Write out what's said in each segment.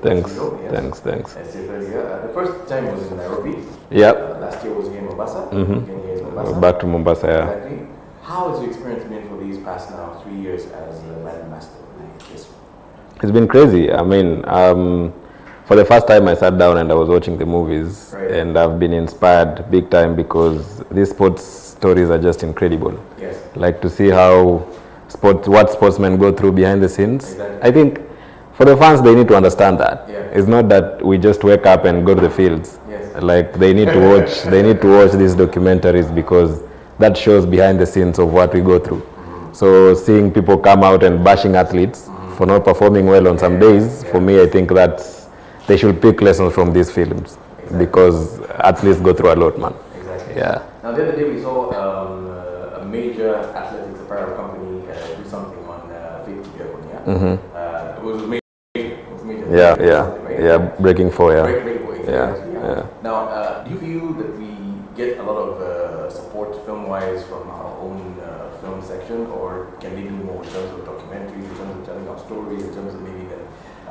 Thanks. Yes. Thanks. The first time was in Nairobi. Yep. Last year was here in Mombasa. Again here in Mombasa. Back to Mombasa, yeah. Exactly. How has your experience been for these past now 3 years as a brand ambassador? It's been crazy. I mean, for the first time I sat down and I was watching the movies, Right. and I've been inspired big time because these sports stories are just incredible. Yes. Like to see how what sportsmen go through behind the scenes. Exactly. I think for the fans, they need to understand that. Yeah. It's not that we just wake up and go to the fields. Yes. Like they need to watch. They need to watch these documentaries because that shows behind the scenes of what we go through. So seeing people come out and bashing athletes for not performing well on some days, for me, I think that they should pick lessons from these films because athletes go through a lot, man. Exactly. Yeah. Now the other day we saw a major athletics apparel company do something on fake Kipyegon, yeah? It was major. Yeah. Breaking 4, yeah. Breaking 4, exactly. Yeah. Now, do you feel that we get a lot of support film-wise from our own film section, or can they do more in terms of documentaries, in terms of telling our stories, in terms of maybe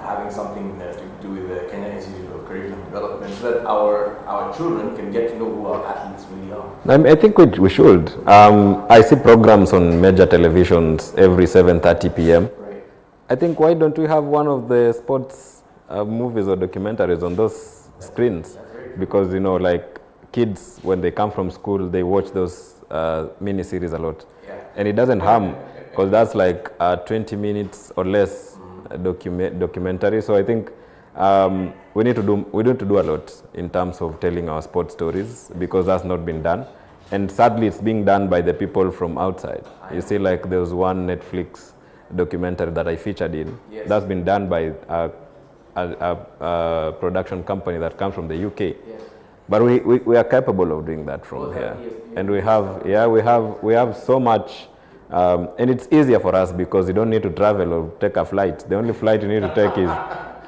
having something to do with the Kenya Institute of Curriculum Development, so that our children can get to know who our athletes really are? I think we should. I see programs on major televisions every 7:30 p.m. Right. I think why don't we have one of the sports movies or documentaries on those screens? Because like kids, when they come from school, they watch those mini series a lot, and it doesn't harm because that's like 20 minutes or less documentary. So I think we need to do a lot in terms of telling our sports stories because that's not been done, and sadly it's being done by the people from outside. You see, like there was one Netflix documentary that I featured in. Yes. That's been done by a production company that comes from the UK. Yes. But we are capable of doing that from here, and we have so much, and it's easier for us because you don't need to travel or take a flight. The only flight you need to take is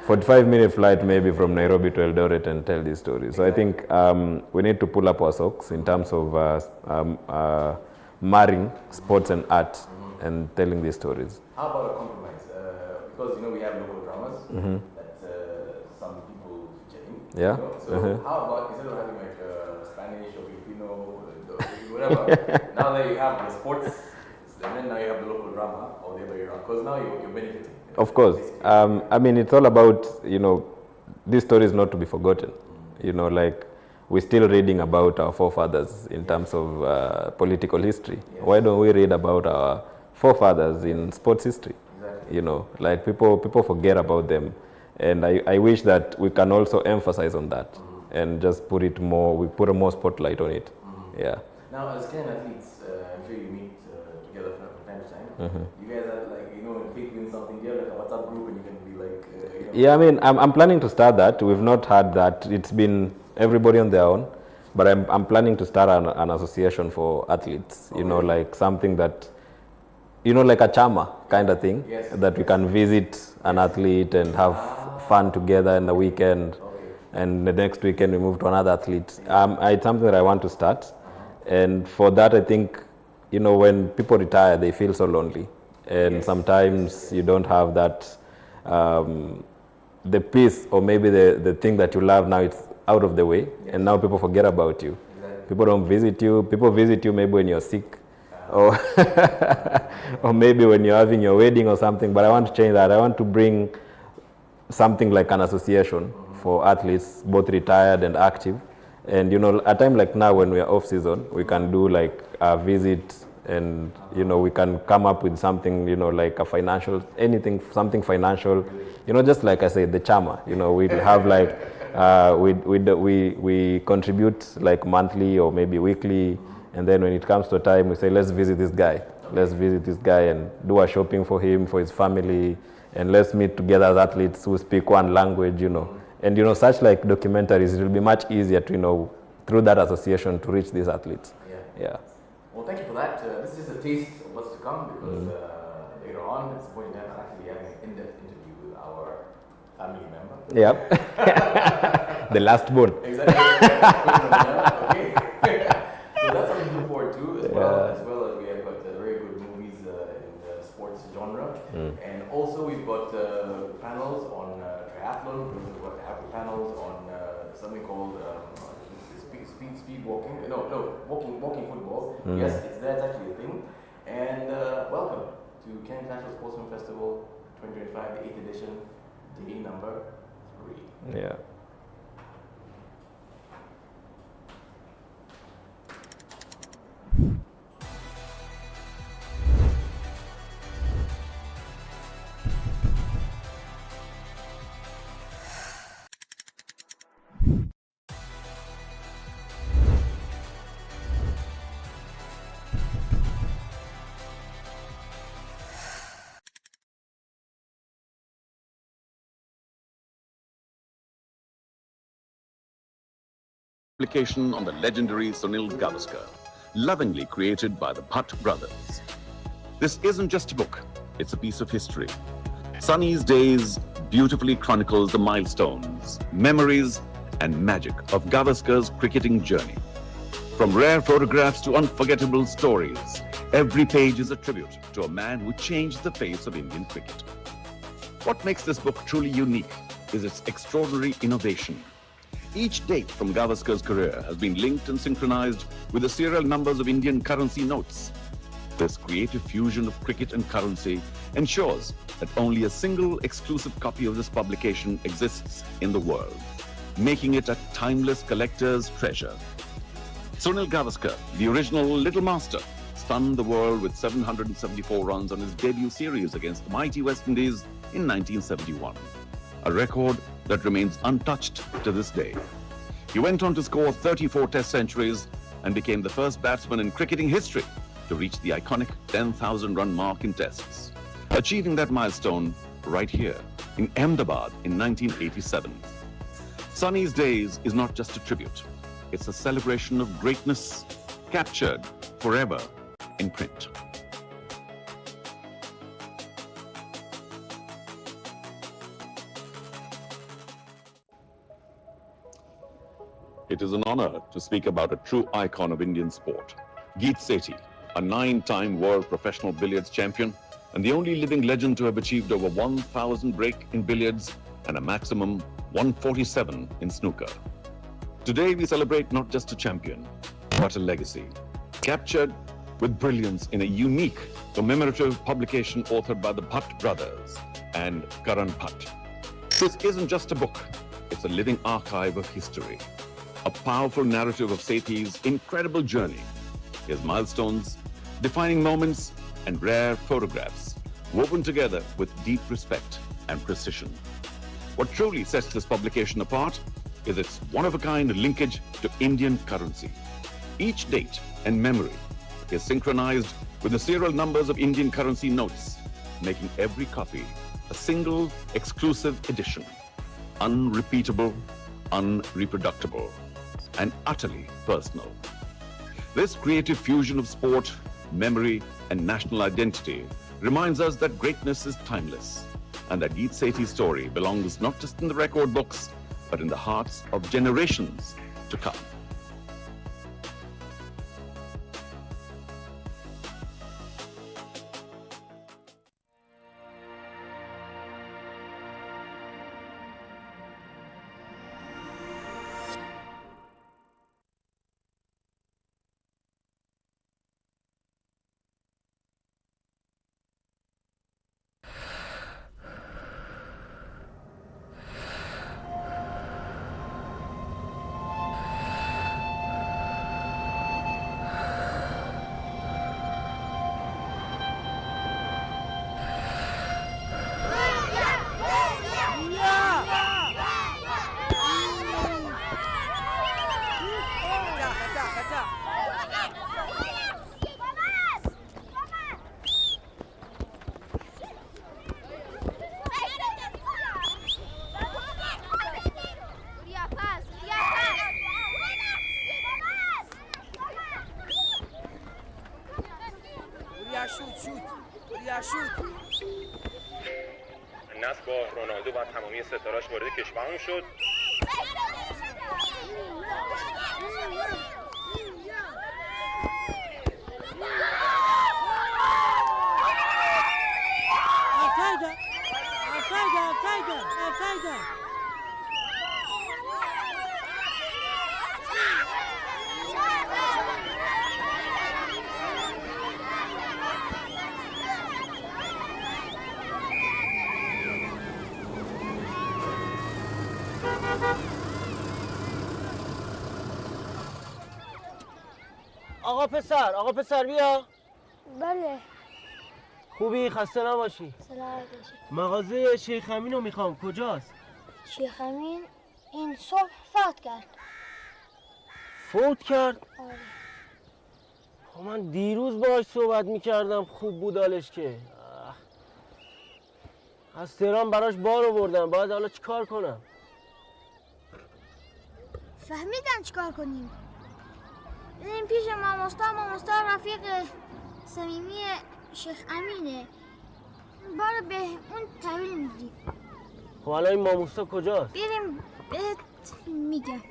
45-minute flight maybe from Nairobi to Eldoret and tell these stories. So I think we need to pull up our socks in terms of marrying sports and art and telling these stories. How about a compromise? Because we have local dramas that some people feature in. Yeah. So how about instead of having like Spanish or Filipino, whatever, now that you have the sports, and then now you have the local drama, or the other way around, because now you're benefiting. Of course. I mean, it's all about, this story is not to be forgotten. Like we're still reading about our forefathers in terms of political history. Yes. Why don't we read about our forefathers in sports history? Exactly. Like people forget about them. And I wish that we can also emphasize on that and just put a more spotlight on it. Yeah. Now, as Kenyan athletes, I'm sure you meet together from time to time. You guys are like, when Fake wins something, you have like a WhatsApp group and you can be like, Yeah, I mean, I'm planning to start that. We've not had that. It's been everybody on their own. But I'm planning to start an association for athletes, okay. Like something that, like a chama kind of thing, that we can visit an athlete and have fun together in the weekend. Okay. And the next weekend we move to another athlete. It's something that I want to start. And for that, I think, when people retire, they feel so lonely. And sometimes you don't have that, the peace or maybe the thing that you love now, it's out of the way. And now people forget about you. Exactly. People don't visit you. People visit you maybe when you're sick. Or, or maybe when you're having your wedding or something. But I want to change that. I want to bring something like an association for athletes, both retired and active. And, a time like now when we are off season, we can do like a visit and, we can come up with something, like a financial, something financial, just like I said, the chama, we'd have like, we contribute like monthly or maybe weekly. And then when it comes to a time, we say, let's visit this guy. Let's visit this guy and do a shopping for him, for his family. And let's meet together as athletes who speak one language, And, such like documentaries, it will be much easier to, through that association to reach these athletes. Yeah. Well, thank you for that. This is just a taste of what's to come because later on, at some point in time, I'll actually be having an in-depth interview with our family member. Yep. The last born. Exactly. Okay. So that's something to look forward to as well as we have got very good movies in the sports genre. And also we've got panels on triathlon, panel, have panels on something called speed walking. No, walking football. Yes, it's there. It's actually a thing. And welcome to Kent International Sportsman Festival 2025, the 8th edition, day number 3. Yeah. Application on the legendary Sunil Gavaskar, lovingly created by the Bhatt brothers. This isn't just a book, it's a piece of history. Sunny's Days beautifully chronicles the milestones, memories, and magic of Gavaskar's cricketing journey. From rare photographs to unforgettable stories, every page is a tribute to a man who changed the face of Indian cricket. What makes this book truly unique is its extraordinary innovation. Each date from Gavaskar's career has been linked and synchronized with the serial numbers of Indian currency notes. This creative fusion of cricket and currency ensures that only a single exclusive copy of this publication exists in the world, making it a timeless collector's treasure. Sunil Gavaskar, the original Little Master, stunned the world with 774 runs on his debut series against the mighty West Indies in 1971. A record that remains untouched to this day. He went on to score 34 Test centuries and became the first batsman in cricketing history to reach the iconic 10,000 run mark in Tests, achieving that milestone right here in Ahmedabad in 1987. Sunny's Days is not just a tribute, it's a celebration of greatness captured forever in print. It is an honor to speak about a true icon of Indian sport, Geet Sethi, a 9-time world professional billiards champion and the only living legend to have achieved over 1,000 break in billiards and a maximum 147 in snooker. Today we celebrate not just a champion, but a legacy, captured with brilliance in a unique commemorative publication authored by the Bhatt brothers and Karan Bhatt. This isn't just a book, it's a living archive of history. A powerful narrative of Sethi's incredible journey, his milestones, defining moments, and rare photographs woven together with deep respect and precision. What truly sets this publication apart is its one-of-a-kind linkage to Indian currency. Each date and memory is synchronized with the serial numbers of Indian currency notes, making every copy a single exclusive edition, unrepeatable, unreproducible, and utterly personal. This creative fusion of sport, memory, and national identity reminds us that greatness is timeless and that Geet Sethi's story belongs not just in the record books, but in the hearts of generations to come. الناس با رونالدو و تمامی ستاره‌اش وارد کشورمون شد. آقا پسر بیا. بله. خوبی؟ خسته نباشی. سلامت باشی. مغازه شیخ امین رو میخوام. کجاست؟ شیخ امین این صبح فوت کرد. فوت کرد؟ آره. خب من دیروز باهاش صحبت میکردم، خوب بود حالش که. از تهران براش بار آوردم، باید حالا چیکار کنم؟ فهمیدم چیکار کنیم. بریم پیش ماموستا رفیق صمیمی شیخ امینه. بارو به اون تحویل میدیم. خب الان این ماموستا kocast؟ بریم بهت میگم.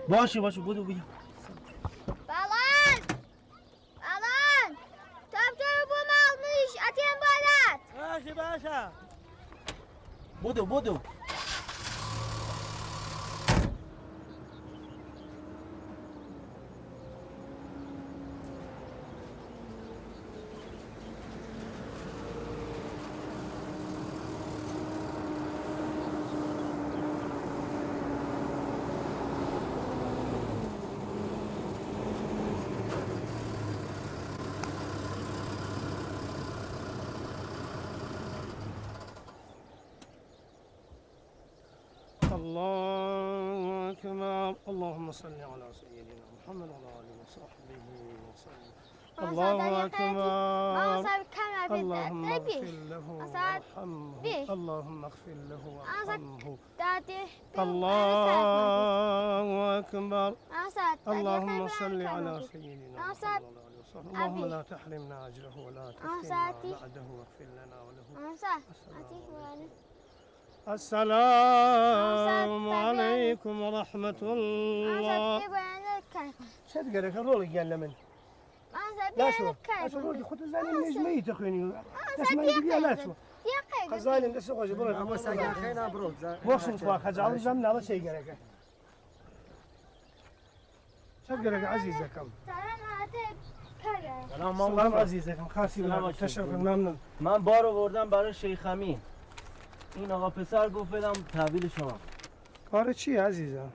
باشه بودو بیا. Balan! Topçu almış, atın balat. باشه. بدو. الله أكبر. اللهم صل على سيدنا محمد وعلى آله وصحبه وسلم. الله أكبر. اللهم اغفر له وارحمه. اللهم اغفر له وارحمه. الله أكبر. اللهم صل على سيدنا محمد وعلى آله وصحبه. اللهم لا تحرمنا أجره ولا تفتنا بعده واغفر لنا وله. السلام عليكم ورحمة الله. شد قالك الرول قال من لا شو الرول خد الزاني النجمي تخيني تسمع يقول لا شو خزاني بس خوش برو أما سجى خينا برو وش نتوا خجال جمنا على شيء قالك شد قالك عزيزكم سلام عزیزکم خاصی بلا تشرف ممنون. من بار آوردم برای شیخ امین. این آقا پسر گفت بدم تحویل شما. کار چی عزیزم؟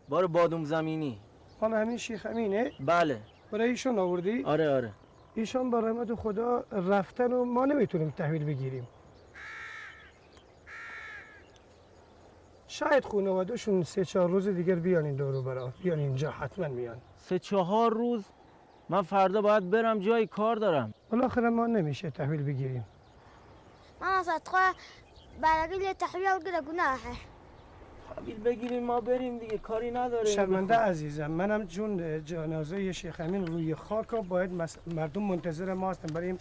بار بادوم زمینی. حالا همین شیخ امینه؟ بله. برای ایشون آوردی؟ آره. ایشان با رحمت خدا رفتن و ما نمیتونیم تحویل بگیریم. شاید خانواده‌شون 3-4 روز دیگر بیان این دورو برا. بیان اینجا حتما میان. 3-4 روز؟ من فردا باید برم جای کار دارم. بالاخره ما نمیشه تحویل بگیریم. ما صدقه برای تحویل گناهه. تحویل بگیریم ما بریم دیگه، کاری نداره. شرمنده عزیزم، منم جون جنازه شیخ امین روی خاک باید مردم منتظر ما هستن برای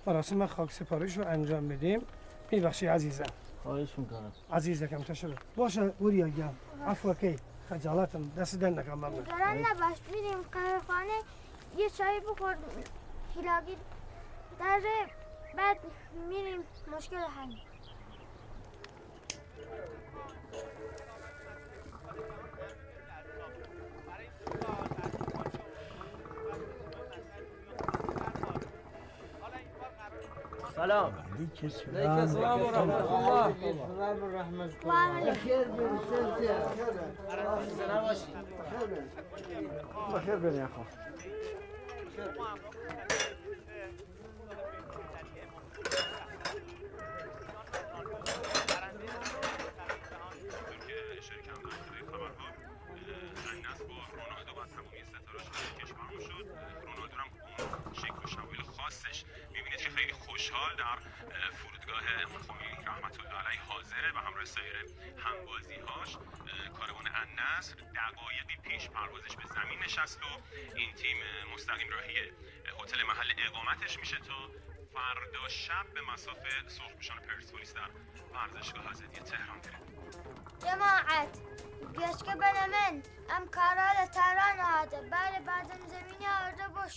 مراسم خاک سپاریش رو انجام بدیم. میبخشی عزیزم. خواهش میکنم. عزیزکم تشکر. باشه وریا جان. عفو کی. خجالتم دست در نکن ممنون. دارن نباش بریم قهوه‌خانه یه چای بخور هیلاگی داره بعد میریم مشکل حل. سلام. علیکم السلام و رحمت الله. بخیر بخیر بنی آقا. انس با رونالدو بعد تمامی ستاره‌اش وارد کشورمون شد. رونالدو هم اون شکل و شمایل خاصش می‌بینید که خیلی خوشحال در فرودگاه خمینی رحمت الله علیه حاضره و همراه سایر همبازی‌هاش. کاروان النصر دقایقی پیش پروازش به زمین نشست و این تیم مستقیم راهی هتل محل اقامتش میشه تا فردا شب به مسافه سرخپوشان پرسپولیس در ورزشگاه آزادی تهران بره. جماعت گشت بنا من ام کارال تهران هذا بعد زمینی آورده با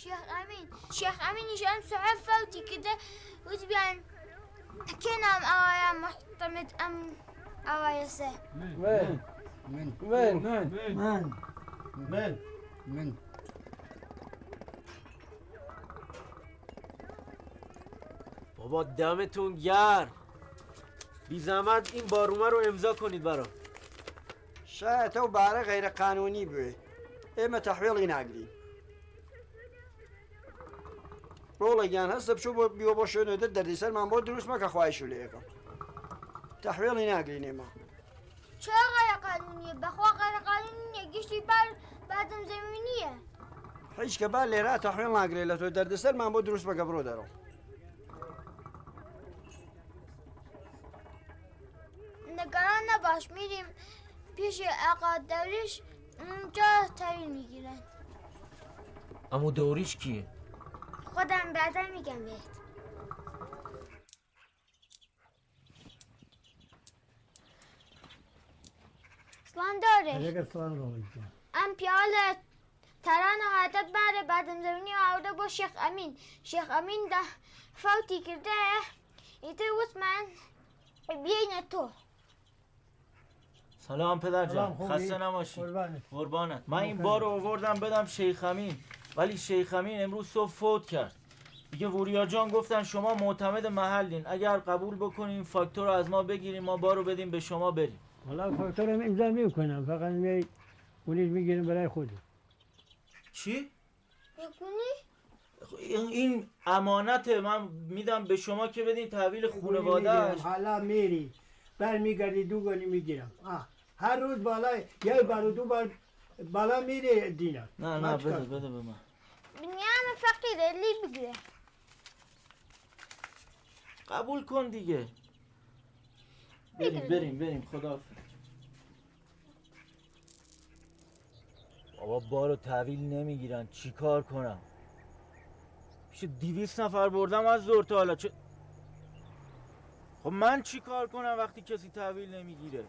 شیخ امین ایشان صحف فوتی کده وتبیان کنم آیا محتمد ام آیا سه من بابا دمتون گرم. بی زحمت این بارومه رو امضا کنید برام. شاید تو باره غیر قانونی بوی. اما تحویلی نگیریم. ڕۆڵێکیان هەستە بچوو بۆ بیوە بۆ شوێنێدە دەردیسەرمان بۆ دروست مەکە خوایشو لێ یەکەم تەحویڵی ناگرینێمە چرا غیر قانونیه؟ بخوا غیر قانونیه گشتی بر بعدم زمینیه هیچ کە با لێرا تەحویڵ ناگرێت لە تۆ دەردەسەرمان بۆ دروست بەکە بڕۆ دەرەوە نگران نباش میریم پیش آقا دوریش اونجا تحویل میگیرن امو دوریش کیه؟ خودم بعدا میگم بهت سلام دارش علیکم سلام رویجان ام پیال تران حادت بره بعدم زمینی آورده با شیخ امین ده فوتی کرده ایتر وسمن بیاین تو سلام پدر جان سلام، خوبی؟ خسته نباشی قربانت. قربانت من این بار رو آوردم بدم شیخ امین ولی شیخ امین امروز صبح فوت کرد دیگه وریا جان گفتن شما معتمد محلین اگر قبول بکنین فاکتور رو از ما بگیریم ما بارو بدیم به شما بریم والله فاکتورم امضا میکنم فقط می پولیس میگیرم برای خودم چی؟ یکونی؟ این امانته من میدم به شما که بدین تحویل خانواده‌اش حالا میری برمیگردی دو گانی میگیرم هر روز بالا یه بار و دو بار بالا میره دینار نه بده به من بنیام فقیره لی بگیره قبول کن دیگه بریم خدا بابا بارو تحویل نمیگیرن چی کار کنم پیش 200 نفر بردم از زور تا حالا خب من چی کار کنم وقتی کسی تحویل نمیگیره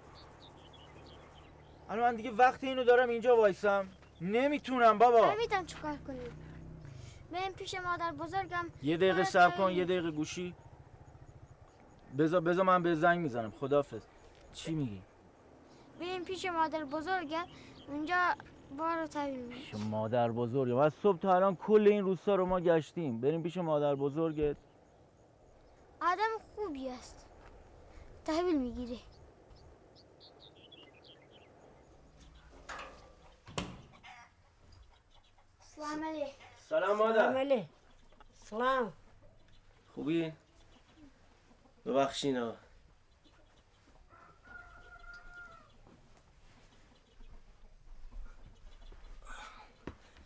الان من دیگه وقت اینو دارم اینجا وایسم نمیتونم بابا نمیدونم چیکار کنیم بریم پیش مادر بزرگم یه دقیقه صبر کن یه دقیقه گوشی بذار من به زنگ میزنم خداحافظ چی میگی؟ بریم پیش مادر بزرگم اونجا بارو تحویل میگیرم پیش مادر بزرگم از صبح تا الان کل این روستا رو ما گشتیم بریم پیش مادر بزرگت آدم خوبی است تحویل میگیره سلام علیکم سلام مادر علیکم سلام خوبی؟ ببخشینا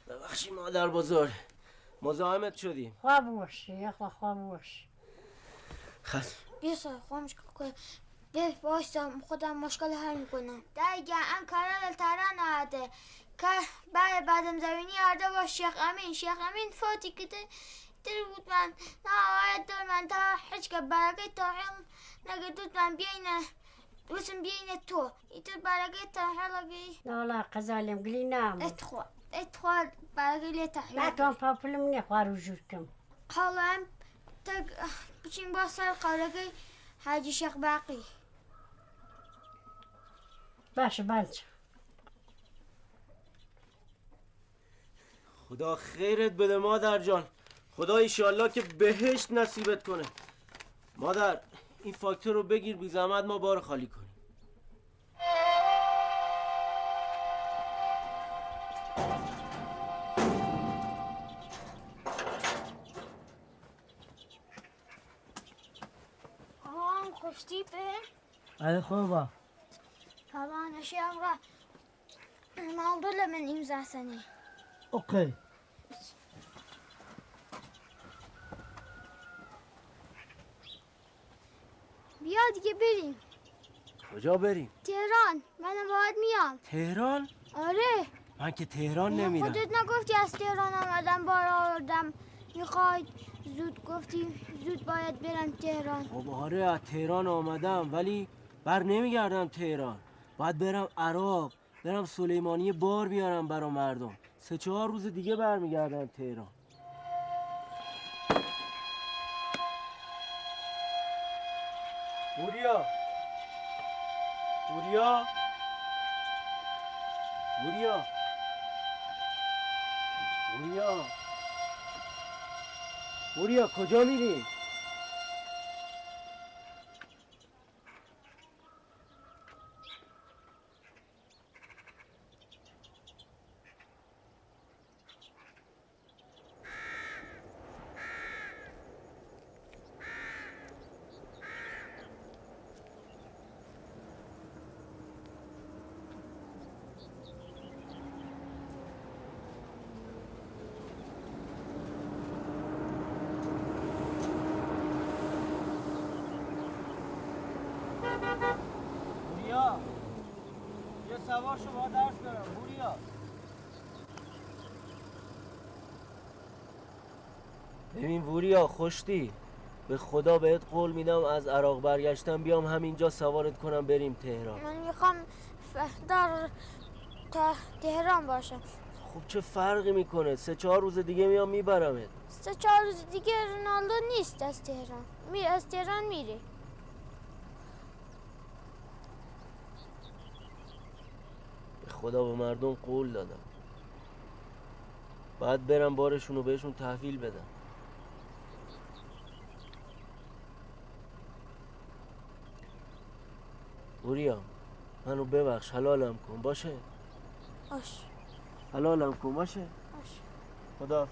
ببخشی مادر بزرگ مزاحمت شدیم خواب باشی یخوا خواب باشی بیسا خواهمش که به باشم خودم مشکل حل میکنم دیگه ان کارا تران آده که بعدم زمینی آرده با شیخ امین فوتی کده در بود من نهایت دور من تا هیچ که برگه تاحیل نگردود من بیاینه وسم بیاینه تو ایتر برگه تاحیل اگه نه لا قزالم قلی نام ادخل برگه لی تاحیل لا توم پاپلم نخوار وجود کم حالا هم تگ بچین با سر قرگه حاجی شیخ باقی باشه بانچ خدا خیرت بده مادر جان خدا ایشالله که بهشت نصیبت کنه مادر این فاکتور رو بگیر بی زحمت ما بار خالی کنیم آن خوشتی به آره خوبه طبعا اشیاء را موضوع من امضا سنی اوکی بیا دیگه بریم کجا بریم؟ تهران من باید میام تهران؟ آره من که تهران نمیرم خودت نگفتی از تهران آمدم بار آوردم میخوای زود گفتی زود باید برم تهران خب آره از تهران آمدم ولی بر نمیگردم تهران باید برم عراق برم سلیمانی بار بیارم برا مردم 3-4 روز دیگه برمیگردم تهران بوریا کجا میری؟ سوار شو با درس برم بوریا. ببین وریا خوشتی، به خدا بهت قول میدم از عراق برگشتم بیام همینجا سوارت کنم بریم تهران. من میخوام در تهران باشم. خب چه فرقی میکنه؟ 3-4 روز دیگه میام میبرمت. 3-4 روز دیگه رونالدو نیست از تهران. از تهران میره. به خدا به مردم قول دادم باید برم بارشونو بهشون تحویل بدم. وریا منو ببخش، حلالم کن باشه؟ باش. حلالم کن باشه؟ باش. خدا.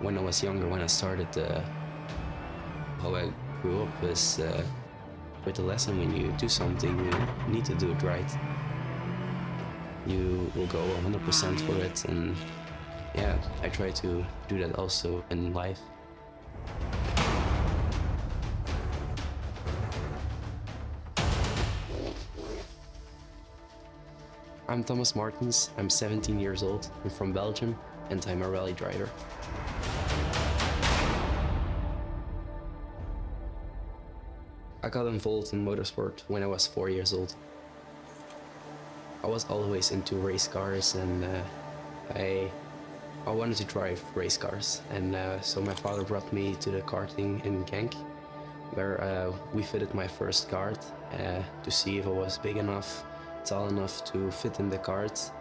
When I was younger, when I started, how I grew up is with the lesson when you do something, you need to do it right. You will go 100% for it, and yeah, I try to do that also in life. I'm Thomas Martens, I'm 17 years old, I'm from Belgium, and I'm a rally driver. I got involved in motorsport when I was 4 years old. I was always into race cars, and I wanted to drive race cars, and so my father brought me to the karting in Genk, where we fitted my first kart to see if I was big enough, tall enough to fit in the kart.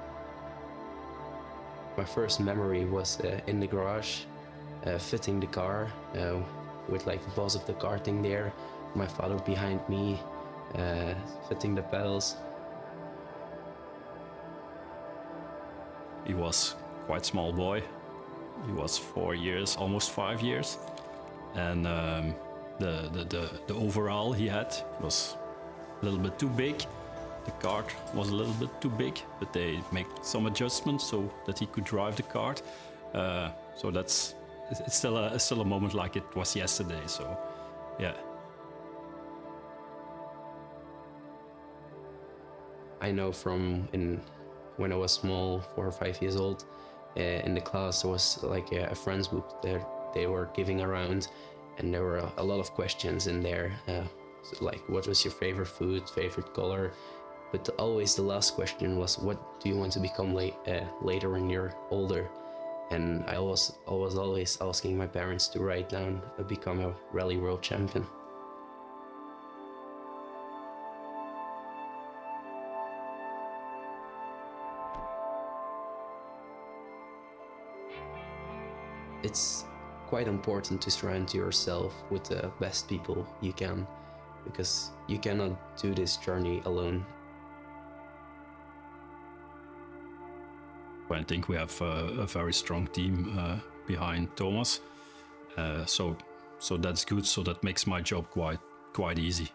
My first memory was in the garage, fitting the car with like the boss of the karting there, my father behind me, fitting the pedals. He was quite small boy. He was 4 years, almost 5 years, and the overall he had was a little bit too big. The kart was a little bit too big, but they make some adjustments so that he could drive the kart. So it's still a moment like it was yesterday. So, yeah. I know from when I was small, 4 or 5 years old, in the class there was like a friends book that they were giving around, and there were a lot of questions in there, so like what was your favorite food, favorite color, but always the last question was what do you want to become later when you're older. And I was always asking my parents to write down become a rally world champion. It's quite important to surround yourself with the best people you can, because you cannot do this journey alone. I think we have a very strong team behind Thomas, so that's good. So that makes my job quite easy.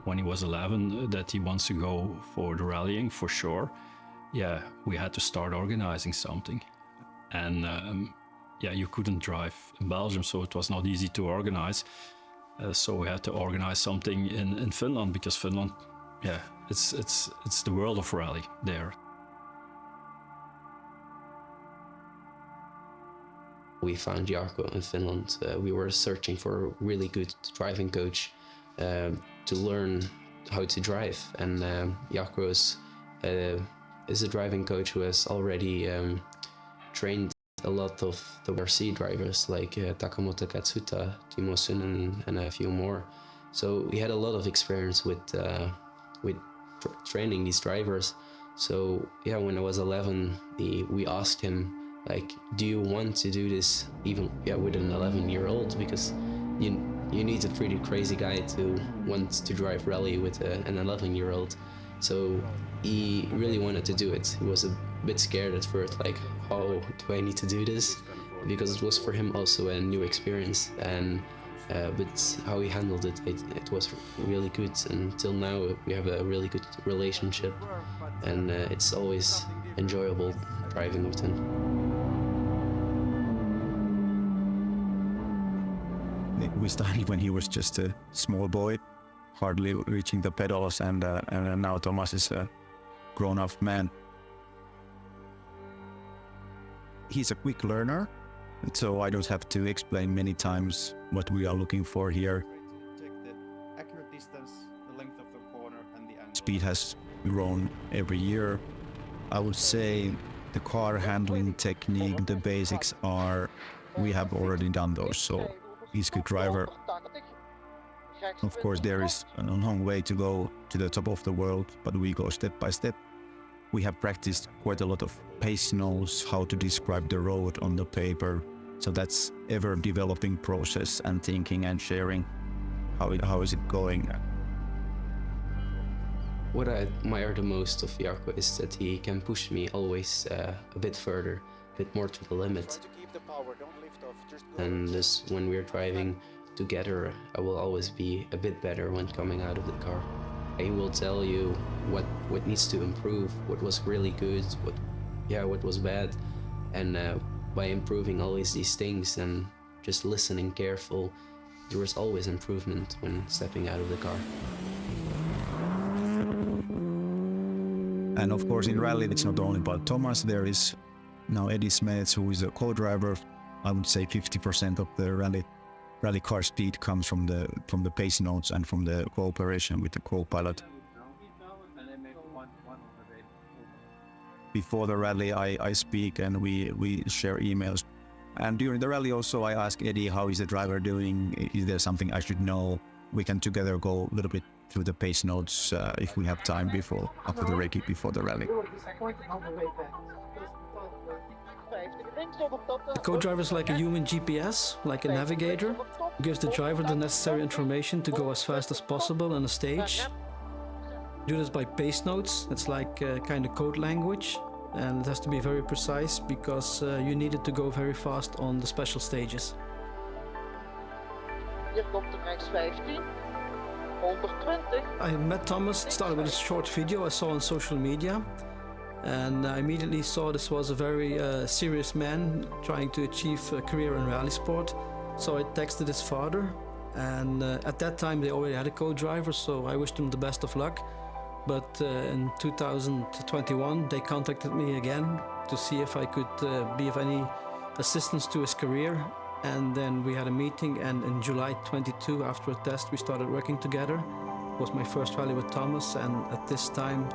When he was 11, that he wants to go for the rallying for sure. Yeah, we had to start organizing something, and yeah, you couldn't drive in Belgium, so it was not easy to organize. So we had to organize something in Finland, because Finland, yeah, it's the world of rally there. We found Jarkko in Finland. We were searching for a really good driving coach to learn how to drive, and Jarkko is a driving coach who has already trained a lot of the WRC drivers like Takamoto Katsuta, Timo Sunnen, and a few more. So he had a lot of experience with training these drivers. So yeah, when I was 11, we asked him, like, do you want to do this even with an 11-year-old? Because you need a pretty crazy guy to want to drive rally with an 11-year-old. So he really wanted to do it. He was a bit scared at first, like, how do I need to do this? Because it was for him also a new experience, and but how he handled it was really good. Until now, we have a really good relationship, and it's always enjoyable driving with him. We started when he was just a small boy, hardly reaching the pedals, and now Thomas is a grown-up man. He's a quick learner, so I don't have to explain many times what we are looking for here. Speed has grown every year. I would say the car handling technique, the basics we have already done those, so he's a good driver. Of course, there is a long way to go to the top of the world, but we go step by step. We have practiced quite a lot of pace notes, how to describe the road on the paper. So that's ever-developing process, and thinking and sharing how is it going. What I admire the most of Jarkko is that he can push me always a bit further, a bit more to the limit. And thus, when we're driving together, I will always be a bit better when coming out of the car. He will tell you what needs to improve, what was really good, what was bad, and by improving always these things and just listening careful, there is always improvement when stepping out of the car. And of course, in rally, it's not only about Thomas. There is now Eddie Smets, who is a co-driver. I would say 50% of the rally car speed comes from the pace notes and from the cooperation with the co-pilot. Before the rally, I speak and we share emails. And during the rally also, I ask Eddie, how is the driver doing? Is there something I should know? We can together go a little bit through the pace notes if we have time after the recce, before the rally. The co-driver is like a human GPS, like a navigator. It gives the driver the necessary information to go as fast as possible on a stage. Do this by pace notes. It's like a kind of code language, and it has to be very precise because you need it to go very fast on the special stages. Hier komt de rechts 15, 120. I met Thomas, started with a short video I saw on social media, and I immediately saw this was a very serious man trying to achieve a career in rally sport. So I texted his father, and at that time they already had a co-driver, so I wished him the best of luck. But in 2021 they contacted me again to see if I could be of any assistance to his career. And then we had a meeting, and in July 22, after a test, we started working together. It was my first rally with Thomas, and at this time,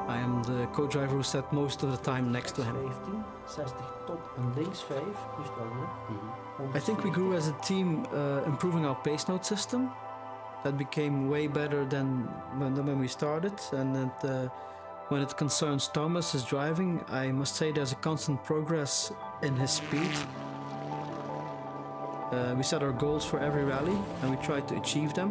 I am the co-driver who sat most of the time next to him. 15, 60 top en links 5. I think we grew as a team, improving our pace note system. That became way better than when we started. And when it concerns Thomas, his driving, I must say there's a constant progress in his speed. We set our goals for every rally and we try to achieve them.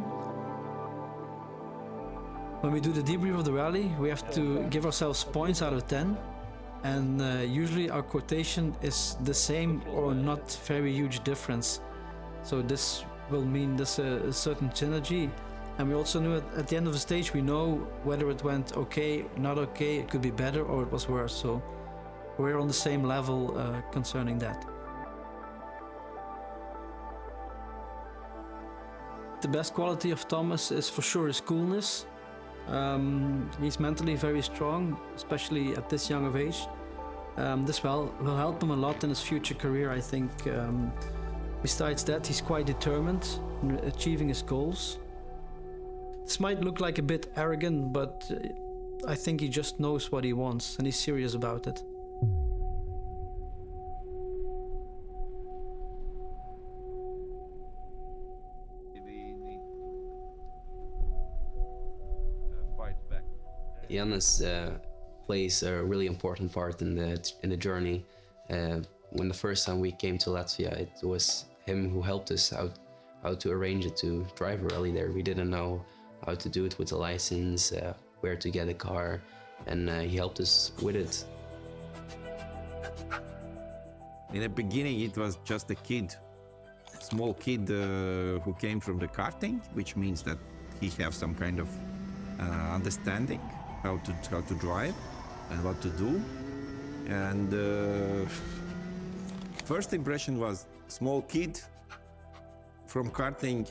When we do the debrief of the rally, we have to give ourselves points out of 10. And usually our quotation is the same or not very huge difference. So this will mean there's a certain synergy. And we also knew at the end of the stage, we know whether it went okay, not okay, it could be better or it was worse. So we're on the same level concerning that. The best quality of Thomas is for sure his coolness. He's mentally very strong, especially at this young of age. This will help him a lot in his future career, I think. Besides that, he's quite determined in achieving his goals. This might look like a bit arrogant, but I think he just knows what he wants and he's serious about it. Jannes plays a really important part in the journey. When the first time we came to Latvia, it was him who helped us out how to arrange it to drive a rally there. We didn't know how to do it with the license, where to get a car, and he helped us with it. In the beginning, it was just a kid, small kid who came from the karting, which means that he has some kind of understanding how to drive and what to do. And first impression was small kid from karting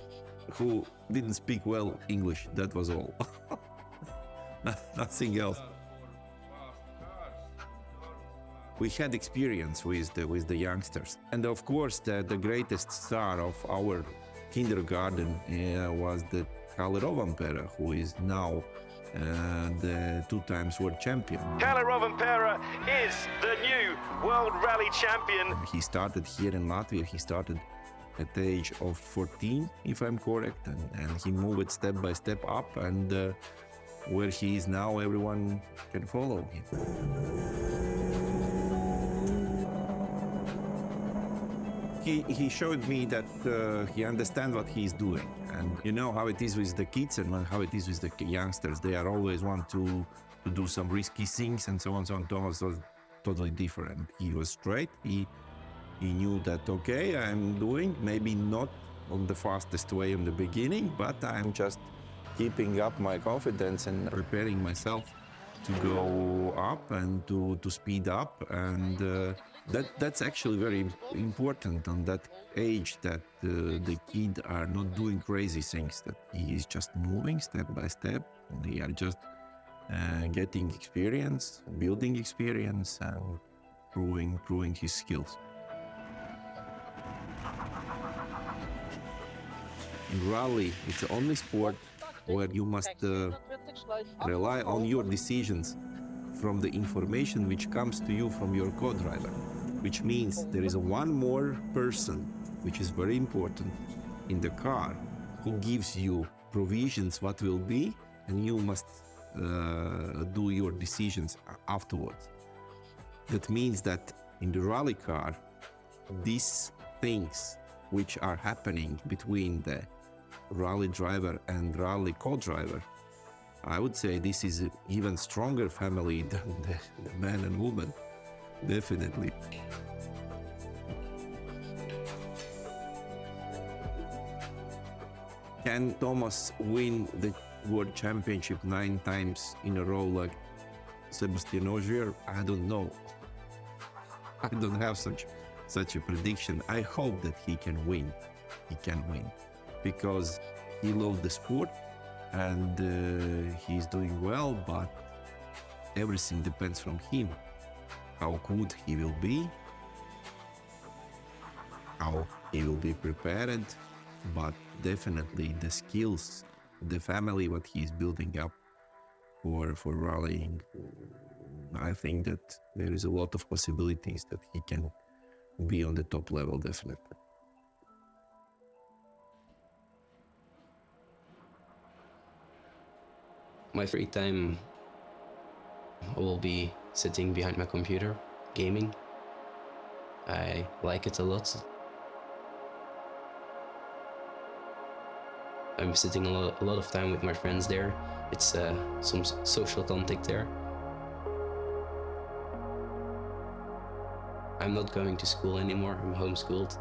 who didn't speak well English. That was all. Nothing else. We had experience with the youngsters, and of course the greatest star of our kindergarten was the Kalle Rovanperä, who is now the two-times world champion. Kalle Rovanperä is the new world rally champion. He started here in Latvia. He started at the age of 14, if I'm correct, and he moved step by step up, and where he is now, everyone can follow him. He showed me that he understands what he's doing, and you know how it is with the kids and how it is with the youngsters. They are always want to do some risky things and so on. So Thomas was totally different. He was straight. He knew that, okay, I'm doing maybe not on the fastest way in the beginning, but I'm just keeping up my confidence and preparing myself to go up and to speed up, and that's actually very important on that age, that the kids are not doing crazy things, that he is just moving step by step, and they are just getting experience, building experience, and proving his skills. In rally, it's the only sport where you must rely on your decisions from the information which comes to you from your co-driver, which means there is one more person, which is very important, in the car, who gives you provisions what will be, and you must do your decisions afterwards. That means that in the rally car, these things which are happening between the rally driver and rally co-driver, I would say this is an even stronger family than the man and woman, definitely. Can Thomas win the World Championship 9 times in a row like Sebastian Ogier? I don't know. I don't have such a prediction. I hope that he can win. He can win because he loves the sport and he's doing well, but everything depends from him, how good he will be how he will be prepared, but definitely the skills, the family, what he's building up for rallying, I think that there is a lot of possibilities that he can be on the top level, definitely. My free time, I will be sitting behind my computer, gaming. I like it a lot. I'm sitting a lot of time with my friends there. It's some social contact there. I'm not going to school anymore, I'm homeschooled.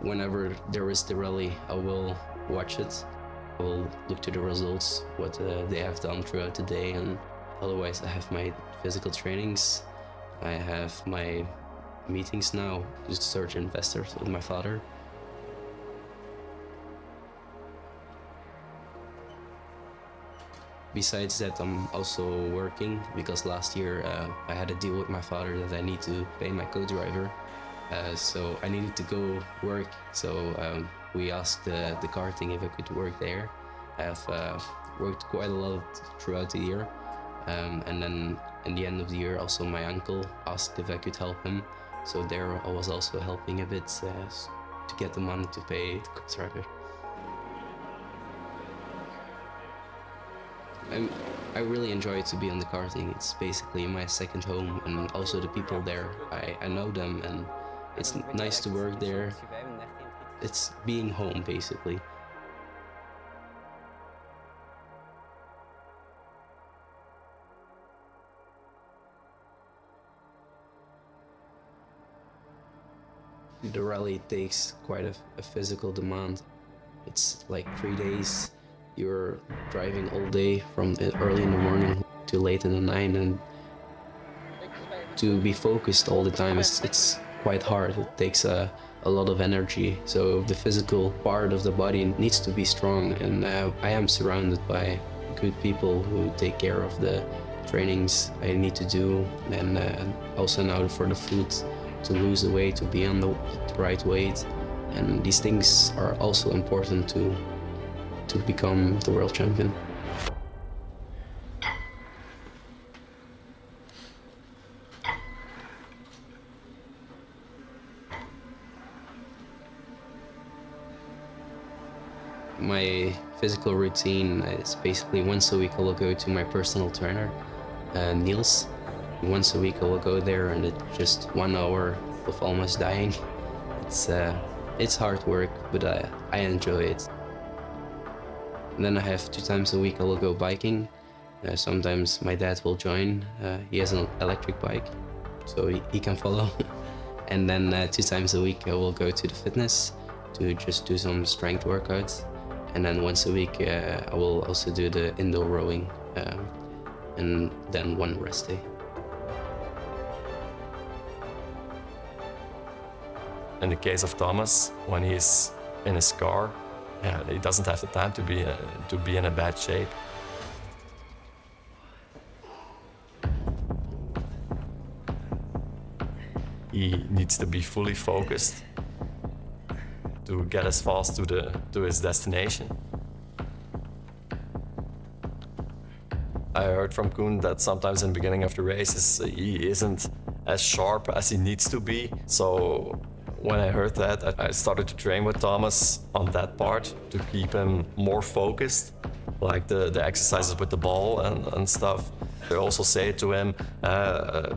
Whenever there is the rally, I will watch it. I will look to the results, what they have done throughout the day, and otherwise I have my physical trainings. I have my meetings now to search investors with my father. Besides that, I'm also working because last year I had a deal with my father that I need to pay my co-driver. So I needed to go work. So we asked the karting if I could work there. I have worked quite a lot throughout the year. And then in the end of the year, also my uncle asked if I could help him. So there I was also helping a bit to get the money to pay the co-driver. I really enjoy to be on the karting. It's basically my second home, and also the people there. I know them, and it's nice to work there. It's being home, basically. The rally takes quite a physical demand. It's like 3 days. You're driving all day from early in the morning to late in the night, and to be focused all the time, it's quite hard. It takes a lot of energy. So the physical part of the body needs to be strong, and I am surrounded by good people who take care of the trainings I need to do, and also now for the food, to lose the weight, to be on the right weight. And these things are also important to become the world champion. My physical routine is basically once a week I will go to my personal trainer, Niels. Once a week I will go there, and it's just 1 hour of almost dying. It's hard work, but I enjoy it. And then I have 2 times a week I will go biking. Sometimes my dad will join. He has an electric bike, so he can follow. And then 2 times a week I will go to the fitness to just do some strength workouts. And then once a week I will also do the indoor rowing, and then 1 rest day. In the case of Thomas, when he's in his car, he doesn't have the time to be in a bad shape. He needs to be fully focused to get as fast to his destination. I heard from Koen that sometimes in the beginning of the races he isn't as sharp as he needs to be. So when I heard that, I started to train with Thomas on that part to keep him more focused, like the exercises with the ball and stuff. I also say to him,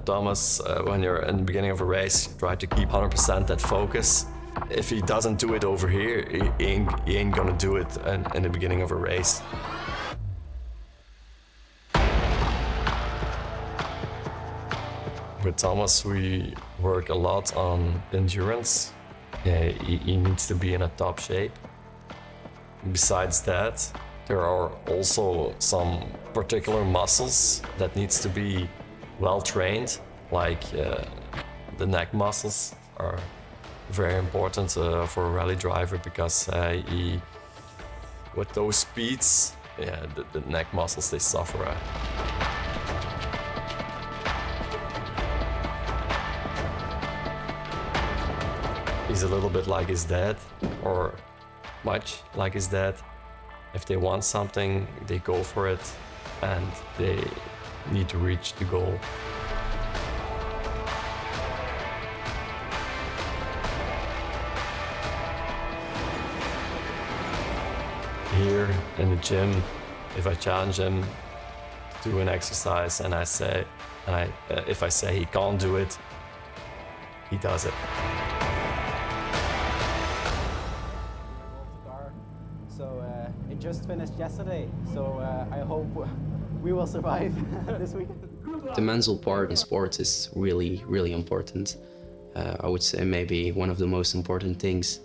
Thomas, when you're in the beginning of a race, try to keep 100% that focus. If he doesn't do it over here, he ain't gonna do it in the beginning of a race. With Thomas, we work a lot on endurance. He needs to be in a top shape. Besides that, there are also some particular muscles that needs to be well trained, like the neck muscles are very important for a rally driver, because with those speeds, yeah, the neck muscles, they suffer. He's a little bit like his dad, or much like his dad. If they want something, they go for it, and they need to reach the goal. Here in the gym, if I challenge him to do an exercise and if I say he can't do it, he does it. So it just finished yesterday, so I hope we will survive this weekend. The mental part in sports is really, really important. I would say maybe one of the most important things.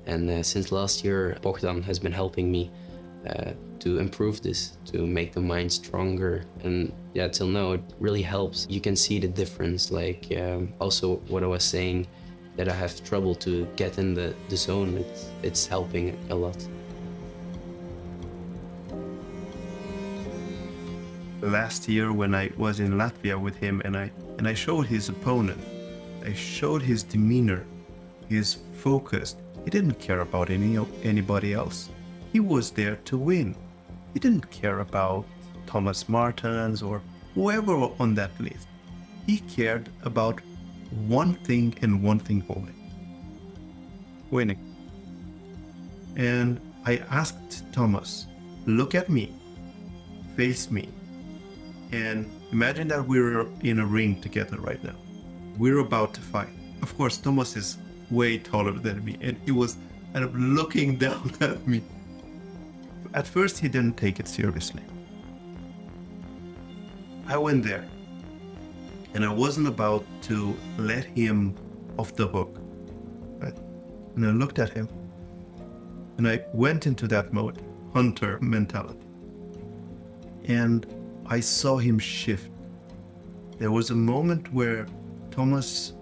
And since last year, Bogdan has been helping me to improve this, to make the mind stronger. And yeah, till now, it really helps. You can see the difference, like also what I was saying, that I have trouble to get in the zone. It's helping a lot. Last year when I was in Latvia with him and I showed his opponent, I showed his demeanor, his focus. He didn't care about anybody else. He was there to win. He didn't care about Thomas Martens or whoever on that list. He cared about one thing and one thing only: winning. And I asked Thomas, look at me, face me, and imagine that we're in a ring together right now. We're about to fight. Of course, Thomas is way taller than me, and he was kind of looking down at me. At first, he didn't take it seriously. I went there, and I wasn't about to let him off the hook. Right? And I looked at him, and I went into that mode, hunter mentality. And I saw him shift. There was a moment where Thomas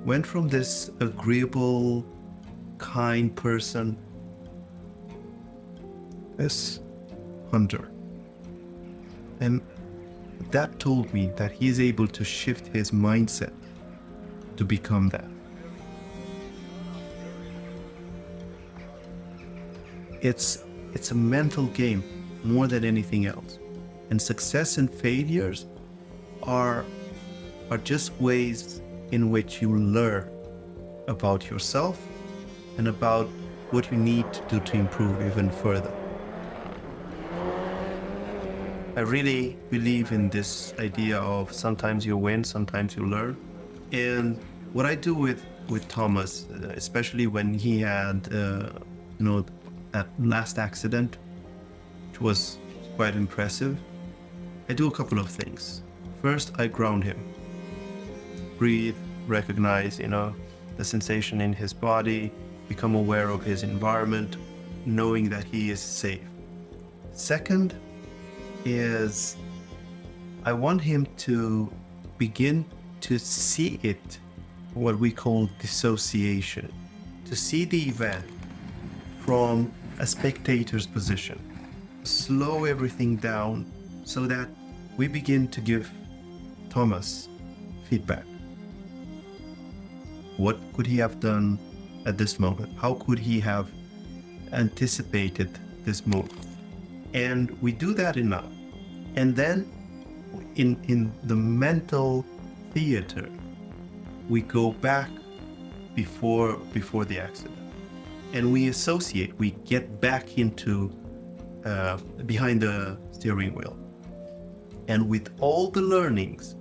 went from this agreeable, kind person, this hunter. And that told me that he is able to shift his mindset to become that. It's a mental game more than anything else. And success and failures are just ways in which you learn about yourself and about what you need to do to improve even further. I really believe in this idea of sometimes you win, sometimes you learn. And what I do with Thomas, especially when he had, that last accident, which was quite impressive, I do a couple of things. First, I ground him. Breathe, recognize, the sensation in his body, become aware of his environment, knowing that he is safe. Second is I want him to begin to see it, what we call dissociation, to see the event from a spectator's position. Slow everything down so that we begin to give Thomas feedback. What could he have done at this moment? How could he have anticipated this move? And we do that enough. And then in the mental theater, we go back before the accident. And we associate, we get back into behind the steering wheel. And with all the learnings,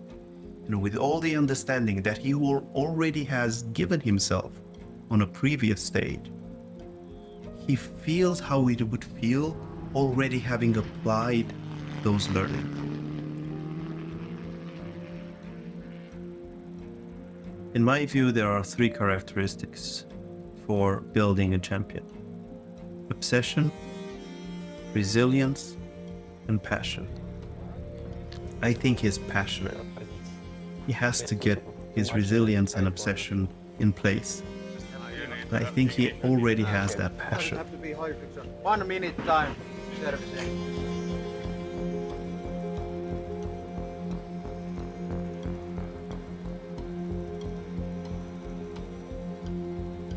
with all the understanding that he already has given himself on a previous stage, he feels how it would feel already having applied those learnings. In my view, there are 3 characteristics for building a champion: obsession, resilience, and passion. I think he's passionate. He has to get his resilience and obsession in place. I think he already has that passion. 1 minute time servicing.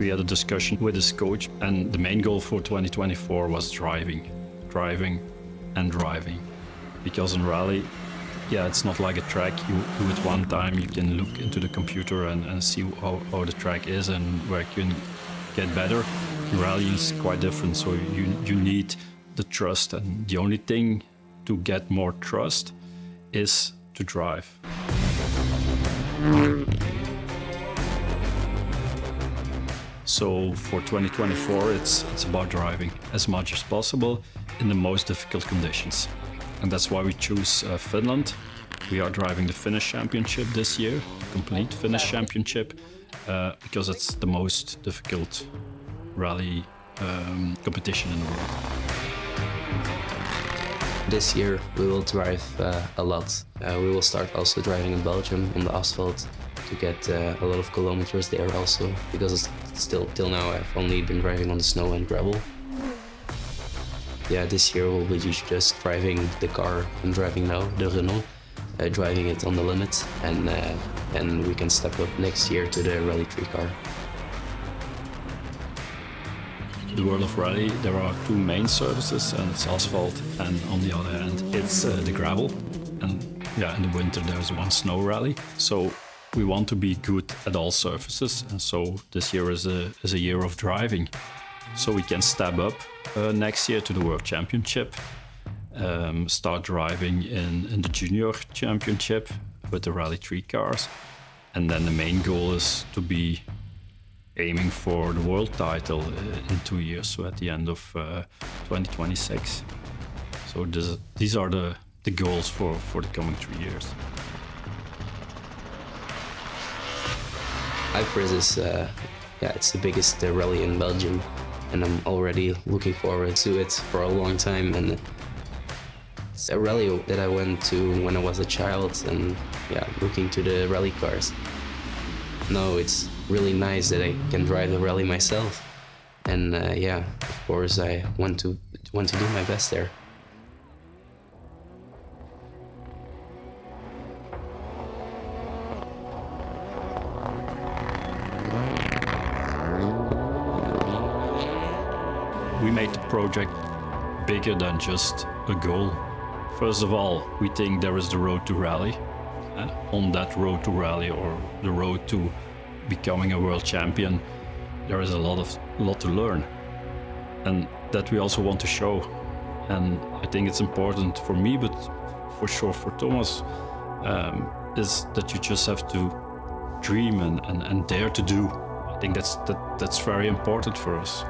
we had a discussion with his coach, and the main goal for 2024 was driving, and driving. Because in rally, yeah, it's not like a track. You do it one time, you can look into the computer and see how the track is and where you can get better. Rally is quite different, so you need the trust, and the only thing to get more trust is to drive. So for 2024, it's about driving as much as possible in the most difficult conditions. And that's why we choose Finland. We are driving the Finnish Championship this year, complete Finnish Championship, because it's the most difficult rally competition in the world. This year we will drive a lot. We will start also driving in Belgium on the asphalt to get a lot of kilometers there also, because still till now I've only been driving on the snow and gravel. Yeah, this year we'll be just driving the car I'm driving now, the Renault, driving it on the limit, and we can step up next year to the Rally 3 car. The world of rally, there are two main surfaces, and it's asphalt, and on the other hand it's the gravel. And yeah, in the winter there's one snow rally. So we want to be good at all surfaces, and so this year is a year of driving. So we can step up next year to the World Championship, start driving in the Junior Championship with the Rally 3 cars, and then the main goal is to be aiming for the world title in 2 years, so at the end of 2026. So these are the goals for the coming 3 years. Ypres is, it's the biggest rally in Belgium, and I'm already looking forward to it for a long time. And it's a rally that I went to when I was a child, and yeah, looking to the rally cars. Now it's really nice that I can drive a rally myself, and of course I want to do my best there. We made the project bigger than just a goal. First of all, we think there is the road to rally. On that road to rally, or the road to becoming a world champion, there is a lot to learn, and that we also want to show. And I think it's important for me, but for sure for Thomas, is that you just have to dream and dare to do. I think that's very important for us.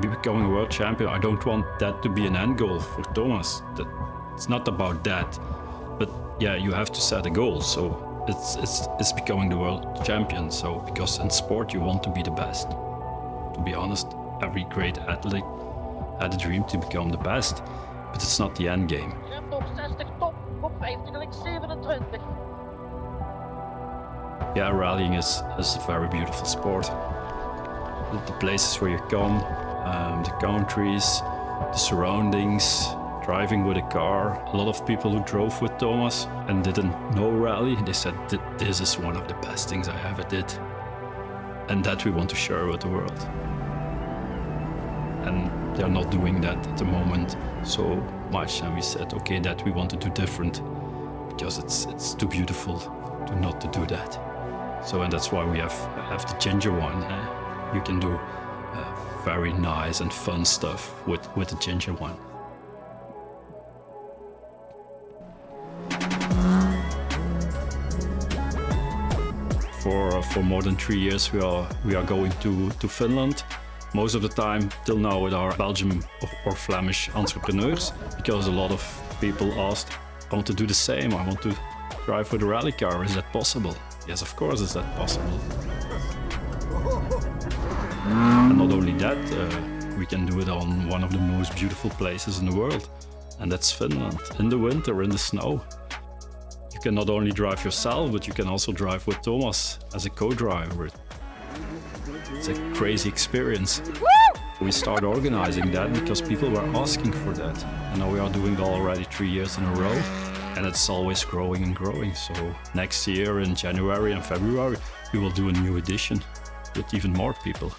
Becoming a world champion, I don't want that to be an end goal for Thomas. It's not about that, but yeah, you have to set a goal. So it's becoming the world champion. So because in sport you want to be the best. To be honest, every great athlete had a dream to become the best, but it's not the end game. Yeah, rallying is a very beautiful sport. The places where you come, the countries, the surroundings, driving with a car. A lot of people who drove with Thomas and didn't know rally, they said this is one of the best things I ever did. And that we want to share with the world. And they're not doing that at the moment so much, and we said, okay, that we want to do different, because it's too beautiful not to do that. So, and that's why we have the ginger one. You can do very nice and fun stuff with the ginger one. For more than 3 years we are going to Finland. Most of the time till now with our Belgian or Flemish entrepreneurs, because a lot of people asked, I want to do the same, I want to drive with a rally car, is that possible? Yes, of course is that possible. And not only that, we can do it on one of the most beautiful places in the world, and that's Finland. In the winter, in the snow. You can not only drive yourself, but you can also drive with Thomas as a co-driver. It's a crazy experience. We started organizing that because people were asking for that. And now we are doing it already 3 years in a row, and it's always growing and growing. So next year in January and February, we will do a new edition. with even more people.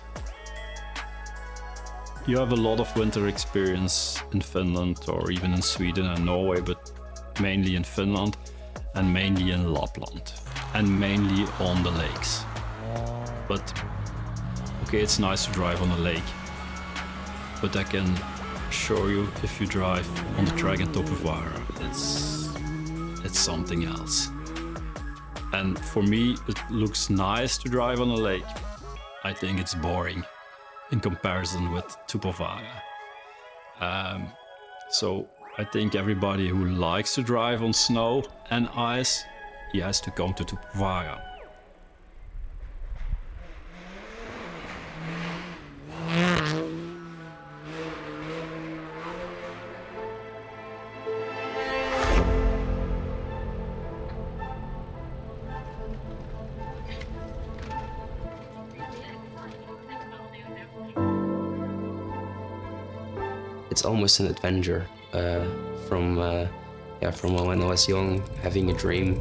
You have a lot of winter experience in Finland or even in Sweden and Norway, but mainly in Finland and mainly in Lapland and mainly on the lakes. But okay, it's nice to drive on a lake, but I can assure you, if you drive on the track in Topovaara, it's something else. And for me, it looks nice to drive on a lake. I think it's boring in comparison with Topovaara. So I think everybody who likes to drive on snow and ice, he has to come to Topovaara. It's almost an adventure from when I was young, having a dream,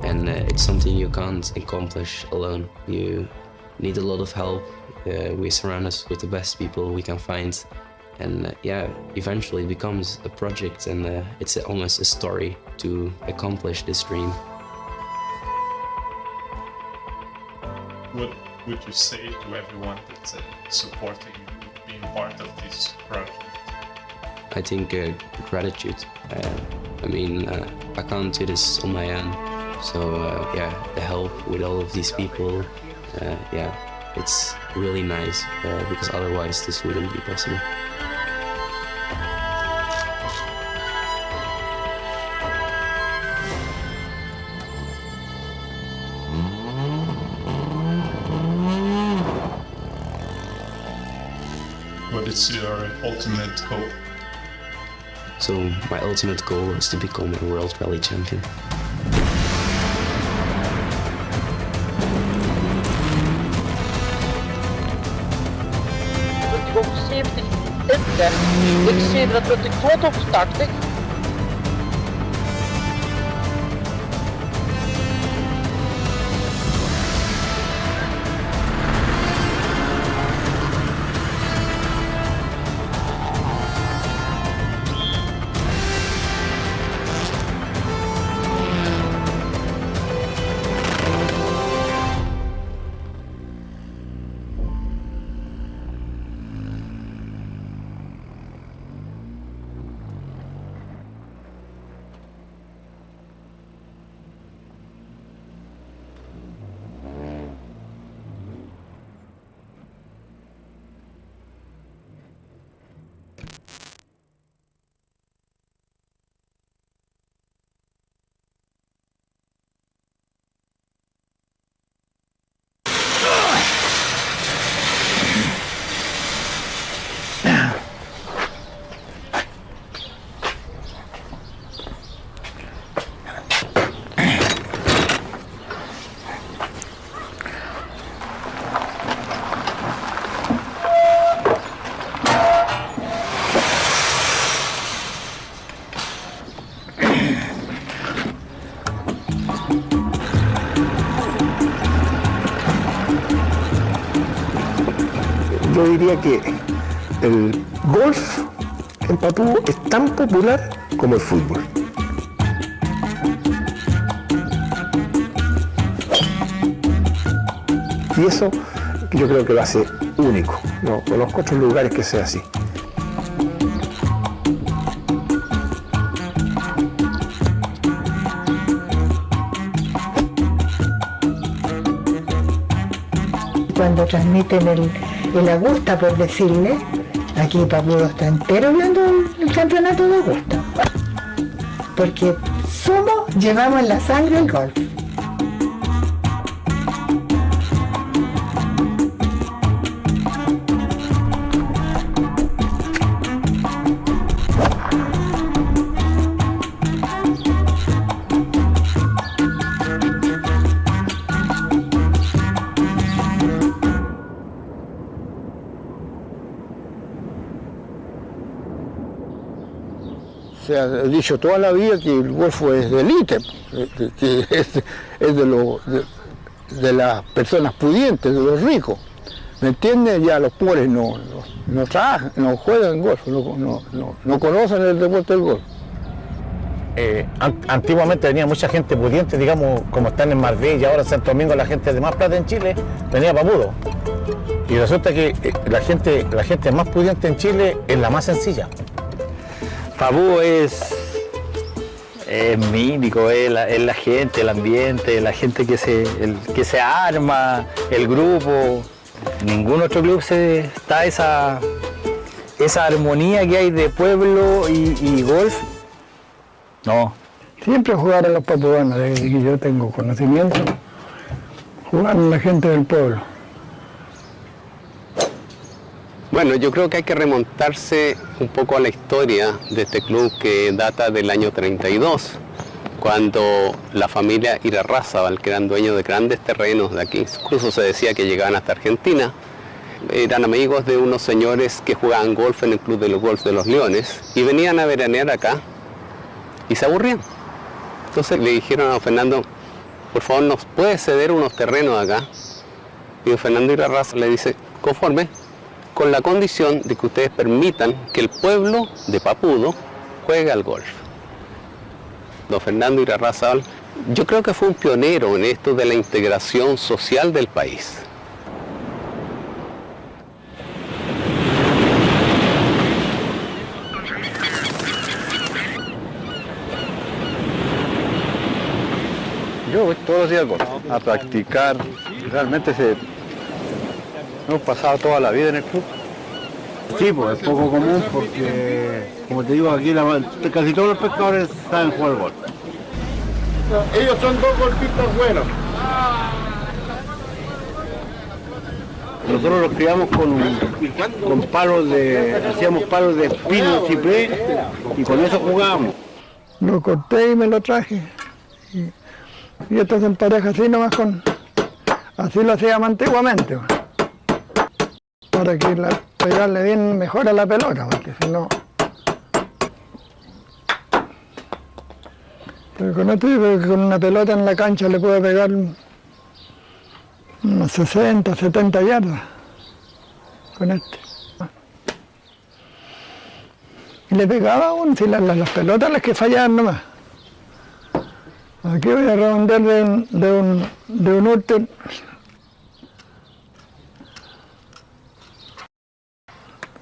and it's something you can't accomplish alone. You need a lot of help. We surround us with the best people we can find, and eventually it becomes a project, and it's almost a story to accomplish this dream. What would you say to everyone that's supporting you, being part of this project? I think gratitude. I can't do this on my own. So the help with all of these people, it's really nice because otherwise this wouldn't be possible. What is your ultimate goal? So my ultimate goal is to become a World Rally Champion. Ik zie dat met de klot op starten. Yo diría que el golf en Papúa es tan popular como el fútbol. Y eso yo creo que lo hace único. No conozco otros lugares que sea así. Cuando transmiten el Augusta, por decirle, aquí Papúa está entero hablando del campeonato de Augusta. Porque llevamos en la sangre el golf. Se ha dicho toda la vida que el golf es de élite, que es de de las personas pudientes, de los ricos. ¿Me entiendes? Ya los pobres no trabajan, no juegan golf, no conocen el deporte del golf. Antiguamente venía mucha gente pudiente, digamos, como están en Marbella, ahora en Santo Domingo, la gente de más plata en Chile venía para Papudo. Y resulta que la gente más pudiente en Chile es la más sencilla. Papudo es mítico, es la gente, el ambiente, la gente que se arma, el grupo. Ningún otro club está esa armonía que hay de pueblo y golf. No. Siempre jugaron los papudanos, desde que yo tengo conocimiento, jugaron la gente del pueblo. Bueno, yo creo que hay que remontarse un poco a la historia de este club que data del año 32, cuando la familia Irarrázaval, que eran dueños de grandes terrenos de aquí, incluso se decía que llegaban hasta Argentina, eran amigos de unos señores que jugaban golf en el Club de los Golf de los Leones y venían a veranear acá y se aburrían. Entonces le dijeron a don Fernando, por favor, ¿nos puede ceder unos terrenos acá? Y don Fernando Irarrázaval le dice, conforme, con la condición de que ustedes permitan que el pueblo de Papudo juegue al golf. Don Fernando Irarrázaval, yo creo que fue un pionero en esto de la integración social del país. Yo voy todos los días a practicar. Realmente hemos pasado toda la vida en el club. Sí, pues es poco común porque, como te digo, aquí casi todos los pescadores saben jugar golf. Ellos son dos golfistas buenos. Nosotros los criamos con palos hacíamos palos de pino y ciprés y con eso jugábamos. Lo corté y me lo traje. Y esto se empareja así nomás así lo hacíamos antiguamente, para que pegarle bien mejor a la pelota, porque si no... Pero con esto yo creo que con una pelota en la cancha le puedo pegar unos 60, 70 yardas con este. Y le pegaba si las pelotas las que fallaban nomás. Aquí voy a redondear de un último.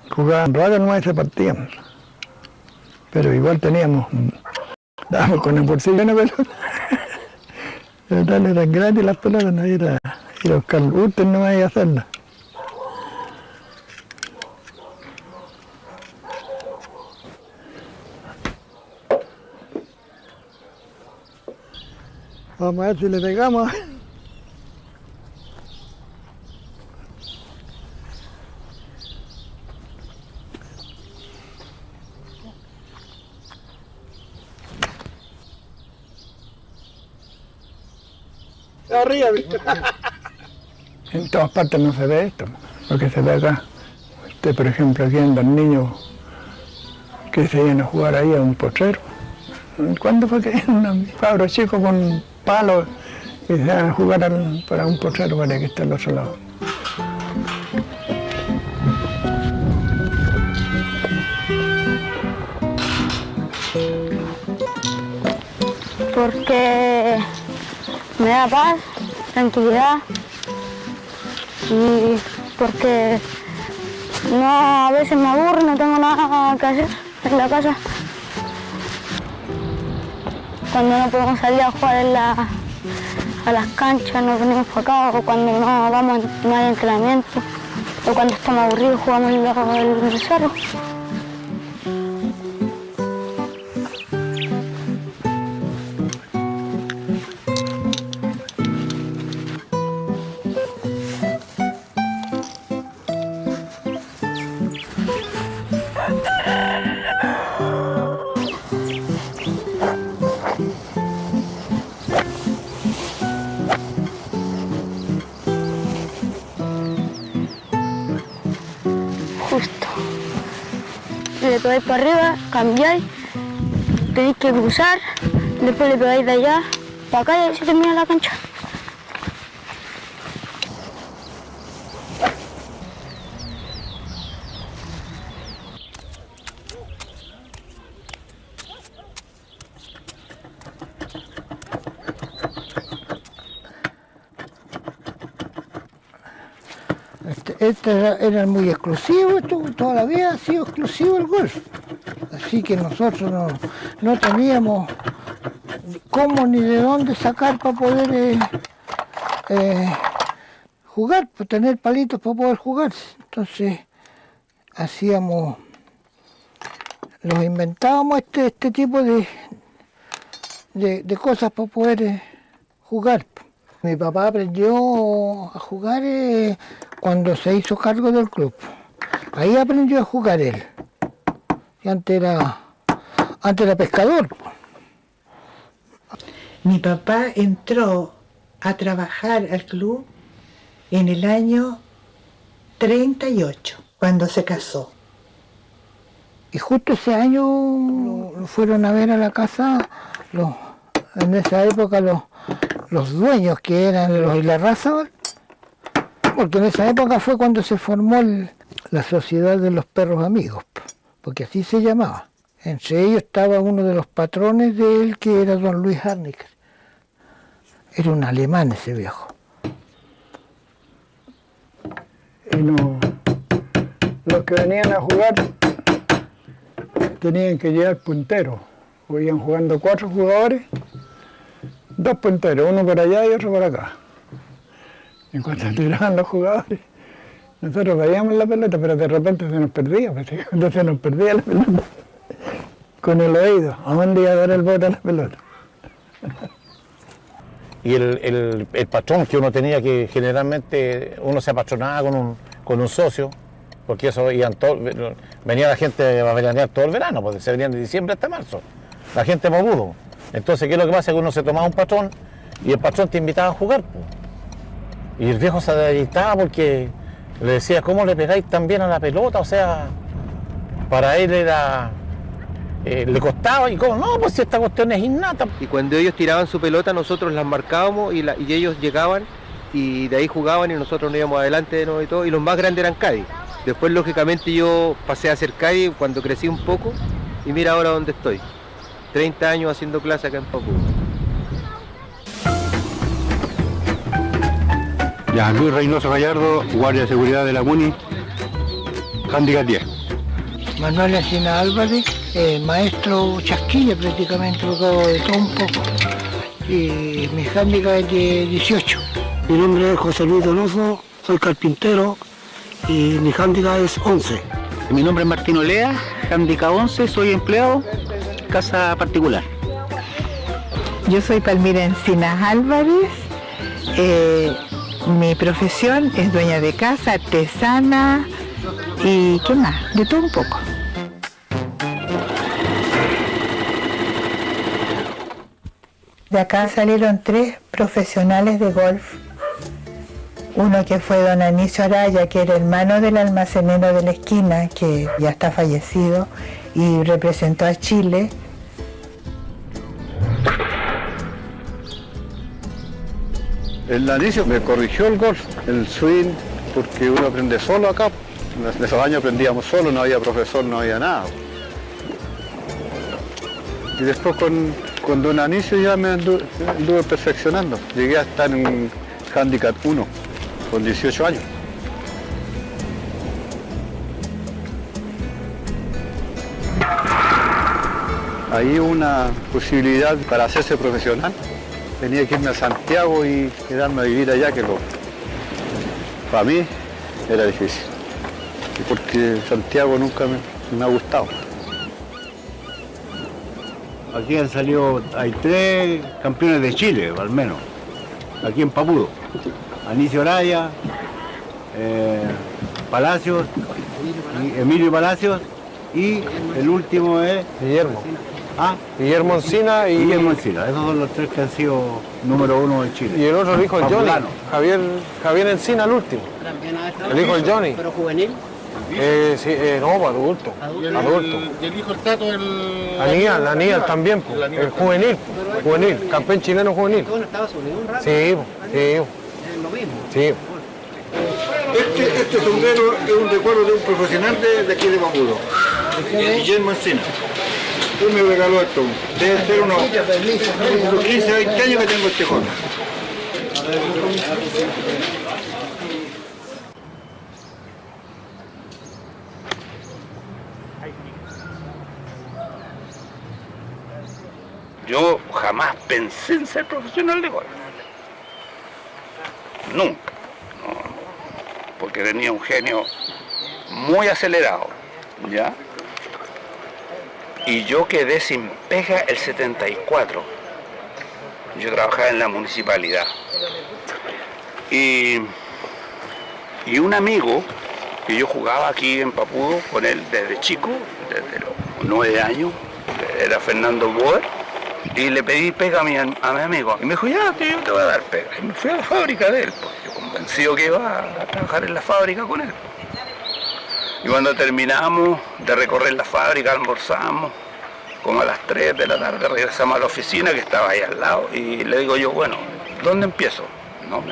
Jugaban rato nomás y se partían. Pero igual dábamos con el bolsillo una pelota. Pero tal eran gratis las pelotas, no era ir a buscar últimos nomás y hacerlas. Vamos a ver si le pegamos. Arriba, en todas partes no se ve esto, lo que se ve acá. Por ejemplo, aquí andan niños que se iban a jugar ahí a un potrero. ¿Cuándo fue que un cabro chico con palos y se iban a jugar para un potrero para que esté al otro lado? Porque me da paz, tranquilidad y porque a veces me aburro, no tengo nada que hacer en la casa. Cuando no podemos salir a jugar a las canchas, nos venimos para acá, o cuando no hay entrenamiento, o cuando estamos aburridos jugamos en el cerro. Le pegáis para arriba, cambiáis, tenéis que cruzar, después le pegáis de allá para acá y ahí se termina la cancha. eran muy exclusivos, toda la vida ha sido exclusivo el golf. Así que nosotros no teníamos cómo ni de dónde sacar para poder jugar, para tener palitos para poder jugar. Entonces los inventábamos este tipo de cosas para poder jugar. Mi papá aprendió a jugar cuando se hizo cargo del club. Ahí aprendió a jugar él. Y antes era pescador. Mi papá entró a trabajar al club en el año 38, cuando se casó. Y justo ese año lo fueron a ver a la casa, en esa época los dueños que eran los Ilarrázaval, porque en esa época fue cuando se formó la Sociedad de los Perros Amigos, porque así se llamaba. Entre ellos estaba uno de los patrones de él, que era don Luis Harnicker. Era un alemán ese viejo. Y los que venían a jugar tenían que llevar punteros. Iban jugando 4 jugadores, 2 punteros, uno por allá y otro por acá. En cuanto tiraban los jugadores, nosotros veíamos la pelota, pero de repente se nos perdía, entonces se nos perdía la pelota. Con el oído, ¿a dónde iba a dar el bote a la pelota? Y el patrón que uno tenía, que generalmente uno se apatronaba con un socio, porque eso venía la gente a veranear todo el verano, porque se venían de diciembre hasta marzo, la gente movudo. Entonces, ¿qué es lo que pasa? Que uno se tomaba un patrón y el patrón te invitaba a jugar, pues. Y el viejo se agitaba porque le decía, ¿cómo le pegáis tan bien a la pelota? O sea, para él era... le costaba, y cómo, no, pues si esta cuestión es innata. Y cuando ellos tiraban su pelota, nosotros las marcábamos y ellos llegaban y de ahí jugaban y nosotros nos íbamos adelante de nuevo y todo, y los más grandes eran Cádiz. Después, lógicamente, yo pasé a ser Cádiz cuando crecí un poco y mira ahora dónde estoy. 30 años haciendo clase acá en Papú. Ya, Luis Reynoso Gallardo, guardia de seguridad de la MUNI, handicap 10. Manuel Encina Álvarez, maestro chasquilla prácticamente, tocado de todo un poco. Y mi handicap es de 18. Mi nombre es José Luis Donoso, soy carpintero y mi handicap es 11. Mi nombre es Martín Olea, handicap 11, soy empleado, casa particular. Yo soy Palmira Encinas Álvarez, mi profesión es dueña de casa, artesana y ¿qué más? De todo un poco. De acá salieron 3 profesionales de golf. Uno que fue don Anicio Araya, que era hermano del almacenero de la esquina, que ya está fallecido y representó a Chile. El Anicio me corrigió el golf, el swing, porque uno aprende solo acá. En esos años aprendíamos solo, no había profesor, no había nada. Y después con don Anicio ya me anduve perfeccionando. Llegué a estar en handicap 1, con 18 años. Ahí una posibilidad para hacerse profesional. Tenía que irme a Santiago y quedarme a vivir allá, que para mí era difícil. Porque Santiago nunca me ha gustado. Aquí han salido, hay 3 campeones de Chile, al menos, aquí en Papudo. Anicio Araya, Palacios, Emilio Palacios, y el último es... Guillermo. ¿Ah? Guillermo Encina y... Guillermo Encina, esos son los 3 que han sido número 1 de Chile. Y el otro, el hijo de Johnny, Javier Encina, el último. El hijo de Johnny. ¿Pero juvenil? Sí, no, adulto. Adulto. ¿Y el hijo del Tato, el...? Aníbal también, el juvenil, campeón chileno juvenil. ¿Todo en Estados Unidos un rato? Sí. Es lo mismo. Sí. Este sombrero es un recuerdo de un profesional de aquí de Papudo, Guillermo Encina. Él me regaló esto. Debe ser unos 15, 20 años que tengo este joven. Yo jamás pensé en ser profesional de golf. Nunca. No, porque tenía un genio muy acelerado, ¿ya? Y yo quedé sin pega el 74. Yo trabajaba en la municipalidad. Y un amigo que yo jugaba aquí en Papudo con él desde chico, desde los 9 años, era Fernando Boer, y le pedí pega a mi amigo. Y me dijo, ya, tío, yo te voy a dar pega. Y me fui a la fábrica de él, pues, yo convencido que iba a trabajar en la fábrica con él. Y cuando terminamos de recorrer la fábrica, almorzamos, como a las 3 de la tarde regresamos a la oficina que estaba ahí al lado. Y le digo yo, bueno, ¿dónde empiezo? No,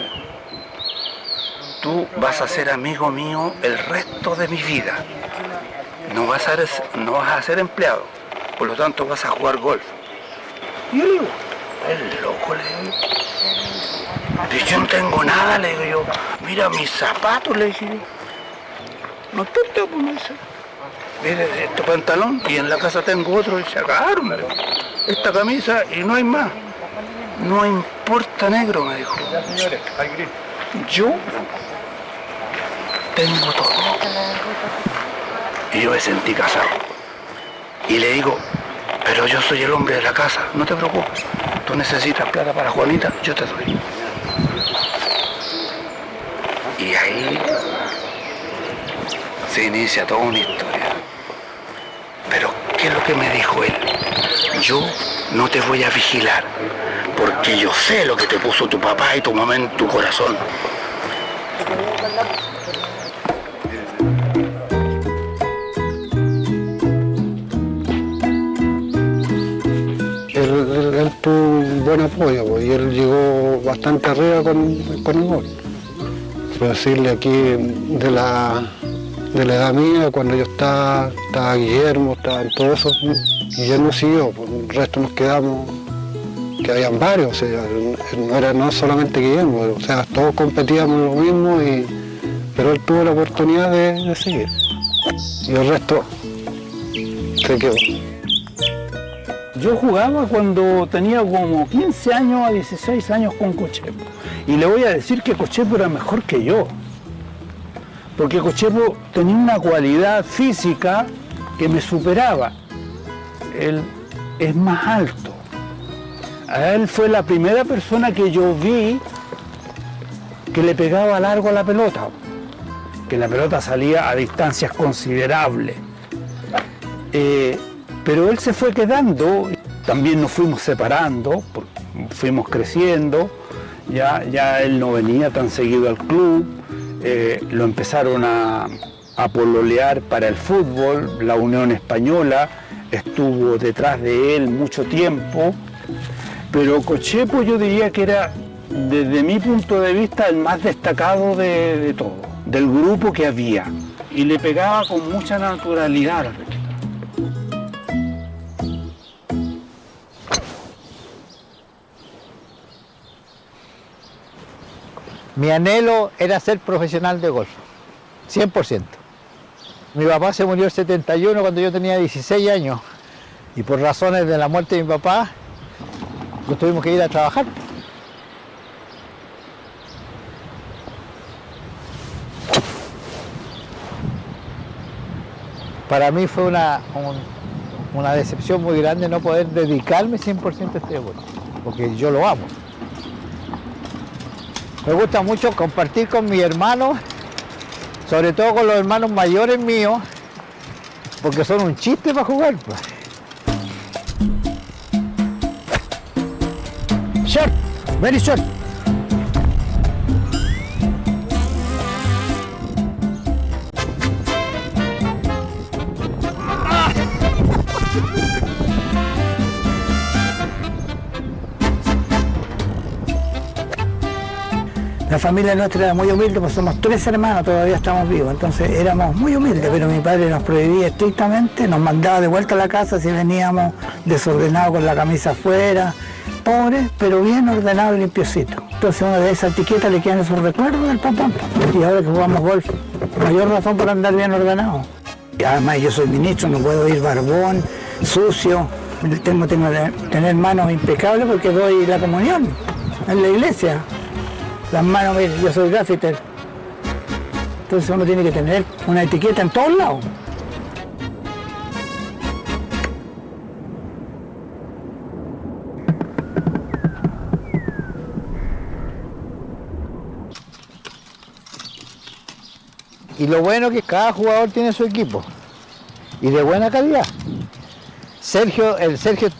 tú vas a ser amigo mío el resto de mi vida. No vas a ser empleado, por lo tanto vas a jugar golf. Y yo le digo, es loco, le digo. Y yo no tengo nada, le digo yo. Mira mis zapatos, le dije yo. No te pues me dice. Mire, este pantalón y en la casa tengo otro y se acabaron, me dijo. Esta camisa y no hay más. No importa, negro, me dijo. Yo tengo todo. Y yo me sentí casado. Y le digo, pero yo soy el hombre de la casa, no te preocupes. Tú necesitas plata para Juanita, yo te doy. Y ahí se inicia toda una historia. Pero, ¿qué es lo que me dijo él? Yo no te voy a vigilar, porque yo sé lo que te puso tu papá y tu mamá en tu corazón. Él tuvo un buen apoyo y él llegó bastante arriba con el gol. Quiero decirle aquí de la edad mía, cuando yo estaba Guillermo, estaba en todo eso, y él no siguió, pues, el resto nos quedamos, que habían varios, o sea, no solamente Guillermo, o sea, todos competíamos en lo mismo, pero él tuvo la oportunidad de seguir, y el resto se quedó. Yo jugaba cuando tenía como 15 años a 16 años con Cochepo. Y le voy a decir que Cochepo era mejor que yo. Porque Cochepo tenía una cualidad física que me superaba. Él es más alto. A él fue la primera persona que yo vi que le pegaba largo a la pelota. Que la pelota salía a distancias considerables. Pero él se fue quedando, también nos fuimos separando, fuimos creciendo, ya él no venía tan seguido al club, lo empezaron a pololear para el fútbol, la Unión Española estuvo detrás de él mucho tiempo, pero Cochepo yo diría que era, desde mi punto de vista, el más destacado de todo, del grupo que había, y le pegaba con mucha naturalidad a la pelota. Mi anhelo era ser profesional de golf, 100%. Mi papá se murió el 71 cuando yo tenía 16 años y por razones de la muerte de mi papá nos tuvimos que ir a trabajar. Para mí fue una decepción muy grande no poder dedicarme 100% a este deporte, porque yo lo amo. Me gusta mucho compartir con mis hermanos, sobre todo con los hermanos mayores míos, porque son un chiste para jugar, pues. Short, very short. La familia nuestra era muy humilde, pues somos 3 hermanos, todavía estamos vivos, entonces éramos muy humildes, pero mi padre nos prohibía estrictamente, nos mandaba de vuelta a la casa si veníamos desordenados con la camisa afuera, pobres, pero bien ordenados y limpiecitos. Entonces una de esas etiquetas le quedan esos recuerdos del papá, y ahora que jugamos golf, mayor razón por andar bien ordenado. Y además yo soy ministro, no puedo ir barbón, sucio, Tengo que tener manos impecables porque doy la comunión en la iglesia. Las manos, mire, yo soy grafiter. Entonces uno tiene que tener una etiqueta en todos lados. Y lo bueno es que cada jugador tiene su equipo y de buena calidad. El Sergio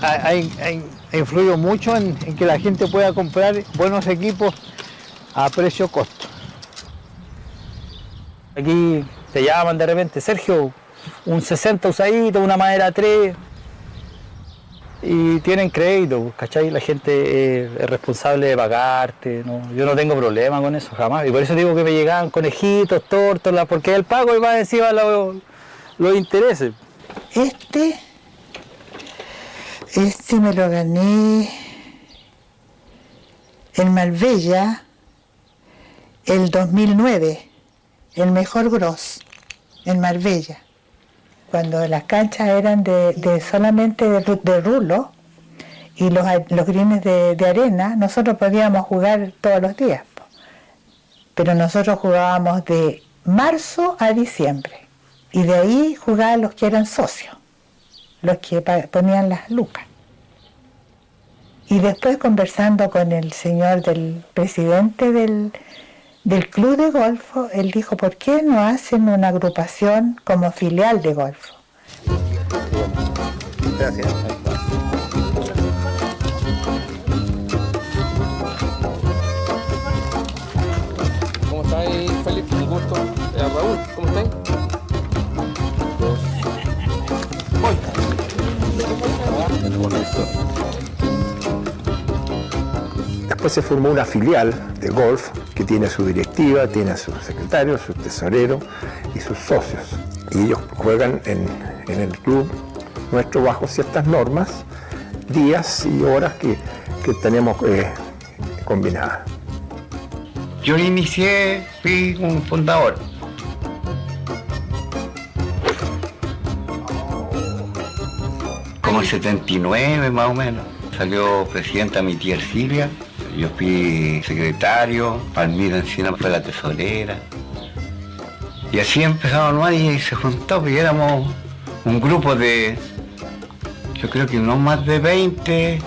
ha influido mucho en que la gente pueda comprar buenos equipos a precio-costo. Aquí te llaman de repente, Sergio, un 60 usadito, una madera 3, y tienen crédito, ¿cachai? La gente es responsable de pagarte, ¿no? Yo no tengo problema con eso, jamás. Y por eso digo que me llegaban conejitos, tórtolas, porque el pago y va encima los intereses. Este me lo gané en Marbella el 2009, el mejor gros en Marbella, cuando las canchas eran solamente de rulo y los greens de arena. Nosotros podíamos jugar todos los días, pero nosotros jugábamos de marzo a diciembre y de ahí jugaban los que eran socios, los que ponían las lucas. Y después, conversando con el señor del presidente del club de golfo, él dijo, ¿por qué no hacen una agrupación como filial de golfo? Gracias. ¿Cómo estáis, Felipe? Un gusto. Raúl, ¿cómo estáis? Después se formó una filial de golf que tiene su directiva, tiene a su secretario, su tesorero y sus socios. Y ellos juegan en el club nuestro bajo ciertas normas, días y horas que tenemos combinadas. Yo inicié, fui un fundador. Como en 79 más o menos. Salió presidenta mi tía Silvia. Yo fui secretario, Palmira Encina fue la tesorera. Y así empezamos nomás y se juntó, y éramos un grupo de, yo creo que no más de 20.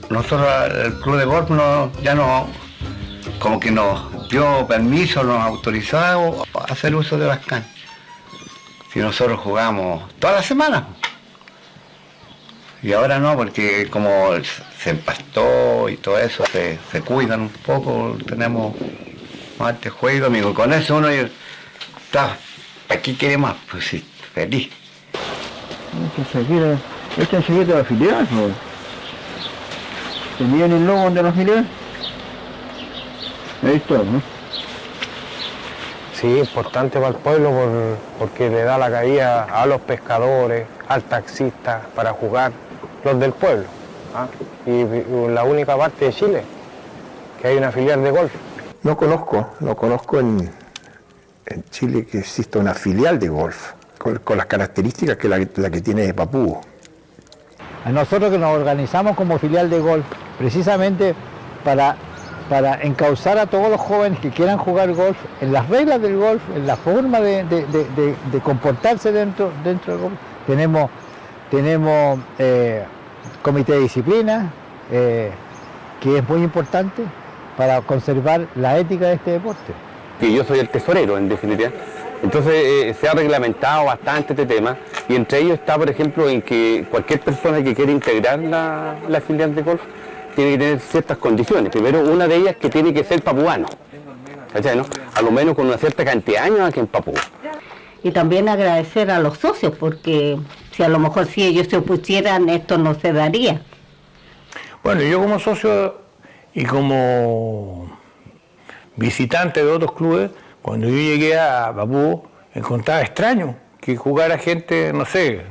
Nosotros, el club de golf, como que nos dio permiso, nos autorizó a hacer uso de las canchas. Si nosotros jugamos toda la semana. Y ahora no, porque como se empastó y todo eso, se cuidan un poco, tenemos más de juego, amigo. Con eso uno está, ¿para qué quiere más? Pues sí, feliz. Este es el de la filial, ¿no? ¿Tenían el logo de la filial? Ahí está, ¿no? Sí, importante para el pueblo porque le da la caída a los pescadores, al taxista para jugar, los del pueblo. ¿Ah? Y la única parte de Chile que hay una filial de golf. No conozco en Chile que exista una filial de golf con las características que la que tiene Papúo. A nosotros que nos organizamos como filial de golf, precisamente para encauzar a todos los jóvenes que quieran jugar golf, en las reglas del golf, en la forma de comportarse dentro del golf. Tenemos comité de disciplina, que es muy importante para conservar la ética de este deporte. Que yo soy el tesorero, en definitiva. Entonces se ha reglamentado bastante este tema y entre ellos está, por ejemplo, en que cualquier persona que quiera integrar la filial de golf tiene que tener ciertas condiciones. Primero, una de ellas que tiene que ser papuano, ¿cachai, no? A lo menos con una cierta cantidad de años aquí en Papúa. Y también agradecer a los socios, porque si a lo mejor si ellos se opusieran, esto no se daría. Bueno, yo como socio y como visitante de otros clubes, cuando yo llegué a Papúa, encontraba extraño que jugara gente, no sé,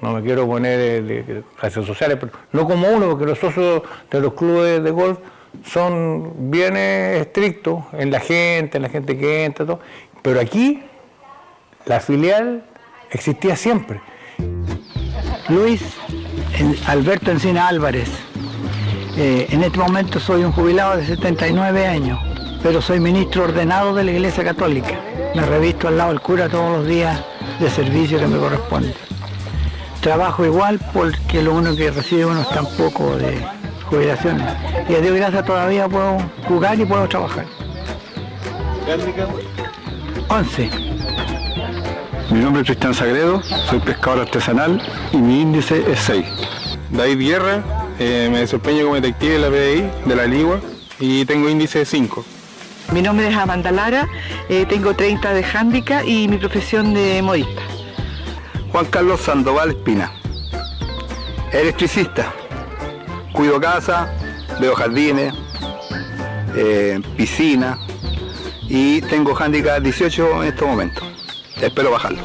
no me quiero poner de clases sociales, pero no como uno, porque los socios de los clubes de golf son bien estrictos en la gente que entra, todo. Pero aquí la filial existía siempre. Luis Alberto Encina Álvarez. En este momento soy un jubilado de 79 años, pero soy ministro ordenado de la Iglesia Católica. Me revisto al lado del cura todos los días de servicio que me corresponde. Trabajo igual porque lo único que recibe uno es tan poco de jubilaciones. Y a Dios gracias todavía puedo jugar y puedo trabajar. 11. Mi nombre es Cristian Sagredo, soy pescador artesanal y mi índice es 6. David Guerra, me desempeño como detective de la PDI, de la Ligua, y tengo índice 5. Mi nombre es Amanda Lara, tengo 30 de handicap y mi profesión de modista. Juan Carlos Sandoval Espina, electricista, cuido casa, veo jardines, piscina y tengo handicap 18 en estos momentos. Espero bajarlo.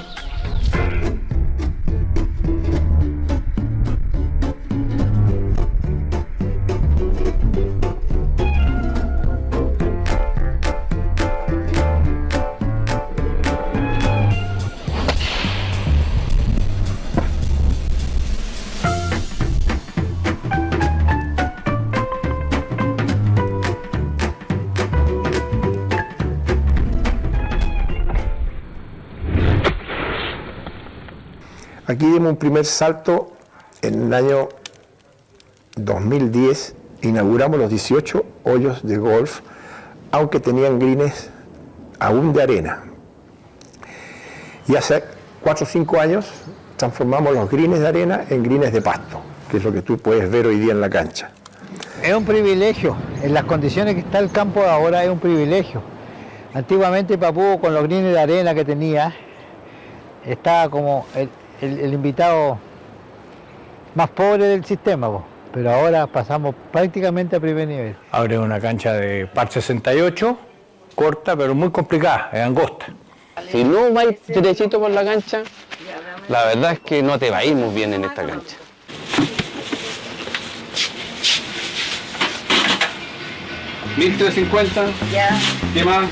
Aquí dimos un primer salto en el año 2010, inauguramos los 18 hoyos de golf, aunque tenían greens aún de arena. Y hace 4 o 5 años transformamos los greens de arena en greens de pasto, que es lo que tú puedes ver hoy día en la cancha. Es un privilegio, en las condiciones que está el campo ahora es un privilegio. Antiguamente Papú, con los greens de arena que tenía, estaba como el invitado más pobre del sistema, pero ahora pasamos prácticamente a primer nivel. Ahora es una cancha de par 68, corta pero muy complicada, es angosta. Si no vais derechito por la cancha, la verdad es que no te va a ir muy bien en esta cancha. ¿1350? Ya. ¿Qué más?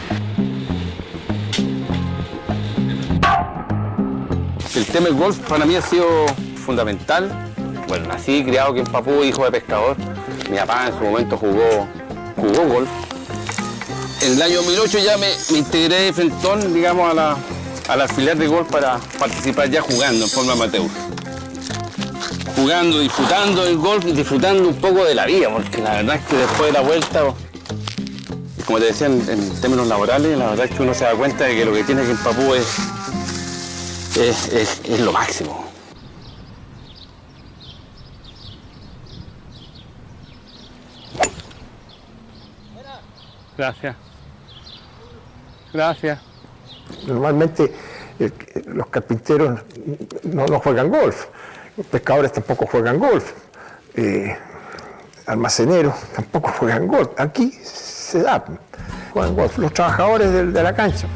El tema del golf para mí ha sido fundamental. Bueno, nací y criado aquí en Papú, hijo de pescador. Mi papá en su momento jugó golf. En el año 2008 ya me integré de frentón, digamos, a la filial de golf para participar ya jugando en forma amateur. Jugando, disfrutando del golf y disfrutando un poco de la vida, porque la verdad es que después de la vuelta, como te decía en términos laborales, la verdad es que uno se da cuenta de que lo que tiene aquí en Papú es lo máximo. Gracias. Gracias. Normalmente los carpinteros no juegan golf, los pescadores tampoco juegan golf, almaceneros tampoco juegan golf. Aquí se da, juegan golf los trabajadores de la cancha.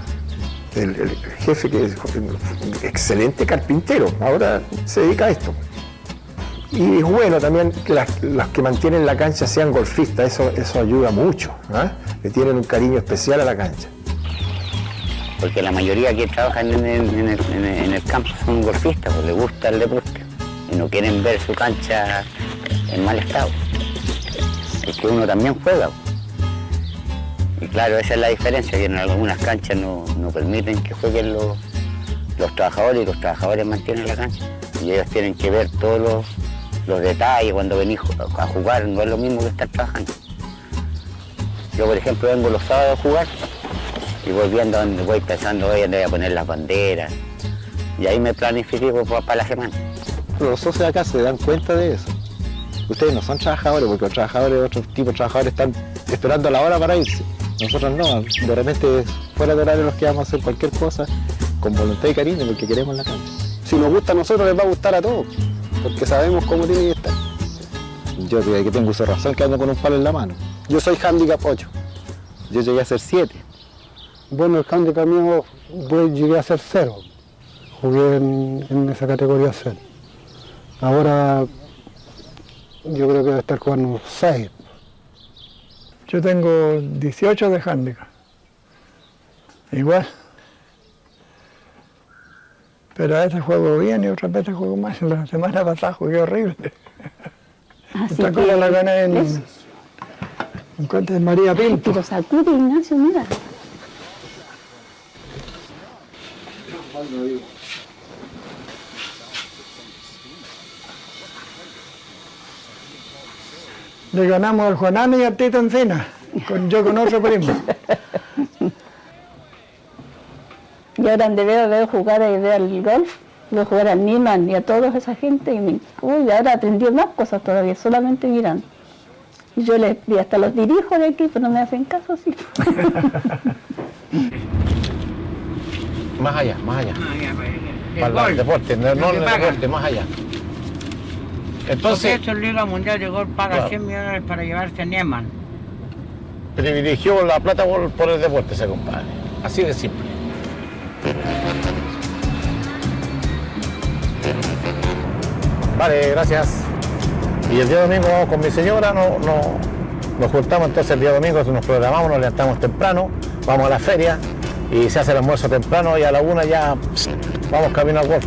El jefe, que es un excelente carpintero, ahora se dedica a esto. Y es bueno también que las que mantienen la cancha sean golfistas, eso ayuda mucho, ¿eh? Le tienen un cariño especial a la cancha. Porque la mayoría que trabajan en el campo son golfistas, pues les gusta el deporte y no quieren ver su cancha en mal estado. Es que uno también juega. Y claro, esa es la diferencia, que en algunas canchas no permiten que jueguen los trabajadores y los trabajadores mantienen la cancha. Y ellos tienen que ver todos los detalles cuando venís a jugar, no es lo mismo que estar trabajando. Yo, por ejemplo, vengo los sábados a jugar y voy viendo dónde voy pensando, hoy dónde voy a poner las banderas. Y ahí me planifico para la semana. Los socios de acá se dan cuenta de eso. Ustedes no son trabajadores, porque los trabajadores, otros tipos de trabajadores están esperando a la hora para irse. Nosotros no, de repente fuera de horario nos quedamos a hacer cualquier cosa con voluntad y cariño porque queremos la cancha. Si nos gusta a nosotros, les va a gustar a todos, porque sabemos cómo tiene que estar. Yo que tengo uso de razón que ando con un palo en la mano. Yo soy handicap 8. Yo llegué a ser 7. Bueno, el handicap mío llegué a ser 0. Jugué en esa categoría 0. Ahora yo creo que debe estar jugando 6. Yo tengo 18 de handicap. Igual. Pero a veces juego bien y otras veces juego mal. La semana pasada jugué horrible. ¿Te acuerdas la gané en Cuenta de María Pinto? Pero sacude, Ignacio, mira. Le ganamos al Juanano y al Tito Encina, yo con otro primo. Yo ahora donde veo jugar y veo al golf, veo jugar al Niman y a toda esa gente y ahora aprendí más cosas todavía, solamente mirando. Y yo hasta los dirijo de aquí, pero no me hacen caso así. Más allá. Para el deporte, no el deporte, más allá. Entonces, el Liga Mundial de Golf paga 100 millones para llevarse a Nieman. Privilegió la plata por el deporte, ese compadre. Así de simple. Vale, gracias. Y el día domingo vamos con mi señora, nos juntamos entonces el día domingo, nos programamos, nos levantamos temprano, vamos a la feria y se hace el almuerzo temprano y a la 1 ya vamos camino al golf.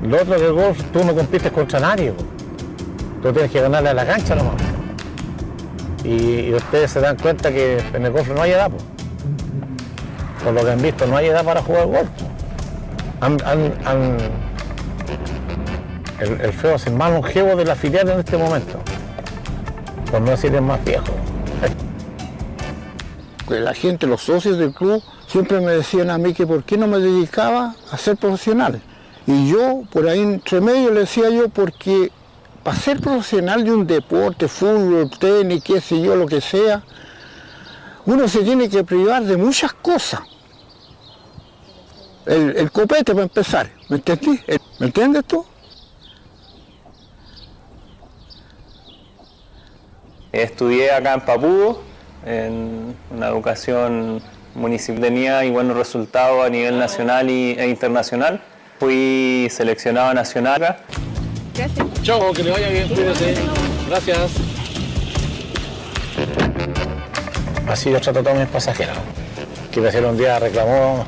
Lo otro que el golf, tú no compites contra nadie, tú tienes que ganarle a la cancha nomás. Y ustedes se dan cuenta que en el golf no hay edad, por lo que han visto, no hay edad para jugar golf. El feo es el más longevo de la filial en este momento, por no decir el más viejo. La gente, los socios del club, siempre me decían a mí que por qué no me dedicaba a ser profesional. Y yo, por ahí entre medio, le decía yo, porque para ser profesional de un deporte, fútbol, tenis, qué sé yo, lo que sea, uno se tiene que privar de muchas cosas. El copete para empezar, ¿me entendí? ¿Me entiendes tú? Estudié acá en Papudo, en una educación municipal, tenía y buenos resultados a nivel nacional e internacional. Fui seleccionado nacional acá. Gracias. Chao, que le vaya bien, cuídese. Gracias. Así yo trato a todos mis pasajeros. Que me hicieron un día reclamó,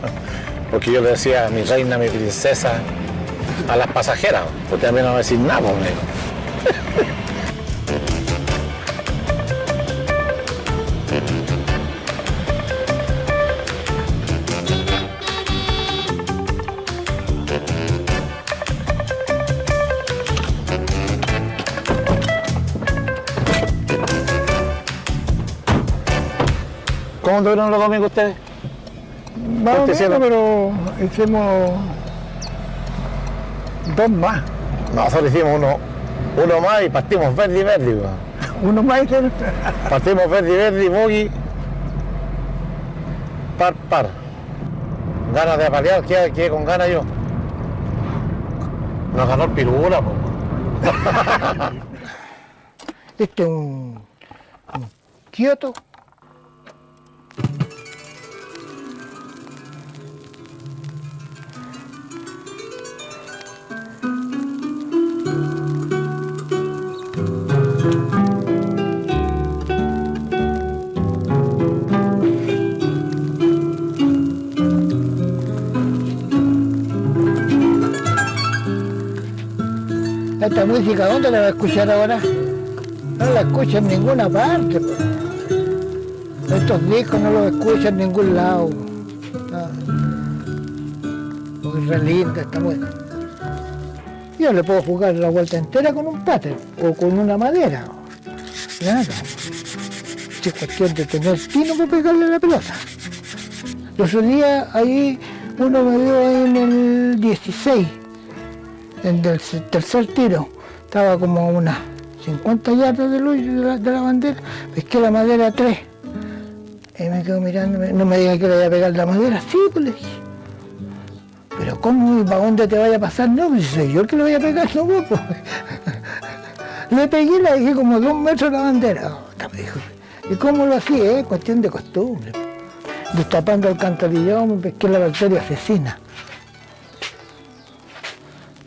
porque yo le decía mi reina, mi princesa, a las pasajeras, porque también no me decir nada conmigo. ¿Cómo tuvieron los domingos ustedes? Vamos bien, pero hicimos 2 más. Nosotros hicimos uno más y partimos verde y verde. Uno más y partimos verde y verde y bogey. Par. Ganas de apalear, quedé con ganas yo. Nos ganó el pirula, po. Este es un Kioto. Esta música, ¿dónde la va a escuchar ahora? No la escucha en ninguna parte. Estos discos no los escucha en ningún lado. Porque es re linda esta música. Yo le puedo jugar la vuelta entera con un pater o con una madera. Claro. Es cuestión de tener tino para pegarle la pelota. Los otros días ahí, uno me dio ahí en el 16. En el tercer tiro, estaba como a unas 50 yardas de luz de la bandera, pesqué la madera 3. Y me quedo mirando, no me diga que le voy a pegar la madera, sí, pues le dije. Pero ¿cómo y para dónde te vaya a pasar? No, pues soy yo el que le voy a pegar, no, pues. Le pegué y la dejé como 2 metros la bandera. Oh, me dijo. ¿Y cómo lo hacía? Cuestión de costumbre. Destapando el alcantarillado, me pesqué la bacteria asesina.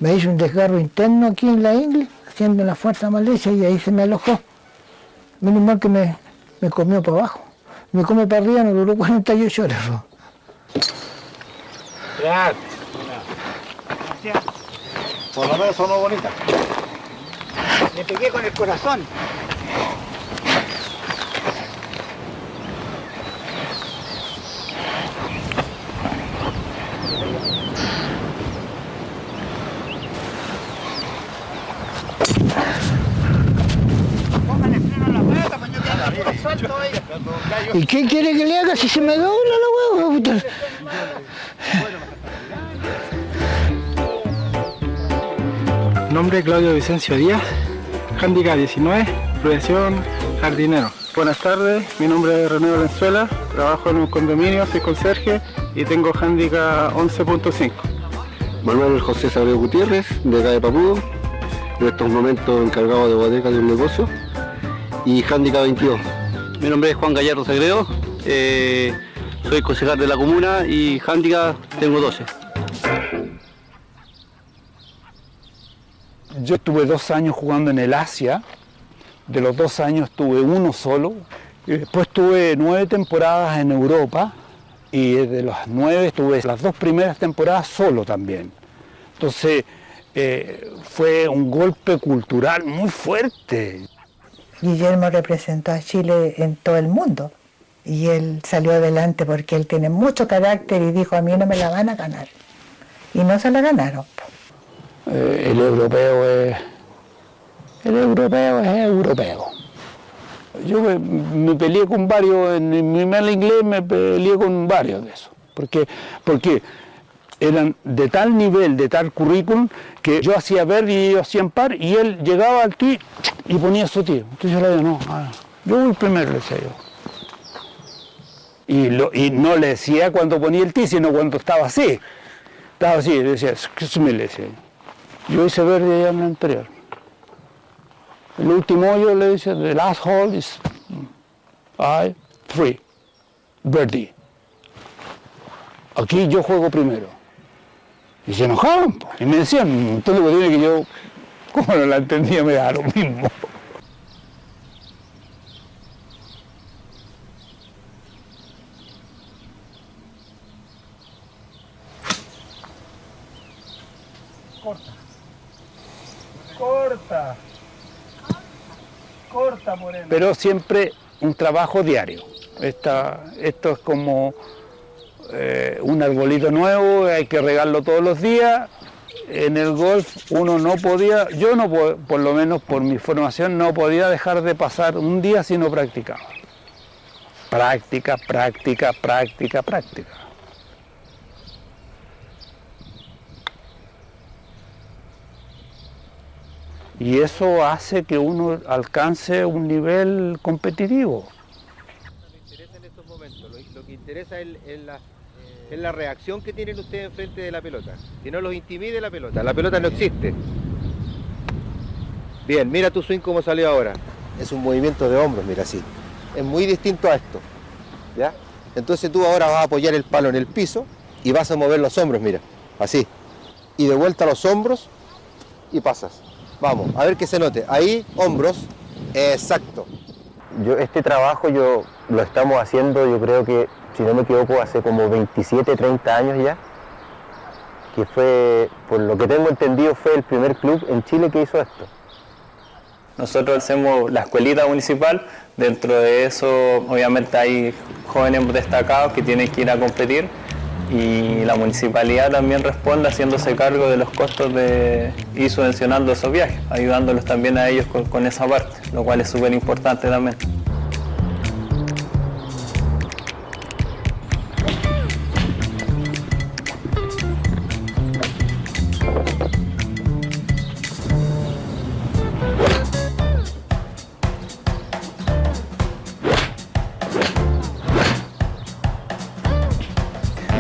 Me hice un desgarro interno aquí en la ingle, haciendo una fuerza maleza y ahí se me alojó. Menos mal que me comió para abajo. Me come para arriba, no duró 48 horas. Gracias. gracias. Por lo menos son bonitas. Le pegué con el corazón. ¿Y qué quiere que le haga si se me dobla la huevo? Nombre Claudio Vicencio Díaz, handicap 19, profesión jardinero. Buenas tardes, mi nombre es René Valenzuela, trabajo en un condominio, soy conserje y tengo handicap 11.5. Manuel José Sagredo Gutiérrez, de acá de Papudo, en estos momentos encargado de bodega de un negocio, y handicap 22. Mi nombre es Juan Gallardo Sagredo, soy concejal de la comuna y handicap tengo 12. Yo estuve 2 años jugando en el Asia, de los 2 años tuve uno solo, y después tuve 9 temporadas en Europa, y de las 9 tuve las 2 primeras temporadas solo también. Entonces fue un golpe cultural muy fuerte. Guillermo representó a Chile en todo el mundo y él salió adelante porque él tiene mucho carácter y dijo: a mí no me la van a ganar. Y no se la ganaron. El europeo es europeo. Yo me peleé con varios, en mi mal inglés me peleé con varios de esos, porque eran de tal nivel, de tal currículum, que yo hacía verde y ellos hacían par, y él llegaba al tee y ponía su tee. Entonces yo le digo, no, yo voy primero, le decía yo. Y no le decía cuando ponía el tee, sino cuando estaba así. Estaba así, le decía, excuse me, le decía yo. Yo hice verde allá en el anterior. El último hoyo le dice, the last hole is 3, birdie. Aquí yo juego primero. Y se enojaban, po. Y me decían, entonces cuestión que yo, como no la entendía, me daba lo mismo. Corta, Moreno. Pero siempre un trabajo diario. Esto es como un arbolito nuevo, hay que regarlo todos los días. En el golf uno no podía, yo no, por lo menos por mi formación, no podía dejar de pasar un día si no practicaba. Práctica, práctica, práctica, práctica. Y eso hace que uno alcance un nivel competitivo. Lo que interesa es la reacción que tienen ustedes enfrente de la pelota. Que no los intimide la pelota no existe. Bien, mira tu swing como salió ahora. Es un movimiento de hombros, mira así. Es muy distinto a esto, ¿ya? Entonces tú ahora vas a apoyar el palo en el piso y vas a mover los hombros, mira, así. Y de vuelta los hombros y pasas. Vamos, a ver que se note. Ahí, hombros, exacto. Este trabajo lo estamos haciendo, yo creo que, si no me equivoco, hace como 27, 30 años ya, que fue, por lo que tengo entendido, fue el primer club en Chile que hizo esto. Nosotros hacemos la escuelita municipal, dentro de eso obviamente hay jóvenes destacados que tienen que ir a competir, y la municipalidad también responde haciéndose cargo de los costos y subvencionando esos viajes, ayudándolos también a ellos con esa parte, lo cual es súper importante también.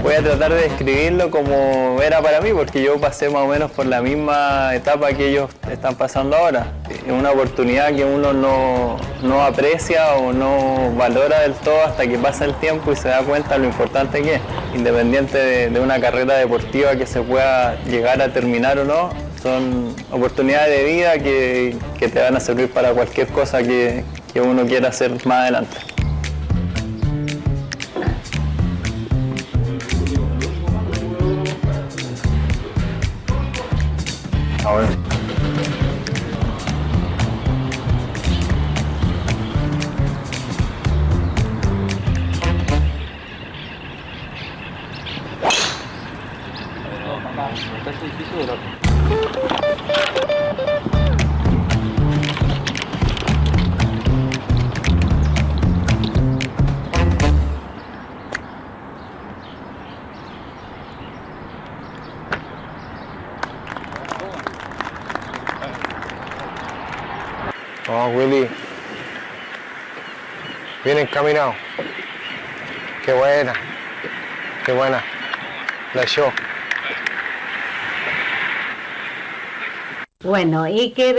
Voy a tratar de describirlo como era para mí, porque yo pasé más o menos por la misma etapa que ellos están pasando ahora. Es una oportunidad que uno no aprecia o no valora del todo hasta que pasa el tiempo y se da cuenta de lo importante que es. Independiente de una carrera deportiva que se pueda llegar a terminar o no, son oportunidades de vida que te van a servir para cualquier cosa que uno quiera hacer más adelante. Ahora. No, Willy. Bien encaminado. Qué buena. Qué buena. La show. Bueno, Iker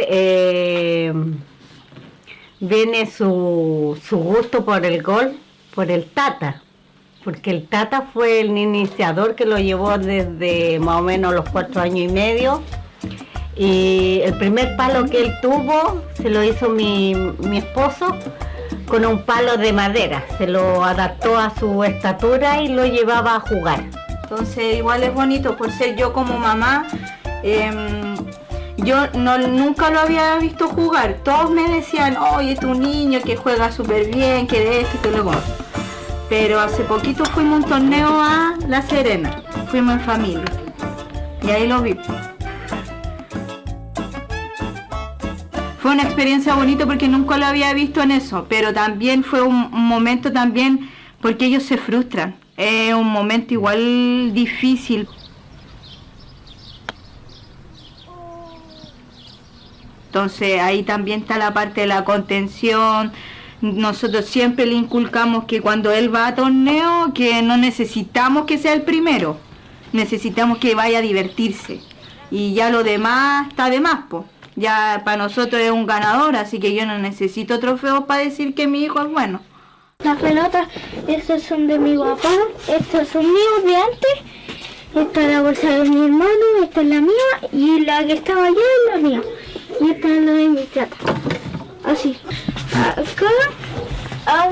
viene su gusto por el golf, por el Tata, porque el Tata fue el iniciador que lo llevó desde más o menos los 4 años y medio. Y el primer palo que él tuvo se lo hizo mi esposo con un palo de madera, se lo adaptó a su estatura y lo llevaba a jugar. Entonces igual es bonito por ser yo como mamá. Yo nunca lo había visto jugar. Todos me decían, oye, tu niño que juega súper bien, que de esto y que luego. Pero hace poquito fuimos a un torneo a La Serena. Fuimos en familia. Y ahí lo vi. Fue una experiencia bonita porque nunca lo había visto en eso. Pero también fue un momento también porque ellos se frustran. Es un momento igual difícil. Entonces ahí también está la parte de la contención. Nosotros siempre le inculcamos que cuando él va a torneo, que no necesitamos que sea el primero. Necesitamos que vaya a divertirse. Y ya lo demás está de más, pues. Ya para nosotros es un ganador, así que yo no necesito trofeos para decir que mi hijo es bueno. Las pelotas, estas son de mi papá, estos son míos de antes. Esta es la bolsa de mi hermano, esta es la mía y la que estaba allá es la mía. Y esta es la de mi tata. Así. Acá,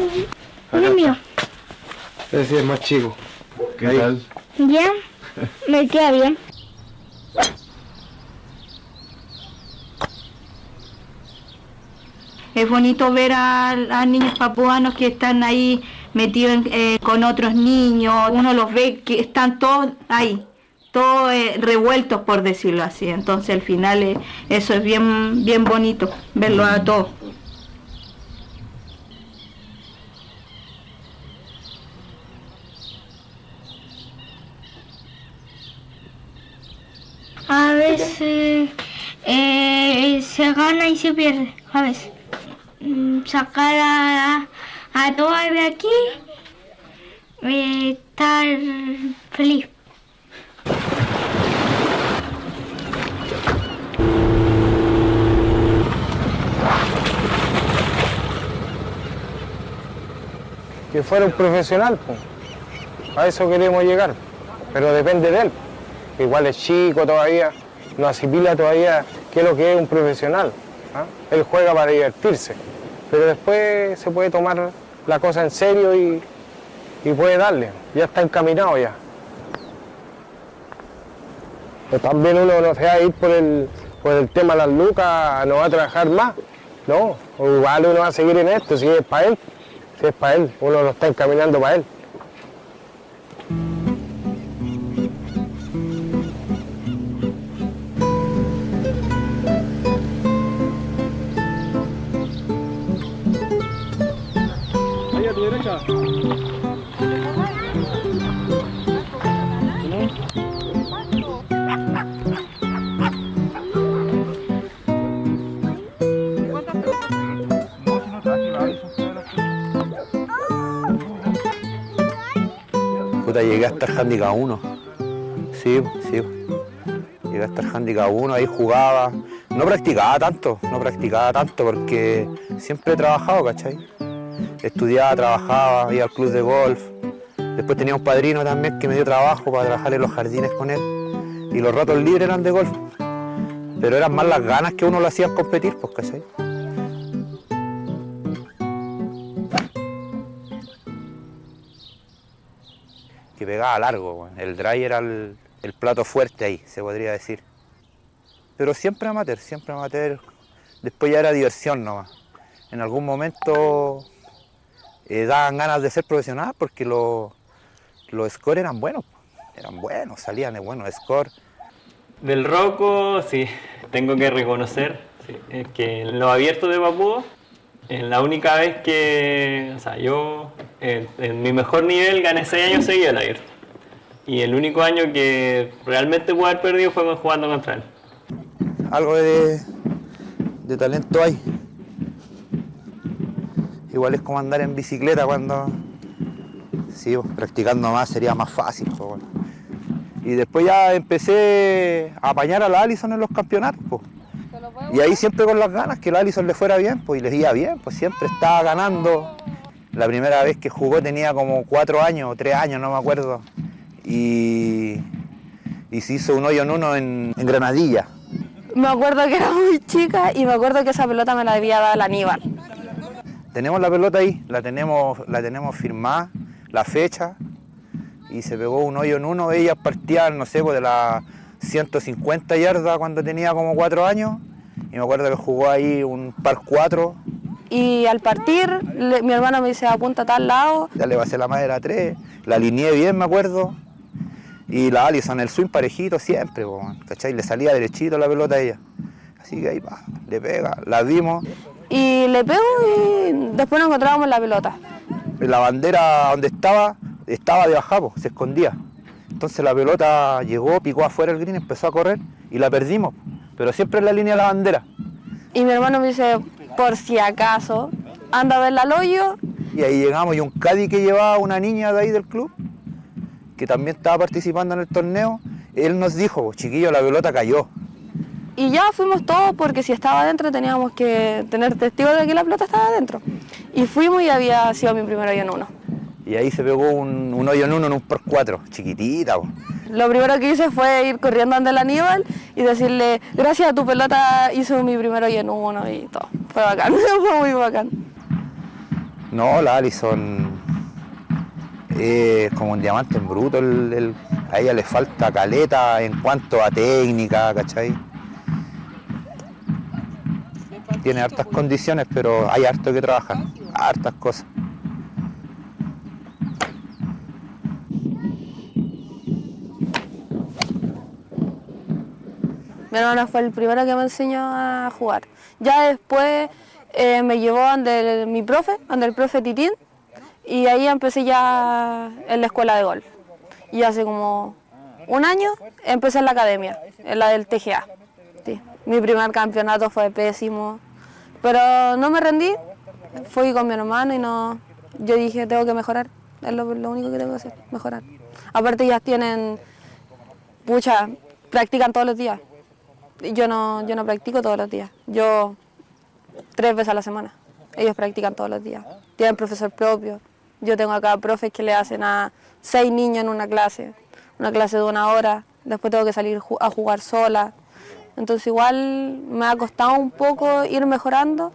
es mío. Ese es más chico. ¿Qué tal? Ya, me queda bien. Es bonito ver a niños papuanos que están ahí metidos con otros niños. Uno los ve que están todos ahí, todos revueltos, por decirlo así. Entonces al final eso es bien, bien bonito, verlo a todos. A veces se gana y se pierde, a veces. Sacar a todos de aquí, estar feliz. Que fuera un profesional, pues. A eso queremos llegar, pero depende de él. Igual es chico todavía, no asimila todavía qué es lo que es un profesional. Él juega para divertirse, pero después se puede tomar la cosa en serio y puede darle, ya está encaminado ya. Pero también uno no se va a ir por el tema de las lucas, no va a trabajar más, no, igual uno va a seguir en esto, si es para él, uno lo está encaminando para él. Ahí a tu derecha. Puta, llegué a estar handicap 1. Sí. Llegué a estar handicap 1, ahí jugaba. No practicaba tanto porque siempre he trabajado, ¿cachai? Estudiaba, trabajaba, iba al club de golf. Después tenía un padrino también que me dio trabajo para trabajar en los jardines con él. Y los ratos libres eran de golf. Pero eran más las ganas que uno lo hacía competir, pues, ¿cachai? Que pegaba largo, el drive era el plato fuerte ahí, se podría decir. pero siempre amateur, siempre amateur. Después ya era diversión nomás. En algún momento daban ganas de ser profesional porque los scores eran buenos, salían de buenos scores. Del Rocco, sí, tengo que reconocer es que en los abiertos de Papúo, en la única vez que, o sea, yo en mi mejor nivel gané 6 años seguidos el abierto. Y el único año que realmente pude haber perdido fue jugando contra él. Algo de talento hay. Igual es como andar en bicicleta cuando... Sí, practicando más sería más fácil. Pues, bueno. Y después ya empecé a apañar a la Alison en los campeonatos. Pues. Y ahí siempre con las ganas que la Alison le fuera bien, pues, y les iba bien, pues siempre estaba ganando. La primera vez que jugó tenía como 4 años o 3 años, no me acuerdo. Y se hizo un hoyo en uno en Granadilla. Me acuerdo que era muy chica y me acuerdo que esa pelota me la había dado el Aníbal. Tenemos la pelota ahí, la tenemos firmada, la fecha, y se pegó un hoyo en uno. Ellas partían, no sé, pues de las 150 yardas cuando tenía como 4 años, y me acuerdo que jugó ahí un par 4. Y al partir, mi hermano me dice, apunta a tal lado. Ya le pasé la madera a 3, la alineé bien, me acuerdo. Y la Alison, el swing parejito siempre, ¿cachai? Le salía derechito la pelota a ella. Así que ahí va, le pega, la vimos. Y le pego y después nos encontrábamos la pelota. La bandera donde estaba de bajado, se escondía. Entonces la pelota llegó, picó afuera el green, empezó a correr y la perdimos. Pero siempre en la línea de la bandera. Y mi hermano me dice, por si acaso, anda a verla al hoyo. Y ahí llegamos y un caddy que llevaba una niña de ahí del club, que también estaba participando en el torneo, él nos dijo, chiquillo, la pelota cayó. Y ya fuimos todos porque si estaba adentro teníamos que tener testigos de que la pelota estaba adentro. Y fuimos y había sido mi primer hoyo en uno. Y ahí se pegó un hoyo en uno en un par 4, chiquitita. Lo primero que hice fue ir corriendo ante el Aníbal y decirle, gracias a tu pelota hizo mi primer hoyo en uno y todo. Fue bacán, fue muy bacán. No, la Alison es como un diamante en bruto. A ella le falta caleta en cuanto a técnica, ¿cachai? Tiene hartas condiciones, pero hay harto que trabajar, hartas cosas. Mi hermano fue el primero que me enseñó a jugar. Ya después me llevó ante mi profe, ante el profe Titín, y ahí empecé ya en la escuela de golf. Y hace como un año empecé en la academia, en la del TGA. Sí. Mi primer campeonato fue pésimo, pero no me rendí. Fui con mi hermano y no, yo dije, tengo que mejorar. Es lo único que tengo que hacer, mejorar. Aparte ellas tienen, practican todos los días. Yo no practico todos los días. Yo 3 veces a la semana. Ellos practican todos los días. Tienen profesor propio. Yo tengo acá profes que le hacen a 6 niños en una clase de 1 hora. Después tengo que salir a jugar sola. Entonces igual me ha costado un poco ir mejorando,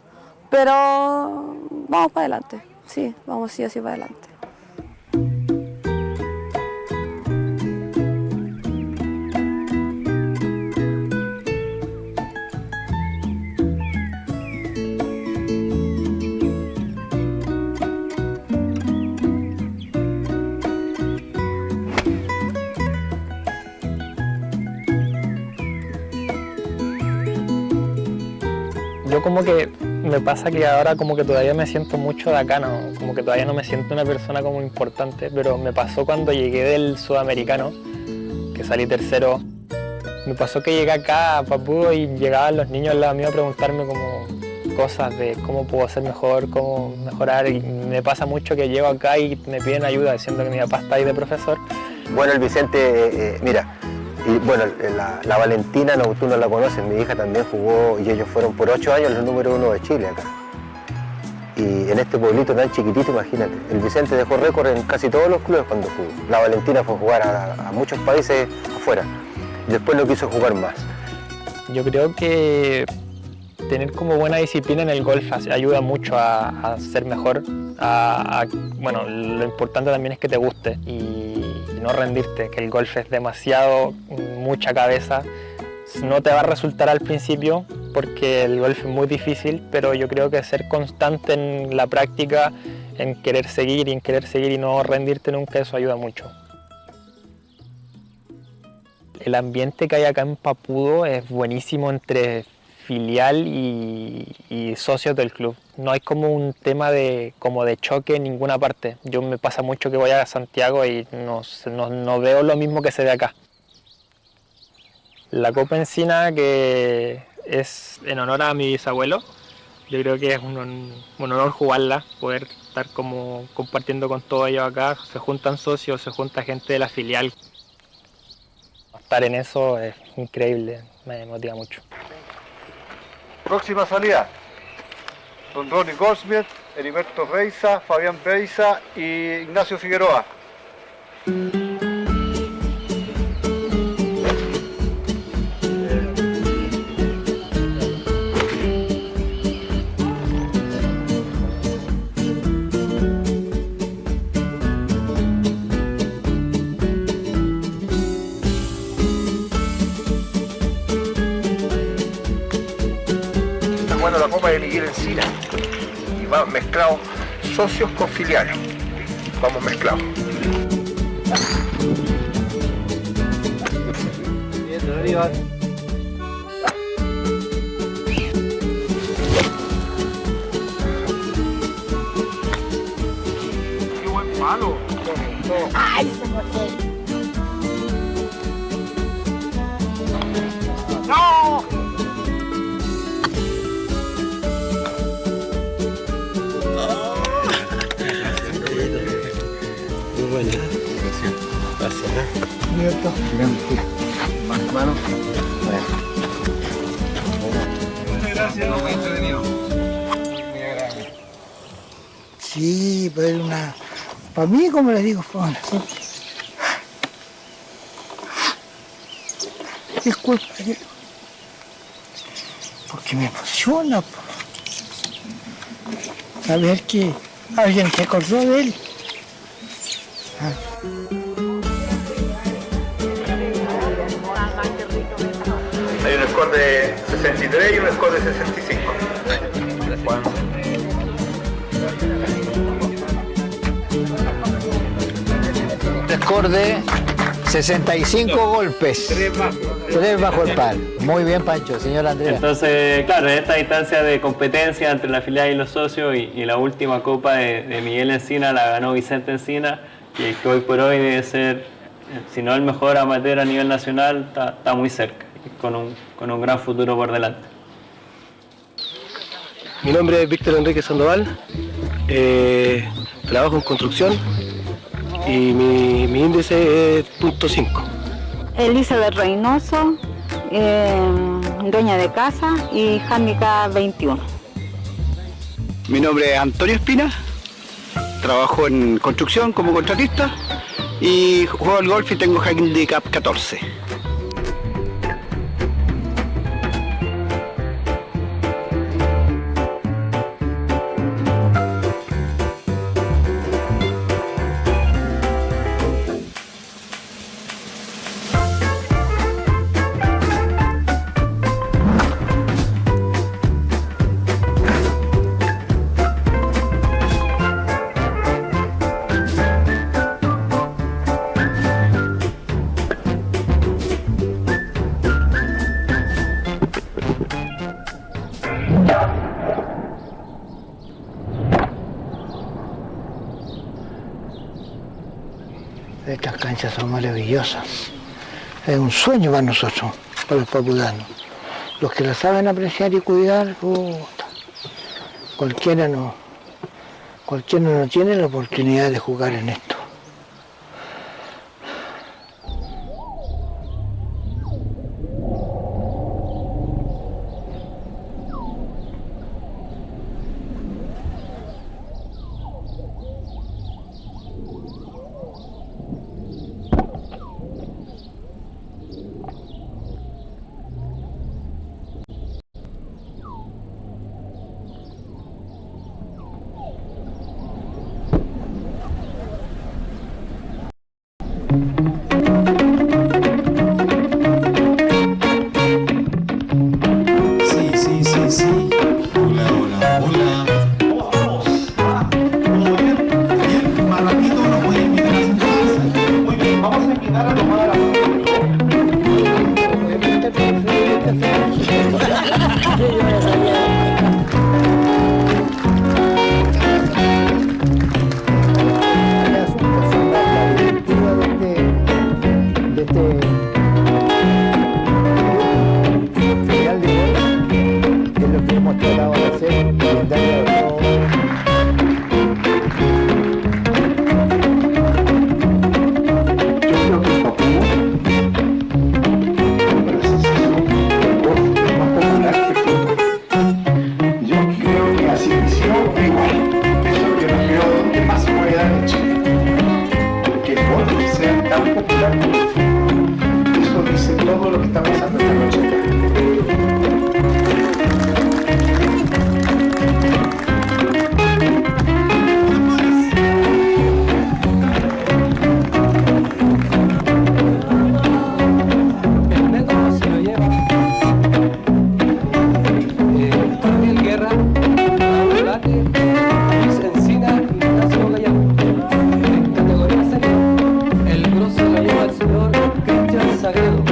pero vamos para adelante. Sí, vamos sí o sí para adelante. Yo como que me pasa que ahora como que todavía me siento mucho de acá, ¿no? Como que todavía no me siento una persona como importante, pero me pasó cuando llegué del sudamericano, que salí tercero. Me pasó que llegué acá a Papúo y llegaban los niños al lado mío a preguntarme como cosas de cómo puedo ser mejor, cómo mejorar, y me pasa mucho que llego acá y me piden ayuda, diciendo que mi papá está ahí de profesor. Bueno, el Vicente, mira, y bueno, la Valentina, no, tú no la conoces, mi hija también jugó y ellos fueron por 8 años los número 1 de Chile acá. Y en este pueblito tan chiquitito, imagínate, el Vicente dejó récord en casi todos los clubes cuando jugó. La Valentina fue a jugar a muchos países afuera, después no quiso jugar más. Yo creo que tener como buena disciplina en el golf ayuda mucho a ser mejor. Bueno, lo importante también es que te guste y no rendirte, que el golf es demasiado, mucha cabeza. no te va a resultar al principio porque el golf es muy difícil, pero yo creo que ser constante en la práctica, en querer seguir y no rendirte nunca, eso ayuda mucho. El ambiente que hay acá en Papudo es buenísimo entre filial y socios del club. No hay como un tema de choque en ninguna parte. Yo me pasa mucho que voy a Santiago y no veo lo mismo que se ve acá. La Copa Encina, que es en honor a mi bisabuelo, yo creo que es un honor jugarla, poder estar como compartiendo con todos ellos acá. Se juntan socios, se junta gente de la filial. Estar en eso es increíble, me motiva mucho. Próxima salida. Don Ronnie Goldsmith, Heriberto Reiza, Fabián Beiza y Ignacio Figueroa. Jugando la Copa de Miguel Encina y va mezclado socios con filiales, vamos mezclados. Qué buen palo. Ay, se me fue. ¡No! Muy buena. Gracias. Mano. Muchas gracias. Muy entretenido. Sí, pues una... Para mí, como les digo, fue una... Disculpa, porque me emociona saber que alguien se acordó de él. Hay un score de 63 y un score de 65. Score de 65 golpes. 3 bajo el par. Muy bien, Pancho, señor Andrea. Entonces, claro, en esta instancia de competencia entre la filial y los socios y la última copa de Miguel Encina la ganó Vicente Encina, y que hoy por hoy debe ser, si no el mejor amateur a nivel nacional, está muy cerca, con un gran futuro por delante. Mi nombre es Víctor Enrique Sandoval, trabajo en construcción y mi índice es .5. Elizabeth Reynoso, dueña de casa y handicap 21. Mi nombre es Antonio Espina, trabajo en construcción como contratista y juego al golf y tengo handicap 14. Estas canchas son maravillosas. Es un sueño para nosotros, para los papudanos. Los que la saben apreciar y cuidar, cualquiera no tiene la oportunidad de jugar en esto. Eso dice todo lo que está pasando esta noche acá. El método se lo lleva Gabriel Guerra, Raúl Late, Luis Encina y Ignacio Gallardo. En categoría senior, el bronce lo lleva el señor Cristian Sagredo.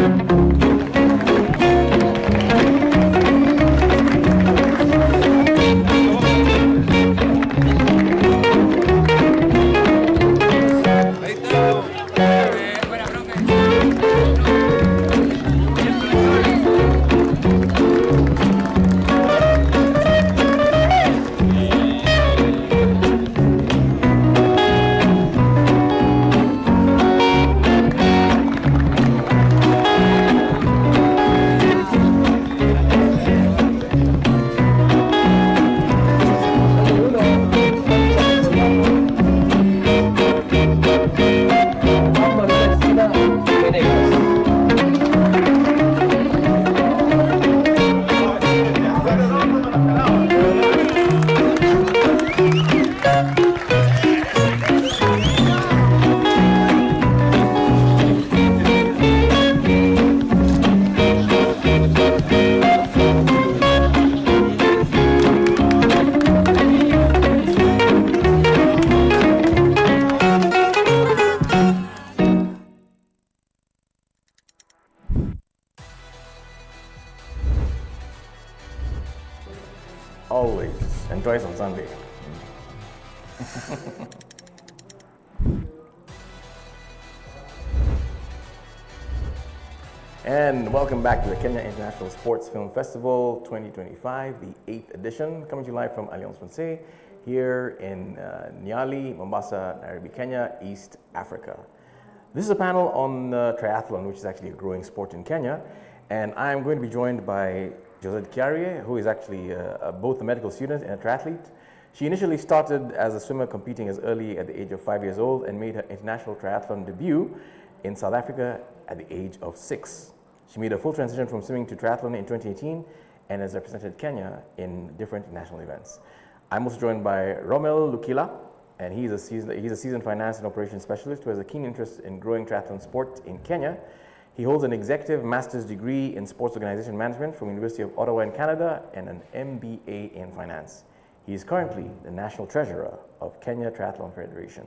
Always and twice on Sunday. And welcome back to the Kenya International Sports Film Festival 2025, the 8th edition, coming to you live from Alliance Francaise here in Nyali, Mombasa, Nairobi, Kenya, East Africa. This is a panel on triathlon, which is actually a growing sport in Kenya, and I'm going to be joined by Josette Kiarie, who is actually both a medical student and a triathlete. She initially started as a swimmer, competing as early at the age of 5 years old, and made her international triathlon debut in South Africa at the age of 6. She made a full transition from swimming to triathlon in 2018 and has represented Kenya in different national events. I'm also joined by Romel Lukila, and he's a seasoned finance and operations specialist who has a keen interest in growing triathlon sport in Kenya. He holds an executive master's degree in sports organization management from University of Ottawa in Canada and an MBA in finance. He is currently the national treasurer of Kenya Triathlon Federation.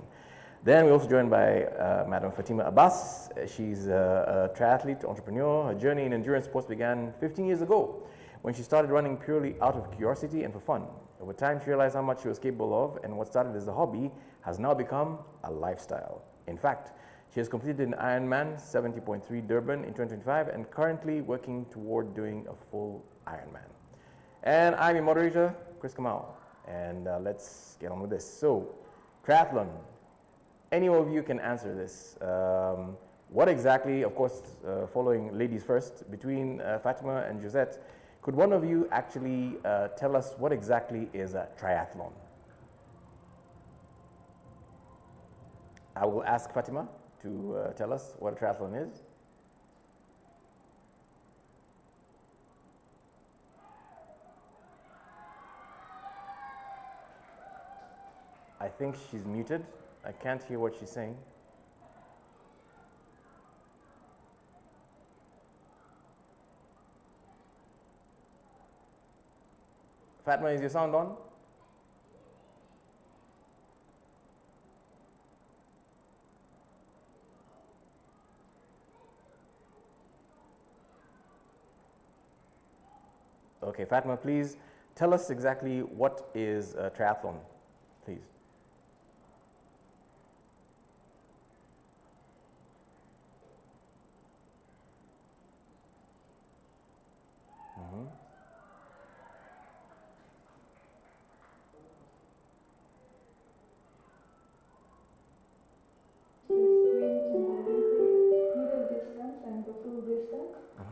Then we're also joined by Madam Fatima Abbas. She's a triathlete entrepreneur. Her journey in endurance sports began 15 years ago when she started running purely out of curiosity and for fun. Over time, she realized how much she was capable of, and what started as a hobby has now become a lifestyle. In fact, she has completed an Ironman 70.3 Durban in 2025 and currently working toward doing a full Ironman. And I'm your moderator, Chris Kamau, and let's get on with this. So, triathlon. Any of you can answer this. What exactly, of course, following ladies first, between Fatima and Josette, could one of you actually tell us what exactly is a triathlon? I will ask Fatima to tell us what a triathlon is. I think she's muted. I can't hear what she's saying. Fatma, is your sound on? Okay, Fatma, please tell us exactly what is a triathlon, please.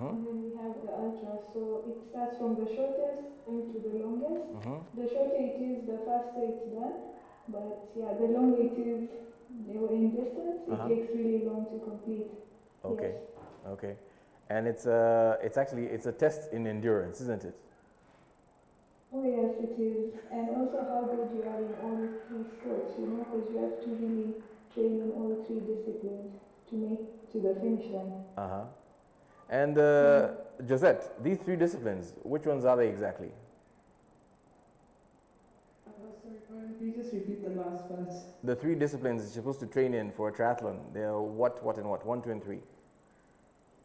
And then we have the ultra, so it starts from the shortest into the longest. The shorter it is, the faster it's done. But yeah, the long it is, they were in distance, it takes really long to complete. Okay, Yes. okay. And it's actually a test in endurance, isn't it? Oh yes, it is. And also how good you are in all three sports, you know, because you have to really train in all three disciplines to make to the finish line. Uh-huh. And Josette, these three disciplines, which ones are they exactly? Sorry, can you just repeat the last part? The three disciplines you're supposed to train in for a triathlon, they're what, and what? 1, 2, and 3.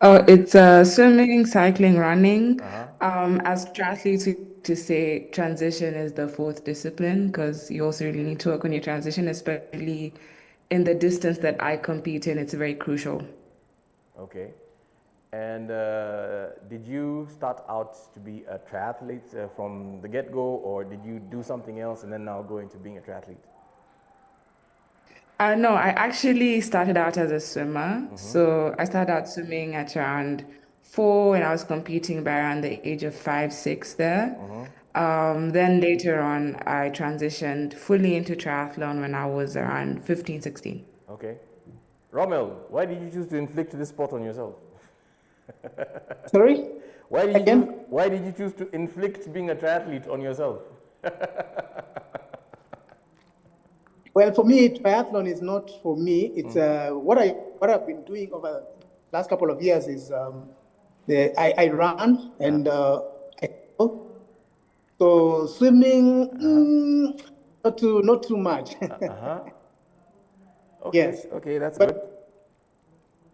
Oh, it's swimming, cycling, running. Uh-huh. As triathletes, we to say transition is the fourth discipline because you also really need to work on your transition, especially in the distance that I compete in. It's very crucial. Okay. And did you start out to be a triathlete from the get-go, or did you do something else and then now go into being a triathlete? No, I actually started out as a swimmer. So I started out swimming at around 4 and I was competing by around the age of 5, 6 there. Then later on, I transitioned fully into triathlon when I was around 15, 16. Okay. Rommel, why did you choose to inflict this sport on yourself? Sorry? Why did you choose to inflict being a triathlete on yourself? Well, for me, triathlon is not for me. It's what I've been doing over the last couple of years is I run and so swimming not too much. Okay. Yes. Okay, that's good.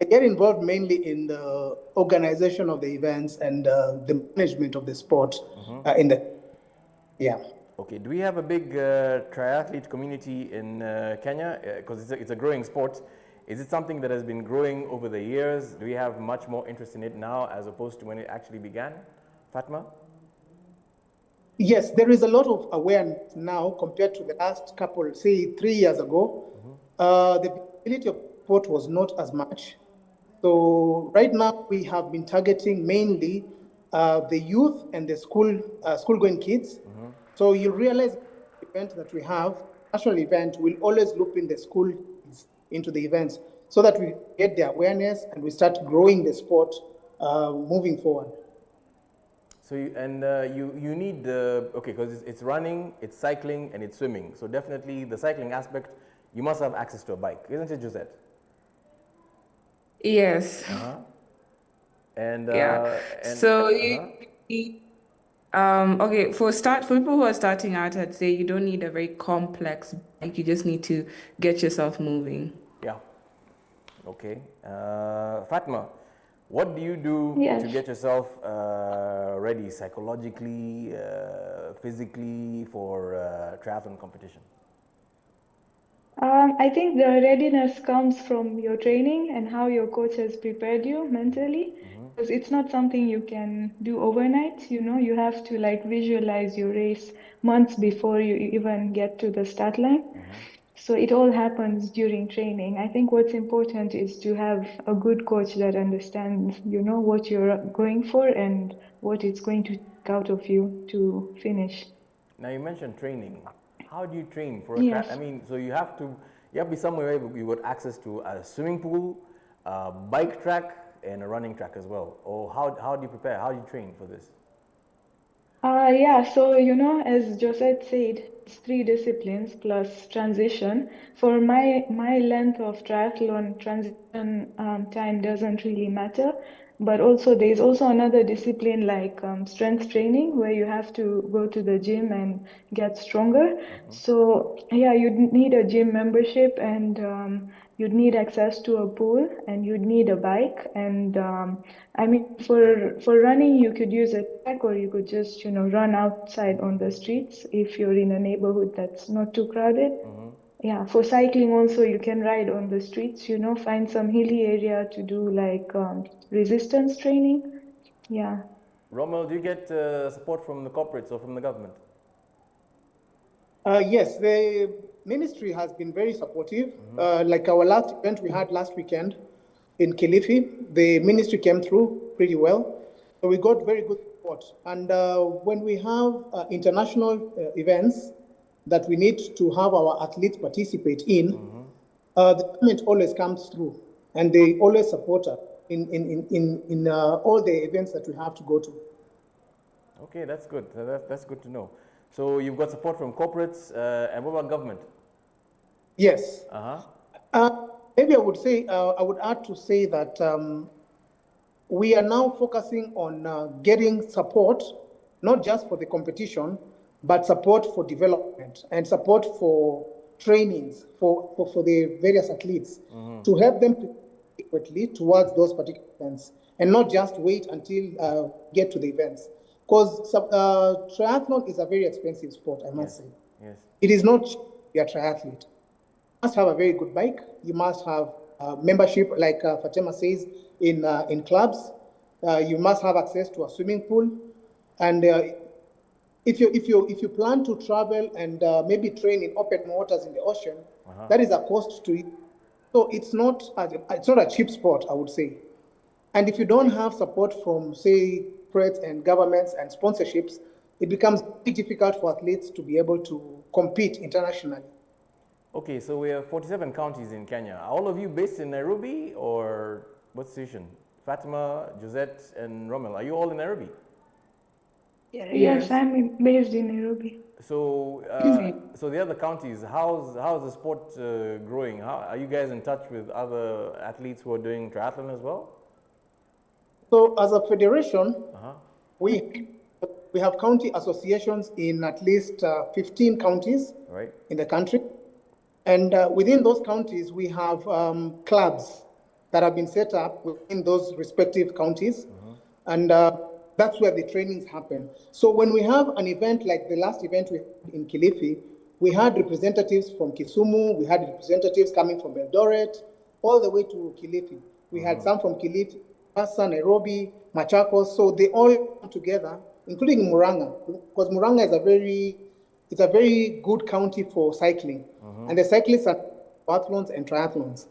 I get involved mainly in the organization of the events and the management of the sport yeah. Okay, do we have a big triathlete community in Kenya? Because it's a growing sport. Is it something that has been growing over the years? Do we have much more interest in it now as opposed to when it actually began? Fatma? Yes, there is a lot of awareness now compared to the last couple, say 3 years ago. The visibility of sport was not as much. So right now we have been targeting mainly the youth and the school-going kids. So you realize the event that we have, national event, will always loop in the school kids into the events so that we get the awareness and we start growing the sport moving forward. So you need okay, because it's running, it's cycling, and it's swimming. So definitely the cycling aspect, you must have access to a bike, isn't it, Josette? Yes. And Yeah. and, So okay, for people who are starting out, I'd say you don't need a very complex bike. You just need to get yourself moving. Yeah. Okay. Fatma, what do you do to get yourself ready psychologically, physically for triathlon competition? I think the readiness comes from your training and how your coach has prepared you mentally. Because it's not something you can do overnight, you know, you have to like visualize your race months before you even get to the start line. So it all happens during training. I think what's important is to have a good coach that understands, you know, what you're going for and what it's going to take out of you to finish. Now you mentioned training. How do you train for Yes. I mean, so you have to be somewhere where you got access to a swimming pool, a bike track, and a running track as well. Or how do you prepare? How do you train for this? Yeah, so you know, as Josette said, it's 3 disciplines plus transition. For my length of triathlon, transition time doesn't really matter. But also there's also another discipline like strength training where you have to go to the gym and get stronger. So yeah, you'd need a gym membership and you'd need access to a pool and you'd need a bike. And I mean, for running, you could use a track or you could just, you know, run outside on the streets if you're in a neighborhood that's not too crowded. Yeah, for cycling also, you can ride on the streets, you know, find some hilly area to do like resistance training. Yeah. Rommel, do you get support from the corporates or from the government? Yes, the ministry has been very supportive. Like our last event we had last weekend in Kilifi, the ministry came through pretty well. So we got very good support. And when we have international events, that we need to have our athletes participate in, the government always comes through, and they always support us in all the events that we have to go to. Okay, that's good. That's good to know. So you've got support from corporates, and what about government? Yes. Maybe I would say, I would add to say that we are now focusing on getting support, not just for the competition, but support for development and support for trainings for the various athletes to help them adequately towards those particular events and not just wait until get to the events. Because triathlon is a very expensive sport, I must say. Yes. It is not cheap to be a triathlete. You must have a very good bike. You must have membership, like Fatima says, in clubs. You must have access to a swimming pool. And if you plan to travel and maybe train in open waters in the ocean, that is a cost to it. So it's not a cheap sport, I would say. And if you don't have support from, say, press and governments and sponsorships, it becomes very difficult for athletes to be able to compete internationally. Okay, so we have 47 counties in Kenya. Are all of you based in Nairobi, or what station? Fatima, Josette, and Rommel, are you all in Nairobi? Yes, I'm based in Nairobi. So, so the other counties, how's the sport growing? Are you guys in touch with other athletes who are doing triathlon as well? So, as a federation, we have county associations in at least 15 counties in the country. And within those counties, we have clubs that have been set up within those respective counties. And that's where the trainings happen. So when we have an event like the last event we had in Kilifi, we had representatives from Kisumu, we had representatives coming from Eldoret, all the way to Kilifi. We had some from Kilifi, Mombasa, Nairobi, Machakos. So they all come together, including Murang'a, because Murang'a is a very good county for cycling. And the cyclists are biathlons and triathlons.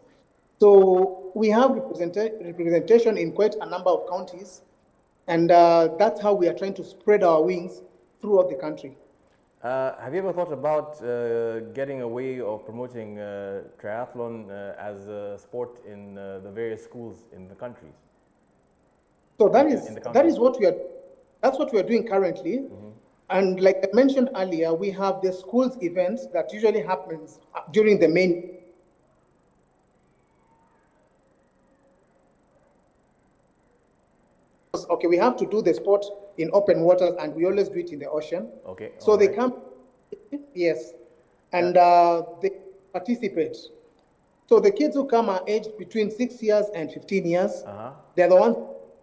So we have representation in quite a number of counties. And that's how we are trying to spread our wings throughout the country. Have you ever thought about getting a way of promoting triathlon as a sport in the various schools in the countries? So that's what we are doing currently. And like I mentioned earlier, we have the schools events that usually happens during the main. Okay, we have to do the sport in open waters, and we always do it in the ocean. Okay. So they come, yes, and they participate. So the kids who come are aged between 6 years and 15 years. They're the ones,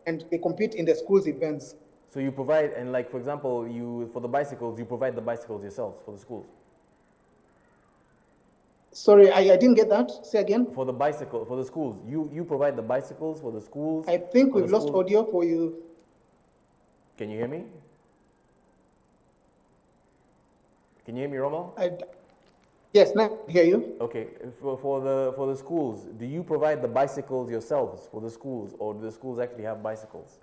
and they compete in the schools events. So you provide, and like, for example, for the bicycles, you provide the bicycles yourselves for the schools? Sorry, I didn't get that. Say again. For the schools, you provide the bicycles for the schools? I think we've lost audio for you. Can you hear me? Can you hear me, Rommel? Yes, now I hear you. Okay, for the schools, do you provide the bicycles yourselves for the schools, or do the schools actually have bicycles?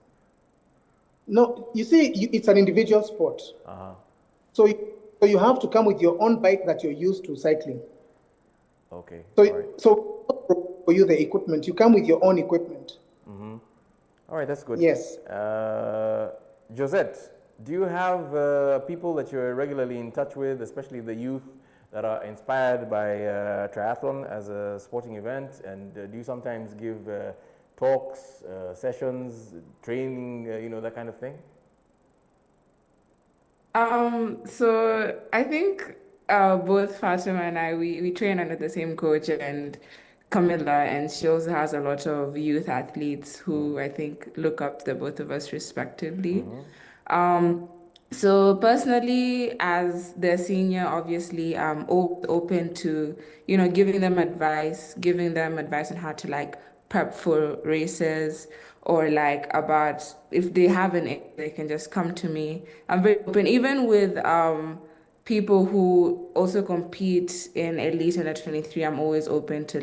No, you see, it's an individual sport. So you have to come with your own bike that you're used to cycling. Okay. So for you, the equipment, you come with your own equipment. All right, that's good. Yes. Josette, do you have people that you're regularly in touch with, especially the youth that are inspired by triathlon as a sporting event? And do you sometimes give talks, sessions, training, that kind of thing? So I think both Fatima and I, we train under the same coach, and Camilla, and she also has a lot of youth athletes who I think look up to the both of us respectively. So personally, as the senior, obviously, I'm open to, giving them advice on how to prep for races, or about if they have they can just come to me. I'm very open, even with people who also compete in Elite Under 23. I'm always open to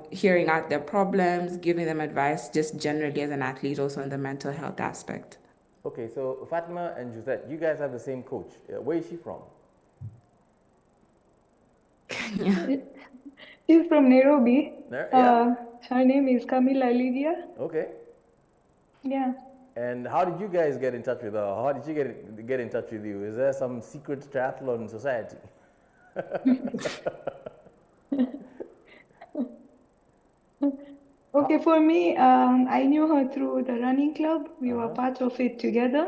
hearing out their problems, giving them advice, just generally as an athlete, also in the mental health aspect. Okay, so Fatima and Josette, you guys have the same coach. Where is she from? Kenya. She's from Nairobi. Yeah. Her name is Camila Lydia. Okay. Yeah. And how did you guys get in touch with her? How did she get in touch with you? Is there some secret triathlon society? Okay, for me, I knew her through the running club. We were part of it together.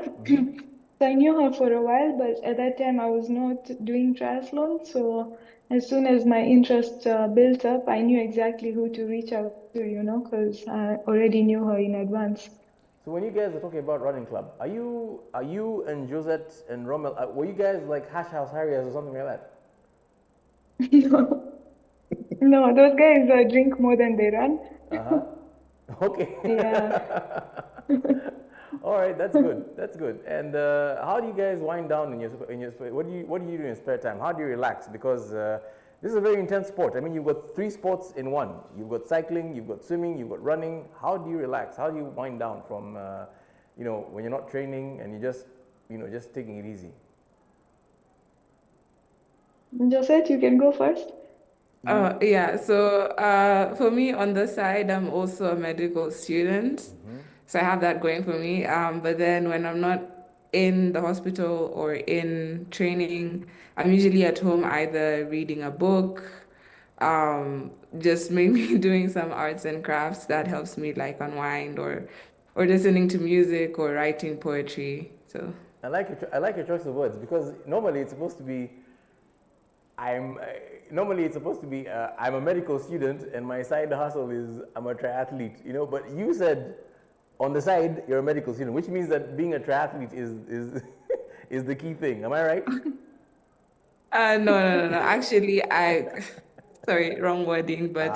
So I knew her for a while, but at that time I was not doing triathlon. So as soon as my interest built up, I knew exactly who to reach out to, because I already knew her in advance. So when you guys are talking about running club, are you and Josette and Rommel, were you guys like Hash House Harriers or something like that? No, no, those guys drink more than they run. Okay. Yeah. All right, that's good. That's good. And how do you guys wind down in your what do you do in your spare time? How do you relax? Because this is a very intense sport. I mean, you've got 3 sports in one. You've got cycling, you've got swimming, you've got running. How do you relax? How do you wind down from when you're not training and you just just taking it easy? Josette, you can go first. Yeah, so for me on the side, I'm also a medical student. So I have that going for me. But then when I'm not in the hospital or in training, I'm usually at home either reading a book, just maybe doing some arts and crafts that helps me like unwind, or listening to music or writing poetry. So I like your choice of words, because normally it's supposed to be I'm a medical student and my side hustle is I'm a triathlete, but you said on the side you're a medical student, which means that being a triathlete is is the key thing. Am I right? No. Actually, sorry, wrong wording, but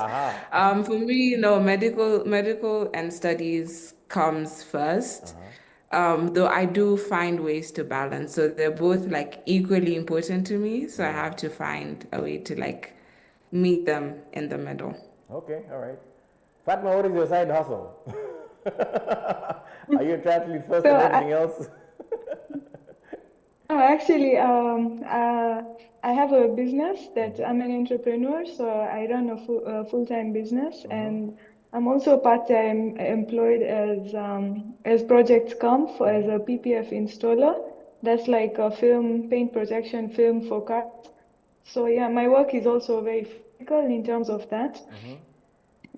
for me, medical and studies comes first. Though I do find ways to balance. So they're both like equally important to me. So I have to find a way to like meet them in the middle. Okay, all right. Fatma, what is your side hustle? Are you a triathlete first and everything else? Oh, actually, I have a business that I'm an entrepreneur, so I run a full-time business, and I'm also part-time employed as projects come as a PPF installer. That's like a paint projection film for cars. So yeah, my work is also very physical in terms of that.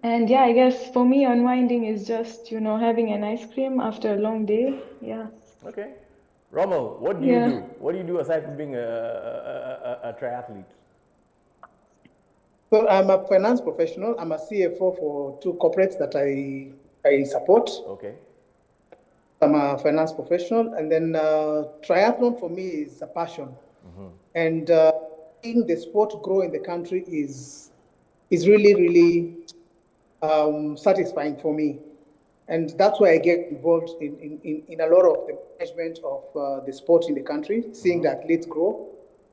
And yeah, I guess for me, unwinding is just, having an ice cream after a long day. Yeah. Okay. Rommel, what do you do? What do you do aside from being a triathlete? So I'm a finance professional. I'm a CFO for 2 corporates that I support. Okay. I'm a finance professional, and then triathlon for me is a passion. And seeing the sport grow in the country is really, really satisfying for me. And that's why I get involved in a lot of the management of the sport in the country, seeing the athletes grow.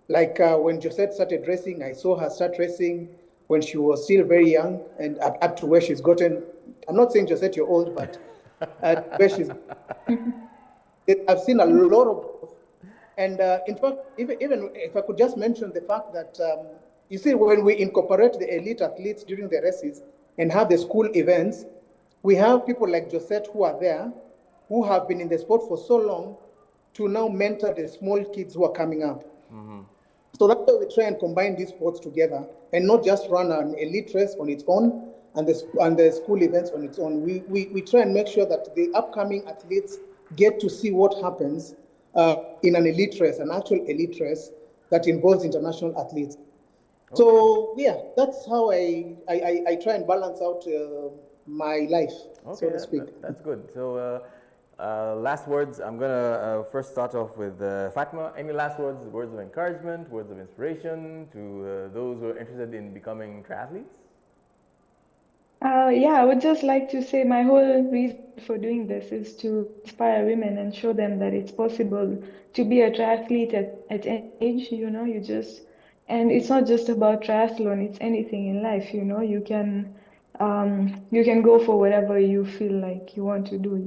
Like when Josette started racing, I saw her start racing when she was still very young, and up to where she's gotten. I'm not saying Josette you're old, but where she's. I've seen a lot of, and in fact, even if I could just mention the fact that you see, when we incorporate the elite athletes during the races and have the school events, we have people like Josette who are there, who have been in the sport for so long, to now mentor the small kids who are coming up. So that's why we try and combine these sports together, and not just run an elite race on its own and the school events on its own. We try and make sure that the upcoming athletes get to see what happens in an elite race, an actual elite race that involves international athletes. Okay. So yeah, that's how I try and balance out my life, so to speak. That's good. So last words, I'm going to first start off with Fatma. Any last words of encouragement, words of inspiration to those who are interested in becoming triathletes? Yeah, I would just like to say my whole reason for doing this is to inspire women and show them that it's possible to be a triathlete at any age. And it's not just about triathlon, it's anything in life. You can go for whatever you feel like you want to do.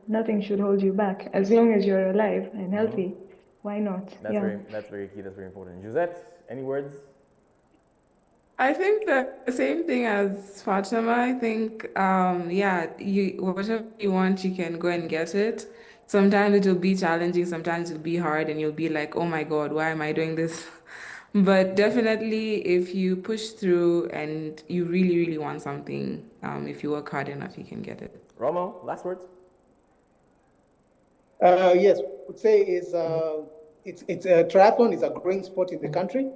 Nothing should hold you back as long as you're alive and healthy. Why not? That's very key. That's very important. Josette, any words? I think the same thing as Fatima. I think, yeah, whatever you want, you can go and get it. Sometimes it will be challenging, sometimes it will be hard, and you'll be like, oh my God, why am I doing this? But definitely, if you push through and you really, really want something, if you work hard enough, you can get it. Romo, last words? Yes, I would say it's a triathlon is a growing sport in the country.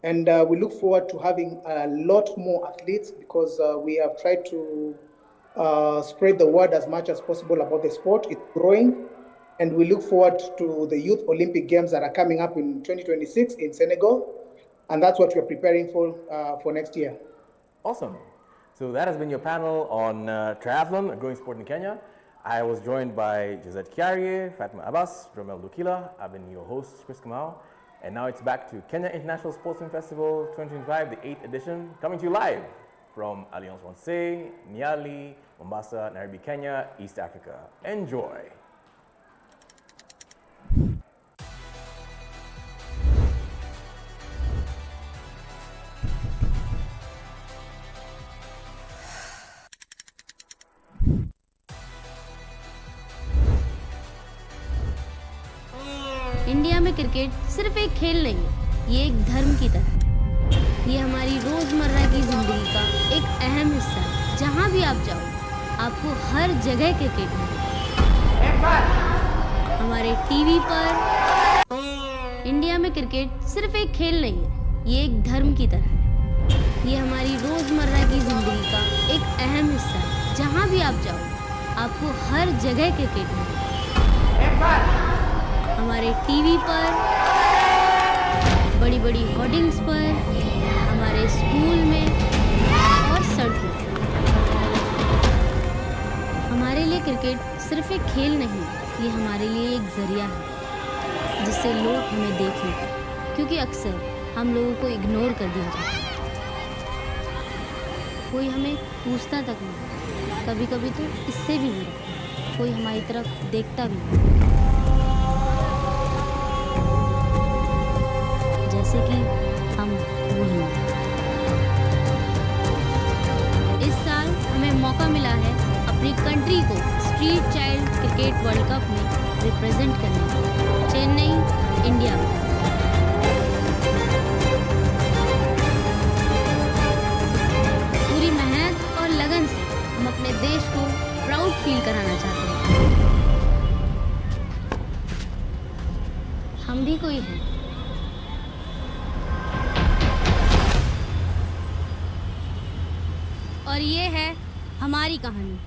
And we look forward to having a lot more athletes because we have tried to spread the word as much as possible about the sport. It's growing. And we look forward to the Youth Olympic Games that are coming up in 2026 in Senegal. And that's what we're preparing for next year. Awesome. So that has been your panel on triathlon, a growing sport in Kenya. I was joined by Josette Kiarie, Fatima Abbas, Romel Dukila. I've been your host, Chris Kamau. And now it's back to Kenya International Sportsman Festival 2025, the 8th edition, coming to you live from Alliance Francaise, Nyali, Mombasa, Nairobi, Kenya, East Africa. Enjoy. India में cricket सिर्फ एक खेल नहीं है, ये एक धर्म की तरह है। ये हमारी रोज़मर्रा की ज़िंदगी का एक अहम हिस्सा है। जहाँ भी आप जाओ, आपको हर जगह क्रिकेट मिलेगा। हमारे टीवी पर इंडिया में क्रिकेट सिर्फ एक खेल नहीं है, ये एक धर्म की तरह है। ये हमारी रोज़मर्रा की ज़िंदगी का एक अहम हिस्सा है। जहाँ भी आप जाओ, आपको हर जगह क्रिकेट मिलेगा। हमारे टीवी पर, बड़ी बड़ी होर्डिंग्स पर, हमारे स्कूल में और सड़कों पर। हमारे लिए क्रिकेट सिर्फ एक खेल नहीं, ये हमारे लिए एक जरिया है जिससे लोग हमें देखें, क्योंकि अक्सर हम लोगों को इग्नोर कर दिया जाता है। कोई हमें पूछता तक नहीं, कभी कभी तो इससे भी बुरा, कोई हमारी तरफ देखता भी नहीं। जैसे कि हम वही हैं। इस साल हमें मौका मिला है अपनी कंट्री को street child cricket world cup में रिप्रेजेंट करने का, चेन्नई, इंडिया में। पूरी मेहनत और लगन से हम अपने देश को प्राउड फील कराना चाहते हैं। हम भी कोई हैं। और ये है हमारी कहानी।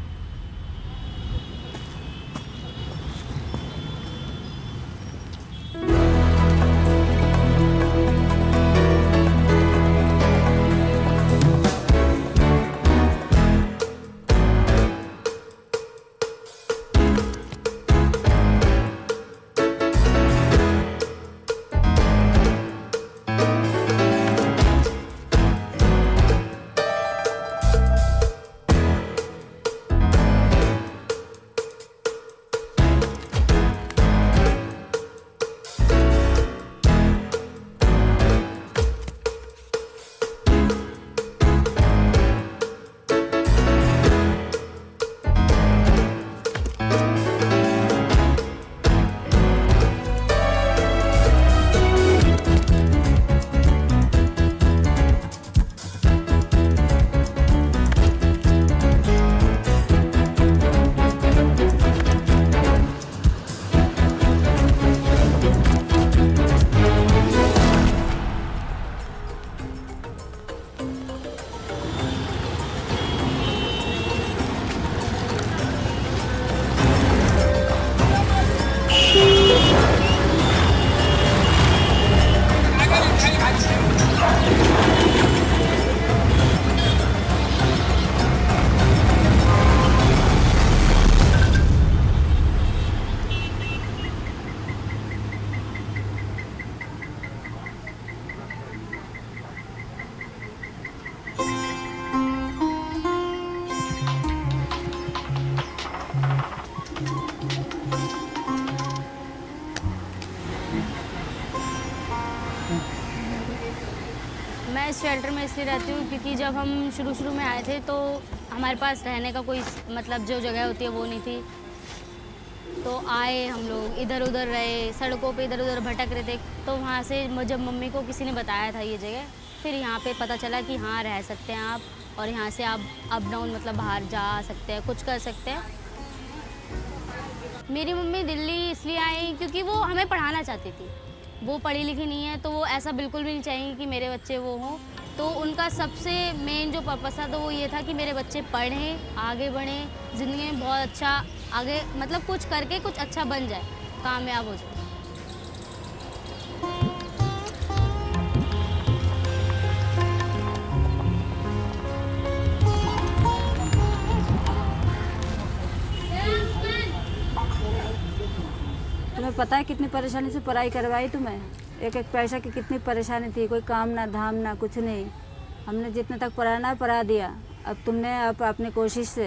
शेल्टर में इसलिए रहती हूँ क्योंकि जब हम शुरू में आए थे तो हमारे पास रहने का कोई मतलब जो जगह होती है वो नहीं थी। तो आए हम लोग, इधर उधर रहे, सड़कों पे इधर उधर भटक रहे थे। तो वहाँ से जब मम्मी को किसी ने बताया था ये जगह, फिर यहाँ पे पता चला कि हाँ रह सकते हैं आप, और यहाँ से आप अप डाउन मतलब बाहर जा सकते हैं, कुछ कर सकते हैं। मेरी मम्मी दिल्ली इसलिए आई क्योंकि वो हमें पढ़ाना चाहती थी। वो पढ़ी लिखी नहीं है, तो वो ऐसा बिल्कुल भी नहीं चाहिए कि मेरे बच्चे वो हों। तो उनका सबसे मेन जो पर्पस था तो वो ये था कि मेरे बच्चे पढ़ें, आगे बढ़ें, ज़िंदगी में बहुत अच्छा आगे मतलब कुछ करके कुछ अच्छा बन जाए, कामयाब हो जाए। तुम्हें पता है कितनी परेशानी से पढ़ाई करवाई तुम्हें? एक एक पैसा की कितनी परेशानी थी, कोई काम ना धाम ना कुछ नहीं। हमने जितने तक पढ़ाना है पढ़ा दिया। अब तुमने अपनी कोशिश से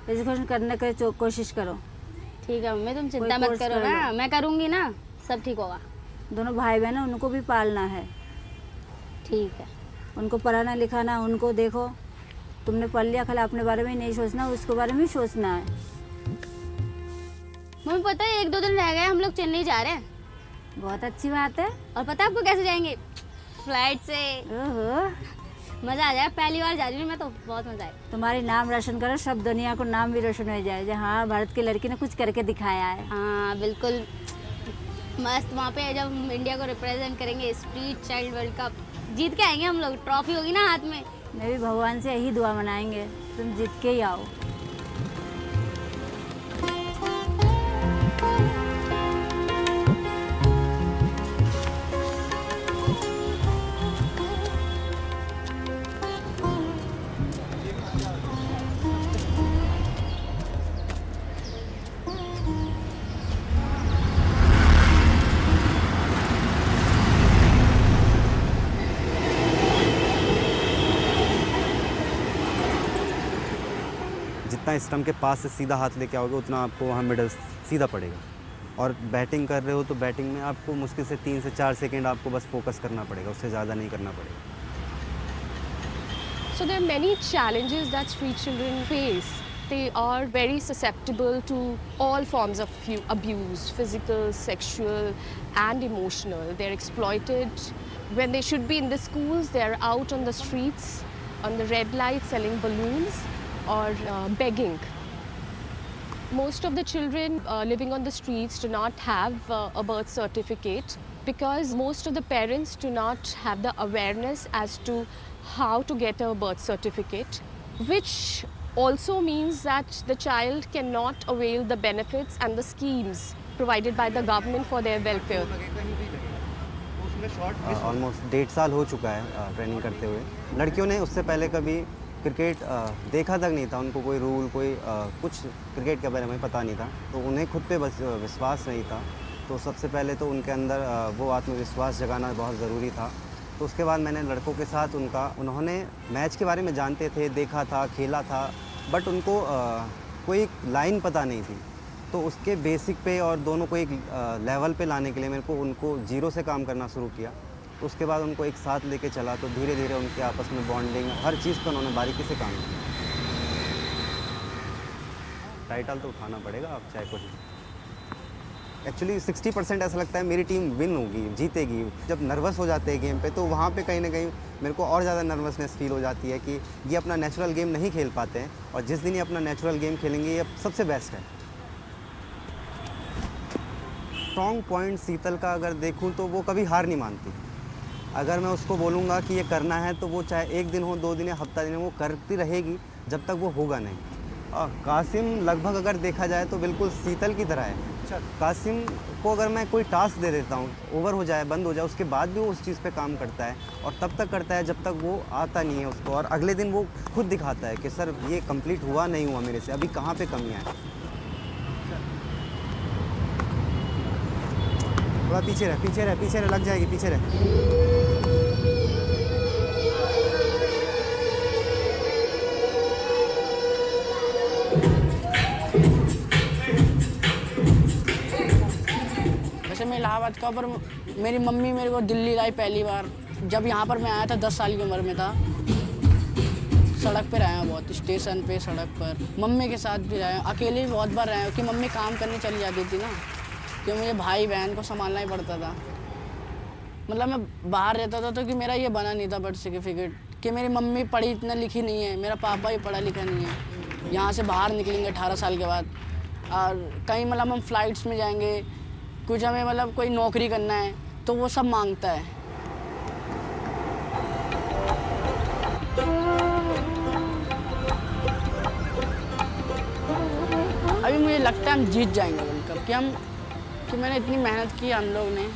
एजुकेशन करने की कोशिश करो। ठीक है मम्मी, तुम चिंता मत करो ना, मैं करूँगी ना, सब ठीक होगा। दोनों भाई बहन उनको भी पालना है। ठीक है, उनको पढ़ाना लिखाना, उनको देखो। तुमने पढ़ लिया, खाली अपने बारे में ही नहीं सोचना, उसके बारे में ही सोचना है। मम्मी पता है 1-2 दिन रह गए, हम लोग चेन्नई जा रहे हैं। बहुत अच्छी बात है। और पता है आपको कैसे जाएंगे? फ्लाइट से। ओहो, मज़ा आ जाए, पहली बार जा रही हूँ मैं, तो बहुत मज़ा आए। तुम्हारी नाम रोशन करो, सब दुनिया को नाम भी रोशन हो जाए, हाँ भारत की लड़की ने कुछ करके दिखाया है। हाँ बिल्कुल मस्त। वहाँ पे जब हम इंडिया को रिप्रेजेंट करेंगे, स्ट्रीट चाइल्ड वर्ल्ड कप जीत के आएंगे हम लोग, ट्रॉफी होगी ना हाथ में। मैं भी भगवान से यही दुआ मनाएंगे, तुम जीत के ही आओ। जितना स्टंप के पास से सीधा हाथ लेके आओगे उतना आपको वहाँ मिडल सीधा पड़ेगा। और बैटिंग कर रहे हो तो बैटिंग में आपको मुश्किल से 3 से 4 सेकंड आपको बस फोकस करना पड़ेगा, उससे ज़्यादा नहीं करना पड़ेगा। So there are many challenges that street children face. They are very susceptible to all forms of abuse, physical, sexual and emotional. They're exploited. When they should be in the schools, they're out on the streets, on the red light selling balloons or begging. Most of the children living on the streets do not have a birth certificate because most of the parents do not have the awareness as to how to get a birth certificate, which also means that the child cannot avail the benefits and the schemes provided by the government for their welfare. Almost 1.5 साल हो चुका है training करते हुए। लड़कियों ने उससे पहले कभी क्रिकेट देखा तक नहीं था, उनको कोई रूल कोई कुछ क्रिकेट के बारे में पता नहीं था, तो उन्हें खुद पे बस विश्वास नहीं था। तो सबसे पहले तो उनके अंदर वो आत्मविश्वास जगाना बहुत ज़रूरी था। तो उसके बाद मैंने लड़कों के साथ उन्होंने मैच के बारे में जानते थे, देखा था, खेला था, बट उनको कोई लाइन पता नहीं थी। तो उसके बेसिक पे और दोनों को एक लेवल पे लाने के लिए मेरे को उनको जीरो से काम करना शुरू किया। तो उसके बाद उनको एक साथ लेके चला, तो धीरे धीरे उनके आपस में बॉन्डिंग, हर चीज़ पर उन्होंने बारीकी से काम किया। टाइटल तो उठाना पड़ेगा, आप चाहे कुछ। एक्चुअली 60% ऐसा लगता है मेरी टीम विन होगी, जीतेगी। जब नर्वस हो जाते हैं गेम पे तो वहाँ पे कहीं ना कहीं मेरे को और ज़्यादा नर्वसनेस फील हो जाती है कि ये अपना नेचुरल गेम नहीं खेल पाते हैं, और जिस दिन ये अपना नेचुरल गेम खेलेंगे ये सबसे बेस्ट है। स्ट्रॉन्ग पॉइंट शीतल का अगर देखूं तो वो कभी हार नहीं मानती। अगर मैं उसको बोलूँगा कि ये करना है तो वो चाहे 1 दिन हो, 2 दिन या हफ्ता दिन हो, वो करती रहेगी जब तक वो होगा नहीं। और कासिम लगभग अगर देखा जाए तो बिल्कुल शीतल की तरह है। कासिम को अगर मैं कोई टास्क दे देता हूँ, ओवर हो जाए, बंद हो जाए, उसके बाद भी वो उस चीज़ पे काम करता है, और तब तक करता है जब तक वो आता नहीं है उसको, और अगले दिन वो खुद दिखाता है कि सर ये कंप्लीट हुआ नहीं हुआ मेरे से, अभी कहाँ पे कमियाँ हैं। थोड़ा पीछे रह, पीछे रह, पीछे रह, लग जाएगी, पीछे रह। वैसे मैं इलाहाबाद का, पर मेरी मम्मी मेरे को दिल्ली लाई पहली बार जब यहाँ पर मैं आया था 10 साल की उम्र में था, सड़क पे रहे हैं बहुत, स्टेशन पे, सड़क पर। मम्मी के साथ भी रहे हैं, अकेले भी बहुत बार रहे हैं कि मम्मी काम करने चली जाती थी ना, कि मुझे भाई बहन को संभालना ही पड़ता था। मतलब मैं बाहर रहता था तो कि मेरा ये बना नहीं था बर्थ सर्टिफिकेट कि मेरी मम्मी पढ़ी इतना लिखी नहीं है, मेरा पापा भी पढ़ा लिखा नहीं है। यहाँ से बाहर निकलेंगे 18 साल के बाद और कहीं मतलब हम फ्लाइट्स में जाएंगे, कुछ हमें मतलब कोई नौकरी करना है तो वो सब मांगता है। अभी मुझे लगता है हम जीत जाएंगे वर्ल्ड कप, कि मैंने इतनी मेहनत की हम लोग ने।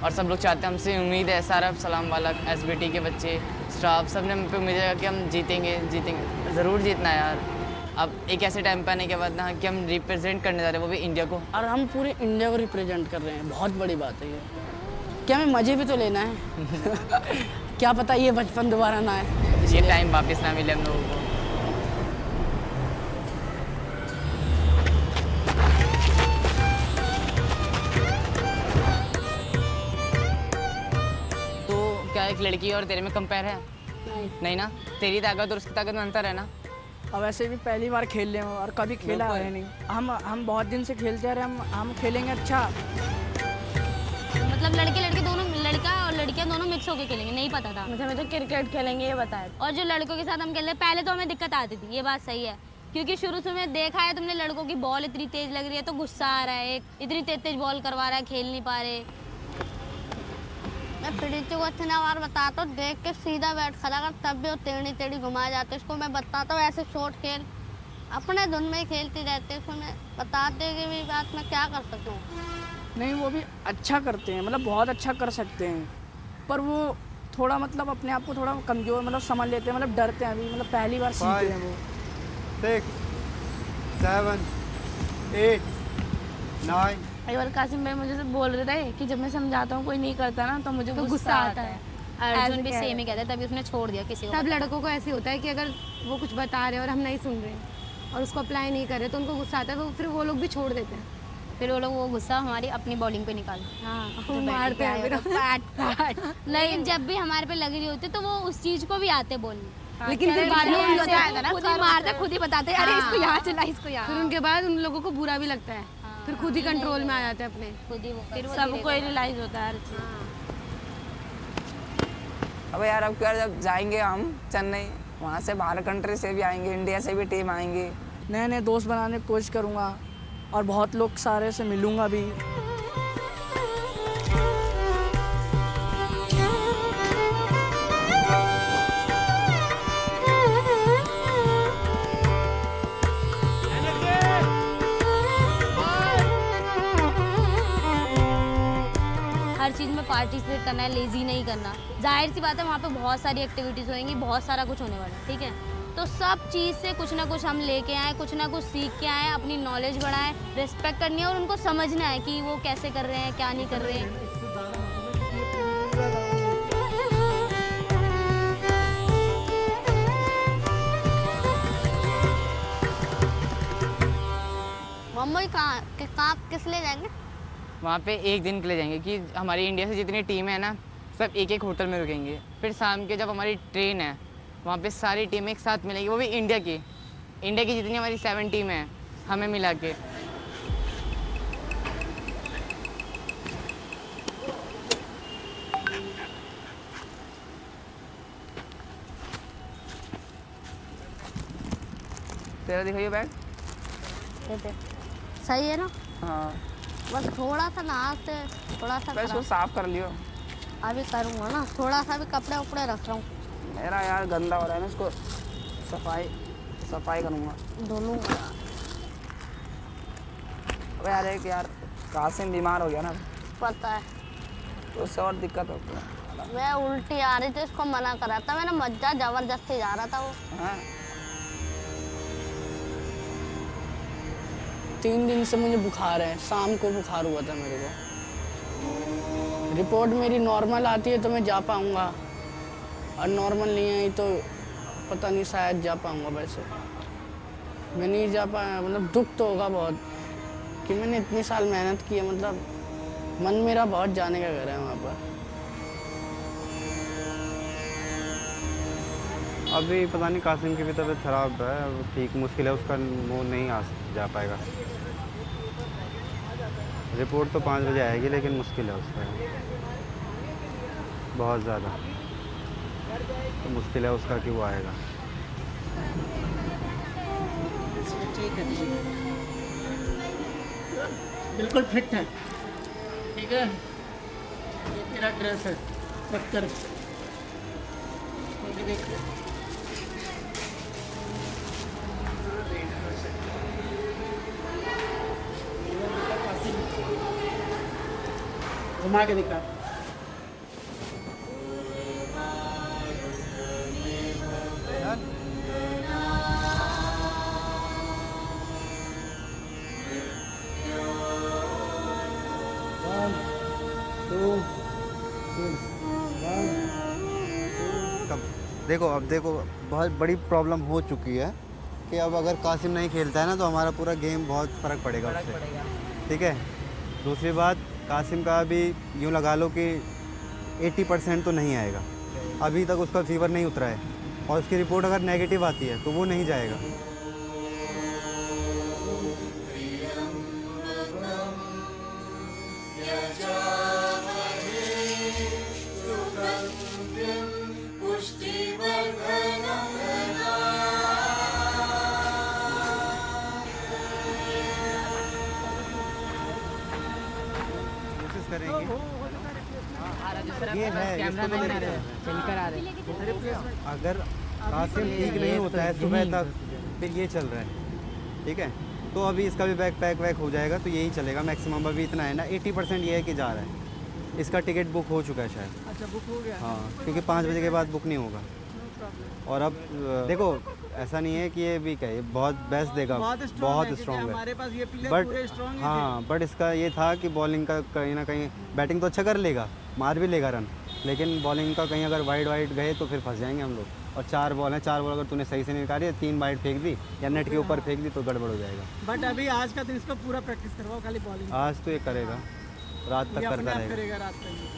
और सब लोग चाहते हैं, हमसे उम्मीद है, सारा सलाम वालक, SBT के बच्चे, स्टाफ, सब ने हम पे उम्मीद है कि हम जीतेंगे। ज़रूर जीतना है यार। अब एक ऐसे टाइम पे आने के बाद ना कि हम रिप्रेजेंट करने जा रहे हैं, वो भी इंडिया को। और हम पूरे इंडिया को रिप्रेजेंट कर रहे हैं, बहुत बड़ी बात है ये। क्या हमें मज़े भी तो लेना है। क्या पता ये बचपन दोबारा ना आए, ये टाइम वापस ना मिले हम लोगों को। क्या एक लड़की और तेरे में कंपेयर है? नहीं ना, तेरी ताकत और उसकी ताकत में अंतर है ना। अब ऐसे भी पहली बार खेल रहे हो और कभी खेला है नहीं। हम बहुत दिन से खेलते आ रहे, हम खेलेंगे अच्छा। मतलब लड़के दोनों, लड़का और लड़कियां दोनों मिक्स होकर खेलेंगे, नहीं पता था मुझे। हमें तो क्रिकेट खेलेंगे ये बताया। और जो लड़कों के साथ हम खेलते पहले तो हमें दिक्कत आती थी, ये बात सही है, क्योंकि शुरू में देखा है तुमने लड़कों की बॉल इतनी तेज लग रही है तो गुस्सा आ रहा है, इतनी तेज बॉल करवा रहा है, खेल नहीं पा रहे। मैं प्रीति को इतना बार बताता हूँ, देख के सीधा बैठ खड़ा कर, तब भी वो टेढ़ी घुमा जाते। इसको मैं बताता हूँ ऐसे शॉट खेल, अपने धुन में ही खेलती रहते। इसको मैं बताते कि भी बात मैं क्या कर सकता हूँ। नहीं, वो भी अच्छा करते हैं, मतलब बहुत अच्छा कर सकते हैं, पर वो थोड़ा मतलब अपने आप को थोड़ा कमज़ोर मतलब समझ लेते हैं, मतलब डरते हैं अभी, मतलब पहली बार सीख रहे हैं वो। 6, 7, 8, 9। एक बार कासिम भाई मुझे बोल रहे थे कि जब मैं समझाता हूँ कोई नहीं करता ना तो मुझे गुस्सा आता है। अर्जुन भी सेम ही कहता है, तभी उसने छोड़ दिया किसी को। सब लड़कों को ऐसे होता है कि अगर वो कुछ बता रहे हैं और हम नहीं सुन रहे और उसको अप्लाई नहीं कर रहे तो उनको गुस्सा आता है, तो फिर वो लोग भी छोड़ देते हैं। फिर वो लोग वो गुस्सा हमारी अपनी बॉलिंग पे निकालते हैं। वो मारते हैं फिर लेकिन जब भी हमारे पे लगी रही होती तो वो उस चीज़ को भी आते बोलने। लेकिन फिर बाद में खुद ही मारते, खुद ही बताते हैं, अरे इसको यहाँ चला, इसको यहाँ। फिर उनके बाद उन लोगों को बुरा भी लगता है, फिर खुद ही कंट्रोल में आ जाते हैं अपने, खुद ही वो फिर सबको रियलाइज होता है हर चीज़। अब यार अब क्या, जब जाएंगे हम चेन्नई, वहाँ से बाहर कंट्री से भी आएंगे, इंडिया से भी टीम आएंगे। नए नए दोस्त बनाने की कोशिश करूँगा और बहुत लोग सारे से मिलूँगा भी। हर चीज़ में पार्टिसिपेट करना है, लेजी नहीं करना। जाहिर सी बात है वहाँ पे बहुत सारी एक्टिविटीज़ होंगी, बहुत सारा कुछ होने वाला है, ठीक है। तो सब चीज़ से कुछ ना कुछ हम लेके आए, कुछ ना कुछ सीख के आए, अपनी नॉलेज बढ़ाएं, रिस्पेक्ट करनी है और उनको समझना है कि वो कैसे कर रहे हैं, क्या नहीं कर रहे हैं। मम्मी कहाँ किस ले जाएंगे? वहाँ पे एक दिन के लिए जाएंगे कि हमारी इंडिया से जितनी टीम है ना, सब एक एक होटल में रुकेंगे। फिर शाम के जब हमारी ट्रेन है, वहाँ पे सारी टीमें एक साथ मिलेंगी, वो भी इंडिया की जितनी हमारी 7 टीम है हमें मिला के। तेरा दिखाइए बैग। सही है ना? हाँ, बस थोड़ा सा नहाते, थोड़ा सा बस वो साफ कर लियो। अभी करूँगा ना, थोड़ा सा भी कपड़े उपड़े रख रहा हूँ। मेरा यार गंदा हो रहा है ना, इसको सफाई करूँगा, धुलूँगा। अबे यार एक यार कासिम बीमार हो गया ना, पता है, तो उससे और दिक्कत होती है। मैं उल्टी आ रही थी, इसको मना करा था मैंने, मज्जा जबरदस्ती जा रहा था वो। हाँ। 3 दिन से मुझे बुखार है, शाम को बुखार हुआ था मेरे को। रिपोर्ट मेरी नॉर्मल आती है तो मैं जा पाऊँगा, और नॉर्मल नहीं आई तो पता नहीं, शायद जा पाऊँगा। वैसे मैं नहीं जा पाया, मतलब दुख तो होगा बहुत कि मैंने इतने साल मेहनत की है, मतलब मन मेरा बहुत जाने का घर है वहाँ पर। अभी पता नहीं, कासिम की भी तबीयत ख़राब है, अब ठीक मुश्किल है, उसका वो नहीं जा पाएगा। रिपोर्ट तो 5 बजे आएगी, लेकिन मुश्किल है उसका, बहुत ज़्यादा तो मुश्किल है उसका कि वो आएगा। बिल्कुल फिट है, ठीक है। ये तेरा ड्रेस है, रख कर घुमा के दिखा। देखो अब देखो, बहुत बड़ी प्रॉब्लम हो चुकी है कि अब अगर कासिम नहीं खेलता है ना तो हमारा पूरा गेम बहुत फ़र्क पड़ेगा उससे, ठीक है। दूसरी बात, कासिम का अभी यूँ लगा लो कि 80% तो नहीं आएगा, अभी तक उसका फीवर नहीं उतरा है, और उसकी रिपोर्ट अगर नेगेटिव आती है तो वो नहीं जाएगा। ये है, इसको तो चलकर आ रहे। अगर कासिम ठीक नहीं होता है सुबह तक, फिर ये चल रहा है, ठीक है, तो अभी इसका भी बैग पैक हो जाएगा, तो यही चलेगा मैक्सिमम। अभी इतना है ना, 80% ये है कि जा रहा है। इसका टिकट बुक हो चुका है शायद। अच्छा, बुक हो गया? हाँ, क्योंकि 5 बजे के बाद बुक नहीं होगा। और अब देखो, ऐसा नहीं है कि ये वीक है, ये बहुत बेस्ट देगा, बहुत स्ट्रॉन्ग है हमारे पास ये प्लेयर बट पूरे स्ट्रॉन्ग हाँ, बट इसका ये था कि बॉलिंग का कहीं ना कहीं, बैटिंग तो अच्छा कर लेगा, मार भी लेगा रन, लेकिन बॉलिंग का कहीं अगर वाइड गए तो फिर फंस जाएंगे हम लोग। और 4 बॉल हैं, 4 बॉल अगर तूने सही से नहीं निकाली, 3 वाइड फेंक दी या नेट के ऊपर फेंक दी तो गड़बड़ हो जाएगा। बट अभी आज का दिन इसका पूरा प्रैक्टिस करवाओ, खाली बॉलिंग। आज तो ये करेगा, रात तक करता रहेगा। रात तक।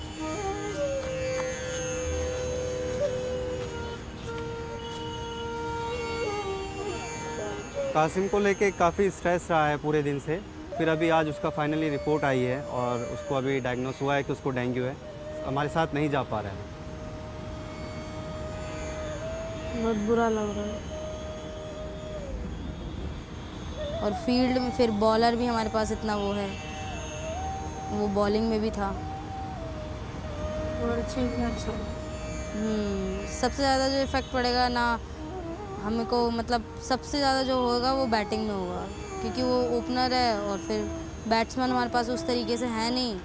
कासिम को लेके काफ़ी स्ट्रेस रहा है पूरे दिन से, फिर अभी आज उसका फाइनली रिपोर्ट आई है और उसको अभी डायग्नोस हुआ है कि उसको डेंगू है। हमारे साथ नहीं जा पा रहा है। बहुत बुरा लग रहा है। और फील्ड में फिर बॉलर भी हमारे पास इतना वो है, वो बॉलिंग में भी था। सबसे ज़्यादा जो इफ़ेक्ट पड़ेगा ना हमको, मतलब सबसे ज़्यादा जो होगा वो बैटिंग में होगा, क्योंकि वो ओपनर है और फिर बैट्समैन हमारे पास उस तरीके से है नहीं।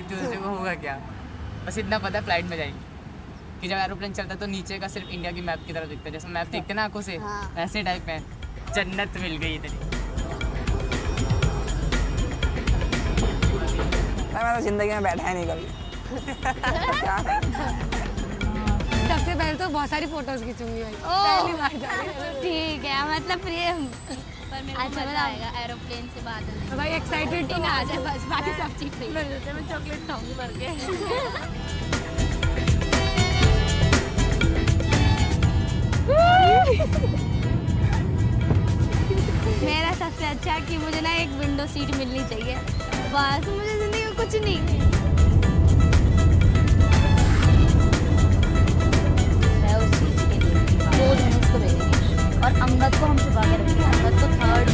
ट्यूसडे को होगा क्या, बस इतना पता है फ्लाइट में जाएंगे कि जब एरोप्लेन चलता है तो नीचे का सिर्फ इंडिया की मैप की तरह दिखता है, जैसे मैप देखते हैं ना आंखों से, ऐसे टाइप में जन्नत मिल गई इतनी। मैं तो जिंदगी में बैठा ही नहीं कभी। सबसे पहले तो बहुत सारी फोटोज खींचूंगी भाई, पहली बार जा रही हूं। ठीक है, मतलब प्रेम अच्छा बताएगा एरोप्लेन से बात है तो भाई एक्साइटेड तो आ जाए बस, बाकी सब चीज सही है। मैं चॉकलेट खाऊंगी भर के। मेरा सबसे अच्छा कि मुझे ना एक विंडो सीट मिलनी चाहिए, बस मुझे जिंदगी में कुछ नहीं। मैं उस चीज़ के लिए 2 दिन उसको भेजेंगे और अंगद को हम छुपा के रखेंगे। अंगद को 3rd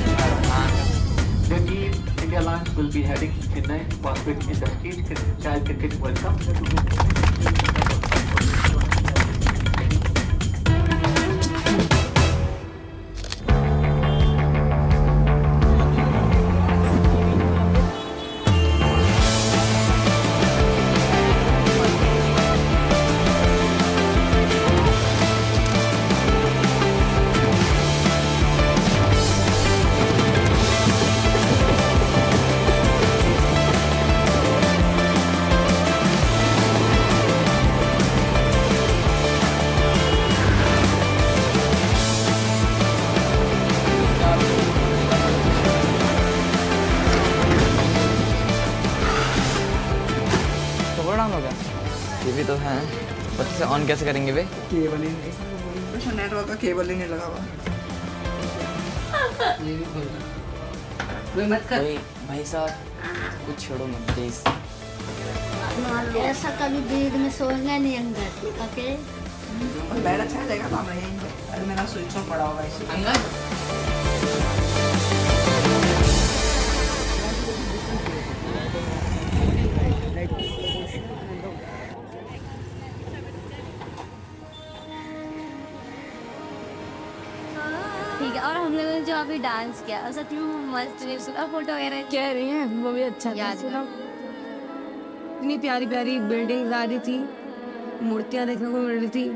The team India Lions will be heading to Chennai for cricket in the State Child Cricket World Cup. हैं, बट इसे ऑन कैसे करेंगे बे? केबल ही नहीं, नेटवर्क का केबल ही नहीं लगा हुआ। मत कर भाई साहब, कुछ छोड़ो मत प्लीज। ऐसा कभी भीड़ में सोचना नहीं अंदर, ओके? बैठ अच्छा जाएगा तो हम रहेंगे। अरे मेरा स्विच ऑफ पड़ा होगा इसी अंदर। ठीक है, और हम लोगों ने जो अभी डांस किया सच में मस्त, फोटो वगैरह कह रही हैं वो भी अच्छा था। सुना, इतनी प्यारी प्यारी बिल्डिंग्स आ रही थी, मूर्तियाँ देखने को मिल रही थी।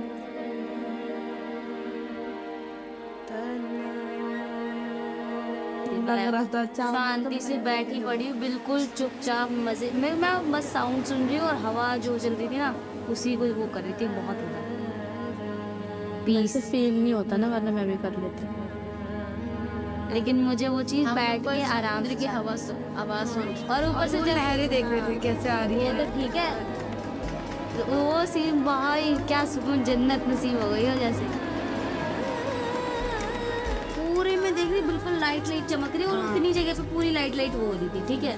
शांति से बैठी पड़ी बिल्कुल चुपचाप मजे में, मैं बस साउंड सुन रही हूँ और हवा जो चल रही थी ना उसी को वो कर रही थी। बहुत पीस फील नहीं होता ना, वरना मैं भी कर लेती। लेकिन मुझे वो चीज बैठ के आराम से आवाज सुन, और ऊपर से लहरें देख रहे थे कैसे आ रही है। तो ठीक है, वो सीन भाई क्या सुकून, जन्नत नसीब हो गई हो जैसे। पूरे में देख रही बिल्कुल लाइट लाइट चमक रही और उतनी जगह पे पूरी लाइट लाइट वो हो रही थी। ठीक है,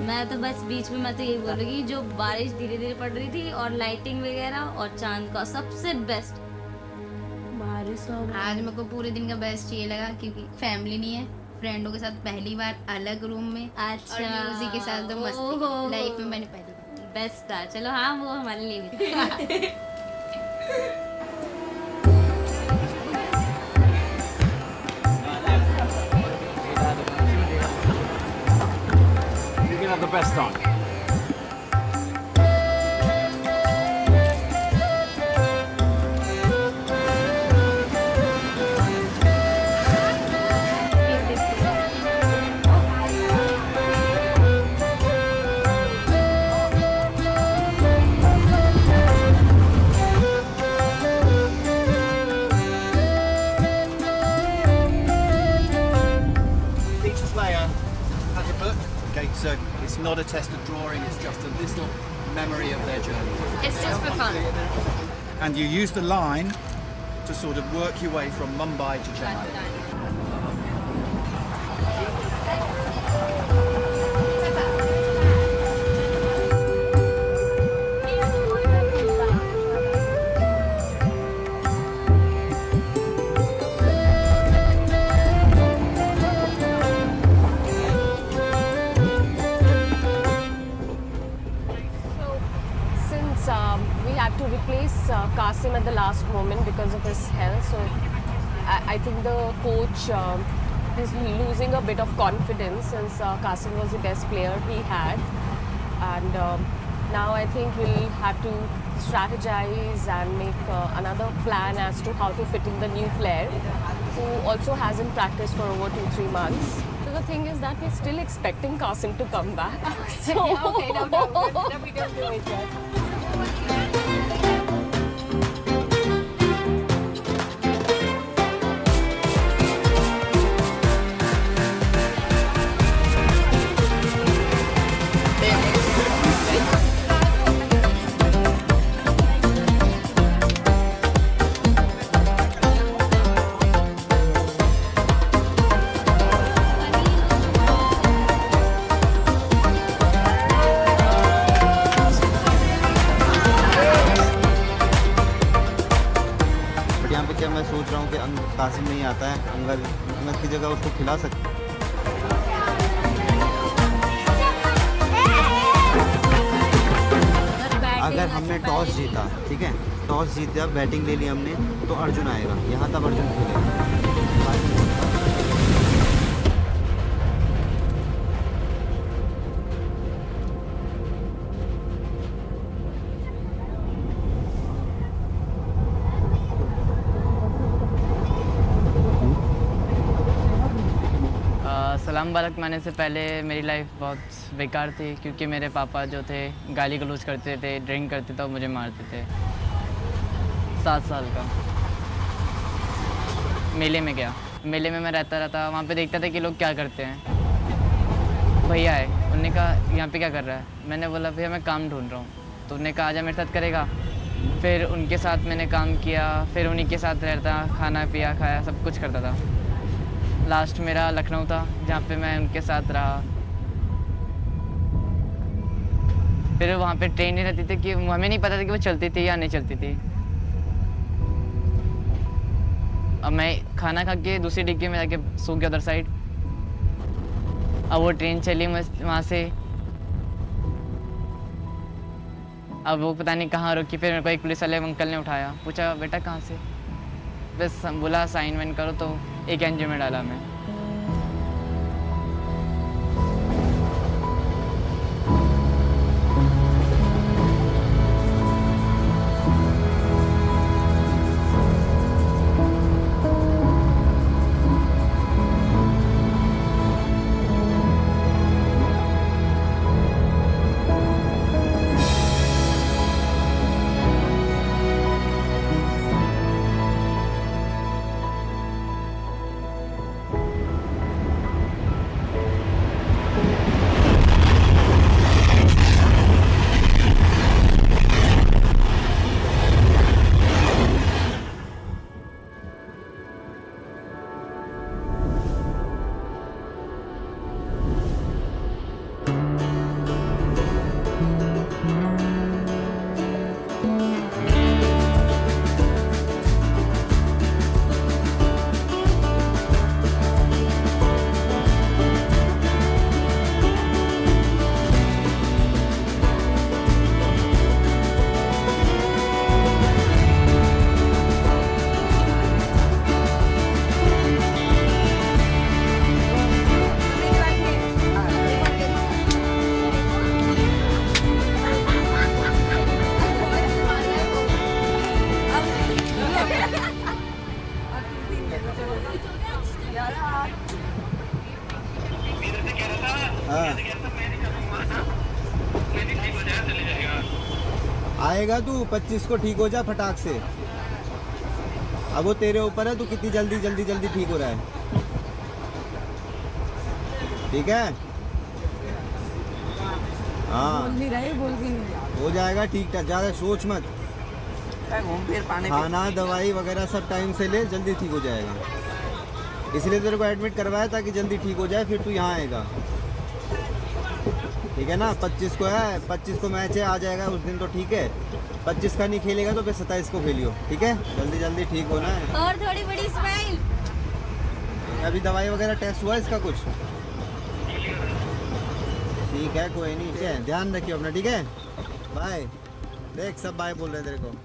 मैं तो बस बीच में मैं तो यही बोलूँगी, जो बारिश धीरे धीरे पड़ रही थी और लाइटिंग वगैरह और चांद का सबसे बेस्ट बारिश। आज मेरे को पूरे दिन का बेस्ट ये लगा क्योंकि फैमिली नहीं है, फ्रेंडों के साथ पहली बार अलग रूम में। अच्छा, और म्यूजिक के साथ तो मस्ती लाइफ में मैंने पहली बार बेस्ट था। चलो हाँ, वो हमारे लिए भी You can have the best time. Each player has a book. Okay, so it's not a test of drawing, it's just a little memory of their journey. It's just for fun. And you use the line to sort of work your way from Mumbai to Chennai. Since we had to replace Qasim at the last moment because of his health, so I think the coach is losing a bit of confidence since Qasim was the best player he had, and now I think we'll have to strategize and make another plan as to how to fit in the new player who also hasn't practiced for over 2-3 months. So the thing is that we're still expecting Qasim to come back. So Okay, no, we don't do it yet. But यहाँ पे क्या मैं सोच रहा हूँ कि कासिम नहीं आता है, अंगद की जगह उसको खिला सकते। अगर हमने टॉस जीता, ठीक है, टॉस जीता, बैटिंग ले ली हमने, तो अर्जुन आएगा यहाँ, तब अर्जुन खेलेगा। सलाम बालक माने से पहले मेरी लाइफ बहुत बेकार थी क्योंकि मेरे पापा जो थे गाली गलौज करते थे, ड्रिंक करते थे और मुझे मारते थे। 7 साल का मेले में गया, मेले में मैं रहता वहाँ पे देखता था कि लोग क्या करते हैं। भैया है, उन्होंने कहा यहाँ पे क्या कर रहा है? मैंने बोला भैया मैं काम ढूंढ रहा हूँ। तो उन्होंने कहा आजा मेरे साथ करेगा। फिर उनके साथ मैंने काम किया, फिर उन्हीं के साथ रहता, खाना पिया खाया सब कुछ करता था। लास्ट मेरा लखनऊ था जहाँ पे मैं उनके साथ रहा। फिर वहाँ पे ट्रेन नहीं रहती थी कि हमें नहीं पता था कि वो चलती थी या नहीं चलती थी। अब मैं खाना खा के दूसरी डिग्गी में जाके सो गया उधर साइड। अब वो ट्रेन चली वहाँ से, अब वो पता नहीं कहाँ रुकी। फिर मेरे को एक पुलिस वाले अंकल ने उठाया, पूछा बेटा कहाँ से, बस बोला साइन वाइन करो, तो एक एनजीओ में डाला मैं। आएगा तू 25 को ठीक हो जा फटाक से। अब वो तेरे ऊपर है, तू कितनी जल्दी ठीक हो रहा है। ठीक है हाँ, बोल नहीं रहा, बोल भी नहीं। हो जाएगा ठीक ठाक, ज़्यादा सोच मत। घूम फिर पाने खाना दवाई वगैरह सब टाइम से ले, जल्दी ठीक हो जाएगा। इसलिए तेरे को एडमिट करवाया ताकि जल्दी ठीक हो जाए, फिर तू यहाँ आएगा। ठीक है ना, 25 को है, 25 को मैच है, आ जाएगा उस दिन तो ठीक है। 25 का नहीं खेलेगा तो फिर 27 को खेलियो। ठीक है, जल्दी ठीक होना है। और थोड़ी बड़ी स्माइल। अभी दवाई वगैरह टेस्ट हुआ इसका कुछ? ठीक है कोई नहीं, ठीक है ध्यान रखियो अपना। ठीक है बाय। देख सब बाय बोल रहे हैं तेरे को।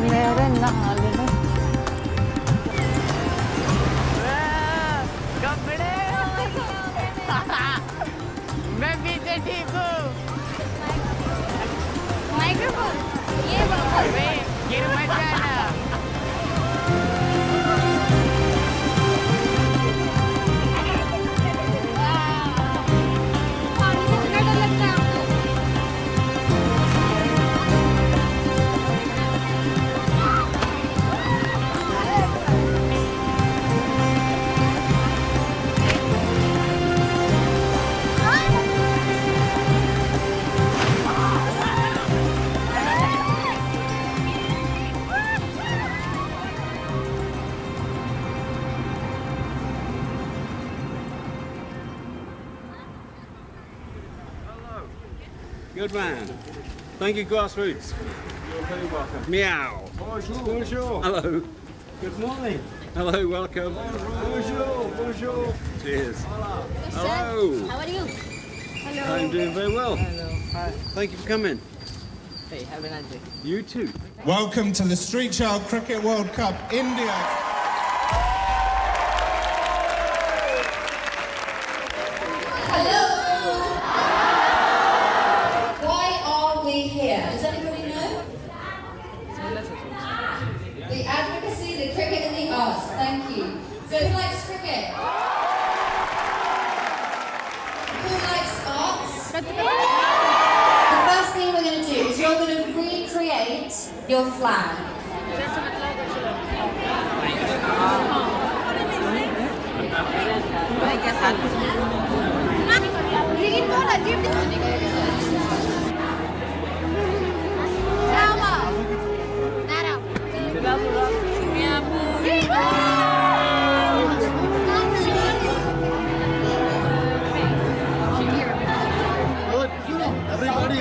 मेरे नाल कपड़े मैं पीछे ठीक हूँ। माइक्रोफोन ये गिर मत जाना। Good man. Thank you, Grassroots. You're very welcome. Meow. Bonjour. Bonjour. Hello. Good morning. Hello, welcome. Bonjour. Bonjour. Cheers. Hola. Hello. How are you? Hello. I'm doing very well. Hello. Hi. Thank you for coming. Hey, have a nice day. You too. Welcome to the Street Child Cricket World Cup, India. Hello. Why are we here? Does anybody know? The advocacy, the cricket and the arts. Thank you. So who likes cricket? Who likes arts? The first thing we're going to do is you're going to recreate your flag. Everybody,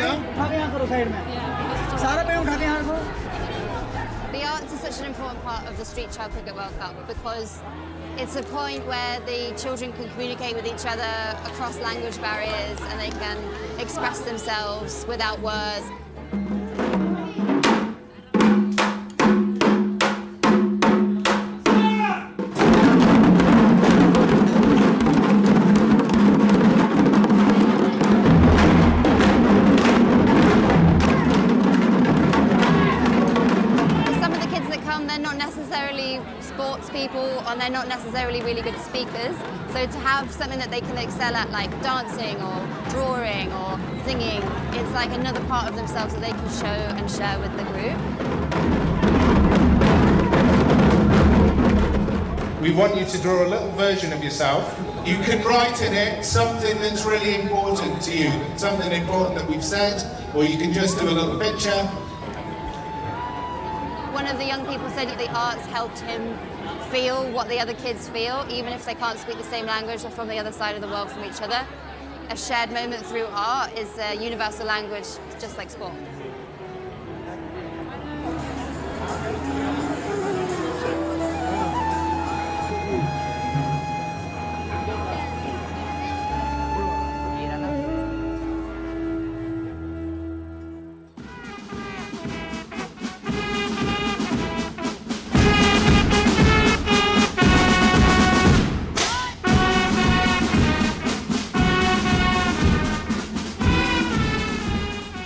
The arts is such an important part of the Street Child Cricket World Cup because it's a point where the children can communicate with each other across language barriers and they can express themselves without words. Sports people and they're not necessarily really good speakers, so to have something that they can excel at, like dancing or drawing or singing, it's like another part of themselves that they can show and share with the group. We want you to draw a little version of yourself. You can write in it something that's really important to you, something important that we've said, or you can just do a little picture. One of the young people said that the arts helped him feel what the other kids feel, even if they can't speak the same language or from the other side of the world from each other. A shared moment through art is a universal language, just like sport.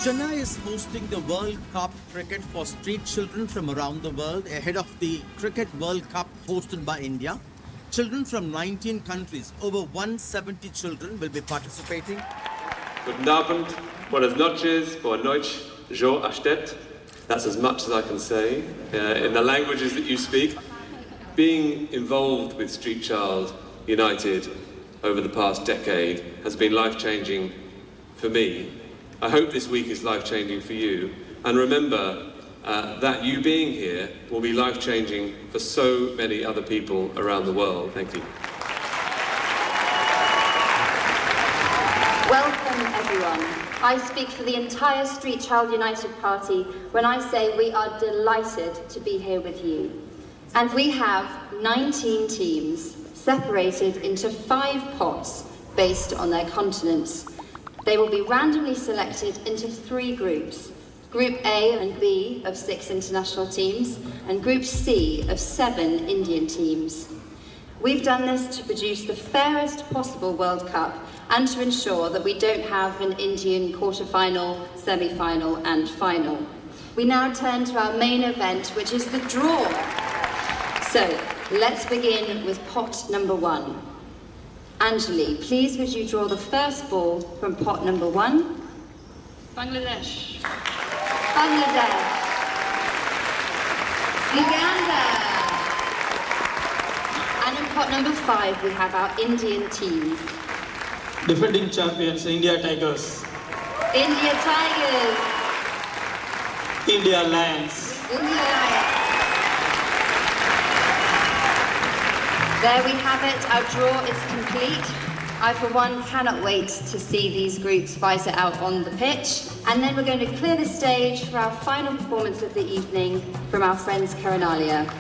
Chennai is hosting the World Cup cricket for street children from around the world ahead of the Cricket World Cup hosted by India. Children from 19 countries, over 170 children will be participating. Guten Abend, buenas noches, boa noite, jo ashtet. That's as much as I can say in the languages that you speak. Being involved with Street Child United over the past decade has been life-changing for me. I hope this week is life-changing for you. And remember that you being here will be life-changing for so many other people around the world. Thank you. Welcome, everyone. I speak for the entire Street Child United Party when I say we are delighted to be here with you. And we have 19 teams separated into 5 pots based on their continents. They will be randomly selected into 3 groups. Group A and B of 6 international teams, and Group C of 7 Indian teams. We've done this to produce the fairest possible World Cup and to ensure that we don't have an Indian quarter-final, semi-final and final. We now turn to our main event, which is the draw. So, let's begin with pot number 1. Anjali, please would you draw the first ball from pot number 1? Bangladesh. Bangladesh. Uganda. And in pot number 5 we have our Indian teams. Defending champions, India Tigers. India Tigers. India Lions. India Lions. There we have it, our draw is complete. I, for one, cannot wait to see these groups fight it out on the pitch. And then we're going to clear the stage for our final performance of the evening from our friends Karanalia.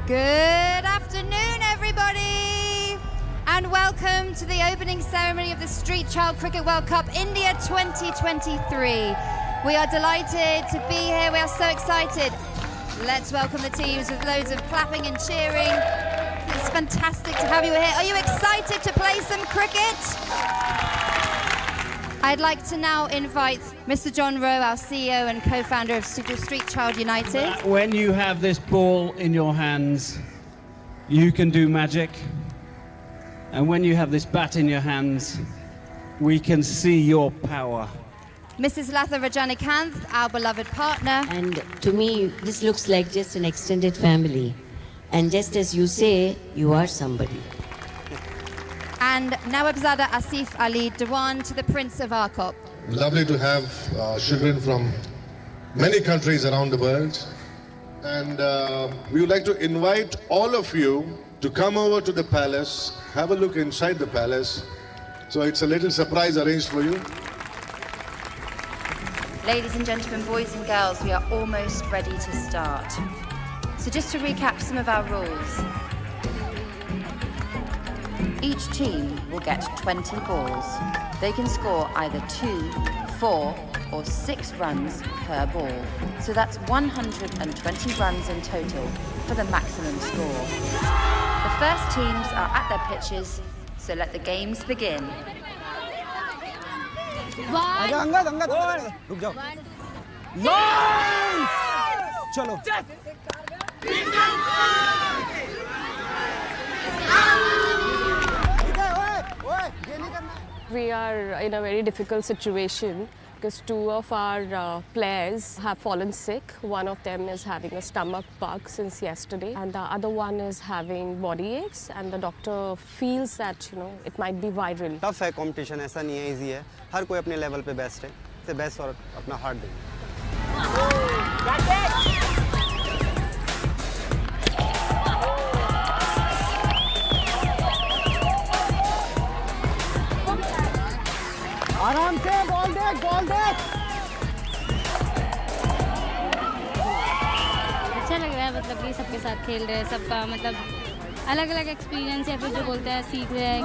Good afternoon, everybody, and welcome to the opening ceremony of the Street Child Cricket World Cup India 2023. We are delighted to be here. We are so excited. Let's welcome the teams with loads of clapping and cheering. It's fantastic to have you here. Are you excited to play some cricket? I'd like to now invite Mr. John Rowe, our CEO and co-founder of Street Child United. When you have this ball in your hands, you can do magic. And when you have this bat in your hands, we can see your power. Mrs. Latha Rajanikanth, our beloved partner. And to me, this looks like just an extended family. And just as you say, you are somebody. And Nawabzada Asif Ali Dewan to the Prince of Arkop. Lovely to have children from many countries around the world. And we would like to invite all of you to come over to the palace, have a look inside the palace. So it's a little surprise arranged for you. Ladies and gentlemen, boys and girls, we are almost ready to start. So just to recap some of our rules. Each team will get 20 balls. They can score either 2, 4, or 6 runs per ball. So that's 120 runs in total for the maximum score. The first teams are at their pitches, so let the games begin. चलो We are in a very difficult situation because 2 of our players have fallen sick. One of them is having a stomach bug since yesterday, and the other one is having body aches, and the doctor feels that, it might be viral. Tough है competition, ऐसा नहीं है, easy है. हर कोई अपने level पे best है. से बेस्ट और अपना हार्ट दे. आराम से बॉल देख अच्छा लग रहा है, मतलब कि सबके साथ खेल रहे हैं, सबका मतलब अलग अलग एक्सपीरियंस, या फिर जो बोलते हैं सीख रहे हैं.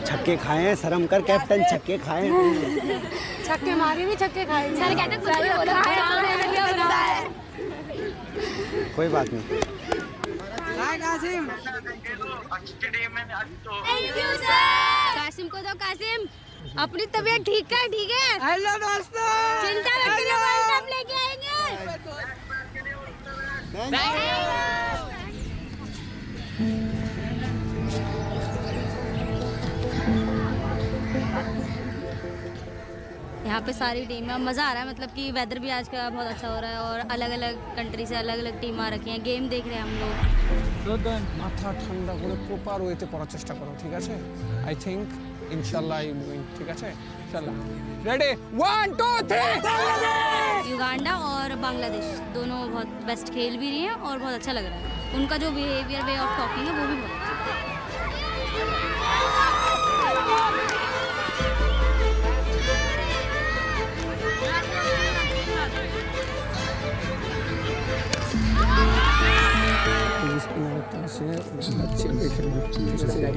छक्के खाए हैं, शर्म कर कैप्टन, छक्के खाए हैं. छक्के मारे भी छक्के खाए. सारे कहते हैं कुछ भी हो रहा है. कोई बात नहीं. Thank you, sir. कासिम को दो, कासिम. अपनी तबीयत ठीक है, ठीक है. हेलो दोस्तों. चिंता मत करिए, वर्ल्ड कप लेके आएंगे. यहाँ पे सारी टीम है, मज़ा आ रहा है। मतलब कि वेदर भी आज का बहुत अच्छा हो रहा है और अलग अलग कंट्री से अलग अलग टीम आ रखी हैं, गेम देख रहे हैं हम लोग। মাথা ঠান্ডা করে প্রপার ওয়েতে পড়ার চেষ্টা করো, ঠিক আছে? আই থিঙ্ক ইনশাল্লাহ আই উইন, ঠিক আছে? ইনশাল্লাহ। রেডি 1 2 3 युगांडा और बांग्लादेश दोनों बहुत बेस्ट खेल भी रही हैं और बहुत अच्छा लग रहा है। उनका जो बिहेवियर, वे ऑफ टॉकिंग है वो भी बहुत अच्छा है।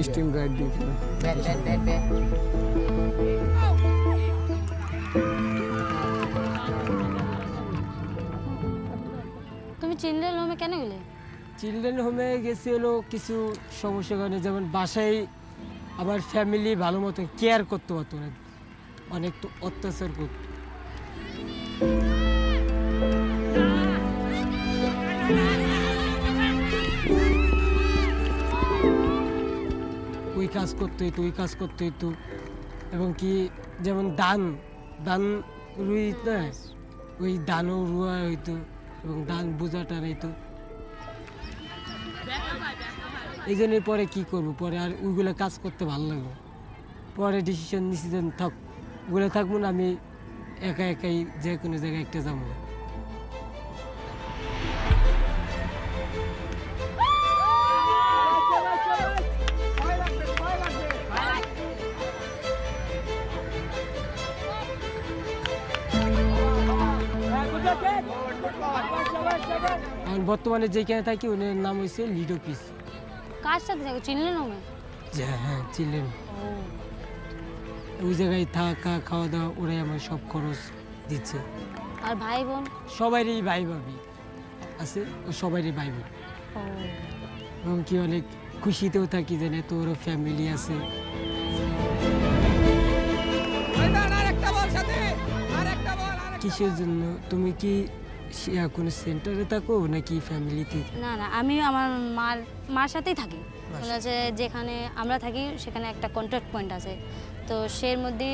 স্টিম গাইড দিয়ে তুমি চিলড্রেন হোমে কেন গেলে? চিলড্রেন হোমে গেছি হলো কিছু সমস্যার কারণে, যেমন বাসায় আমার ফ্যামিলি ভালো মতো কেয়ার করতে পারতো না, অনেক তো অত্যাচার করতো। ওই কাজ করতে হইতো, ওই কাজ করতে হইতো, এবং কি যেমন ধান রুই না, ওই ধানও রুয়া হইতো এবং ধান বোঝাটা নিতো। এই জন্যই পরে কী করবো, পরে আর ওইগুলো কাজ করতে ভালো লাগবে। পরে ডিসিশন নিচ্ছি যে থাক, ওগুলো থাকবো না, আমি একা একাই যে কোনো জায়গায় একটা যাবো। বর্তমানে যেখানে থাকি ওনার নাম হয়েছে লিডো পিস। কার সাথে থাকো? চিলড্রেন হোমে? হ্যাঁ, চিলড্রেন। ওই জায়গায় থাকা, খাওয়া দাওয়া ওরাই আমার সব খরচ দিচ্ছে। আর ভাই বোন? সবারই ভাই ভাবি আছে, ও সবারই ভাই বোন। এবং কি অনেক খুশিতেও থাকি যে না, তোর ফ্যামিলি আছে। কিসের জন্য? তুমি কি কোনো সেন্টারে থাকো নাকি ফ্যামিলিতে? না না, আমি আমার মার সাথেই থাকি। মানে হচ্ছে যেখানে আমরা থাকি সেখানে একটা কন্ট্যাক্ট পয়েন্ট আছে, তো সের মধ্যে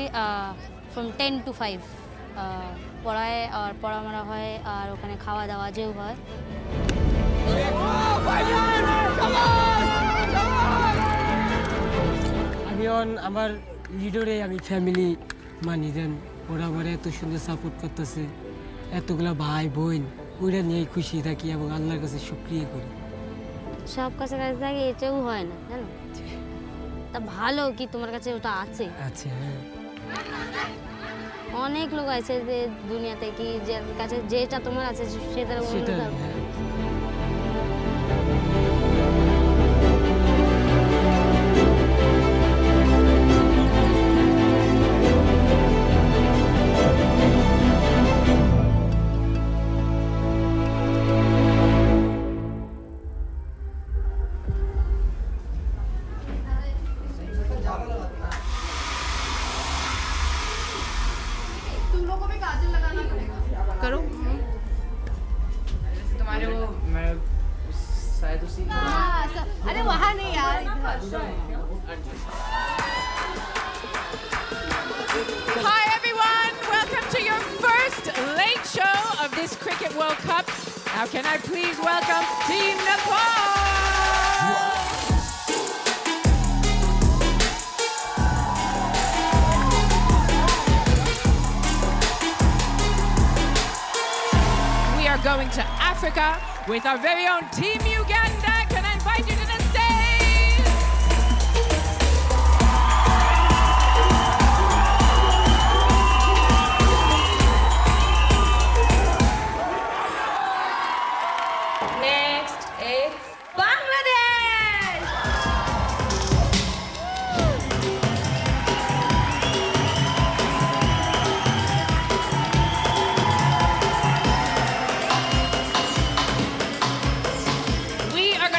ফ্রম 10 to 5 পড়ায় আর পড়ামারা হয়, আর ওখানে খাওয়া দাওয়া যেও হয়। আমি আমার লিডারে আমি ফ্যামিলি মানি, দেন ওরা আমার এত সুন্দর সাপোর্ট করতেছে, এতগুলা ভাই বোন, ওইটা নিয়ে খুশি থাকি এবং আল্লাহর কাছে শুকরিয়া করি। সব কাছে কাছে থাকে এটাও হয় না, জানো? তা ভালো কি তোমার কাছে ওটা আছে। আছে, হ্যাঁ। অনেক লোক আছে যে দুনিয়াতে কি যার কাছে যেটা তোমার আছে সেটা करो। तुम्हारे वो मैं शायद उसी अरे वहाँ नहीं यार। Hi everyone, welcome to your first late show of this Cricket World Cup. Now can I please welcome Team Nepal? We are going to Africa with our very own Team Uganda. Can I invite you to the stage? Next is Bangladesh. We are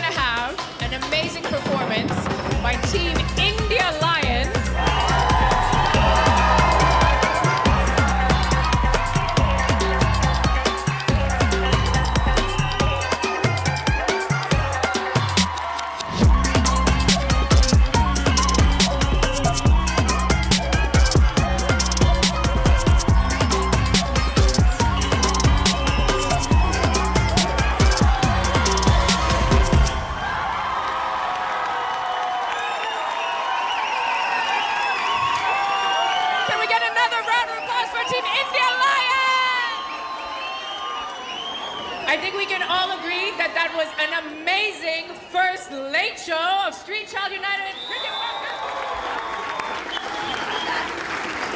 think we can all agree that that was an amazing first late show of Street Child United Cricket World Cup.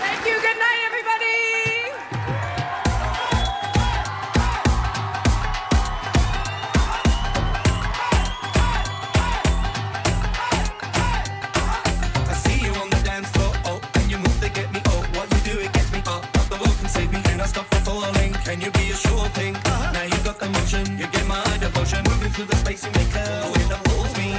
Thank you. Good night, everybody. I see you on the dance floor, oh, and you move to get me, oh, what you do, it gets me up. The world can save me, and I stop from falling. Can you be a sure thing? Now you got the motion, you get my devotion. Moving through the space you make a way that pulls me.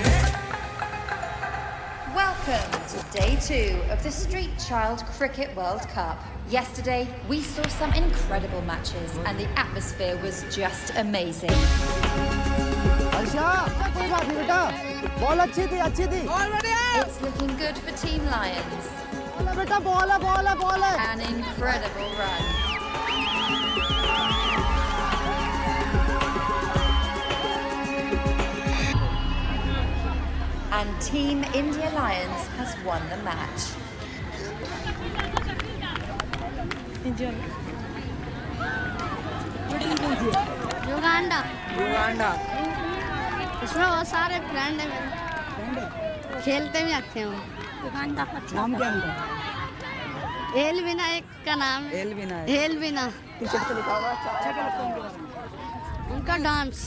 Welcome to day 2 of the Street Child Cricket World Cup. Yesterday, we saw some incredible matches and the atmosphere was just amazing. It's looking good for Team Lions. An incredible run. And Team India Lions has won the match. Uganda इसमें बहुत सारे friend है मेरे खेलते भी अच्छे हैं Uganda का नाम क्या है एलविना एक का नाम एलविना उनका डांस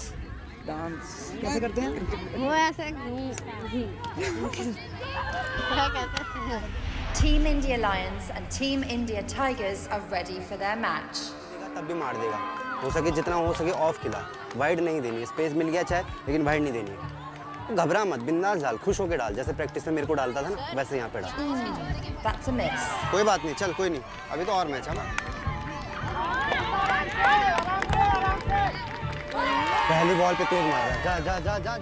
कैसे करते हैं? वो ऐसे क्या कहते हैं Team India Lions and Team India Tigers are ready for their match. तब भी मार देगा, हो सके जितना हो सके ऑफ खिला, वाइड नहीं देनी, स्पेस मिल गया चाहे लेकिन वाइड नहीं देनी। घबरा मत, बिंदास डाल, खुश होके डाल, जैसे प्रैक्टिस में मेरे को डालता था ना वैसे यहाँ पे डाल। That's a miss. कोई बात नहीं, चल कोई नहीं, अभी तो और मैच है ना। पहली बॉल पे तेज मार रहा है, जा जा जा जा।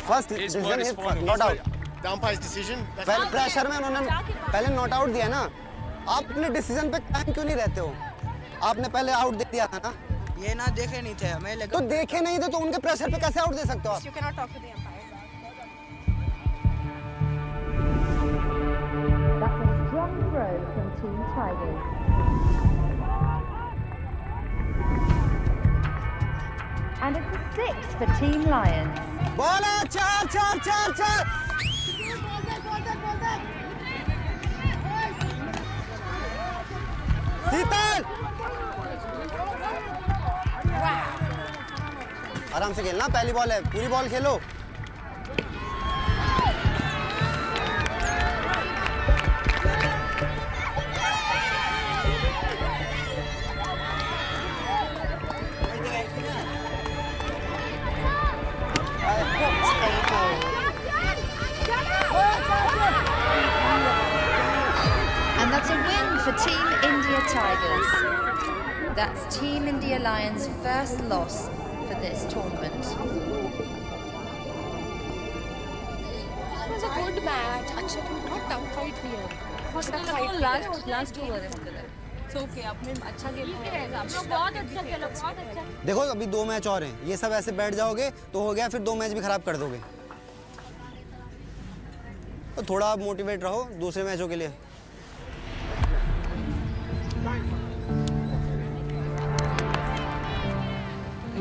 First decision is not out. The umpire's decision. पहले प्रेशर में उन्होंने पहले नॉट आउट दिया ना, आप अपने डिसीजन पे कायम क्यों नहीं रहते हो? आपने पहले आउट दे दिया था ना। ये ना देखे नहीं थे हमें लगा। तो देखे नहीं थे तो उनके प्रेशर पे कैसे आउट दे सकते हो आप? You cannot talk to the umpire. That's a strong throw from Team Tigers. And it's a 6 for Team Lions. बोला 4 4 4 4। शीतल आराम से खेलना, पहली बॉल है, पूरी ball Khelo. And that's a win for Team India Tigers. That's Team India Lions' first loss for this tournament. It was a good match. Actually, not tough fight here. Last over है so okay आपने अच्छा खेला बहुत अच्छा खेला बहुत अच्छा देखो अभी 2 मैच और हैं, ये सब ऐसे बैठ जाओगे तो हो गया, फिर 2 मैच भी खराब कर दोगे। तो थोड़ा आप मोटिवेट रहो दूसरे मैचों के लिए।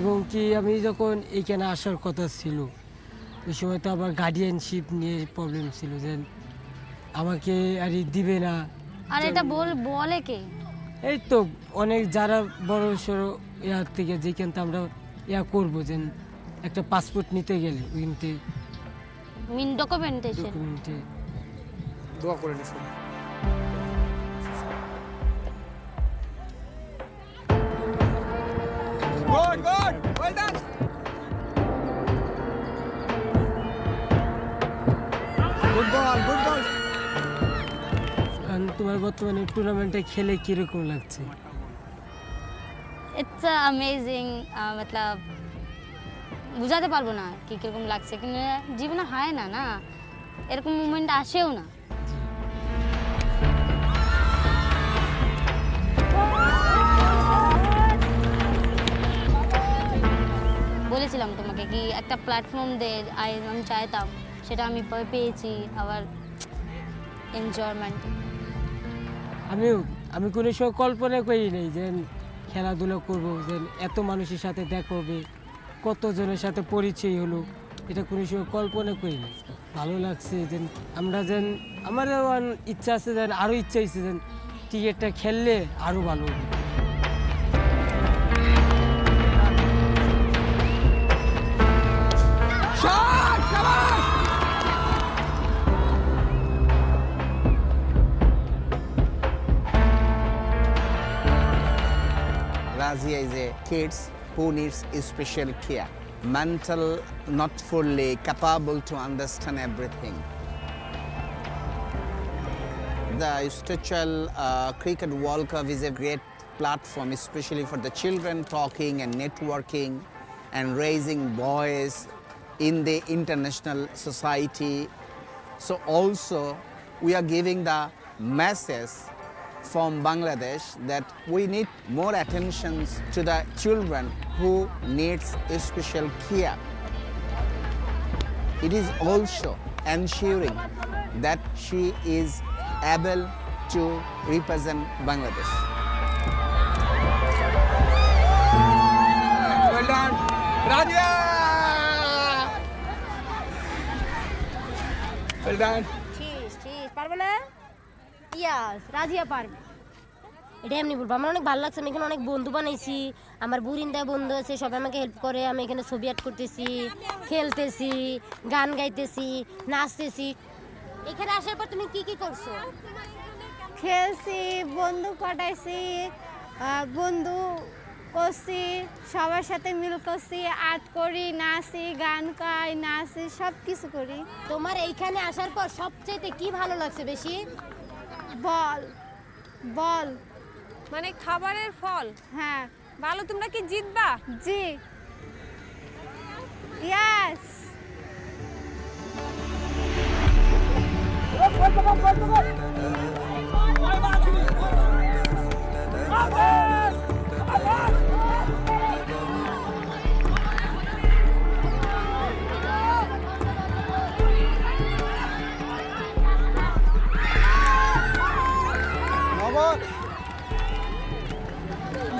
এবং কি আমি যখন এইখানে আসার কথা ছিল ওই সময় তো আবার গার্ডিয়ানশিপ নিয়ে প্রবলেম ছিল যে আমাকে আর দিবে না। আর এটা বলে কে? এই তো অনেক যারা বড় সড়ো ইয়ার থেকে যেখান থেকে আমরা ইয়া করবো যে একটা পাসপোর্ট নিতে গেলে ওইতে ডকুমেন্টেশন দোয়া করে নিস। Good, good, well done. Good ball, good ball. তোমার বর্তমানে টুর্নামেন্টে খেলে কিরকম লাগছে? ইটস অ্যামেজিং, मतलब বুঝাতে পারবো না কি কিরকম লাগছে, কিন্তু জীবনে হয় না না এরকম মুভমেন্ট আসেও না। বলেছিলাম তোমাকে কি একটা প্ল্যাটফর্ম দে আমি চাইতাম, সেটা আমি পেয়েছি। আবার enjoyment. আমি কোনো সময় কল্পনা করি নাই যে খেলাধুলা করব, যে এত মানুষের সাথে দেখা হবে, কতজনের সাথে পরিচয় হলো, এটা কোনো সময় কল্পনা করি নাই। ভালো লাগছে যে আমরা যেন আমারও ইচ্ছা আছে, যেন আরও ইচ্ছা হয়েছে যেন ক্রিকেটটা খেললে আরও ভালো হবে। Razia is a kids who needs special care. Mental, not fully capable to understand everything. The Sturchal Cricket World Cup is a great platform, especially for the children talking and networking and raising boys in the international society. So also we are giving the message from Bangladesh that we need more attention to the children who needs special care. It is also ensuring that she is able to represent Bangladesh. Well done, Razia! Well done. Cheers, পারবে না? ইয়াস, রাজিয়া পারবে। এটা এমনি বলবো, আমার অনেক ভালো লাগছে, আমি এখানে অনেক বন্ধু বানাইছি, আমার বুরিন্দা বন্ধু আছে, সবাই আমাকে হেল্প করে, আমি এখানে ছবি আর্ট করতেছি, খেলতেছি, গান গাইতেছি, নাচতেছি। এখানে আসার পর তুমি কি কি করছো? খেলছি, বন্ধু কাটাইছি, বন্ধু করছি, সবার সাথে মিল করছি, আর্ট করি, নাচি, গান গাই, নাচি, সব কিছু করি। তোমার এইখানে আসার পর সবচেয়ে কি ভালো লাগছে বেশি? বল বল মানে খাবারের ফল। হ্যাঁ। ভালো, তোমরা কি জিতবা? জি। ইয়েস।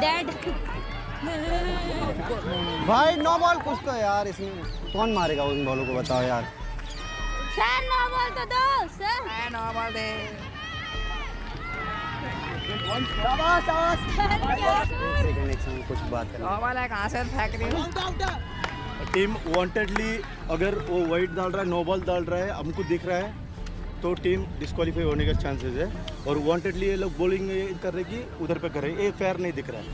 डैड भाई नो बॉल कुछ तो यार, इसमें कौन मारेगा उन बॉलों को, बताओ यार। सर नो बॉल तो दो सर। नो बॉल दे। कुछ बात करना। नो बॉल है, कहाँ से फेंक रही हो? टीम वांटेडली अगर वो वाइट डाल रहा है, नो बॉल डाल रहा है, हमको दिख रहा है तो टीम डिस्क्वालीफाई होने का चांसेस है, और वांटेडली ये लोग बॉलिंग कर रहे कि उधर पे कर रहे, ये फेयर नहीं दिख रहा है।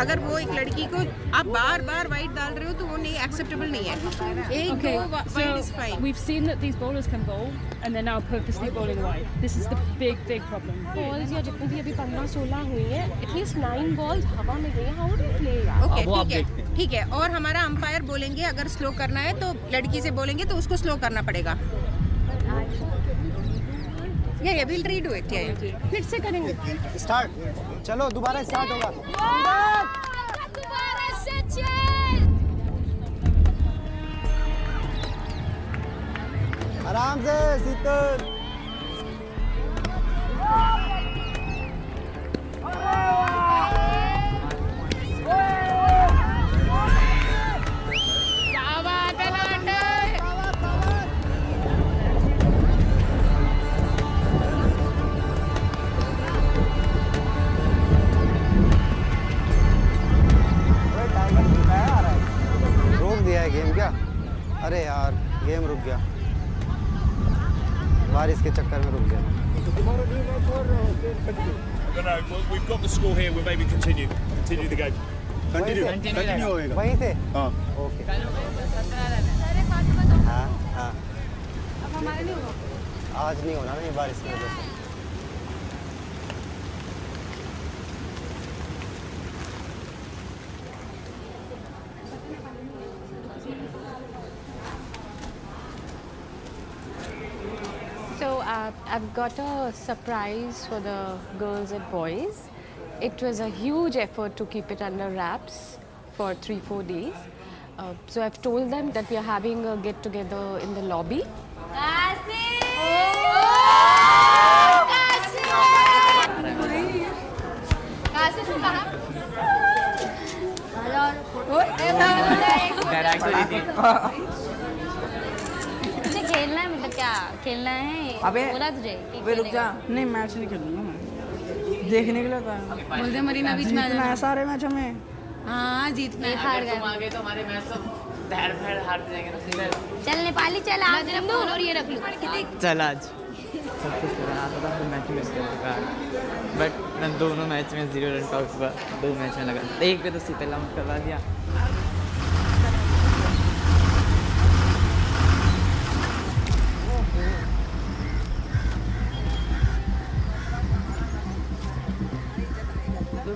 अगर वो एक लड़की को आप बार बार वाइट डाल रहे हो तो वो नहीं एक्सेप्टेबल नहीं है। एक Okay, दो white is fine. we've seen that these bowlers can bowl and they're now purposely bowling wide. This is the big problem. Balls या जितनी भी अभी 15-16 हुई हैं, एटलीस्ट 9 बॉल्स हवा में गई हैं। हाउ डू प्ले यार? ओके, ठीक है। और हमारा अंपायर बोलेंगे अगर स्लो करना है तो लड़की से बोलेंगे तो उसको स्लो करना पड़ेगा। या विल रीडू इट। फिर से करेंगे। स्टार्ट, चलो दोबारा स्टार्ट होगा। दोबारा से चल। आराम से शीतल। गेम क्या? अरे यार गेम रुक गया, बारिश के चक्कर में रुक गया। No, we've got the score here. We'll maybe continue the game. Continue होएगा। वहीं से? हाँ। ओके। हाँ हाँ। आज नहीं होना ना ये बारिश की वजह से। So I've got a surprise for the girls and boys. It was a huge effort to keep it under wraps for 3-4 days. So I've told them that we are having a get together in the lobby. Bag तो दी थी। तुझे खेलना है मतलब क्या खेलना है? अबे बोला तुझे कि अबे रुक जा, खेलेगा। नहीं मैच नहीं खेलूंगा मैं, देखने के लिए तो आया हूँ। बोलते मरीना बीच में आ जीतना है जाना। सारे मैचों में। हाँ जीतना है। हार अगर गए। तुम आ गए तो हमारे मैच तो धैर फैर हारते जाएंगे ना सीधे। चल नेपाली चल आ तेरा फोन और ये रख लूँ। चल आज सब कुछ करना आता था, फिर मैच मिस कर चुका, बट मैं दोनों मैच में 0 रन का हुआ, 2 मैच में लगा, एक पे तो सीधे आउट करवा दिया।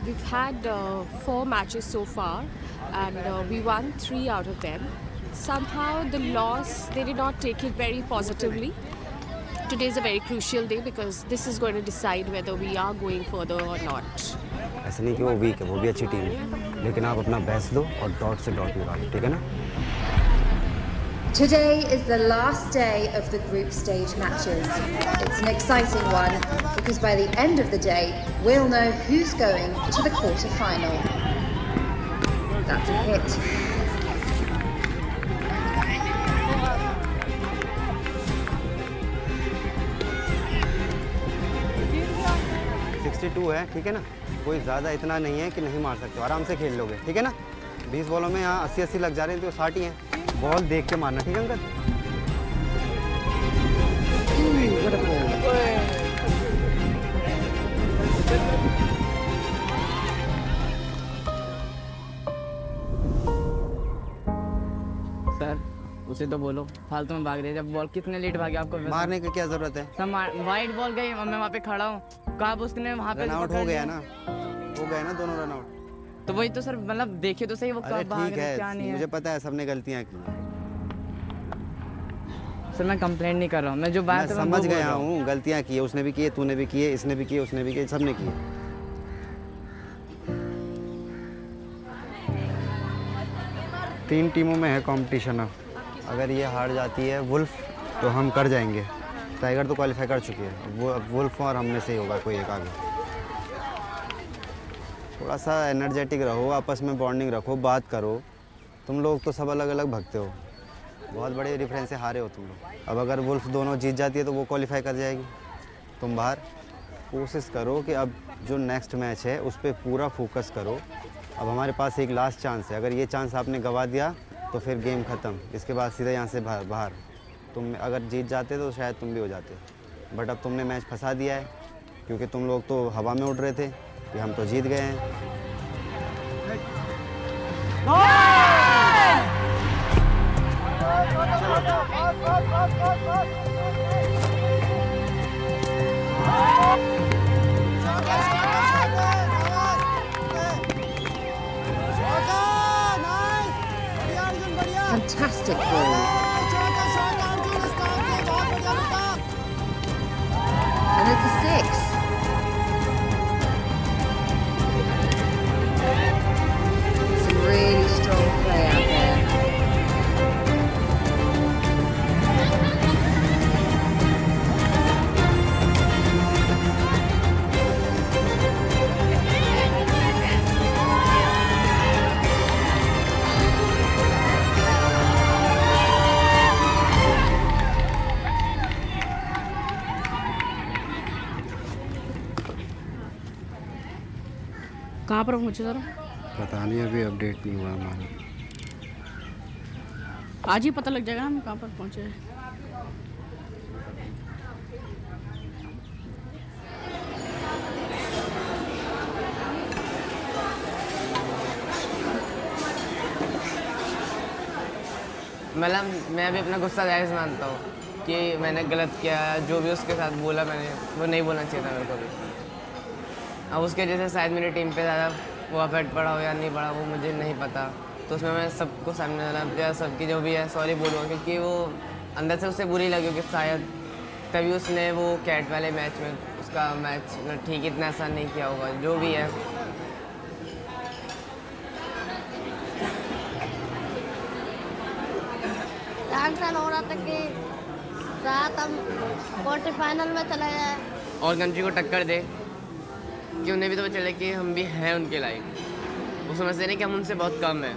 We've had 4 matches so far, and we won 3 out of them. Somehow the loss, they did not take it very positively. Today is a very crucial day because this is going to decide whether we are going further or not. ऐसा नहीं कि वो week है, वो भी अच्छी team है, लेकिन आप अपना बेस्ट दो और डॉट से डॉट निकालो, ठीक है ना? Today is the last day of the group stage matches. It's an exciting one because by the end of the day, we'll know who's going to the quarter-final. That's a hit. है, ठीक है ना? कोई ज़्यादा इतना नहीं है कि नहीं मार सकते, आराम से खेल लोगे, ठीक है ना? 20 बॉलों में यहाँ 80-80 लग जा रहे हैं तो 60 ही हैं। बॉल देख के मारना, ठीक है अंकल? सर उसे तो बोलो फालतू में भाग रहे, जब बॉल कितने लेट भागे आपको मारने की क्या जरूरत है? सर वाइड बॉल गई, मैं वहाँ पे खड़ा हूँ, कहा उसने वहाँ पे रन आउट हो गया ना, हो गए ना दोनों रन आउट। तो वही तो सर, मतलब देखिए तो सही वो कब भाग रहे क्या नहीं है। मुझे पता है सबने गलतियाँ की। सर मैं कंप्लेंट नहीं कर रहा हूँ, मैं जो बात समझ गया हूँ, गलतियाँ की है, उसने भी की है, तूने भी की है, इसने भी की है, उसने भी की है, सबने की है। तीन टीमों में है कंपटीशन अब। अगर ये हार जाती है वुल्फ तो हम कर जाएंगे, टाइगर तो क्वालिफाई कर चुकी है, वो वुल्फ और हमने से ही होगा कोई एक आगे। थोड़ा सा एनर्जेटिक रहो, आपस में बॉन्डिंग रखो, बात करो। तुम लोग तो सब अलग अलग भगते हो, बहुत बड़े डिफरेंस से हारे हो तुम लोग। अब अगर वुल्फ दोनों जीत जाती है तो वो क्वालिफाई कर जाएगी, तुम बाहर। कोशिश करो कि अब जो नेक्स्ट मैच है उस पर पूरा फोकस करो। अब हमारे पास एक लास्ट चांस है, अगर ये चांस आपने गंवा दिया तो फिर गेम ख़त्म, इसके बाद सीधा यहाँ से बाहर। तुम अगर जीत जाते तो शायद तुम भी हो जाते, बट अब तुमने मैच फंसा दिया है क्योंकि तुम लोग तो हवा में उड़ रहे थे कि हम तो जीत गए हैं। Fantastic ball. And it's a 6. Some really strong play out there. कहाँ पर पहुँचे सर? पता नहीं, अभी अपडेट नहीं हुआ हमारा। आज ही पता लग जाएगा हम कहाँ पर पहुँचे हैं। मतलब मैं अभी अपना गुस्सा जायज़ मानता हूँ कि मैंने गलत किया, जो भी उसके साथ बोला मैंने वो नहीं बोलना चाहिए था मेरे को भी। अब उसके वजह से शायद मेरी टीम पे ज़्यादा वो अफेक्ट पड़ा हो या नहीं पड़ा वो मुझे नहीं पता, तो उसमें मैं सबको सामने वाला सबकी जो भी है सॉरी बोलूँगा, क्योंकि वो अंदर से उससे बुरी लगी कि शायद तभी उसने वो कैट वाले मैच में उसका मैच ठीक इतना आसान नहीं किया होगा, जो भी है। टेंशन हो रहा था कि रात हम क्वार्टर फाइनल में चले गए और कंट्री को टक्कर दे कि उन्हें भी तो पता चले कि हम भी हैं उनके लायक। वो समझते नहीं कि हम उनसे बहुत कम हैं,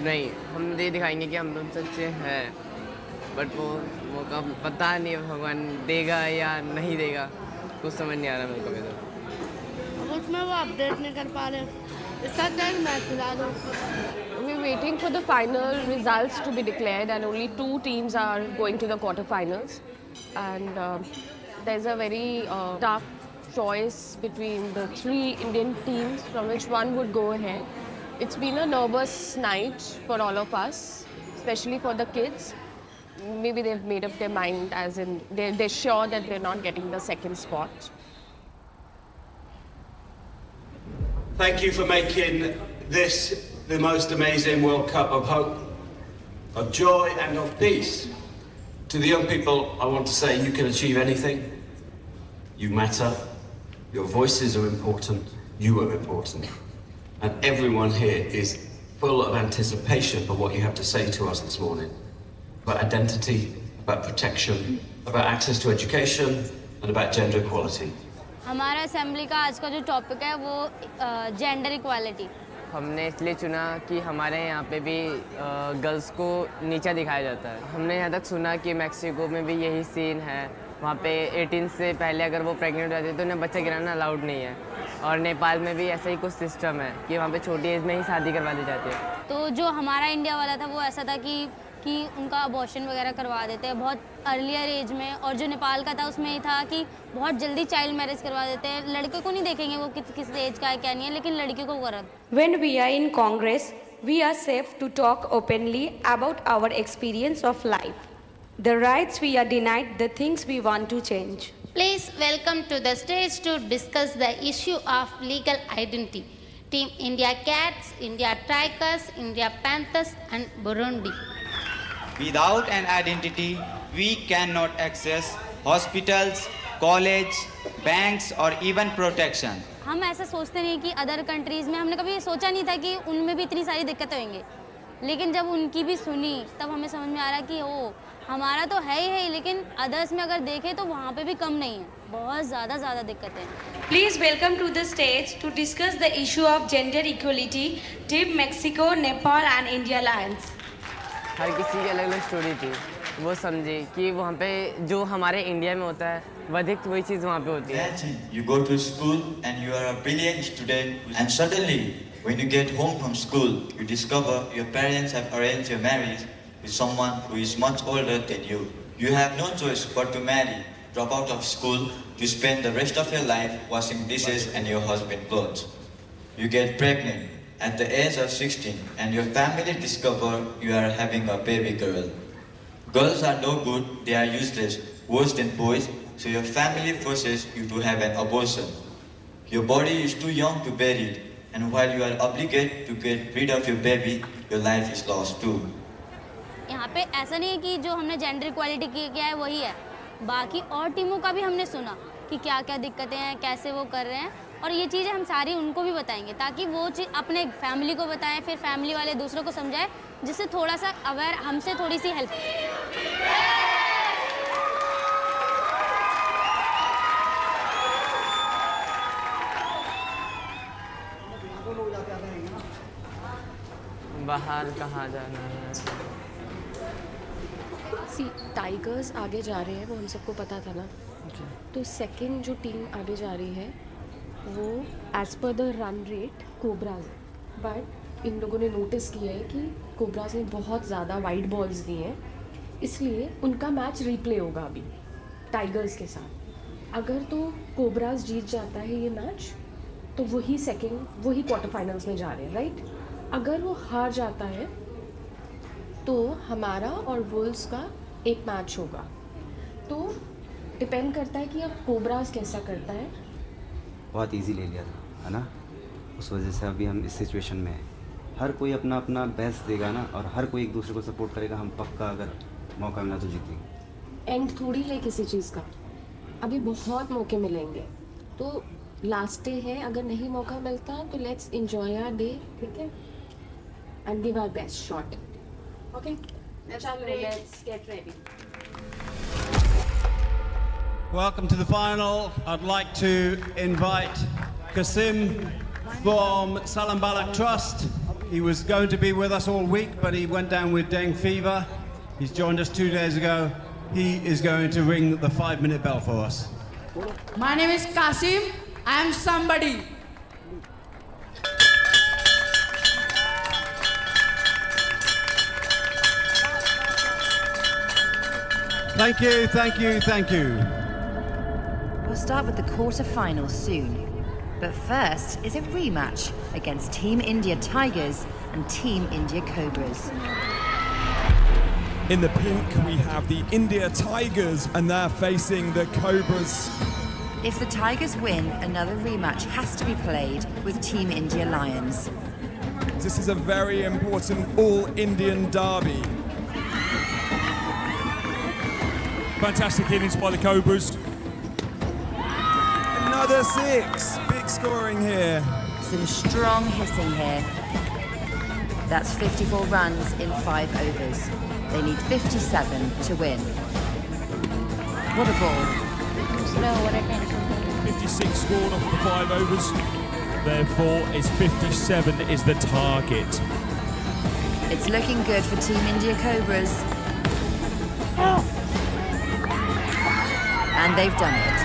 नहीं, हम ये दिखाएंगे कि हम लोग सच्चे हैं, बट वो मौका पता नहीं है भगवान देगा या नहीं देगा, कुछ समझ नहीं आ रहा मेरे को भी। तो उसमें वो अपडेट नहीं कर पा रहे, इसका क्या मैच खिला दो। We're waiting for the final results to be declared, and only 2 teams are going to the quarterfinals. And there's a very tough choice between the 3 Indian teams, from which one would go ahead. It's been a nervous night for all of us, especially for the kids. Maybe they've made up their mind, as in they're sure that they're not getting the second spot. Thank you for making this the most amazing World Cup of hope, of joy and of peace. To the young people, I want to say you can achieve anything. You matter. Your voices are important. You are important. And everyone here is full of anticipation for what you have to say to us this morning. About identity, about protection, about access to education, and about gender equality. हमारा assembly का आज का जो topic है वो gender equality. हमने इसलिए चुना कि हमारे यहाँ पे भी गर्ल्स को नीचा दिखाया जाता है। हमने यहाँ तक सुना कि मैक्सिको में भी यही सीन है, वहाँ पे 18 से पहले अगर वो प्रेग्नेंट हो जाती है तो उन्हें बच्चा गिराना अलाउड नहीं है, और नेपाल में भी ऐसा ही कुछ सिस्टम है कि वहाँ पे छोटी एज में ही शादी करवा दी जाती है। तो जो हमारा इंडिया वाला था वो ऐसा था कि उनका अबॉर्शन वगैरह करवा देते हैं बहुत अर्लियर एज में, और जो नेपाल का था उसमें ये था कि बहुत जल्दी चाइल्ड मैरिज करवा देते हैं। लड़के को नहीं देखेंगे वो किस एज का है क्या नहीं है, लेकिन लड़की को करा। When we are in Congress, we are safe to talk openly about our experience of life, the rights we are denied, the things we want to change. Please welcome to the stage to discuss the issue of legal identity. Team India Cats, India Tigers, India Panthers and Burundi. Without an identity, we cannot access hospitals, college, banks or even protection. हम ऐसा सोचते नहीं कि other countries में, हमने कभी ये सोचा नहीं था कि उनमें भी इतनी सारी दिक्कतें होंगी, लेकिन जब उनकी भी सुनी तब हमें समझ में आ रहा कि ओ हमारा तो है ही, लेकिन अदर्स में अगर देखें तो वहाँ पे भी कम नहीं है, बहुत ज़्यादा दिक्कतें हैं। Please welcome to the stage to discuss the issue of gender equality, Team Mexico, Nepal and India Alliance. हर किसी की अलग अलग स्टोरी थी, वो समझी कि वहाँ पे जो हमारे इंडिया में होता है अधिक वही चीज़ वहाँ पे होती है। You go to school and you are a brilliant student, and suddenly when you get home from school, you discover your parents have arranged your marriage with someone who is much older than you. You have no choice but to marry, drop out of school, to spend the rest of your life washing dishes and your husband's clothes. You get pregnant at the age of 16 and your family discover you are having a baby girl. Girls are no good, they are useless, worse than boys, so your family forces you to have an abortion. Your body is too young to bear it, and while you are obligated to get rid of your baby, your life is lost too. यहाँ पे ऐसा नहीं है कि जो हमने gender equality किया है वही है, बाकी और टीमों का भी हमने सुना कि क्या क्या दिक्कतें हैं, कैसे वो कर रहे हैं, और ये चीज़ें हम सारी उनको भी बताएंगे ताकि वो चीज़ अपने फैमिली को बताएं, फिर फैमिली वाले दूसरों को समझाएं, जिससे थोड़ा सा अवेयर, हमसे थोड़ी सी हेल्प। बाहर कहाँ जाना है? टाइगर्स आगे जा रहे हैं, वो हम सबको पता था ना। तो सेकंड जो टीम आगे जा रही है वो as per the run rate cobras, but in लोगों ने नोटिस किया है कि कोबराज ने बहुत ज़्यादा वाइड बॉल्स दिए हैं, इसलिए उनका मैच रिप्ले होगा अभी टाइगर्स के साथ। अगर तो कोबराज जीत जाता है ये मैच तो वही क्वार्टर फाइनल्स में जा रहे हैं, राइट। अगर वो हार जाता है तो हमारा और वुल्व्स का एक मैच होगा। तो डिपेंड करता है कि अब कोबराज कैसा करता है। बहुत इजी ले लिया था, है ना, उस वजह से अभी हम इस सिचुएशन में हैं। हर कोई अपना अपना बेस्ट देगा ना, और हर कोई एक दूसरे को सपोर्ट करेगा। हम पक्का अगर मौका मिला तो जीतेंगे। एंड थोड़ी है किसी चीज़ का, अभी बहुत मौके मिलेंगे, तो लास्ट डे है, अगर नहीं मौका मिलता तो लेट्स एंजॉय आवर डे, ठीक है, and give our best shot, okay. चलो let's get ready. Welcome to the final. I'd like to invite Kasim from Salam Balak Trust He was going to be with us all week, but he went down with dengue fever. He's joined us 2 days ago. He is going to ring the 5-minute bell for us. My name is Kasim. I am somebody. Thank you, thank you, thank you. We'll start with the quarter-finals soon. But first is a rematch against Team India Tigers and Team India Cobras. In the pink, we have the India Tigers, and they're facing the Cobras. If the Tigers win, another rematch has to be played with Team India Lions. This is a very important all-Indian derby. Fantastic innings by the Cobras. Another 6. Big scoring here. Some strong hitting here. That's 54 runs in 5 overs. They need 57 to win. What a ball. 56 scored off the 5 overs. Therefore, it's 57 is the target. It's looking good for Team India Cobras. And they've done it.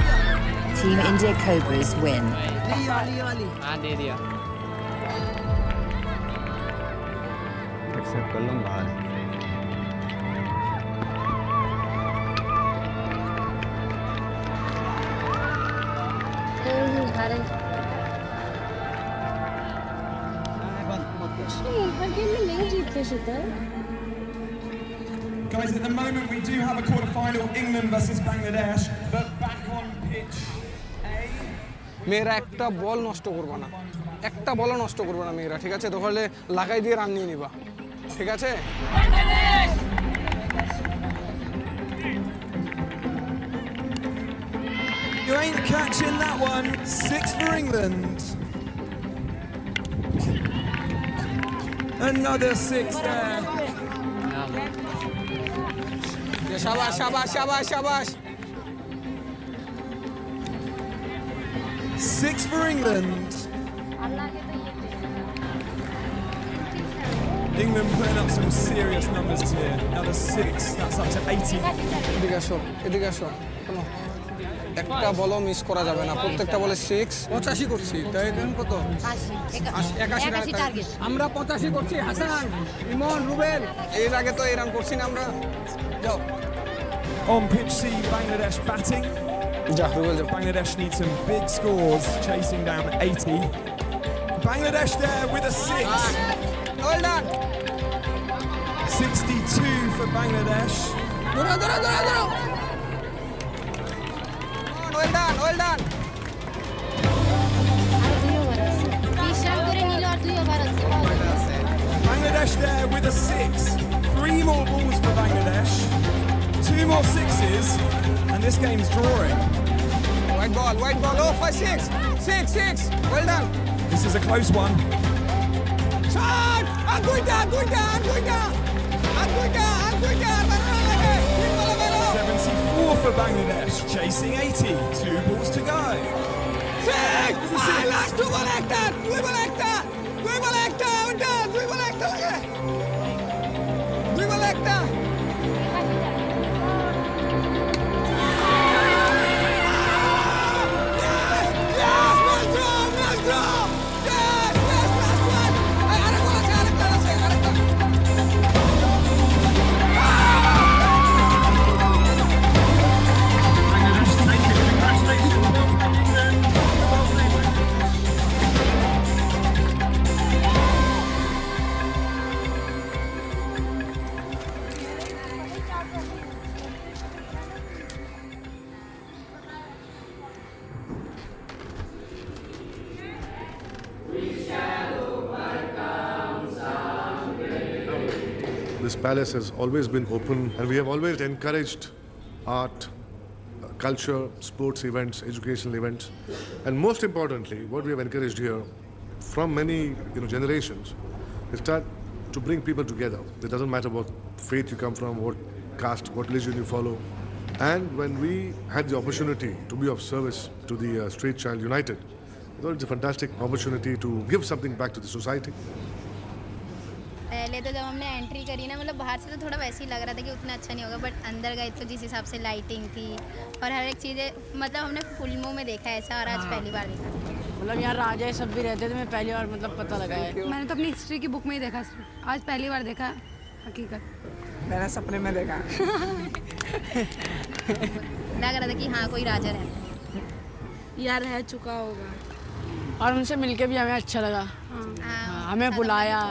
Team India Cobras win. Accept कर लो बाहर Guys, at the moment we do have a quarter-final, England versus Bangladesh, but back on pitch A. মেয়েরা একটা বল নষ্ট করবে না, একটা বলও নষ্ট করবে না মেয়েরা, ঠিক আছে? তাহলে লাগাই দিয়ে রান নিয়ে নিবা, ঠিক আছে? You ain't catching that one. 6 for England. Another 6 there. শাবাশ শাবাশ শাবাশ শাবাশ 6 for England. England putting up some serious numbers here. Another 6. That's up to 80. এদিকে আসো, এদিকে আসো। শোনো, একটা বলও মিস করা যাবে না, প্রত্যেকটা বলে 6। 85 করছি, তাই দেন কত? 81 টার্গেট। আমরা 85 করছি। হাসান, ইমন, রুবেল, এর আগে তো এই রান করছি না আমরা। যাও। On pitch C, Bangladesh batting. Bangladesh need some big scores, chasing down 80. Bangladesh there with a 6. Well done. 62 for Bangladesh. Duro, duro, duro, duro. Well done, well done. Bangladesh there with a 6. 3 more balls for Bangladesh. 2 more 6s, and this game's drawing. White ball, oh, 5-6. 6. Well done. This is a close one. Shot! Aguita! 74 for Bangladesh, chasing 80. 2 balls to go. 6! Last 2 ball একটা! 2 ball একটা! 2 ball একটা! 2 ball একটা লাগে! 2 ball একটা! This palace has always been open, and we have always encouraged art, culture, sports events, educational events, and most importantly, what we have encouraged here from many generations is start to bring people together. It doesn't matter what faith you come from, what caste, what religion you follow. And when we had the opportunity to be of service to the Street Child United, I thought it's a fantastic opportunity to give something back to the society. पहले तो जब हमने entry करी ना, मतलब बाहर से तो थोड़ा वैसे ही लग रहा था कि उतना अच्छा नहीं होगा, बट अंदर गए तो जिस हिसाब से लाइटिंग थी और हर एक चीज़ें, मतलब हमने फिल्मों में देखा है ऐसा, और आज पहली बार देखा। मतलब यहाँ राजा सब भी रहते थे, मैं पहली बार मतलब पता लगा है। मैंने तो अपनी हिस्ट्री की बुक में ही देखा, आज पहली बार देखा हकीकत। मैंने सपने में देखा। लग रहा था कि हाँ कोई राजा रहता यार रह चुका होगा, और उनसे मिलके भी हमें अच्छा लगा। हाँ, हमें बुलाया।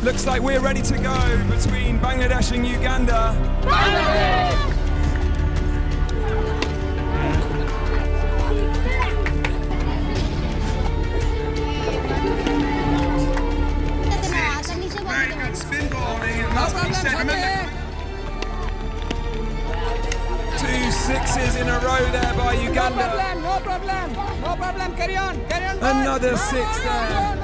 Looks like we're ready to go between Bangladesh and Uganda. Bangladesh! Very good spin bowling. It must be said. Remember, 2 6s in a row there by Uganda. No problem. Carry on. Another 6 there.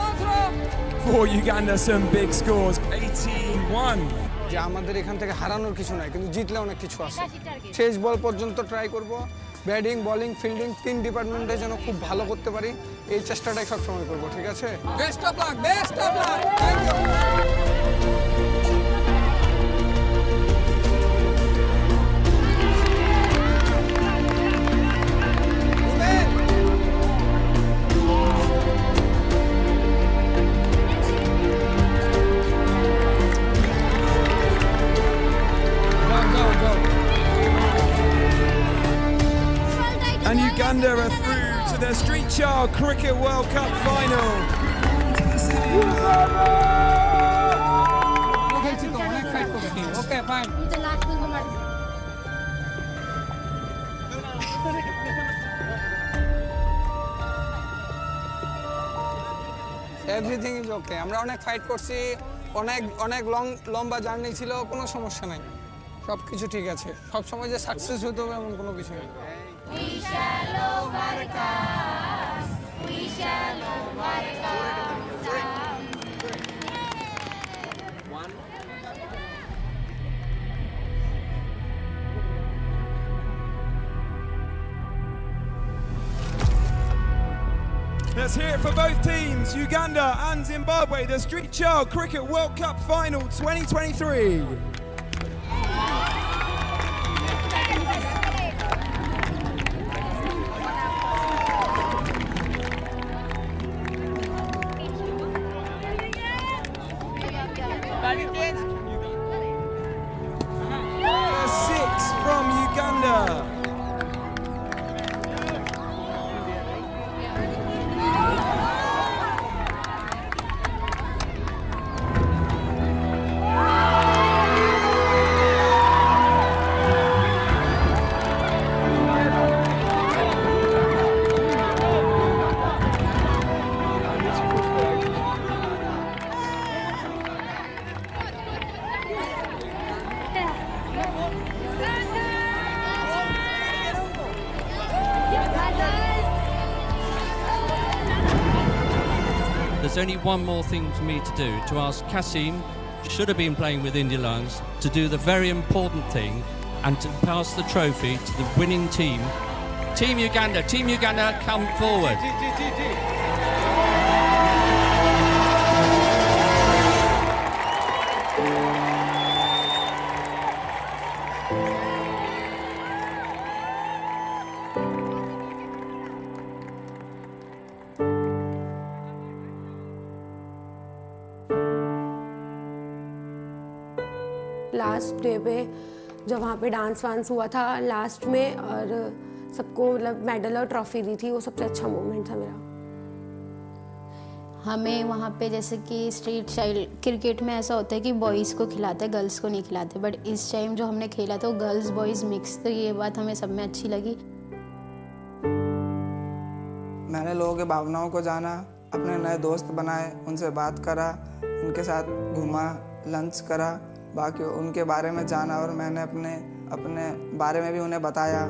For Uganda, some big scores. 18-1. যে আমাদের এখান থেকে হারানোর কিছু নাই, কিন্তু জিতলে অনেক কিছু আছে। শেষ বল পর্যন্ত ট্রাই করব, ব্যাটিং বোলিং ফিল্ডিং 3 ডিপার্টমেন্টে যেন খুব ভালো করতে পারি, এই চেষ্টাটাই সবসময় করব, ঠিক আছে? Best of luck. Thank you. And Uganda are through to the Street Child Cricket World Cup final. Okay, fine. Everything is okay. আমরা অনেক ফাইট করছি, অনেক লম্বা জার্নি ছিল, কোনো সমস্যা নাই, সব কিছু ঠিক আছে। সব সময় যে সাকসেস হতে হবে এমন কোনো কিছু নেই। We shall overcome. We shall overcome. Let's hear it for both teams, Uganda and Zimbabwe, the Street Child Cricket World Cup Final 2023. A 6 from Uganda. There's only one more thing for me to do, to ask Kasim, should have been playing with India Lions, to do the very important thing and to pass the trophy to the winning team. Team Uganda, come forward. Last day पे जब वहाँ पे dance वांस हुआ था last में, और सबको मतलब मेडल और ट्रॉफी दी थी, वो सबसे अच्छा मोमेंट था मेरा। हमें वहाँ पे जैसे कि स्ट्रीट चाइल्ड क्रिकेट में ऐसा होता है कि बॉयज़ को खिलाते हैं, गर्ल्स को नहीं खिलाते, बट इस टाइम जो हमने खेला था वो गर्ल्स बॉयज़ मिक्स, तो ये बात हमें सब में अच्छी लगी। मैंने लोगों के भावनाओं को जाना, अपने नए दोस्त बनाए, उनसे बात करा, उनके साथ घूमा, लंच करा, बाकी उनके बारे में जाना, और मैंने अपने बारे में भी उन्हें बताया।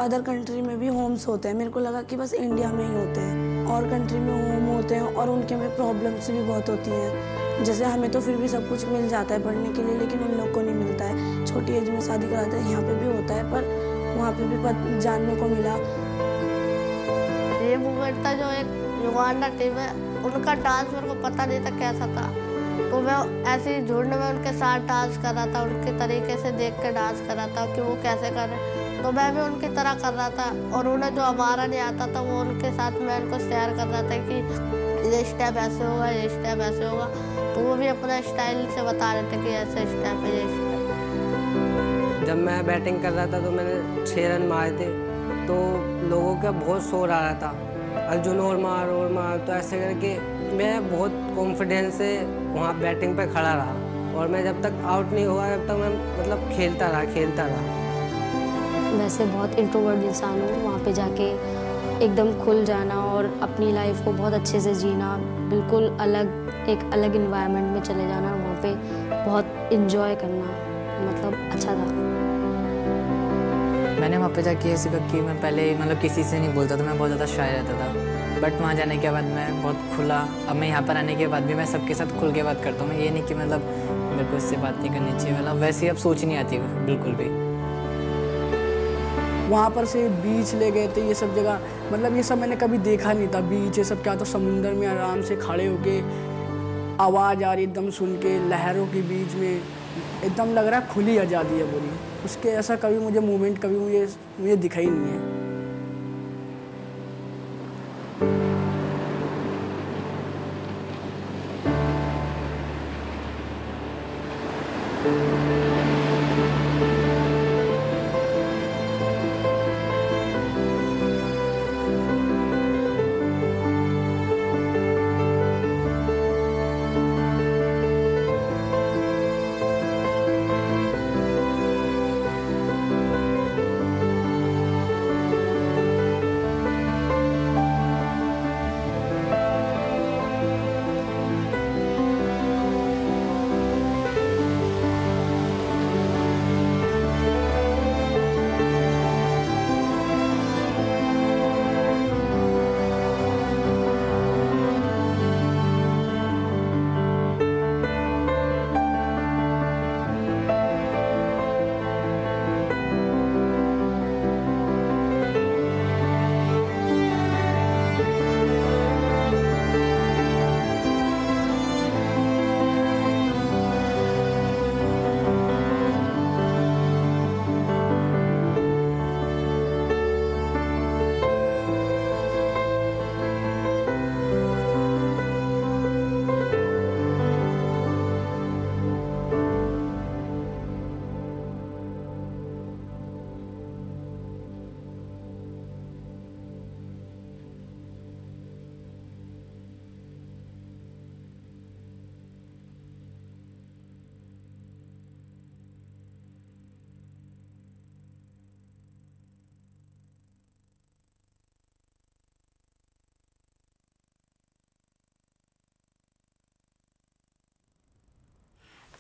अदर कंट्री में भी होम्स होते हैं, मेरे को लगा कि बस इंडिया में ही होते हैं, और कंट्री में होम होते हैं और उनके में प्रॉब्लम्स भी बहुत होती हैं। जैसे हमें तो फिर भी सब कुछ मिल जाता है पढ़ने के लिए, लेकिन उन लोग को नहीं मिलता है, छोटी एज में शादी कराते हैं। यहाँ पे भी होता है, पर वहाँ पे भी जानने को मिला। ये मूवमेंट था जो एक युगांडा टीम है उनका डांस मेरे को पता नहीं था कैसा था, तो मैं ऐसे ही झुंड में उनके साथ डांस कर रहा था, उनके तरीके से देख के डांस कर रहा था कि वो कैसे कर रहे हैं, तो मैं भी उनकी तरह कर रहा था। और उन्हें जो हमारा नहीं आता था वो उनके साथ मैं उनको शेयर कर रहा था कि ये स्टेप ऐसे होगा, ये स्टेप ऐसे होगा, तो वो भी अपना स्टाइल से बता रहे थे कि ऐसे स्टेप है, ये स्टेप। जब मैं बैटिंग कर रहा था तो मैंने 6 रन मारे थे, तो लोगों का बहुत शोर आ रहा था, अर्जुन और मार, तो ऐसे करके मैं बहुत कॉन्फिडेंस से वहाँ बैटिंग पे खड़ा रहा, और मैं जब तक आउट नहीं हुआ तब तक मैं मतलब खेलता रहा। वैसे बहुत इंट्रोवर्ट इंसान हूँ, वहाँ पे जाके एकदम खुल जाना और अपनी लाइफ को बहुत अच्छे से जीना, बिल्कुल एक अलग इन्वायरमेंट में चले जाना, वहाँ पे बहुत इंजॉय करना, मतलब अच्छा था। मैंने वहाँ पे जाके ये सीखा कि मैं पहले मतलब किसी से नहीं बोलता था, मैं बहुत ज़्यादा शाय रहता था, बट वहाँ जाने के बाद मैं बहुत खुला। अब मैं यहाँ पर आने के बाद भी मैं सबके साथ खुल के बात करता हूँ। मैं ये नहीं कि मतलब मेरे को इससे बात नहीं करनी चाहिए, मतलब वैसे अब सोच नहीं आती बिल्कुल भी। वहाँ पर से बीच ले गए थे, ये सब जगह, मतलब ये सब मैंने कभी देखा नहीं था। बीच ये सब क्या था, समुंदर में आराम से खड़े होके आवाज़ आ रही एकदम सुन के, लहरों के बीच में एकदम लग रहा है खुली आज़ादी है पूरी। उसके ऐसा कभी मुझे मूवमेंट कभी मुझे दिखा ही नहीं है।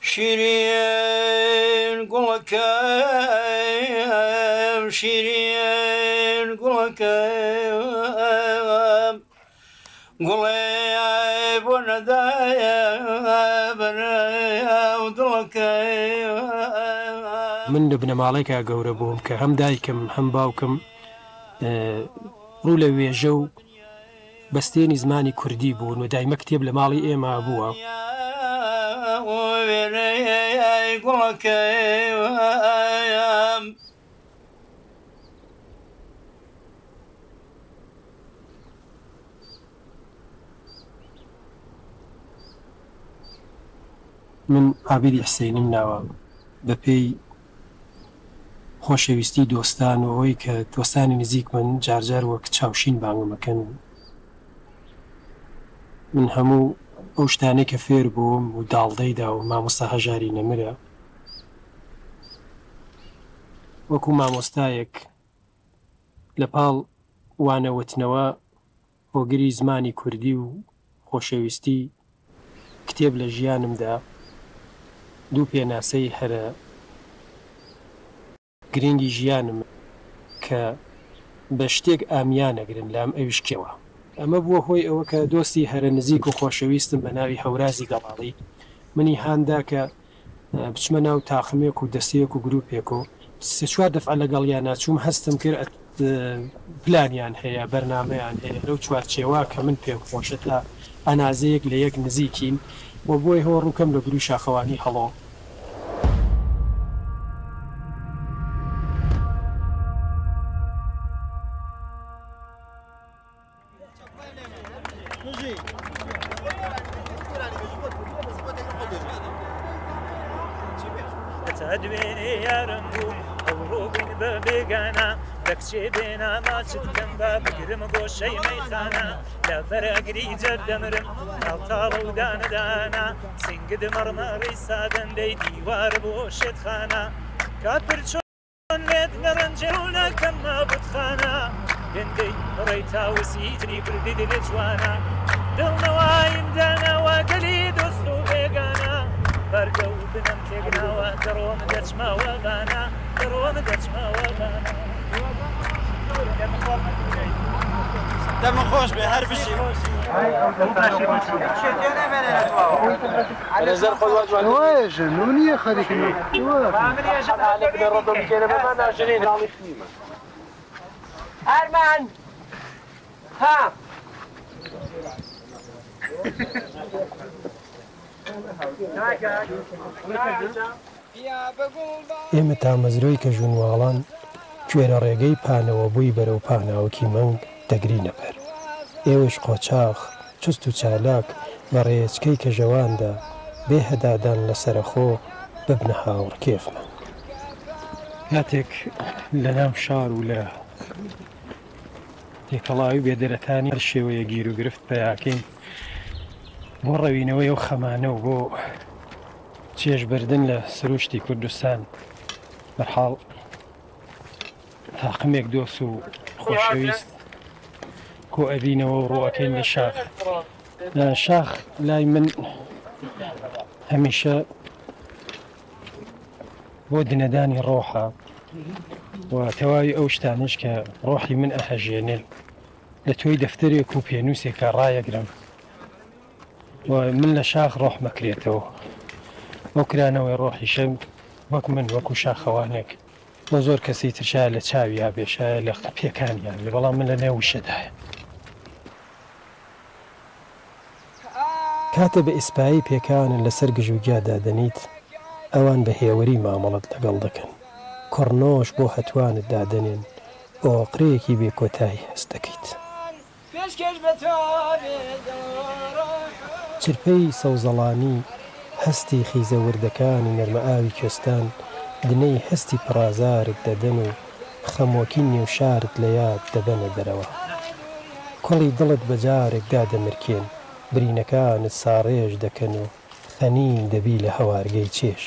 شيرين قلكام شيرين قلكام قلي بندايا بنايا ودلكام من ابن مالك قورة بوم كهم دايكم هم باوكم رولة ويجو بستيني زماني كردي بون وداي مكتب لمالي إيما أبوها من عبيد حسين الناوى بپی خۆشەویستی دۆستان و ئەوەی کە دۆستانی نزیک من جارجار وەک چاوشین بانگمەکەن. من هەموو ئەو شتانەی کە فێر بووم و داڵدەیدا و مامۆستا هەژاری نەمرە وەکو مامۆستایەک لەپاڵ وانەوتنەوە هۆگری زمانی کوردی و خۆشەویستی کتێب لە ژیانمدا دوو پێناسەی هەرە گرنگی ژیانم کە بە شتێک ئامیانەگرن لام ئەویشکەوە. ئەمە بووە هۆی ئەوە کە دۆستی هەرە نزیک و خۆشەویستم بە ناوی هەورازی گەڵاڵی منی هاندا کە بچمە ناو تاقمێک و دەستەیەک و گروپێک و سێ چوار دەفعە لەگەڵیان ناچووم هەستم کرد پلانیان هەیە بەرنامەیان هەیە لەو چوارچێوە کە من پێم خۆشە تا ئەنازەیەک لە یەک نزیکین بۆ بۆی هەوە ڕووکەم لە گروی شاخەوانی هەڵۆ. تدويني يا رمبو أوروبين ببيغانا دكشي بينا ما شكتن بابقرم بوشي ميخانا لا فرق ريجر دمرم نالطال ودانا دانا سنقد مرمري سادن دي ديوار بوشت خانا كاتبر شون ليد نرنجلونا كما بتخانا بندي ريتا وسيجري بردي دي لجوانا دل نوايم دانا وقلي دوستو بيغانا برقو بنم تقناوا دروم دجما وغانا دروم دجما وغانا دم خوش به هر بشي نزل خذ وجه واش نوني خليك عمليه جد عليك بالرضم كده ما ناجرين ارمن ها ئێمە تا مەزرۆی کە ژوونواڵان کوێرە ڕێگەی پانەوە بووی بەرەو پاناوکی مەنگ دەگرینە بەر. ئێوەش قۆچاق چست و چالاک بە ڕێچکەی کە ژەواندا بێ هەدادان لەسەرخۆ ببنە هاوڕ کێفمان. کاتێک لە نام شار و لە تێکەڵاوی بێدەرەکانی هەر شێوەیە گیر و گرفت پێیاکەین بۆ ڕەوینەوەی و خەمانە و بۆ چێژبردن لە سروشتی کوردستان بەرحاڵ تاقمێک دۆست و خۆشەویست کۆ ئەبینەوە و ڕوئەکەین لە شاخ. شاخ لای من هەمیشە بۆ دنەدانی ڕۆحە و تەواوی ئەو شتانش کە ڕۆحی من ئەهەژێنێ لە تۆی دەفتەرێک و پێنووسێکە ڕایەگرم و من لە شاخ ڕۆح مەکرێتەوە. ئەو کرانەوەی ڕۆحی شەم وەک من وەکو شاخەوانێک بۆ زۆر کەسی ترشا لە چاوییا بێشایە لە پێکانیان لە بەڵام من لە نێوشەدایە. کاتە بە ئیسپایی پێکانن لەسەر گژوگیادا دەنیت ئەوان بە هێوەری مامەڵەت لەگەڵ دەکەن. کوڕنۆش بۆ هەتوانت دادەنێن ئۆقرەیەکی بێ کۆتایی هەست دەکەیت. چرپەی سەوزەڵانی هەستی خیزە وردەکانی نەرمە ئاوی کوێستان دنەی هەستی پڕازارت دەدەن و خەمۆکی نێوشارت لە یاد دەبەنە دەرەوە. کوڵی دڵت بەجارێکدا دەمرکێن برینەکانت ساڕێژ دەکەن و خەنین دەبی لە هەوارگەی چێش.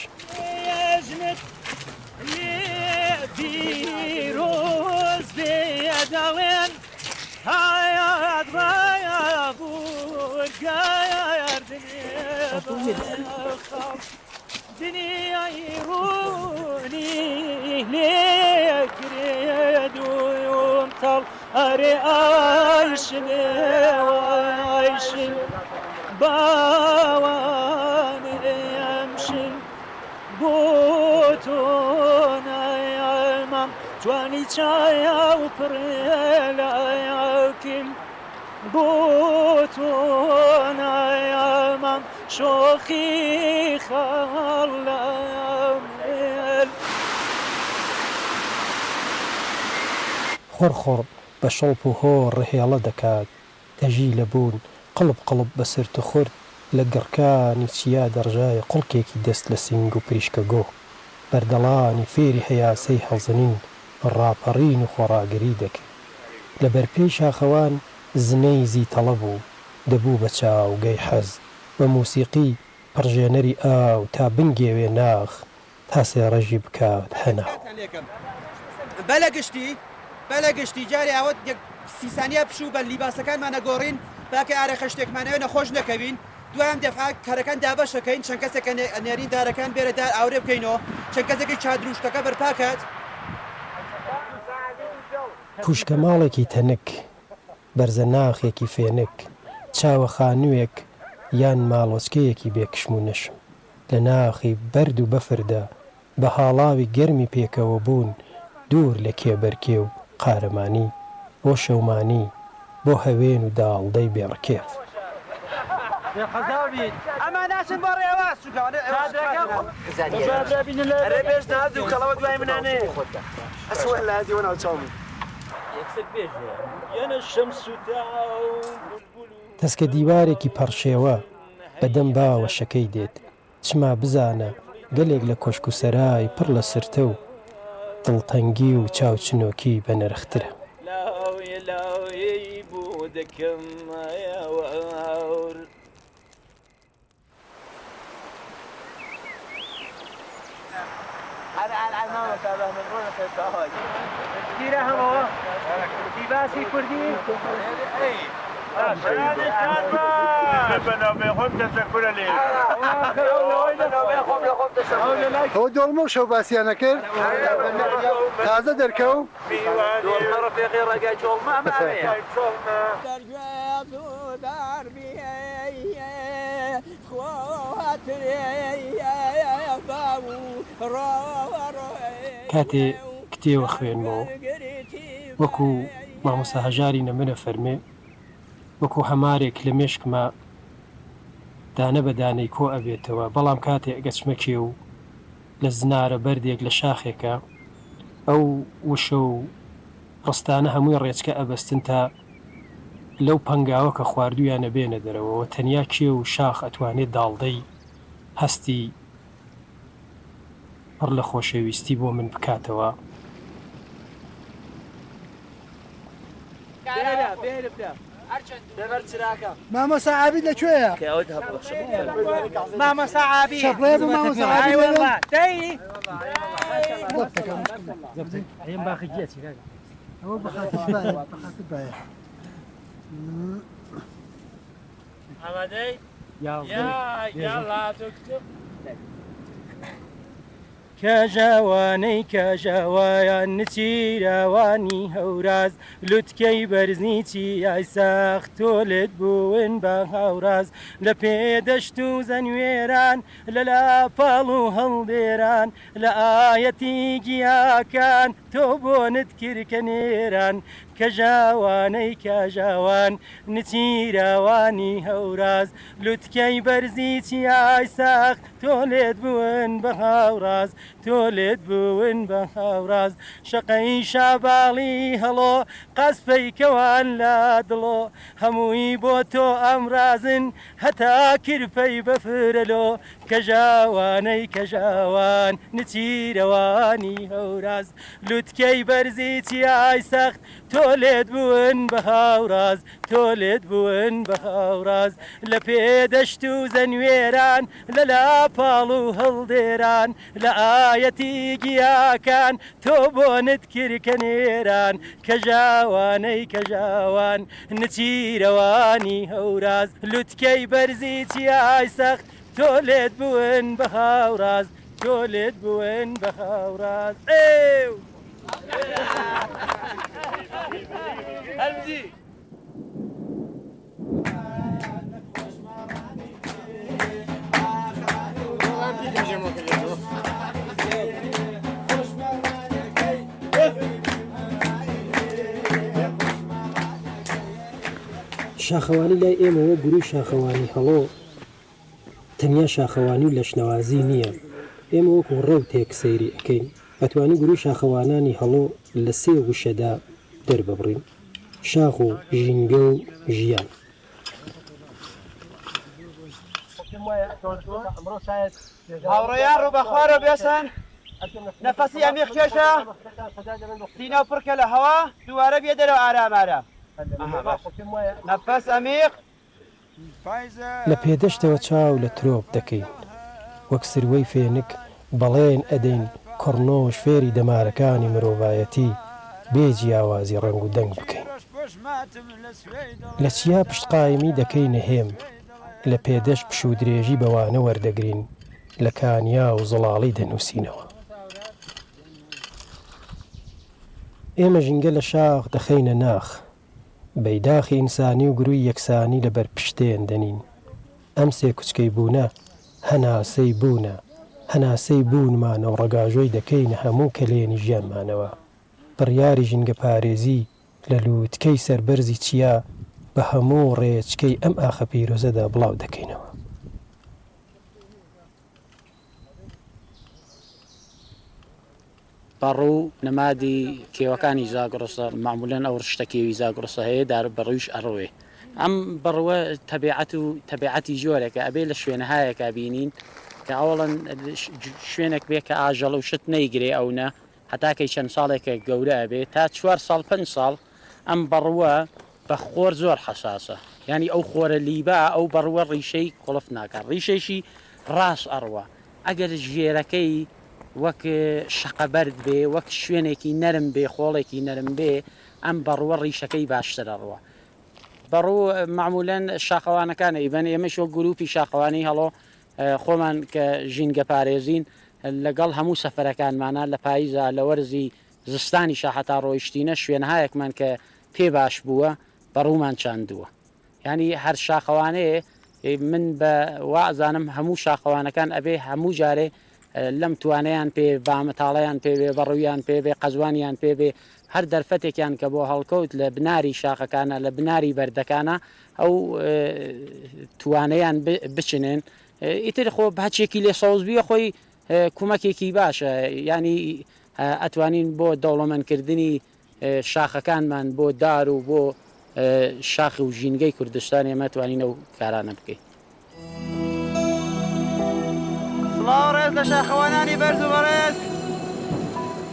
دنياي روني ليك ريدو يوم طال أري عايش باوان يمشي بوتونا يالمام جواني چايا وبريلا ياكم بوتونا يالمام شوخي خلام خۆڕخۆڕ بە شەڵپ و هۆڕ ڕهێڵە دەکات دەژی لە بوون قڵب قڵب بە سرت و خورد لە گڕکانی چیا دەڕژایە قوڵکێکی دەست لە سنگ و پریشکە گۆ بەردەڵانی فێری هەیاسەی هەڵزنین ڕاپەڕین و خۆڕاگەری دەکرد. لە بەرپێی شاخەوان زنەی زیتەڵە بوو دەبوو بە چاوگەی حەز بە موسیقی پڕژێنەری ئاو تا بنگێوێ ناخ تا سێڕەژی بکات هەنا. بەلەگەشتی جارێ ئەوەت 30 پشوو بە لیباسەکانمانە گۆڕین باکە ئارەخە شتێکمانەوە نەخۆش نەکەوین دوایام دەفعا کارەکان دابەشەکەین چەند کەسێک نێرین دارەکان بێرەدار ئاورێ بکەینەوە چەند کەسێکی چادروشتەکە بەرپاکات. پوشکە ماڵێکی تەنک بەرزە ناخێکی فێنک چاوە خانوویەک یان ماڵۆچکەیەکی بێکشم و نەشم لە ناخی بەرد و بەفردا بە هاڵاوی گەرمی پێکەوە بوون دوور لە کێبەرکێ و قارەمانی بۆ شەومانی بۆ هەوێن و داڵدەی بێڕکێف. ئەمە ناچن بۆ ڕێواز ڕێبێژ نادی و کەڵەوە دوای منانێ ئەسوە لە هادی وەناو چاومی تەسکە دیوارێکی پەڕشێوە بەدەم باوە شەکەی دێت چما بزانە گەلێک لە کۆشک و سەرای پڕ لە سرتە و دڵتەنگی و چاوچنۆکی بە نرخترە گیرە هەمەوە دیباسی کوردی ئەو دۆڵمە شەو باسییان نەکرد تازە دەرکەو ڕفێقی ڕێگای جۆڵمە کاتێ کتێوە خوێنمەوە وەکو مامۆستا هەژاری نەمنە فەرمێ وەکو هەمارێک لە مێشکمە دانە بە دانەی کۆ ئەبێتەوە بەڵام کاتێ ئەگەچمەکێ و لە زنارە بەردێک لە شاخێکە ئەو وشە و ڕستانە هەمووی ڕێچکە ئەبەستن تا لەو پەنگاوە کە خواردویانە بێنە دەرەوە تەنیا کێ و شاخ ئەتوانێت داڵدەی هەستی پڕ لە خۆشەویستی بۆ من بکاتەوە مامۆستا عابید لەکوێیە؟ مامۆستا عابید شەپڕێ بوو مامۆستا عابید ئەم باخی گێتی ئەوە بەخاتر باە ئامادەی؟ یاڵا دکتۆر کەژاوانەی کەژاوایان نچیراوانی هەوراز لوتکەی بەرزنی چیای ساخت تۆلت بوون بە هاوراز لە پێدەشت و زەنوێران لە لاپاڵ و هەڵدێران لە ئایەتی گیاکان تۆ بۆنت کردکە نێران کەژاوانەی کەژاوان نچیراوانی هەوراز لوتکەی بەرزی چیای ساخت تۆلێت بوون بە هاوراز تۆلێت بوون بە هاوراز شەقەی شاباڵی هەڵۆ قەسپەیکەوان لا دڵۆ هەمووی بۆ تۆ ئەمرازن هەتا کرپەی بەفرەلۆ کەژاوانەی کەژاوان نچیرەوانی هەوراز لوتکەی بەرزی چیای سەخت تۆلێت بوون بە هاوراز تۆلێت بوون بە هاوراز لە پێدەشت و زەنوێران لە لاپاڵ و هەڵدێران لە ئایەتی گیاکان تۆ بۆنت کردکە نێران کەژاوانەی کەژاوان نچیرەوانی هەوراز لوتکەی بەرزی چیای سەخت تۆلێت بوون بە هاوراز تۆلێت بوون بە هاوراز هەلبجی شاخەوانی لای ئێمەوە گروی شاخەوانی هەڵۆ تەنیا شاخەوانی و لەشنەوازی نییە ئێمە وەکو ڕێو تێک سەیری ئەەکەین ئەتوانی گروی شاخەوانانی هەڵۆ لە سێ وشەدا دەرببڕین شاخ و ژینگە و ژیان هاوڕێیان ڕوو بەخوارە بێسن نەفەسی ئەمیق کێشە سینە و پڕکە لە هەوا دووارە بێ دەرەوە ئارامارە نەفەس ئەمیق لە پێدەشتەوە چاو لە ترۆپ دەکەین وەک سروەی فێنک بەڵێن ئەدەین کڕنۆش فێری دەمارەکانی مرۆڤایەتی بێجیاوازی ڕنگ و دەنگ بکەین لە چیا پشتقایمی دەکەینە هێم لە پێدەش پش و درێژی بەوانە وەردەگرین لە کانیا و زڵاڵی دەنووسینەوە ئێمە ژینگە لە شاخ دەخەینە ناخ بەیداخی ئینسانی و گروی یەکسانی لەبەر پشتێن دەنین ئەم سێ کوچکەی بوونە هەناسەی بوونە هەناسەی بوونمانە و ڕەگاژۆی دەکەینە هەموو کەلێنی ژیانمانەوە بڕیاری ژینگە پارێزی لە لووتکەی سەربەرزی چیا بە هەموو ڕێچکەی ئەم ئاخە پیرۆزەدا بڵاو دەکەینەوە. بەڕوو نەمادی کێوەکانی زاگڕۆسە معمولەن ئەو شتەکێوی زاگڕۆسە هەیە دار بەڕوویش ئەڕۆێ. ئەم بڕوە تەبیعەتی جۆرێکە ئەبێ لە شوێنەهایەکە بینین کە ئەوڵەن شوێنێک بێ کە ئاژەڵ و شت نەیگرێ ئەوە هەتاکەی چەند ساڵێکە گەورە ئەبێ تا 4 ساڵ 5 ساڵ ئەم بەڕوە بە خۆر زۆر حساسە. ینی ئەو خۆرە لیبا ئەو بەڕوە ڕیشەی قڵف ناکات، ڕیشێکی ڕاست ئەڕوە. ئەگەر ژێرەکەی وەک شەقەبەرد بێ، وەک شوێنێکی نەرم بێ، خۆڵێکی نەرم بێ، ئەم بەڕوە ڕیشەکەی باشتر ئەڕوە. بەڕوو معمولەن شاخەوانەکانە ئیبەن ئێمەش وەک گروپی شاخەوانی هەڵۆ خۆمان کە ژینگە پارێزین لەگەڵ هەموو سەفەرەکانمانە لە پاییزە لە وەرزی زستانی شاحتا ڕۆیشتینە شوێنهایەکمان کە پێ باش بووە بەڕوومان چاندووە. ینی هەر شاخەوانەیە من بە وازانم هەموو شاخەوانەکان ئەبێ هەموو جارێ لەم توانەیان پێ بامەتاڵەیان پێوێ، بەڕوویان پێبێ، قەزوانیان پێبێ، هەر دەرفەتێکیان کە بۆ هەڵکەوت لە بناری شاخەکانە لە بناری بەردەکانە ئەو توانەیان بچنێن. ئیتر خۆ بەچێکی لێ سەوزبیە خۆی کومەکێکی باشە، ینی ئەتوانین بۆ دەوڵەمەندکردنی شاخەکانمان بۆ دار و بۆ شاخ و ژینگەی کوردستان ئێمە توانینە و کارانە بکەین. سڵاو ڕێز لە شاخەوانانی بەرز و بەڕێز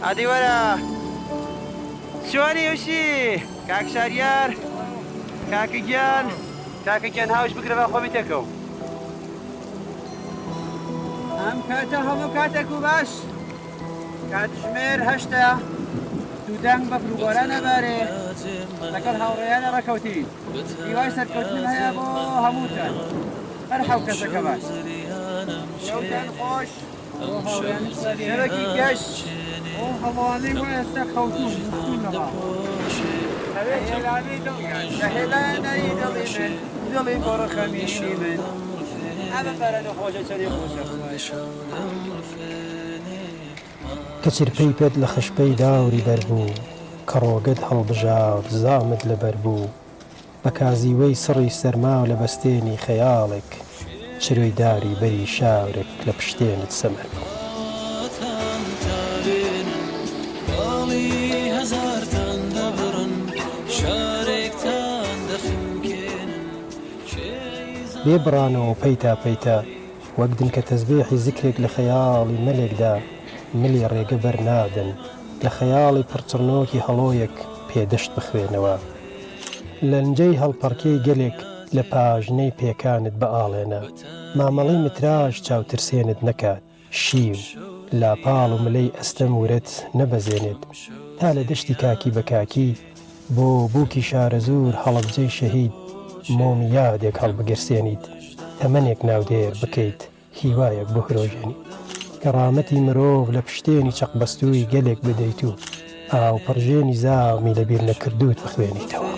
عادی وەرە چۆنی وشی کاک شاریار کاکەگیان کاکەگیان هاوش بگرە بە خۆمی تێکەوە ئەم کاتە هەموو کاتێک و باش کاتژمێر 8 دوودەنگ بە فروگۆرە نەبارێ لەگەڵ هاوڕێیانە ڕەکەوتین هیوای سەرکەوتن هەیە بۆ هەمووتان هەر حەو کەسەکە باش شەوتان خۆش شەرەکی گەشت ئەو هەڵوانەی وە ئێستا خەوتون بستونەوە هەوێ هێلانی دڵیان لە هێلانایی دڵی من دڵی گۆڕە خەمینی من ئەمە بەرەدە خۆشە چەری خۆشە کە چرپەی پێت لە خشپەی داوری دەربوو کە ڕۆگەت هەڵبژاو زامت لەبەر بوو بە کازیوەی سڕی سەرما و لە بەستێنی خەیاڵێک چروی داری بەری شاورێک لە پشتێنت سەمەر بوو بێ بڕانەوە پەیتا پەیتا وەک دنکە تەزبێحی زیکرێک لە خەیاڵی مەلێکدا ملی ڕێگە بەرنادن لە خەیاڵی پڕچڕنۆکی هەڵۆیەک پێدەشت بخوێنەوە لە لەنجەی هەڵپەڕکەی گەلێک لە پاژنەی پێکانت بە ئاڵێنە مامەڵی متراژ چاوترسێنت نەکات شیو لاپاڵ و ملەی ئەستەم ورەت نەبەزێنێت تا لە دەشتی کاکی بە کاکی بۆ بووکی شارەزور هەڵەبجەی شەهید مۆمی یادێک هەڵبگرسێنیت تەمەنێک ناودێر بکەیت هیوایەک بۆ هرۆژێنی کەڕامەتی مرۆڤ لە پشتێنی چەقبەستووی گەلێک بدەیت و ئاو پەڕژێنی زامی لەبیر نەکردوت بخوێنیتەوە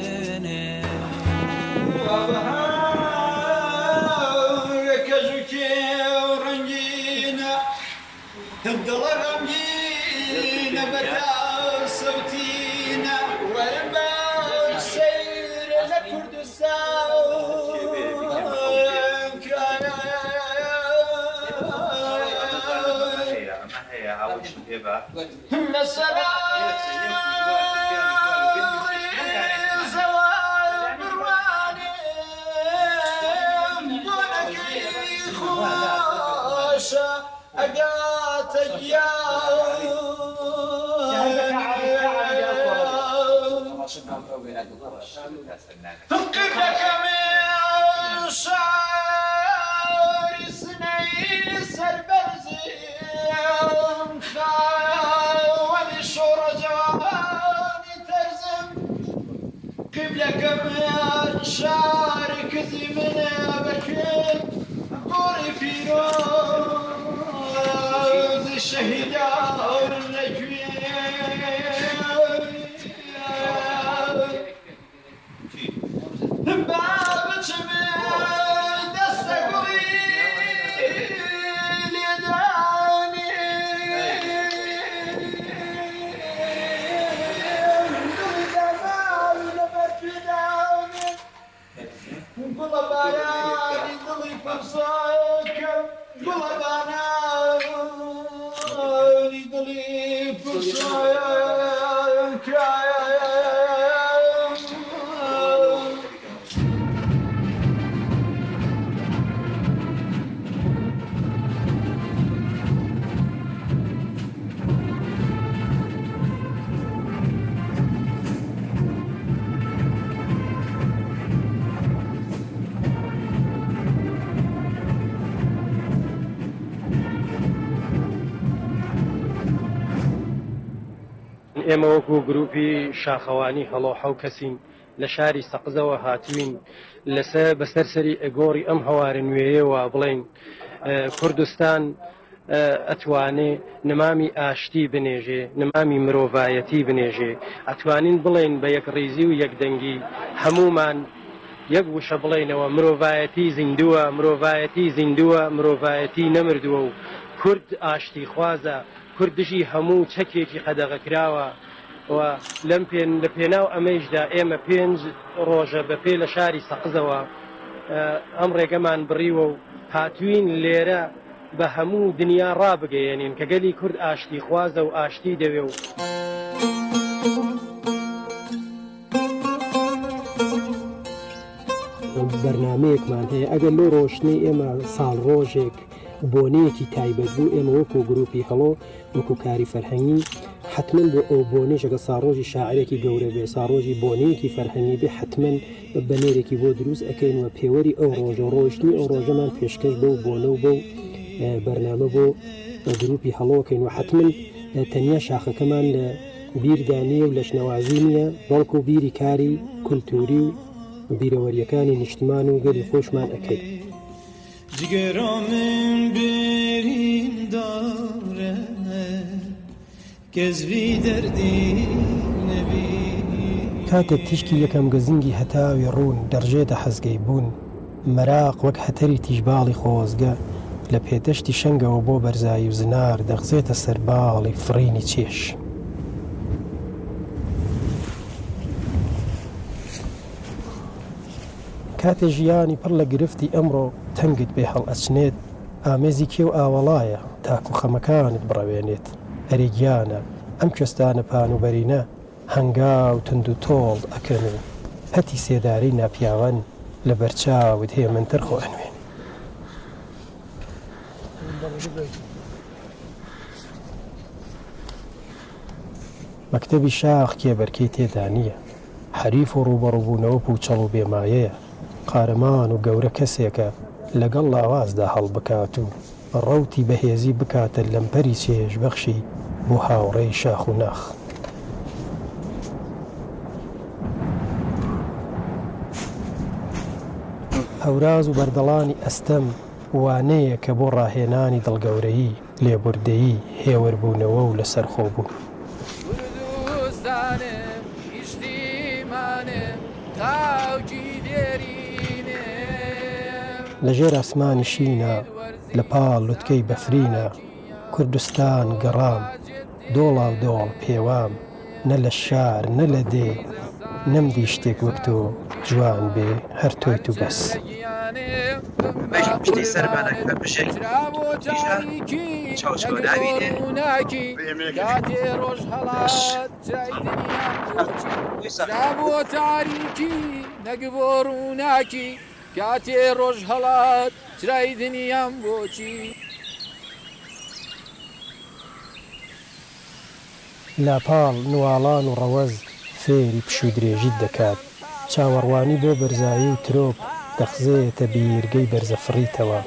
ئێمە وەکو گروپی شاخەوانی هەڵۆ حەو کەسین لە شاری سەقزەوە هاتوین بەسەرسەری ئەگۆڕی ئەم هەوارە نوێیەوە بڵێن کوردستان ئەتوانێ نمامی ئاشتی بنێژێ نمامی مرۆڤایەتی بنێژێ ئەتوانین بڵێن بە یەکڕیزی و یەکدەنگی هەمومان یەک وشە بڵێنەوە مرۆڤایەتی زیندووە مرۆڤایەتی زیندووە مرۆڤایەتی نەمردووە و کورد ئاشتی خوازە کورد دژی هەموو چەکێکی قەدەغەکراوە و لەم لە پێناو ئەمەیشدا ئێمە 5 ڕۆژە بەپێ لە شاری سەقزەوە ئەم ڕێگەمان بڕیوە و هاتوین لێرە بە هەموو دنیا ڕابگەیەنین کە گەلی کورد ئاشتی خوازە و ئاشتی دەوێ و بەرنمەیەکمان هەیە ئەگەر لۆ ڕۆشنەی ئێمە ساڵ ڕۆژێک بۆنەیەکی تایبەت بوو ئێمە وەکو گروپی هەڵۆ وەکو کاری فەرهەنگی حتمما بۆ ئەو بۆنێژەکە ساڕۆژی شاعرێکی گەورە بێ ساڕۆژی بۆنەیەکی فەرهەنگی بێ حتمما بەنێرێکی بۆ دروست ئەەکەینەوە پێوەری ئەو ڕۆژە ڕۆشتنی ئەو ڕۆژەمان پێشکەش بەو بۆنە و بەو بەرنامە بۆ گروپی هەڵۆکەین و حتمما تەنیا شاخەکەمان لە بیردانیە و لە شنەوازی نییە بەڵکو بیری کاری کولتوری و بیرەوەریەکانی نیشتمان و گەلی خۆشمان ئەەکەین جگرامم برین داره گزوی دردی نبی کاتێک تیشکی یەکەم گەزینگی هەتاوی ڕوون دەڕژێتە حەزگەی بوون مەراق وەک هەتەری تیژباڵی خۆزگە لە پێدەشتی شەنگەوە بۆ بەرزایی و زنار دەغزێتە سەرباڵی فڕینی چێش کاتێ ژیانی پڕ لە گرفتی ئەمڕۆ تەنگت بێ هەڵ ئەچنێت ئامێزی کێو ئاوەڵایە تاکو خەمەکانت بڕەوێنێت هەرێگیانە ئەم کوێستانە پان و بەرینە هەنگا و تند و تۆڵ ئەکەن و هەتی سێداری ناپیاوەن لە بەرچاوت هەیە منتر خۆ ئەنوێن مەکتەبی شاخ کێبەرکەی تێدا نییە حەریف و ڕوبەڕووبوونەوە پوچەڵ و بێمایەیە قارەمان و گەورە کەسێکە لەگەڵ لاوازدا هەڵ بکات و ڕەوتی بەهێزی بکاتە لەمپەری چێژ بەخشی بۆ هاوڕێی شاخ و ناخ هەوراز و بەردەڵانی ئەستەم وانەیە کە بۆ ڕاهێنانی دڵگەورەیی لێبوردەیی هێوەربوونەوە و لەسەر خۆبوون لەژێر ئاسمانی شینە لە پاڵ لوتکەی بەفرینە کوردستان گەڕام دۆڵا و دۆڵ پێوام نە لە شار نە لە دێ نەمدی شتێک وەک تۆ جوان بێ هەر تۆی تو بەس پشتی سەربانەکە بشێت چاوچکۆ ناوینێ بۆ تاریکی نەگبۆ ڕووناکی کاتێ ڕۆژ هەڵات چرای دنیام بۆچی لاپاڵ نواڵان و ڕەوەز فێری پش و درێژیت دەکات چاوەڕوانی بۆ بەرزایی و ترۆپ دەخزێتە بیرگەی بەرزەفڕیتەوە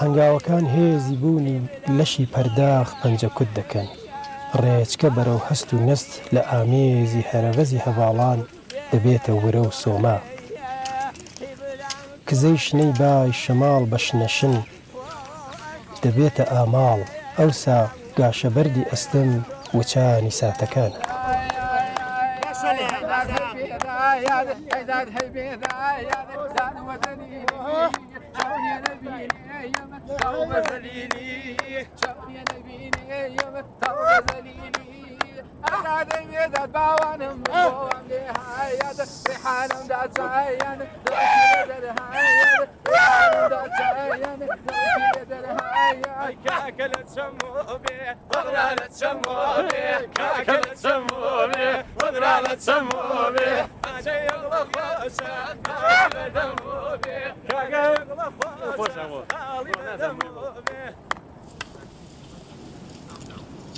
هەنگاوەکان هێزی بوونی لەشی پەرداخ پەنجەکوت دەکەن ڕێچکە بەرەو هەست و نەست لە ئامێزی هەرەڤەزی هەواڵان دەبێتە ورە و سۆما کزەی شنەی بای شەماڵ بە شنەشن دەبێتە ئاماڵ ئەوسا گاشە بەردی ئەستەم وچانی ساتەکان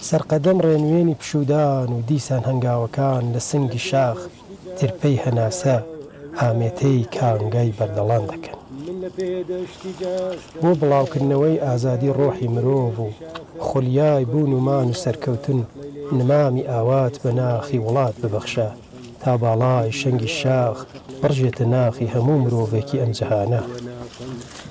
سەرقەدەم ڕێنوێنی پشودان و دیسان هەنگاوەکان لە سنگی شاخ ترپەی هەناسە ئامێتەی کانگای بەردەڵان دەکەن بۆ بڵاوکردنەوەی ئازادی ڕۆحی مرۆڤ و خولیای بوون و مان و سەرکەوتن نمامی ئاوات بە ناخی وڵات ببەخشە تا باڵای شەنگی شاخ بڕژێتە ناخی هەموو مرۆڤێکی ئەم جەهانە.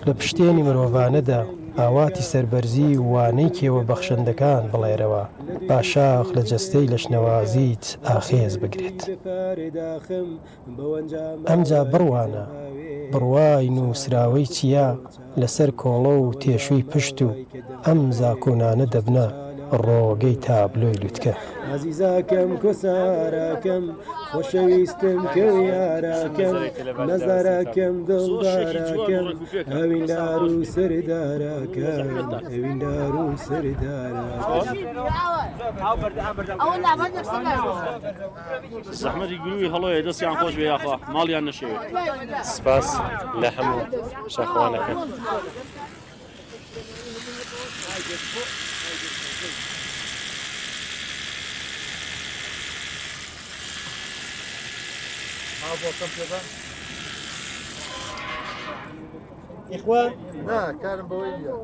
لە پشتێنی مرۆڤانەدا ئاواتی سەربەرزی و وانەی کێوە بەخشندەکان بڵێرەوە با شاخ لە جەستەی لەشنەوازیت ئاخێز بگرێت. ئەمجا بڕوانە بڕوای نووسراوەی چیا لەسەر کۆڵە و تێشووی پشت و ئەم زاکۆنانە دەبنە ڕۆگەی تابلۆی لوتکە. عزیزاکەم کۆساراکەم خۆشەویستم کە یاراکەم نەزاراکەم دڵداراکەم ئەویندار و سەرداراکەم ئەویندار و سەرداراکەم. زەحمەتی گروی هەڵۆیە دەستیان خۆش بێ یاخوا ماڵیان نەشێوێت. سپاس لە هەموو شەخوانەکەم. إخوان لا كان بويا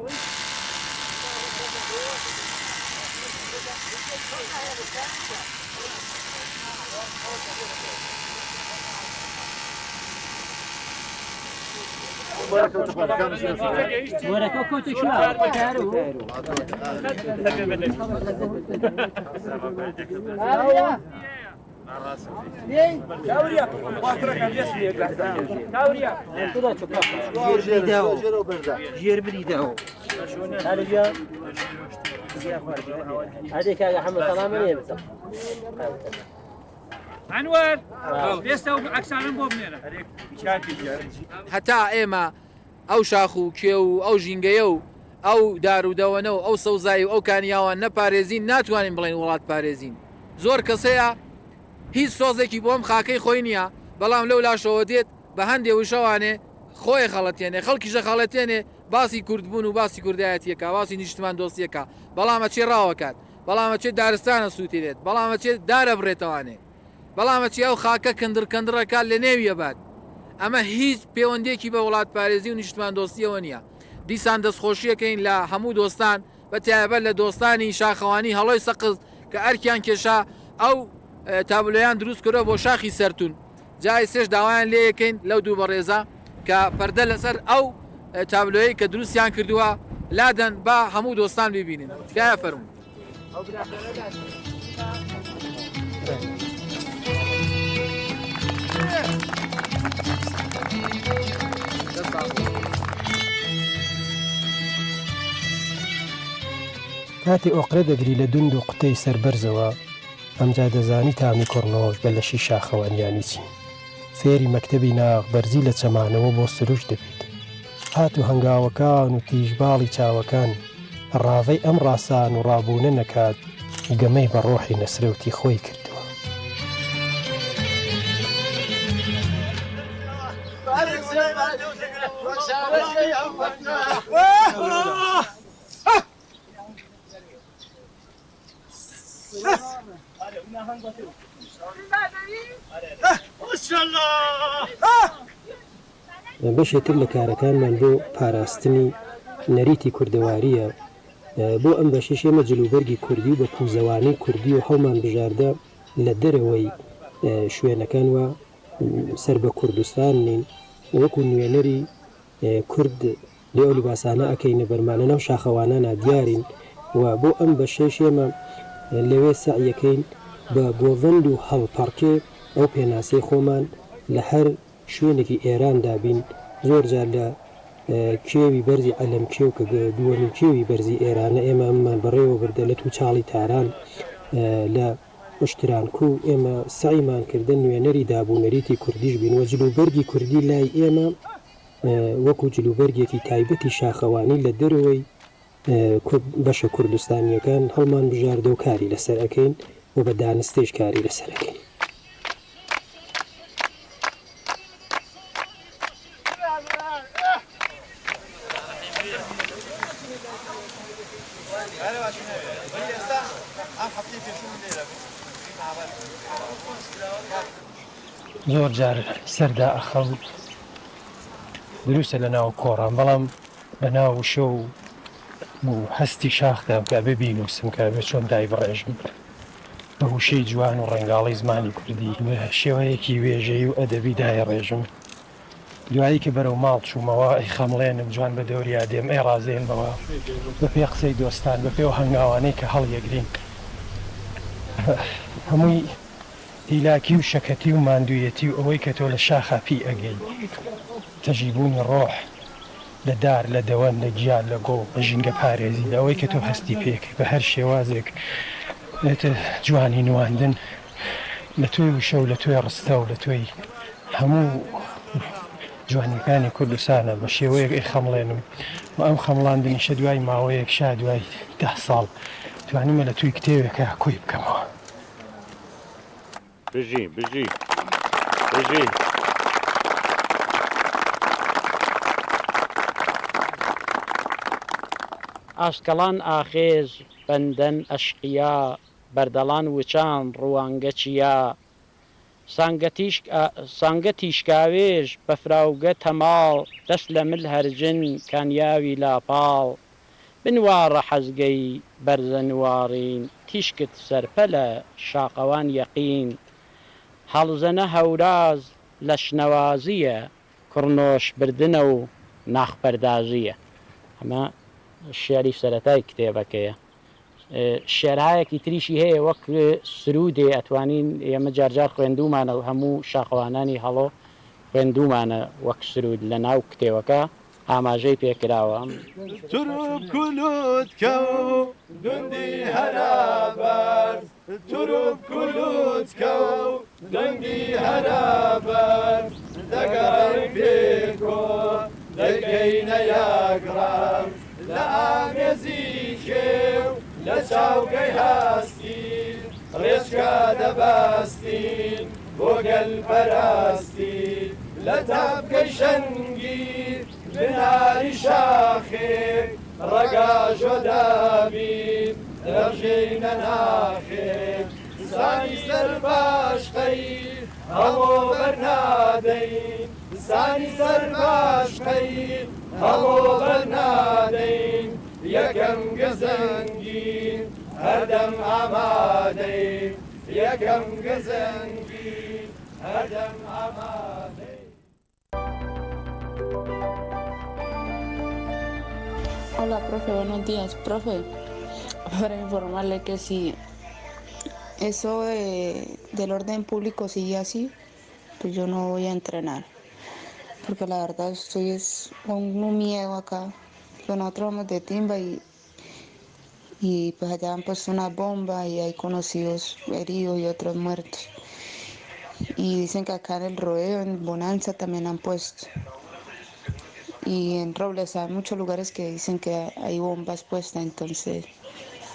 عنوان هەتا ئێمە ئەو شاخ و کێ و ئەو ژینگەیە و ئەو دارودەوەنە و ئەو سەوزایی و ئەو کانیاوان نەپارێزین ناتوانین بڵێن وڵات پارێزین. زۆر کەسەیە هیچ سۆزێکی بۆم خاکەی خۆی نییە بەڵام لەو لاشەوە دێت بە هەندێ وشەوانێ خۆی خەڵەتێنێ خەڵکیشە خەڵەتێنێ باسی کوردبوون و باسی کوردایەتیەکە باسی نیشتمان دۆستیەکە بەڵامە چێ ڕاوەکات بەڵامە چێت دارستانە سووتێت بەڵامە چێت دارە بڕێتەوانێ بەڵامە چی ئەو خاکە کندڕکەندڕەکات لە نێویە بات. ئەمە هیچ پەیوەندێکی بە وڵات پارێزی و نیشتمان دۆستیەوە نییە. دیسان دەستخۆشیەکەین لە هەموو دۆستان بە تایبەت لە دۆستانی شاخەوانی هەڵۆی سەقز کە ئەرکیان کێشا ئەو تابلۆیان دروست کردەوە بۆ شاخی سەرتون. جای سێش داوایان لێ یەکەین لەو دوو بەڕێزە کە پەردە لەسەر ئەو تابلۆیی کە دروستیان کردووە لادەن با هەموو دۆستان ببینن. تکایە فەرموو. کاتی ئۆقرە دەگری لە دوند و قوتەی سەربەرزەوە ئەمجا دەزانی تامی کۆڕنەوەش بە لەشی شاخەوانیانی چین. فێری مەکتەبی ناغبەرزی لە چەمانەوە بۆ سروش دەبێت. هات و هەنگاوەکان و تیژباڵی چاوەکان ڕاوەی ئەم ڕاسان و ڕابوونە نەکات گەمەی بە ڕۆحی نەسرەوتی خۆی کردووە. بەشێتر لە کارەکانمان بۆ پاراستنی نەریتی کوردەواریە بۆ ئەم بەشیش ئێمە جلوبەرگی کوردی و بە پوزەوانەی کوردی و هەڵمان بژاردە لە دەرەوەی شوێنەکان وە سەر بە کوردستان نین وەکو نوێنەری کورد لێو لیباسانە ئەەکەینە بەرمانە نەو شاخەوانانە دیارین و بۆ ئەم بەشێش ئێمە لەوێ سەعیەکەین بە گۆڤند و هەڵپەڕکێ ئەو پێناسەی خۆمان لە هەر شوێنێکی ئێران دابین زۆر جار لە کێوی بەرزی ئەلەم کێو کە دووەمین کێوی بەرزی ئێرانە ئێمە ئەممان بەڕێوە بردە لە تو چاڵی تاران لە ئشترانکو و ئێمە سعیمان کردن نوێنەری دابوونەریتی کوردیش بین وە جلوبەرگی کوردی لای ئێمە وەکو جلوبەرگێکی تایبەتی شاخەوانی لە دەرەوەی بەشە کوردستانیەکان هەڵمان بژاردە و کاری لەسەر ئەەکەین و بە دانستێش کاری لەسەر ئەەکەین. زۆر جار سەردا ئەخەڵ دروستە لە ناو کۆڕان بەڵام بە ناو شە و هەستی شاخدام کە ببینوسم کە بێت چۆن دای بڕێژم بە وشەی جوان و ڕنگاڵی زمانی کوردی بە شێوەیەکی وێژەی و ئەدەبی دای ڕێژم دوایی کە بەرەو ماڵ چوومەوە ئەی خەمڵێنم جوان بە دەوریا دێم ئەی ڕازێنمەوە بە پێ قسەی دۆستان بە پێ هەنگاوانەی کە هەڵیەگرین هەمووی هیلاکی و شەکەتی و ماندوویەتی و ئەوەی کە تۆ لە شاخاپی ئەگەی تەژیبوونی ڕۆح لە دار لە دەوەن لە گیان لە گۆڵ لە ژینگە پارێزی ئەوەی کە تۆ هەستی پێکەی بە هەر شێوازێک لێتە جوانی نواندن لە توێی وشە و لە توێ ڕستە و لە توێی هەموو جوانیەکانی کوردستانە بە شێوەیەک ئەی خەمڵێنم و ئەم خەمڵاندنیشە دوای ماوەیەک شا دوای 10 ساڵ توانیمە لە توی کتێوێکە کوی بکەمەوە بژی ئاشکەڵان ئاخێز بەندەن ئەشقیا بەردەڵان وچان ڕوانگە چیا سانگە تیشکاوێژ بەفراوگە تەماڵ دەست لە مل هەرجن کانیاوی لاپاڵ بنوارە حەزگەی بەرزە نوارین تیشکت سەرپە لە شاقەوان یەقین هەڵزەنە هەوراز لە شنەوازیە کوڕنۆش بردنە و ناخپەردازیە ئەمە شێری سەرەتای کتێبەکەیە شێرهایەکی تریشی هەیە وەک سرودێ ئەتوانین ئێمە جارجار خوێندومانە و هەموو شاخەوانانی هەڵۆ خوێندومانە وەک سرود لە ناو کتێوەکە ئاماژەی پێکراوە تروب کولوتکە و دوندی هەرابەر تروب کولوتکە و دەنگی هەرابەر دەگەڕ پێکۆ دەیکەینە یاگرام لە ئامێزی کێو لە چاوگەی هاستین ڕێچکە دەباستین بۆ گەلپەراستی لە تاپگەی شەنگی بناری شاخێک ڕەگاژۆ دابین دەژێنە ناخێک زانی سەر باشقەی هەڵۆ بەرنادەین زانی سەر باشقەی هەڵۆ بەرنادەین یەکەم گەزەنگین هەردەم ئامادەین یەکەم گەزەنگین هەردەم ئامادەین. Hola, profe, buenos días. Profe, para informarle que si eso del orden público sigue así, pues yo no voy a entrenar. Porque la verdad estoy con un miedo acá. Pues nosotros vamos de timba y pues allá han puesto una bomba y hay conocidos heridos y otros muertos. Y dicen que acá en el Rodeo, en Bonanza, también han puesto. Y en Robles hay muchos lugares que dicen que hay bombas puestas, entonces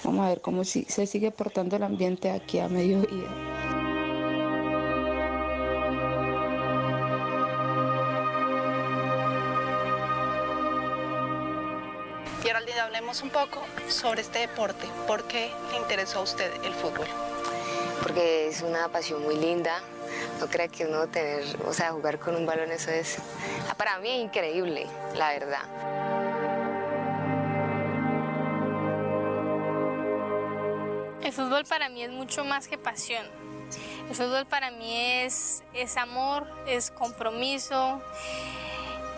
vamos a ver cómo se sigue portando el ambiente aquí a mediodía. Geraldine, hablemos un poco sobre este deporte. ¿Por qué le interesó a usted el fútbol? Porque es una pasión muy linda. No crea que uno jugar con un balón, eso es, para mí es increíble, la verdad. El fútbol para mí es mucho más que pasión. El fútbol para mí es amor, es compromiso,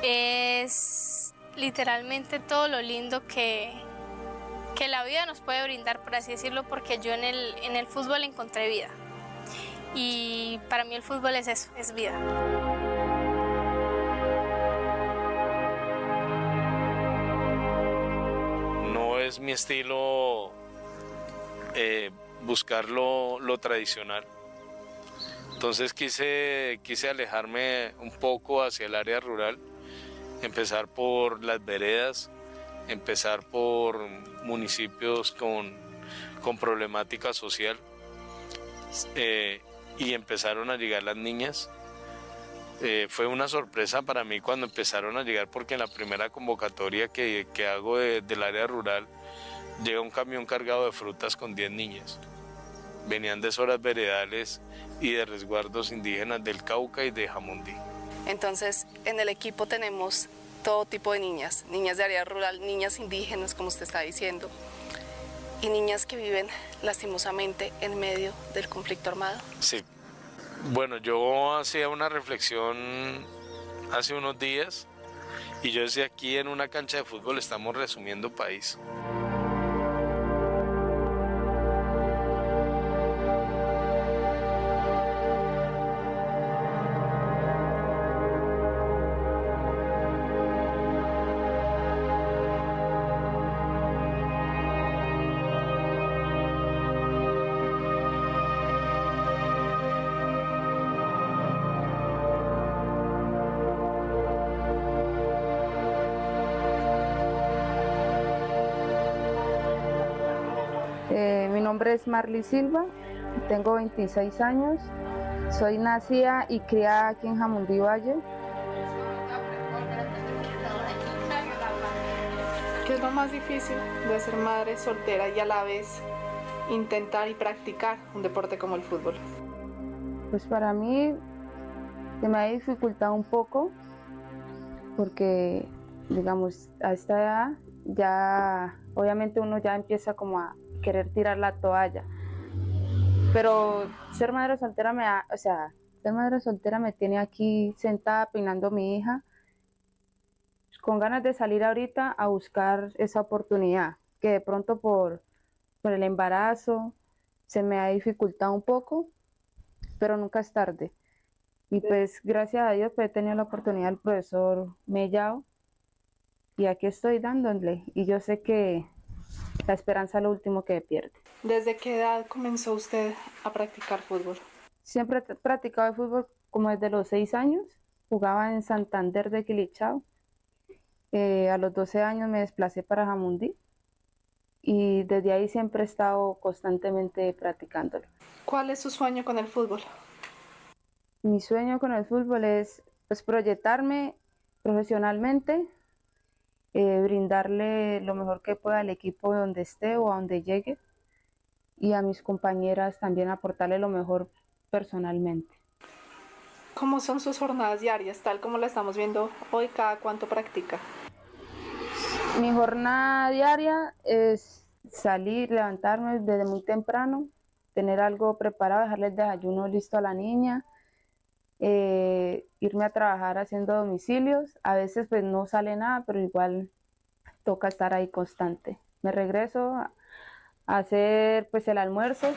es literalmente todo lo lindo que la vida nos puede brindar, por así decirlo, porque yo en el fútbol encontré vida. Y para mí el fútbol es eso, es vida. No es mi estilo buscar lo tradicional. Entonces quise alejarme un poco hacia el área rural, empezar por las veredas, empezar por municipios con problemática social. Y empezaron a llegar las niñas. Fue una sorpresa para mí cuando empezaron a llegar, porque en la primera convocatoria que hago del área rural llega un camión cargado de frutas con 10 niñas. Venían de zonas veredales y de resguardos indígenas del Cauca y de Jamundí. Entonces, en el equipo tenemos todo tipo de niñas, niñas de área rural, niñas indígenas, como usted está diciendo, y niñas que viven lastimosamente en medio del conflicto armado. Sí. Bueno, yo hacía una reflexión hace unos días y yo decía, aquí en una cancha de fútbol estamos resumiendo país. Mi nombre es Marly Silva, tengo 26 años, soy nacida y criada aquí en Jamundí Valle. ¿Qué es lo más difícil de ser madre soltera y a la vez intentar y practicar un deporte como el fútbol? Pues para mí se me ha dificultado un poco porque, digamos, a esta edad ya, obviamente uno ya empieza como a querer tirar la toalla, pero ser madre soltera me tiene aquí sentada peinando a mi hija, con ganas de salir ahorita a buscar esa oportunidad, que de pronto por el embarazo se me ha dificultado un poco, pero nunca es tarde. Y pues gracias a Dios pues, he tenido la oportunidad del profesor Mellao y aquí estoy dándole, y yo sé que la esperanza es lo último que pierde. ¿Desde qué edad comenzó usted a practicar fútbol? Siempre he practicado el fútbol como desde los 6 años, jugaba en Santander de Quilichao. A los 12 años me desplacé para Jamundí y desde ahí siempre he estado constantemente practicándolo. ¿Cuál es su sueño con el fútbol? Mi sueño con el fútbol es pues, proyectarme profesionalmente, brindarle lo mejor que pueda al equipo donde esté o a donde llegue, y a mis compañeras también aportarle lo mejor personalmente. ¿Cómo son sus jornadas diarias, tal como la estamos viendo hoy? ¿Cada cuánto practica? Mi jornada diaria es salir, levantarme desde muy temprano, tener algo preparado, dejarle el desayuno listo a la niña, irme a trabajar haciendo domicilios. A veces pues no sale nada, pero igual toca estar ahí constante. Me regreso a hacer pues el almuerzo.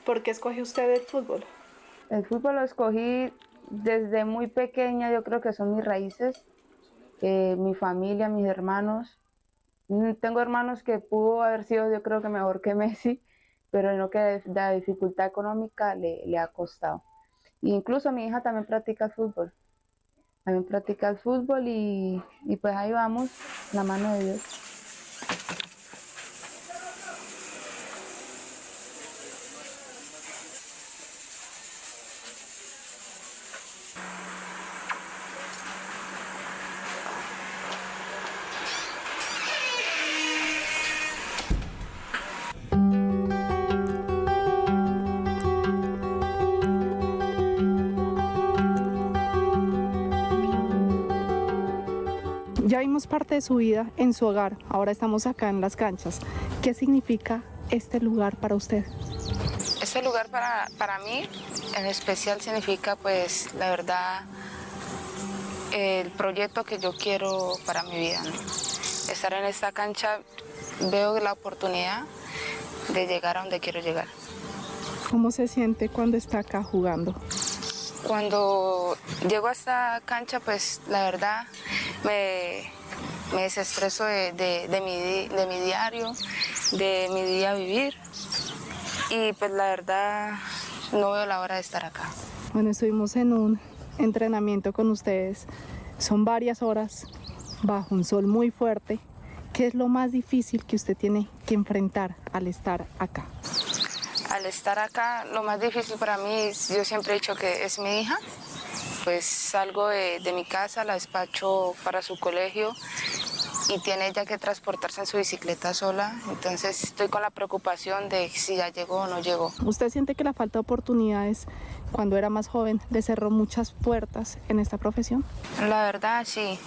¿Por qué escogió usted el fútbol? El fútbol lo escogí desde muy pequeña, yo creo que son mis raíces, mi familia, mis hermanos. Tengo hermanos que pudo haber sido yo creo que mejor que Messi, pero no que la dificultad económica le ha costado. Incluso mi hija también practica el fútbol. También practica el fútbol y pues ahí vamos, la mano de Dios. Ya vimos parte de su vida en su hogar, ahora estamos acá en las canchas. ¿Qué significa este lugar para usted? Este lugar para mí en especial significa pues la verdad el proyecto que yo quiero para mi vida, ¿no? Estar en esta cancha, veo la oportunidad de llegar a donde quiero llegar. ¿Cómo se siente cuando está acá jugando? Cuando llego a esta cancha, pues la verdad me desestreso de mi diario, de mi día a vivir, y pues la verdad no veo la hora de estar acá. Bueno, estuvimos en un entrenamiento con ustedes, son varias horas bajo un sol muy fuerte. ¿Qué es lo más difícil que usted tiene que enfrentar al estar acá? Al estar acá, lo más difícil para mí, yo siempre he dicho que es mi hija. Pues salgo de mi casa, la despacho para su colegio y tiene ella que transportarse en su bicicleta sola. Entonces estoy con la preocupación de si ya llegó o no llegó. ¿Usted siente que la falta de oportunidades cuando era más joven, le cerró muchas puertas en esta profesión? La verdad, sí.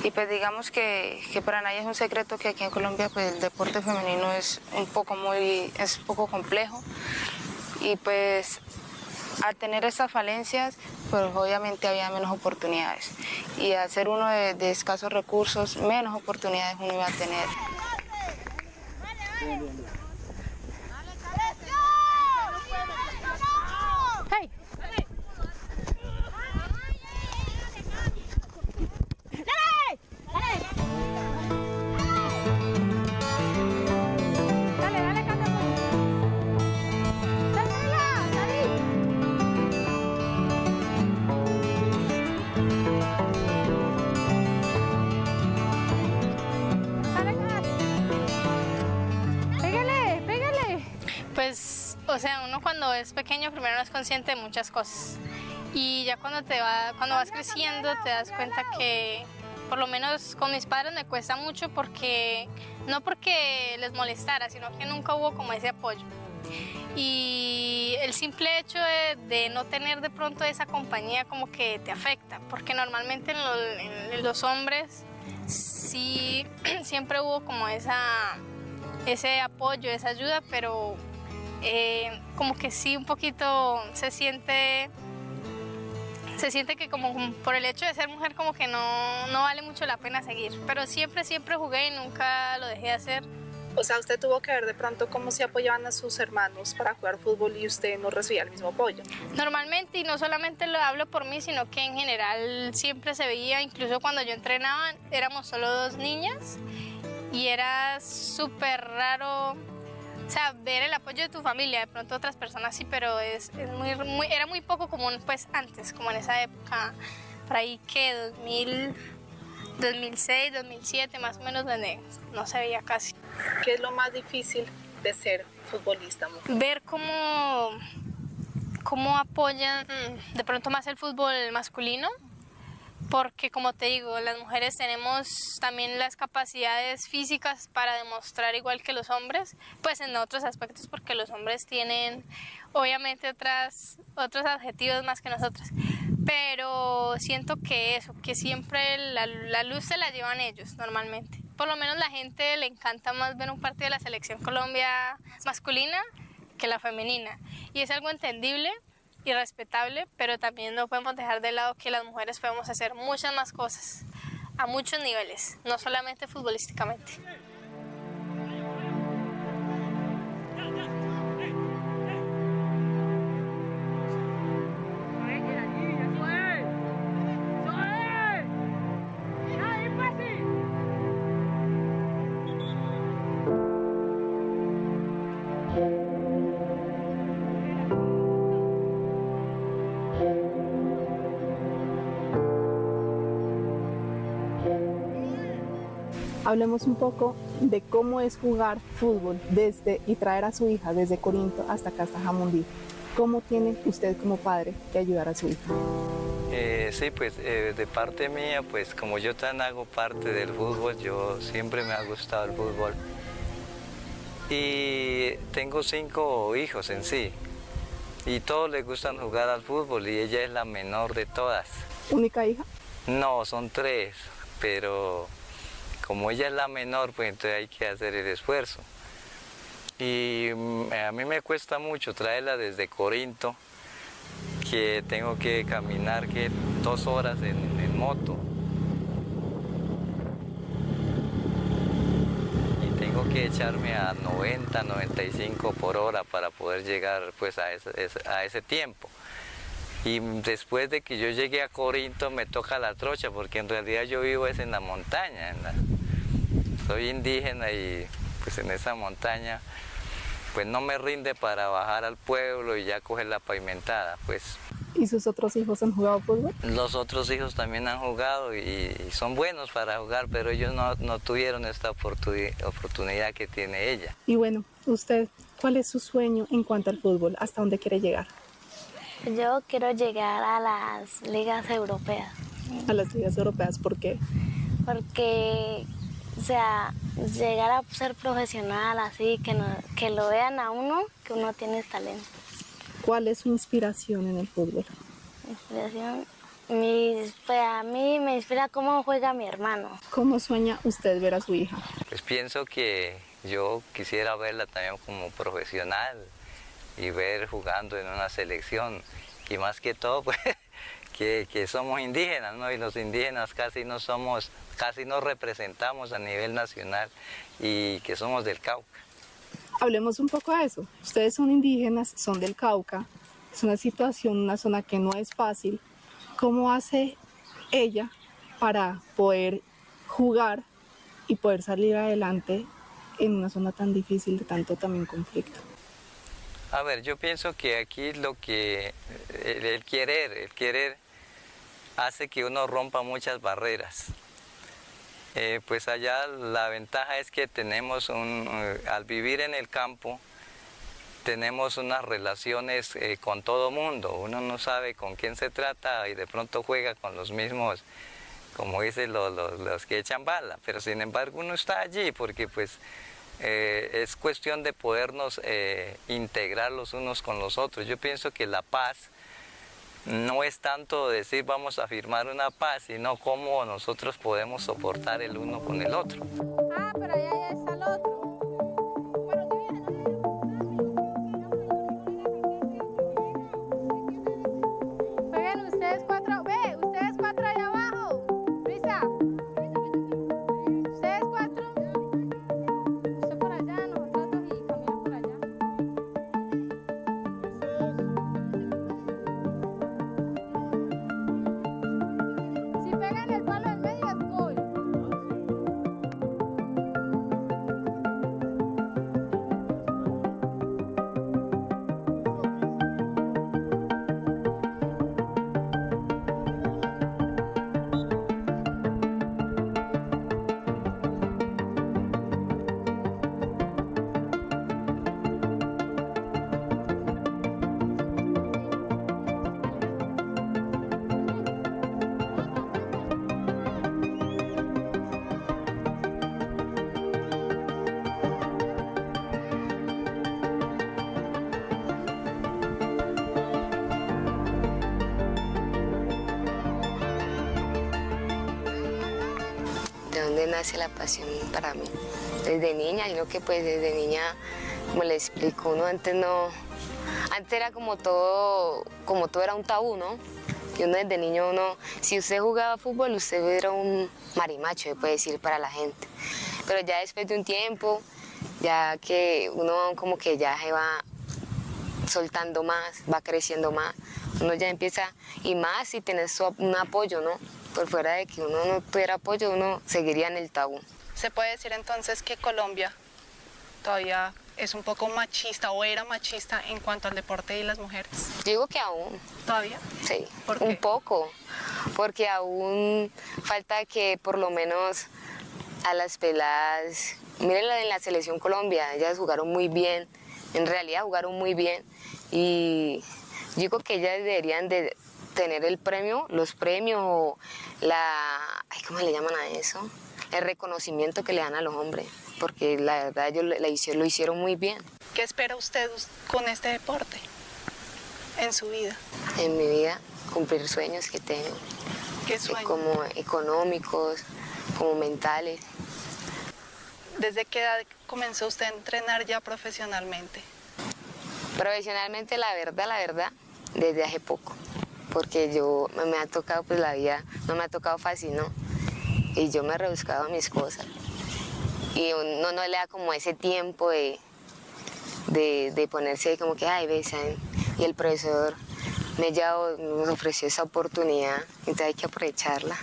Y pues digamos que para nadie es un secreto que aquí en Colombia pues el deporte femenino es un poco complejo. Y pues al tener estas falencias, pues obviamente había menos oportunidades. Y al ser uno de escasos recursos, menos oportunidades uno iba a tener. Hey. Pues, o sea, uno cuando es pequeño primero no es consciente de muchas cosas y ya cuando vas creciendo te das cuenta que, por lo menos con mis padres me cuesta mucho porque, no porque les molestara, sino que nunca hubo como ese apoyo. Y el simple hecho de no tener de pronto esa compañía como que te afecta, porque normalmente en los hombres sí siempre hubo como ese apoyo, esa ayuda, pero como que sí un poquito se siente que como por el hecho de ser mujer como que no vale mucho la pena seguir, pero siempre jugué y nunca lo dejé de hacer. O sea, usted tuvo que ver de pronto cómo se apoyaban a sus hermanos para jugar fútbol y usted no recibía el mismo apoyo. Normalmente, y no solamente lo hablo por mí, sino que en general siempre se veía, incluso cuando yo entrenaba, éramos solo 2 niñas y era súper raro, o sea, ver el apoyo de tu familia. De pronto otras personas sí, pero era muy poco común pues antes, como en esa época, por ahí que 2006, 2007 más o menos, donde no se veía casi. ¿Qué es lo más difícil de ser futbolista? Ver cómo apoyan de pronto más el fútbol masculino, porque como te digo, las mujeres tenemos también las capacidades físicas para demostrar igual que los hombres, pues en otros aspectos, porque los hombres tienen obviamente otros adjetivos más que nosotras. Pero siento que siempre la luz se la llevan ellos normalmente. Por lo menos la gente le encanta más ver un partido de la Selección Colombia masculina que la femenina. Y es algo entendible y respetable, pero también no podemos dejar de lado que las mujeres podemos hacer muchas más cosas a muchos niveles, no solamente futbolísticamente. Hablemos un poco de cómo es jugar fútbol y traer a su hija desde Corinto hasta acá, hasta Jamundí. ¿Cómo tiene usted como padre que ayudar a su hija? Sí, pues de parte mía, pues como yo también hago parte del fútbol, yo siempre me ha gustado el fútbol. Y tengo 5 hijos en sí, y todos les gustan jugar al fútbol, y ella es la menor de todas. ¿Única hija? No, son 3, pero como ella es la menor, pues entonces hay que hacer el esfuerzo. Y a mí me cuesta mucho traerla desde Corinto, que tengo que caminar 2 horas en moto. Y tengo que echarme a 90, 95 por hora para poder llegar pues a ese tiempo. Y después de que yo llegué a Corinto me toca la trocha, porque en realidad yo vivo en la montaña. Soy indígena y pues en esa montaña pues no me rinde para bajar al pueblo y ya coger la pavimentada, pues. ¿Y sus otros hijos han jugado fútbol? Los otros hijos también han jugado y son buenos para jugar, pero ellos no tuvieron esta oportunidad que tiene ella. Y bueno, usted, ¿cuál es su sueño en cuanto al fútbol? ¿Hasta dónde quiere llegar? Yo quiero llegar a las ligas europeas. ¿A las ligas europeas? ¿Por qué? Porque, o sea, llegar a ser profesional así, que lo vean a uno, que uno tiene talento. ¿Cuál es su inspiración en el fútbol? Inspiración. Pues a mí me inspira cómo juega mi hermano. ¿Cómo sueña usted ver a su hija? Pues pienso que yo quisiera verla también como profesional y ver jugando en una selección. Y más que todo, pues, que somos indígenas, ¿no? Y los indígenas casi no representamos a nivel nacional y que somos del Cauca. Hablemos un poco de eso. Ustedes son indígenas, son del Cauca. Es una situación, una zona que no es fácil. ¿Cómo hace ella para poder jugar y poder salir adelante en una zona tan difícil, de tanto también conflicto? A ver, yo pienso que aquí el querer hace que uno rompa muchas barreras. Pues allá la ventaja es que tenemos al vivir en el campo, tenemos unas relaciones con todo mundo. Uno no sabe con quién se trata y de pronto juega con los mismos, como dicen los que echan bala. Pero sin embargo uno está allí porque pues es cuestión de podernos integrar los unos con los otros. Yo pienso que la paz no es tanto decir vamos a firmar una paz, sino cómo nosotros podemos soportar el uno con el otro. Ah, pero allá ya está el otro. Jueguen ustedes cuatro, ustedes cuatro allá abajo. Luisa. Ustedes cuatro. Usted por allá, nosotros dos y Camila por allá. Si pegan el palo en medio es gol. ¿De dónde nace la pasión para mí? Desde niña, yo creo que pues desde niña, como le explico, uno antes era como todo era un tabú, ¿no? Y uno desde niño, si usted jugaba fútbol, usted era un marimacho, se puede decir, para la gente. Pero ya después de un tiempo, ya que uno como que ya se va soltando más, va creciendo más, uno ya empieza, y más si tenés un apoyo, ¿no? Por fuera de que uno no tuviera apoyo, uno seguiría en el tabú. ¿Se puede decir entonces que Colombia todavía es un poco machista o era machista en cuanto al deporte y las mujeres? Yo digo que aún. ¿Todavía? Sí, ¿Por qué? un poco, porque aún falta que por lo menos a las peladas, mírenla en la selección Colombia, ellas jugaron muy bien, en realidad jugaron muy bien, y yo digo que ellas deberían de tener el premio, los premios o ¿cómo le llaman a eso? El reconocimiento que le dan a los hombres, porque la verdad ellos lo hicieron muy bien. ¿Qué espera usted con este deporte en su vida? En mi vida, cumplir sueños que tengo. ¿Qué sueños? Como económicos, como mentales. ¿Desde qué edad comenzó usted a entrenar ya profesionalmente? Profesionalmente, la verdad, desde hace poco. Porque me ha tocado, pues la vida no me ha tocado fácil, ¿no? Y yo me he rebuscado mis cosas. Y uno no le da como ese tiempo de ponerse como que, ay, besan. Y el profesor me ofreció esa oportunidad, entonces hay que aprovecharla.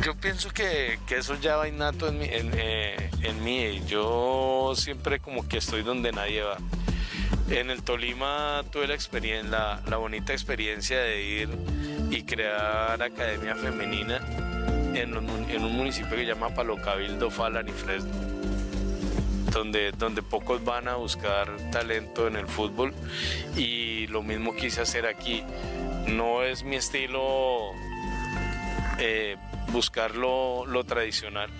Yo pienso que eso ya va innato en mí. Yo siempre como que estoy donde nadie va. En el Tolima tuve la bonita experiencia de ir y crear academia femenina en un municipio que se llama Palo Cabildo, Falan y Fresno, donde pocos van a buscar talento en el fútbol, y lo mismo quise hacer aquí. No es mi estilo buscar lo tradicional.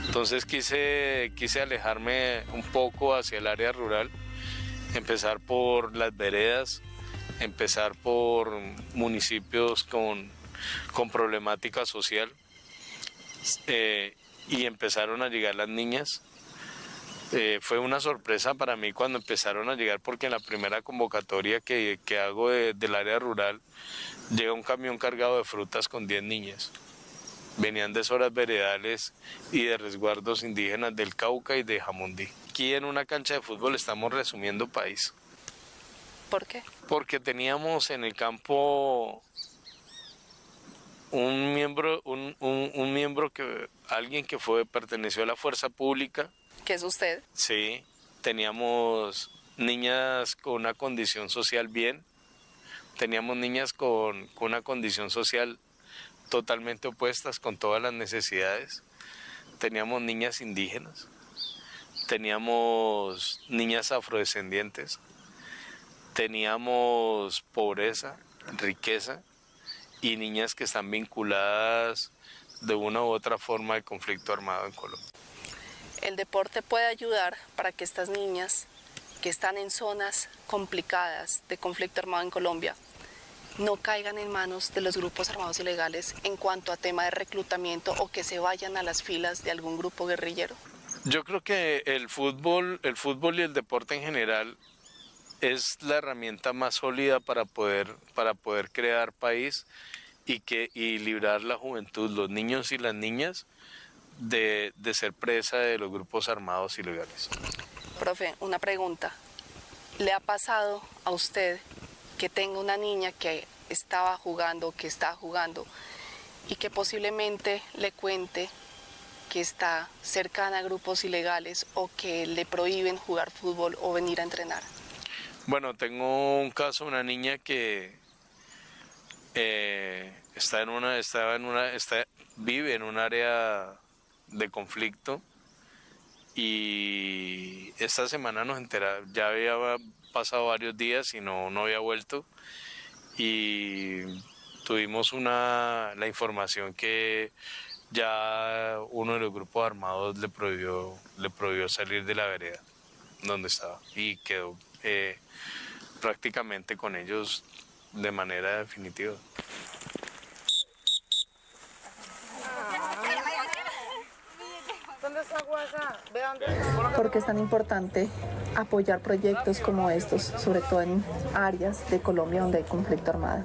Entonces quise alejarme un poco hacia el área rural, empezar por las veredas, empezar por municipios con problemática social, y empezaron a llegar las niñas. Fue una sorpresa para mí cuando empezaron a llegar, porque en la primera convocatoria que hago del área rural llega un camión cargado de frutas con 10 niñas. Venían de zonas veredales y de resguardos indígenas del Cauca y de Jamundí. Aquí en una cancha de fútbol estamos resumiendo país. ¿Por qué? Porque teníamos en el campo un miembro alguien que perteneció a la fuerza pública. ¿Qué es usted? Sí, teníamos niñas con una condición social bien, teníamos niñas con una condición social totalmente opuestas, con todas las necesidades, teníamos niñas indígenas, teníamos niñas afrodescendientes, teníamos pobreza, riqueza y niñas que están vinculadas de una u otra forma al conflicto armado en Colombia. El deporte puede ayudar para que estas niñas que están en zonas complicadas de conflicto armado en Colombia no caigan en manos de los grupos armados ilegales en cuanto a tema de reclutamiento, o que se vayan a las filas de algún grupo guerrillero. Yo creo que el fútbol y el deporte en general es la herramienta más sólida para poder crear país y librar la juventud, los niños y las niñas, de ser presa de los grupos armados ilegales. Profe, una pregunta. ¿Le ha pasado a usted que tenga una niña que está jugando y que posiblemente le cuente que está cercana a grupos ilegales o que le prohíben jugar fútbol o venir a entrenar? Bueno, tengo un caso, una niña que vive en un área de conflicto, y esta semana nos enteramos, ya había pasado varios días y no había vuelto, y tuvimos la información que ya uno de los grupos armados le prohibió salir de la vereda donde estaba, y quedó prácticamente con ellos de manera definitiva. ¿Por qué es tan importante apoyar proyectos como estos, sobre todo en áreas de Colombia donde hay conflicto armado?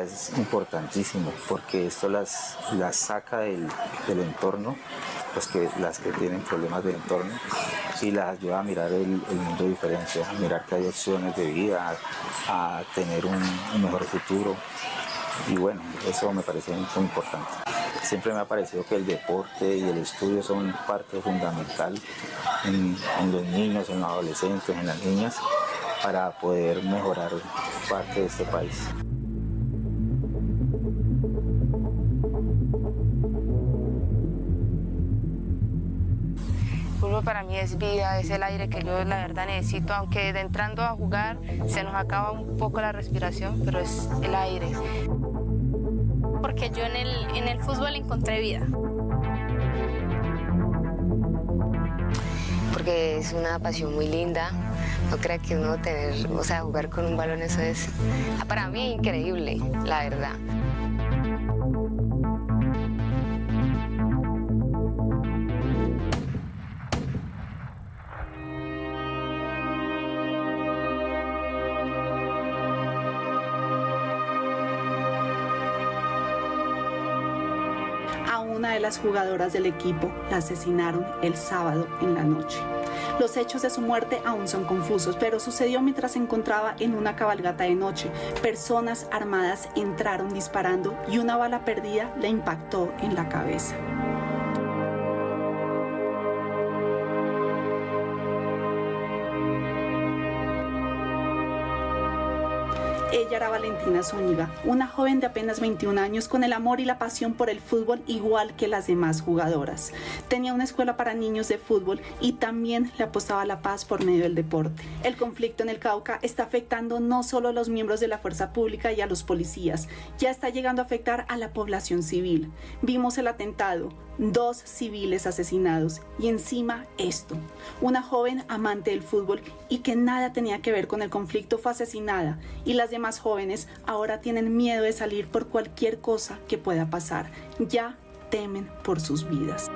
Es importantísimo, porque esto las saca del entorno, las que tienen problemas de entorno, y las ayuda a mirar el mundo diferente, a mirar que hay opciones de vida, a tener un mejor futuro. Y bueno, eso me parece muy importante. Siempre me ha parecido que el deporte y el estudio son parte fundamental en los niños, en los adolescentes, en las niñas, para poder mejorar parte de este país. El fútbol para mí es vida, es el aire que yo la verdad necesito, aunque entrando a jugar se nos acaba un poco la respiración, pero es el aire. Porque yo en el fútbol encontré vida. Porque es una pasión muy linda. No creo que uno jugar con un balón, eso es para mí increíble, la verdad. A una de las jugadoras del equipo la asesinaron el sábado en la noche. Los hechos de su muerte aún son confusos, pero sucedió mientras se encontraba en una cabalgata de noche. Personas armadas entraron disparando y una bala perdida le impactó en la cabeza. Ella era Valentina Zúñiga, una joven de apenas 21 años con el amor y la pasión por el fútbol igual que las demás jugadoras. Tenía una escuela para niños de fútbol y también le apostaba a la paz por medio del deporte. El conflicto en el Cauca está afectando no solo a los miembros de la fuerza pública y a los policías, ya está llegando a afectar a la población civil. Vimos el atentado, 2 civiles asesinados y encima esto. Una joven amante del fútbol y que nada tenía que ver con el conflicto fue asesinada y las demás jóvenes ahora tienen miedo de salir por cualquier cosa que pueda pasar. Ya temen por sus vidas.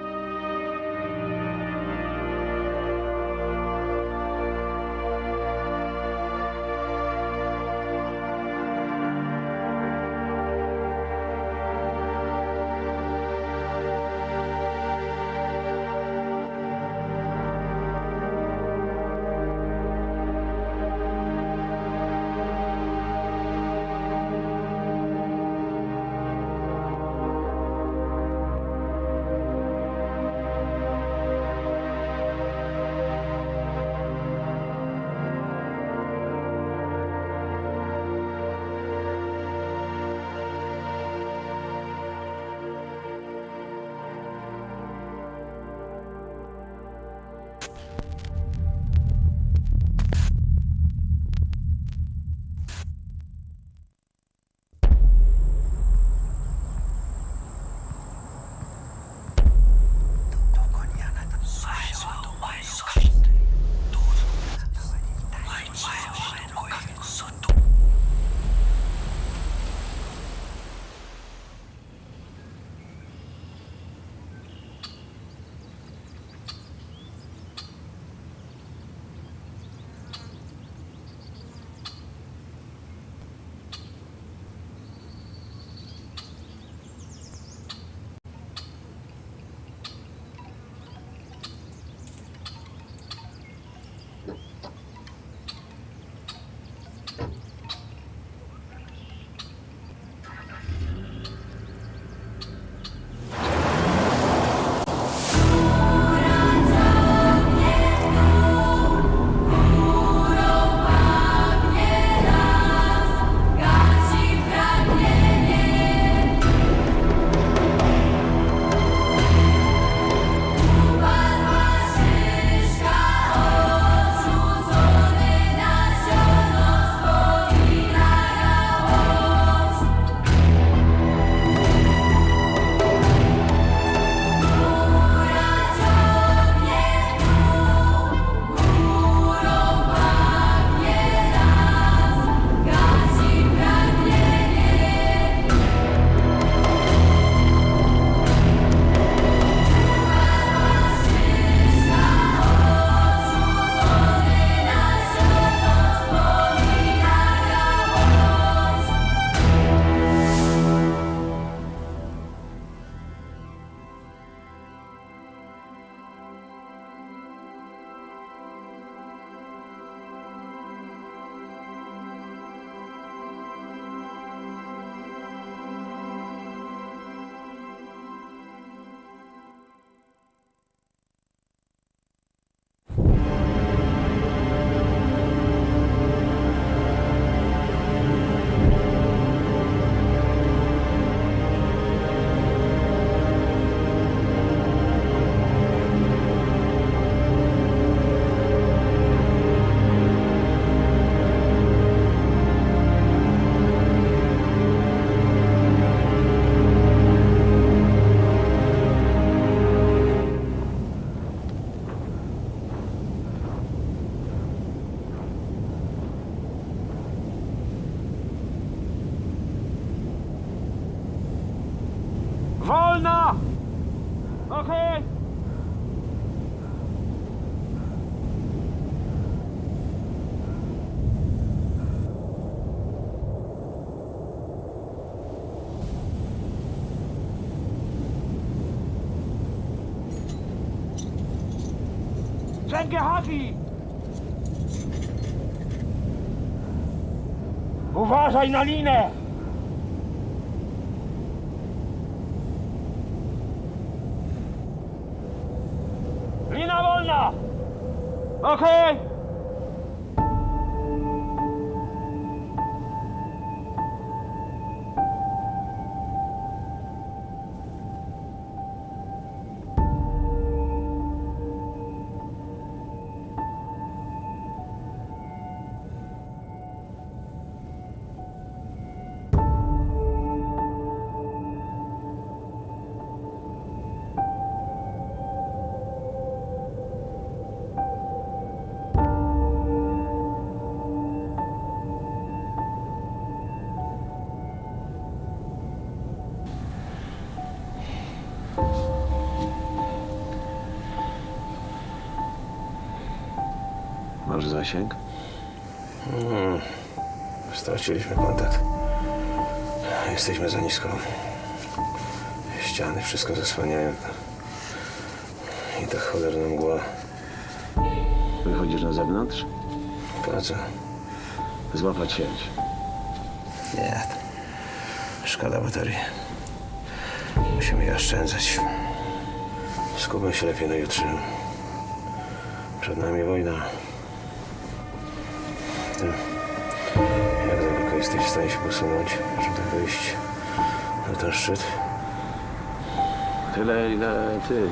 Wolno! Okay! Rękę Haki! Uważaj na linę! Lina wolna! Okej! Masz zasięg? Straciliśmy kontakt. Jesteśmy za nisko. Ściany wszystko zasłaniają. I ta cholerna mgła. Wychodzisz na zewnątrz? Po co? Złapać sieć. Nie. Szkoda baterii. Musimy je oszczędzać. Skupmy się lepiej na jutrze. Przed nami wojna. Ty, jak daleko jesteś w stanie się posunąć, żeby wyjść na ten szczyt? Tyle, ile ty.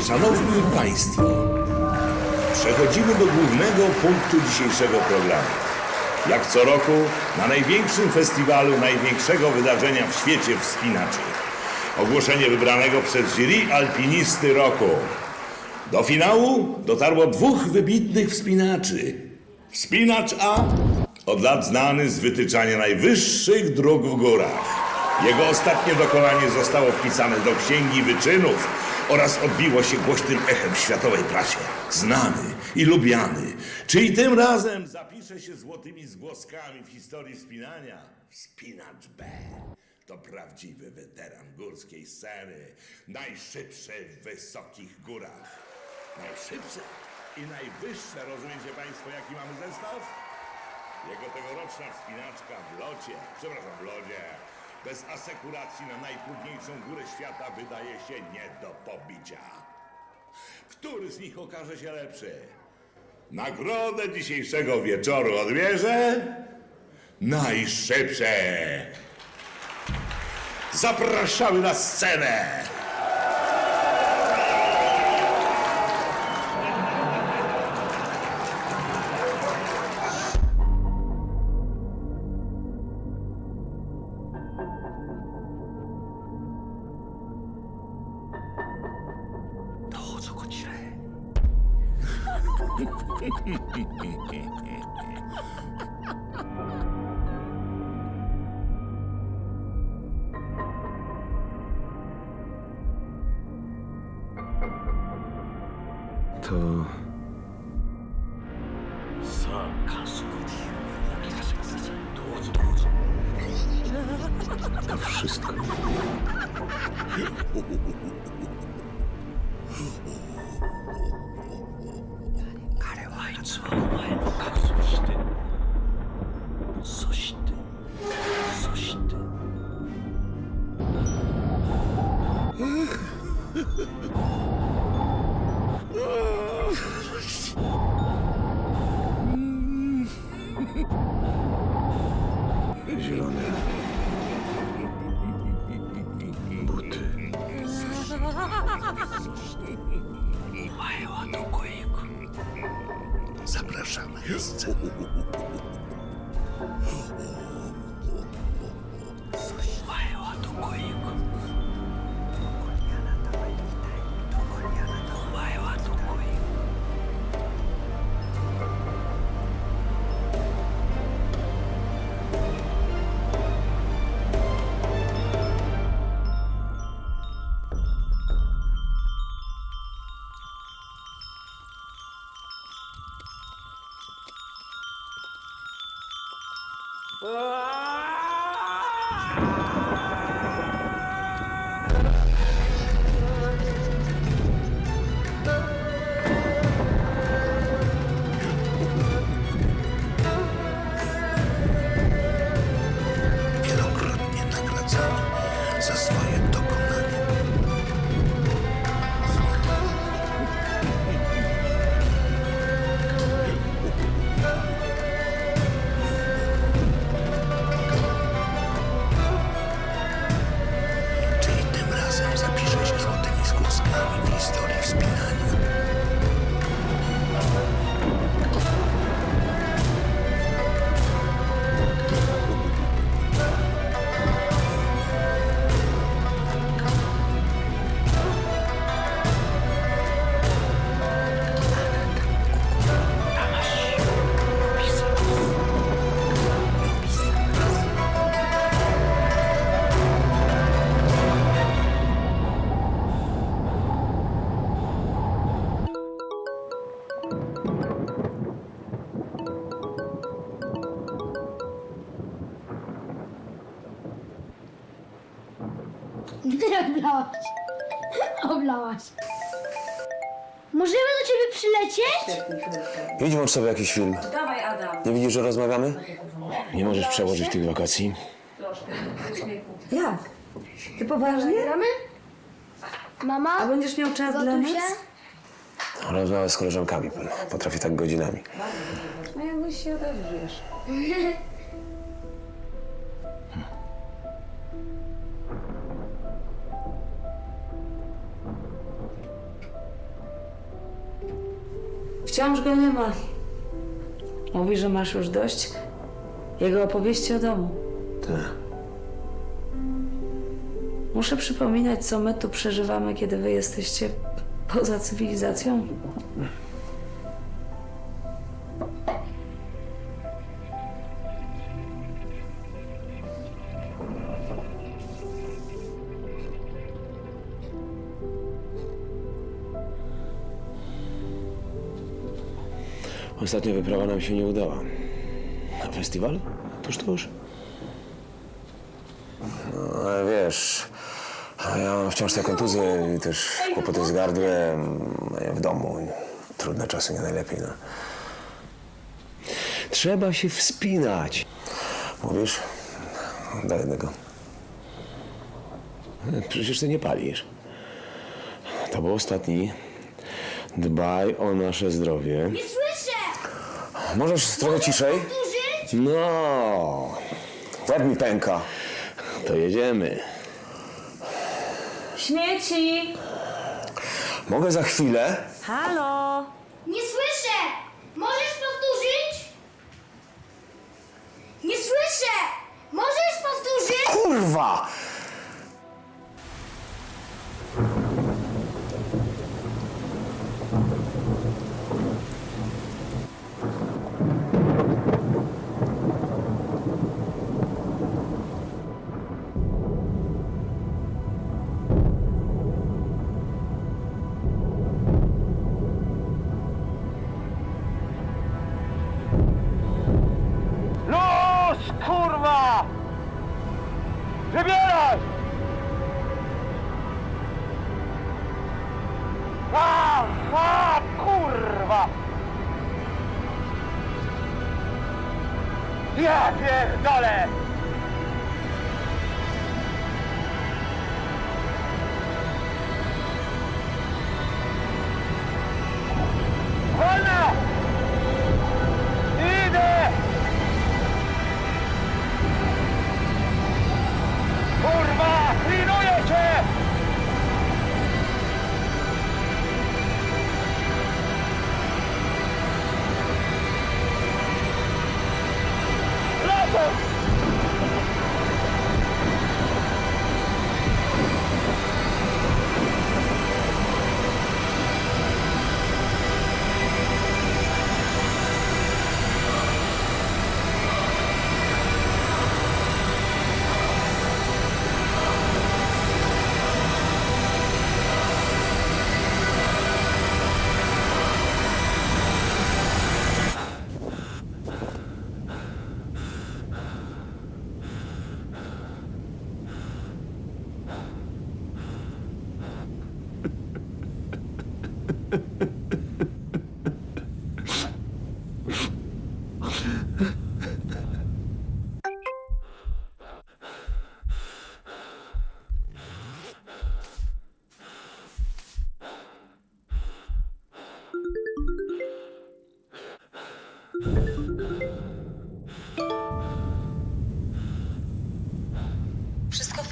Szanowni Państwo, przechodzimy do głównego punktu dzisiejszego programu. Jak co roku na największym festiwalu największego wydarzenia w świecie wspinaczy. Ogłoszenie wybranego przez jury alpinisty roku. Do finału dotarło 2 wybitnych wspinaczy. Wspinacz A, od lat znany z wytyczania najwyższych dróg w górach. Jego ostatnie dokonanie zostało wpisane do Księgi Wyczynów oraz odbiło się głośnym echem w światowej prasie. Znany i lubiany. Czy i tym razem zapisze się złotymi zgłoskami w historii wspinania? Wspinacz B to prawdziwy weteran górskiej sceny. Najszybszy w wysokich górach. Najszybszy i najwyższe. Rozumiecie Państwo, jaki mamy zestaw? Jego tegoroczna wspinaczka w lodzie, bez asekuracji na najtrudniejszą górę świata wydaje się nie do pobicia. Który z nich okaże się lepszy? Nagrodę dzisiejszego wieczoru odbierze najszybsze. Zapraszamy na scenę! To wszystko. Zielone buty. Zapraszamy na scenę. Wielokrotnie nagradzani za swoje dokonanie. Czyli tym razem zapiszesz ich złotymi zgłoskami w historii wspinania. Oblałaś. Oblałaś. Możemy do ciebie przylecieć? Idź, włącz sobie jakiś film. Dawaj, Adam. Nie widzisz, że rozmawiamy? Nie możesz przełożyć tych wakacji. Jak? Ty poważnie? Gramy? Mama? A będziesz miał czas dla Gotusia? nas? Rozmawiam z koleżankami. Potrafię tak godzinami. No jakbyś się odezwiesz. Wciąż go nie ma. Mówi, że masz już dość jego opowieści o domu. Tak. Muszę przypominać, co my tu przeżywamy, kiedy wy jesteście poza cywilizacją. Ostatnia wyprawa nam się nie udała. A festiwal? Tuż. No, ale wiesz, ja mam wciąż tę kontuzję i też kłopoty z gardłem, a ja w domu. Trudne czasy, nie najlepiej, no. Trzeba się wspinać. Mówisz? Daj jednego. Przecież ty nie palisz. To był ostatni. Dbaj o nasze zdrowie. Nie słyszę! Możesz trochę ciszej? No, łeb mi pęka. To jedziemy. Śmieci! Mogę za chwilę? Halo! Nie słyszę! Możesz powtórzyć? Nie słyszę! Możesz powtórzyć? Kurwa! Los, kurwa! Wybieraj! Kurwa! Ja pierdolę! Wolno! Idę! Kurwa! Klinuję cię! Lecę!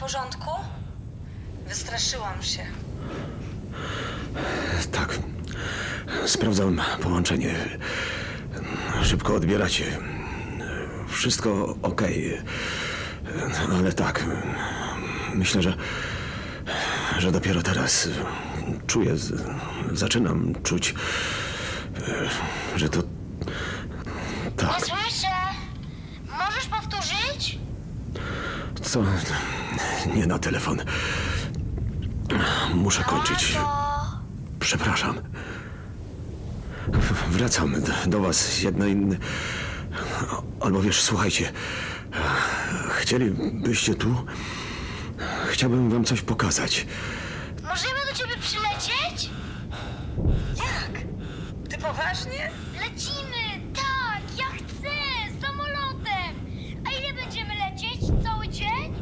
porządku? Wystraszyłam się. Tak. Sprawdzam połączenie. Szybko odbieracie. Wszystko okej. Ale tak. Myślę, że dopiero teraz czuję, zaczynam czuć, że to tak. Nie słyszę. Możesz powtórzyć? Co? Nie na telefon. Muszę kończyć. Przepraszam. Wracam do was jedno inne. Albo wiesz, słuchajcie. Chcielibyście tu? Chciałbym wam coś pokazać. Możemy do ciebie przylecieć? Jak? Ty poważnie? Lecimy! Tak, ja chcę! Samolotem! A ile będziemy lecieć? Cały dzień?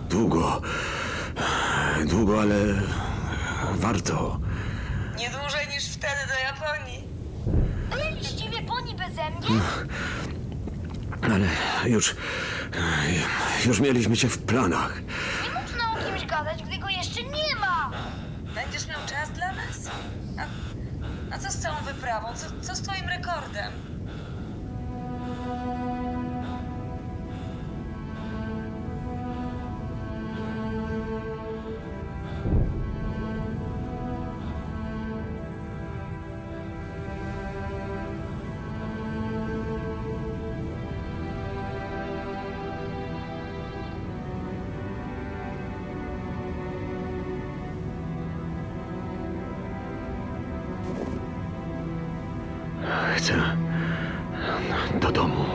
Długo, ale warto. Nie dłużej niż wtedy do Japonii. Byliście w Japonii beze mnie? Ale już mieliśmy cię w planach. Nie można o kimś gadać, gdy go jeszcze nie ma! Będziesz miał czas dla nas? A co z całą wyprawą? Co z twoim rekordem? Chcę do domu.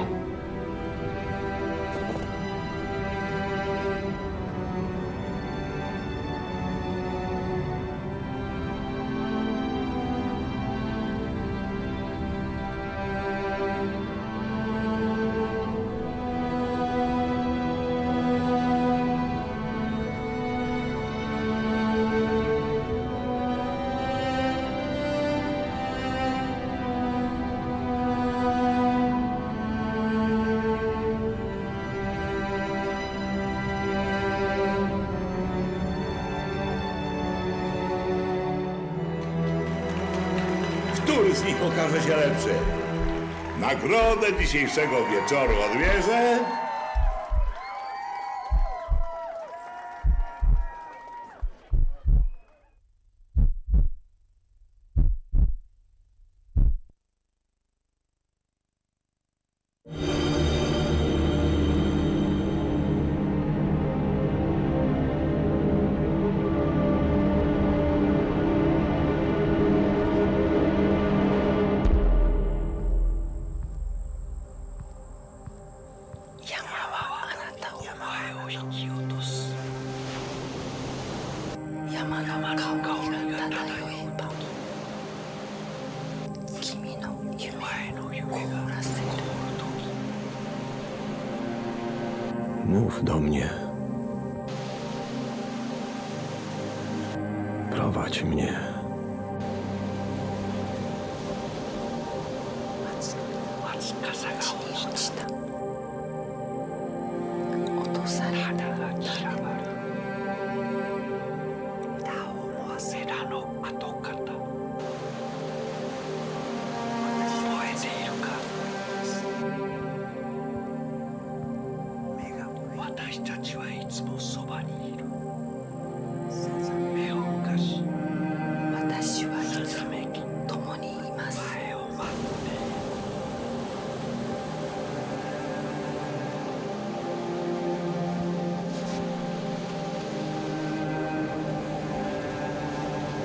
Który z nich okaże się lepszy? Nagrodę dzisiejszego wieczoru odbierze... Mów do mnie. Prowadź mnie.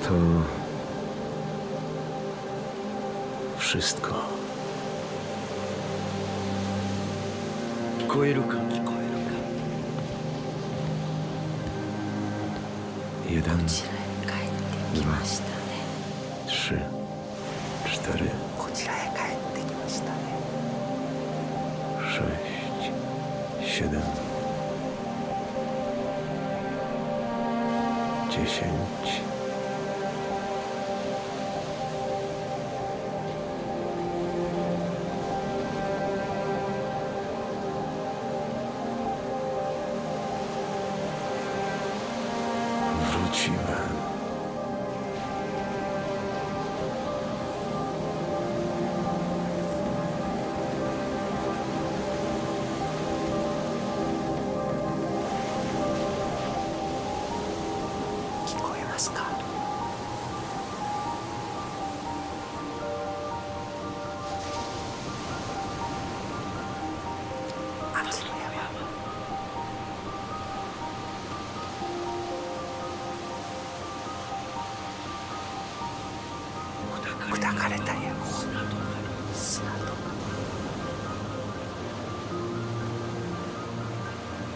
To wszystko. 聞こえるかJeden, dwa, trzy, cztery, こちらへ帰ってきましたね sześć, siedem, 10. wróciłem.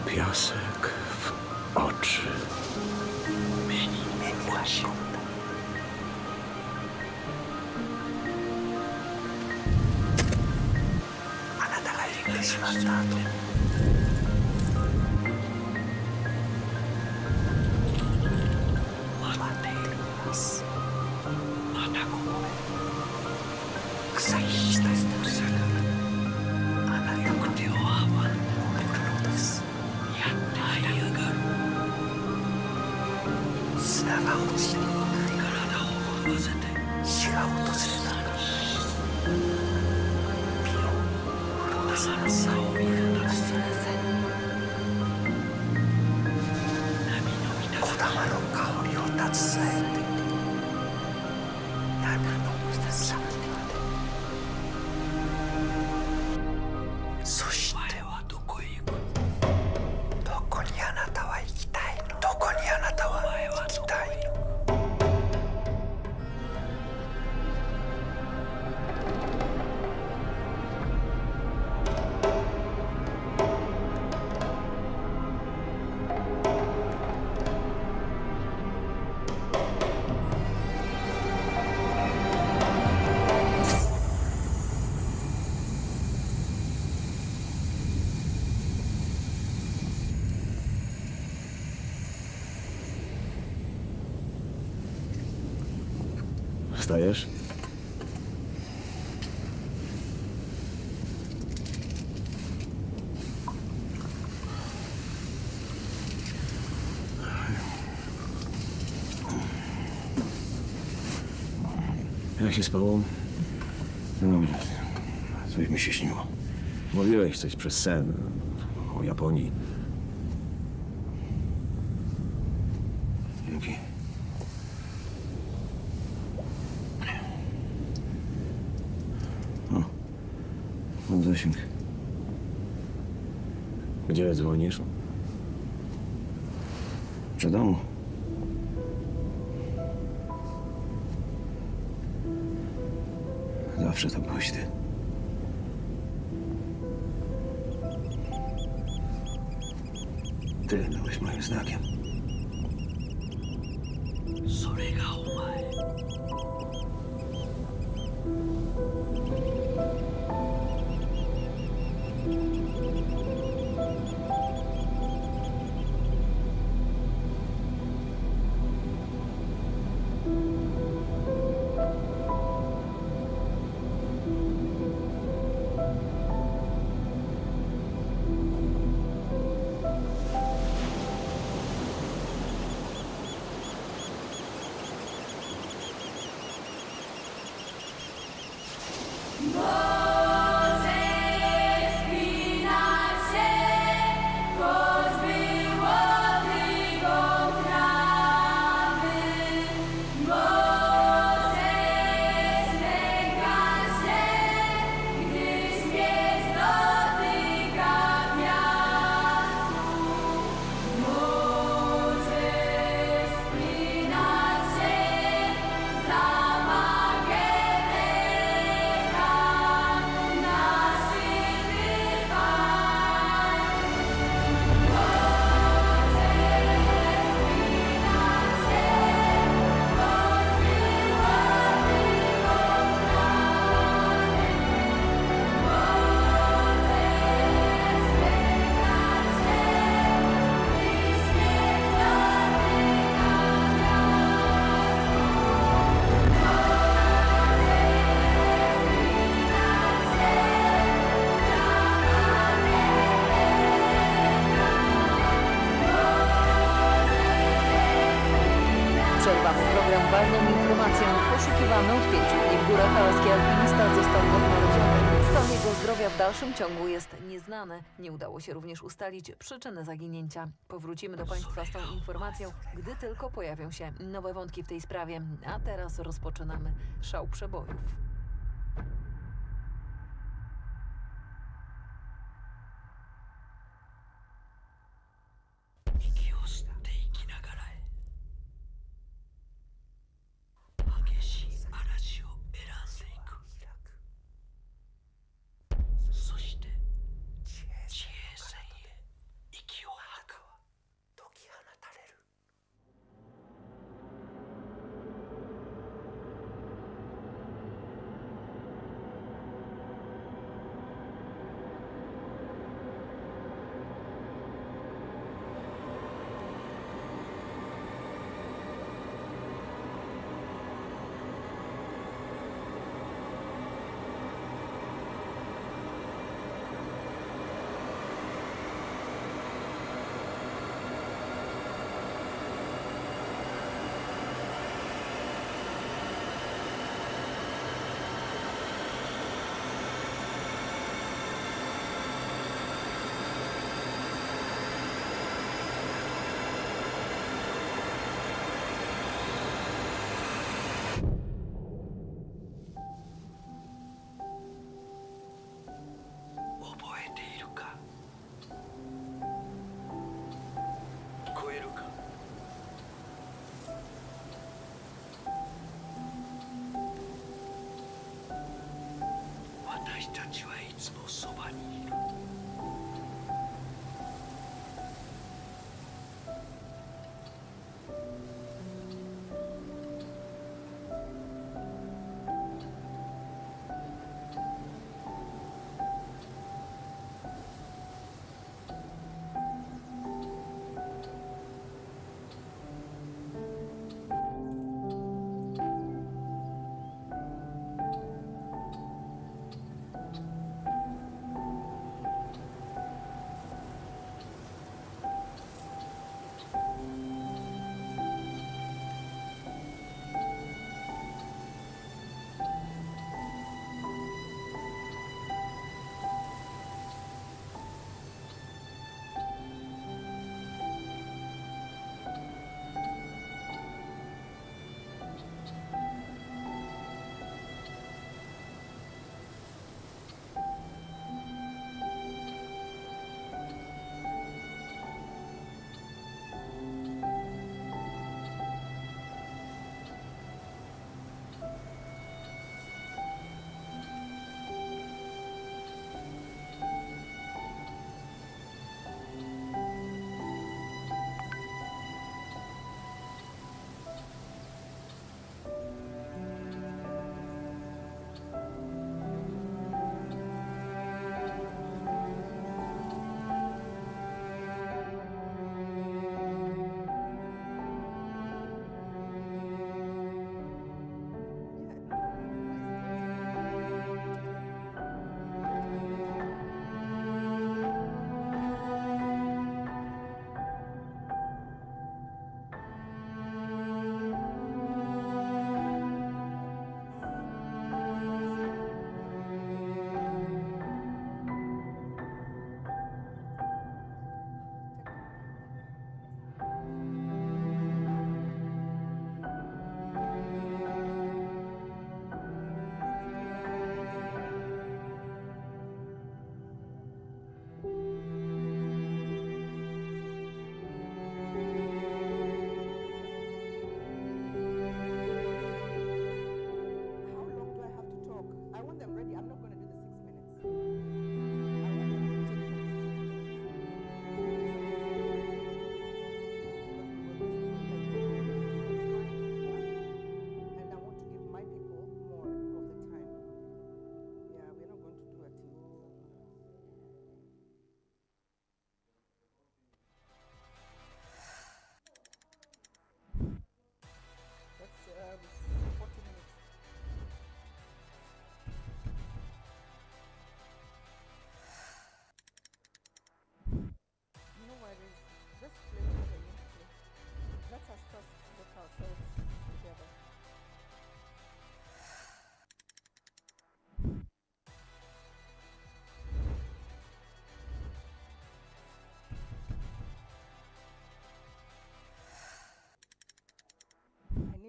Piasek w oczy. Zmieniła się. Wstajesz? Jak się spało? No, coś mi się śniło. Mówiłeś coś przez sen o Japonii. Dzięki. O, mam zasięg. Gdzie dzwonisz? Przy domu. Zawsze to byłeś ty. Ty byłeś moim znakiem. Bye. Przerwamy program ważną informacją. Poszukiwany od 5 dni w górach hałaski alpinista został odnaleziony. Stan jego zdrowia w dalszym ciągu jest nieznany. Nie udało się również ustalić przyczyny zaginięcia. Powrócimy do Państwa z tą informacją, gdy tylko pojawią się nowe wątki w tej sprawie. A teraz rozpoczynamy szał przebojów.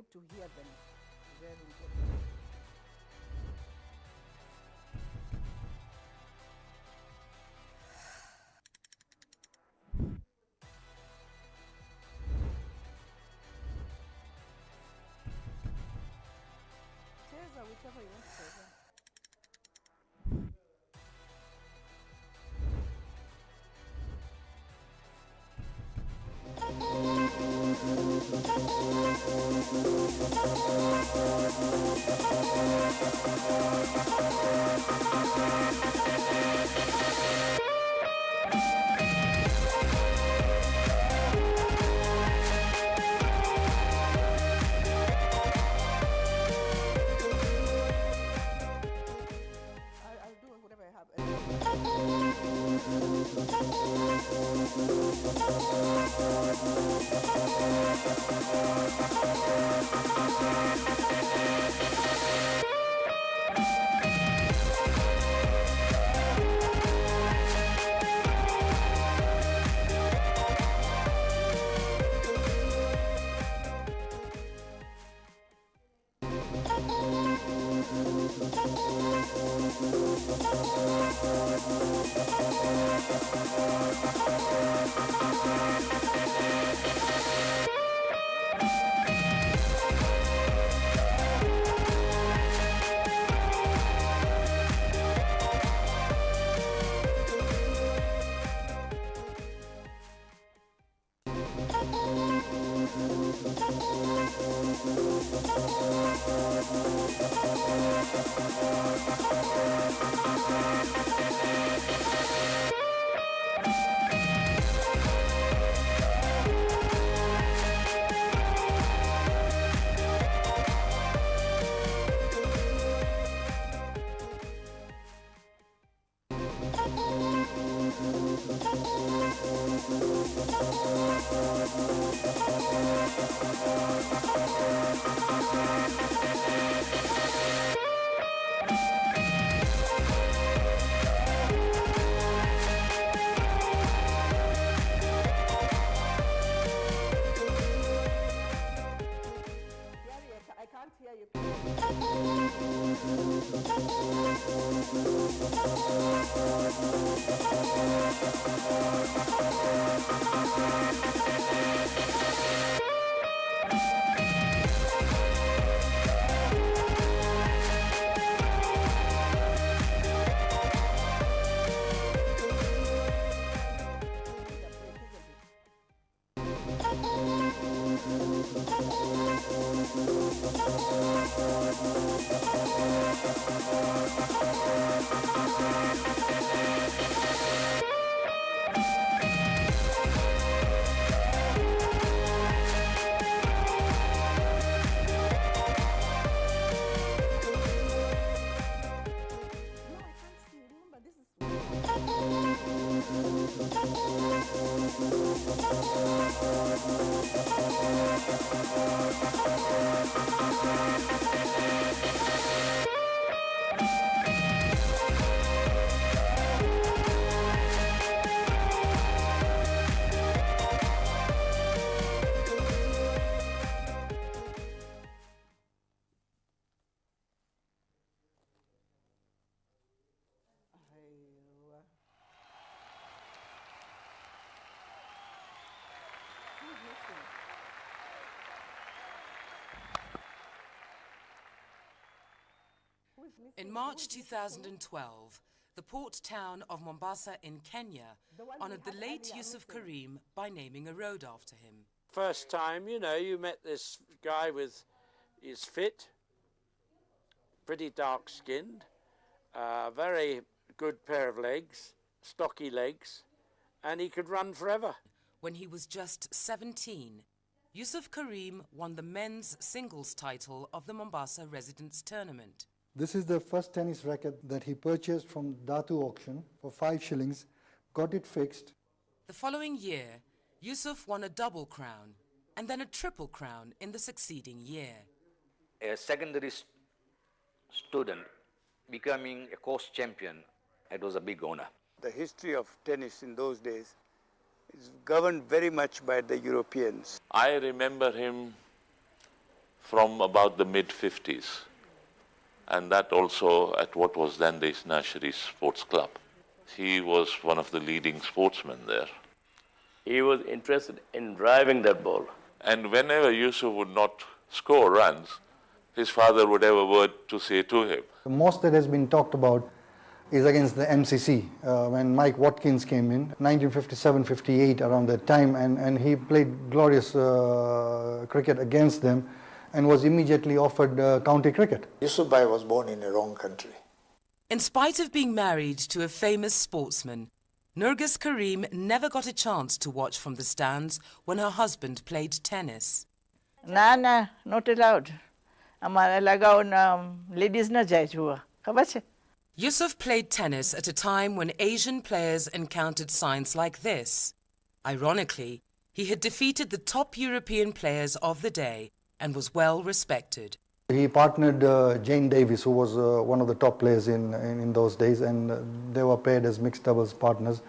need to hear them. Very important. Cheza whichever you want to cheza. I'll do whatever I have. I can't hear you. In March 2012, the port town of Mombasa in Kenya honoured the late Yusuf Karim by naming a road after him. First time, you know, you met this guy with, he's fit, pretty dark-skinned, very good pair of legs, stocky legs, and he could run forever. When he was just 17, Yusuf Karim won the men's singles title of the Mombasa Residents Tournament. This is the first tennis racket that he purchased from Datu auction for 5 shillings, got it fixed. The following year, Yusuf won a double crown and then a triple crown in the succeeding year. A secondary student becoming a course champion, it was a big honor. The history of tennis in those days is governed very much by the Europeans. I remember him from about the mid-50s, and that also at what was then the Nashri Sports Club. He was one of the leading sportsmen there. He was interested in driving that ball. And whenever Yusuf would not score runs, his father would have a word to say to him. The most that has been talked about is against the MCC, when Mike Watkins came in, 1957-58, around that time, and he played glorious cricket against them and was immediately offered county cricket. Yusuf Bhai was born in a wrong country. In spite of being married to a famous sportsman, Nurgis Karim never got a chance to watch from the stands when her husband played tennis. Nah, not allowed. हमारा लगाओ ladies ना जाए जुआ, खबर है? Yusuf played tennis at a time when Asian players encountered signs like this. Ironically, he had defeated the top European players of the day and was well respected. He partnered Jane Davis, who was one of the top players in those days, and they were paired as mixed doubles partners.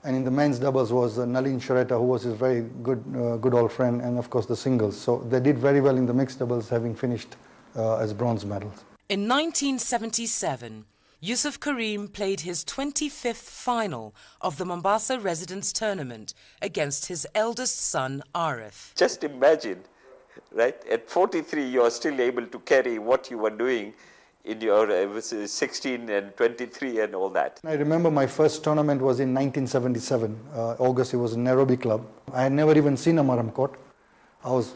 And in the men's doubles was Nalin Shareta, who was his very good old friend, and of course the singles. So they did very well in the mixed doubles, having finished as bronze medals. In 1977, Yusuf Karim played his 25th final of the Mombasa Residence Tournament against his eldest son, Arif. Just imagine, right, at 43 you are still able to carry what you were doing in your 16 and 23 and all that. I remember my first tournament was in 1977, August. It was in Nairobi Club. I had never even seen a Maram court. I was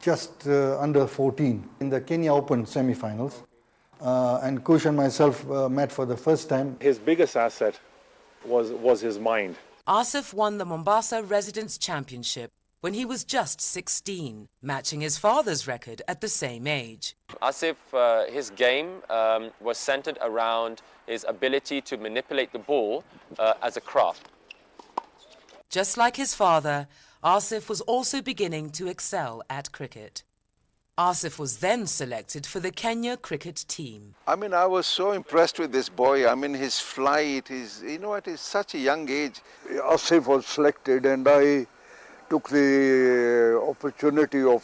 just under 14 in the Kenya Open semi-finals. And Kush and myself met for the first time. His biggest asset was his mind. Asif won the Mombasa Residence Championship when he was just 16, matching his father's record at the same age. Asif, his game was centered around his ability to manipulate the ball as a craft. Just like his father, Asif was also beginning to excel at cricket. Asif was then selected for the Kenya cricket team. I mean, I was so impressed with this boy. I mean, his flight, at such a young age. Asif was selected, and I took the opportunity of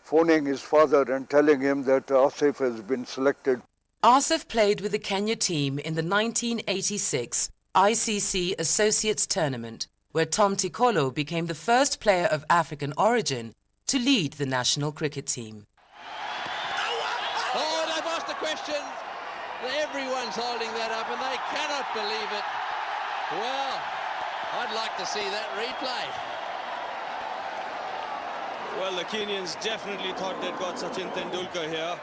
phoning his father and telling him that Asif has been selected. Asif played with the Kenya team in the 1986 ICC Associates Tournament, where Tom Tikolo became the first player of African origin to lead the national cricket team. Oh, they've asked the question. Everyone's holding that up and they cannot believe it. Well, I'd like to see that replay. Well, the Kenyans definitely thought they'd got Sachin Tendulkar here.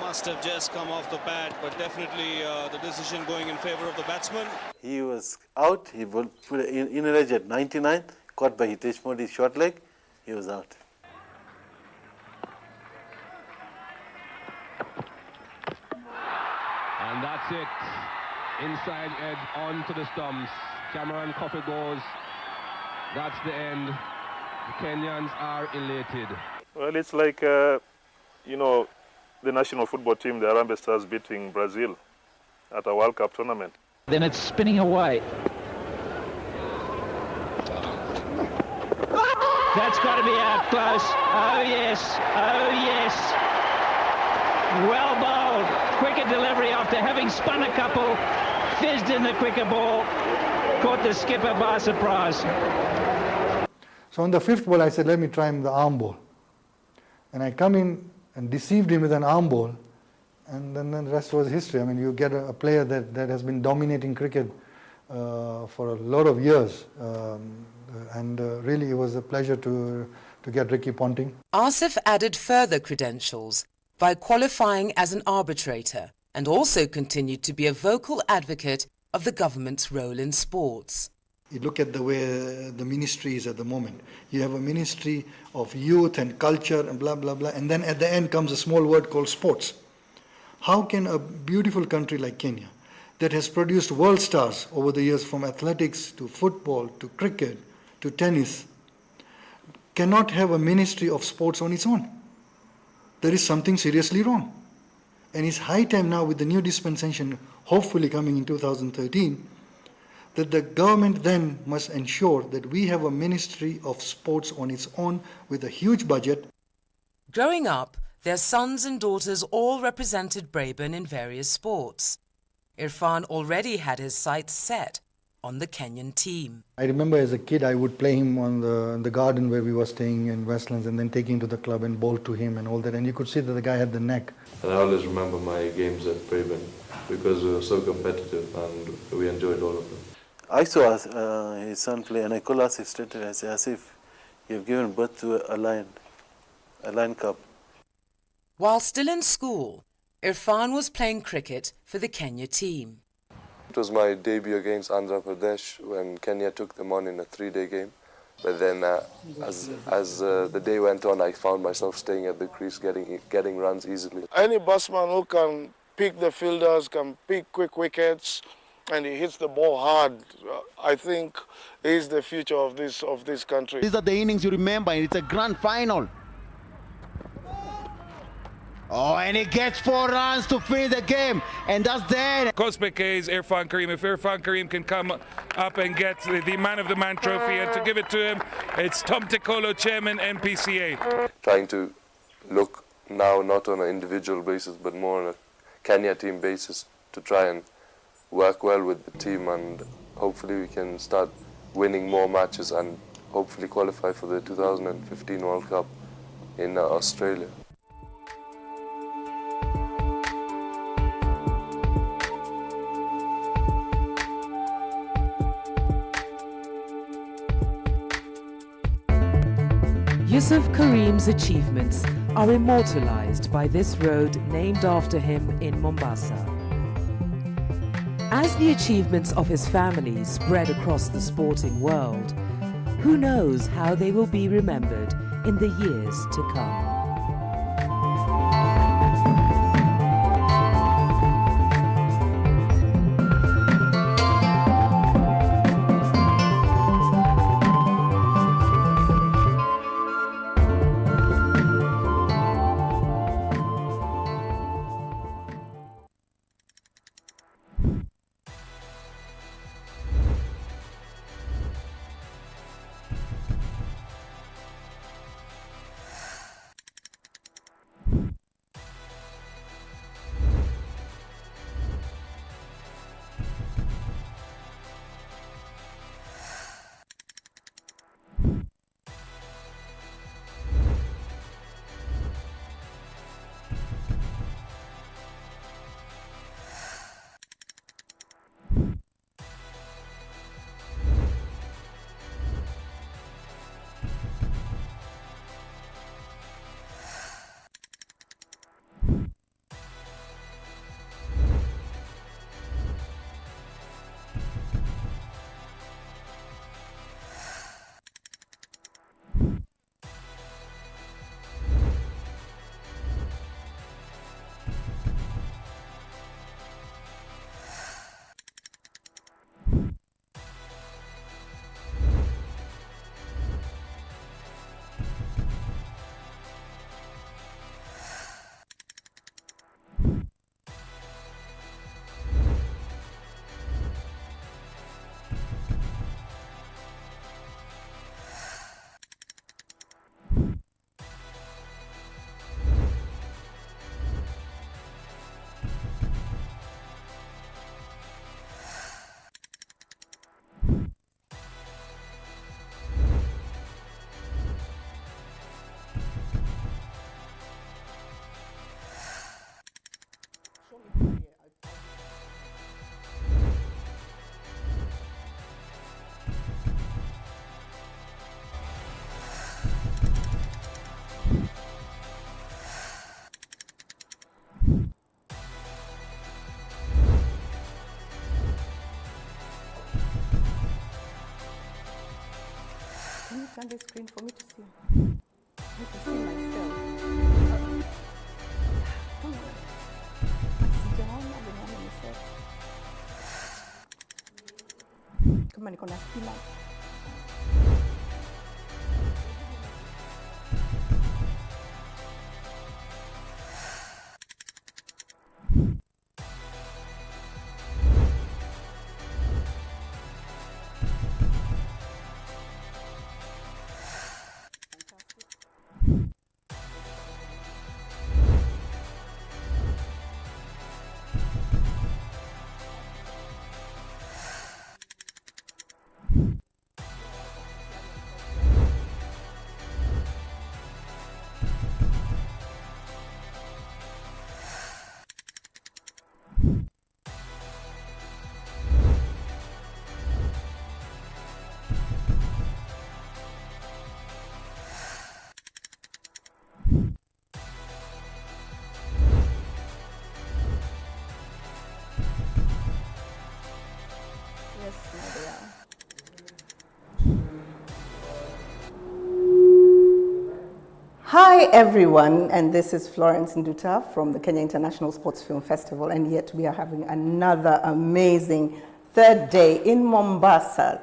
Must have just come off the bat, but definitely the decision going in favor of the batsman. He was out. He put in a edge at 99. Caught by Hitesh Modi's short leg, he was out. And that's it. Inside edge onto the stumps. Cameron Coffey goes. That's the end. The Kenyans are elated. Well, it's like, the national football team, the Harambee Stars, beating Brazil at a World Cup tournament. Then it's spinning away. That's got to be out close. Oh, yes. Oh, yes. Well bowled. Quicker delivery after having spun a couple. Fizzed in the quicker ball. Caught the skipper by surprise. So on the fifth ball, I said, let me try him the arm ball. And I come in and deceived him with an arm ball. And then the rest was history. I mean, you get a player that has been dominating cricket for a lot of years. And really, it was a pleasure to get Ricky Ponting. Asif added further credentials by qualifying as an arbitrator and also continued to be a vocal advocate of the government's role in sports. You look at the way the ministry is at the moment. You have a ministry of youth and culture and blah, blah, blah. And then at the end comes a small word called sports. How can a beautiful country like Kenya, that has produced world stars over the years from athletics to football to cricket, to tennis, cannot have a ministry of sports on its own? There is something seriously wrong. And it's high time now with the new dispensation, hopefully coming in 2013, that the government then must ensure that we have a Ministry of Sports on its own with a huge budget. Growing up, their sons and daughters all represented Brabourne in various sports. Irfan already had his sights set on the Kenyan team. I remember as a kid I would play him on the garden where we were staying in Westlands, and then take him to the club and bowl to him and all that, and you could see that the guy had the neck. And I always remember my games at Brabourne because we were so competitive and we enjoyed all of them. I saw his son play, and I called Asif straight away. I said, Asif, you have given birth to a lion cub. While still in school, Irfan was playing cricket for the Kenya team. It was my debut against Andhra Pradesh when Kenya took them on in a 3-day game. But then as the day went on, I found myself staying at the crease, getting runs easily. Any batsman who can pick the fielders, can pick quick wickets, and he hits the ball hard, I think is the future of this country. These are the innings you remember, and it's a grand final. Oh, and he gets 4 runs to finish the game, and that's there. Kospeke is Irfan Kareem. If Irfan Kareem can come up and get the Man of the Man trophy, and to give it to him, it's Tom Tikolo, Chairman, NPCA. Trying to look now not on an individual basis, but more on a Kenya team basis to try and work well with the team, and hopefully we can start winning more matches and hopefully qualify for the 2015 World Cup in Australia. Yusuf Kareem's achievements are immortalized by this road named after him in Mombasa. As the achievements of his family spread across the sporting world, who knows how they will be remembered in the years to come. Can you turn the screen for me to see? I need to see myself. Sijaona venye nimesema. Kama niko na stima. Hi everyone, and this is Florence Nduta from the Kenya International Sports Film Festival, and yet we are having another amazing third day in Mombasa,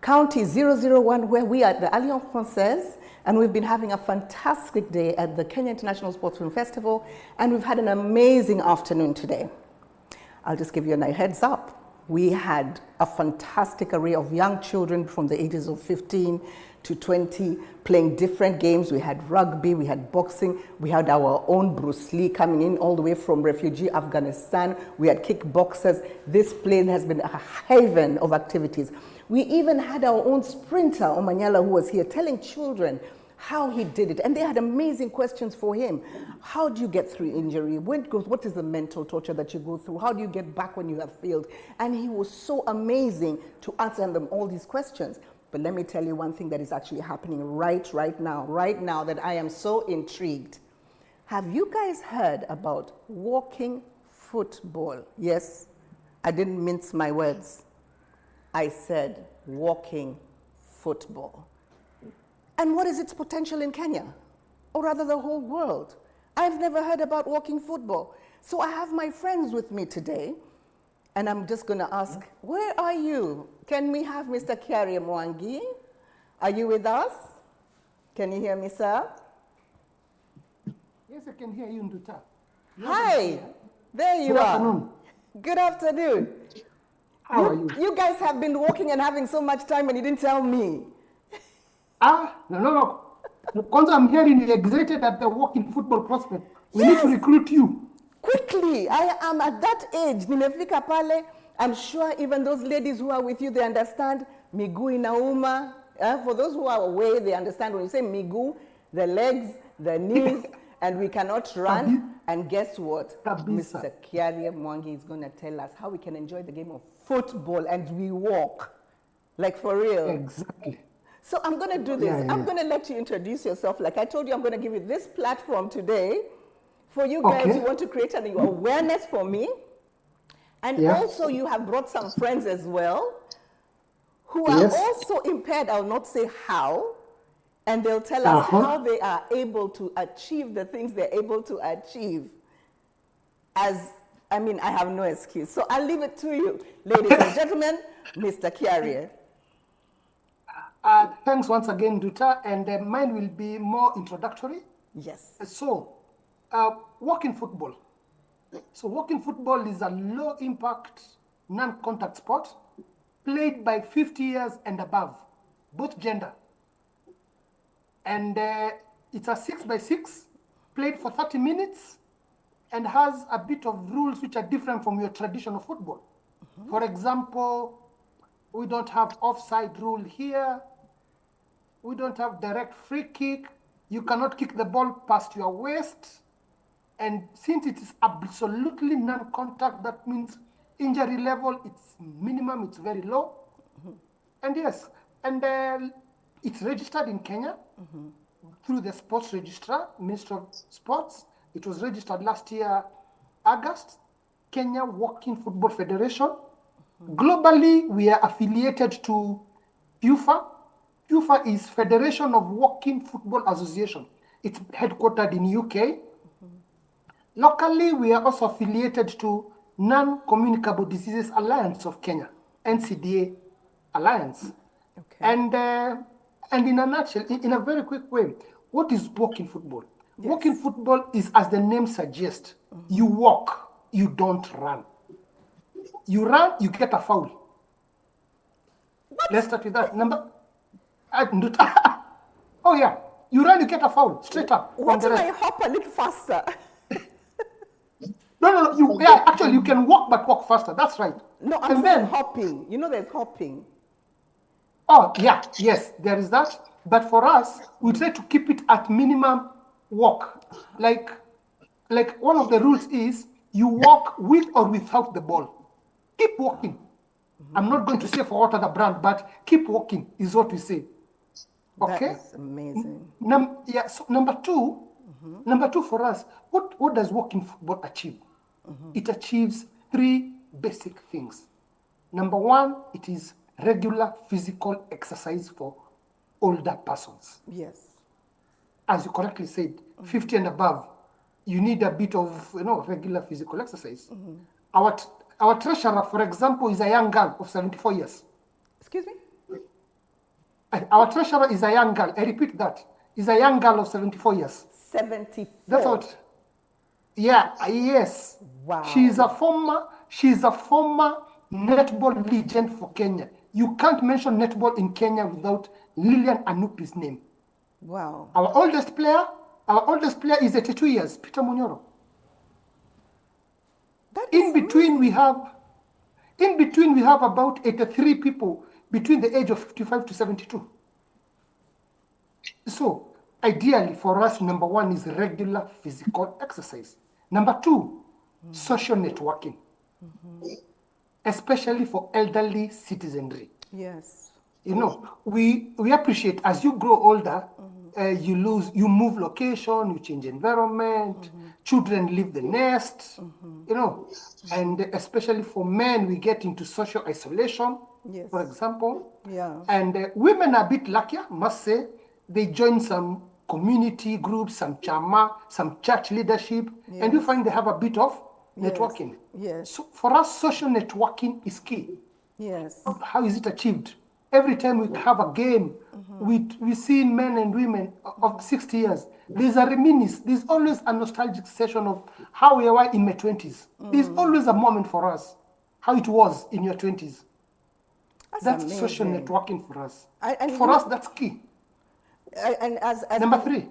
County 001, where we are at the Alliance Francaise, and we've been having a fantastic day at the Kenya International Sports Film Festival, and we've had an amazing afternoon today. I'll just give you a heads up. We had a fantastic array of young children from the ages of 15 to 20 playing different games. We had rugby, we had boxing, we had our own Bruce Lee coming in all the way from refugee Afghanistan. We had kickboxers. This place has been a haven of activities. We even had our own sprinter, Omanyala, who was here telling children how he did it. And they had amazing questions for him. How do you get through injury? What is the mental torture that you go through? How do you get back when you have failed? And he was so amazing to answer them all these questions. But let me tell you one thing that is actually happening right now that I am so intrigued. Have you guys heard about walking football? Yes, I didn't mince my words. I said walking football. And what is its potential in Kenya? Or rather the whole world? I've never heard about walking football. So I have my friends with me today, and I'm just going to ask, where are you? Can we have Mr. Kiarie Mwangi? Are you with us? Can you hear me, sir? Yes, I can hear you, Nduta. Hi, there you Good are. afternoon. Good afternoon. How are you? You guys have been walking and having so much time and you didn't tell me. No. Because I'm hearing you excited at the walking football prospect. We need to recruit you. Quickly, I am at that age. Nimefika pale. I'm sure even those ladies who are with you, they understand miguu inauma. For those who are away, they understand when you say miguu, the legs, the knees, and we cannot run. And guess what? Mr. Kiarie Mwangi is going to tell us how we can enjoy the game of football and we walk. Like for real. Exactly. So I'm going to do this. I'm going to let you introduce yourself. Like I told you, I'm going to give you this platform today for you guys who want to create an awareness for me. And also you have brought some friends as well who are also impaired. I'll not say how. And they'll tell us how they are able to achieve the things they're able to achieve. I have no excuse. So I'll leave it to you. Ladies and gentlemen, Mr. Kiarie. Thanks once again, Nduta, and mine will be more introductory. Yes. So, walking football. So walking football is a low-impact, non-contact sport played by 50 years and above, both gender. And it's a 6x6, played for 30 minutes, and has a bit of rules which are different from your traditional football. For example, we don't have offside rule here. We don't have direct free kick. You cannot kick the ball past your waist. And since it is absolutely non-contact, that means injury level, it's minimum, it's very low. And yes, and it's registered in Kenya through the sports registrar, Ministry of Sports. It was registered last year, August, Kenya Walking Football Federation. Globally, we are affiliated to FUFA. FUFA is Federation of Walking Football Association. It's headquartered in UK. Locally, we are also affiliated to Non-Communicable Diseases Alliance of Kenya, NCDA Alliance. And in a nutshell, in a very quick way, what is walking football? Walking football is, as the name suggests, you walk, you don't run. You run, you get a foul. Let's start with that. Oh yeah, you run, you get a foul, straight up. What if I hop a little faster? No. Actually, you can walk, but walk faster. That's right. No, I'm saying hopping. You know, there's hopping. Oh yeah, yes, there is that. But for us, we try to keep it at minimum walk. Like one of the rules is you walk with or without the ball. Keep walking. I'm not going to say for what other brand, but keep walking is what we say. Okay. That is amazing. So number two for us, what does walking football achieve? It achieves three basic things. Number one, it is regular physical exercise for older persons. Yes. as you correctly said, 50 and above, you need a bit of regular physical exercise. Our treasurer, for example, is a young girl of 74 years. Excuse me? Our treasurer is a young girl. I repeat that. Is a young girl of 74 years. 74? That's what. Yeah, yes. Wow. She's a former netball legend for Kenya. You can't mention netball in Kenya without Lilian Anupi's name. Wow. Our oldest player is 82 years, Peter Munyoro. In between we have about 83 people between the age of 55 to 72. So ideally for us, number one is regular physical exercise. Number two, social networking, especially for elderly citizenry. Yes. We appreciate as you grow older, you move location, you change environment, children leave the nest, and especially for men, we get into social isolation, for example. Yeah. And women are a bit luckier, must say. They join some community groups, some chama, some church leadership, and you find they have a bit of networking. Yes. So for us, social networking is key. Yes. How is it achieved? Every time we have a game, we see men and women of 60 years. There's a reminiscence. There's always a nostalgic session of how we were in my 20s. There's always a moment for us, how it was in your 20s. That's social networking for us. For us, that's key. And as number three,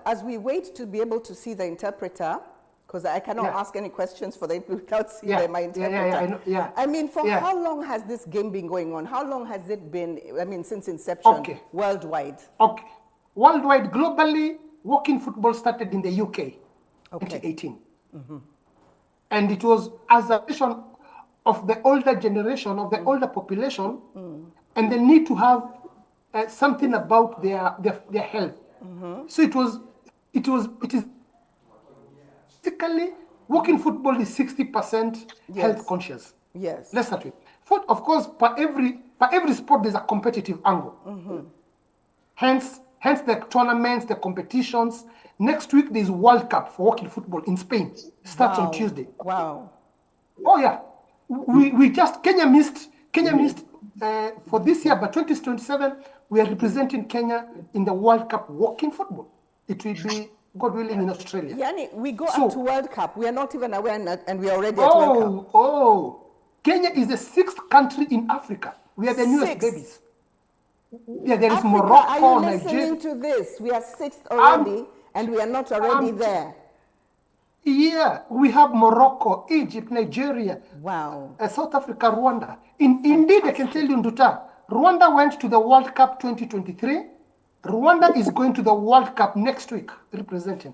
as we wait to be able to see the interpreter, because I cannot ask any questions for them without seeing my interpreter. I mean, for how long has this game been going on? How long has it been, since inception, worldwide? Okay. Worldwide, globally, walking football started in the UK, 2018. And it was as a vision of the older generation, of the older population, and the need to have something about their health. So it is basically walking football is 60% health conscious. Yes. Let's start with. Of course, per every sport there's a competitive angle. Hence the tournaments, the competitions. Next week there's World Cup for walking football in Spain. Starts on Tuesday. Wow. Oh yeah. Kenya missed for this year, but 2027 we are representing Kenya in the World Cup walking football. It will be, God willing, in Australia. Yani, we go up to World Cup. We are not even aware, and we are already at World Cup. Kenya is the 6th country in Africa. We are the newest babies. Yeah, there is Africa, Morocco, are you Nigeria. listening to this? We are 6th already, and we are not already there. Yeah, we have Morocco, Egypt, Nigeria, South Africa, Rwanda. Indeed, I can tell you, Nduta, Rwanda went to the World Cup 2023. Rwanda is going to the World Cup next week, representing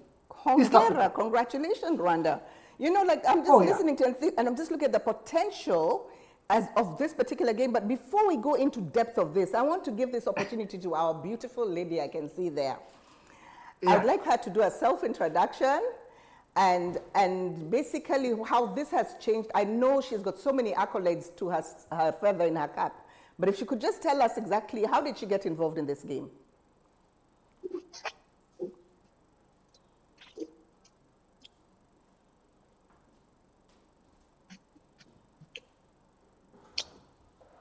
East Africa. Congratulations, Rwanda. I'm just listening to it, and I'm just looking at the potential of this particular game. But before we go into depth of this, I want to give this opportunity to our beautiful lady I can see there. I'd like her to do a self-introduction and basically how this has changed. I know she's got so many accolades to her feather in her cap, but if she could just tell us exactly how did she get involved in this game?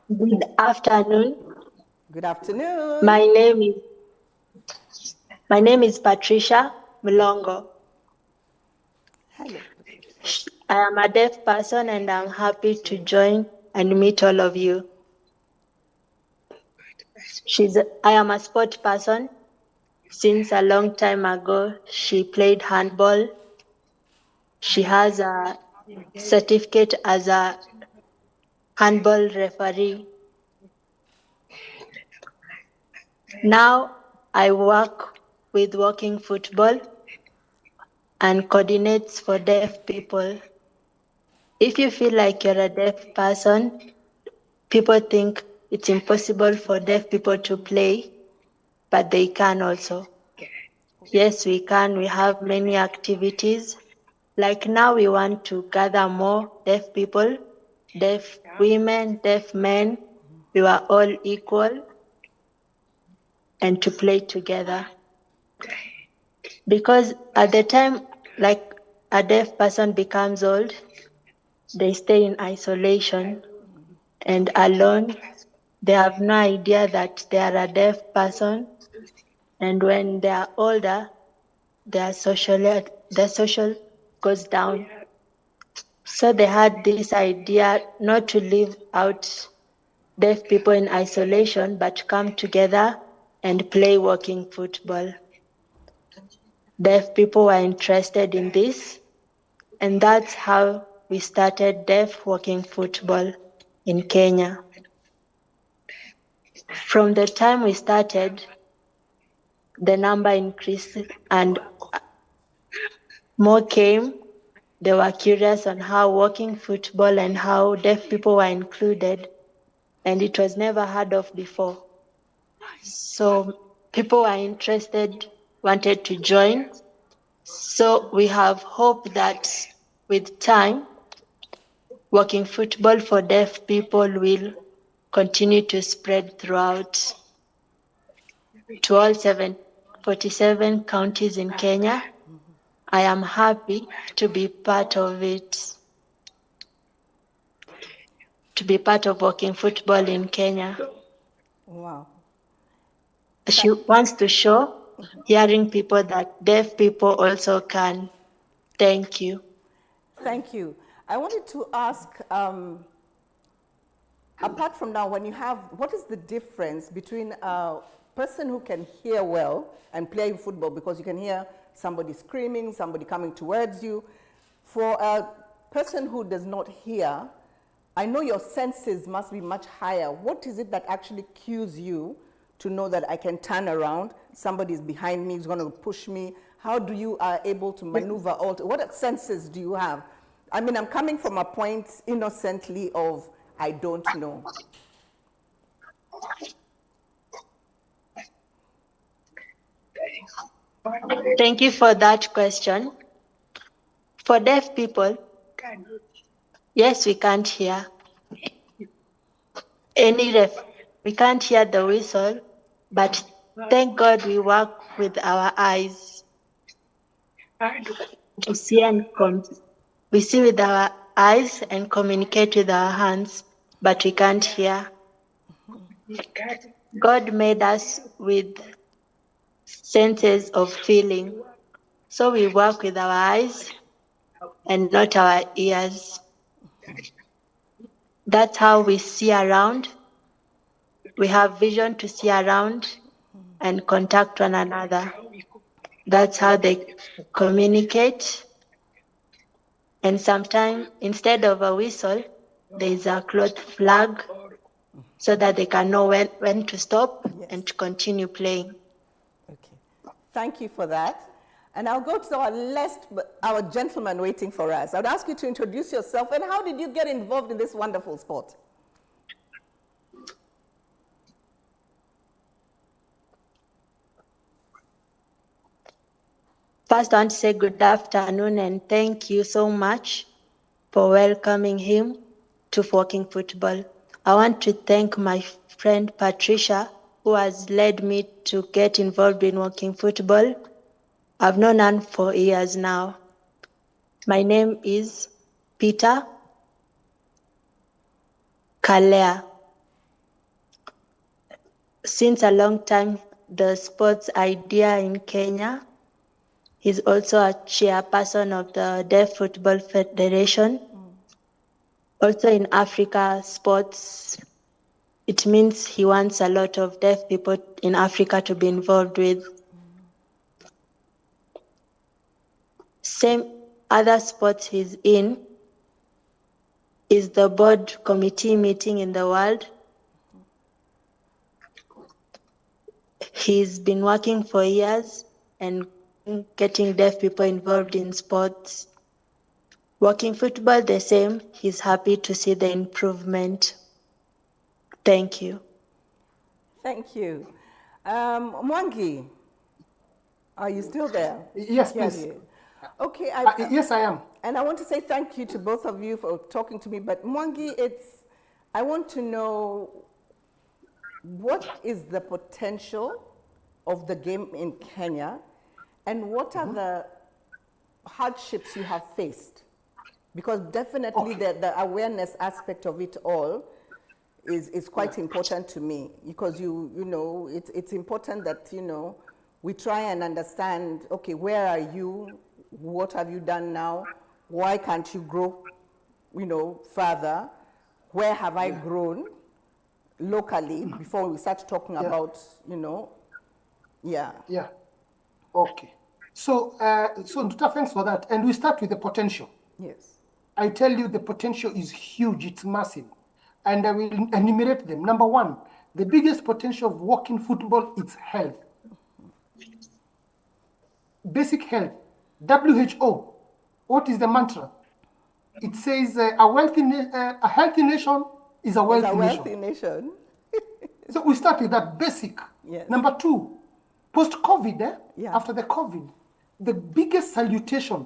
Good afternoon. Good afternoon. My name is Patricia Mlongo. Hello. I am a deaf person and I'm happy to join and meet all of you. I am a sport person. Since a long time ago, she played handball. She has a certificate as a handball referee. Now I work with walking football and coordinates for deaf people. If you feel like you're a deaf person, people think it's impossible for deaf people to play, but they can also. Yes, we can. We have many activities. Like now we want to gather more deaf people, deaf women, deaf men. We were all equal and to play together. Because at the time, like a deaf person becomes old, they stay in isolation and alone. They have no idea that they are a deaf person. And when they are older, their social goes down. So they had this idea not to leave out deaf people in isolation, but come together and play walking football. Deaf people were interested in this, and that's how we started deaf walking football in Kenya. From the time we started, the number increased and more came. They were curious on how walking football and how deaf people were included, and it was never heard of before. So people were interested, wanted to join. So we have hope that with time, walking football for deaf people will continue to spread throughout to all 47 counties in Kenya. I am happy to be part of it, to be part of walking football in Kenya. Wow. She wants to show hearing people that deaf people also can. Thank you. Thank you. I wanted to ask, apart from now, when you have, what is the difference between a person who can hear well and play football, because you can hear somebody screaming, somebody coming towards you. For a person who does not hear, I know your senses must be much higher. What is it that actually cues you to know that I can turn around, somebody is behind me, is going to push me? How do you are able to maneuver all? What senses do you have? I mean, I'm coming from a point innocently of, I don't know. Thank you for that question. For deaf people, yes, we can't hear. We can't hear the whistle, but thank God we work with our eyes to see and we see with our eyes and communicate with our hands, but we can't hear. God made us with senses of feeling, so we work with our eyes and not our ears. That's how we see around. We have vision to see around and contact one another. That's how they communicate. And sometimes, instead of a whistle, there is a cloth flag so that they can know when to stop and to continue playing. Okay. Thank you for that. And I'll go to our gentleman waiting for us. I would ask you to introduce yourself, and how did you get involved in this wonderful sport? First, I want to say good afternoon and thank you so much for welcoming him to Walking Football. I want to thank my friend Patricia, who has led me to get involved in Walking Football. I've known her for years now. My name is Peter Kalea. Since a long time, the sports idea in Kenya. He's also a chairperson of the Deaf Football Federation. Also in Africa, sports, it means he wants a lot of deaf people in Africa to be involved with. Same other sports he's in is the board committee meeting in the world. He's been working for years and getting deaf people involved in sports. Walking football, the same. He's happy to see the improvement. Thank you. Thank you. Mwangi, are you still there? Yes, please. Okay. Yes, I am. And I want to say thank you to both of you for talking to me. But Mwangi, I want to know, what is the potential of the game in Kenya? And what are the hardships you have faced? Because definitely the awareness aspect of it all is quite important to me, because you know it's important that we try and understand, okay, where are you, what have you done now, why can't you grow further, where have I grown locally before we start talking about Okay, so Nduta, thanks for that. And we start with the potential. Yes. I tell you, the potential is huge, it's massive. And I will enumerate them. Number one, the biggest potential of walking football is health. Basic health. WHO, what is the mantra? It says a healthy nation is a wealthy nation. So we start with that basic. Yes. Number two, post-COVID, after the COVID, the biggest salutation,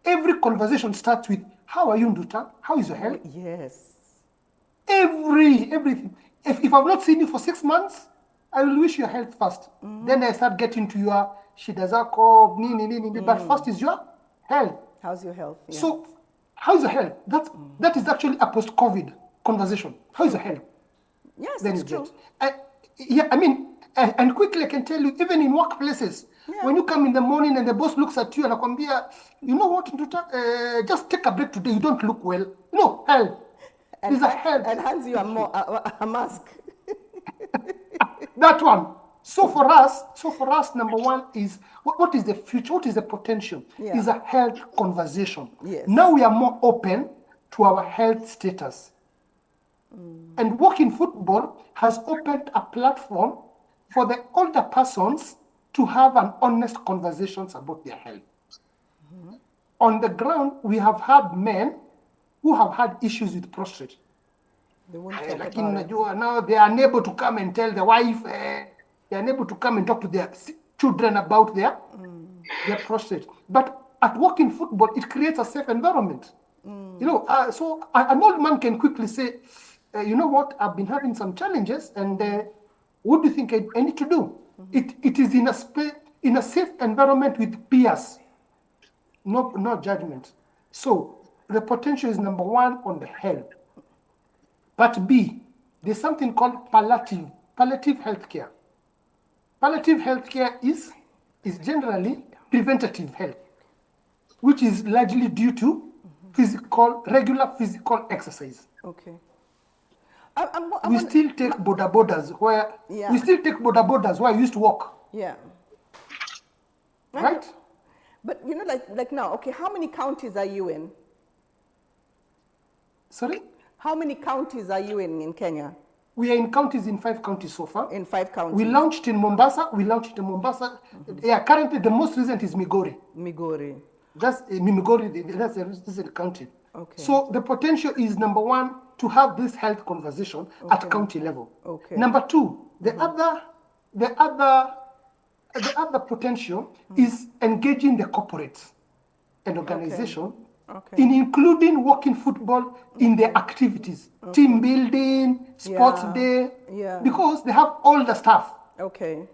every conversation starts with, how are you, Nduta? How is your health? Yes. Everything. If I've not seen you for 6 months, I will wish your health first. Then I start getting to your shidazako, but first is your health. How's your health? Yeah. So, how's your health? That is actually a post-COVID conversation. How's your health? Yes, then it's true. And quickly I can tell you, even in workplaces, when you come in the morning and the boss looks at you and akwambia, you know what, Nduta, just take a break today, you don't look well. No, health. And, There's a health. And hands you a mask. That one. So for us, number one is, what is the future? What is the potential? Yeah. Is a health conversation. Yes. Now we are more open to our health status. And Walking Football has opened a platform for the older persons to have an honest conversations about their health. On the ground, we have had men who have had issues with prostate. They won't talk Like about it. now they are unable to come and tell the wife, they are unable to come and talk to their children about their prostate. But at Walking Football, it creates a safe environment. So an old man can quickly say, you know what, I've been having some challenges, and what do you think I need to do? It is in a safe environment with peers, no judgment. So the potential is number one on the health. But B, there's something called palliative healthcare. Palliative healthcare is generally preventative health, which is largely due to regular physical exercise. Okay. We still take bodabodas where we used to walk. Yeah. Right? But like now, okay, how many counties are you in? Sorry? How many counties are you in Kenya? We are in 5 counties so far. In 5 counties. We launched in Mombasa. Yeah, currently the most recent is Migori. That's Migori, that's the recent county. Okay. So the potential is, number one, to have this health conversation at county level. Okay. Number two, the other potential is engaging the corporates and organization in including Walking Football in their activities, team building, sports day, because they have all the stuff. Okay.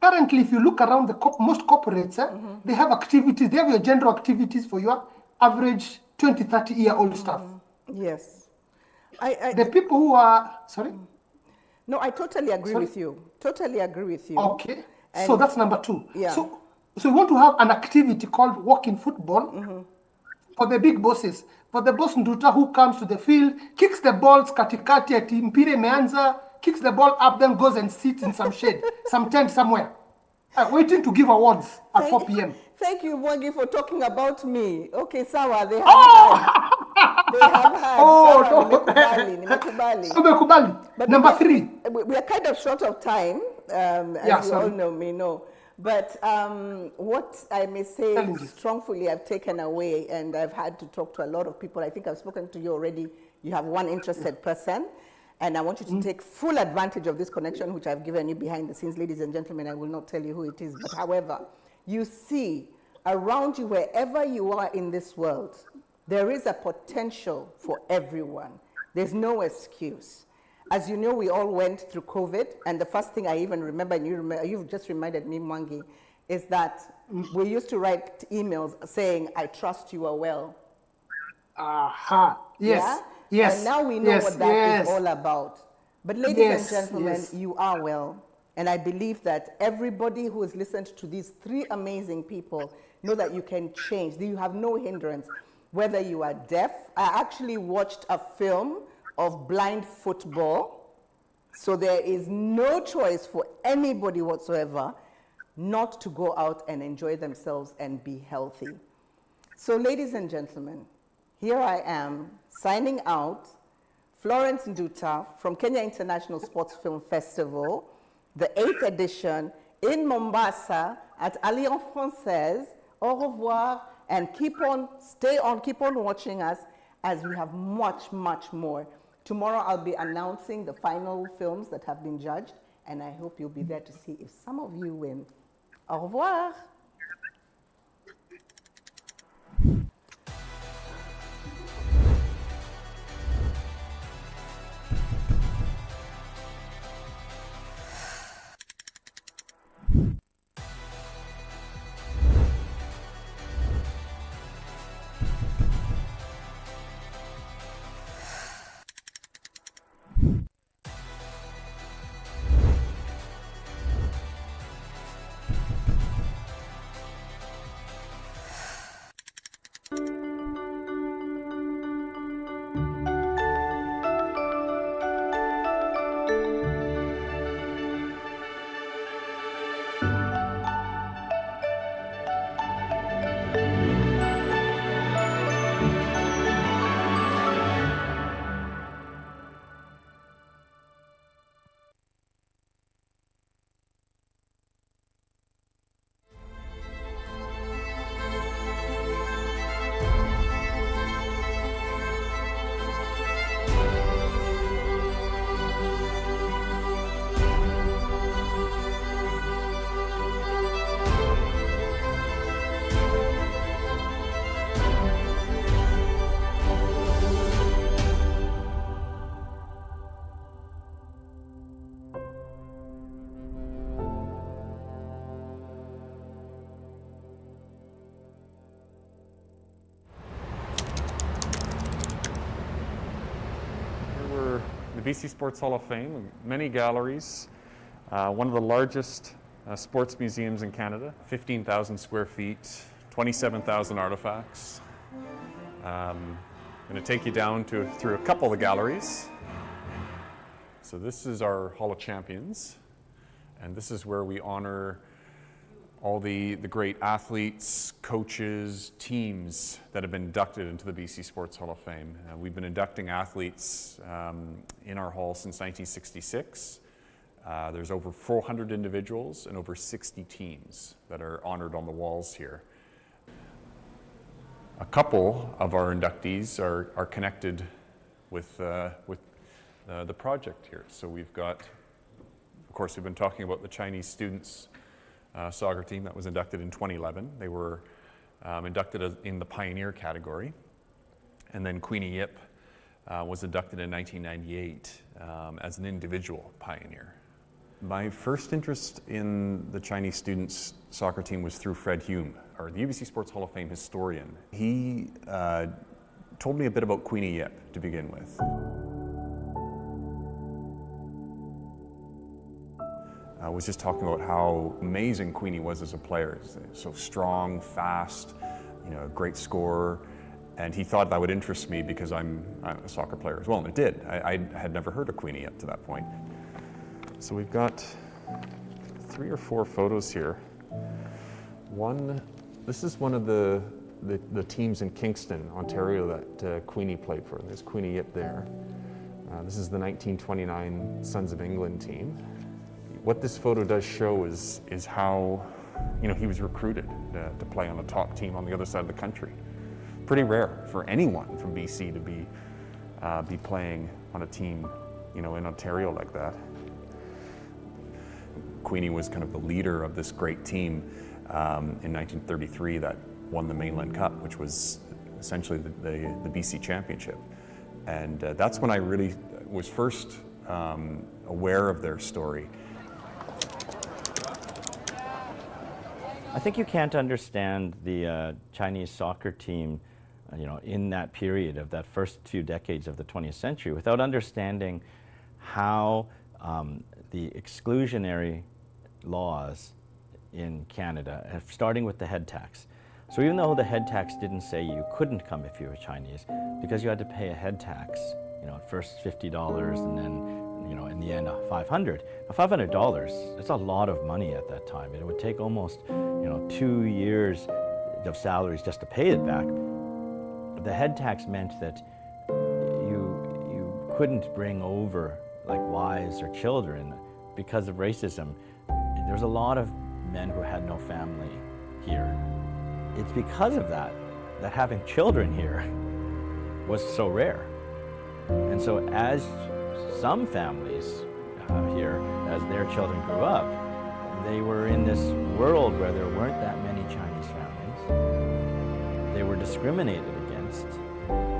Currently, if you look around most corporates, they have activities, they have your general activities for your average 20, 30-year-old staff. Yes. The people who are, sorry? No, I totally agree with you. Totally agree with you. Okay. So that's number two. Yeah. So we want to have an activity called Walking Football for the big bosses. For the boss Nduta who comes to the field, kicks the balls katikati at Mpire Meanza, kicks the ball up, then goes and sits in some shade, some tent somewhere, waiting to give awards at 4 p.m. Thank you, Mwangi, for talking about me. Okay, sawa, they have had. They have had. Nimekubali. But Number 3. We are kind of short of time, as you all know. But what I may say strongly I've taken away, and I've had to talk to a lot of people. I think I've spoken to you already. You have one interested person. And I want you to take full advantage of this connection, which I've given you behind the scenes. Ladies and gentlemen, I will not tell you who it is. But however, you see around you, wherever you are in this world, there is a potential for everyone. There's no excuse. As you know, we all went through COVID. And the first thing I even remember, and you've just reminded me, Mwangi, is that we used to write emails saying, I trust you are well. Aha. Yes. Yeah? Yes. And now we know yes. what that yes. is all about. But ladies Yes, and gentlemen, yes. you are well. And I believe that everybody who has listened to these three amazing people know that you can change. You have no hindrance. Whether you are deaf, I actually watched a film of blind football. So there is no choice for anybody whatsoever not to go out and enjoy themselves and be healthy. So ladies and gentlemen, here I am signing out, Florence Nduta from Kenya International Sports Film Festival, the 8th edition in Mombasa at Alliance Française. Au revoir, and keep on watching us as we have much, much more. Tomorrow I'll be announcing the final films that have been judged, and I hope you'll be there to see if some of you win. Au revoir. The BC Sports Hall of Fame, many galleries, one of the largest sports museums in Canada, 15,000 square feet, 27,000 artifacts. I'm going to take you down through a couple of the galleries. So this is our Hall of Champions, and this is where we honor all the great athletes, coaches, teams that have been inducted into the BC Sports Hall of Fame. We've been inducting athletes in our hall since 1966. There's over 400 individuals and over 60 teams that are honored on the walls here. A couple of our inductees are connected with the project here. So we've got, of course, we've been talking about the Chinese students soccer team that was inducted in 2011. They were inducted in the pioneer category. And then Queenie Yip was inducted in 1998 as an individual pioneer. My first interest in the Chinese students soccer team was through Fred Hume, or the UBC Sports Hall of Fame historian. He told me a bit about Queenie Yip to begin with. I was just talking about how amazing Queenie was as a player. So strong, fast, great scorer. And he thought that would interest me because I'm a soccer player as well, and it did. I had never heard of Queenie up to that point. So we've got 3 or 4 photos here. This is one of the teams in Kingston, Ontario that Queenie played for. There's Queenie Yip there. This is the 1929 Sons of England team. What this photo does show is how, he was recruited to play on a top team on the other side of the country. Pretty rare for anyone from BC to be playing on a team, in Ontario like that. Queenie was kind of the leader of this great team in 1933 that won the Mainland Cup, which was essentially the BC Championship. And that's when I really was first aware of their story. I think you can't understand the Chinese soccer team, in that period of that first few decades of the 20th century without understanding how the exclusionary laws in Canada, starting with the head tax. So even though the head tax didn't say you couldn't come if you were Chinese, because you had to pay a head tax, at first $50 and then, in the end, $500. Now, $500, it's a lot of money at that time. It would take almost, 2 years of salaries just to pay it back. The head tax meant that you couldn't bring over like wives or children because of racism. There's a lot of men who had no family here. It's because of that having children here was so rare. And so as some families here, as their children grew up, they were in this world where there weren't that many Chinese families. They were discriminated against.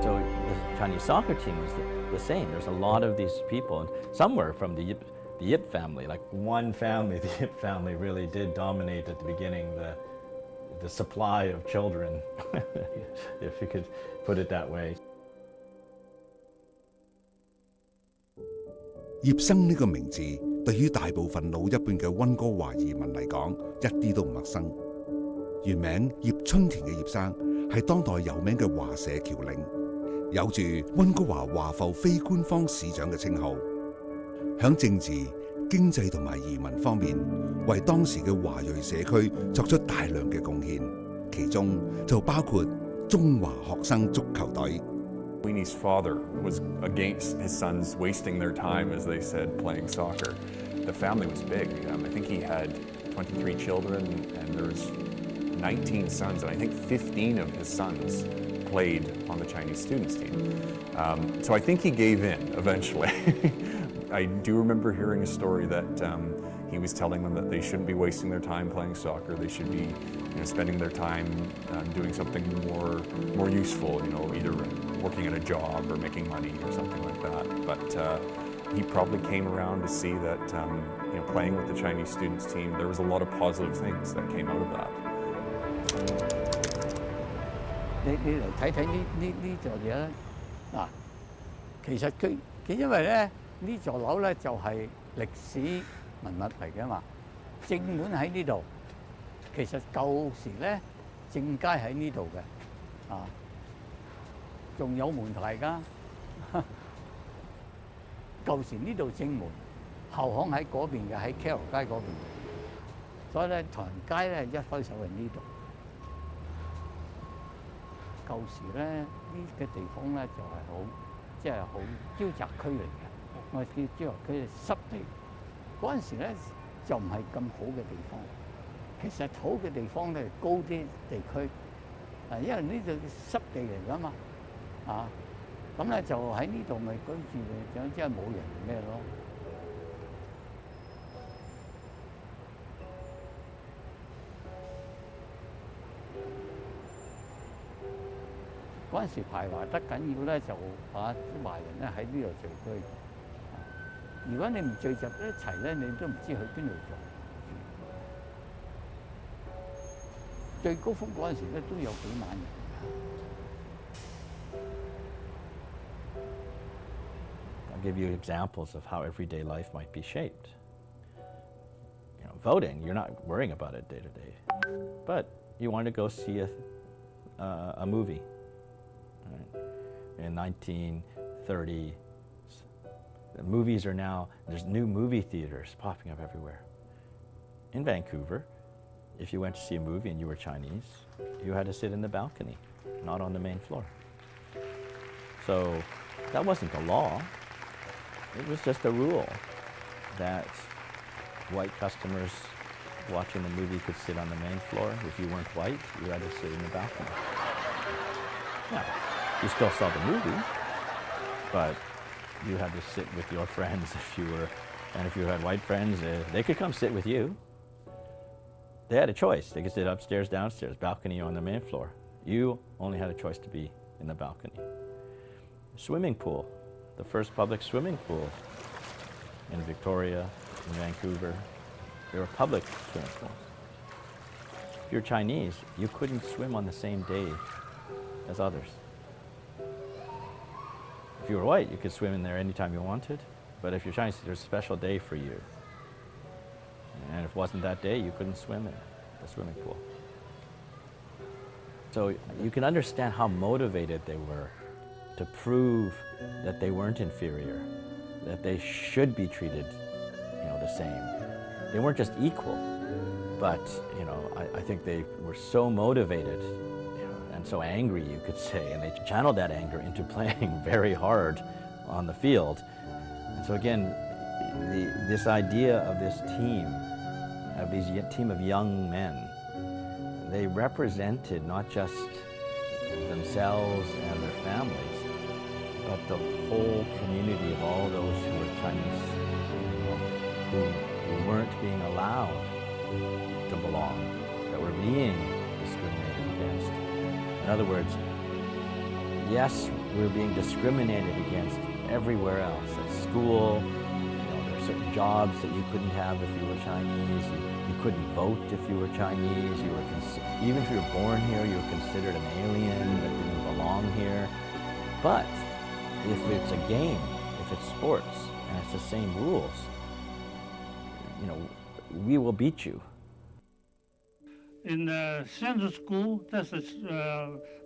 So the Chinese soccer team was the same. There's a lot of these people, and some were from the Yip family. Like one family, the Yip family, really did dominate at the beginning the supply of children, if you could put it that way. 葉生呢個名字對於大部分老一輩嘅溫哥華移民嚟講，一啲都唔陌生。原名葉春田嘅葉生係當代有名嘅華社僑領，有住溫哥華華埠非官方市長嘅稱號。響政治、經濟同埋移民方面，為當時嘅華裔社區作出大量嘅貢獻，其中就包括中華學生足球隊。Weenie's father was against his sons wasting their time, as they said, playing soccer. The family was big. I think he had 23 children, and there was 19 sons, and I think 15 of his sons played on the Chinese students team. So I think he gave in eventually. I do remember hearing a story that he was telling them that they shouldn't be wasting their time playing soccer. They should be, spending their time doing something more useful. Either working at a job or making money or something like that. But he probably came around to see that, playing with the Chinese students team, there was a lot of positive things that came out of that. 你嚟睇睇呢座嘢咧，嗱，其實佢因為咧呢座樓咧就係歷史文物嚟嘅嘛，正門喺呢度，其實舊時咧正街喺呢度嘅，仲有門牌㗎，舊時呢度正門，後巷喺嗰邊嘅，喺 Carroll 街嗰邊，所以咧唐人街咧一開手喺呢度。 舊時咧呢個地方咧就係好，即係好沼澤區嚟嘅。我哋叫沼澤區係濕地。嗰陣時咧就唔係咁好嘅地方。其實好嘅地方咧高啲地區，因為呢度濕地嚟㗎嘛，咁咧就喺呢度咪居住嘅，即係冇人咩咯。 嗰陣時排華得緊要咧，就啲華人咧喺呢度聚居。如果你唔聚集一齊咧，你都唔知去邊度做。最高峰嗰陣時咧，都有幾萬人。I'll give you examples of how everyday life might be shaped. Voting, you're not worrying about it day to day, but you want to go see a movie. In 1930s, the movies are now, there's new movie theaters popping up everywhere. In Vancouver, if you went to see a movie and you were Chinese, you had to sit in the balcony, not on the main floor. So that wasn't the law. It was just a rule that white customers watching the movie could sit on the main floor. If you weren't white, you had to sit in the balcony. Now, you still saw the movie, but you had to sit with your friends and if you had white friends, they could come sit with you. They had a choice. They could sit upstairs, downstairs, balcony, or on the main floor. You only had a choice to be in the balcony. Swimming pool, the first public swimming pool in Victoria, in Vancouver, they were public swimming pools. If you're Chinese, you couldn't swim on the same day as others. If you were white, you could swim in there anytime you wanted. But if you're Chinese, there's a special day for you. And if it wasn't that day, you couldn't swim in the swimming pool. So you can understand how motivated they were to prove that they weren't inferior, that they should be treated, the same. They weren't just equal, but I think they were so motivated, and so angry, you could say, and they channeled that anger into playing very hard on the field. And so again, this idea of this team of young men, they represented not just themselves and their families, but the whole community of all those who were Chinese, who weren't being allowed to belong, that were being discriminated against. In other words, yes, we're being discriminated against everywhere else, at school. There are certain jobs that you couldn't have if you were Chinese. You couldn't vote if you were Chinese. Even if you were born here, you were considered an alien that didn't belong here. But if it's a game, if it's sports, and it's the same rules, we will beat you. In the central school, that's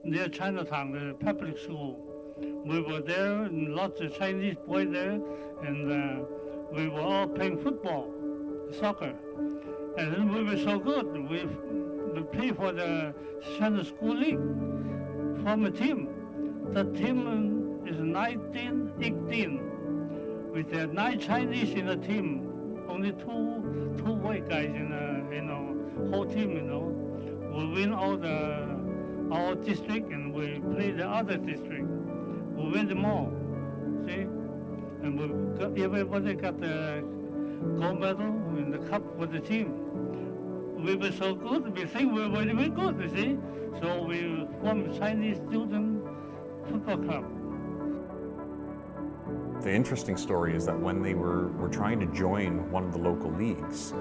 near Chinatown, the public school. We were there, and lots of Chinese boys there, and we were all playing football, soccer. And then we were so good, we played for the Central School League, form a team. The team is 1918, with 9 Chinese in the team, only two white guys in the whole team. We win our district, and we play the other district. We win them all, see? And everybody got the gold medal and the cup for the team. We were so good, we think we were very good, you see? So we formed Chinese Student Football Club. The interesting story is that when they were trying to join one of the local leagues,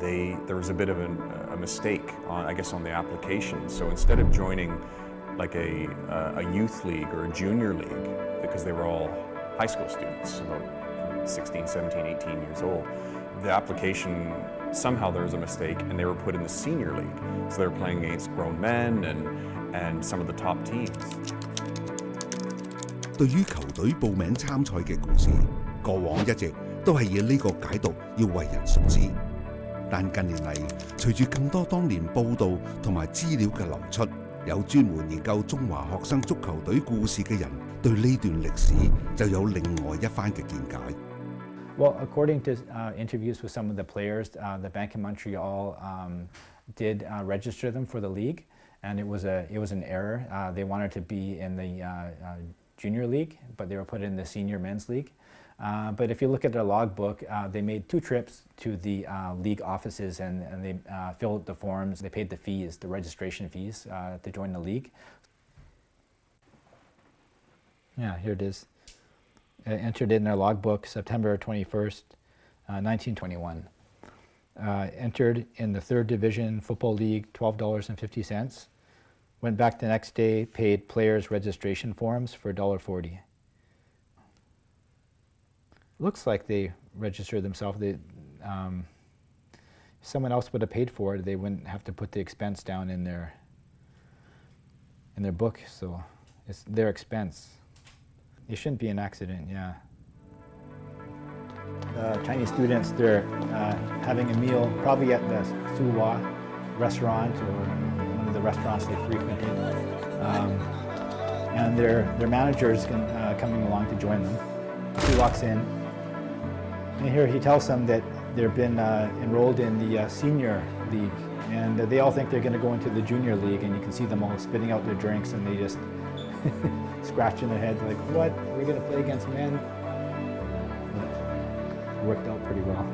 there was a bit of a mistake, on the application. So instead of joining like a youth league or a junior league, because they were all high school students, about 16, 17, 18 years old, the application, somehow there was a mistake, and they were put in the senior league. So they were playing against grown men and some of the top teams. 對於球隊報名參賽嘅故事，過往一直都係以呢個解讀要為人熟知。但近年嚟，隨住更多當年報道同埋資料嘅流出，有專門研究中華學生足球隊故事嘅人對呢段歷史就有另外一番嘅見解。Well, according to interviews with some of the players, the Bank of Montreal did register them for the league, and it was an error. They wanted to be in the junior league, but they were put in the senior men's league. But if you look at their logbook, they made 2 trips to the league offices, and they filled the forms. They paid the fees, the registration fees, to join the league. Yeah, here it is. Entered in their logbook September 21st, 1921. Entered in the 3rd Division Football League, $12.50. Went back the next day, paid players' registration forms for $1.40. Looks like they registered themselves. If someone else would have paid for it, they wouldn't have to put the expense down in their book, so it's their expense. It shouldn't be an accident, yeah. Chinese students, they're having a meal probably at the Suwa restaurant or one of the restaurants they frequented. And their manager's coming along to join them. He walks in, and here he tells them that they've been enrolled in the senior league, and they all think they're going to go into the junior league, and you can see them all spitting out their drinks, and they just scratching their heads like, what? We're going to play against men? But it worked out pretty well.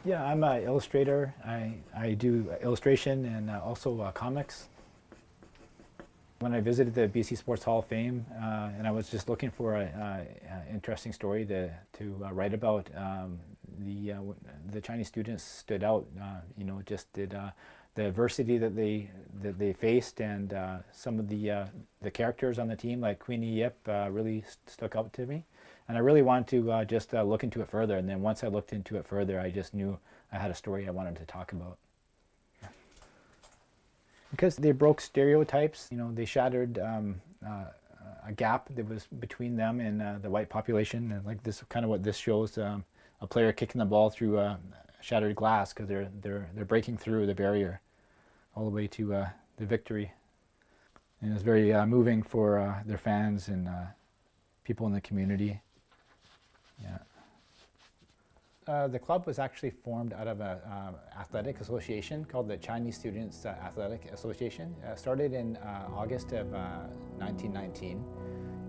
Yeah, I'm an illustrator. I do illustration and also comics. When I visited the BC Sports Hall of Fame, and I was just looking for an interesting story to write about, the Chinese students stood out. Just did the adversity that they faced, and some of the characters on the team, like Queenie Yip, really stuck out to me. And I really wanted to just look into it further. And then once I looked into it further, I just knew I had a story I wanted to talk about. Because they broke stereotypes, they shattered a gap that was between them and the white population. And like this, kind of what this shows, a player kicking the ball through shattered glass because they're breaking through the barrier all the way to the victory. And it was very moving for their fans and people in the community. Yeah. The club was actually formed out of an athletic association called the Chinese Students Athletic Association. Started in August of 1919.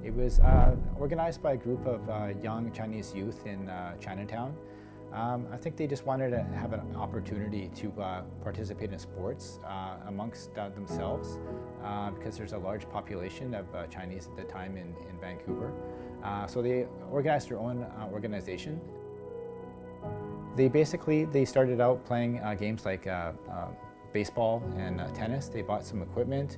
It was organized by a group of young Chinese youth in Chinatown. I think they just wanted to have an opportunity to participate in sports amongst themselves because there's a large population of Chinese at the time in Vancouver. So they organized their own organization. They started out playing games like baseball and tennis. They bought some equipment.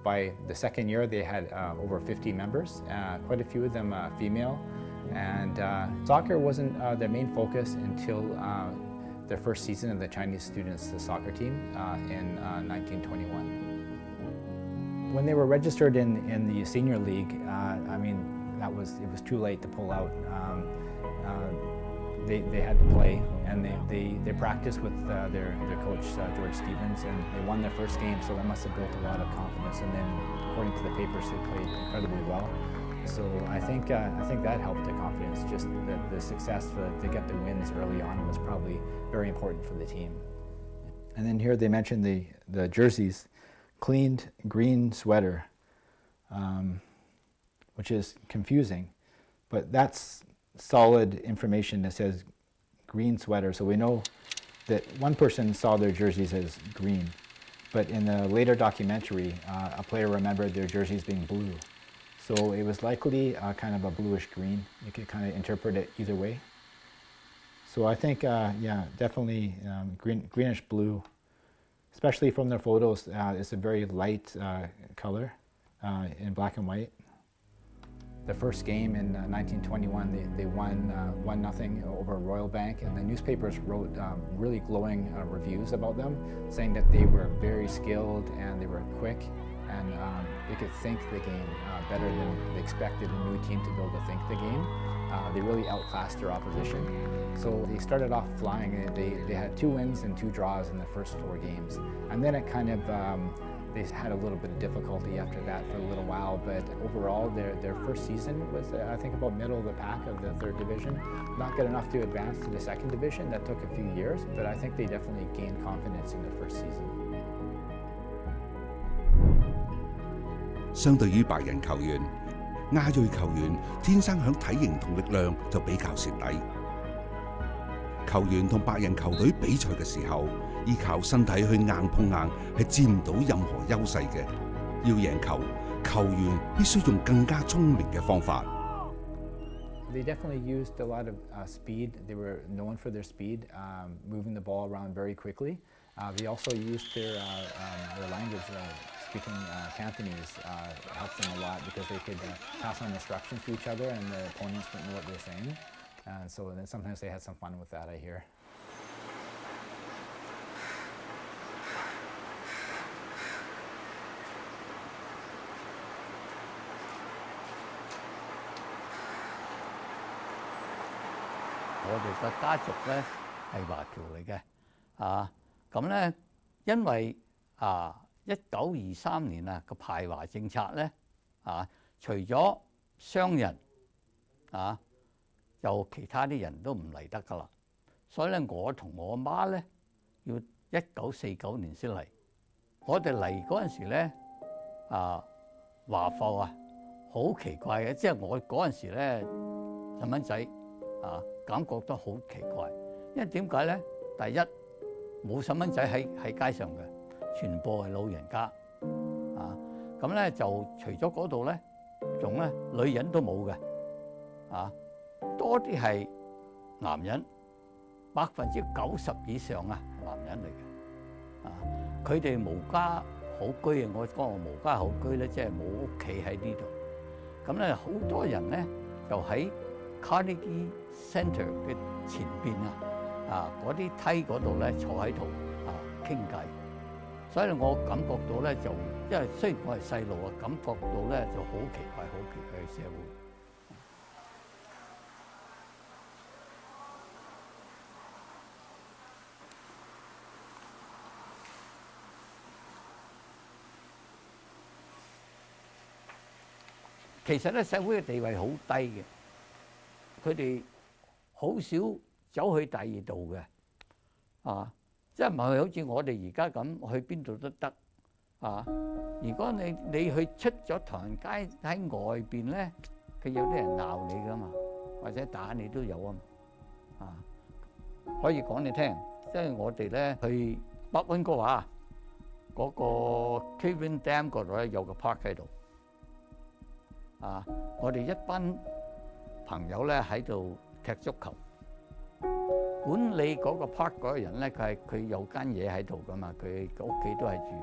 By the second year, they had over 50 members, quite a few of them female. And soccer wasn't their main focus until their first season of the Chinese students' soccer team in 1921. When they were registered in the senior league, it was too late to pull out. They had to play, and they practiced with their coach, George Stevens, and they won their first game, so that must have built a lot of confidence. And then, according to the papers, they played incredibly well. So I think that helped the confidence. Just the success to get the wins early on was probably very important for the team. And then here they mentioned the jerseys, cleaned green sweater, which is confusing, but that's solid information that says green sweater. So we know that one person saw their jerseys as green, but in the later documentary, a player remembered their jerseys being blue. So it was likely kind of a bluish green. You could kind of interpret it either way. So I think, definitely greenish blue, especially from their photos. It's a very light color in black and white. The first game in 1921, they won 1-0 over Royal Bank, and the newspapers wrote really glowing reviews about them, saying that they were very skilled and they were quick, and they could think the game better than they expected a new team to be able to think the game. They really outclassed their opposition. So they started off flying. They had 2 wins and 2 draws in the first 4 games, and then it kind of they had a little bit of difficulty after that for a little while, but overall their first season was, I think, about middle of the pack of the 3rd division. Not good enough to advance to the 2nd division. That took a few years, but I think they definitely gained confidence in their first season. 相對於白人球員，亞裔球員天生響體型同力量就比較蝕底。球員同白人球隊比賽嘅時候，依靠身體去硬碰硬係佔唔到任何優勢嘅。要贏球，球員必須用更加聰明嘅方法。They definitely used a lot of speed. They were known for their speed, moving the ball around very quickly. They also used their language. Speaking Cantonese helped them a lot because they could pass on instructions to each other, and the opponents wouldn't know what they're saying. So then sometimes they had some fun with that, I hear.我哋個家族咧係華僑嚟嘅，咁咧因為1923年個排華政策咧除咗商人就其他啲人都唔嚟得噶啦，所以咧我同我媽咧要1949年先嚟。我哋嚟嗰陣時咧華埠好奇怪嘅，即係我嗰陣時咧細蚊仔感覺都好奇怪，因為點解咧？第一冇細蚊仔喺街上嘅，全部係老人家咁咧就除咗嗰度咧，仲咧女人都冇嘅，多啲係男人，90%以上啊男人嚟嘅，佢哋無家可居啊！我講我無家可居咧，即係冇屋企喺呢度。咁咧好多人咧就喺 Carnegie Centre 嘅前邊嗰啲梯嗰度咧坐喺度傾偈。所以我感覺到咧就，因為雖然我係細路感覺到咧就好奇怪嘅社會。其實咧，社會嘅地位好低嘅，佢哋好少走去第二度嘅，即係唔係好似我哋而家咁去邊度都得，如果你去出咗唐人街喺外邊咧，佢有啲人鬧你噶嘛，或者打你都有啊，可以講你聽，即係我哋咧去北溫哥華嗰個 Kevin Dam 嗰度咧有個 park 喺度。我哋一班朋友咧喺度踢足球，管理嗰個 park 嗰個人咧，佢有間嘢喺度噶嘛，佢屋企都係住，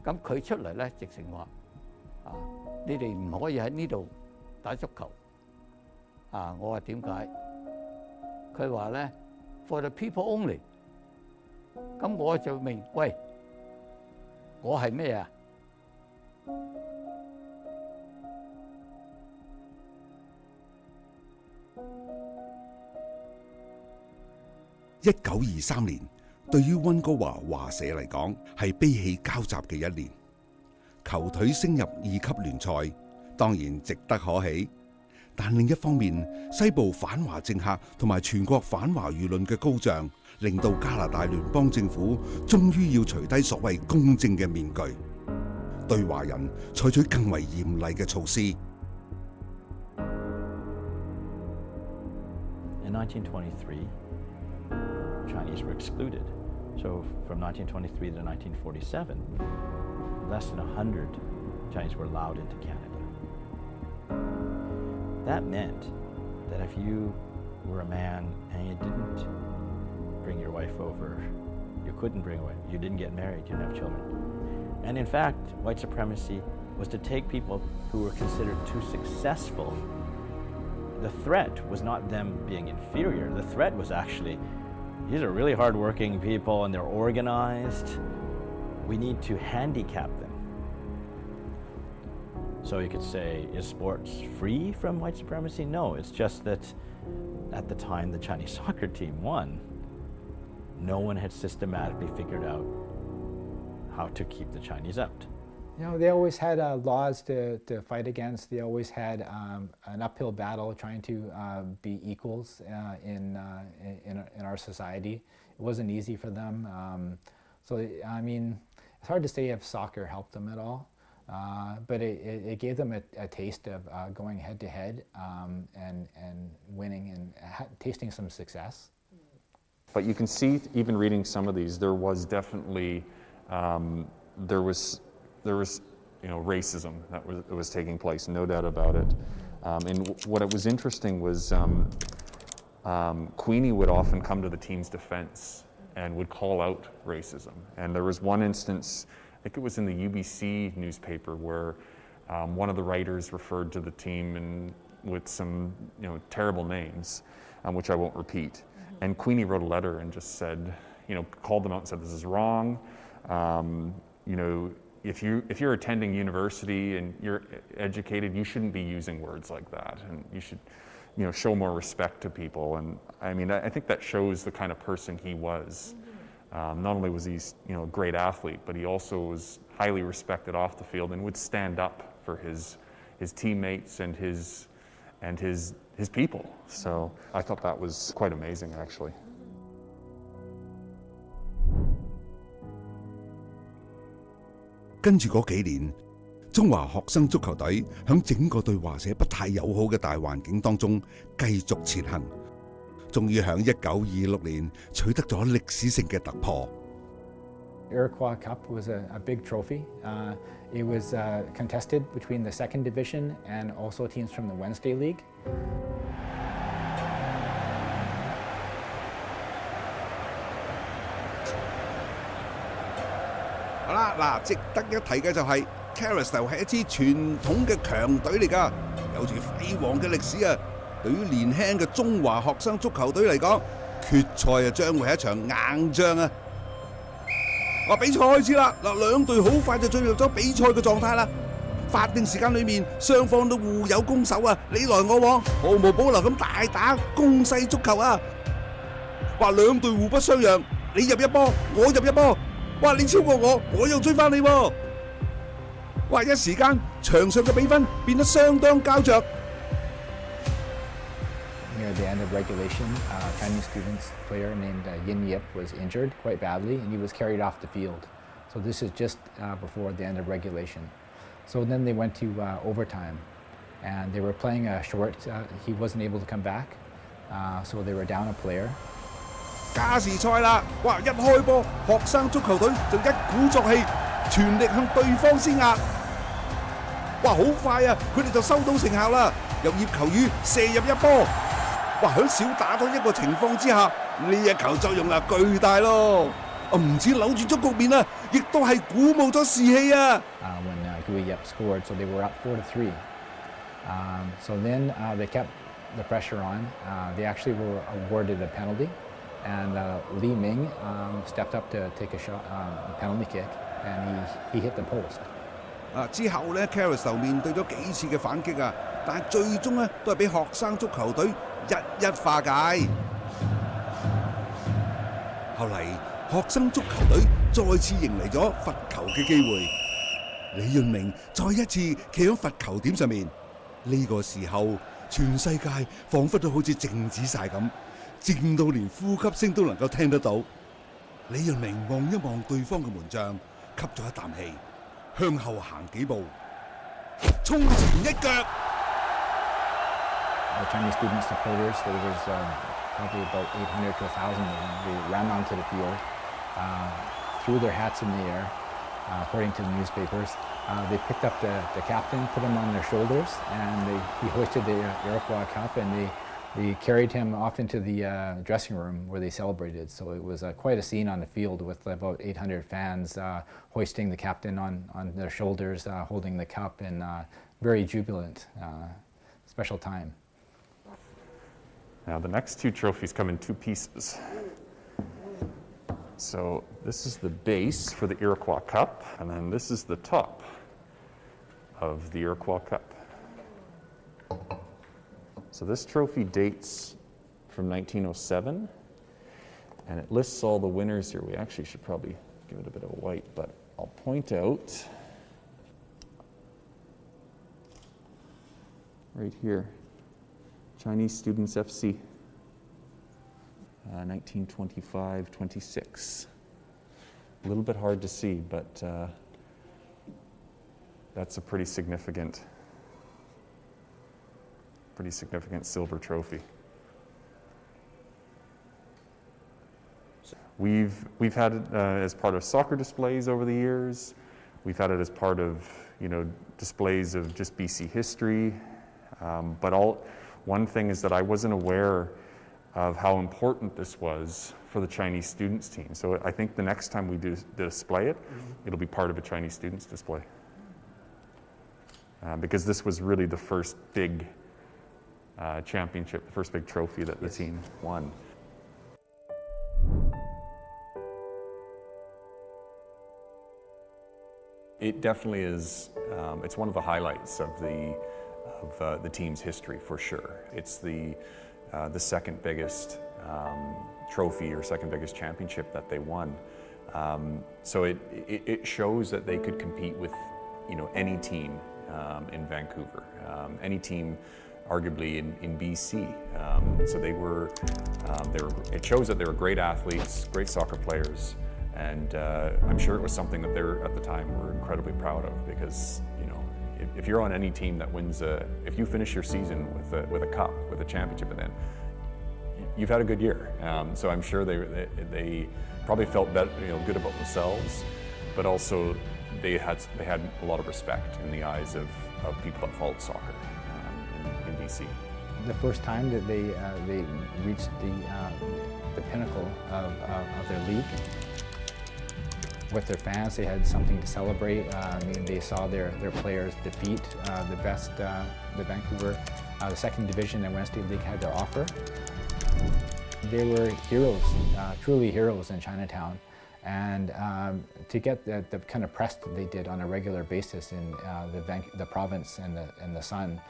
咁佢出嚟咧，直情話，你哋唔可以喺呢度打足球，我話點解？佢話咧 for the people only， 咁我就明，喂，我係咩啊？1923年，對於溫哥華華社嚟講係悲喜交集嘅一年。球隊升入2級聯賽，當然值得可喜。但另一方面，西部反華政客同埋全國反華輿論嘅高漲，令到加拿大聯邦政府終於要除低所謂公正嘅面具，對華人採取更為嚴厲嘅措施。In 1923, Chinese were excluded. So from 1923 to 1947, less than 100 Chinese were allowed into Canada. That meant that if you were a man and you didn't bring your wife over, you couldn't bring away, you didn't get married, you didn't have children. And in fact, white supremacy was to take people who were considered too successful. The threat was not them being inferior. The threat was actually, these are really hardworking people and they're organized. We need to handicap them. So you could say, is sports free from white supremacy? No, it's just that at the time the Chinese soccer team won, no one had systematically figured out how to keep the Chinese out. You know, they always had laws to fight against. They always had an uphill battle trying to be equals in our society. It wasn't easy for them. So, I mean, it's hard to say if soccer helped them at all, but it gave them a taste of going head to head and winning and tasting some success. But you can see, even reading some of these, there was definitely, there was racism that was taking place, no doubt about it. And what was interesting was Queenie would often come to the team's defense and would call out racism. And there was one instance, I think it was in the UBC newspaper, where one of the writers referred to the team with some terrible names, which I won't repeat. And Queenie wrote a letter and just said, called them out and said, this is wrong. If you're attending university and you're educated, you shouldn't be using words like that, and you should, show more respect to people. And I mean, I think that shows the kind of person he was. Not only was he, a great athlete, but he also was highly respected off the field and would stand up for his teammates and his people. So I thought that was quite amazing, actually. 跟住嗰幾年，中華學生足球隊響整個對華社不太友好嘅大環境當中繼續前行，終於響1926年取得咗歷史性嘅突破。Iroquois Cup was a big trophy. It was contested between the second division and also teams from the Wednesday League. 好啦，嗱，值得一提嘅就係 Carousel 係一支傳統嘅強隊嚟㗎，有住輝煌嘅歷史啊！對於年輕嘅中華學生足球隊嚟講，決賽啊將會係一場硬仗啊！比賽開始啦！嗱，兩隊好快就進入咗比賽嘅狀態啦。法定時間裏面，雙方都互有攻守啊，你來我往，毫無保留咁大打攻勢足球啊！哇，兩隊互不相讓，你入一波，我入一波。 哇！你超過我，我又追翻你喎！哇！一時間場上嘅比分變得相當膠着。Near the end of regulation, Chinese students player named Yin Yip was injured quite badly, and he was carried off the field. So this is just before the end of regulation. So then they went to overtime, and they were playing a short. He wasn't able to come back, so they were down a player. 加時賽啦！哇！一開波，學生足球隊就一鼓作氣，全力向對方施壓。哇！好快啊，佢哋就收到成效啦！由葉球宇射入一波。哇！喺少打咗一個情況之下，呢一球作用啊巨大咯！唔止扭轉咗局面啊，亦都係鼓舞咗士氣啊！When Gui Yep scored, so they were up 4-3. So then they kept the pressure on. They actually were awarded a penalty. And Li Ming stepped up to take a shot, penalty kick, and he hit the post. 之後咧 ，Carousel 面對咗幾次嘅反擊啊，但係最終咧都係俾學生足球隊一化解。後嚟學生足球隊再次迎嚟咗罰球嘅機會，李潤明再一次企喺罰球點上面。呢個時候，全世界彷彿都好似靜止晒咁。 靜到連呼吸聲都能夠聽得到。李潤明望一望對方嘅門將，吸咗一啖氣，向後行幾步，衝前一腳。The Chinese student supporters, there was probably about 800 to 1,000 of them. They ran onto the field, threw their hats in the air, according to the newspapers. They picked up the captain, put him on their shoulders, and he hoisted the Iroquois Cup, and they carried him off into the dressing room where they celebrated. So it was quite a scene on the field with about 800 fans hoisting the captain on their shoulders, holding the cup, and very jubilant, special time. Now the next two trophies come in two pieces. So this is the base for the Iroquois Cup, and then this is the top of the Iroquois Cup. So this trophy dates from 1907, and it lists all the winners here. We actually should probably give it a bit of a white, but I'll point out right here, Chinese Students FC, 1925-26. A little bit hard to see, but that's a pretty significant silver trophy. We've had it as part of soccer displays over the years. We've had it as part of displays of just BC history. But one thing is that I wasn't aware of how important this was for the Chinese students team. So I think the next time we display it, it'll be part of a Chinese students display. Because this was really the first big championship, the first big trophy that the team won. It definitely is. It's one of the highlights of the team's history for sure. It's the second biggest trophy or second biggest championship that they won. So it shows that they could compete with any team in Vancouver, any team arguably in BC. So they were. It shows that they were great athletes, great soccer players. And I'm sure it was something that they at the time were incredibly proud of, because if you're on any team that wins, if you finish your season with a cup, with a championship, and then you've had a good year. So I'm sure they probably felt good about themselves, but also they had a lot of respect in the eyes of people that followed soccer in BC. The first time that they reached the pinnacle of their league, with their fans, they had something to celebrate. I mean, they saw their players defeat the best, the Vancouver, the second division and Wednesday League had to offer. They were heroes, truly heroes in Chinatown. And to get the kind of press that they did on a regular basis in the province and the Sun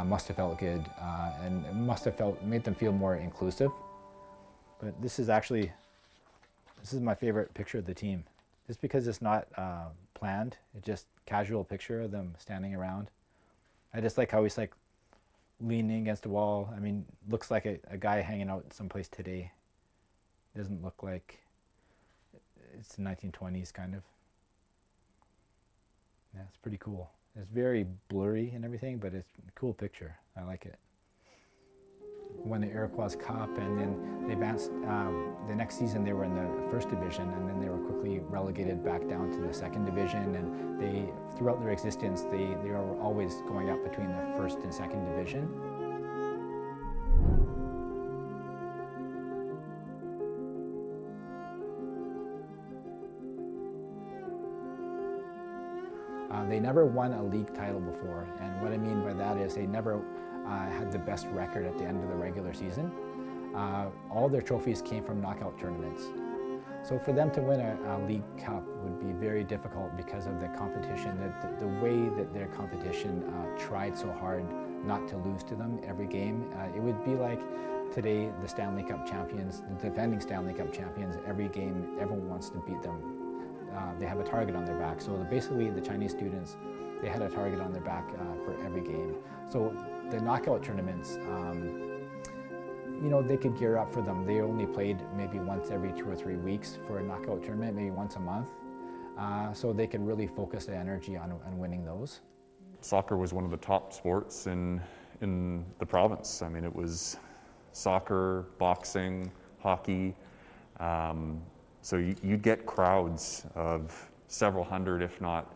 must have felt good and made them feel more inclusive. But this is my favorite picture of the team. Just because it's not planned, it's just casual picture of them standing around. I just like how he's like leaning against a wall. I mean, looks like a guy hanging out someplace today. Doesn't look like it's the 1920s kind of. Yeah, it's pretty cool. It's very blurry and everything, but it's a cool picture. I like it. Won the Iroquois Cup, and then they advanced. The next season they were in the first division, and then they were quickly relegated back down to the second division. And they, throughout their existence, they were always going up between the first and second division. They never won a league title before, and what I mean by that is they never had the best record at the end of the regular season. All their trophies came from knockout tournaments. So for them to win a league cup would be very difficult because of the competition, the way that their competition tried so hard not to lose to them every game. It would be like today the Stanley Cup champions, the defending Stanley Cup champions, every game everyone wants to beat them. They have a target on their back. So basically the Chinese students, they had a target on their back for every game. So the knockout tournaments, you know, they could gear up for them. They only played maybe once every 2 or 3 weeks for a knockout tournament, maybe once a month. So they could really focus their energy on winning those. Soccer was one of the top sports in the province. I mean, it was soccer, boxing, hockey. So you'd get crowds of several hundred, if not,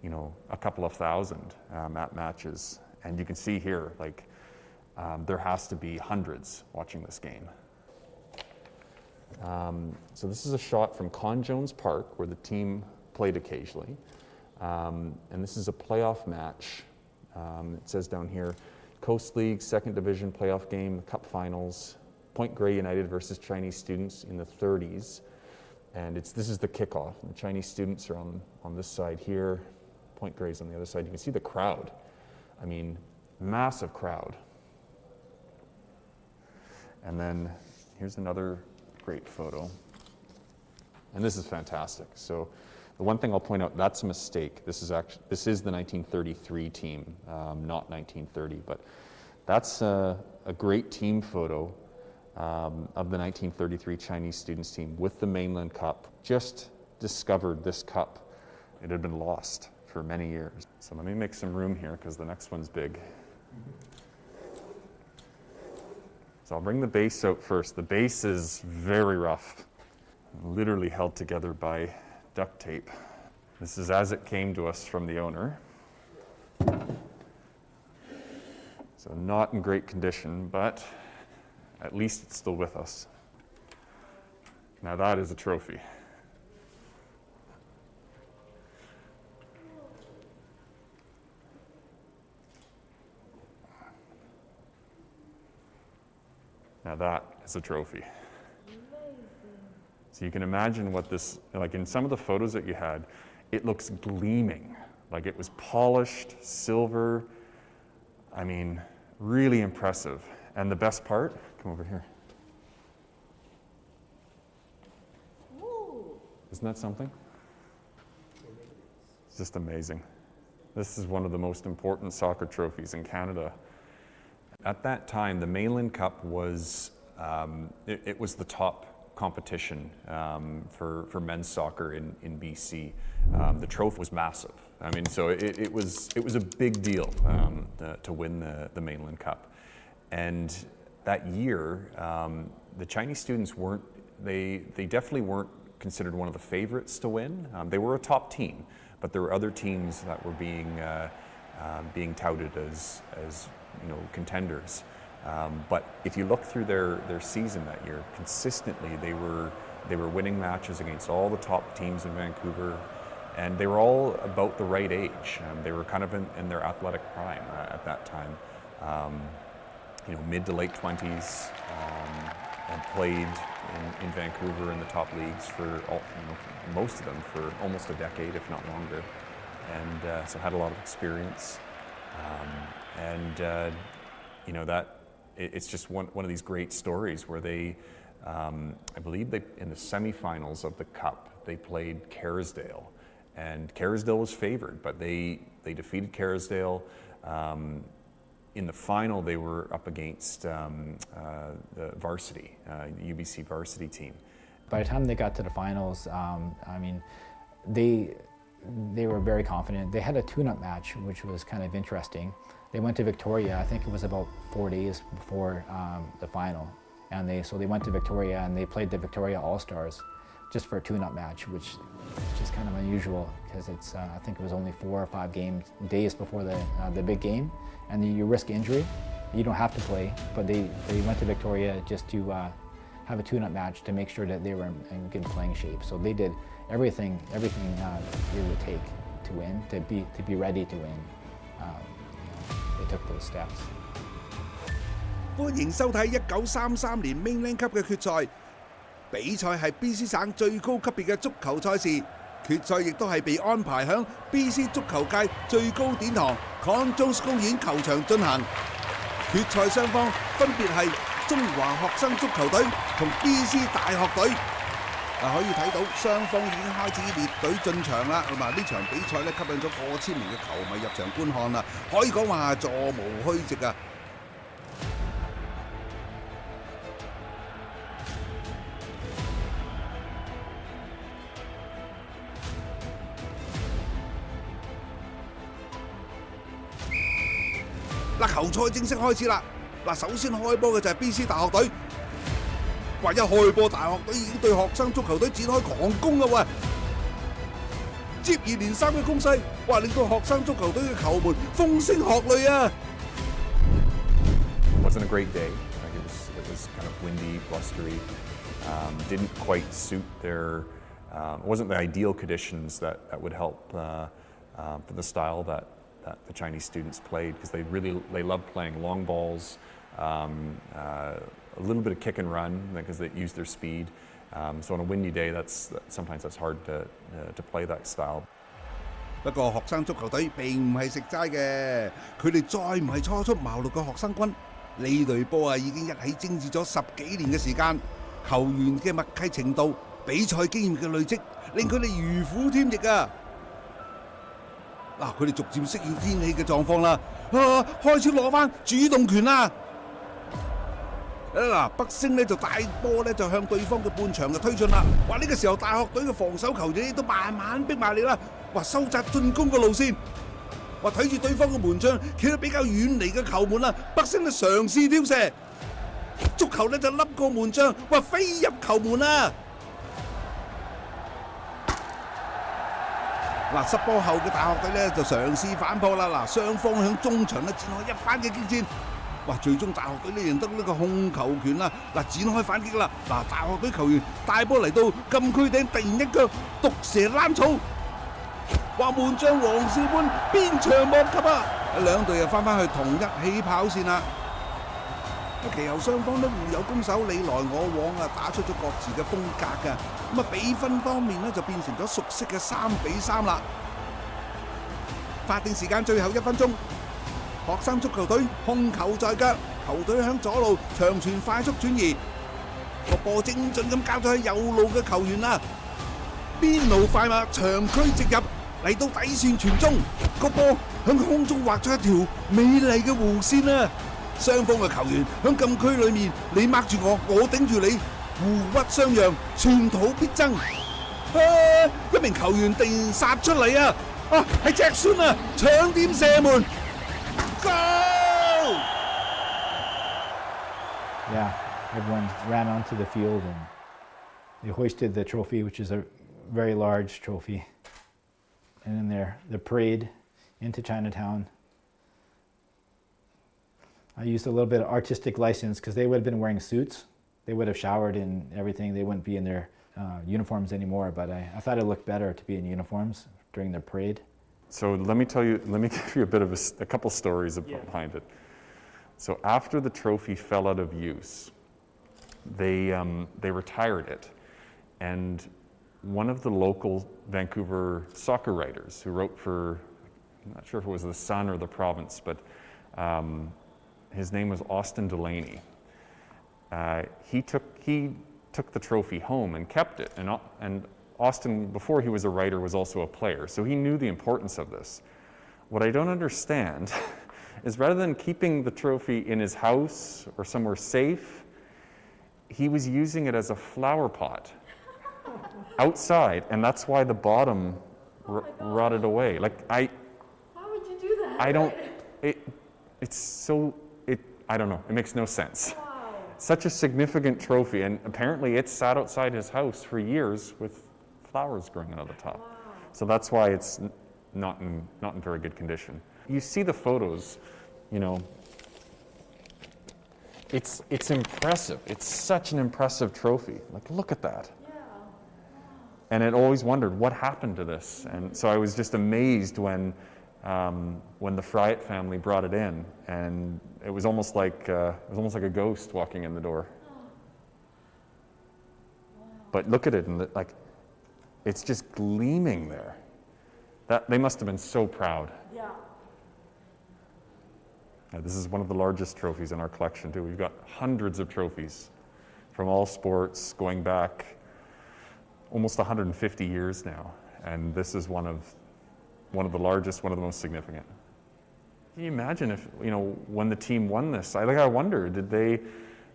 you know, a couple of thousand at matches. And you can see here, like, there has to be hundreds watching this game. So this is a shot from Con Jones Park where the team played occasionally. And this is a playoff match. It says down here, Coast League, second division playoff game, Cup finals, Point Grey United versus Chinese students in the 30s. And this is the kickoff. And the Chinese students are on this side here, Point Grey's on the other side. You can see the crowd. I mean, massive crowd. And then here's another great photo. And this is fantastic. So the one thing I'll point out, that's a mistake. This is the 1933 team, not 1930. But that's a great team photo of the 1933 Chinese students team with the Mainland Cup. Just discovered this cup. It had been lost for many years. So let me make some room here because the next one's big. So I'll bring the base out first. The base is very rough, literally held together by duct tape. This is as it came to us from the owner. So not in great condition, but at least it's still with us. Now that is a trophy. Now that is a trophy. So you can imagine what this, like in some of the photos that you had, it looks gleaming, like it was polished, silver. I mean, really impressive. And the best part, come over here. Isn't that something? It's just amazing. This is one of the most important soccer trophies in Canada. At that time, the Mainland Cup was, it was the top competition for men's soccer in BC. The trophy was massive. I mean, so it was a big deal to win the Mainland Cup. And that year, the Chinese students they definitely weren't considered one of the favorites to win. They were a top team, but there were other teams that were being touted as contenders. But if you look through their season that year, consistently they were winning matches against all the top teams in Vancouver, and they were all about the right age. They were kind of in their athletic prime at that time. Mid to late 20s, and played in Vancouver in the top leagues for most of them for almost a decade, if not longer, and so had a lot of experience. It's just one of these great stories where they, I believe in the semifinals of the Cup, they played Kerrisdale, and Kerrisdale was favored, but they defeated Kerrisdale. In the final, they were up against the varsity, UBC varsity team. By the time they got to the finals, they were very confident. They had a tune-up match, which was kind of interesting. They went to Victoria, I think it was about 4 days before the final. And they went to Victoria and they played the Victoria All-Stars just for a tune-up match, which is kind of unusual because it's, I think it was only 4 or 5 days before the big game. And you risk injury. You don't have to play, but they went to Victoria just to have a tune-up match to make sure that they were in good playing shape. So they did everything it would take to win, to be ready to win. They took those steps. 歡迎收睇1933年 Mainland Cup 嘅決賽。比賽係 BC 省最高級別嘅足球賽事，決賽亦都係被安排響 BC 足球界最高典堂 Con Jones 公園球場進行。決賽雙方分別係中華學生足球隊同 BC 大學隊。可以睇到雙方已經開始列隊進場啦。咁呢場比賽咧吸引咗過千名嘅球迷入場觀看啦，可以講話座無虛席啊！球賽正式開始啦！首先開波嘅就係 BC 大學隊。一開波大學隊已經對學生足球隊展開狂攻啦喂！接二連三嘅攻勢，令到學生足球隊嘅球門風聲鶴唳啊！ Wasn't a great day. It was kind of windy, blustery. Didn't quite suit their. It wasn't the ideal conditions that would help for the style that the Chinese students played, because they loved playing long balls, a little bit of kick and run because they use their speed. So on a windy day, sometimes that's hard to play that style. 不過學生足球隊並唔係食齋嘅，佢哋再唔係初出茅廬嘅學生軍，呢隊波已經一起征戰咗10幾年嘅時間，球員嘅默契程度、比賽經驗嘅累積，令佢哋如虎添翼啊！佢哋逐漸適應天氣嘅狀況啦，開始攞翻主動權啦！北星就帶波就向對方嘅半場就推進啦。呢個時候大學隊嘅防守球員都慢慢逼埋嚟啦，收窄進攻嘅路線。睇住對方嘅門將企得比較遠離嘅球門啦，北星嘗試挑射，足球就笠過門將，飛入球門啦！失波後嘅大學隊就嘗試反撲啦，雙方向中場展開一番嘅激戰。最終大學隊贏得呢個控球權啦，展開反擊啦。大學隊球員帶波嚟到禁區頂，突然一腳毒蛇躝草，門將黃少般鞭長莫及啊！兩隊又翻去同一起跑線啦。其後雙方都互有攻守，你來我往打出咗各自嘅風格㗎。比分方面就變成咗熟悉嘅3-3啦。法定時間最後1分鐘。學生足球隊控球在腳，球隊向左路長傳快速轉移，個波精準咁交咗去右路嘅球員啦，邊路快馬長驅直入嚟到底線傳中，個波向空中畫出一條美麗嘅弧線啊！雙方嘅球員響禁區裏面，你掹住我，我頂住你，互屈相讓，寸土必爭。一名球員突然殺出嚟啊！係隻孫啊，搶點射門。Goal! Yeah, everyone ran onto the field and they hoisted the trophy, which is a very large trophy. And then the parade into Chinatown. I used a little bit of artistic license because they would have been wearing suits. They would have showered and everything. They wouldn't be in their uniforms anymore, but I thought it looked better to be in uniforms during their parade. So let me give you a bit of a couple stories behind it. So after the trophy fell out of use, they retired it. And one of the local Vancouver soccer writers who wrote for, I'm not sure if it was the Sun or the Province, but his name was Austin Delaney. He took the trophy home and kept it. And Austin, before he was a writer, was also a player, so he knew the importance of this. What I don't understand is rather than keeping the trophy in his house or somewhere safe, he was using it as a flower pot outside, and that's why the bottom rotted away. Like Why would you do that? I don't know, it makes no sense. Wow. Such a significant trophy, and apparently it sat outside his house for years with flowers growing out of the top. Wow. So that's why it's not in very good condition. You see the photos, you know, it's impressive. It's such an impressive trophy. Like, look at that. Yeah. And I always wondered what happened to this. And so I was just amazed when the Fryatt family brought it in, and it was almost like a ghost walking in the door. But look at it, and it's just gleaming there. They must have been so proud. Yeah. This is one of the largest trophies in our collection too. We've got hundreds of trophies from all sports going back almost 150 years now, and this is one of the largest, one of the most significant. Can you imagine if, when the team won this? I wonder, did they,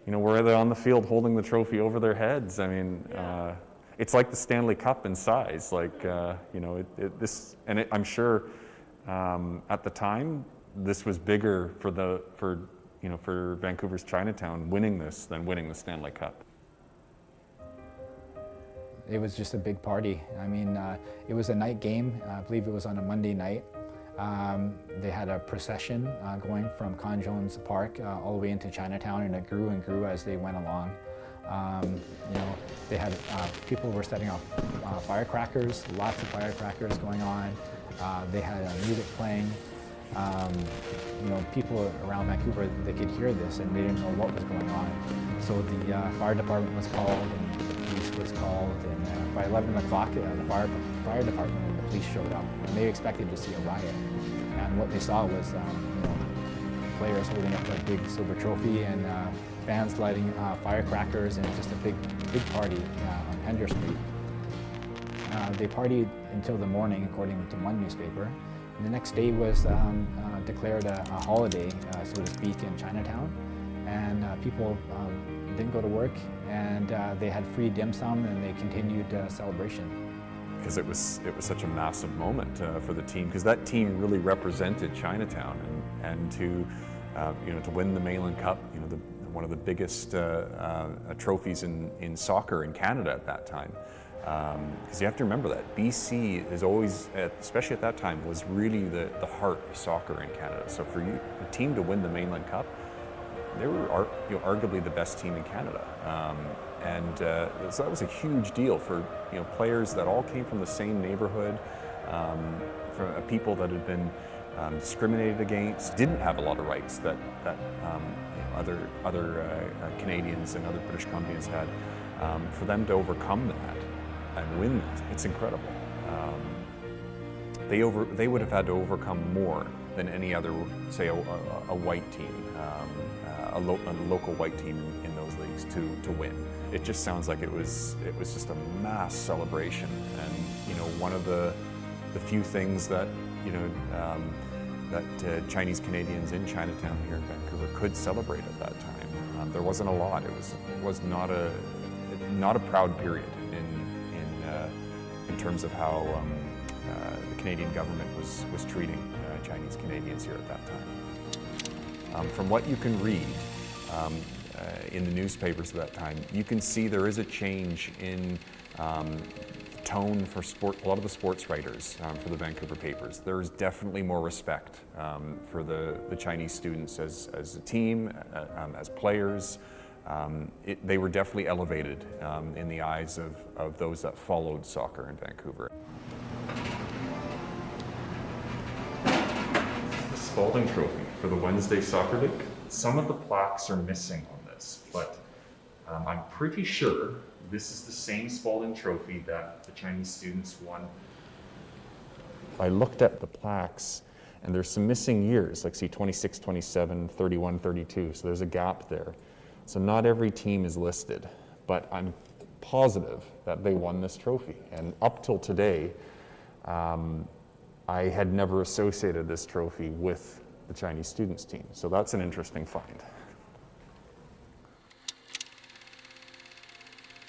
were they on the field holding the trophy over their heads? I mean, Yeah. It's like the Stanley Cup in size. I'm sure at the time this was bigger for Vancouver's Chinatown winning this than winning the Stanley Cup. It was just a big party. I mean, it was a night game. I believe it was on a Monday night. They had a procession going from Con Jones Park all the way into Chinatown, and it grew and grew as they went along. They had people were setting off firecrackers, lots of firecrackers going on. They had music playing. People around Vancouver, they could hear this and they didn't know what was going on. So the fire department was called and the police was called, and by 11 o'clock the fire department and the police showed up, and they expected to see a riot. And what they saw was players holding up a big silver trophy and fans lighting firecrackers, and just a big party on Pender Street. They partied until the morning, according to one newspaper. And the next day was declared a holiday, so to speak, in Chinatown. And people didn't go to work, and they had free dim sum, and they continued celebration. Because it was such a massive moment for the team, because that team really represented Chinatown, and to win the Mainland Cup, one of the biggest trophies in soccer in Canada at that time. Because you have to remember that BC is always, especially at that time, was really the heart of soccer in Canada. So for a team to win the Mainland Cup, they were arguably the best team in Canada. So that was a huge deal for players that all came from the same neighborhood, from people that had been discriminated against, didn't have a lot of rights that other Canadians and other British Columbians had. For them to overcome that and win that, it's incredible. They would have had to overcome more than any other, say, a white team, a local white team in those leagues to win. It just sounds like it was just a mass celebration, and one of the few things that that Chinese Canadians in Chinatown here in Vancouver could celebrate at that time. There wasn't a lot. It was not a proud period in terms of how the Canadian government was treating Chinese Canadians here at that time. From what you can read in the newspapers at that time, you can see there is a change in tone for a lot of the sports writers for the Vancouver papers. There's definitely more respect for the Chinese students as a team, as players. They were definitely elevated in the eyes of those that followed soccer in Vancouver. The Spalding Trophy for the Wednesday Soccer League. Some of the plaques are missing on this, but I'm pretty sure this is the same Spalding Trophy that the Chinese students won. I looked at the plaques, and there's some missing years, like see 26, 27, 31, 32, so there's a gap there. So not every team is listed, but I'm positive that they won this trophy. And up till today, I had never associated this trophy with the Chinese students team. So that's an interesting find.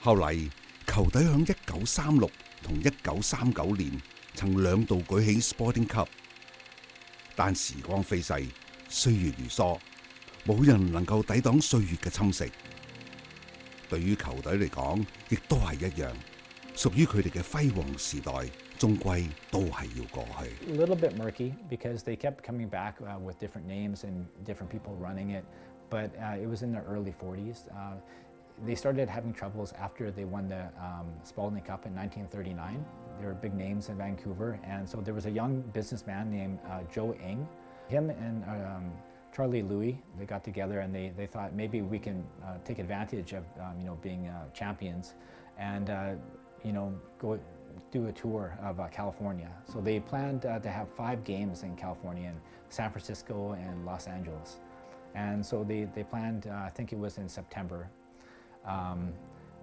後嚟，球隊響1936同1939年曾兩度舉起 Sporting Cup， 但時光飛逝，歲月如梭，冇人能夠抵擋歲月嘅侵蝕。對於球隊嚟講，亦都係一樣，屬於佢哋嘅輝煌時代，終歸都係要過去。 A little bit murky because they kept coming back with different names and different people running it, but it was in the early 40s. They started having troubles after they won the Spalding Cup in 1939. There were big names in Vancouver, and so there was a young businessman named Joe Eng. Him and Charlie Louis, they got together and they thought maybe we can take advantage of being champions and go do a tour of California. So they planned to have 5 games in California, in San Francisco and Los Angeles. And so they planned, I think it was in September,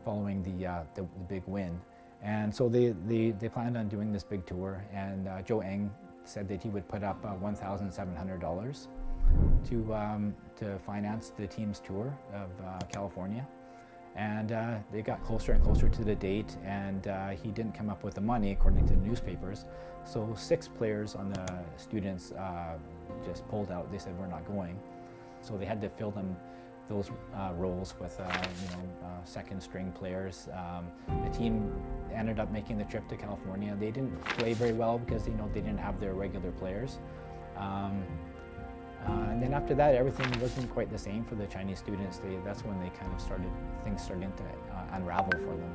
following the big win. And so they planned on doing this big tour, and Joe Eng said that he would put up $1,700 to finance the team's tour of California. And they got closer and closer to the date, and he didn't come up with the money according to the newspapers. So 6 players on the students just pulled out. They said, we're not going. So they had to fill those roles with second string players. The team ended up making the trip to California. They didn't play very well because they didn't have their regular players. And then after that, everything wasn't quite the same for the Chinese students. That's when they kind of things started to unravel for them.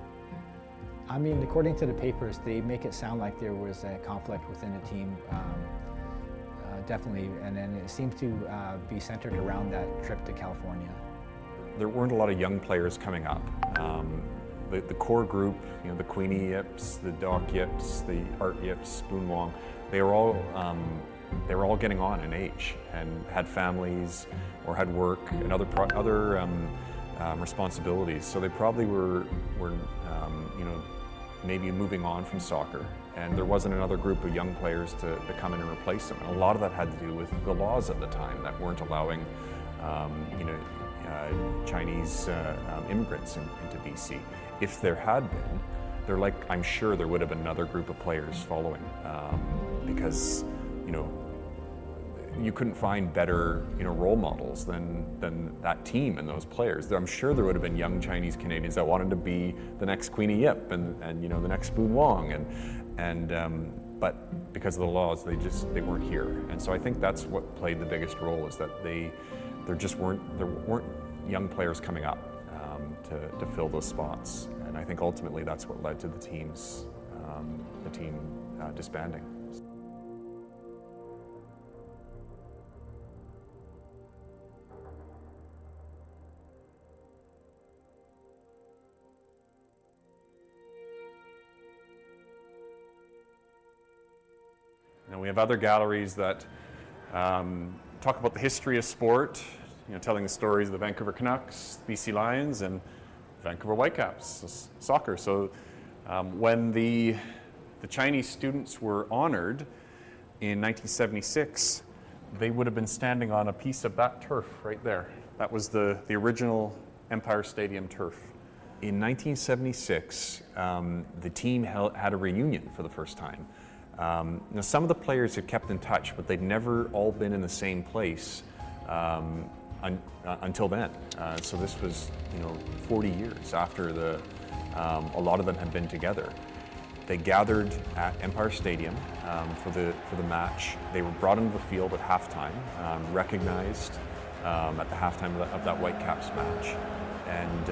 I mean, according to the papers, they make it sound like there was a conflict within the team, definitely, and then it seemed to be centered around that trip to California. There weren't a lot of young players coming up. The core group, the Queenie Yips, the Doc Yips, the Art Yips, Spoon Wong, they were all getting on in age and had families or had work and other responsibilities. So they probably were maybe moving on from soccer, and there wasn't another group of young players to come in and replace them. And a lot of that had to do with the laws at the time that weren't allowing Chinese immigrants into BC. If there had been, I'm sure there would have been another group of players following, because you couldn't find better role models than that team and those players. I'm sure there would have been young Chinese Canadians that wanted to be the next Queenie Yip and the next Spoon Wong, but because of the laws, they weren't here. And so I think that's what played the biggest role, is that there weren't young players coming up to fill those spots. And I think ultimately that's what led to the team disbanding. And we have other galleries that talk about the history of sport, telling the stories of the Vancouver Canucks, BC Lions, and Vancouver Whitecaps, soccer. So when the Chinese students were honored in 1976, they would have been standing on a piece of that turf right there. That was the original Empire Stadium turf. In 1976, the team had a reunion for the first time. Now, some of the players had kept in touch, but they'd never all been in the same place until then. So this was, 40 years after a lot of them had been together. They gathered at Empire Stadium for the match. They were brought into the field at halftime, recognized at the halftime of that Whitecaps match, and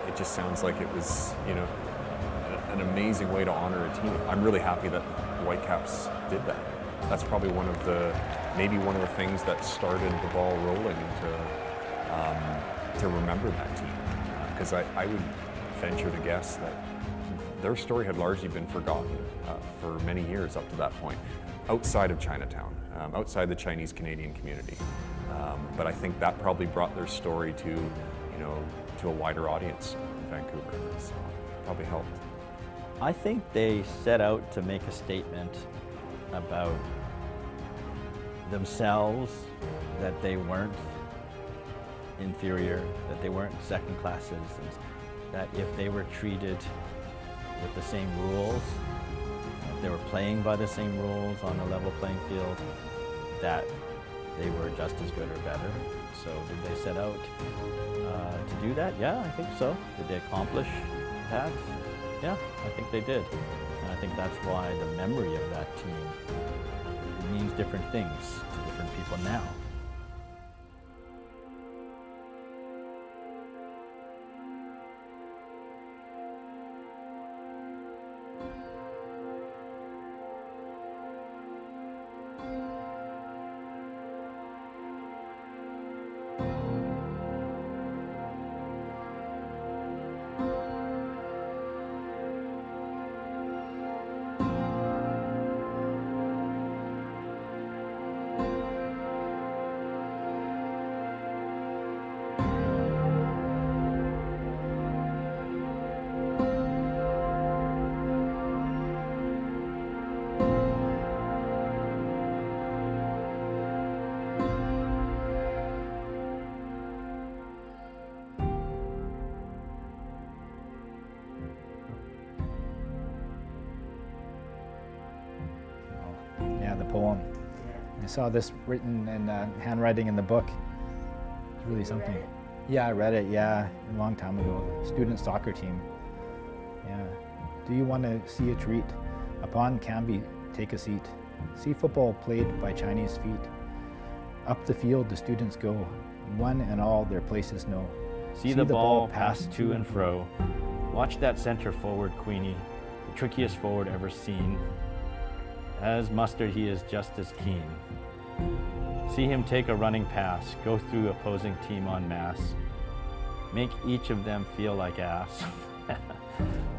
it just sounds like it was, you know, an amazing way to honor a team. I'm really happy that Whitecaps did that. That's probably maybe one of the things that started the ball rolling to remember that team, because I would venture to guess that their story had largely been forgotten for many years up to that point, outside of Chinatown, outside the Chinese Canadian community. But I think that probably brought their story to, you know, to a wider audience in Vancouver. So it probably helped. I think they set out to make a statement about themselves, that they weren't inferior, that they weren't second-class citizens, that if they were treated with the same rules, if they were playing by the same rules on a level playing field, that they were just as good or better. So did they set out to do that? Yeah, I think so. Did they accomplish that? Yeah, I think they did. And I think that's why the memory of that team, it means different things to different people now. Yeah, the poem. I saw this written in handwriting in the book. It's really something. Yeah, I read it, yeah, a long time ago. Student soccer team. Yeah. Do you want to see a treat? Upon Canby, take a seat. See football played by Chinese feet. Up the field the students go. One and all their places know. See the ball pass to and fro. Watch that center forward, Queenie, the trickiest forward ever seen. As mustard, he is just as keen. See him take a running pass, go through opposing team en masse. Make each of them feel like ass.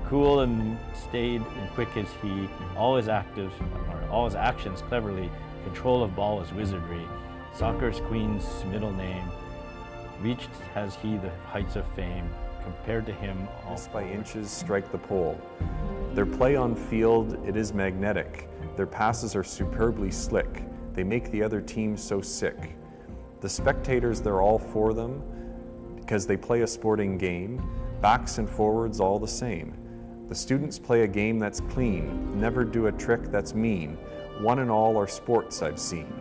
Cool and staid and quick as he, all his actions cleverly. Control of ball is wizardry. Soccer's queen's middle name. Reached has he the heights of fame. Compared to him, all by inches strike the pole. Their play on field, it is magnetic. Their passes are superbly slick. They make the other team so sick. The spectators, they're all for them because they play a sporting game. Backs and forwards all the same. The students play a game that's clean, never do a trick that's mean. One and all are sports I've seen.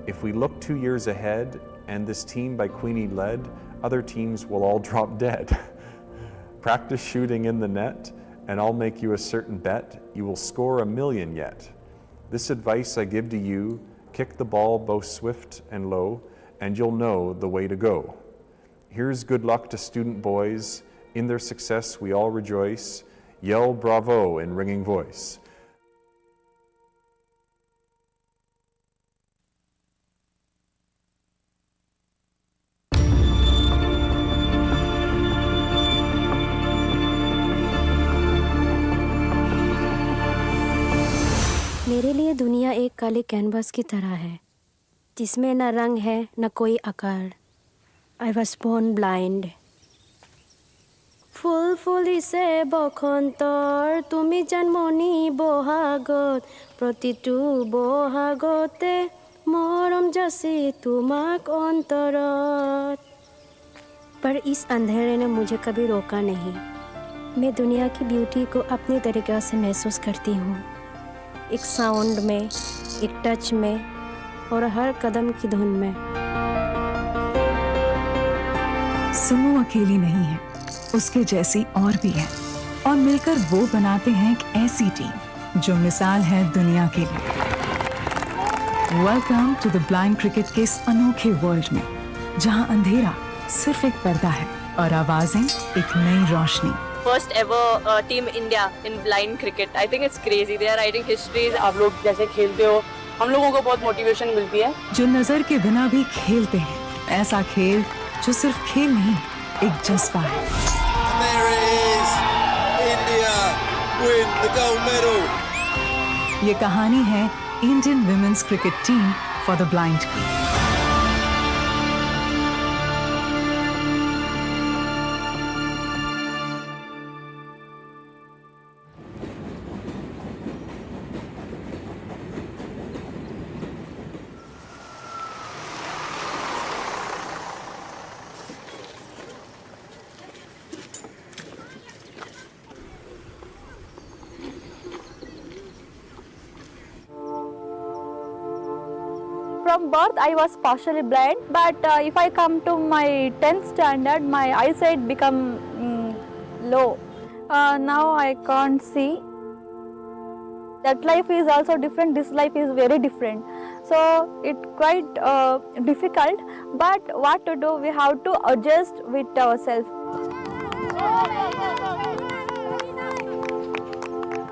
If we look 2 years ahead and this team by Queenie led, other teams will all drop dead. Practice shooting in the net and I'll make you a certain bet, you will score 1 million yet. This advice I give to you, kick the ball both swift and low, and you'll know the way to go. Here's good luck to student boys, in their success we all rejoice, yell bravo in ringing voice. मेरे लिए दुनिया एक काले canvas की तरह है जिसमें न रंग है न कोई आकार I was born blind ফুল ফুলিছে বসন্তৰ তুমি জন্মনি বহাগত প্ৰতিটো বহাগতে মৰম যাচি তোমাক অন্তৰত पर इस अंधेरे ने मुझे कभी रोका नहीं मैं दुनिया की ब्यूटी को अपनी तरीके से महसूस करती हूँ एक साउंड में, एक टच में और हर कदम की धुन में। सुमो अकेली नहीं है, उसके जैसी और भी है। और मिलकर वो बनाते हैं एक ऐसी टीम जो मिसाल है दुनिया के लिए। Welcome to the blind cricket के इस अनोखे वर्ल्ड में, जहां अंधेरा सिर्फ एक पर्दा है और आवाजें एक Nai Roshni. First ever team India in blind cricket. I think it's crazy. They are writing histories. आप लोग जैसे खेलते हो, हम लोगों को बहुत मोटिवेशन मिलती है। जो नजर के बिना भी खेलते हैं, ऐसा खेल जो सिर्फ खेल नहीं, एक जज्बा है। India win the gold medal. ये कहानी है Indian women's cricket team for the blind की। From birth I was partially blind, but if I come to my 10th standard, my eyesight become low. Now I can't see. That life is also different, this life is very different. So it's quite difficult, but what to do, we have to adjust with ourselves.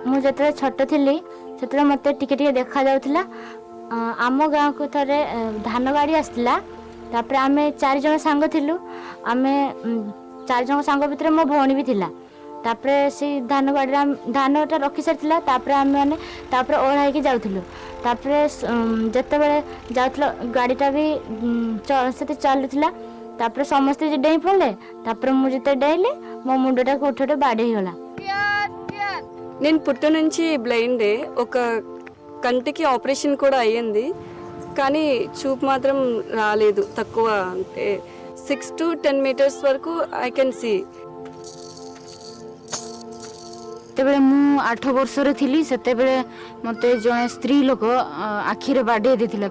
ମୁଁ ଯେତେବେଳେ ଛୋଟ ଥିଲି ସେତେବେଳେ ମୋତେ ଟିକେ ଟିକେ ଦେଖାଯାଉଥିଲା। ଆମ ଗାଁକୁ ଥରେ ଧାନ ଗାଡ଼ି ଆସିଥିଲା, ତାପରେ ଆମେ 4 ଜଣ ସାଙ୍ଗ ଥିଲୁ। ଆମେ 4 ଜଣ ସାଙ୍ଗ ଭିତରେ ମୋ ଭଉଣୀ ବି ଥିଲା। ତାପରେ ସେଇ ଧାନ ଗାଡ଼ିରେ ଧାନଟା ରଖି ସାରିଥିଲା, ତାପରେ ଆମେମାନେ ତାପରେ ଓହ୍ଲା ହେଇକି ଯାଉଥିଲୁ। ତାପରେ ଯେତେବେଳେ ଯାଉଥିଲ ଗାଡ଼ିଟା ବି ସେତେ ଚାଲୁଥିଲା, ତାପରେ ସମସ୍ତେ ଡେଇଁ ପଡ଼ିଲେ। ତାପରେ ମୁଁ ଯେତେବେଳେ ଡେଇଁଲି ମୋ ମୁଣ୍ଡଟାକୁ ଉଠି ବାଡ଼େଇ ହେଇଗଲା। నేను పుట్ట నుంచి బ్లైండే, ఒక కంటికి ఆపరేషన్ కూడా అయ్యింది, కానీ చూపు మాత్రం రాలేదు, తక్కువ, అంటే 6 to 10 meters వరకు ఐ కెన్ సీ। ଯେତେବେଳେ ମୁଁ 8 ବର୍ଷର ଥିଲି ସେତେବେଳେ ମୋତେ ଜଣେ ସ୍ତ୍ରୀ ଲୋକ ଆଖିରେ ବାଡ଼େଇ ଦେଇଥିଲେ,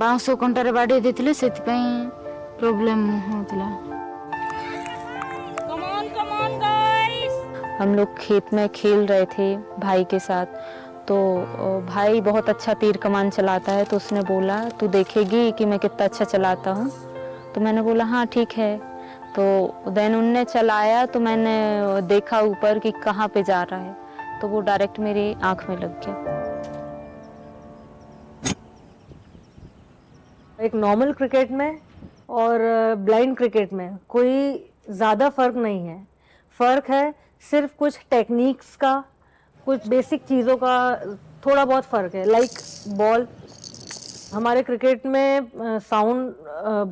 ବାଉଁଶ କଣ୍ଟାରେ ବାଡ଼େଇ ଦେଇଥିଲେ, ସେଥିପାଇଁ ପ୍ରୋବ୍ଲେମ୍ ହେଉଥିଲା। हम लोग खेत में खेल रहे थे भाई के साथ, तो भाई बहुत अच्छा तीर कमान चलाता है, तो उसने बोला तू देखेगी कि मैं कितना अच्छा चलाता हूँ। तो मैंने बोला हाँ ठीक है। तो देन उनने चलाया तो मैंने देखा ऊपर कि कहाँ पे जा रहा है, तो वो डायरेक्ट मेरी आँख में लग गया। एक नॉर्मल क्रिकेट में और ब्लाइंड क्रिकेट में कोई ज़्यादा फ़र्क नहीं है। फ़र्क है सिर्फ कुछ टेक्निक्स का, कुछ बेसिक चीज़ों का थोड़ा बहुत फ़र्क है। लाइक बॉल, हमारे क्रिकेट में साउंड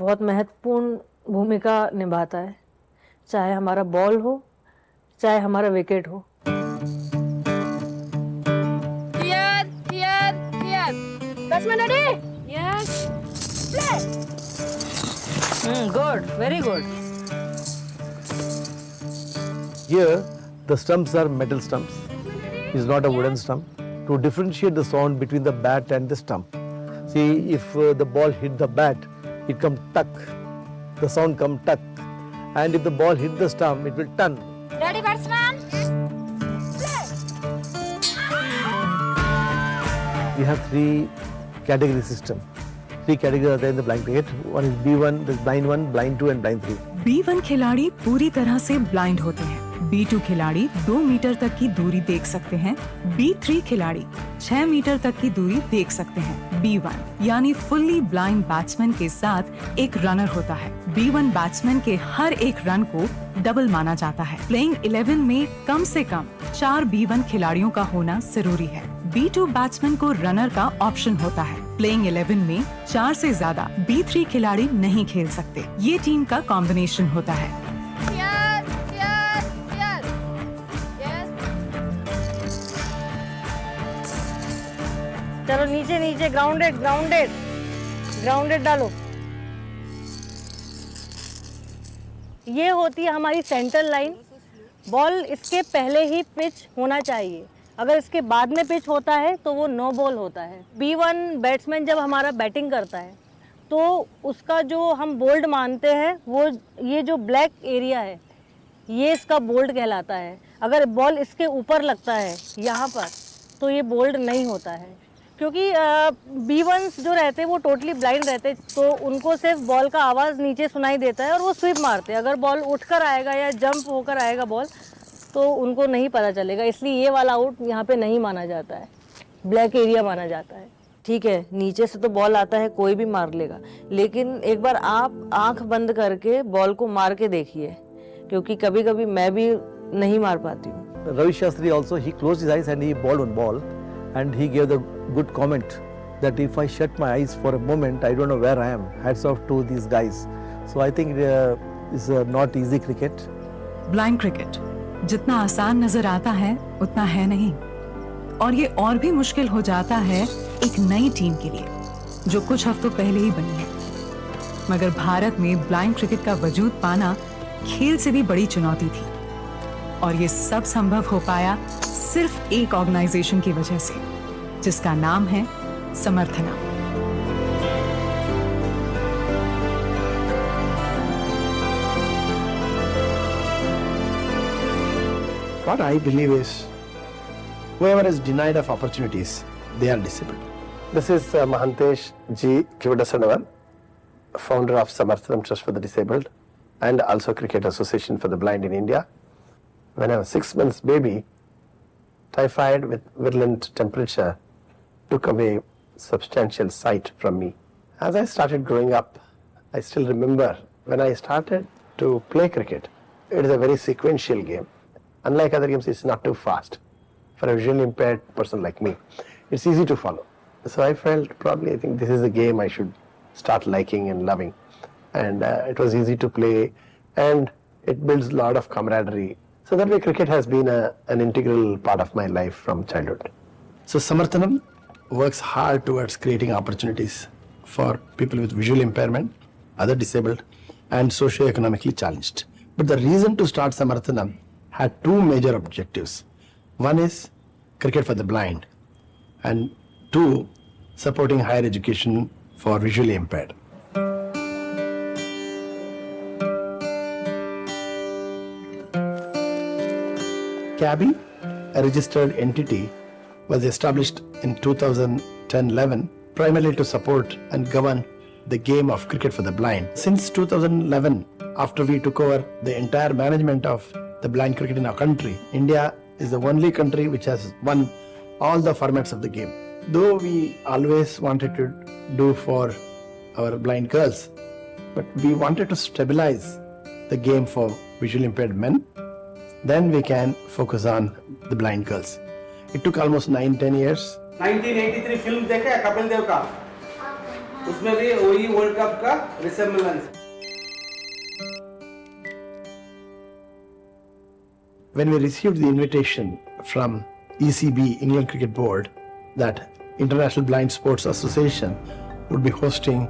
बहुत महत्वपूर्ण भूमिका निभाता है, चाहे हमारा बॉल हो चाहे हमारा विकेट हो। Batsman ready? Yes. Play. Good, very good. Here, the stumps are metal stumps. It's not a wooden stump. To differentiate the sound between the bat and the stump. See, if the ball hit the bat, it come tuck. The sound come tuck. And if the ball hit the stump, it will turn. Ready, batsman? We have 3 category system. 3 categories are there in the blind cricket. One is B1, there's blind 1, blind 2 and blind 3. B1 खिलाड़ी पूरी तरह से blind होते हैं। B2 खिलाड़ी 2 metre तक की दूरी देख सकते हैं। B3 खिलाड़ी 6 मीटर तक की दूरी देख सकते हैं। B1 यानी फुल्ली ब्लाइंड बैट्समैन के साथ एक रनर होता है। B1 बैट्समैन के हर एक रन को डबल माना जाता है। प्लेइंग 11 में कम से कम 4 B1 खिलाड़ियों का होना जरूरी है। B2 बैट्समैन को रनर का ऑप्शन होता है। प्लेइंग 11 में 4 से ज्यादा B3 खिलाड़ी नहीं खेल सकते। ये टीम का कॉम्बिनेशन होता है। चलो नीचे नीचे, ग्राउंडेड ग्राउंडेड ग्राउंडेड डालो। ये होती है हमारी सेंटर लाइन। बॉल इसके पहले ही पिच होना चाहिए। अगर इसके बाद में पिच होता है तो वो नो बॉल होता है। B1 बैट्समैन जब हमारा बैटिंग करता है तो उसका जो हम बोल्ड मानते हैं, वो ये जो ब्लैक एरिया है, ये इसका बोल्ड कहलाता है। अगर बॉल इसके ऊपर लगता है यहाँ पर तो ये बोल्ड नहीं होता है, क्योंकि B1s जो रहते हैं वो टोटली ब्लाइंड रहते हैं, तो उनको सिर्फ बॉल का आवाज़ नीचे सुनाई देता है और वो स्वीप मारते हैं। अगर बॉल उठकर आएगा या जंप होकर आएगा बॉल तो उनको नहीं पता चलेगा, इसलिए ये वाला आउट यहाँ पे नहीं माना जाता है, ब्लैक एरिया माना जाता है। ठीक है, नीचे से तो बॉल आता है, कोई भी मार लेगा, लेकिन एक बार आप आंख बंद करके बॉल को मार के देखिए, क्योंकि कभी कभी मैं भी नहीं मार पाती हूँ। Ravi Shastri also, he closed his eyes and he bowled one ball, and he gave the good comment that if I shut my eyes for a moment, I don't know where I am. Hats off to these guys. So I think it's not easy cricket. Blind cricket जितना आसान नजर आता है उतना है नहीं, और ये और भी मुश्किल हो जाता है एक नई टीम के लिए जो कुछ हफ्तों पहले ही बनी है। मगर भारत में ब्लाइंड क्रिकेट का वजूद पाना खेल से भी बड़ी चुनौती थी, और ये सब संभव हो पाया सिर्फ एक ऑर्गेनाइजेशन की वजह से, जिसका नाम है समर्थना। What I believe is, whoever is denied of opportunities, they are disabled. This is Mahantesh G. Kivadasanawar, founder of Samarthanam Trust for the Disabled and also Cricket Association for the Blind in India. When I was 6 months baby, typhoid with virulent temperature took away substantial sight from me. As I started growing up, I still remember when I started to play cricket, it is a very sequential game. Unlike other games, it's not too fast. For a visually impaired person like me, it's easy to follow. So I felt probably, I think this is the game I should start liking and loving. And it was easy to play, and it builds a lot of camaraderie. So that way cricket has been an integral part of my life from childhood. So Samarthanam works hard towards creating opportunities for people with visual impairment, other disabled, and socio-economically challenged. But the reason to start Samarthanam had two major objectives. One is cricket for the blind, and two, supporting higher education for visually impaired. CABI, a registered entity, was established in 2010-11 primarily to support and govern the game of cricket for the blind. Since 2011, after we took over the entire management of the blind cricket in our country, India is the only country which has won all the formats of the game. Though we always wanted to do for our blind girls, but we wanted to stabilize the game for visually impaired men, then we can focus on the blind girls. It took almost 9-10 years. 1983 film देखा है कपिल देव का, उसमें भी वही world cup का resemblance. When we received the invitation from ECB, England Cricket Board, that International Blind Sports Association would be hosting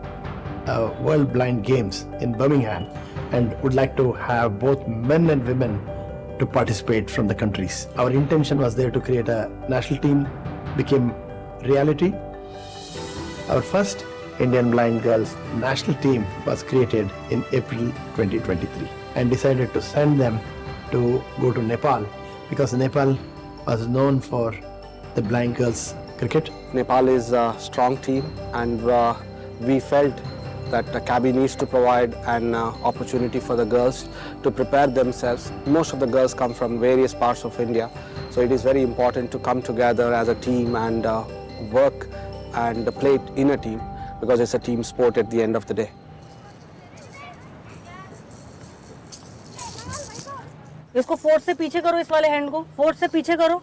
World Blind Games in Birmingham and would like to have both men and women to participate from the countries. Our intention was there to create a national team, became reality. Our first Indian blind girls national team was created in April 2023 and decided to send them to go to Nepal because Nepal was known for the blind girls cricket. Nepal is a strong team, and we felt that CABI needs to provide an opportunity for the girls to prepare themselves. Most of the girls come from various parts of India, so it is very important to come together as a team and work and play in a team, because it's a team sport at the end of the day. इसको force से पीछे करो, इस वाले hand को force से पीछे करो।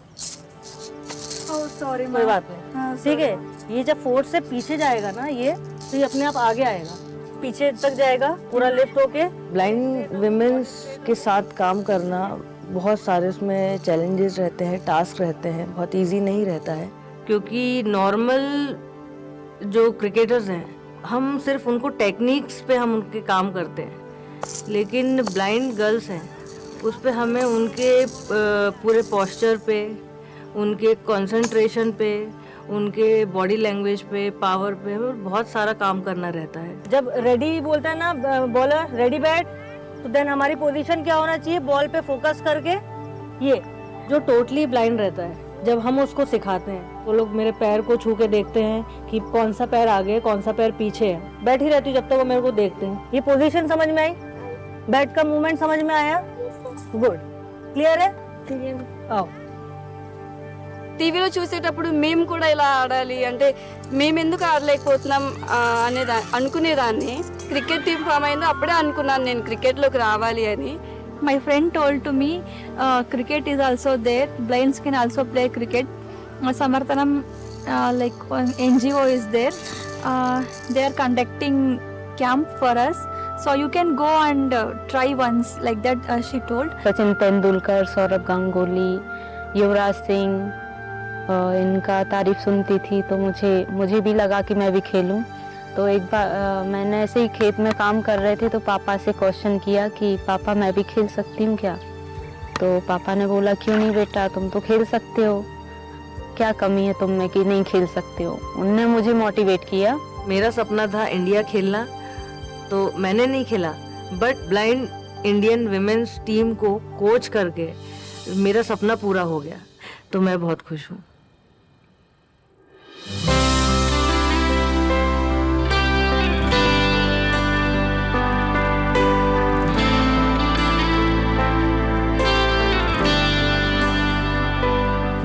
सॉरी, कोई बात नहीं, ठीक है। ये जब फोर्स से पीछे जाएगा ना ये, तो ये अपने आप आगे आएगा, पीछे तक जाएगा, पूरा लिफ्ट होके। ब्लाइंड विमेंस के साथ काम करना बहुत सारे उसमें चैलेंजेस रहते हैं, टास्क रहते हैं, बहुत इजी नहीं रहता है, क्योंकि नॉर्मल जो क्रिकेटर्स हैं हम सिर्फ उनको टेक्निक्स पे हम उनके काम करते हैं, लेकिन ब्लाइंड गर्ल्स हैं उस पे हमें उनके पूरे पोस्चर पे, उनके कंसंट्रेशन पे, उनके बॉडी लैंग्वेज पे, पावर पे बहुत सारा काम करना रहता है। जब रेडी बोलता है ना बॉलर, रेडी बैट, तो देन हमारी पोजीशन क्या होना चाहिए, बॉल पे फोकस करके। ये जो टोटली ब्लाइंड रहता है, जब हम उसको सिखाते हैं वो लोग मेरे पैर को छू के देखते हैं कि कौन सा पैर आगे कौन सा पैर पीछे है। बैठी रहती हूँ जब तक वो मेरे को देखते हैं। ये पोजीशन समझ में आई, बैट का मूवमेंट समझ में आया, गुड, క్లియర్ आओ। టీవీలో చూసేటప్పుడు మేము కూడా ఇలా ఆడాలి అంటే మేము ఎందుకు ఆడలేకపోతున్నాం అనుకునేదాన్ని. క్రికెట్ టీం ఫామ్ అయిందో అప్పుడే అనుకున్నాను నేను క్రికెట్లోకి రావాలి అని. My friend told to me, cricket is also there. Blinds can also play cricket. Samarthanam, like NGO is there. They are conducting camp for us. So you can go and try once, like that she told. Sachin Tendulkar, Saurabh Ganguly, Yuvraj Singh, इनका तारीफ सुनती थी तो मुझे भी लगा कि मैं भी खेलूं। तो एक बार मैंने ऐसे ही खेत में काम कर रहे थे तो पापा से क्वेश्चन किया कि पापा मैं भी खेल सकती हूँ क्या। तो पापा ने बोला क्यों नहीं बेटा, तुम तो खेल सकते हो, क्या कमी है तुम में कि नहीं खेल सकते हो। उनने मुझे मोटिवेट किया। मेरा सपना था इंडिया खेलना, तो मैंने नहीं खेला, but blind Indian women's team को कोच करके मेरा सपना पूरा हो गया, तो मैं बहुत खुश हूँ।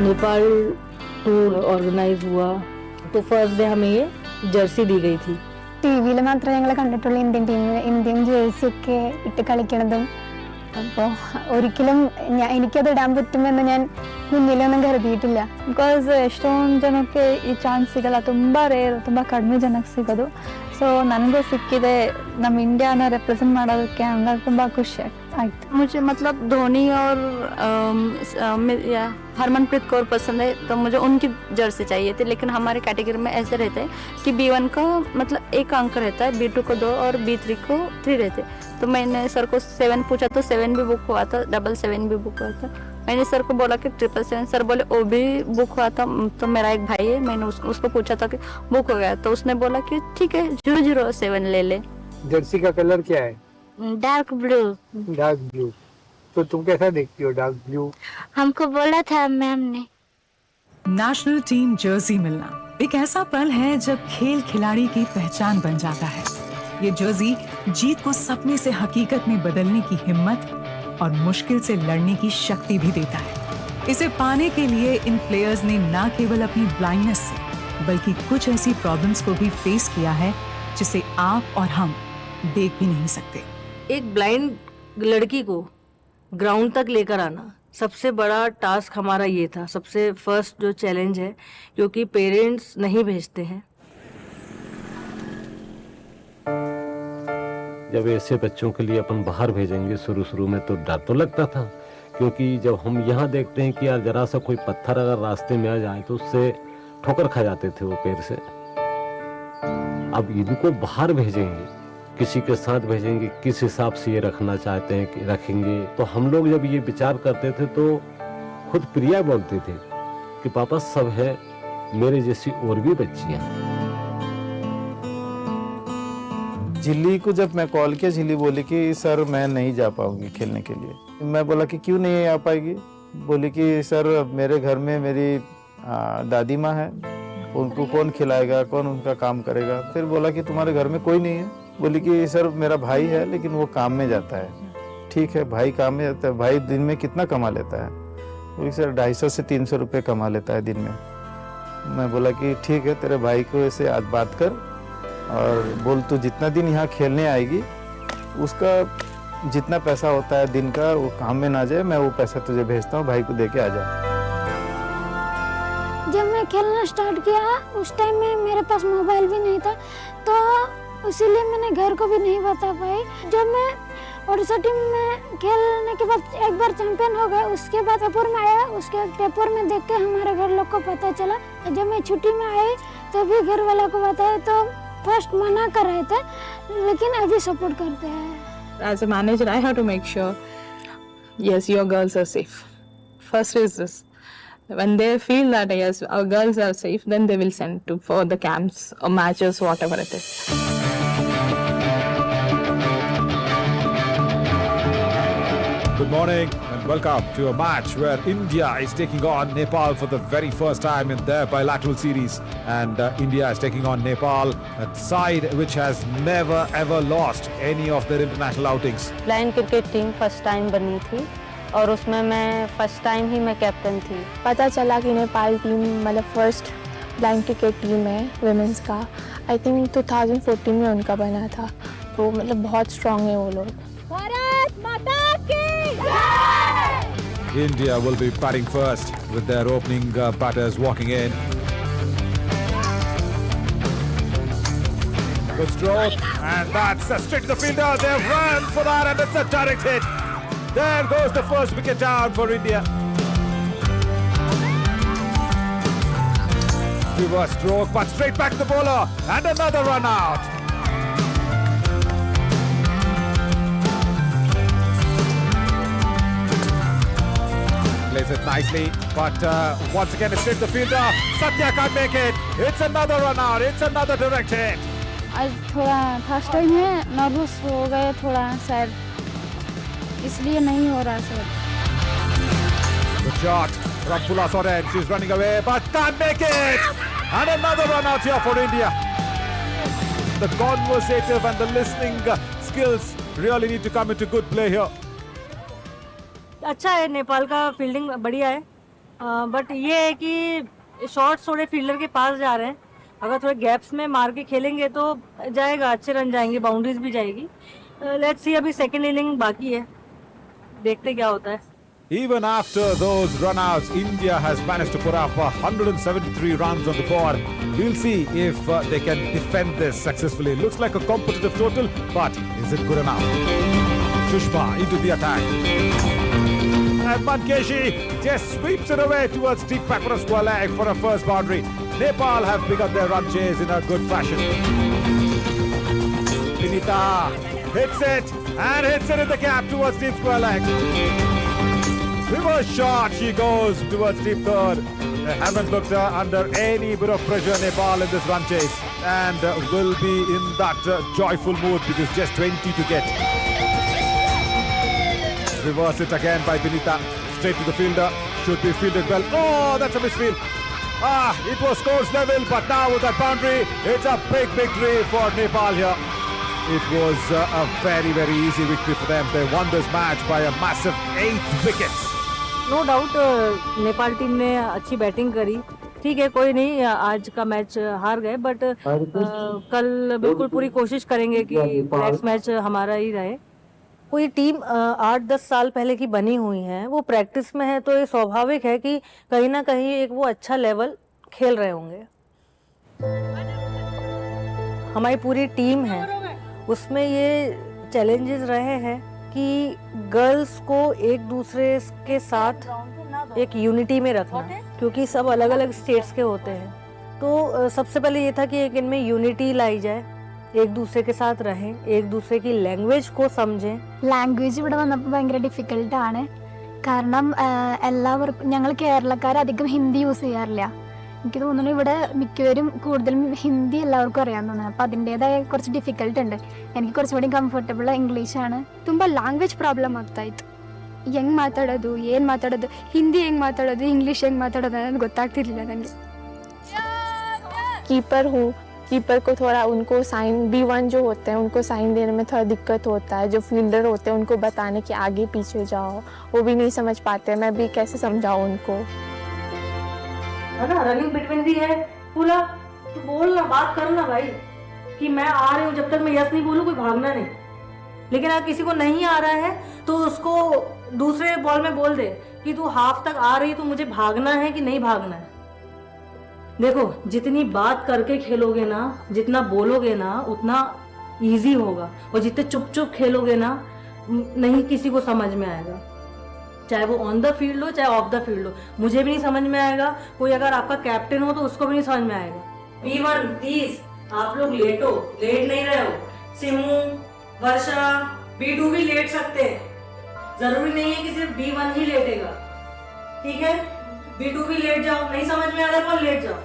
नेपाल टूर ऑर्गेनाइज हुआ तो फर्स्ट डे हमें ये जर्सी दी गई थी. ടിവിയിൽ മാത്രമേ ഞങ്ങൾ കണ്ടിട്ടുള്ളൂ ഇന്ത്യൻ ജേഴ്സി ഒക്കെ ഇട്ട് കളിക്കണതും. അപ്പോൾ ഒരിക്കലും എനിക്കത് ഇടാൻ പറ്റുമെന്ന് ഞാൻ മുന്നിലൊന്നും ಕರೆದಿಟ್ಟಿಲ್ಲ. ಬಿಕಾಸ್ ಎಷ್ಟೊಂದು ಜನಕ್ಕೆ ಈ ಚಾನ್ಸ್ ಸಿಗಲ್ಲ, ತುಂಬ ರೇರ್, ತುಂಬ ಕಡಿಮೆ ಜನಕ್ಕೆ ಸಿಗೋದು. ಸೊ ನನಗೂ ಸಿಕ್ಕಿದೆ, ನಮ್ಮ ಇಂಡಿಯಾನ ರೆಪ್ರೆಸೆಂಟ್ ಮಾಡೋದಕ್ಕೆ ಹಂಗಾಗಿ ತುಂಬ ಖುಷಿ ಆಯ್ತು. मुझे मतलब धोनी और हरमनप्रीत कौर पसंद है तो मुझे उनकी जर्सी चाहिए थी. लेकिन हमारे कैटेगरी में ऐसे रहते हैं कि B1 का मतलब 1 अंक रहता है, B2 को 2 और B3 को 3 रहते. तो मैंने सर को 7 पूछा तो 7 भी बुक हुआ था, 777 भी बुक हुआ था. मैंने सर को बोला कि 777, सर बोले वो भी बुक हुआ था. तो मेरा एक भाई है, मैंने उसको पूछा था कि बुक हो गया, तो उसने बोला कि ठीक है 007 ले ले. जर्सी का कलर क्या है? Dark blue. Dark blue. तो तुम कैसा देखती हो डार्क ब्लू? हमको बोला था मैम ने. नेशनल टीम जर्सी मिलना एक ऐसा पल है जब खेल खिलाड़ी की पहचान बन जाता है. ये जर्सी जीत को सपने से हकीकत में बदलने की हिम्मत और मुश्किल से लड़ने की शक्ति भी देता है. इसे पाने के लिए इन प्लेयर्स ने न केवल अपनी ब्लाइंडनेस से बल्कि कुछ ऐसी प्रॉब्लम्स को भी फेस किया है जिसे आप और हम देख भी नहीं सकते. एक ब्लाइंड लड़की को ग्राउंड तक लेकर आना सबसे बड़ा टास्क हमारा ये था, सबसे फर्स्ट जो चैलेंज है, क्योंकि पेरेंट्स नहीं भेजते हैं. जब ऐसे बच्चों के लिए अपन बाहर भेजेंगे शुरू में तो डर तो लगता था, क्योंकि जब हम यहाँ देखते हैं कि यार जरा सा कोई पत्थर अगर रास्ते में आ जाए तो उससे ठोकर खा जाते थे वो पैर से. अब इनको बाहर भेजेंगे, किसी के साथ भेजेंगे, किस हिसाब से ये रखना चाहते हैं कि रखेंगे. तो हम लोग जब ये विचार करते थे तो खुद प्रिया बोलते थे कि पापा सब है, मेरे जैसी और भी बच्चियां. झिल्ली को जब मैं कॉल किया, झिल्ली बोली कि सर मैं नहीं जा पाऊंगी खेलने के लिए. मैं बोला कि क्यों नहीं आ पाएगी? बोली कि सर मेरे घर में मेरी दादी माँ है, उनको कौन खिलाएगा, कौन उनका काम करेगा. फिर बोला कि तुम्हारे घर में कोई नहीं है. बोली कि सर मेरा भाई है लेकिन वो काम में जाता है. ठीक है भाई काम में जाता है, भाई दिन में कितना कमा लेता है? बोली सर 250 से 300 रुपये कमा लेता है दिन में. मैं बोला कि ठीक है तेरे भाई को ऐसे आज बात कर और बोल तू जितना दिन यहाँ खेलने आएगी उसका जितना पैसा होता है दिन का वो काम में ना जाए, मैं वो पैसा तुझे भेजता हूँ, भाई को दे के आ जा. जब मैं खेलना स्टार्ट किया उस टाइम में मेरे पास मोबाइल भी नहीं था, तो इसीलिए मैंने घर को भी नहीं बता पाई. जब मैं ओडिशा टीम में खेलने के बाद एक बार चैंपियन हो गए, उसके बाद पेपर में आया, उसके पेपर में देख के हमारे घर लोग को पता चला. जब मैं छुट्टी में आई तो भी घर वाला को बताया तो फर्स्ट मना कर रहे थे, लेकिन अभी सपोर्ट करते हैं. As a manager, I have to make sure, yes, your girls are safe. First is this. When they feel that, yes, our girls are safe, then they will send for the camps or matches, whatever it is. Good morning and welcome to a match where India is taking on Nepal for the very first time in their bilateral series. And India is taking on Nepal, a side which has never ever lost any of their international outings. Blind cricket team first time बनी थी और उसमें मैं first time ही मैं captain थी। पता चला कि नेपाल टीम मतलब फर्स्ट ब्लाइंड क्रिकेट टीम है विमेंस का। आई थिंक 2014 में उनका बना था, तो मतलब बहुत स्ट्रांग है वो लोग। भारत माता की India will be batting first with their opening batters walking in. Good stroke, and that's straight to the fielder. They've run for that, and it's a direct hit. There goes the first wicket down for India. Reverse stroke, but straight back to the bowler, and another run out. Plays it nicely, but once again it's straight to the fielder. Satya can't make it. It's another run out. It's another direct hit. आज थोड़ा first time है, nervous हो गए थोड़ा शायद, इसलिए नहीं हो रहा sir. Good shot from Pula Soren. She's running away, but can't make it. And another run out here for India. The conversative and the listening skills really need to come into good play here. अच्छा है, नेपाल का fielding बढ़िया है, but ये है कि shots थोड़े fielder के पास जा रहे हैं। अगर थोड़े गैप्स में मार के खेलेंगे तो जाएगा, अच्छे रन जाएंगे, बाउंड्रीज भी जाएगी। लेट्स सी, अभी सेकंड इनिंग बाकी है, देखते क्या होता है। Even after those run-outs, India has managed to put up 173 runs on the board. We'll see if they can defend this successfully. Looks like a competitive total, but is it good enough? Sushma into the attack. And Mankeshi just sweeps it away towards deep back for a square leg for a first boundary. Nepal have begun their run chase in a good fashion. Vinita hits it and hits it in the gap towards deep square leg. Reverse shot, she goes towards deep third. They haven't looked under any bit of pressure, Nepal, in this run chase, and will be in that joyful mood because just 20 to get. Reverse it again by Vinita, straight to the fielder, should be fielded well. Oh, that's a misfield. It was scores level, but now with that boundary, it's a big victory for Nepal here. It was a very, very easy victory for them. They won this match by a massive 8 wickets. No doubt Nepal team ने अच्छी batting करी, ठीक है, कोई नहीं, आज का match हार गए, बट कल बिल्कुल पूरी कोशिश करेंगे कि नेक्स्ट मैच हमारा ही रहे। कोई टीम 8-10 साल पहले की बनी हुई है, वो प्रैक्टिस में है, तो ये स्वाभाविक है कि कहीं ना कहीं एक वो अच्छा लेवल खेल रहे होंगे। हमारी पूरी टीम है, उसमें ये चैलेंजेस रहे हैं कि गर्ल्स को एक दूसरे के साथ एक यूनिटी में रखना, क्योंकि सब अलग अलग स्टेट्स के होते हैं। तो सबसे पहले ये था कि एक इनमें यूनिटी लाई जाए, एक दूसरे के साथ रहें, एक दूसरे की लैंग्वेज को समझें। ലാംഗ്വേജ് ഇവിടെ വന്നപ്പോൾ ഭയങ്കര ഡിഫിക്കൽട്ടാണ്, കാരണം എല്ലാവർക്കും ഞങ്ങൾ കേരളക്കാർ അധികം ഹിന്ദി യൂസ് ചെയ്യാറില്ല. എനിക്ക് തോന്നുന്നു ഇവിടെ മിക്കവരും കൂടുതലും ഹിന്ദി എല്ലാവർക്കും അറിയാൻ തോന്നുന്നു. അപ്പോൾ അതിൻ്റെതായ കുറച്ച് ഡിഫിക്കൽട്ട് ഉണ്ട്. എനിക്ക് കുറച്ചുകൂടി ಕಂಫರ್ಟಬಲ್ ಇಂಗ್ಲೀಷಾണ്. ತುಂಬ ಲ್ಯಾಂಗ್ವೇಜ್ ಪ್ರಾಬ್ಲಮ್ ಆಗ್ತಾ ಇತ್ತು. ಹೆಂಗೆ ಮಾತಾಡೋದು, ಏನು ಮಾತಾಡೋದು, ಹಿಂದಿ ಹೆಂಗೆ ಮಾತಾಡೋದು, ಇಂಗ್ಲೀಷ್ ಹೆಂಗೆ ಮಾತಾಡೋದು ಅನ್ನೋದು ಗೊತ್ತಾಗ್ತಿರ್ಲಿಲ್ಲ ನನಗೆ. कीपर हूँ, कीपर को थोड़ा उनको साइन B1 जो होते हैं उनको साइन देने में थोड़ा दिक्कत होता है. जो फील्डर होते हैं उनको बताने कि आगे पीछे जाओ, वो भी नहीं समझ पाते. मैं भी कैसे समझाऊँ उनको. है ना, रनिंग बिटवीन दी है पूरा, तो बोलना, बात करना भाई कि मैं आ रही हूँ, जब तक मैं यस नहीं बोलूँ कोई भागना नहीं. लेकिन अगर किसी को नहीं आ रहा है तो उसको दूसरे बॉल में बोल दे कि तू हाफ तक आ रही, तो मुझे भागना है कि नहीं भागना है. देखो, जितनी बात करके खेलोगे ना, जितना बोलोगे ना, उतना इजी होगा, और जितने चुप चुप खेलोगे ना, नहीं किसी को समझ में आएगा, चाहे वो ऑन द फील्ड हो चाहे ऑफ द फील्ड हो. मुझे भी नहीं समझ में आएगा, कोई अगर आपका कैप्टन हो तो उसको भी नहीं समझ में आएगा. B1 प्लीज आप लोग लेटो, लेट नहीं रहे हो. सिमू, वर्षा, B2 भी लेट सकते हैं, जरूरी नहीं है कि सिर्फ B1 ही लेटेगा, ठीक है. B2 भी लेट जाओ, नहीं समझ में आ रहा कौन लेट जाओ,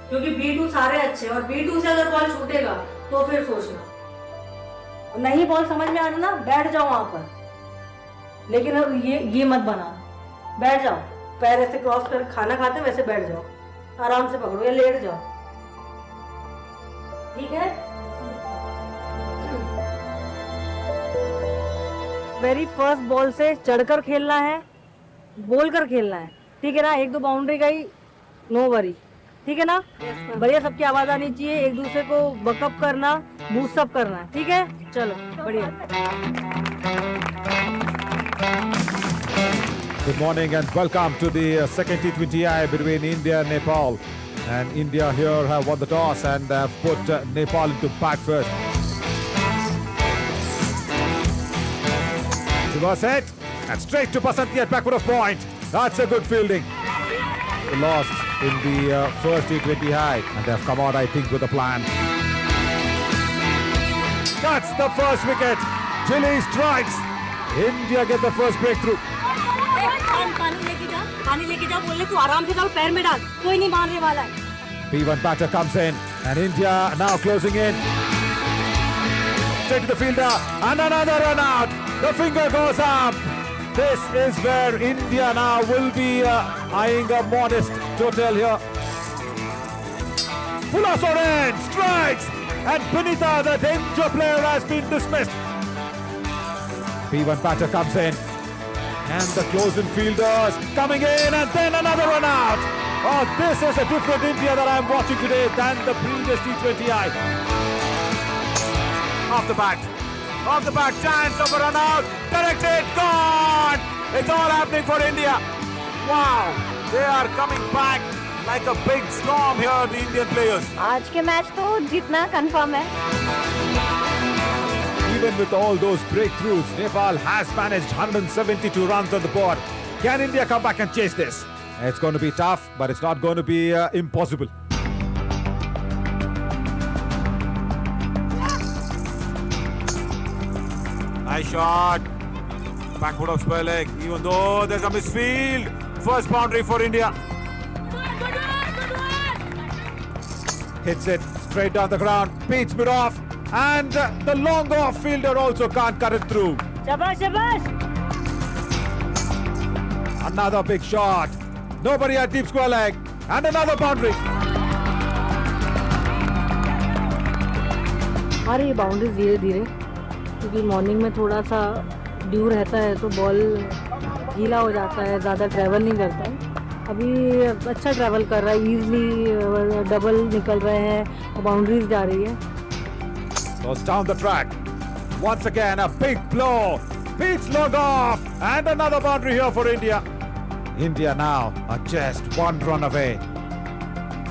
क्योंकि B2 सारे अच्छे, और B2 से अगर बॉल छूटेगा तो फिर सोचना. नहीं बॉल समझ में आ रहा ना, बैठ जाओ वहां पर. लेकिन ये मत बना। बैठ जाओ, पैर ऐसे क्रॉस कर, खाना खाते वैसे बैठ जाओ, आराम से पकड़ो या लेट जाओ, ठीक है? वेरी फर्स्ट बॉल से चढ़कर खेलना है, बोल कर खेलना है, ठीक है ना? 1-2 बाउंड्री गई, नो वरी, ठीक है ना? बढ़िया, सबकी आवाज आनी चाहिए, एक दूसरे को बकअप करना, बूस्ट अप करना है, ठीक है? चलो बढ़िया। Good morning and welcome to the second T20I between India and Nepal. And India here have won the toss and have put Nepal into bat first. Reverse hit and straight to Basanti at backward of point. That's a good fielding. They lost in the first T20I and they have come out, I think, with a plan. That's the first wicket. Chile strikes. India get the first breakthrough. पानी लेके जाओ, बोलने को आराम से जाओ, पैर में डाल, कोई नहीं मारने वाला है। P1 batter comes in and India now closing in. Straight to the fielder and another run out. The finger goes up. This is where India now will be eyeing a modest total here. Full of orange strikes and Punitha, the danger player, has been dismissed. P1 batter comes in. And the close-in fielders coming in and then another run out. Oh, this is a different India that I'm watching today than the previous T20I. Off the bat, chance of a run out. Directed, gone. It's all happening for India. Wow, they are coming back like a big storm here, the Indian players. आज के match तो जीतना confirm है। Even with all those breakthroughs, Nepal has managed 172 runs on the board. Can India come back and chase this? It's going to be tough, but it's not going to be impossible. Nice shot. Backward of square leg, even though there's a misfield. First boundary for India. Hits it straight down the ground, beats mid off. And the long off fielder also can't cut it through. Shabash, shabash. Another big shot. Nobody at deep square leg. And another boundary. हमारे ये boundaries धीरे धीरे, क्योंकि morning में थोड़ा सा due रहता है तो बॉल गीला हो जाता है, ज़्यादा ट्रैवल नहीं करता है। अभी अच्छा ट्रैवल कर रहा है, ईजिली डबल निकल रहे हैं, बाउंड्रीज जा रही है। Goes down the track. Once again, a big blow. Beats long off. And another boundary here for India. India now are just one run away.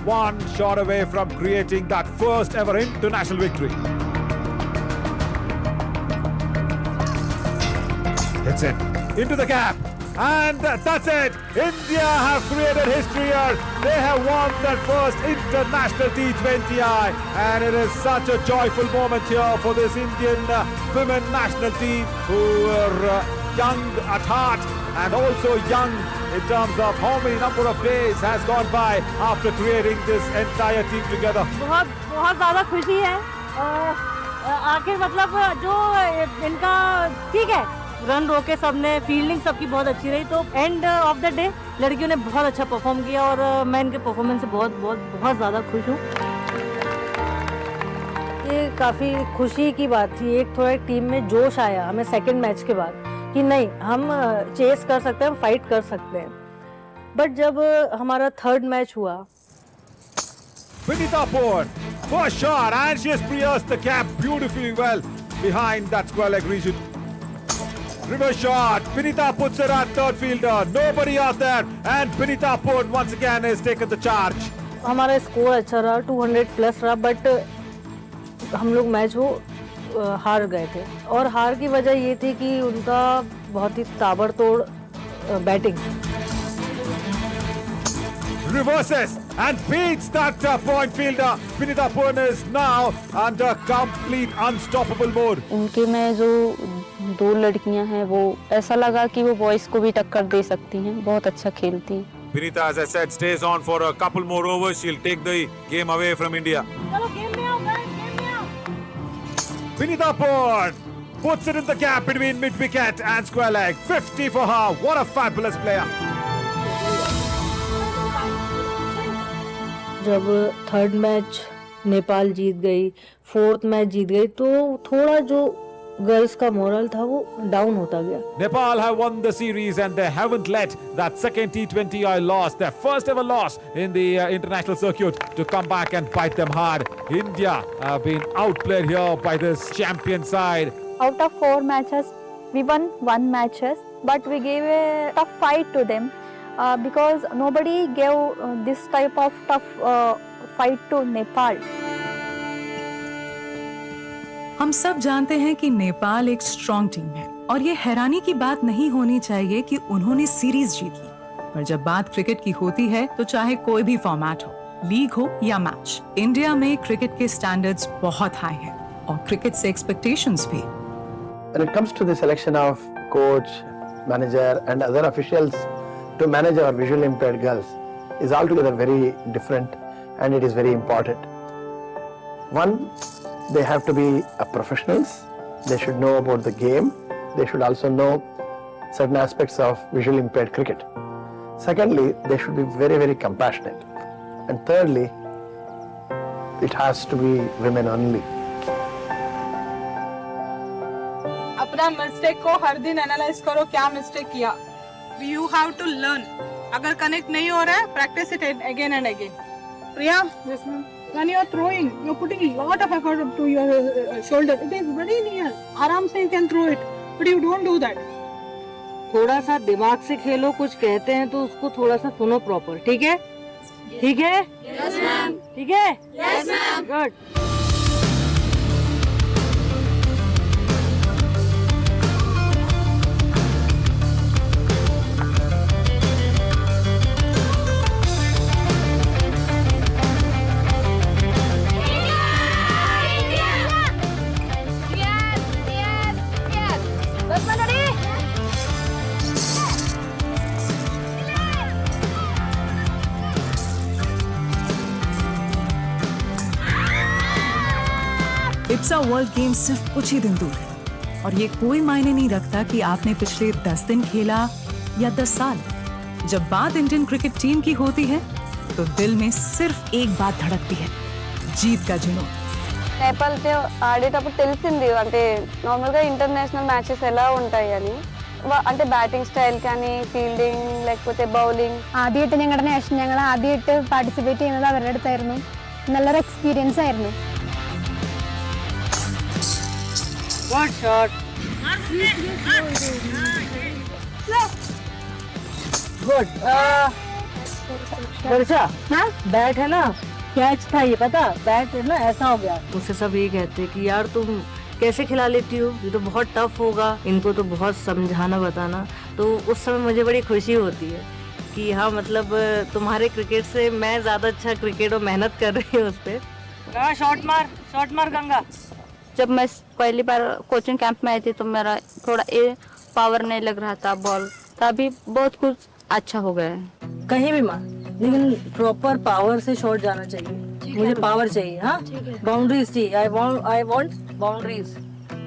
One shot away from creating that first ever international victory. Hits it into the gap. And that's it. India have created history here. They have won their first international T20I. And it is such a joyful moment here for this Indian women national team who are young at heart and also young in terms of how many number of days has gone by after creating this entire team together. बहुत बहुत ज़्यादा खुशी है। आखिर मतलब जो इनका ठीक है, रन रोके सबने, फील्डिंग सबकी बहुत अच्छी रही, तो एंड ऑफ द डे लड़कियों ने बहुत अच्छा परफॉर्म किया और मैं इनके परफॉर्मेंस से बहुत बहुत बहुत ज़्यादा खुश हूँ। ये काफ़ी खुशी की बात थी, एक थोड़ा टीम में जोश आया हमें सेकंड मैच के बाद कि नहीं, हम चेस कर सकते हैं, हम फाइट कर सकते हैं। बट जब हमारा थर्ड मैच हुआ, Punitha Pore, first shot, and she has pierced the cap beautifully well behind that square leg region. Reverse shot, Punitha puts it at third fielder, nobody out there, and Punitha Pore once again has taken the charge. हमारा score अच्छा रहा, 200 plus रहा, but हम लोग match वो हार गए थे और हार की वजह ये थी कि उनका बहुत ही ताबड़तोड़ batting. Reverses and beats that point fielder. Punitha Pore is now under complete unstoppable mode. उनके में जो दो लड़कियां हैं वो ऐसा लगा कि वो बॉयज को भी टक्कर दे सकती हैं, बहुत अच्छा खेलती हैं। Punitha, as I said, stays on for a couple more overs. She'll take the game away from India. चलो गेम में आओ, गेम में आओ। Punitha Pore puts it in the gap between mid-wicket and square leg. 50 for her. What a fabulous player. जब third match Nepal जीत गई, fourth match जीत गई, तो थोड़ा जो गर्ल्स का मोरल था वो डाउन होता गया. Nepal have won the series and they haven't let that second T20I loss, their first ever loss in the international circuit, to come back and bite them hard. India have been outplayed here by this champion side. Out of 4 matches, we won 1 matches, but we gave a tough fight to them because nobody gave this type of tough fight to Nepal. हम सब जानते हैं कि नेपाल एक strong team है और ये हैरानी की बात नहीं होनी चाहिए कि उन्होंने सीरीज जीत ली। पर जब बात क्रिकेट की होती है तो चाहे कोई भी फॉर्मेट हो, लीग हो या मैच, इंडिया में क्रिकेट के स्टैंडर्ड्स बहुत हाई हैं और क्रिकेट से एक्सपेक्टेशंस भी। When it comes to the selection of coach, manager and other officials to manage our visually impaired girls is altogether very different and it is very important. One, they have to be professionals. They should know about the game. They should also know certain aspects of visually impaired cricket. Secondly, they should be very, very compassionate. And thirdly, it has to be women only. अपना mistake को हर दिन analyse करो, क्या mistake किया. You have to learn. अगर connect नहीं हो रहा है, practice it again and again. Priya, yes ma'am. When you are throwing, you are putting a lot of effort up to your shoulder. It is very near. आराम से you can throw it, but you don't do that. थोड़ा सा दिमाग से खेलो, कुछ कहते हैं तो उसको थोड़ा सा सुनो प्रॉपर. ठीक है? ठीक है? Yes ma'am. ठीक है? Yes ma'am. Good. इप्सा वर्ल्ड गेम्स सिर्फ कुछ ही दिन दूर है और ये कोई मायने नहीं रखता कि आपने पिछले 10 दिन खेला या 10 साल। जब बात इंडियन क्रिकेट टीम की होती है तो दिल में सिर्फ एक बात धड़कती है, जीत का जुनून। నేపాల్ తో ఆడేటప్పుడు తెలిసింది అంటే నార్మల్ గా ఇంటర్నేషనల్ మ్యాచెస్ ఎలా ఉంటాయని, అంటే బ్యాటింగ్ స్టైల్ కానీ ఫీల్డింగ్ లేకపోతే బౌలింగ్. ആദ്യമായിട്ട് ഞങ്ങളുടെ നാഷണൽ ഞങ്ങൾ ആദ്യമായിട്ട് പാർട്ടിസിപ്പേറ്റ് ചെയ്യുന്നത് അവരുടെ അടുത്തായിരുന്നു. നല്ലൊരു എക്സ്പീരിയൻസ് ആയിരുന്നു. Good shot. Good. वर्षा, हाँ? बैट है ना, कैच था ये पता, बैट है ना ऐसा हो गया. मुझसे सब ये कहते हैं कि यार तुम कैसे खिला लेती हो, ये तो बहुत टफ होगा, इनको तो बहुत समझाना बताना. तो उस समय मुझे बड़ी खुशी होती है कि हाँ मतलब तुम्हारे क्रिकेट से मैं ज़्यादा अच्छा क्रिकेट और मेहनत कर रही हूँ उस पर. शॉट मार गंगा. जब मैं पहली बार कोचिंग कैंप में आई थी तो मेरा थोड़ा पावर नहीं लग रहा था बॉल, तभी बहुत कुछ अच्छा हो गया है. कहीं भी मार, लेकिन प्रॉपर पावर से शॉट जाना चाहिए. मुझे पावर चाहिए. हाँ, बाउंड्रीज चाहिए. I want boundaries.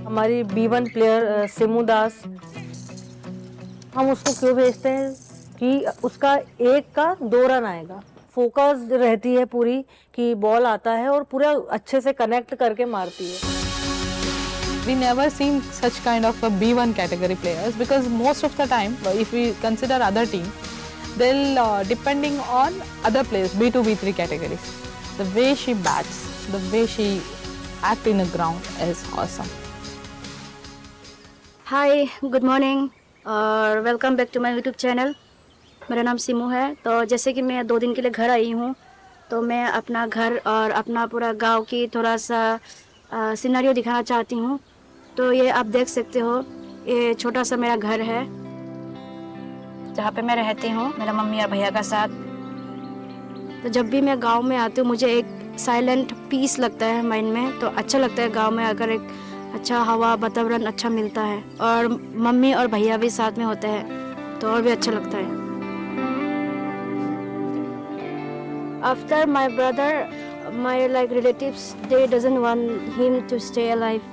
हमारी B1 प्लेयर सिमू दास, हम उसको क्यों भेजते हैं कि उसका एक का 2 रन आएगा. फोकस रहती है पूरी कि बॉल आता है और पूरा अच्छे से कनेक्ट करके मारती है. We never seen such kind of a B1 category players because most of the time, if we consider other team, they'll depending on other players, B2, B3 categories. The way she bats, the way she act in the ground is awesome. Hi, good morning और welcome back to my YouTube channel. मेरा नाम सिमू है. तो जैसे कि मैं 2 दिन के लिए घर आई हूँ, तो मैं अपना घर और अपना पूरा गांव की थोड़ा सा सिनेरियो दिखाना चाहती हूँ. तो ये आप देख सकते हो, ये छोटा सा मेरा घर है जहाँ पे मैं रहती हूँ मेरा मम्मी और भैया का साथ. तो जब भी मैं गांव में आती हूँ मुझे एक साइलेंट पीस लगता है माइंड में. तो अच्छा लगता है गांव में अगर एक अच्छा हवा वातावरण अच्छा मिलता है और मम्मी और भैया भी साथ में होते हैं तो और भी अच्छा लगता है. After my brother, my relatives, they doesn't want him to stay alive.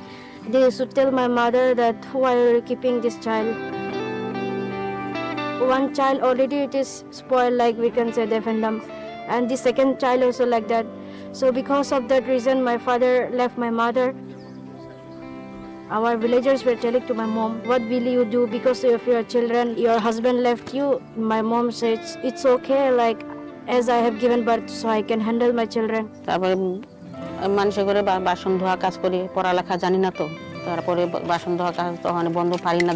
They used to tell my mother that why are you keeping this child? One child already it is spoiled, like we can say defendum, and the second child also like that. So because of that reason, my father left my mother. Our villagers were telling to my mom, what will you do because of your children? Your husband left you. My mom said, it's okay, like as I have given birth, so I can handle my children. মানুষে করে বাসন ধোয়া কাজ করি, পড়ালেখা জানি না তো, তারপরে বাসন ধোয়া কাজ তখন বন্ধ পারি না,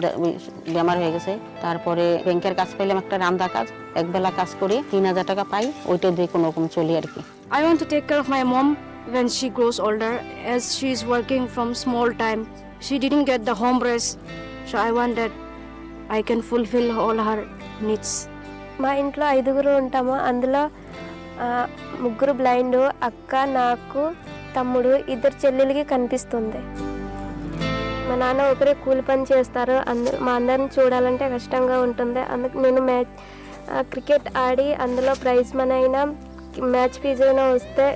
বেমার হয়ে গেছে। তারপরে ব্যাংকের কাজ পেলাম একটা রান্না কাজ, একবেলা কাজ করি 3000 টাকা পাই, ওইটা দিয়ে কোনো রকম চলি আর কি। I want to take care of my mom when she grows older, as she is working from small time. She didn't get the home rest, so I want that I can fulfill all her needs. మా ఇంట్లో 5గురు ఉంటాము. అందులో 3 blind, అక్క, నాకు, తమ్ముడు, 2 చెల్లెలకి కనిపిస్తుంది. మా నాన్న ఒకరే కూలి పని చేస్తారు. మా అందరిని చూడాలంటే కష్టంగా ఉంటుంది. అందుకు నేను క్రికెట్ ఆడి అందులో ప్రైజ్ మనీ అయినా మ్యాచ్ ఫీజు అయినా వస్తే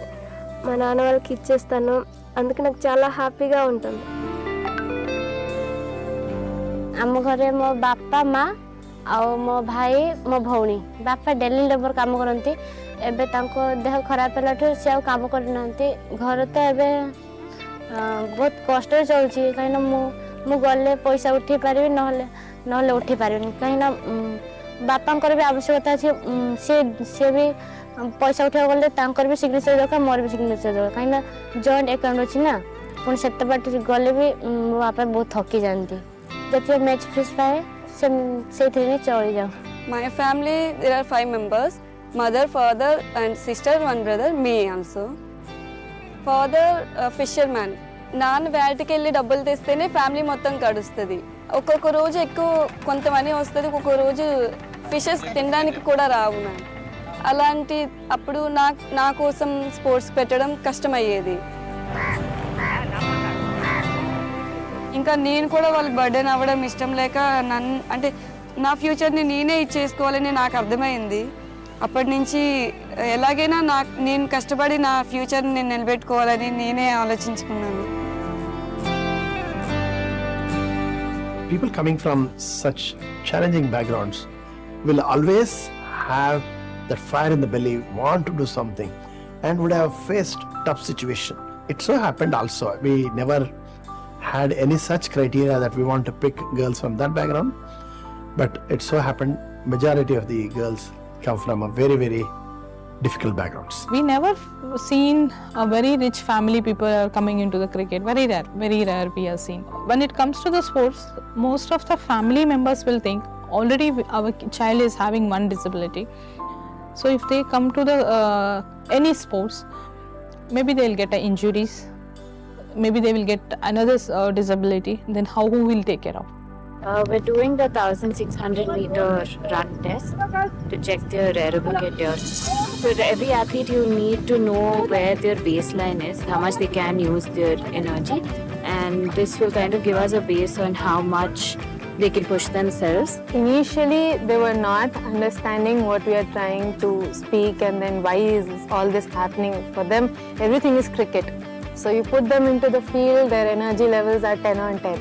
మా నాన్న వాళ్ళకి ఇచ్చేస్తాను. అందుకు నాకు చాలా హ్యాపీగా ఉంటుంది. ଆମ ଘରେ ମୋ ବାପା ମା ଆଉ ମୋ ଭାଇ ମୋ ଭଉଣୀ। ବାପା ଡେଲି ଲେବର କାମ କରନ୍ତି। ଏବେ ତାଙ୍କ ଦେହ ଖରାପ ହେଲାଠୁ ସେ ଆଉ କାମ କରୁନାହାନ୍ତି। ଘର ତ ଏବେ ବହୁତ କଷ୍ଟରେ ଚଳୁଛି, କାହିଁକିନା ମୁଁ ଗଲେ ପଇସା ଉଠେଇ ପାରିବି, ନହେଲେ ଉଠେଇ ପାରିବିନି। କାହିଁକିନା ବାପାଙ୍କର ବି ଆବଶ୍ୟକତା ଅଛି। ସେ ବି ପଇସା ଉଠେଇବାକୁ ଗଲେ ତାଙ୍କର ବି ସିଗ୍ନେଚର ଦରକାର, ମୋର ବି ସିଗ୍ନେଚର ଦରକାର, କାହିଁକିନା ଜଏଣ୍ଟ ଆକାଉଣ୍ଟ ଅଛି ନା। ପୁଣି ସେତେ ବାଟ ଗଲେ ବି ମୋ ବାପା ବହୁତ ଥକି ଯାଆନ୍ତି। ଯେତିକି ମ୍ୟାଚ୍ ଫିସ୍ ପାଏ ସେଇଥିରେ ବି ଚଳିଯାଉ। My family, there are 5 members. Mother, father and sister, 1 brother, me also. Father, fisherman. నాన్న వేటకి వెళ్ళి డబ్బులు తెస్తేనే ఫ్యామిలీ మొత్తం గడుస్తుంది. ఒక్కొక్క రోజు ఎక్కువ కొంత మనీ వస్తుంది, ఒక్కొక్క రోజు ఫిషెస్ తినడానికి కూడా రావు నాకు. అలాంటి అప్పుడు నా కోసం స్పోర్ట్స్ పెట్టడం కష్టమయ్యేది. ఇంకా నేను కూడా వాళ్ళకి బర్డెన్ అవ్వడం ఇష్టం లేక అంటే నా ఫ్యూచర్ని నేనే ఇచ్చేసుకోవాలని నాకు అర్థమైంది. అప్పటి నుంచి ఎలాగైనా నేను కష్టపడి నా ఫ్యూచర్ని నేను నిలబెట్టుకోవాలని నేనే ఆలోచించుకున్నాను. People coming from such challenging backgrounds will always have that fire in the belly, want to do something, and would have faced tough situation. It so happened also, we never had any such criteria that we want to pick girls from that background, but it so happened majority of the girls come from a very, very difficult backgrounds. We never seen a very rich family people are coming into the cricket. Very rare we have seen. When it comes to the sports, most of the family members will think already our child is having one disability. So if they come to the any sports, maybe they'll get injuries, maybe they will get another disability, then how who will take care of? We're doing the 1600 meter run test to check their aerobic endurance. For every athlete, you need to know where their baseline is, how much they can use their energy, and this will kind of give us a base on how much they can push themselves. Initially, they were not understanding what we are trying to speak, and then why is all this happening. For them, everything is cricket. So you put them into the field, their energy levels are 10 on 10.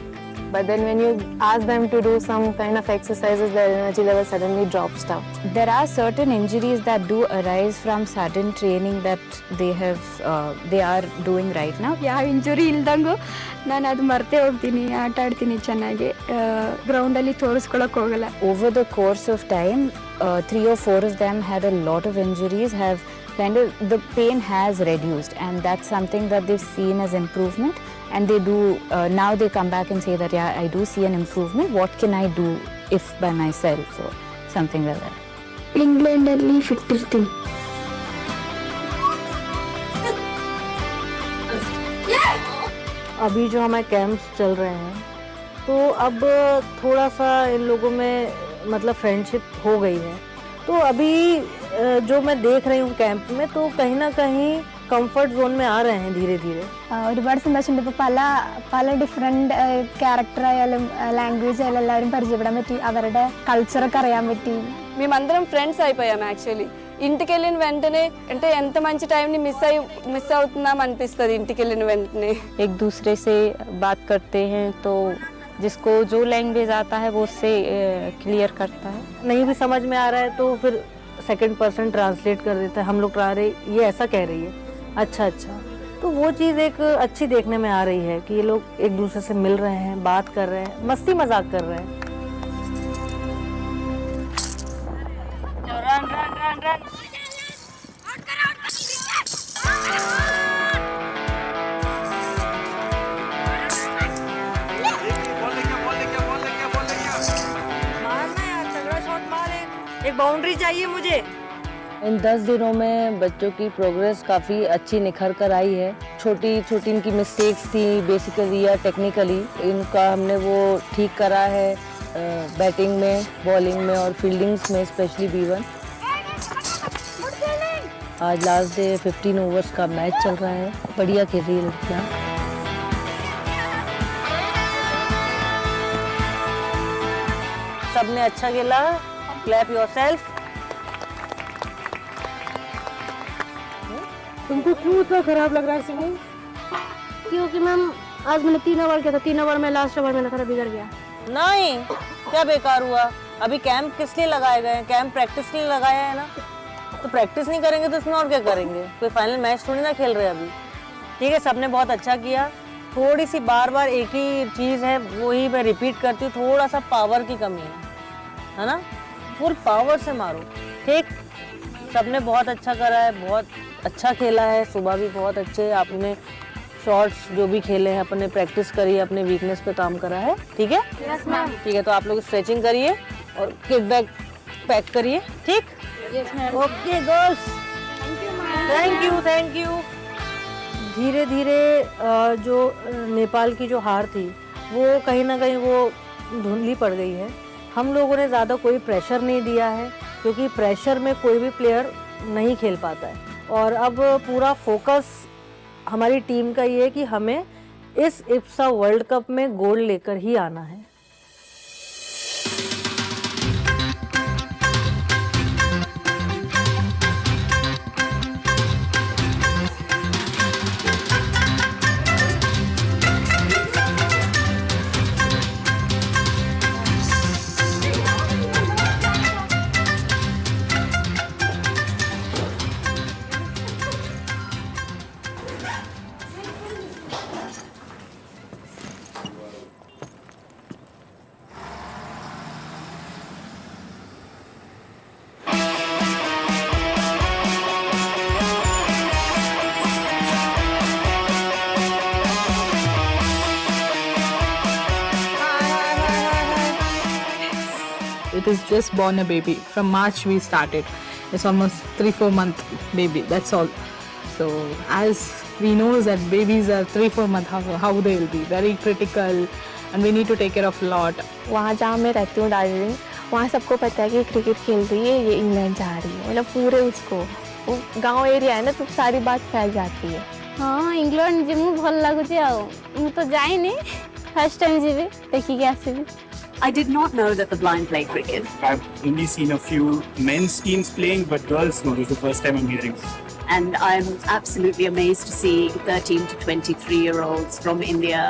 But then when you ask them to do some kind of exercises, their energy level suddenly drops down. There are certain injuries that do arise from sudden training that they are doing right now. ಯಾವ injury ಇಲ್ದಂಗೂ ನಾನು ಅದು ಮರ್ತೇ ಹೋಗ್ತೀನಿ, ಆಟ ಆಡ್ತೀನಿ ಚೆನ್ನಾಗಿ, ಗ್ರೌಂಡಲ್ಲಿ ತೋರಿಸ್ಕೊಳಕ್ಕೆ ಹೋಗಲ್ಲ. Over the course of time, 3 or 4 of them had a lot of injuries, the pain has reduced, and that's something that they've seen as improvement, and they do now they come back and say that yeah, I do see an improvement. What can I do if by myself or something like that? ಇಂಗ್ಲೆಂಡಲ್ಲಿ fit ಇರ್ತೀನಿ. अभी जो हमारे camps चल रहे हैं, तो अब थोड़ा सा इन लोगों में मतलब फ्रेंडशिप हो गई है. तो अभी जो मैं देख रही हूँ कैंप में, तो कहीं ना कहीं കംഫർട്ട് സോൺ में आ रहे हैं धीरे धीरे. ഒരുപാട് സന്തോഷമുണ്ട്. ഇപ്പോൾ പല ഡിഫറെൻറ്റ് ക്യാരക്ടർ ആയാലും ലാംഗ്വേജ് ആയാലും എല്ലാവരും പരിചയപ്പെടാൻ പറ്റി, അവരുടെ കൾച്ചറൊക്കെ അറിയാൻ പറ്റി. మేమందరం ఫ్రెండ్స్ అయిపోయాం యాక్చువల్లీ. ఇంటికి వెళ్ళిన వెంటనే అంటే ఎంత మంచి టైంని మిస్ అవుతున్నాం అనిపిస్తుంది ఇంటికి వెళ్ళిన వెంటనే. एक दूसरे से बात करते हैं तो जिसको जो लैंग्वेज आता है वो उससे क्लियर करता है. नहीं भी समझ में आ रहा है तो फिर सेकंड पर्सन ट्रांसलेट कर देता है, हम लोग ट्रा रहे ये ऐसा कह रही है, अच्छा अच्छा, तो वो चीज़ एक अच्छी देखने में आ रही है कि ये लोग एक दूसरे से मिल रहे हैं, बात कर रहे हैं, मस्ती मजाक कर रहे हैं. Run run run run. मारना यार, तगड़ा शॉट मार, एक बाउंड्री चाहिए मुझे. इन 10 दिनों में बच्चों की प्रोग्रेस काफ़ी अच्छी निखर कर आई है. छोटी छोटी इनकी मिस्टेक्स थी बेसिकली या टेक्निकली, इनका हमने वो ठीक करा है बैटिंग में, बॉलिंग में और फील्डिंग्स में, स्पेशली B1. आज लास्ट डे 15 ओवर्स का मैच चल रहा है. बढ़िया खेल रही है लड़कियाँ. सबने अच्छा खेला, क्लैप योरसेल्फ. तुमको क्यों इतना खराब लग रहा है सिमरन? क्योंकि मैम आज मैंने 3 ओवर किया था, 3 ओवर में लास्ट ओवर मेरा थोड़ा बिगड़ गया. नहीं, क्या बेकार हुआ? अभी कैंप किस लिए लगाए गए हैं? कैंप प्रैक्टिस के लिए लगाया है ना. तो प्रैक्टिस नहीं करेंगे तो इसमें और क्या करेंगे? कोई फाइनल मैच थोड़ी ना खेल रहे अभी. ठीक है, सबने बहुत अच्छा किया. थोड़ी सी बार बार एक ही चीज़ है, वही मैं रिपीट करती हूँ, थोड़ा सा पावर की कमी है ना. फुल पावर से मारो. ठीक, सबने बहुत अच्छा करा है, बहुत अच्छा खेला है. सुबह भी बहुत अच्छे आपने शॉट्स जो भी खेले हैं अपने प्रैक्टिस करी है, अपने वीकनेस पे काम करा है. ठीक है, यस मैम. ठीक है, तो आप लोग स्ट्रेचिंग करिए और किक बैक पैक करिए. ठीक, yes ma'am. Okay girls, thank you thank you. धीरे धीरे जो नेपाल की जो हार थी वो कहीं ना कहीं वो धुंधली पड़ गई है. हम लोगों ने ज़्यादा कोई प्रेशर नहीं दिया है क्योंकि प्रेशर में कोई भी प्लेयर नहीं खेल पाता है. और अब पूरा फोकस हमारी टीम का ये है कि हमें इस इप्सा वर्ल्ड कप में गोल्ड लेकर ही आना है. It is just born a baby. From March we started. It's almost 3-4 month baby. That's all. So as we know that babies are 3-4 month, how they will be very critical, and we need to take care of a lot. वहाँ जहाँ मैं रहती हूँ दार्जिलिंग, वहाँ सबको पता है कि क्रिकेट खेल रही है, ये इंग्लैंड जा रही है. मतलब पूरे उसको वो गाँव एरिया है ना, तो सारी बात फैल जाती है. हाँ, इंग्लैंड जिमु भल लगुचे आउ. मु तो जाइनी, फर्स्ट टाइम जीवी देखिके आसीबी. I did not know that the blind play cricket. I've only seen a few men's teams playing, but girls, no, this is the first time I'm hearing. And I'm absolutely amazed to see 13 to 23-year-olds from India,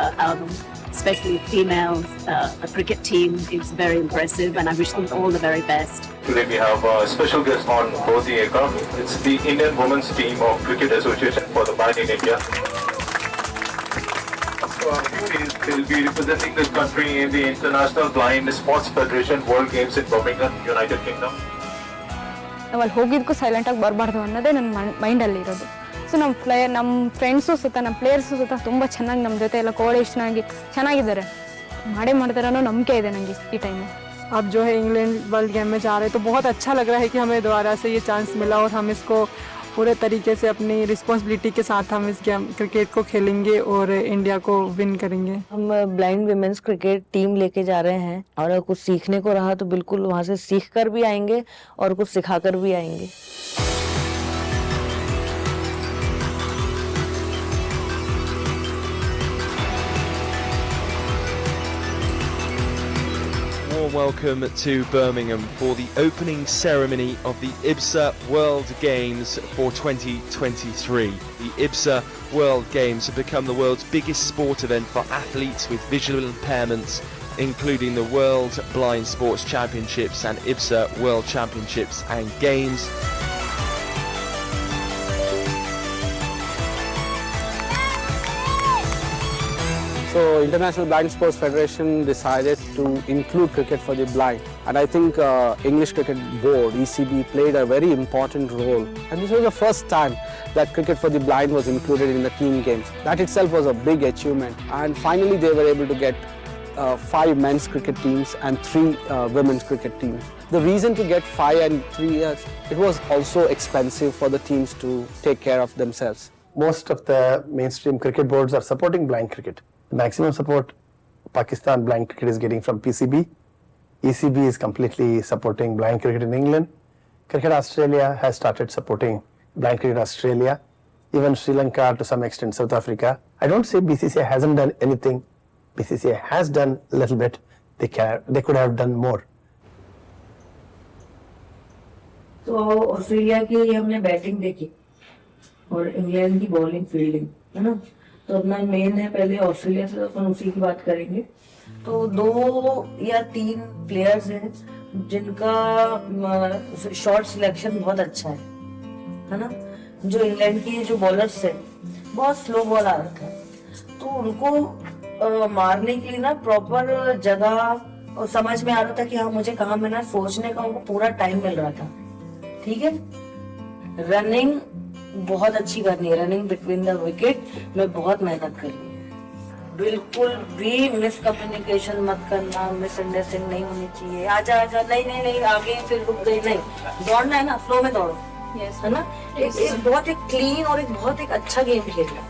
especially females. A cricket team is very impressive, and I wish them all the very best. Today we have a special guest on board the aircraft. It's the Indian Women's Team of Cricket Association for the Blind in India. Will be representing this country in the International Blind Sports Federation World Games in Birmingham, United Kingdom. ಅಲ್ಲಿ ಹೋಗಿದ್ದಕ್ಕೂ ಸೈಲೆಂಟಾಗಿ ಬರಬಾರ್ದು ಅನ್ನೋದೇ ನನ್ನ ಮೈಂಡಲ್ಲಿ ಇರೋದು. So ನಮ್ಮ friends ಸುತ್ತ, ನಮ್ಮ ಪ್ಲೇಯರ್ಸು ಸುತ್ತ ತುಂಬ ಚೆನ್ನಾಗಿ ನಮ್ಮ ಜೊತೆ ಎಲ್ಲ ಕೋಆರ್ಡಿನೇಷನ್ ಆಗಿ ಚೆನ್ನಾಗಿದ್ದಾರೆ. ಮಾಡೇ ಮಾಡ್ತಾರೆ ಅನ್ನೋ ನಂಬಿಕೆ ಇದೆ ನನಗೆ ಈ ಟೈಮು. अब जो है इंग्लैंड वर्ल्ड गेम में जा रहे हैं तो बहुत अच्छा लग रहा है कि हमें दोबारा से ये चांस मिला और हम इसको पूरे तरीके से अपनी रिस्पॉन्सिबिलिटी के साथ हम इस गेम क्रिकेट को खेलेंगे और इंडिया को विन करेंगे. हम ब्लाइंड विमेंस क्रिकेट टीम लेके जा रहे हैं और कुछ सीखने को रहा तो बिल्कुल वहाँ से सीख कर भी आएंगे और कुछ सिखा कर भी आएंगे. warm welcome to Birmingham for the opening ceremony of the IBSA World Games for 2023. The IBSA World Games have become the world's biggest sport event for athletes with visual impairments, including the World Blind Sports Championships and IBSA World Championships and Games. So International Blind Sports Federation decided to include cricket for the blind, and I think English Cricket Board, ECB, played a very important role, and this was the first time that cricket for the blind was included in the team games. That itself was a big achievement, and finally they were able to get 5 men's cricket teams and 3 women's cricket teams. The reason to get 5 and 3 years, it was also expensive for the teams to take care of themselves. Most of the mainstream cricket boards are supporting blind cricket. The maximum support Pakistan blind cricket is getting from PCB. ECB is completely supporting blind cricket in England. Cricket Australia has started supporting blind cricket Australia. Even Sri Lanka, to some extent South Africa. I don't say BCCI hasn't done anything. BCCI has done a little bit. They could have done more. तो Australia की हमने batting देखी और England की bowling fielding, है ना? तो अपना मेन है पहले ऑस्ट्रेलिया से, तो अपन उसी की बात करेंगे. तो 2 या 3 प्लेयर्स हैं जिनका शॉट सिलेक्शन बहुत अच्छा है ना? जो इंग्लैंड की जो बॉलर्स हैं बहुत स्लो बॉल आ रखा है, तो उनको मारने के लिए ना प्रॉपर जगह और समझ में आ रहा था कि हाँ मुझे कहाँ मिलना, सोचने का उनको पूरा टाइम मिल रहा था. ठीक है. रनिंग बहुत अच्छी करनी है, रनिंग बिटवीन द विकेट में बहुत मेहनत करनी है. बिल्कुल भी मिसकम्युनिकेशन मत करना, मिसअंडरस्टैंडिंग नहीं होनी चाहिए. आजा आजा, नहीं आगे फिर रुक गई, नहीं, दौड़ना है ना, फ्लो में दौड़ो, है ना? एक बहुत एक क्लीन और एक बहुत एक अच्छा गेम खेलना.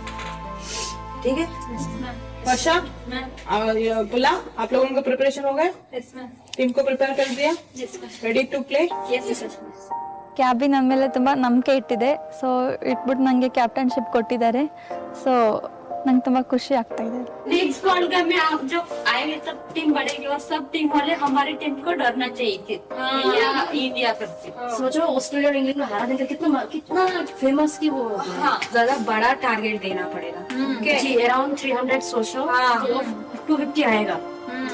ठीक है. वर्षा, पुला, आप लोगों का प्रिपरेशन हो गया? टीम को प्रिपेयर कर दिया? Ready to play? ಕ್ಯಾಬಿನ್ ನಮ್ಮ ಮೇಲೆ ತುಂಬ ನಂಬಿಕೆ ಇಟ್ಟಿದೆ. ಸೊ ಇಟ್ಬಿಟ್ಟು ನನಗೆ ಕ್ಯಾಪ್ಟನ್ಶಿಪ್ ಕೊಟ್ಟಿದ್ದಾರೆ. ಸೊ ನಂಗೆ ತುಂಬ ಖುಷಿ ಆಗ್ತಾ ಇದೆ. नेक्स्ट वर्ल्ड कप में आप जो आएंगे तब टीम बढ़ेगी और सब टीम वाले हमारी टीम को डरना चाहिए थे. इंडिया करते सोचो ऑस्ट्रेलिया और इंग्लैंड को हरा देगा, कितना फेमस की वो. ज्यादा बड़ा टारगेट देना पड़ेगा जी. अराउंड 300 सोचो, 250 आएगा.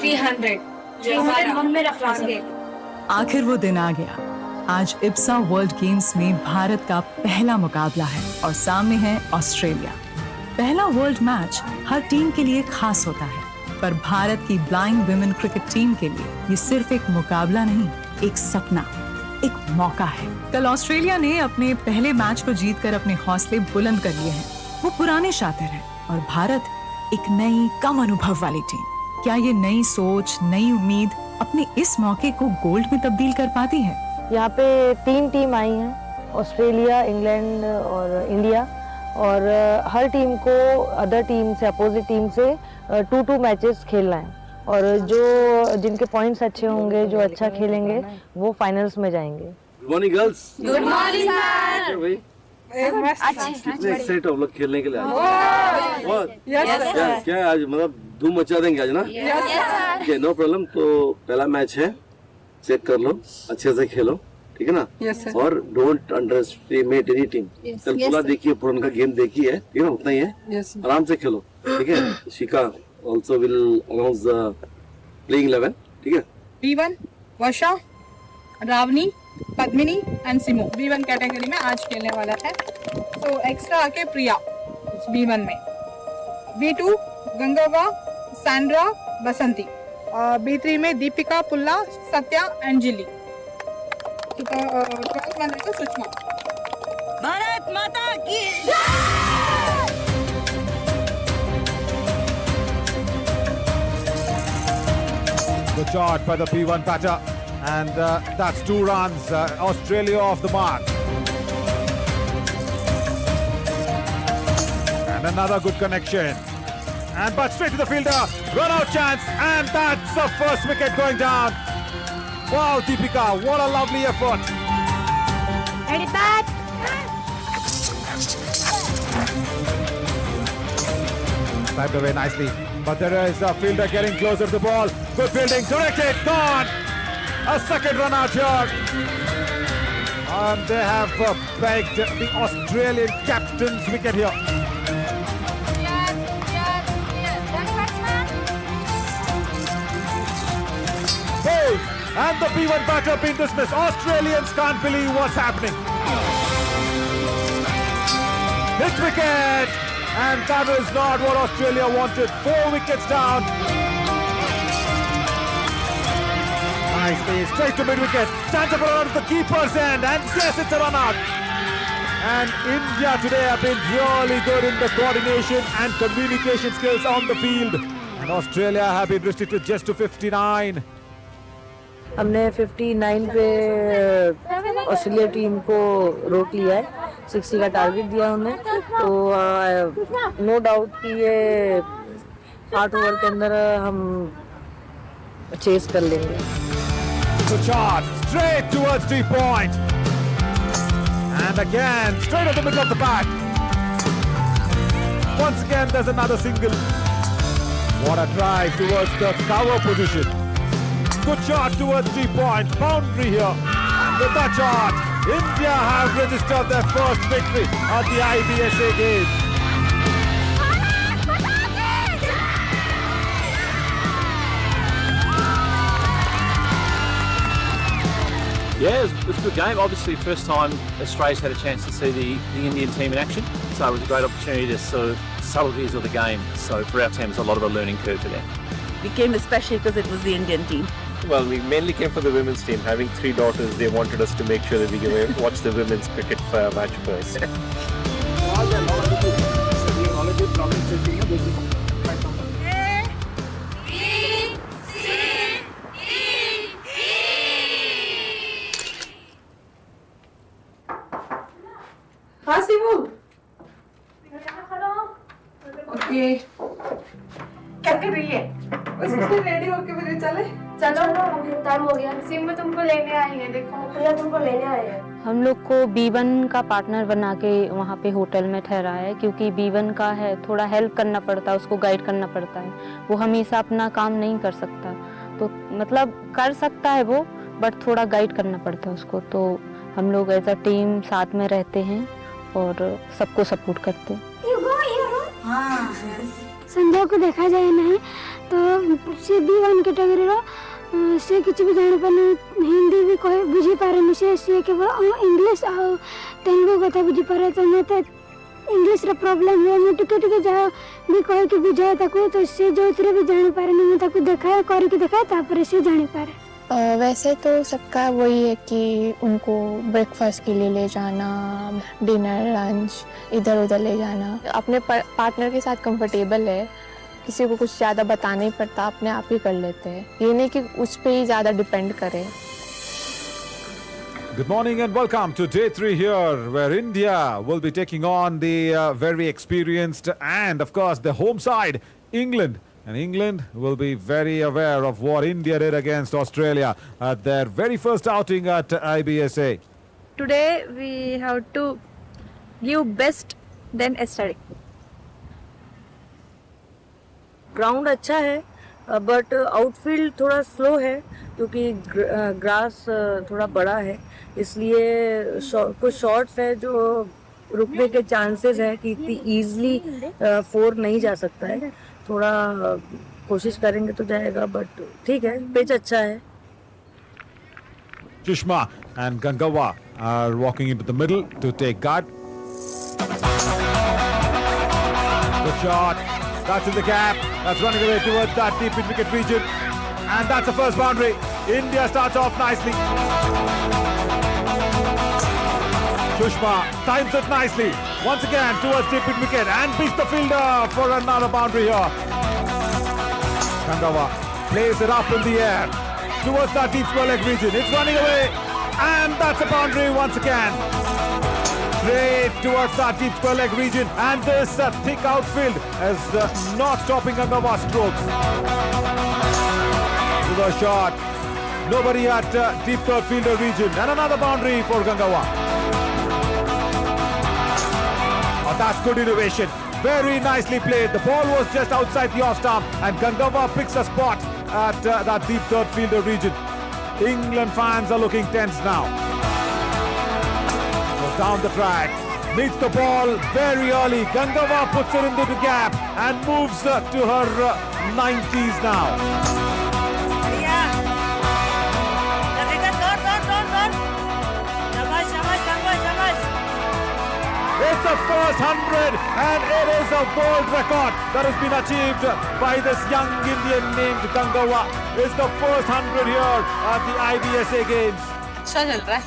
300 मन में रखना है. आखिर वो दिन आ गया. आज इब्सा वर्ल्ड गेम्स में भारत का पहला मुकाबला है और सामने है ऑस्ट्रेलिया. पहला वर्ल्ड मैच हर टीम के लिए खास होता है, पर भारत की ब्लाइंड विमेन क्रिकेट टीम के लिए ये सिर्फ एक मुकाबला नहीं, एक सपना, एक मौका है. कल ऑस्ट्रेलिया ने अपने पहले मैच को जीतकर अपने हौसले बुलंद कर लिए हैं. वो पुराने शातिर हैं और भारत एक नई कम अनुभव वाली टीम. क्या ये नई सोच, नई उम्मीद अपने इस मौके को गोल्ड में तब्दील कर पाती है? यहाँ पे 3 टीम आई हैं, ऑस्ट्रेलिया, इंग्लैंड और इंडिया, और हर टीम को अदर टीम से, अपोजिट टीम से 2-2 मैचेस खेलना है, और जो जिनके पॉइंट्स अच्छे होंगे, जो अच्छा खेलेंगे, वो फाइनल्स में जाएंगे. Good morning girls. Good morning sir. भाई कितने एक्साइटेड आप लोग खेलने के लिए आज? क्या आज मतलब धूम मचा देंगे आज ना? Okay, no problem. तो पहला मैच है, चेक कर लो, अच्छे से खेलो, ठीक है ना? और डोंट अंडरएस्टिमेट एनी टीम. कल पूरा देखिए, पूरा उनका गेम देखिए, ठीक है ना? उतना ही है. आराम से खेलो, ठीक है? शिका also will announce the playing 11, ठीक है? B1 Varsha, Rawani, Padmini and सिमो B1 category में आज खेलने वाला है. तो एक्स्ट्रा आके प्रिया B1 में. B2 गंगावा, सैंड्रा, बसंती. B3 में दीपिका, पुल्ला, सत्या एंड जिली. तो सुषमा. भारत माता की Good shot by the B1 batter, and that's 2 runs. Australia off the mark. And another good connection. And but straight to the fielder, run out chance, and that's the first wicket going down. Wow, Deepika, what a lovely effort. Ready back. Typed away nicely, but there is a fielder getting closer to the ball. Good fielding, directed, gone. A second run out here. And they have begged the Australian captain's wicket here. Bowled, and the B1 batter being dismissed. Australians can't believe what's happening. Hit wicket, and that is not what Australia wanted. 4 wickets down. Nicely, straight to mid-wicket. Chance of a run at the keeper's end, and yes, it's a run out. And India today have been really good in the coordination and communication skills on the field. And Australia have been restricted just to 59. हमने 59 पे Australia team को रोक लिया है, 60 का target दिया हमें, तो नो डाउट कि ये 8 ओवर के अंदर हम चेस कर लेंगे. Good shot, straight towards 3 point. And again, straight at the middle of the bat. Once again, there's another single. What a drive towards the cover position. Good shot towards 3 point, boundary here. And with that shot, India have registered their first victory at the IBSA Games. Yeah, it was a good game. Obviously, first time Australia's had a chance to see the Indian team in action. So it was a great opportunity to sort of subtleties of the game. So for our team, it's a lot of a learning curve for them. We came especially because it was the Indian team. Well, we mainly came for the women's team. Having 3 daughters, they wanted us to make sure that we can watch the women's cricket match first. हाँ Simu okay क्या कर रही है? उससे ready होके मेरे चले चलो टाइम हो गया. सिम में तुमको लेने आई है, देखो भैया तुमको लेने आए हैं. हम लोग को B1 का पार्टनर बना के वहाँ पे होटल में ठहराया है, क्योंकि B1 का है थोड़ा हेल्प करना पड़ता है, उसको गाइड करना पड़ता है. वो हमेशा अपना काम नहीं कर सकता, तो मतलब कर सकता है वो, बट थोड़ा गाइड करना पड़ता है उसको. तो हम लोग एज अ टीम साथ में रहते हैं और सबको सपोर्ट करते हैं. संध्या को देखा जाए नहीं तो से B1 कैटेगरी से किसी भी जाने पर हिंदी भी कोई बुझी पारे से केवल इंग्लिश और तेलुगु कथा बुझी पारे, तो मत इंग्लिश रा प्रॉब्लम है. मैं टिके टिके जा भी कहे कि बुझाए ताको, तो से जो उतरे भी जाने पारे नहीं, मैं ताको देखा कर के देखा तापर से जाने पारे. वैसे तो सबका वही है कि उनको ब्रेकफास्ट के लिए ले जाना, डिनर लंच इधर उधर ले जाना. अपने पार्टनर के साथ कंफर्टेबल है, किसी को कुछ ज़्यादा बताना नहीं पड़ता, अपने आप ही कर लेते हैं. ये नहीं कि उस पर ही ज़्यादा डिपेंड करें. Good morning and welcome to day 3 here, where India will be taking on the very experienced and of course the home side, England. And England will be very aware of what India did against Australia at their very first outing at IBSA. Today we have to give best than yesterday. Ground अच्छा है, but outfield थोड़ा slow है, क्योंकि grass थोड़ा बड़ा है, इसलिए कुछ शॉट्स है जो रुकने के चांसेस है कि इतनी ईजिली 4 नहीं जा सकता है. थोड़ा कोशिश करेंगे तो जाएगा, बट ठीक है, पिच अच्छा है. Sushma and Gangawa are walking into the middle to take guard. Good shot. That's in the gap. That's running away towards that deep mid-wicket region. And that's the first boundary. India starts off nicely. Sushma times it nicely. Once again towards deep mid-wicket and beats the fielder for another boundary here. Gangawa plays it up in the air towards that deep square leg region. It's running away. And that's a boundary once again. Straight towards that deep square leg region, and this thick outfield is not stopping Gangawa's strokes. To the shot, nobody at deep third fielder region, and another boundary for Gangawa. Oh, that's good innovation. Very nicely played. The ball was just outside the off stump, and Gangawa picks a spot at that deep third fielder region. England fans are looking tense now. Goes down the track, meets the ball very early. Gangawa puts it into the gap and moves to her 90s now. It's a first 100 and it is a world record that has been achieved by this young Indian named Gangawa. It's the first 100 here at the IBSA Games. अच्छा चल रहा है,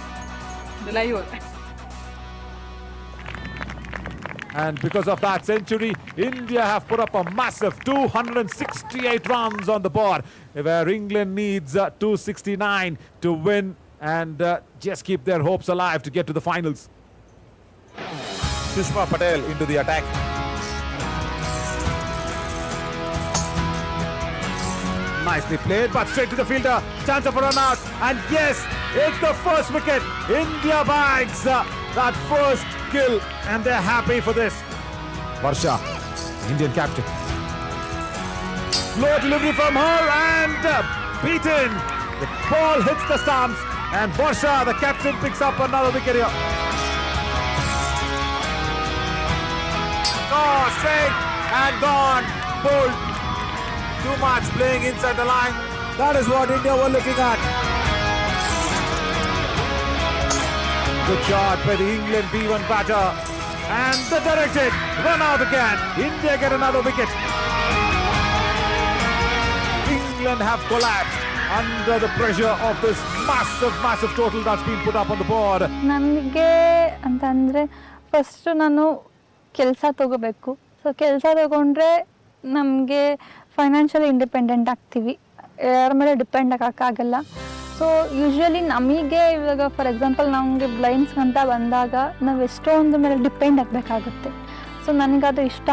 धुलाई हो रहा है. And because of that century, India have put up a massive 268 runs on the board, where England needs 269 to win and just keep their hopes alive to get to the finals. Sushma Patel into the attack. Nicely played, but straight to the fielder. Chance of a run out. And yes, it's the first wicket. India bags that first kill, and they're happy for this. Varsha, Indian captain. Slow delivery from her and beaten. The ball hits the stumps, and Varsha, the captain, picks up another wicket here. Oh, straight and gone. Bold. Too much playing inside the line. That is what India were looking at. Good shot by the England B1 batter. And the directed run out again. India get another wicket. England have collapsed under the pressure of this massive total that's been put up on the board. ನನಗೆ ಅಂತಂದರೆ first ನಾನು ಕೆಲಸ ತಗೋಬೇಕು. So ಕೆಲಸ ತಗೊಂಡ್ರೆ ನಮಗೆ financially independent ಆಗ್ತೀವಿ, ಯಾರ ಮೇಲೆ ಡಿಪೆಂಡ್ ಆಗೋಕ್ಕಾಗಲ್ಲ. ಸೊ ಯೂಶ್ವಲಿ ನಮಗೆ ಇವಾಗ ಫಾರ್ ಎಕ್ಸಾಂಪಲ್ ನಮಗೆ ಬ್ಲೈಂಡ್ಸ್ ಅಂತ ಬಂದಾಗ ನಾವು ಎಷ್ಟೊಂದು ಮೇಲೆ ಡಿಪೆಂಡ್ ಆಗಬೇಕಾಗುತ್ತೆ. ಸೊ ನನಗದು ಇಷ್ಟ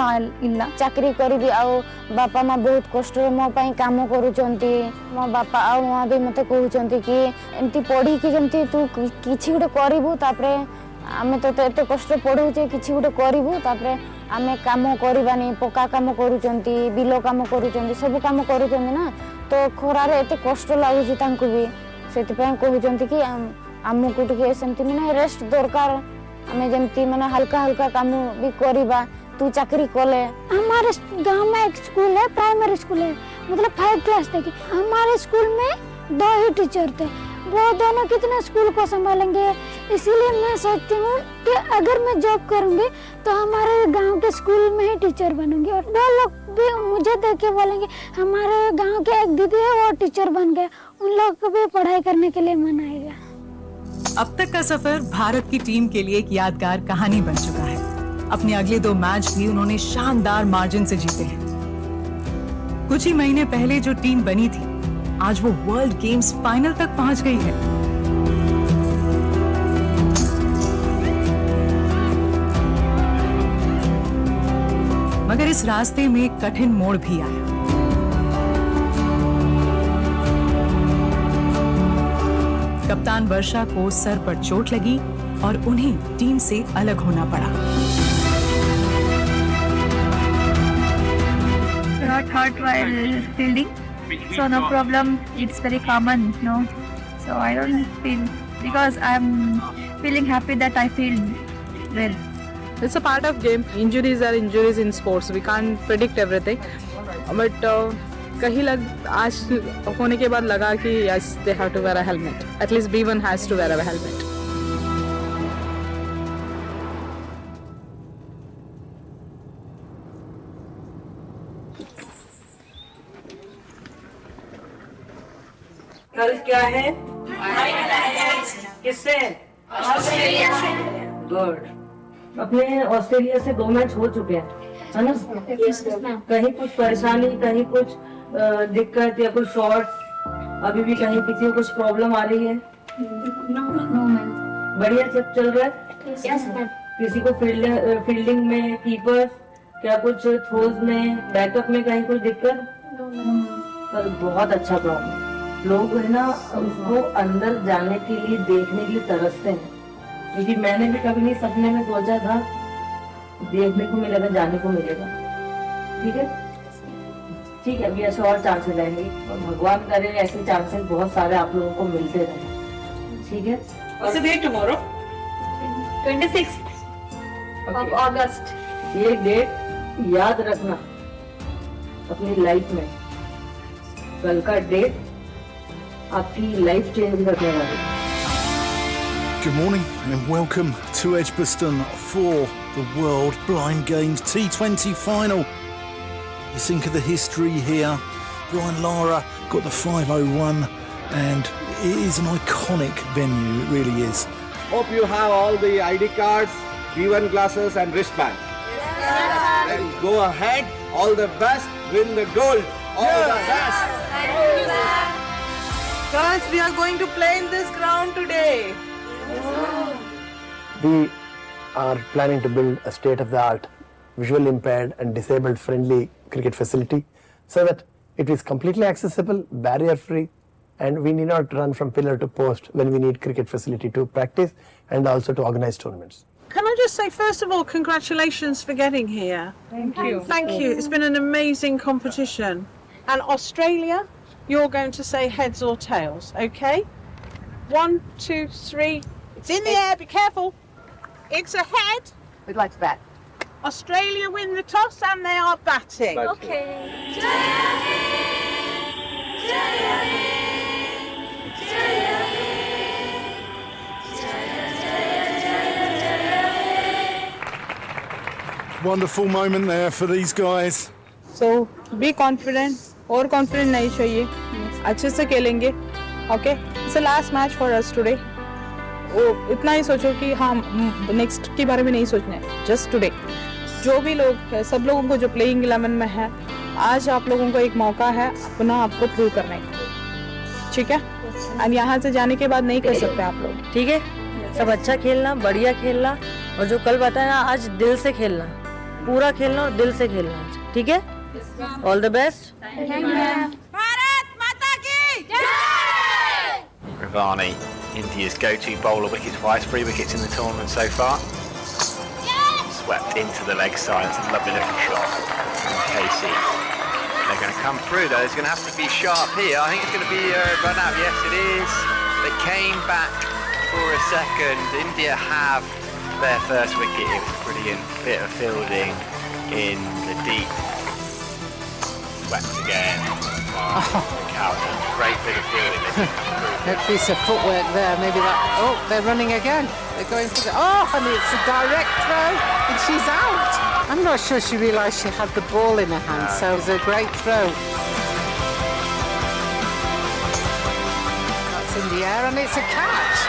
ಇಲ್ಲ. ଚାକିରି କରିବି ଆଉ ବାପା ମା ବହୁତ କଷ୍ଟରେ ମୋ ପାଇଁ କାମ କରୁଛନ୍ତି. ମୋ ବାପା ଆଉ ମା ବି ମୋତେ କହୁଛନ୍ତି କି ଏମିତି ପଢ଼ିକି ଯେମିତି ତୁ କିଛି ଗୋଟେ କରିବୁ, ତାପରେ ଆମେ ତୋତେ ଏତେ କଷ୍ଟ ପଢ଼ଉଛେ କିଛି ଗୋଟେ କରିବୁ, ତାପରେ ଆମେ କାମ କରିବାନି, ପକ୍କା କାମ କରୁଛନ୍ତି, ବିଲ କାମ କରୁଛନ୍ତି, ସବୁ କାମ କରୁଛନ୍ତି ନା, ତ ଖରାରେ ଏତେ କଷ୍ଟ ଲାଗୁଛି ତାଙ୍କୁ ବି, ସେଥିପାଇଁ କହୁଛନ୍ତି କି ଆମକୁ ଟିକେ ସେମିତି ମାନେ ରେଷ୍ଟ ଦରକାର, ଆମେ ଯେମିତି ମାନେ ହାଲକା କାମ ବି କରିବା, तू चाकरी कले. हमारे गांव में एक स्कूल है, प्राइमरी स्कूल है, मतलब 5 क्लास तक. हमारे स्कूल में 2 ही टीचर थे, वो दोनों कितना स्कूल को संभालेंगे. इसीलिए मैं सोचती हूँ कि अगर मैं जॉब करूँगी तो हमारे गांव के स्कूल में ही टीचर बनूंगी. और वो लोग भी मुझे देख के बोलेंगे हमारे गांव के एक दीदी है वो टीचर बन गए, उन लोग को भी पढ़ाई करने के लिए मन आएगा. अब तक का सफर भारत की टीम के लिए एक यादगार कहानी बन चुका है. अपने अगले 2 मैच भी उन्होंने शानदार मार्जिन से जीते हैं. कुछ ही महीने पहले जो टीम बनी थी, आज वो वर्ल्ड गेम्स फाइनल तक पहुंच गई है. मगर इस रास्ते में एक कठिन मोड़ भी आया. कप्तान वर्षा को सर पर चोट लगी और उन्हें टीम से अलग होना पड़ा. Got hurt while fielding, so no problem. It's very common, no. So I don't feel, because I'm feeling happy that I feel well. It's a part of game. Injuries are injuries in sports. We can't predict everything. But कहीं आज होने के बाद लगा कि yes, they have to wear a helmet. At least B1 has to wear a helmet. कल क्या है? किससे? ऑस्ट्रेलिया से. गुड. अपने ऑस्ट्रेलिया से 2 मैच हो चुके हैं, है ना? कहीं कुछ परेशानी, कहीं कुछ दिक्कत या कुछ शॉर्ट्स, अभी भी कहीं किसी को कुछ प्रॉब्लम आ रही है? बढ़िया चल रहा है. किसी को फील्डिंग में, कीपर्स, क्या कुछ थ्रोज में, बैकअप में कहीं कुछ दिक्कत? पर बहुत अच्छा प्रॉब्लम. लोग है ना उसको अंदर जाने के लिए, देखने के लिए तरसते हैं, क्योंकि मैंने भी कभी नहीं सपने में सोचा था देखने को मिलेगा, जाने को मिलेगा. ठीक है, ठीक है, अभी ऐसे और चांसेस आएंगे और भगवान करे ऐसे चांसेस बहुत सारे आप लोगों को मिलते रहे, ठीक है? What's the date tomorrow? 26th of August. ये डेट याद रखना अपनी लाइफ में, कल का डेट आपकी लाइफ चेंज करने वाली। Good morning and welcome to Edgbaston for the World Blind Games T20 final. You think of the history here. Brian Lara got the 501 and it is an iconic venue, it really is. Hope you have all the ID cards, B1 glasses and wristbands. And go ahead, all the best, win the gold. All the best. Guys, we are going to play in this ground today. We are planning to build a state-of-the-art, visually impaired and disabled friendly cricket facility so that it is completely accessible, barrier-free, and we need not run from pillar to post when we need cricket facility to practice and also to organize tournaments. Can I just say, first of all, congratulations for getting here. Thank you. Thank you. It's been an amazing competition. And Australia, you're going to say heads or tails, okay? 1, 2, 3. It's in the air, be careful. It's a head. We'd like to bat. Australia win the toss and they are batting. Okay. Wonderful moment there for these guys. So be confident. और confident नहीं चाहिए. अच्छे से खेलेंगे. Okay. It's the last match for us today. वो इतना ही सोचो कि हाँ next के बारे में नहीं सोचना है. Just today. जो भी लोग हैं, सब लोगों को जो playing 11 में है, आज आप लोगों को एक मौका है अपना आपको प्रूव करने का. ठीक है? और यहाँ से जाने के बाद नहीं कर सकते आप लोग. ठीक है? सब अच्छा खेलना, बढ़िया खेलना और जो कल बताया ना आज दिल से खेलना, पूरा खेलना और दिल से खेलना. ठीक है? All the best. Ravani, India's go-to bowler wickets-wise, 3 wickets in the tournament so far. Swept into the leg side. It's a lovely looking shot from Casey. They're going to come through though. It's going to have to be sharp here. I think it's going to be a run out. Yes, it is. They came back for a second. India have their first wicket. It was a brilliant bit of fielding in the deep. Swept again. Great bit of fielding. That piece of footwork there, maybe that. Oh, they're running again. They're going for the. Oh, and it's a direct throw, and she's out. I'm not sure she realised she had the ball in her hand, so it was a great throw. That's in the air, and it's a catch.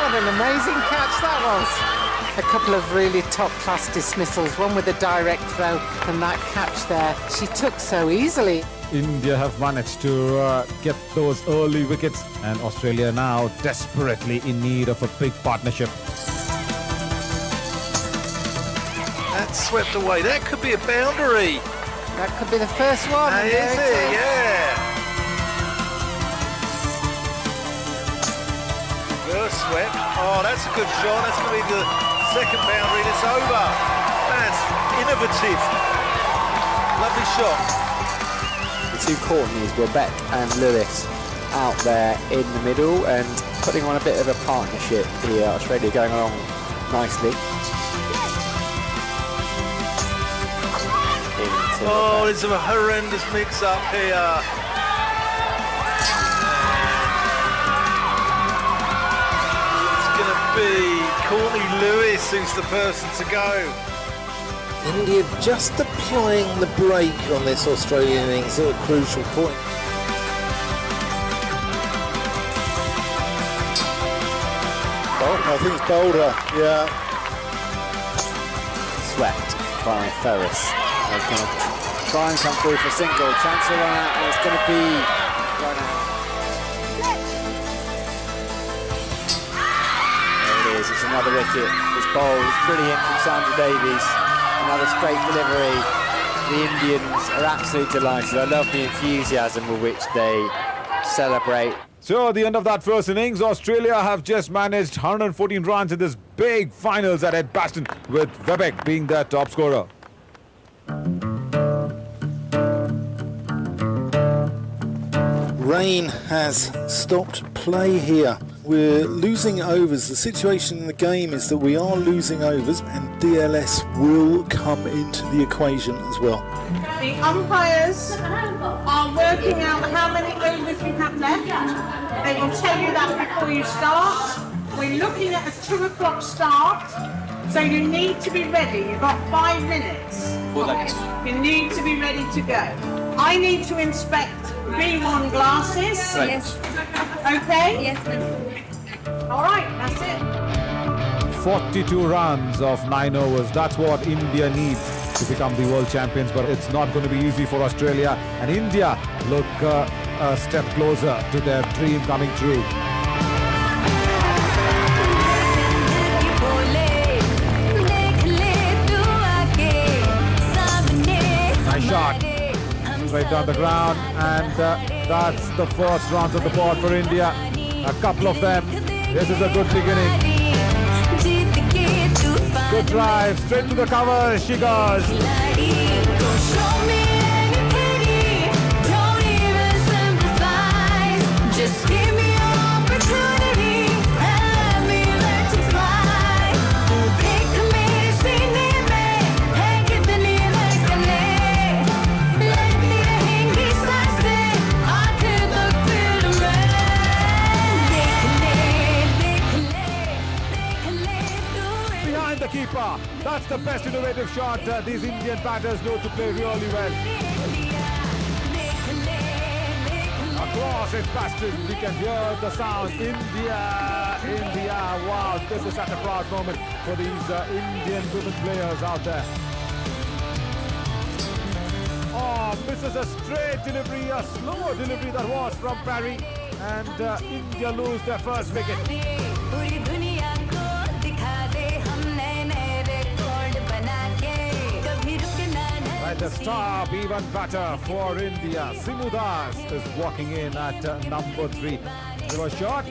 What an amazing catch that was. A couple of really top-class dismissals, one with a direct throw and that catch there. She took so easily. India have managed to get those early wickets, and Australia now desperately in need of a big partnership. That's swept away. That could be a boundary. That could be the first one. That is it, yeah. Reverse swept. Oh, that's a good shot. That's going to be the second boundary and it's over. That's innovative. Lovely shot. The two Courtneys were Beck and Lewis out there in the middle and putting on a bit of a partnership here. Australia going along nicely. Oh, it's a horrendous mix-up here. It's going to be Courtney Lewis who's the person to go. India just applying the brake on this Australian innings at a crucial point. Oh, I think it's Boulder, yeah. Swept by Ferris. They're going to try and come through for a single. Chance to run out, and it's going to be run out. There it is, it's another wicket. This bowl is brilliant from Sandra Davies. Another straight delivery. The Indians are absolutely delighted. I love the enthusiasm with which they celebrate. So at the end of that first innings, Australia have just managed 114 runs in this big finals at Edgbaston, with Webbeck being their top scorer. Rain has stopped play here. We're losing overs. The situation in the game is that we are losing overs, and DLS will come into the equation as well. The umpires are working out how many overs you have left. They will tell you that before you start. We're looking at a 2 o'clock start, so you need to be ready. You've got 5 minutes. You need to be ready to go. I need to inspect B1 glasses. Right. Yes. Okay? Yes. All right, that's it. 42 runs of 9 overs. That's what India needs to become the world champions, but it's not going to be easy for Australia. And India look a step closer to their dream coming true. Nice shot. Straight down the ground, and that's the first runs on the board for India. A couple of them. This is a good beginning. Good drive, straight to the cover. She goes. Just give me an opportunity and let me learn to fly. देख मेरे सीने में है कितनी धड़कनें, लगती रहेंगी सांसें आखिर तक फिर मैं। देख ले Behind the keeper. That's the best innovative shot. These Indian batters know to play really well. Across its bastion, we can hear the sound. India, India. Wow, this is such a proud moment for these Indian women players out there. Oh, misses a straight delivery, a slower delivery that was from Parry, and India lose their first wicket. पूरी दुनिया को दिखा दे हम नए नए record बना के कभी रुकना नहीं। Right, the star B1 batter for India, Simu Das, is walking in at number 3. They were shot,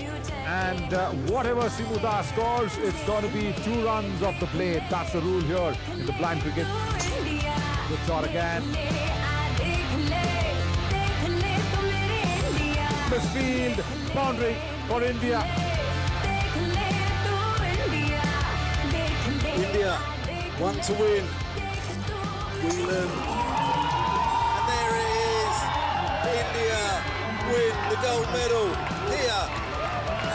and whatever Simu Das scores, it's going to be 2 runs off the plate. That's the rule here in the blind cricket. Good shot again. Misfield, boundary for India. India, 1 to win. Whelan. And there it is. India win the gold medal here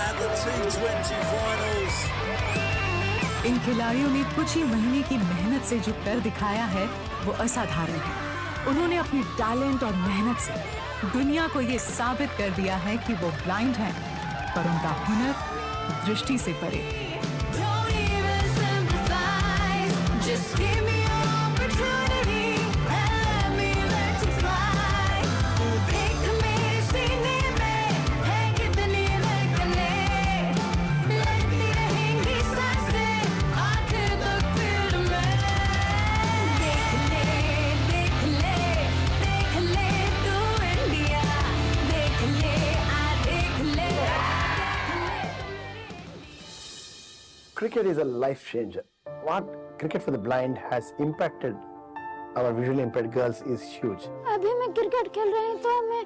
at the T20 finals. इन खिलाड़ियों ने कुछ ही महीने की मेहनत से जो कर दिखाया है वो असाधारण है। उन्होंने अपनी टैलेंट और मेहनत से दुनिया को ये साबित कर दिया है कि वो ब्लाइंड हैं, पर उनका हुनर दृष्टि से परे। Just give me an opportunity and let me learn to fly. देख मेरे सीने में है कितनी धड़कनें, लगती रहेंगी सांसें आखिर तक फिर मैं। देख ले तू इंडिया, देख ले देख ले। Cricket is a life changer. What cricket for the blind has impacted our visually impaired girls is huge. अभी मैं क्रिकेट खेल रही हूँ तो मैं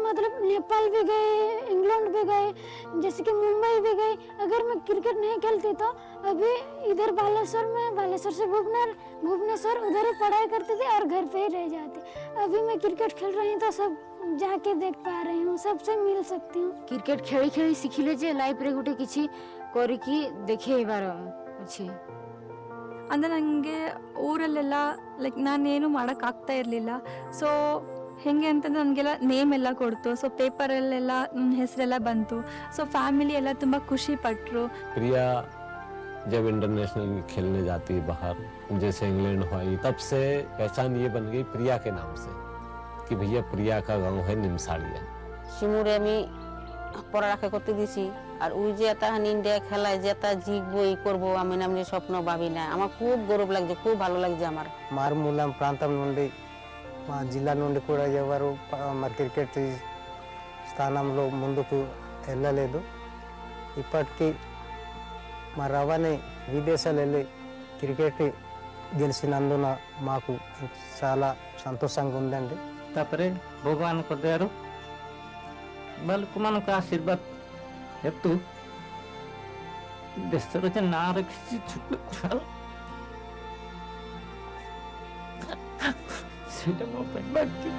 मतलब नेपाल भी गए, इंग्लैंड भी गए, जैसे कि मुंबई भी गई। अगर मैं क्रिकेट नहीं खेलती तो अभी इधर बालेश्वर से भुवनेश्वर उधर ही पढ़ाई करती थी और घर पे ही रह जाती। अभी मैं क्रिकेट खेल रही हूँ तो सब जाके देख पा रही हूँ, सबसे मिल सकती हूँ। क्रिकेट खेली खेली शिखिले जे लाइफ रे गुटे किछि करिकी देखेइबार अछि। ಅಂದರೆ ನನಗೆ ಊರಲ್ಲೆಲ್ಲ ಲೈಕ್ ನಾನೇನು ಮಾಡೋಕ್ಕಾಗ್ತಾ ಇರಲಿಲ್ಲ. ಸೊ ಹೇಗೆ ಅಂತಂದ್ರೆ ನನಗೆಲ್ಲ ನೇಮ್ ಎಲ್ಲ ಕೊಡ್ತು. ಸೊ ಪೇಪರಲ್ಲೆಲ್ಲ ನನ್ನ ಹೆಸರೆಲ್ಲ ಬಂತು. ಸೊ ಫ್ಯಾಮಿಲಿ ಎಲ್ಲ ತುಂಬ ಖುಷಿ ಪಟ್ಟರು. प्रिया जब इंटरनेशनल खेलने जाती है बाहर, जैसे इंग्लैंड हुई, तब से पहचान ये बन गई प्रिया के नाम से कि भैया प्रिया का गांव है निमसाड़िया। শিমুরে আমি পড়ালেখা করতে দিছি, আর ওই যে এটা ইন্ডিয়া খেলায় যে এটা জিতবো ই করবো আমি নামনি স্বপ্ন ভাবি না। আমার খুব গৌরব লাগছে, খুব ভালো লাগছে আমার। మారుమూలం ప్రాంతం నుండి మా జిల్లా నుండి కూడా ఎవరు మరి క్రికెట్ స్థానంలో ముందుకు వెళ్ళలేదు. ఇప్పటికీ మా రవాణి విదేశాలు వెళ్ళి క్రికెట్ గెలిచినందున మాకు చాలా సంతోషంగా ఉందండి. ତାପରେ ଭଗବାନଙ୍କ ଦୟାରୁ ବାଲକମାନଙ୍କ ଆଶୀର୍ବାଦ ହେତୁ ଦେଶର ଯେ ନାଁ ରଖିଛି ଛୋଟ ଛୁଆ ସେଇଟା ମୋ ପାଇଁ ଭାଗ୍ୟ।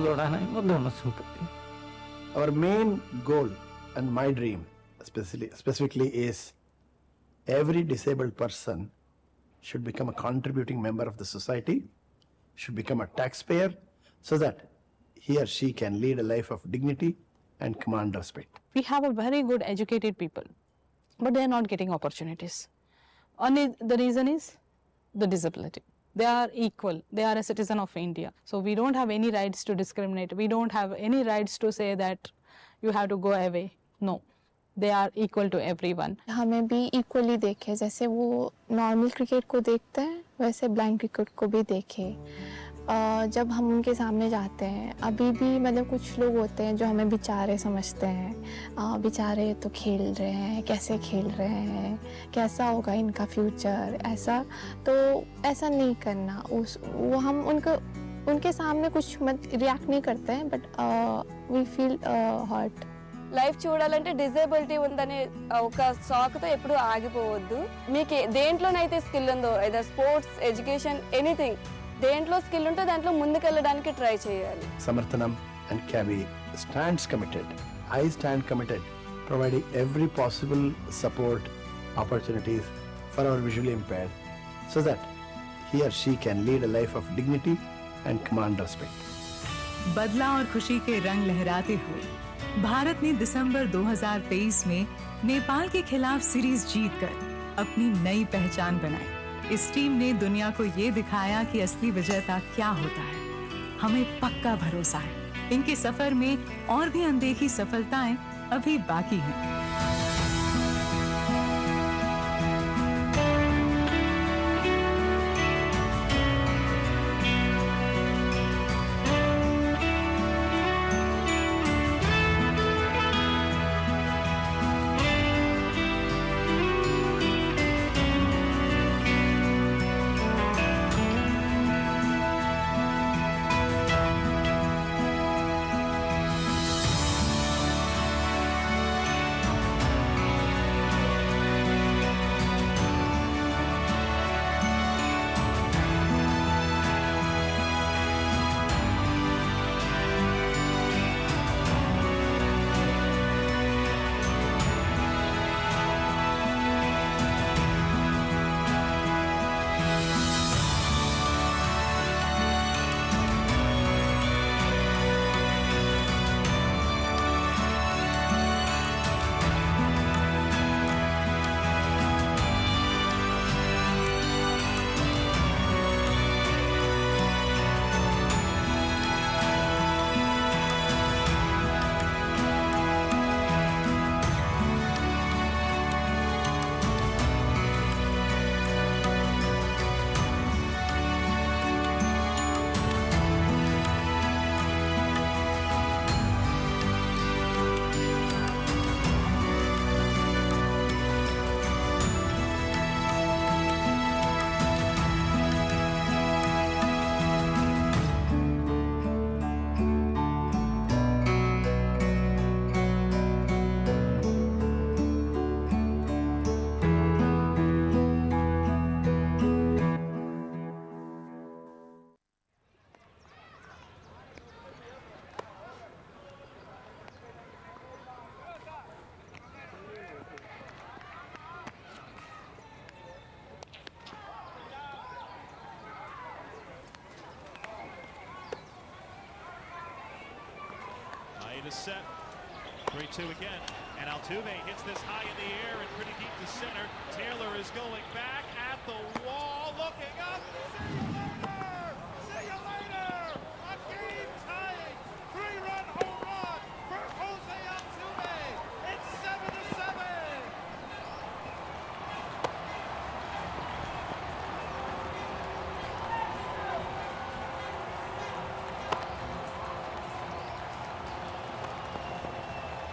ଲୋଡ଼ା ନାହିଁ ମୋ ଧନ ସମ୍ପତ୍ତି। Our main goal and my dream specifically is every disabled person should become a contributing member of the society, should become a taxpayer, so that he or she can lead a life of dignity and command respect. We have a very good educated people, but they are not getting opportunities. Only the reason is the disability. They are equal. They are a citizen of India. So we don't have any rights to discriminate. We don't have any rights to say that you have to go away. No. They are equal to everyone. हमें भी equally देखे, जैसे वो normal cricket को देखते हैं वैसे blind cricket को भी देखे। जब हम उनके सामने जाते हैं, अभी भी मतलब कुछ लोग होते हैं जो हमें बेचारे समझते हैं, बेचारे तो खेल रहे हैं, कैसे खेल रहे हैं, कैसा होगा इनका फ्यूचर, ऐसा तो ऐसा नहीं करना। वो हम उनके सामने कुछ रिएक्ट नहीं करते हैं, but we feel hurt. Life చూడాలంటే డిజేబిలిటీ ఉందనే ఒక సాకుతో ఎప్పుడు ఆగిపోవద్దు. మీకు దేంట్లోనైతే స్కిల్ ఉందో, either స్పోర్ట్స్, ఎడ్యుకేషన్, ఎనీథింగ్, దేంట్లో స్కిల్ ఉంటే దాంట్లో ముందుకెళ్ళడానికి ట్రై చేయాలి. Samarthanam and CABI stands committed. I stand committed, providing every possible support, opportunities for our visually impaired, so that he or she can lead a life of dignity and command respect. बदला और खुशी के रंग लहराते हुए भारत ने दिसंबर 2023 में नेपाल के खिलाफ सीरीज जीतकर अपनी नई पहचान बनाई। इस टीम ने दुनिया को ये दिखाया कि असली विजेता क्या होता है। हमें पक्का भरोसा है इनके सफर में और भी अनदेखी सफलताएं अभी बाकी हैं। is set. 3-2 again. And Altuve hits this high in the air and pretty deep to center. Taylor is going back at the wall, looking up. See you later! A game-tying 3-run home run for Jose Altuve. It's 7-7.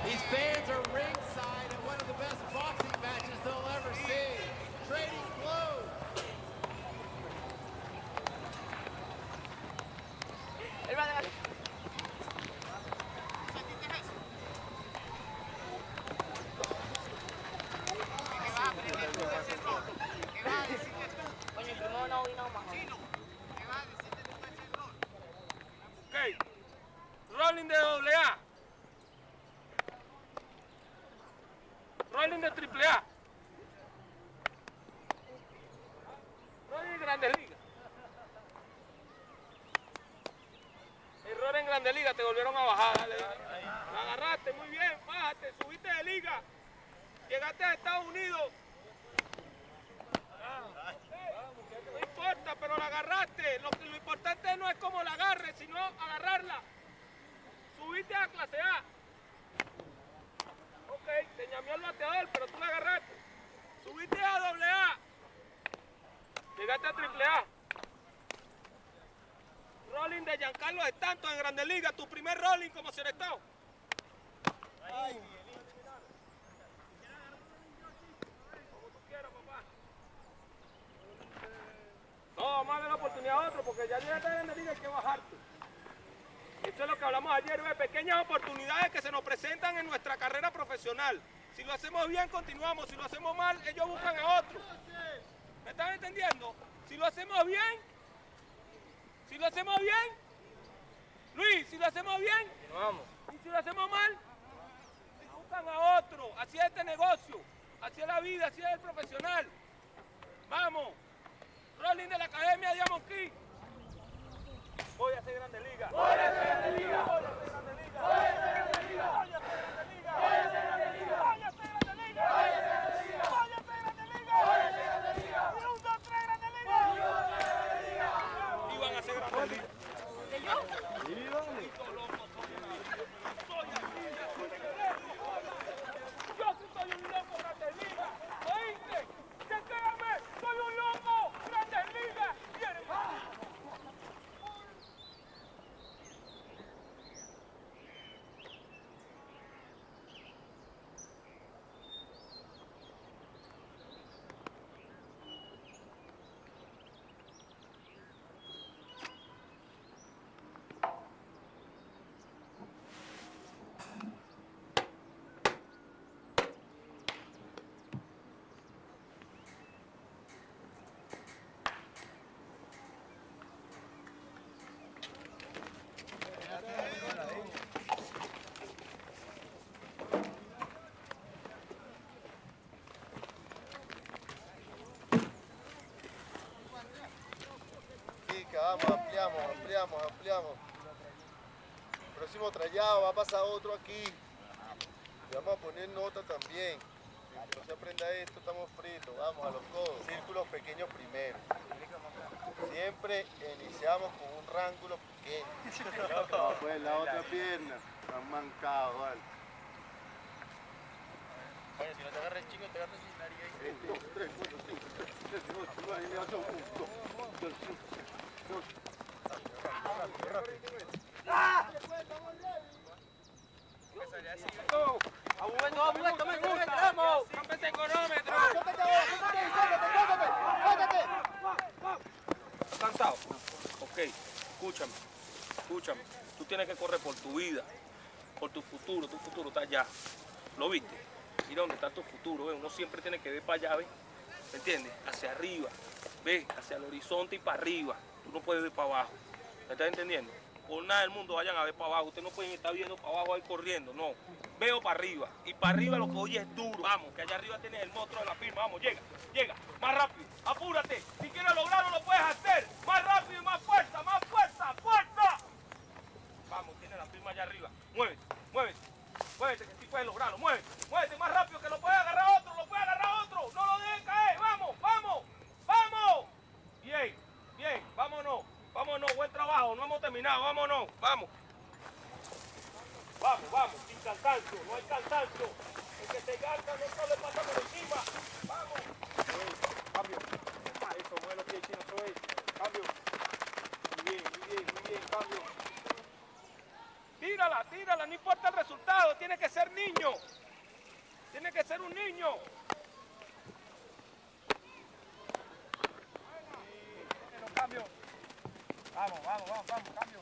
These fans are ringside at one of the best boxing matches they'll ever see. Trading Ok, rolling de doble A. Rolling de triple A. Rolling de Grandes Ligas. Error en Grandes Ligas, te volvieron a bajar. Dale. La agarraste, muy bien, bájate, subiste de liga. Llegaste a Estados Unidos. No importa, pero la agarraste. Lo importante no es cómo la agarres, sino agarrarla. Subiste a clase A. Ok, te llamé al bateador, pero tú la agarraste. Subiste a doble A. Llegaste a triple A. Rolling de Giancarlo Stanton en Grandes Ligas, tu primer rolling como selectado. Como tú quieras, papá. No, vamos a darle la oportunidad a otro, porque ya llegaste a Grandes Ligas, hay que bajarte. Eso es lo que hablamos ayer, ¿ves? Pequeñas oportunidades que se nos presentan en nuestra carrera profesional. Si lo hacemos bien, continuamos. Si lo hacemos mal, ellos buscan a otro. ¿Me están entendiendo? Si lo hacemos bien, Luis, si lo hacemos bien, y si lo hacemos mal, buscan a otro. Así es este negocio, así es la vida, así es el profesional. Vamos, rolling de la Academia Diamond King. Voy a hacer Grandes Ligas. Voy a hacer Grandes Ligas. Voy a hacer Grandes Ligas. Voy a hacer Grandes Ligas. Voy a hacer Grandes Ligas. Voy a hacer Grandes Ligas. Voy a hacer Grandes Ligas. Voy a hacer Grandes Ligas. Voy a hacer Grandes Ligas. Voy a hacer Grandes Ligas. Y 1, 2, 3 Grandes Ligas. Y van a hacer Grandes Ligas. Yo sí soy un loco Grandes Ligas. ¿Oíste? Chequéame. Soy un loco Grandes Ligas. ¿Quieres más? Vamos, ampliamos. Próximo trayado, va a pasar otro aquí. Y vamos a poner nota también. Si no se aprenda esto, estamos fritos. Vamos a los codos. Círculos pequeños primero. Siempre iniciamos con un rángulo pequeño. Pues la otra pierna. Están mancados, vale. Oye, si no te agarras el chico, te agarras sin nariz ahí. 1, 2, 3, 4, 5, 6, 7, 8, 9, 8, 1, 2, 3, 4, 5. ¿Cansado? Ok, escúchame. Tú tienes que correr por tu vida, por tu futuro está allá. ¿Lo viste? Mira dónde está tu futuro, ¿ves? Uno siempre tiene que ver para allá, ¿ves? ¿Me entiendes? Hacia arriba, ¿ves? Hacia el horizonte y para arriba. Tú no puedes ver para abajo. ¿Me estás entendiendo? Por nada del mundo vayan a ver para abajo. Ustedes no pueden estar viendo para abajo ahí corriendo, no. Veo para arriba. Y para arriba lo que oye es duro. Vamos, que allá arriba tienes el monstruo de la firma. Vamos, llega. Más rápido. Apúrate. Si quieres lograrlo, lo puedes hacer. Más rápido y más fuerza, fuerza. Vamos, tienes la firma allá arriba. Muévete. Muévete, que sí puedes lograrlo. Muévete más rápido, que lo puede agarrar otro. No lo dejes caer. Vamos. Bien, vámonos, buen trabajo, no hemos terminado, vámonos, vamos, sin cansancio, no hay cansancio, el que se cansa no le pasa por encima, vamos, cambio, eso, mueve los pies chinos, eso es, cambio, muy bien, cambio, tírala, no importa el resultado, tiene que ser niño, tiene que ser un niño. Cambio. Vamos, cambio.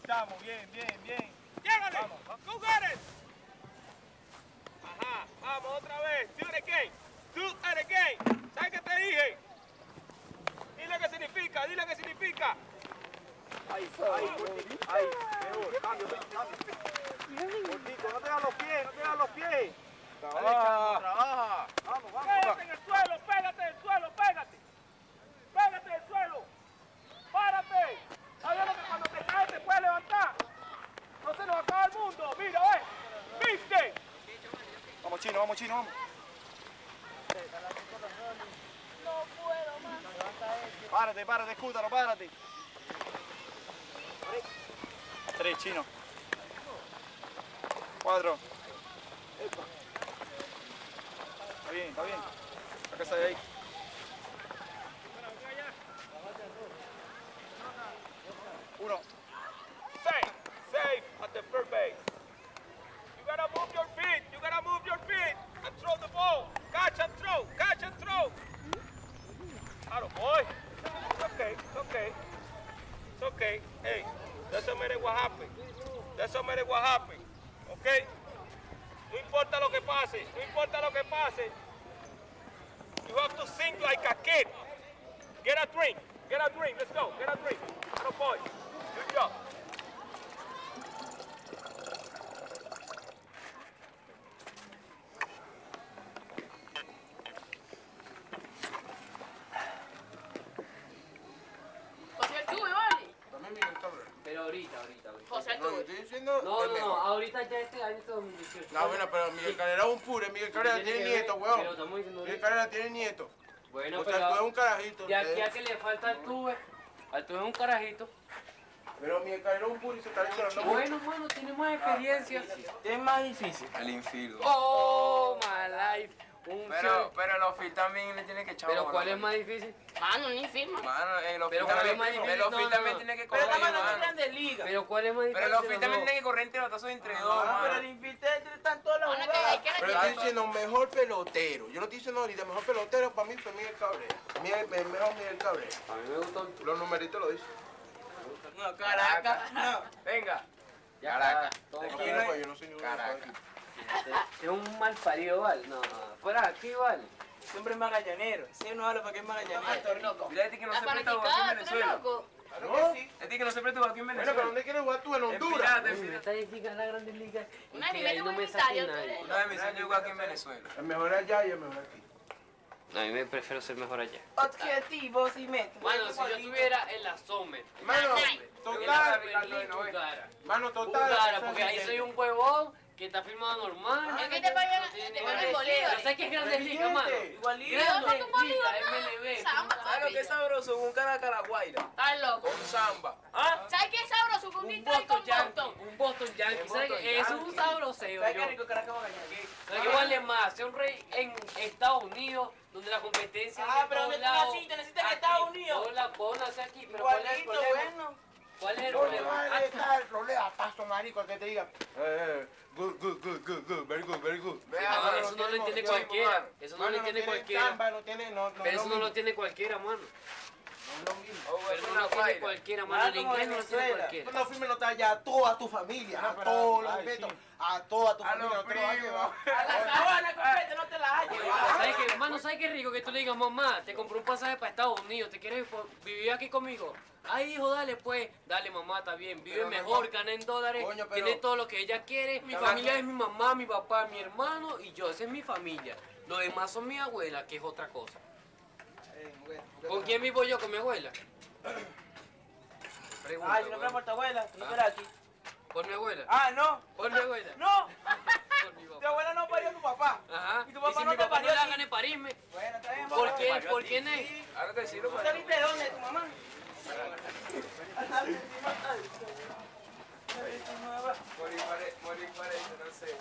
estamos, bien, bien, bien. ¡Llégale! ¡Go get it! Ajá, vamos otra vez. Do it again. Do it again. ¿Sabes qué te dije? Dile qué significa, dile qué significa. Ahí, mejor, cambio. Cortico, no te das los pies, no te das los pies. Trabaja. Vamos. Pégate en el suelo, pégate en el suelo, pégate. Pégate en el suelo. Párate. ¿Sabes lo que cuando te caes te puedes levantar? No se nos acaba el mundo. Mira, ¿viste? Vamos, chino, vamos. No puedo más. Párate, escúchalo, párate. 3, chino. 4. Está bien. Sáquese de ahí. Uno. Safe at the first base. You gotta move your feet and throw the ball. Catch and throw. Claro, boy. It's okay. Hey, doesn't matter what happened. Okay? No importa lo que pase. You have to sing like a kid. Get a drink. Let's go. Get a drink. Little boy. Good job. José Altuve, vale. También Miguel Cabrera. Pero ahorita. José No, yo Altuve. estoy diciendo. No, el mejor. ahorita ya este año 2018. No, bueno, pero Miguel Cabrera es un pure. Miguel Cabrera Tiene tiene que nieto, ver, weón. pero estamos diciendo Miguel ahorita. Cabrera tiene nieto. Bueno, O sea, pero tú eres un carajito. de aquí ustedes. a que le falta Altuve es un carajito. Pero Miguel Cabrera es un pure y se está diciendo. Bueno, mano, tiene más experiencia. ¿Qué es más difícil? El infield. Oh, my life. Pero el outfield también le tiene que echar. ¿Pero cuál es más difícil? Mano, ni firma. Mano, el Pero outfield ¿cuál es también, más difícil? el outfield No, también no. tiene que Pero correr. la mano no mano. es grande liga. Pero ¿cuál es más difícil? Pero el outfield de los también dos? tiene que correr entre batazos entre dos, mano. Pero el infield están todas las jugadas. Pero yo estoy diciendo mejor pelotero. Yo no estoy diciendo ahorita mejor pelotero. Para mí fue Miguel Cabrera. Mejor Miguel Cabrera. A mí me gustó. Los numeritos lo dicen. No, Caracas. No. Venga. Caracas. Aquí no, yo no soy ningún Caracas. Es un mal parido, ¿vale? No, fuera aquí, ¿vale? Ese hombre es magallanero. Ese no habla para que es magallanero. Mira, este que no La se presta a jugar aquí en fanaticada, tú eres Venezuela. loco. Claro que sí. Este que no se presta a jugar aquí en Venezuela. Bueno, pero ¿dónde quieres jugar tú? En Honduras. Esta liga es la grande liga. Una Y que ahí no me saque nadie. Una vez me enseñó a jugar aquí en Venezuela. Es mejor allá y es mejor aquí. No, a mí me prefiero ser mejor allá. Objetivos y metas. Bueno, si yo estuviera en la Sommer. Mano, total. Mano, total. Claro, porque ahí soy un huevón que está firmado normal. Es que te pagan en Bolívar. ¿Sabes qué es Grandes Ligas, mano? Igualito. Grandes Ligas, MLB. ¿Sabes lo que es sabroso? Un Caracaraguaira. Estás loco. Con samba. ¿Ah? ¿Sabes qué es sabroso? Con un Boston Yankee. Un Boston Yankee. ¿Sabes qué? Eso es un sabroseo. ¿Sabes qué rico Caracas ¿Sabes qué vale más? Ser un rey en Estados Unidos, donde la competencia Ah, pero ¿dónde tú naciste? ¿Naciste en Estados Unidos? Puedo nacer aquí, pero ¿cuál es el Igualito, problema? bueno. ¿Cuál es el ¿Dónde problema? va a estar el problema? Paso marico que te diga. Good, very good. Mano, eso no lo entiende cualquiera. Eso no lo entiende cualquiera. Pero eso no lo tiene cualquiera, mano. Pero no lo tiene cualquiera, mano. El inglés no lo tiene cualquiera. No firme no allá a toda tu familia, a todos los respetos, a toda tu familia. No te lo vas a llevar. A la sabana completa no te la halles. ¿Sabes qué? Mano, ¿sabes qué rico que tú le digas, mamá, te compré un pasaje para Estados Unidos, ¿te quieres vivir aquí conmigo? Ay, hijo, dale pues. Dale, mamá, está bien. Vive Pero mejor, no, gana en dólares, coño, pero- tiene todo lo que ella quiere. Mi familia es mi mamá, mi papá, mi hermano y yo. Esa es mi familia. Los demás son mi abuela, que es otra cosa. ¿Con quién vivo yo? ¿Con mi abuela? Pregunta, Ay, si no fuera por tu abuela, no fuera aquí. ¿Por mi abuela? Ah, no. ¿Por mi abuela? No. Por mi Tu papá. abuela no parió a tu papá. Ajá. Y tu papá si no mi te papá parió no le a ti. hagan parirme. Bueno, está bien. ¿Por papá. qué? ¿Por quién es? Claro que sí, ¿Tú saliste de dónde? ¿De tu mamá? Morir parece, no sé.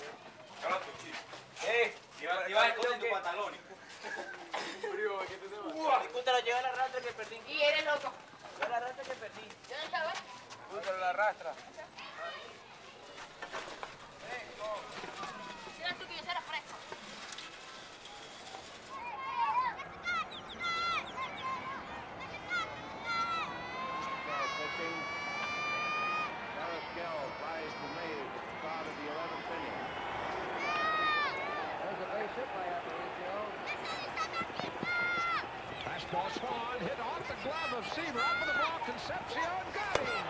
Iba a esconder tus pantalones. Puta, lo lleva la rastra que perdí. Y eres loco. Lleva la rastra que perdí. ¿Dónde estaba? Puta, la rastra. Si eras tú que yo era fresco. Concepcion got him.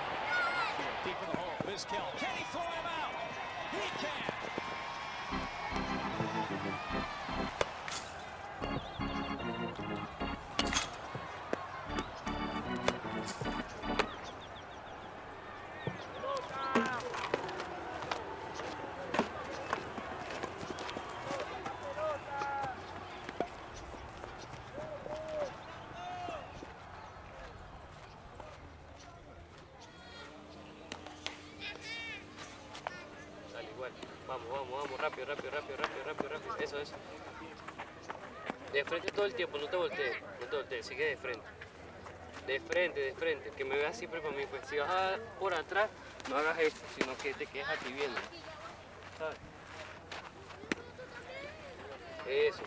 Deep in the hole, Vizquel. Can he throw him out? He can. Dale, igual. Vamos, vamos, vamos, rápido, rápido, rápido, rápido, rápido, rápido. Eso, eso. De frente todo el tiempo, no te voltees, no te voltees, sigue de frente. De frente, que me veas siempre para mí. Pues si vas por atrás, no hagas esto, sino que te quedes aquí viendo. ¿Sabes? Eso.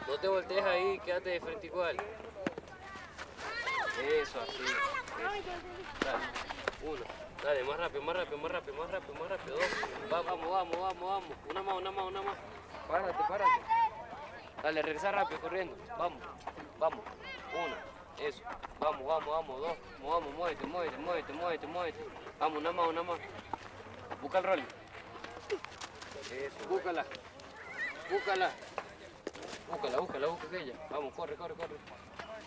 No te voltees ahí, quédate de frente igual. Eso, así. Eso. Dale. Uno. Dale, más rápido, más rápido, más rápido, más rápido, más rápido. Dos. Vamos, vamos, vamos, vamos. Una más, una más, una más. Párate, párate. Dale, regresa rápido, corriendo. Vamos, vamos. Una. Eso. Vamos, vamos, vamos. Dos. Vamos, muévete, muévete, muévete, muévete, muévete. Vamos, una más, una más. Busca el rolling. Eso, búscala. Búscala. Búscala, búscala, busca aquella. Vamos, corre, corre, corre.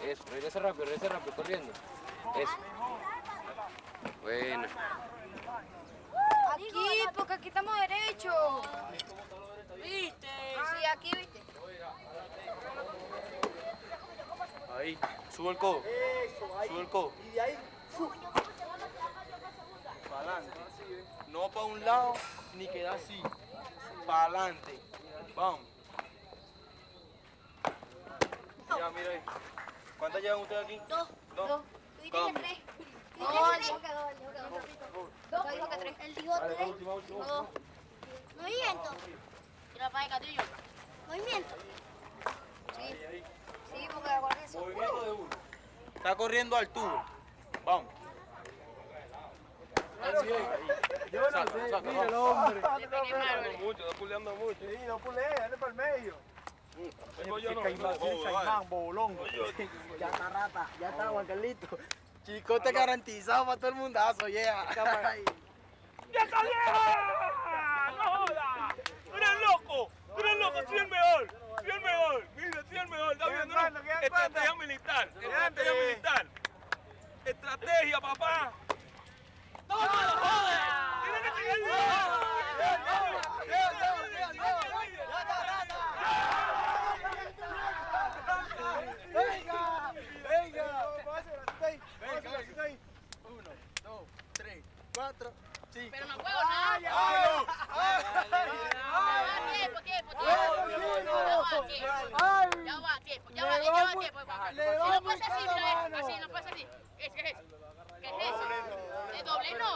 Eso, regresa rápido, corriendo. Eso. Buena. Aquí, porque aquí estamos derecho. ¿Viste? Sí, aquí, ¿viste? Ahí, sube el codo. Sube el codo. Y de ahí, Para adelante. No para un lado, ni queda así. Para adelante. Vamos. Ya, mira ahí. ¿Cuántas llevan ustedes aquí? Dos. Dos. Tú dijiste que tres. No, él dijo que dos, él dijo que dos. Dos, dijo que tres. Él dijo tres. Dos. Movimiento. Tira para el gatillo. Movimiento. Sí. Sí, porque acuérdate eso. Movimiento de uno. Está corriendo al tubo. Vamos. Así es. yo no Saca, sé, saca, mira el vamos. hombre. Está puleando mucho. Sí, no pulea, anda para el medio. Yo no, Caimán, bolón. Ya está rata, ya está Juan Carlito. Chicote garantizado para todo el mundazo, yeah. ¡Ya está vieja! ¡No jodas! ¡Tú eres loco! ¡Tú eres loco! ¡Soy el mejor! ¡Soy el mejor! ¡Mira, soy el mejor! ¿Estás viendo? Estrategia militar. Estrategia militar. Estrategia, papá. ¡No, no, joder! ¡Tienes que seguir! Venga, venga. Uno, dos, tres, cuatro, cinco. Pero no puedo nada. Tiempo. Ya va, tiempo. Si no puedes así, mira, así, no puedes así. ¿Qué es eso? ¿Qué es eso? ¿De doble no?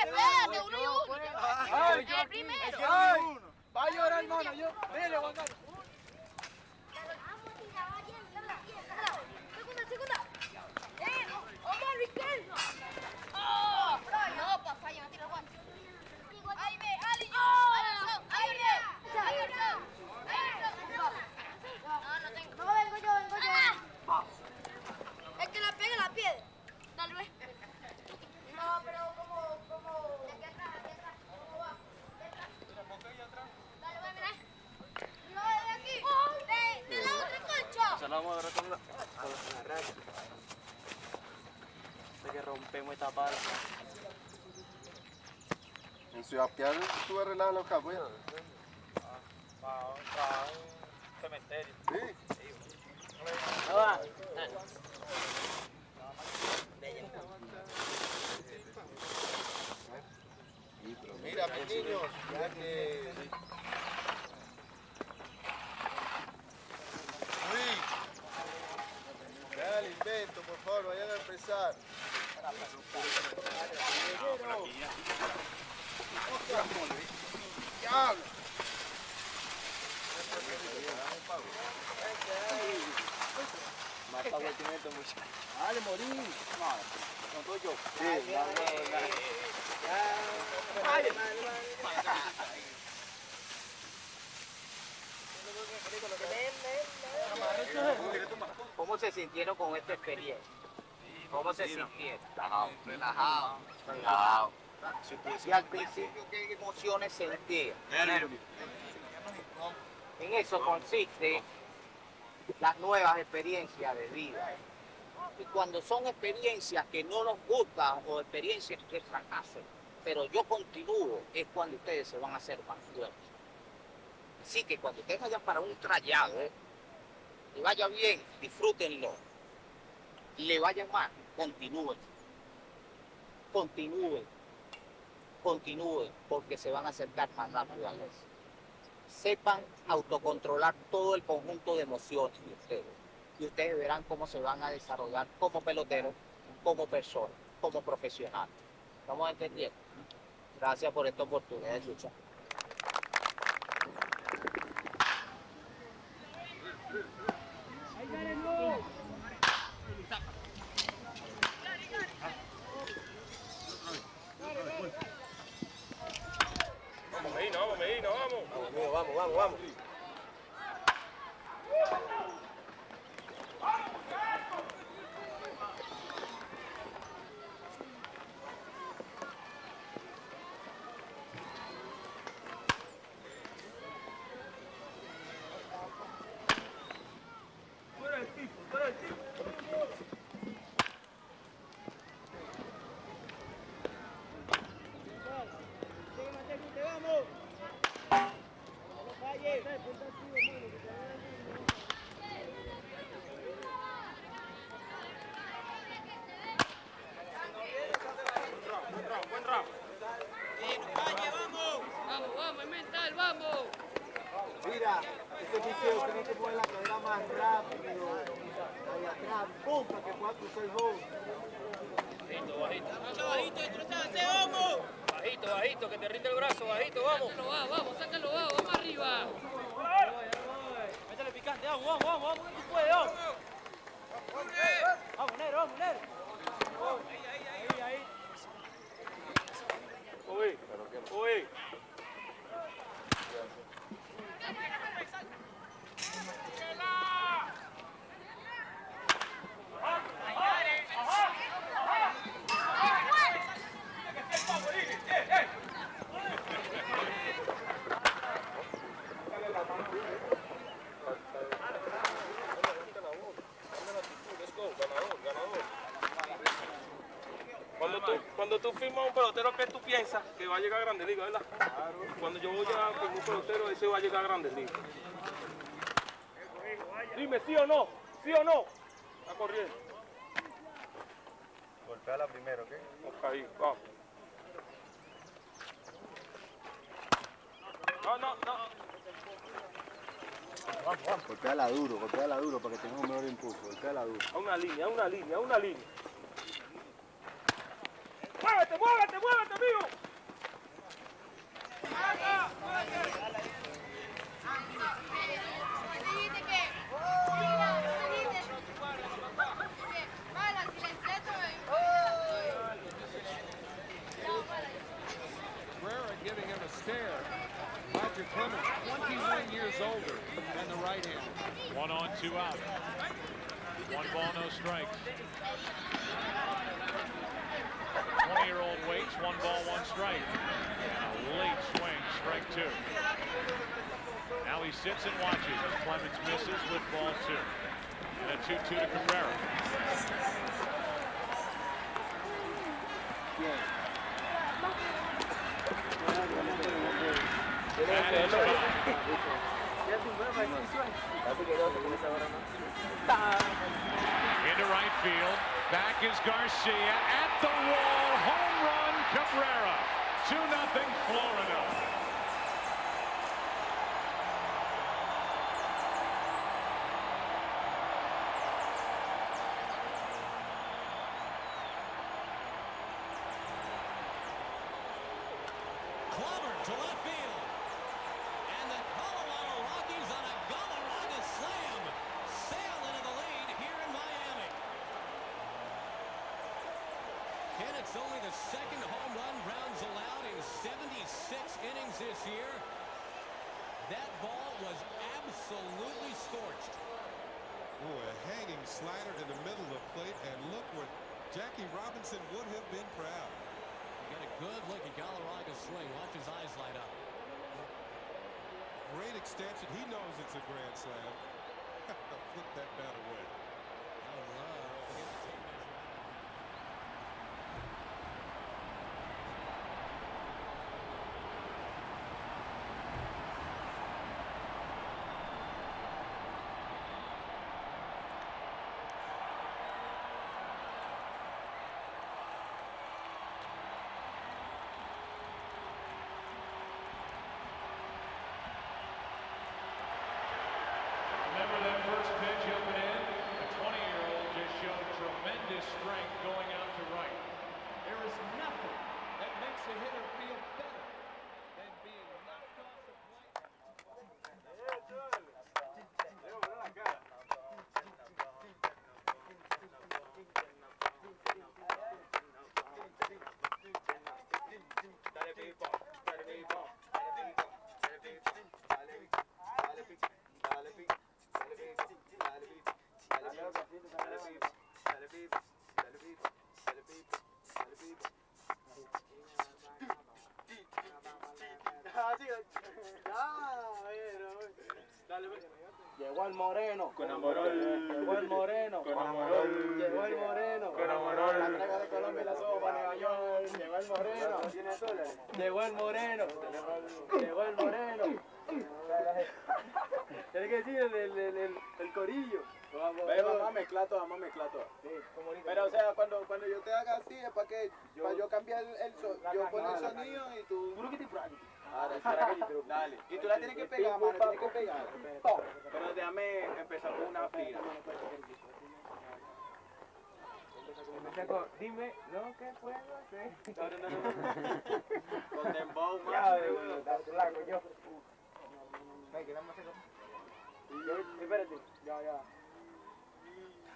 Espérate, uno y uno. El primero. Va a llorar, hermano. Yo, dile, Juan Carlos. Segunda. Omar, Riquel. Oh, no, papá, yo no tiro guante. Ahí ve, Ali. No tengo. No, vengo yo. Es que la pega la piedra. Dale, ve. No, pero como. De aquí atrás. ¿Cómo va? De atrás. Dale, ve, mira. No, de aquí. De la otra concha. Se la vamos a ver con la racha. Hasta que rompemos esta pala. En Ciudad Pial estuve arreglando los capos ya. Para un cementerio. Sí. Mira, mis niños, ya que... Luis, vean el invento, por favor, vayan a empezar. ¡Diablo! Mata vueltimiento, muchacho. Dale, morí. No estoy yo. Sí, ¿Cómo se sintieron con esta experiencia? ¿Cómo se sintieron? Relajado. Relajado. Y al principio, ¿qué emociones sentía? Nervios. En eso consiste las nuevas experiencias de vida. Y cuando son experiencias que no nos gustan o experiencias de fracaso, pero yo continúo, es cuando ustedes se van a hacer más fuertes. Así que cuando ustedes vayan para un trayado, y vaya bien, disfrútenlo. Le vaya mal, continúen. Continúen. Continúen, porque se van a acercar más rápido a eso. Sepan autocontrolar todo el conjunto de emociones de ustedes. Y ustedes verán cómo se van a desarrollar como peloteros, como personas, como profesionales. ¿Estamos entendiendo? Gracias por esta oportunidad de luchar. Vamos, Medina, vamos, Medina, vamos. Vamos, vamos, vamos. Buen round. Vamos, vamos, es mental, vamos. Mira, ese picheo tiene que poner la cadera más rápido. Ahí atrás, pum, para que pueda cruzar el home. Bajito, bajito. Bajito, destrozarse, vamos. Bajito, bajito, que te rinde el brazo, bajito, vamos. Sácalo, vamos, sácalo, vamos arriba. Métele picante, vamos, vamos, tú puedes, vamos. Vamos, negro, vamos, negro. Ahí. Uy, uy. Cuando tú firmas un pelotero, ¿qué tú piensas? Que va a llegar a Grandes Ligas, ¿verdad? Claro. Cuando yo voy a firmar un pelotero, ese va a llegar a Grandes Ligas. Dime, ¿sí o no? ¿Sí o no? Está corriendo. Golpeala primero, ¿ok? Ahí, vamos. No. Vamos. Golpeala duro para que tenga un mejor impulso. Golpeala duro. A una línea. ¡Muévete, amigo! Cabrera giving him a stare. Roger Clemens, 21 years older than the right hand. 1 on, 2 out. 1 ball, no strikes. 20-year-old waits, 1 ball, 1 strike. A late swing, strike 2. Now he sits and watches as Clemens misses with ball 2. And a 2-2 to Cabrera. That is into right field. Back is Garcia at the wall. Home run, Cabrera. 2-0 Florida. Clobbered to left field. And the Colorado Rockies on a Galarraga slam sail into the lead here in Miami. And it's only the second home run Browns allowed in 76 innings this year. That ball was absolutely scorched. Oh, a hanging slider in the middle of the plate, and look what Jackie Robinson would have been proud. You get a good look at Galarraga's swing. Watch his eyes light up. Great extension. He knows it's a grand slam. Flip that bat away. Remember that first pitch up and in? A 20-year-old just showed tremendous strength going out to right. There is nothing that makes a hitter feel better than being knocked off the plate. Llegó el moreno. Con Amorol. Llegó el moreno. Con Amorol. Llegó el moreno. Con Amorol. La traga de Colombia y la sopa Nueva York. Llegó el moreno. Llegó el moreno. Llegó el moreno. Tienes que decir el corillo. Vamos a mezclar todo, vamos a mezclar todo. Pero o sea, cuando yo te haga así es para que yo cambiar yo pongo el sonido y tú. Dale. Y tú la tienes que pegar, mano, tienes que pegar. Pero déjame empezar con una fila. Dime lo que puedo hacer. No. Con dembow más. Yo. Espérate. Ya.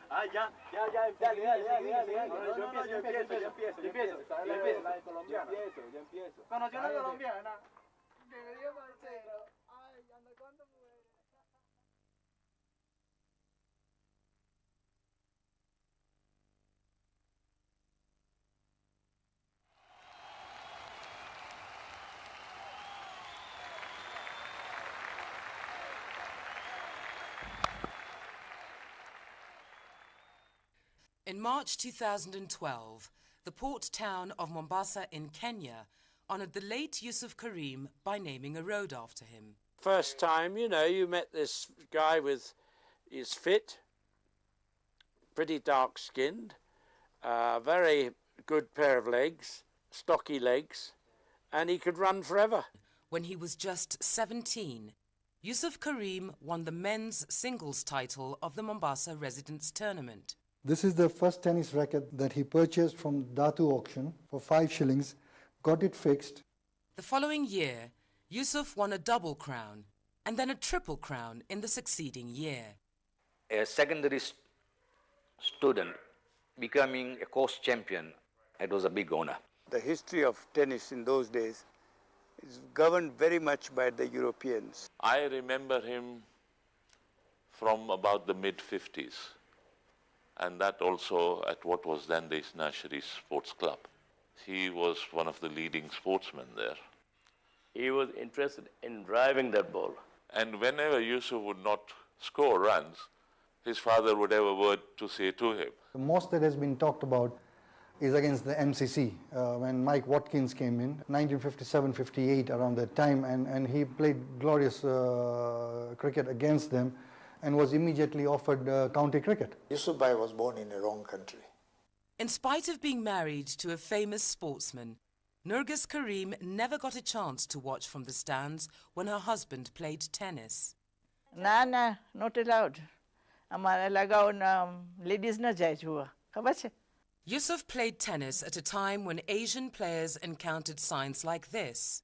Ah, ya. Dale. Yo empiezo. ¿Conoció a la colombiana? Me dio parcero. Ay, anda cuánto mujeres. In March 2012, the port town of Mombasa in Kenya honoured the late Yusuf Karim by naming a road after him. First time, you met this guy with, he's fit, pretty dark-skinned, very good pair of legs, stocky legs, and he could run forever. When he was just 17, Yusuf Karim won the men's singles title of the Mombasa Residents Tournament. This is the first tennis racket that he purchased from Datu auction for 5 shillings, got it fixed. The following year, Yusuf won a double crown and then a triple crown in the succeeding year. A secondary student becoming a course champion, it was a big honor. The history of tennis in those days is governed very much by the Europeans. I remember him from about the mid-50s, and that also at what was then the Isnashri Sports Club. He was one of the leading sportsmen there. He was interested in driving that ball. And whenever Yusuf would not score runs, his father would have a word to say to him. The most that has been talked about is against the MCC, when Mike Watkins came in, 1957-58, around that time, and he played glorious cricket against them and was immediately offered county cricket. Yusuf Bhai was born in a wrong country. In spite of being married to a famous sportsman, Nurgis Karim never got a chance to watch from the stands when her husband played tennis. Nah, not allowed. हमारा लगाओ ना ladies ना जाए जुआ खबर है. Yusuf played tennis at a time when Asian players encountered signs like this.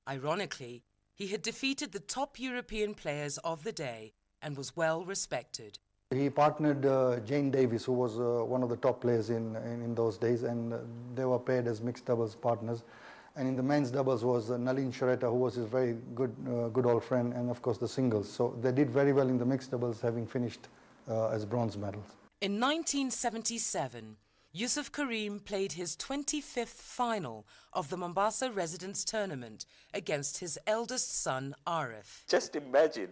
Ironically, he had defeated the top European players of the day and was well respected. He partnered Jane Davis, who was one of the top players in those days, and they were paired as mixed doubles partners. And in the men's doubles was Nalin Shareta, who was his very good old friend, and of course the singles. So they did very well in the mixed doubles, having finished as bronze medals. In 1977, Yusuf Karim played his 25th final of the Mombasa Residence Tournament against his eldest son, Arif. Just imagine,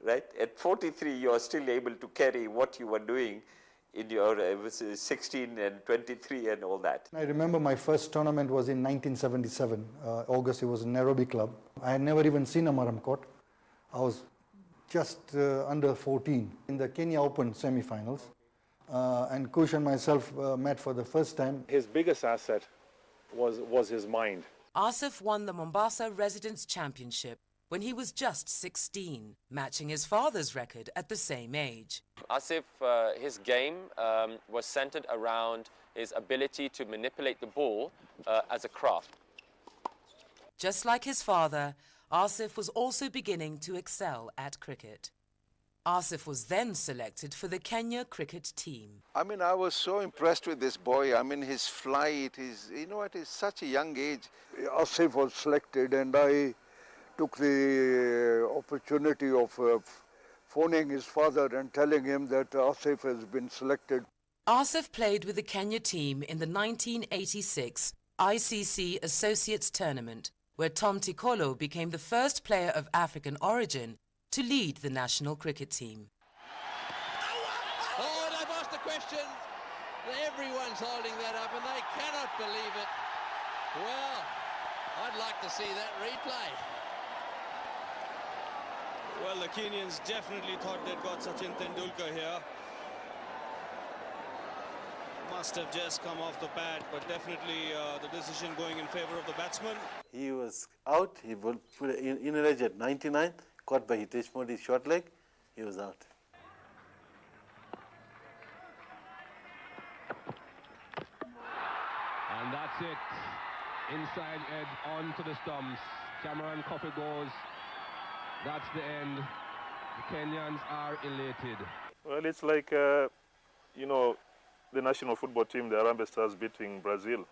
right? At 43, you are still able to carry what you were doing in your 16 and 23 and all that. I remember my first tournament was in 1977, August. It was in Nairobi Club. I had never even seen a Maram court. I was just under 14 in the Kenya Open semi-finals. And Kush and myself met for the first time. His biggest asset was his mind. Asif won the Mombasa Residence Championship when he was just 16, matching his father's record at the same age. Asif, his game was centered around his ability to manipulate the ball as a craft. Just like his father, Asif was also beginning to excel at cricket. Asif was then selected for the Kenya cricket team. I mean, I was so impressed with this boy. I mean, his flight, at such a young age. Asif was selected, and I took the opportunity of phoning his father and telling him that Asif has been selected. Asif played with the Kenya team in the 1986 ICC Associates Tournament, where Tom Tikolo became the first player of African origin to lead the national cricket team. Oh, they've asked a question. Everyone's holding that up and they cannot believe it. Well, I'd like to see that replay. Well, the Kenyans definitely thought they'd got Sachin Tendulkar here. Must have just come off the pad, but definitely the decision going in favor of the batsman. He was out. He put in a edge at 99. Caught by Hitesh Modi's short leg, he was out. And that's it. Inside edge onto the stumps. Cameron Coffey goes. That's the end. The Kenyans are elated. Well, it's like, the national football team, the Harambee Stars, beating Brazil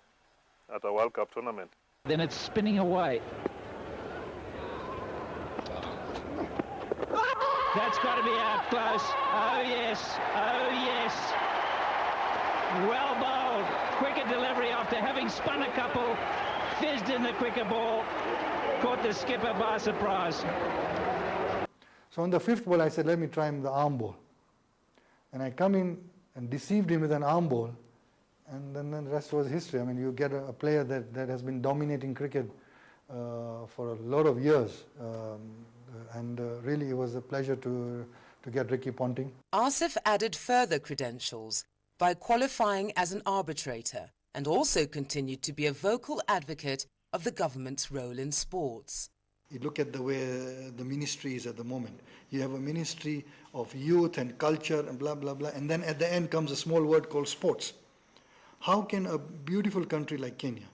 at a World Cup tournament. Then it's spinning away. That's got to be out close. Oh yes, oh yes. Well bowled. Quicker delivery after having spun a couple. Fizzed in the quicker ball. Caught the skipper by surprise. So on the fifth ball, I said, let me try him the arm ball. And I come in and deceived him with an arm ball. And then the rest was history. I mean, you get a player that has been dominating cricket for a lot of years. And really, it was a pleasure to get Ricky Ponting. Asif added further credentials by qualifying as an arbitrator and also continued to be a vocal advocate of the government's role in sports. You look at the way the ministry is at the moment. You have a ministry of youth and culture and blah, blah, blah. And then at the end comes a small word called sports. How can a beautiful country like Kenya,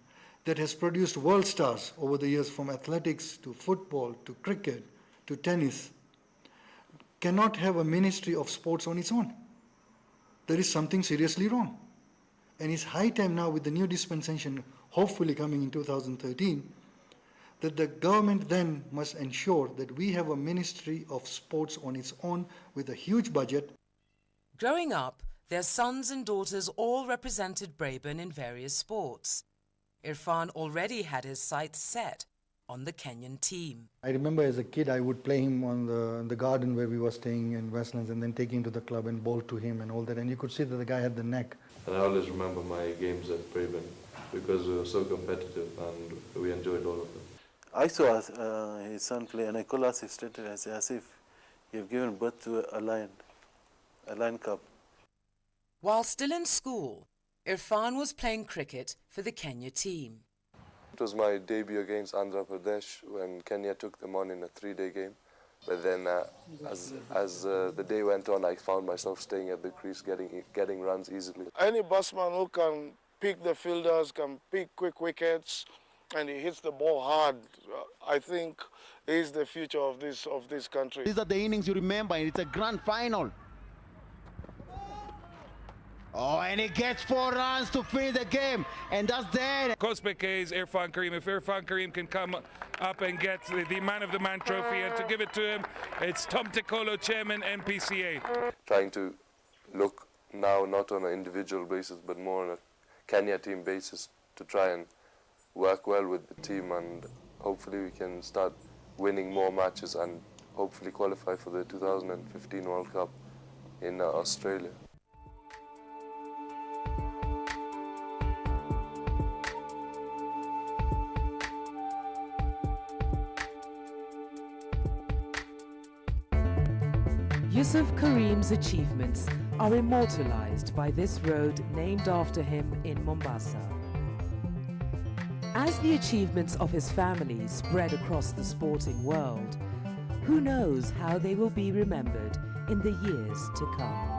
that has produced world stars over the years from athletics to football to cricket to tennis, cannot have a ministry of sports on its own? There is something seriously wrong. And it's high time now, with the new dispensation hopefully coming in 2013, that the government then must ensure that we have a ministry of sports on its own with a huge budget. Growing up, their sons and daughters all represented Braeburn in various sports. Irfan already had his sights set on the Kenyan team. I remember as a kid, I would play him on the garden where we were staying in Westlands, and then take him to the club and bowl to him and all that. And you could see that the guy had the neck. And I always remember my games at Braeburn because we were so competitive and we enjoyed all of them. I saw his son play, and I called Asif straight away. I said, Asif, you've given birth to a lion cub. While still in school, Irfan was playing cricket for the Kenya team. It was my debut against Andhra Pradesh when Kenya took them on in a 3-day game. But then as the day went on, I found myself staying at the crease, getting runs easily. Any batsman who can pick the fielders, can pick quick wickets, and he hits the ball hard, I think is the future of this country. These are the innings you remember, and it's a grand final. Oh, and he gets 4 runs to finish the game, and that's there. Kospeke is Irfan Karim. If Irfan Karim can come up and get the Man of the Man trophy, and to give it to him, it's Tom Tikolo, Chairman, NPCA. Trying to look now not on an individual basis, but more on a Kenya team basis to try and work well with the team, and hopefully we can start winning more matches and hopefully qualify for the 2015 World Cup in Australia. Yusuf Karim's achievements are immortalized by this road named after him in Mombasa. As the achievements of his family spread across the sporting world, who knows how they will be remembered in the years to come.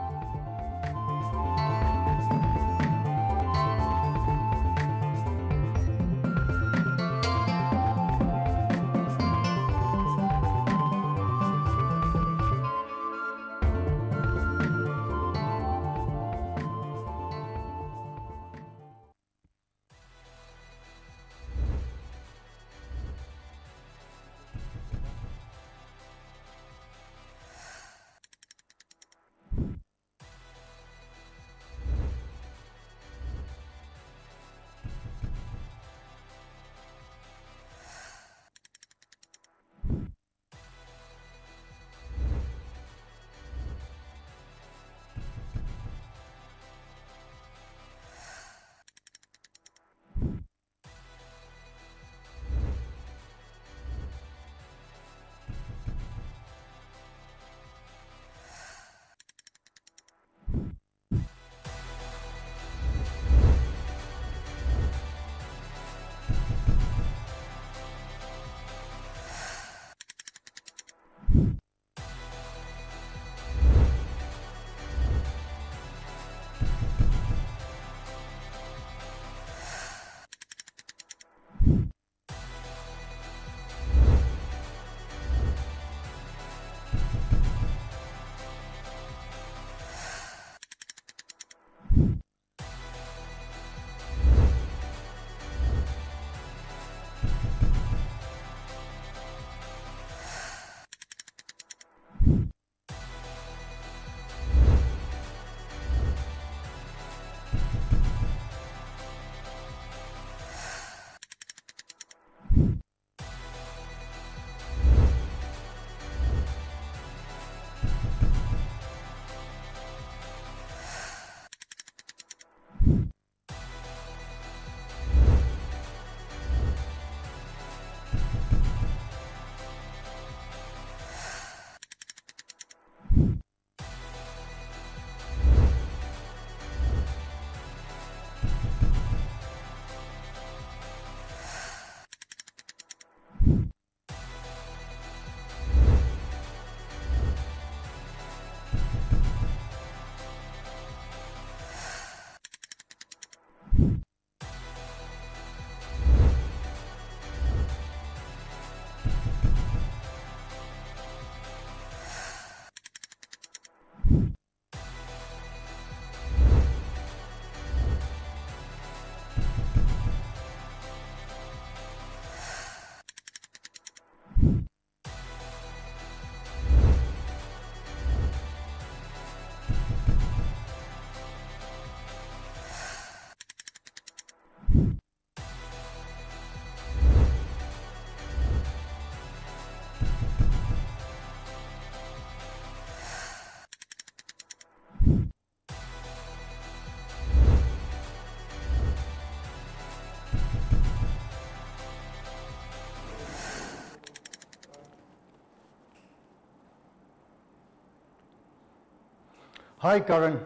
Hi Karan,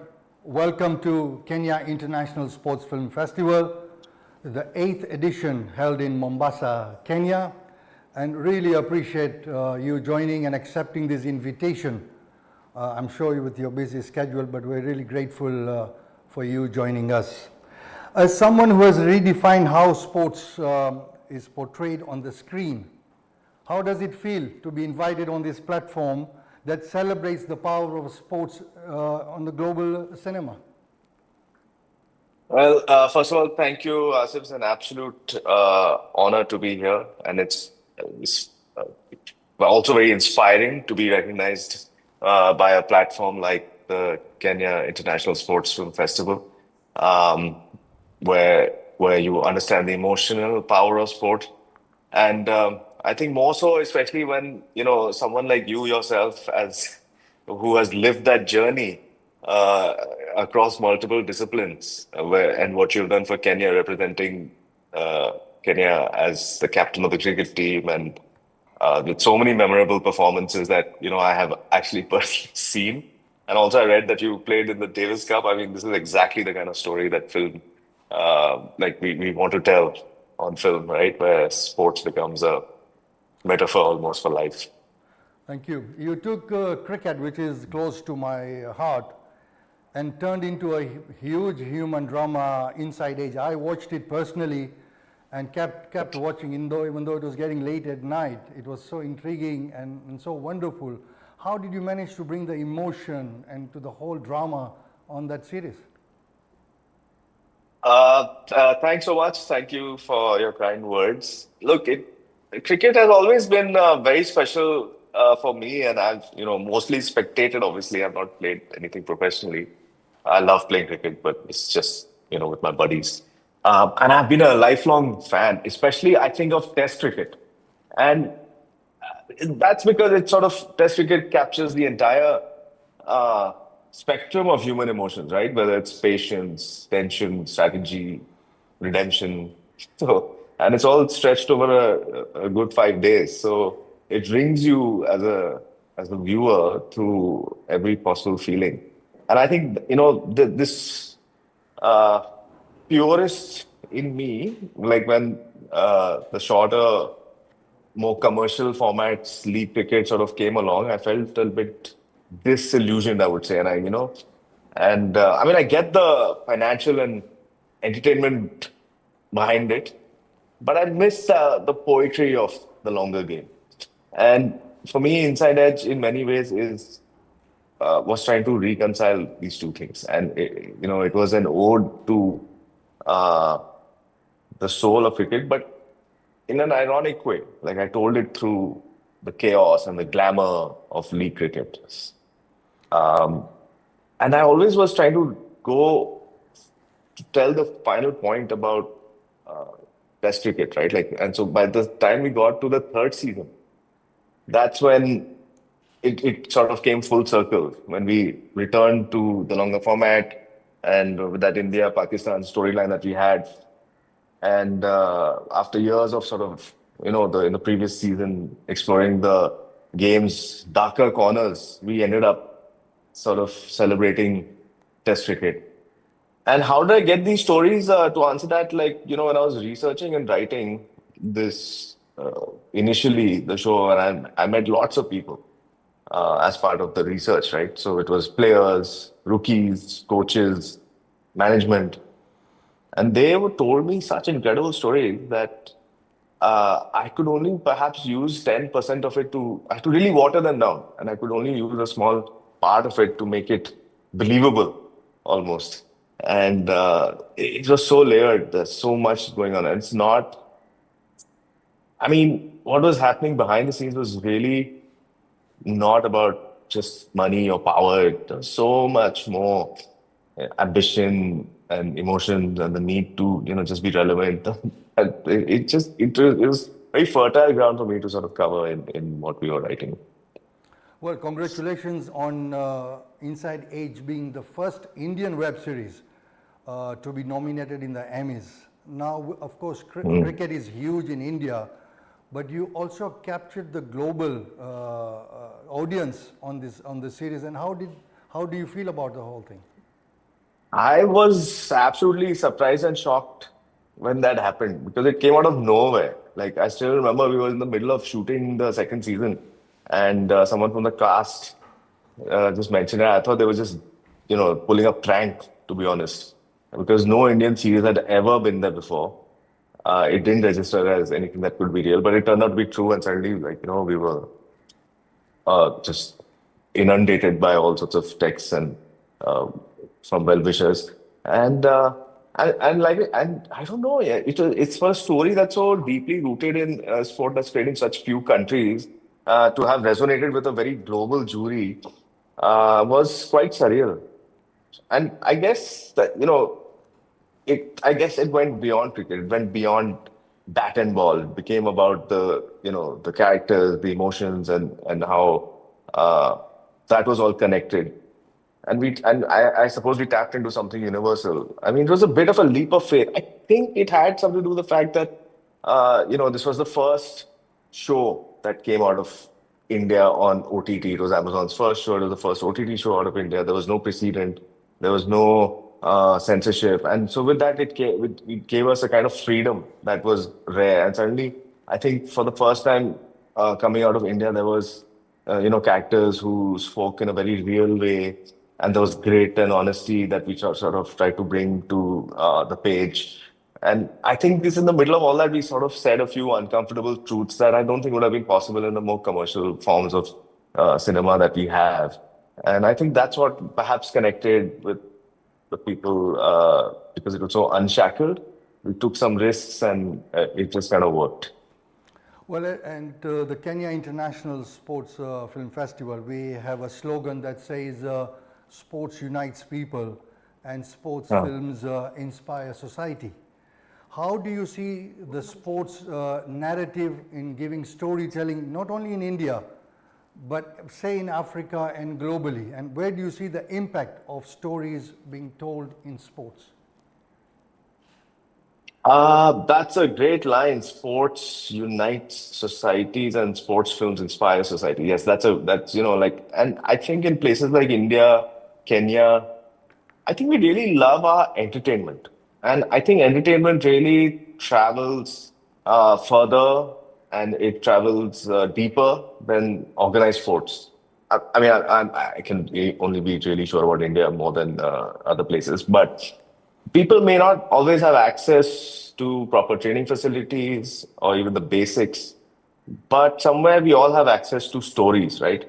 welcome to Kenya International Sports Film Festival, the 8th edition held in Mombasa, Kenya, and really appreciate you joining and accepting this invitation. I'm sure with your busy schedule, but we're really grateful for you joining us. As someone who has redefined how sports is portrayed on the screen, how does it feel to be invited on this platform that celebrates the power of sports on the global cinema? Well, first of all, thank you, Asif. It's an absolute honor to be here, and it's also very inspiring to be recognized by a platform like the Kenya International Sports Film Festival, where you understand the emotional power of sport. And I think more so, especially when, someone like you yourself, who has lived that journey across multiple disciplines, and what you've done for Kenya, representing Kenya as the captain of the cricket team, and with so many memorable performances that, I have actually personally seen. And also I read that you played in the Davis Cup. I mean, this is exactly the kind of story that film, we want to tell on film, right? Where sports becomes a metaphor almost for life. Thank you. You took cricket, which is close to my heart, and turned into a huge human drama, Inside Edge. I watched it personally and kept watching, even though it was getting late at night. It was so intriguing and so wonderful. How did you manage to bring the emotion and to the whole drama on that series? Thanks so much. Thank you for your kind words. Look, cricket has always been very special for me, and I've mostly spectated. Obviously, I've not played anything professionally. I love playing cricket, but it's just with my buddies. And I've been a lifelong fan, especially I think of Test cricket, and that's because Test cricket captures the entire spectrum of human emotions, right? Whether it's patience, tension, strategy, redemption. And it's all stretched over a good 5 days. So it brings you as a viewer through every possible feeling. And I think, this purist in me, like when the shorter, more commercial formats, league cricket sort of came along, I felt a bit disillusioned, I would say. And I mean, I get the financial and entertainment behind it, but I miss the poetry of the longer game. And for me, Inside Edge in many ways was trying to reconcile these two things. And it was an ode to the soul of cricket, but in an ironic way. Like, I told it through the chaos and the glamour of league cricket. And I always was trying to go to tell the final point about Test cricket, right? And so by the time we got to the third season, that's when it sort of came full circle, when we returned to the longer format and with that India-Pakistan storyline that we had. And after years of sort of, in the previous season, exploring the game's darker corners, we ended up sort of celebrating Test cricket. And how did I get these stories? To answer that, when I was researching and writing this, initially the show, and I met lots of people as part of the research, right? So it was players, rookies, coaches, management. And they told me such incredible stories that I could only perhaps use 10% of it I had to really water them down. And I could only use a small part of it to make it believable, almost. And it was so layered. There's so much going on. And it's not, what was happening behind the scenes was really not about just money or power. There's so much more ambition and emotions and the need to, just be relevant. It was very fertile ground for me to sort of cover in what we were writing. Well, congratulations on Inside Edge being the first Indian web series to be nominated in the Emmys. Now, of course, cricket is huge in India, but you also captured the global audience on this series. And how do you feel about the whole thing? I was absolutely surprised and shocked when that happened, because it came out of nowhere. Like, I still remember we were in the middle of shooting the second season, and someone from the cast just mentioned it. I thought they were just, pulling up prank, to be honest, because no Indian series had ever been there before. It didn't register as anything that could be real, but it turned out to be true. And suddenly, we were just inundated by all sorts of texts and from well-wishers. And I don't know, it's for a story that's so deeply rooted in a sport that's played in such few countries, to have resonated with a very global jury. was quite surreal. And I guess that, I guess it went beyond cricket. It went beyond bat and ball. It became about the characters, the emotions, and how that was all connected. And I suppose we tapped into something universal. I mean, it was a bit of a leap of faith. I think it had something to do with the fact that, this was the first show that came out of India on OTT. It was Amazon's first show. It was the first OTT show out of India. There was no precedent. There was no censorship. And so with that, it gave us a kind of freedom that was rare. And suddenly, I think for the first time coming out of India, there was, characters who spoke in a very real way. And there was grit and honesty that we sort of tried to bring to the page. And I think this in the middle of all that, we sort of said a few uncomfortable truths that I don't think would have been possible in the more commercial forms of cinema that we have. And I think that's what perhaps connected with the people because it was so unshackled. We took some risks and it just kind of worked. Well, and the Kenya International Sports Film Festival, we have a slogan that says, sports unites people and sports films inspire society. How do you see the sports narrative in giving storytelling, not only in India, but say in Africa and globally? And where do you see the impact of stories being told in sports? That's a great line. Sports unites societies and sports films inspire society. Yes, and I think in places like India, Kenya, I think we really love our entertainment. And I think entertainment really travels further and it travels deeper than organized sports. I can only be really sure about India more than other places, but people may not always have access to proper training facilities or even the basics, but somewhere we all have access to stories, right?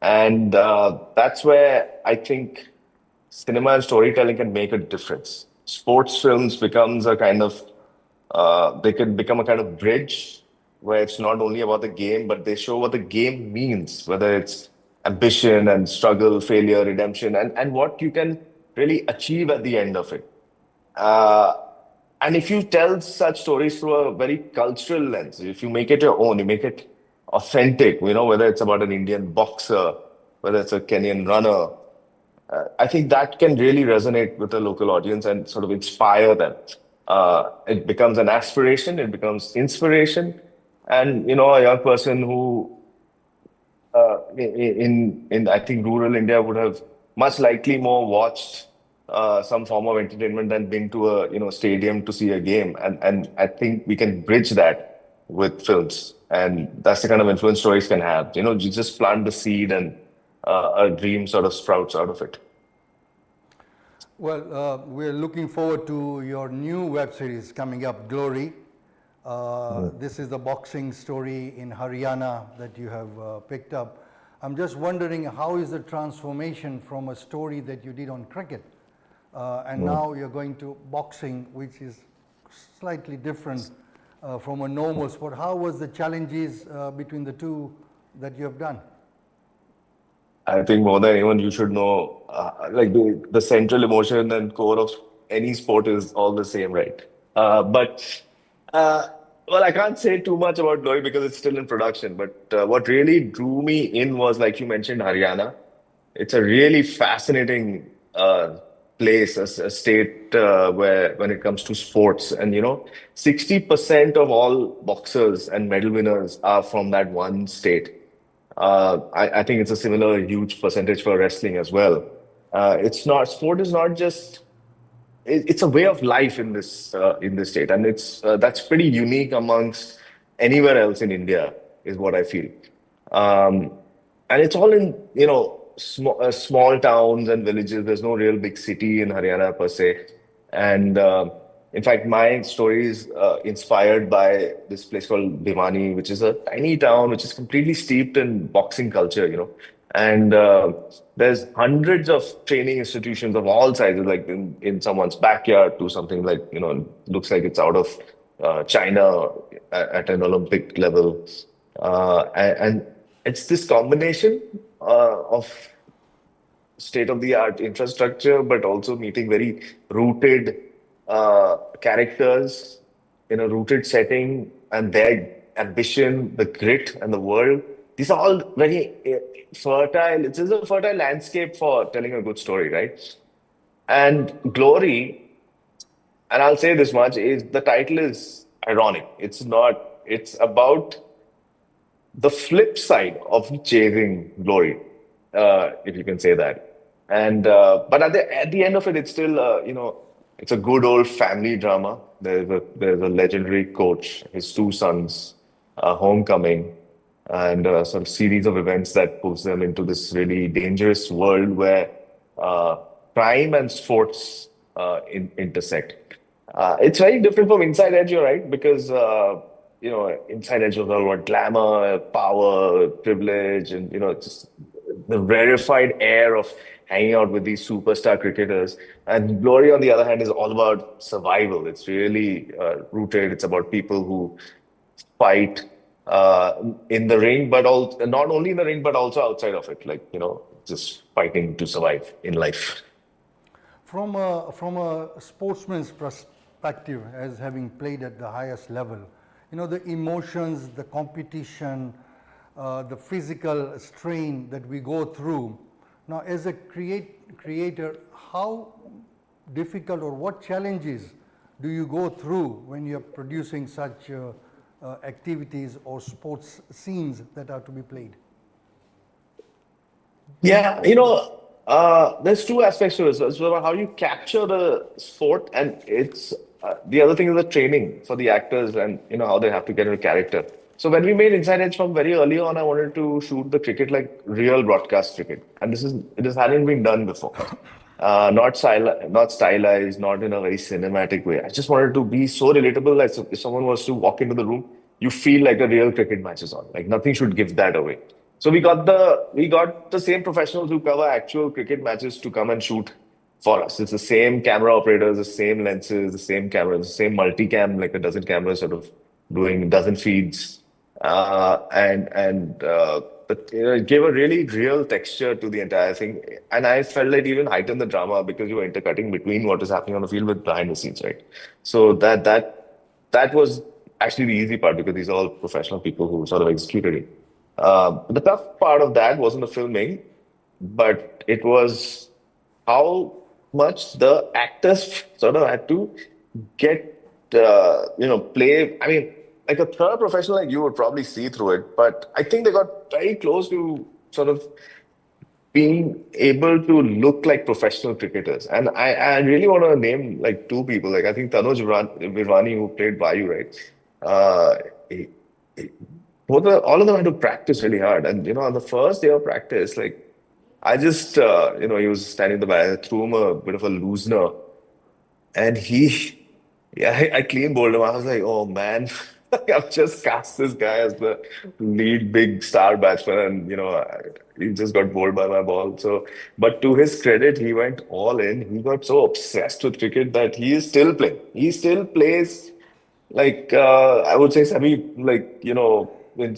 And that's where I think cinema and storytelling can make a difference. Sports films becomes a kind of, they can become a kind of bridge where it's not only about the game, but they show what the game means, whether it's ambition and struggle, failure, redemption, and what you can really achieve at the end of it. And if you tell such stories through a very cultural lens, if you make it your own, you make it authentic, whether it's about an Indian boxer, whether it's a Kenyan runner, I think that can really resonate with the local audience and sort of inspire them. It becomes an aspiration, it becomes inspiration. And, a young person who in I think rural India would have much likely more watched some form of entertainment than been to a stadium to see a game. And I think we can bridge that with films. And that's the kind of influence stories can have. You just plant the seed and a dream sort of sprouts out of it. Well, we're looking forward to your new web series coming up, Glory. This is the boxing story in Haryana that you have picked up. I'm just wondering, how is the transformation from a story that you did on cricket and now you're going to boxing, which is slightly different from a normal sport? How was the challenges between the two that you have done? I think more than anyone, you should know, like the central emotion and core of any sport is all the same, right? Well, I can't say too much about Glory because it's still in production. But what really drew me in was, like you mentioned, Haryana. It's a really fascinating place, a state where, when it comes to sports, and 60% of all boxers and medal winners are from that one state. I think it's a similar huge percentage for wrestling as well. Sport is not just, it's a way of life in this state, and that's pretty unique amongst anywhere else in India, is what I feel. And it's all in small towns and villages. There's no real big city in Haryana per se. And in fact, my story is inspired by this place called Bhiwani, which is a tiny town which is completely steeped in boxing culture, And there's hundreds of training institutions of all sizes, like in someone's backyard to something like, looks like it's out of China at an Olympic level. And it's this combination of state-of-the-art infrastructure, but also meeting very rooted characters in a rooted setting and their ambition, the grit, and the world. These are all very fertile. It is a fertile landscape for telling a good story, right? And Glory, and I'll say this much, is the title is ironic. It's not, it's about the flip side of chasing glory, if you can say that. And but at the end of it, it's still it's a good old family drama. There's a legendary coach, his two sons, homecoming, and sort of series of events that pulls them into this really dangerous world where crime and sports intersect. It's very different from Inside Edge, you're right, because Inside Edge was all about glamour, power, privilege, and just the rarefied air of hanging out with these superstar cricketers. And Glory, on the other hand, is all about survival. It's really rooted. It's about people who fight in the ring, but not only in the ring, but also outside of it, like just fighting to survive in life. From a sportsman's perspective, as having played at the highest level, the emotions, the competition, the physical strain that we go through. Now, as a creator, how difficult or what challenges do you go through when you're producing such activities or sports scenes that are to be played? Yeah, there's two aspects to it. So it's about how you capture the sport, and it's the other thing is the training for the actors and how they have to get into character. So when we made Inside Edge from very early on, I wanted to shoot the cricket like real broadcast cricket, and this hadn't been done before. Not stylized, not in a very cinematic way. I just wanted to be so relatable that if someone was to walk into the room, you feel like a real cricket match is on. Like nothing should give that away. So we got the same professionals who cover actual cricket matches to come and shoot for us. It's the same camera operators, the same lenses, the same cameras, the same multicam, like a dozen cameras sort of doing a dozen feeds. But it gave a really real texture to the entire thing. And I felt like even heightened the drama because you were intercutting between what is happening on the field with behind the scenes, right? So that was actually the easy part because these are all professional people who sort of executed it. The tough part of that wasn't the filming, but it was how much the actors sort of had to get, play. I mean, like a third professional like you would probably see through it, but I think they got very close to sort of being able to look like professional cricketers. And I really want to name like two people. Like I think Tanuj Virvani, who played Vayu, right? All of them had to practice really hard. And, on the first day of practice, like, I just, he was standing in the back, I threw him a bit of a loosener. And I clean bowled him. I was like, oh man, I've just cast this guy as the lead big star batsman. And, he just got bowled by my ball. So, but to his credit, he went all in. He got so obsessed with cricket that he is still playing. He still plays like, I would say, in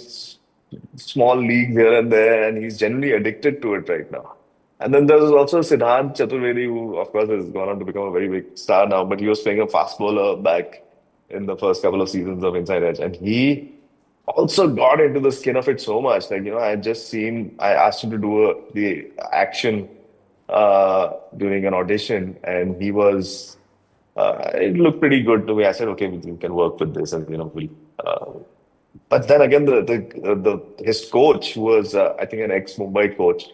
small leagues here and there, and he's generally addicted to it right now. And then there's also Siddhant Chaturvedi, who of course has gone on to become a very big star now, but he was playing a fast bowler back in the first couple of seasons of Inside Edge. And he also got into the skin of it so much. Like, I asked him to do the action during an audition, and he was, it looked pretty good to me. I said, okay, we can work with this, and, but then again, his coach, who was, I think, an ex-Mumbai coach,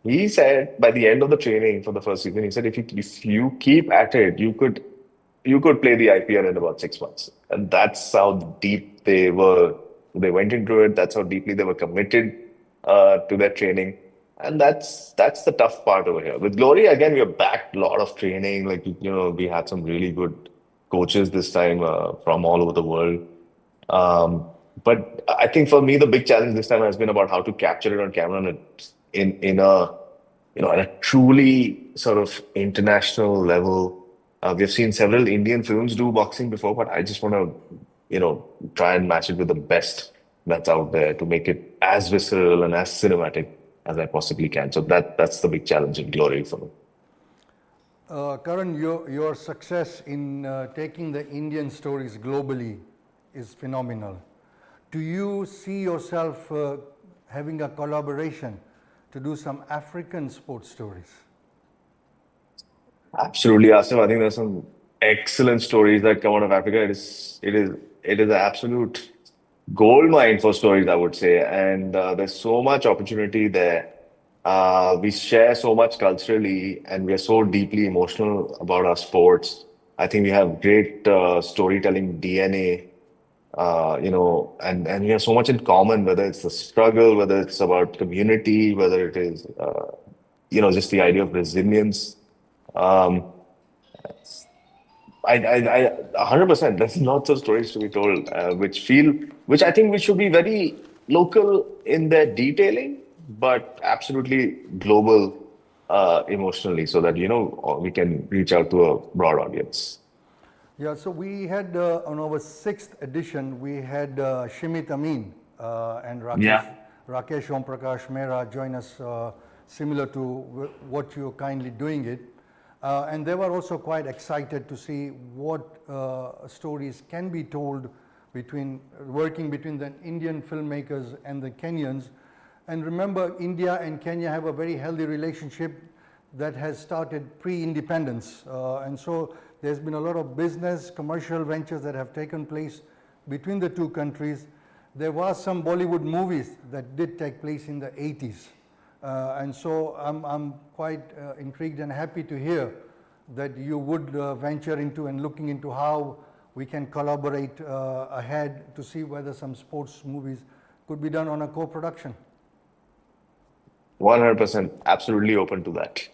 he said by the end of the training for the first season, he said, if you keep at it, you could play the IPL in about 6 months. And that's how deep they went into it. That's how deeply they were committed to their training. And that's the tough part over here. With Glory, again, we have backed a lot of training. Like, we had some really good coaches this time from all over the world. But I think for me, the big challenge this time has been about how to capture it on camera in a truly sort of international level. We've seen several Indian films do boxing before, but I just want to, try and match it with the best that's out there to make it as visceral and as cinematic as I possibly can. So that's the big challenge in Glory for me. Karan, your success in taking the Indian stories globally is phenomenal. Do you see yourself having a collaboration to do some African sports stories? Absolutely, Asif. I think there's some excellent stories that come out of Africa. It is an absolute gold mine for stories, I would say. And there's so much opportunity there. We share so much culturally, and we are so deeply emotional about our sports. I think we have great storytelling DNA, and we have so much in common, whether it's the struggle, whether it's about community, whether it is, just the idea of resilience. I 100%. There's lots of stories to be told, which I think we should be very local in their detailing, but absolutely global emotionally, so that we can reach out to a broad audience. Yeah, so we had on our 6th edition, we had Shimit Amin and Rakesh Om Prakash Mehra join us, similar to what you're kindly doing it. And they were also quite excited to see what stories can be told working between the Indian filmmakers and the Kenyans. And remember, India and Kenya have a very healthy relationship that has started pre-independence. And so there's been a lot of business, commercial ventures that have taken place between the two countries. There was some Bollywood movies that did take place in the 80s. And so I'm quite intrigued and happy to hear that you would venture into and looking into how we can collaborate ahead to see whether some sports movies could be done on a co-production. 100%, absolutely open to that.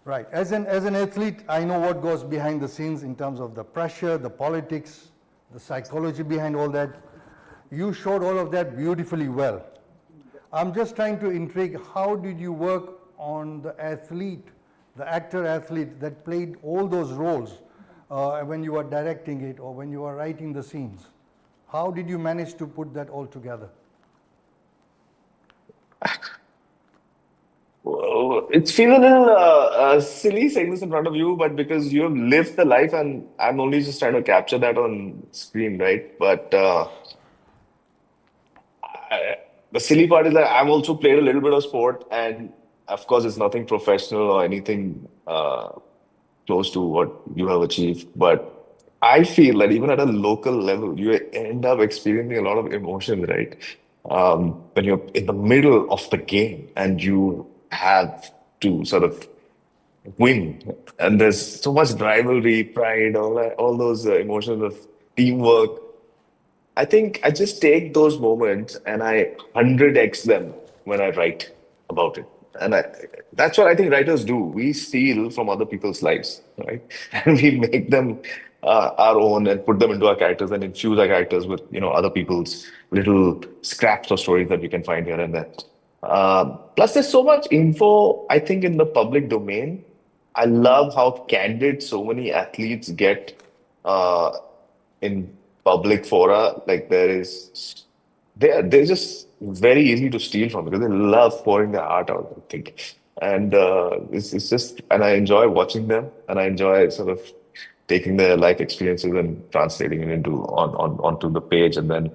Right. As an athlete, I know what goes behind the scenes in terms of the pressure, the politics, the psychology behind all that. You showed all of that beautifully well. I'm just trying to intrigue, how did you work on the athlete, the actor-athlete that played all those roles when you were directing it or when you were writing the scenes? How did you manage to put that all together? Well, it feels a little silly saying this in front of you, but because you have lived the life and I'm only just trying to capture that on screen, right? But the silly part is that I've also played a little bit of sport, and of course, it's nothing professional or anything close to what you have achieved. But I feel that even at a local level, you end up experiencing a lot of emotions, right? When you're in the middle of the game and you have to sort of win, and there's so much rivalry, pride, all those emotions of teamwork. I think I just take those moments and I 100x them when I write about it. And that's what I think writers do. We steal from other people's lives, right? And we make them our own and put them into our characters and infuse our characters with, other people's little scraps of stories that we can find here and there. Plus, there's so much info, I think, in the public domain. I love how candid so many athletes get in public fora. Like they're just very easy to steal from because they love pouring their heart out, I think. And it's just, and I enjoy watching them, and I enjoy sort of taking their life experiences and translating it onto the page, and then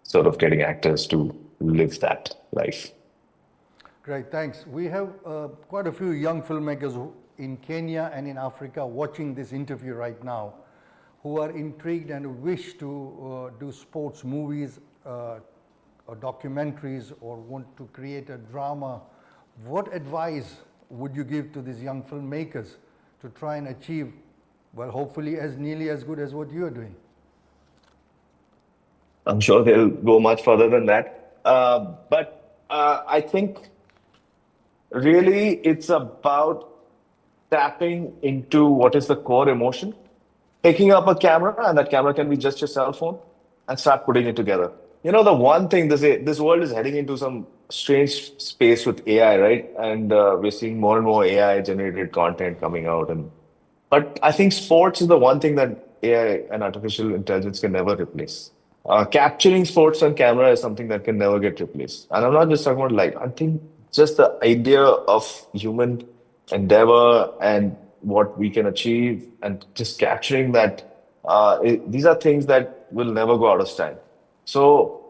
sort of getting actors to live that life. Great, thanks. We have quite a few young filmmakers in Kenya and in Africa watching this interview right now, who are intrigued and wish to do sports movies or documentaries or want to create a drama. What advice would you give to these young filmmakers to try and achieve, well, hopefully nearly as good as what you are doing? I'm sure they'll go much further than that. But I think really it's about tapping into what is the core emotion, picking up a camera, and that camera can be just your cell phone, and start putting it together. The one thing, this world is heading into some strange space with AI, right? And we're seeing more and more AI-generated content coming out. But I think sports is the one thing that AI and artificial intelligence can never replace. capturing sports on camera is something that can never get replaced. And I'm not just talking about light. I think just the idea of human endeavor and what we can achieve and just capturing that, these are things that will never go out of style. So,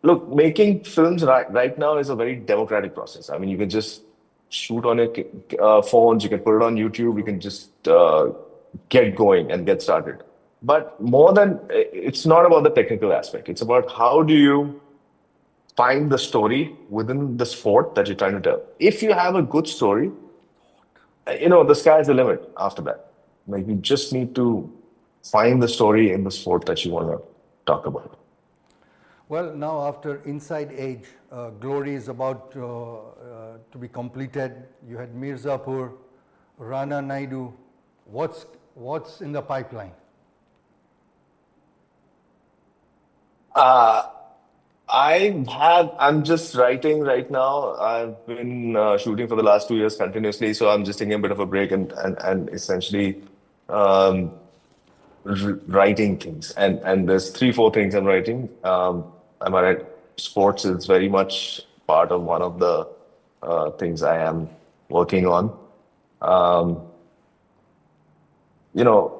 look, making films right now is a very democratic process. I mean, you can just shoot on your phones, you can put it on YouTube, you can just get going and get started. But more than, it's not about the technical aspect. It's about how do you find the story within the sport that you're trying to tell. If you have a good story, the sky's the limit after that. Like, you just need to find the story in the sport that you want to talk about. Well, now after Inside Age, Glory is about to be completed. You had Mirzapur, Rana Naidu. What's in the pipeline? I'm just writing right now. I've been shooting for the last 2 years continuously, so I'm just taking a bit of a break and essentially writing things. And there's 3-4 things I'm writing. Sports is very much part of one of the things I am working on.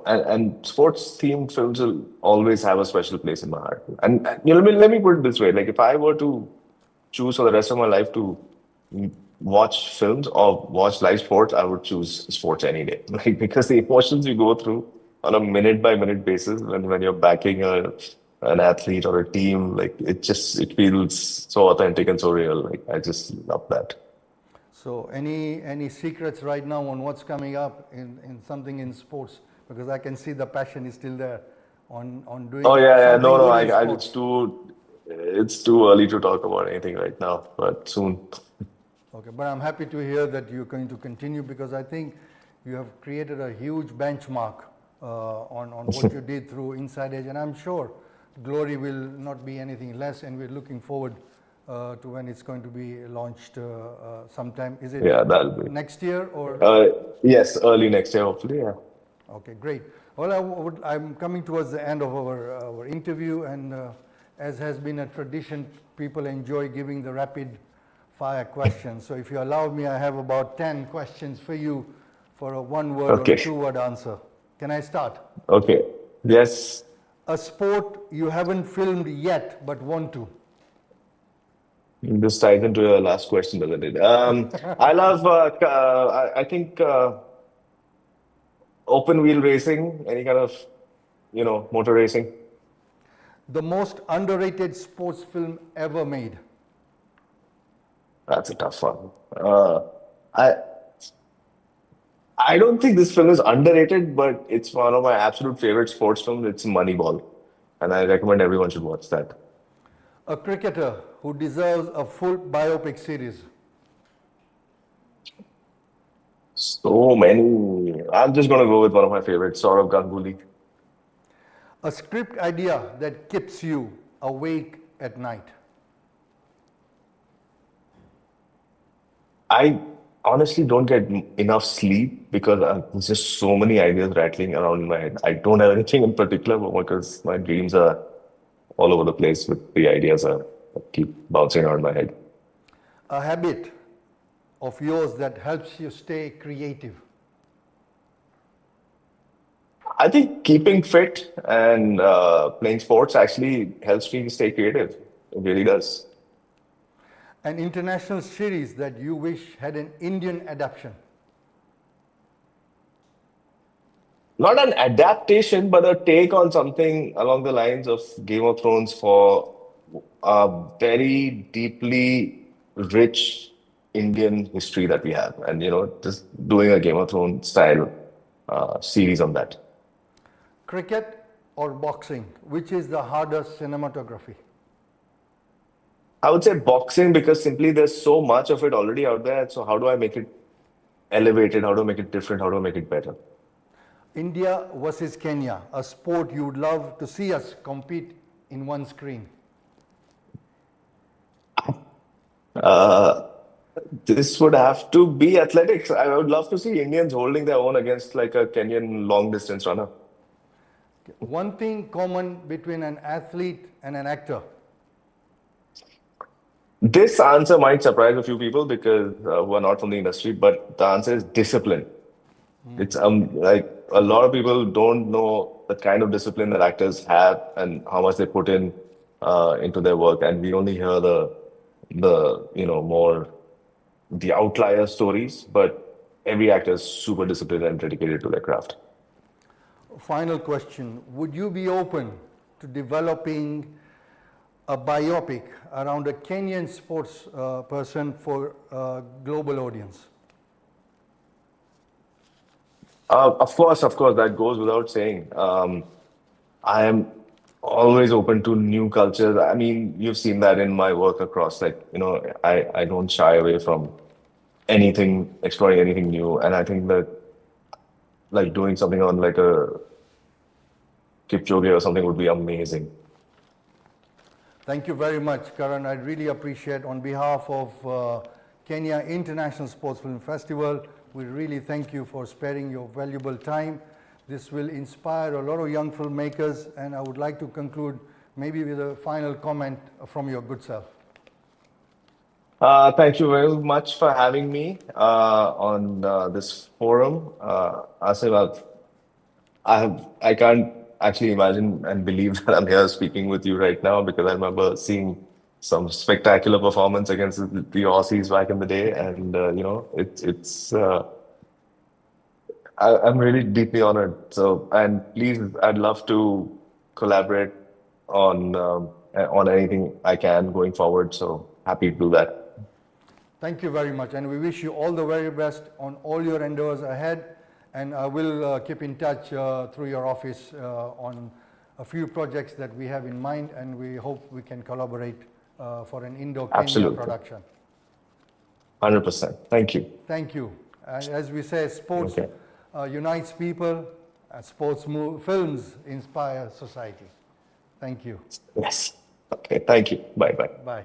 And sports-themed films will always have a special place in my heart. And let me put it this way: like, if I were to choose for the rest of my life to watch films or watch live sports, I would choose sports any day. Like, because the emotions you go through on a minute-by-minute basis when you're backing an athlete or a team, like, it feels so authentic and so real. Like, I just love that. So any secrets right now on what's coming up in something in sports? Because I can see the passion is still there on doing. Oh yeah. something No. good in sports. It's too early to talk about anything right now, but soon. Okay, but I'm happy to hear that you're going to continue, because I think you have created a huge benchmark on what you did through Inside Age, and I'm sure Glory will not be anything less, and we're looking forward to when it's going to be launched sometime. Is it that'll be next year or? Yes, early next year, hopefully. Yeah. Okay, great. Well, I'm coming towards the end of our interview, and as has been a tradition, people enjoy giving the rapid fire questions. So if you allow me, I have about 10 questions for you for a 1-word or a 2-word answer. Can I start? Okay. Yes. A sport you haven't filmed yet but want to. This ties into your last question, doesn't it? I love, I think, open wheel racing, any kind of, motor racing. The most underrated sports film ever made. That's a tough one. I don't think this film is underrated, but it's one of my absolute favorite sports films. It's Moneyball, and I recommend everyone should watch that. A cricketer who deserves a full biopic series. So many. I'm just going to go with one of my favorites, Saurav Ganguly. A script idea that keeps you awake at night. I honestly don't get enough sleep because there's just so many ideas rattling around in my head. I don't have anything in particular because my dreams are all over the place with the ideas that keep bouncing around my head. A habit of yours that helps you stay creative. I think keeping fit and playing sports actually helps me stay creative. It really does. An international series that you wish had an Indian adaptation. Not an adaptation, but a take on something along the lines of Game of Thrones for a very deeply rich Indian history that we have. And, just doing a Game of Thrones style series on that. Cricket or boxing? Which is the hardest cinematography? I would say boxing, because simply there's so much of it already out there. So how do I make it elevated? How do I make it different? How do I make it better? India versus Kenya, a sport you would love to see us compete in one screen. This would have to be athletics. I would love to see Indians holding their own against like a Kenyan long distance runner. One thing common between an athlete and an actor. This answer might surprise a few people because who are not from the industry, but the answer is discipline. It's like a lot of people don't know the kind of discipline that actors have and how much they put in into their work, and we only hear the more the outlier stories, but every actor is super disciplined and dedicated to their craft. Final question. Would you be open to developing a biopic around a Kenyan sports person for a global audience? Of course, that goes without saying. I am always open to new cultures. I mean, you've seen that in my work across, I don't shy away from anything, exploring anything new. And I think that like doing something on like a Kipchoge or something would be amazing. Thank you very much, Karan. I really appreciate on behalf of Kenya International Sports Film Festival, we really thank you for sparing your valuable time. This will inspire a lot of young filmmakers, and I would like to conclude maybe with a final comment from your good self. Thank you very much for having me on this forum. Asif, I can't actually imagine and believe that I'm here speaking with you right now, because I remember seeing some spectacular performance against the Aussies back in the day, and I'm really deeply honored. So, and please, I'd love to collaborate on anything I can going forward. So happy to do that. Thank you very much, and we wish you all the very best on all your endeavors ahead. And I will keep in touch through your office on a few projects that we have in mind, and we hope we can collaborate for an Indo-Kenya production. 100%. Thank you. Thank you. As we say, sports unites people, sports films inspire society. Thank you. Yes. Okay. Thank you. Bye-bye. Bye.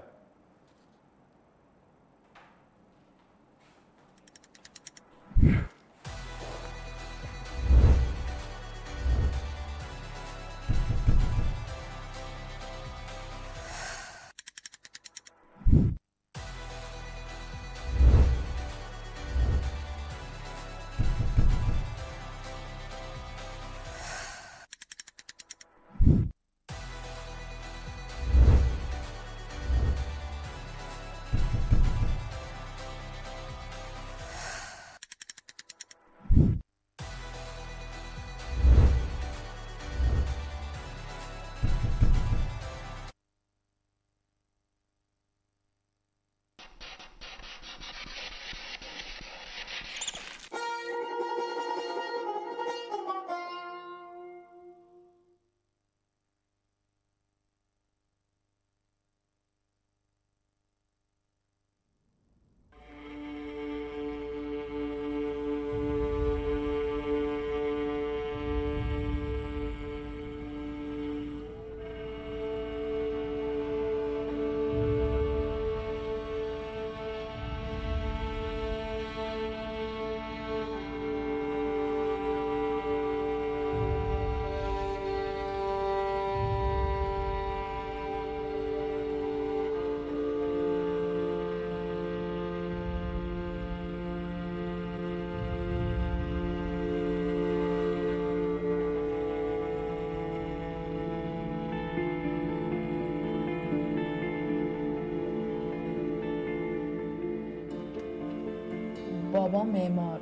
بابا معمار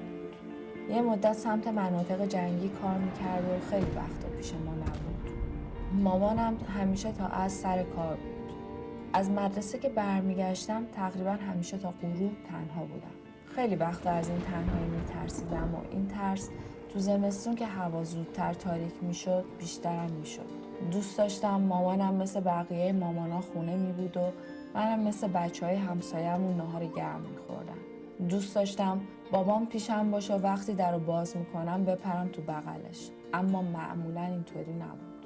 یه مدت سمت مناطق جنگی کار میکرد و خیلی وقتا پیش ما نبود. مامانم همیشه تا از سر کار بود. از مدرسه که برمیگشتم تقریبا همیشه تا غروب تنها بودم. خیلی وقتا از این تنهایی میترسیدم و این ترس تو زمستون که هوا زودتر تاریک میشد بیشترم میشد. دوست داشتم مامانم مثل بقیه مامانا خونه میبود و منم مثل بچهای همسایه‌مون ناهار گرم میخوردم. دوست داشتم بابام پیشم باشه و وقتی درو باز میکنم بپرم تو بغلش، اما معمولا اینطوری نبود.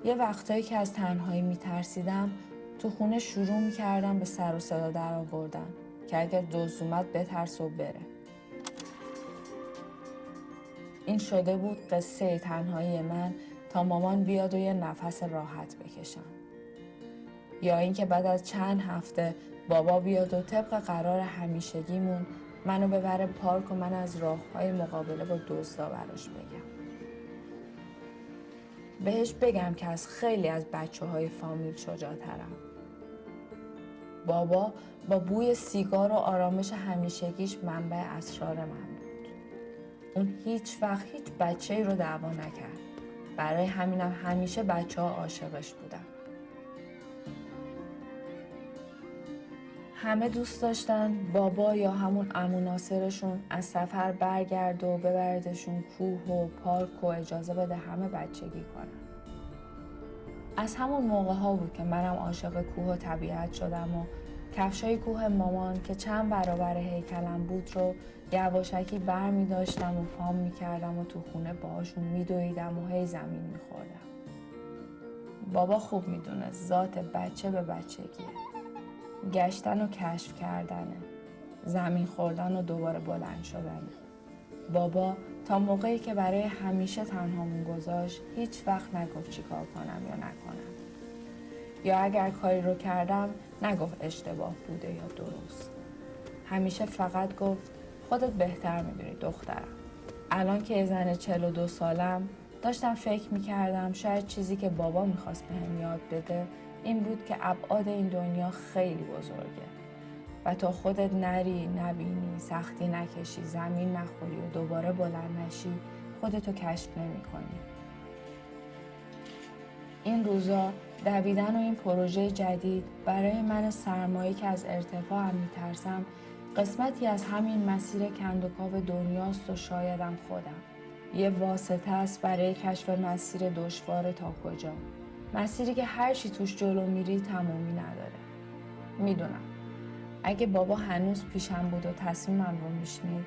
یه وقتایی که از تنهایی میترسیدم تو خونه شروع میکردم به سر و صدا در آوردن که اگر دزد اومد بترس و بره. این شده بود قصه تنهایی من تا مامان بیاد و یه نفس راحت بکشم. یا اینکه بعد از چند هفته بابا بیاد و طبق قرار همیشگیمون منو ببره پارک و من از راههای مقابله با دزدا براش بگم. بهش بگم که از خیلی از بچه‌های فامیل شجاع‌ترم. بابا با بوی سیگار و آرامش همیشگیش منبع اسرار من بود. اون هیچ وقت هیچ بچه‌ای رو دعوا نکرد. برای همینم همیشه بچه‌ها عاشقش بودن. همه دوست داشتن بابا یا همون عمو ناصرشون از سفر برگرد و ببردشون کوه و پارک و اجازه بده همه بچگی کنن. از همون موقع ها بود که منم عاشق کوه و طبیعت شدم و کفشای کوه مامان که چند برابر هیکلم بود رو یواشکی بر می داشتم و پام می کردم و تو خونه باهاشون می دویدم و هی زمین می خوردم. بابا خوب می دونه ذات بچه به بچگیه. گشتن و کشف کردنه. زمین خوردن و دوباره بلند شدنه. بابا تا موقعی که برای همیشه تنهامون گذاشت هیچ وقت نگفت چی کار کنم یا نکنم. یا اگر کاری رو کردم نگفت اشتباه بوده یا درست. همیشه فقط گفت خودت بهتر میدونی دخترم. الان که زن 42 سالم داشتم فکر میکردم شاید چیزی که بابا میخواست بهم یاد بده این بود که ابعاد این دنیا خیلی بزرگه و تا خودت نری، نبینی، سختی نکشی، زمین نخوری و دوباره بلند نشی خودتو کشف نمی کنی. این روزا دویدن و این پروژه جدید برای من سرمایه‌ای که از ارتفاع هم میترسم قسمتی از همین مسیر کندوکاو دنیاست و شایدم خودم. یه واسطه است برای کشف مسیر دشوار تا کجا. مسیری که هر چی توش جلو میری تمومی نداره. میدونم اگه بابا هنوز پیشم بود و تصمیمم رو میشنید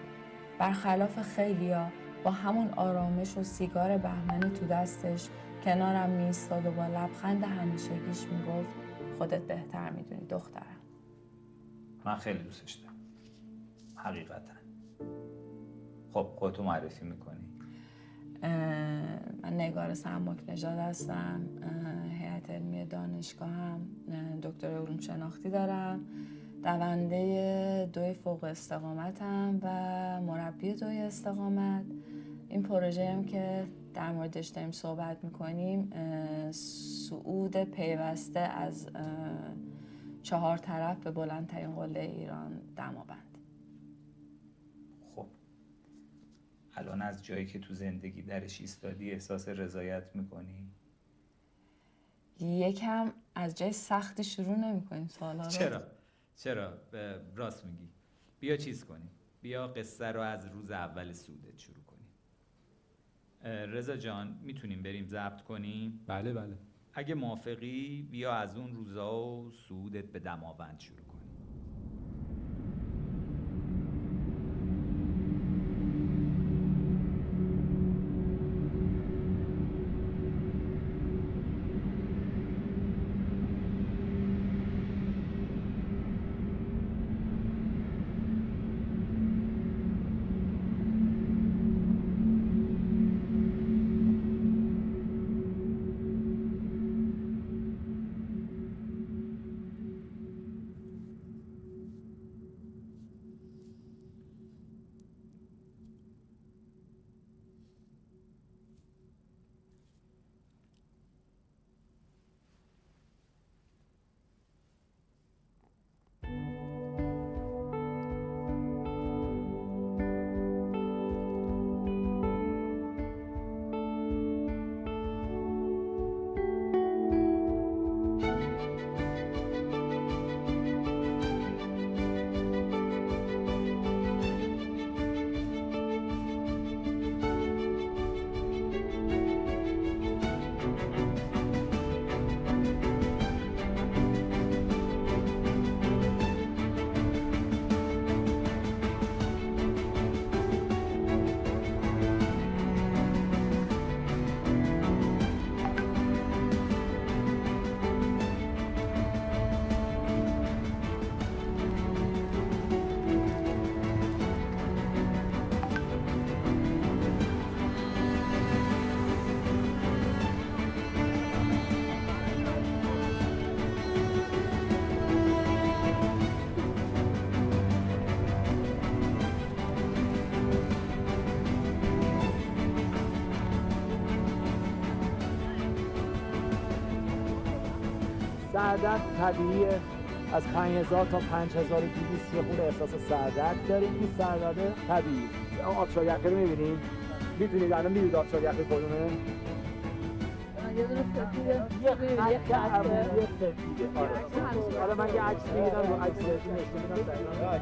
برخلاف خیلیا با همون آرامش و سیگار بهمنی تو دستش کنارم میایستاد و با لبخند همیشگیش میگفت خودت بهتر میدونی دخترم. من خیلی دوستش دارم حقیقتا. خب خودتو معرفی میکنی؟ من نگار سماک نژاد هستم. هیئت علمی دانشگاهم. دکتر علوم شناختی دارم. دونده 2 فوق استقامتم و مربی 2 استقامت. این پروژه هم که در موردش داریم صحبت میکنیم صعود پیوسته از 4 طرف به بلندترین قله ایران دماوند. خب الان از جایی که تو زندگی درش ایستادی احساس رضایت میکنی؟ یکم از جای سختی شروع نمی‌کنیم سوالا رو. چرا؟ راست میگی. بیا چیز کنیم. بیا قصه رو از روز اول صعودت شروع کنیم. رضا جان میتونیم بریم ضبط کنیم؟ بله. اگه موافقی بیا از اون روزا و صعودت به دماوند شروع کنیم. سردرد طبیعیه. از 5000 تا 5200 یه خورده احساس سردرد داریم. این سردرد طبیعی. آبشار یخی رو می‌بینید؟ می‌دونید الان می‌دونید آبشار یخی کدومه؟ یه دونه سفیده، یه خرمه، یه سفیده. آره. حالا من یه عکس می‌گیرم رو عکس بهتون نشون میدم دقیقاً.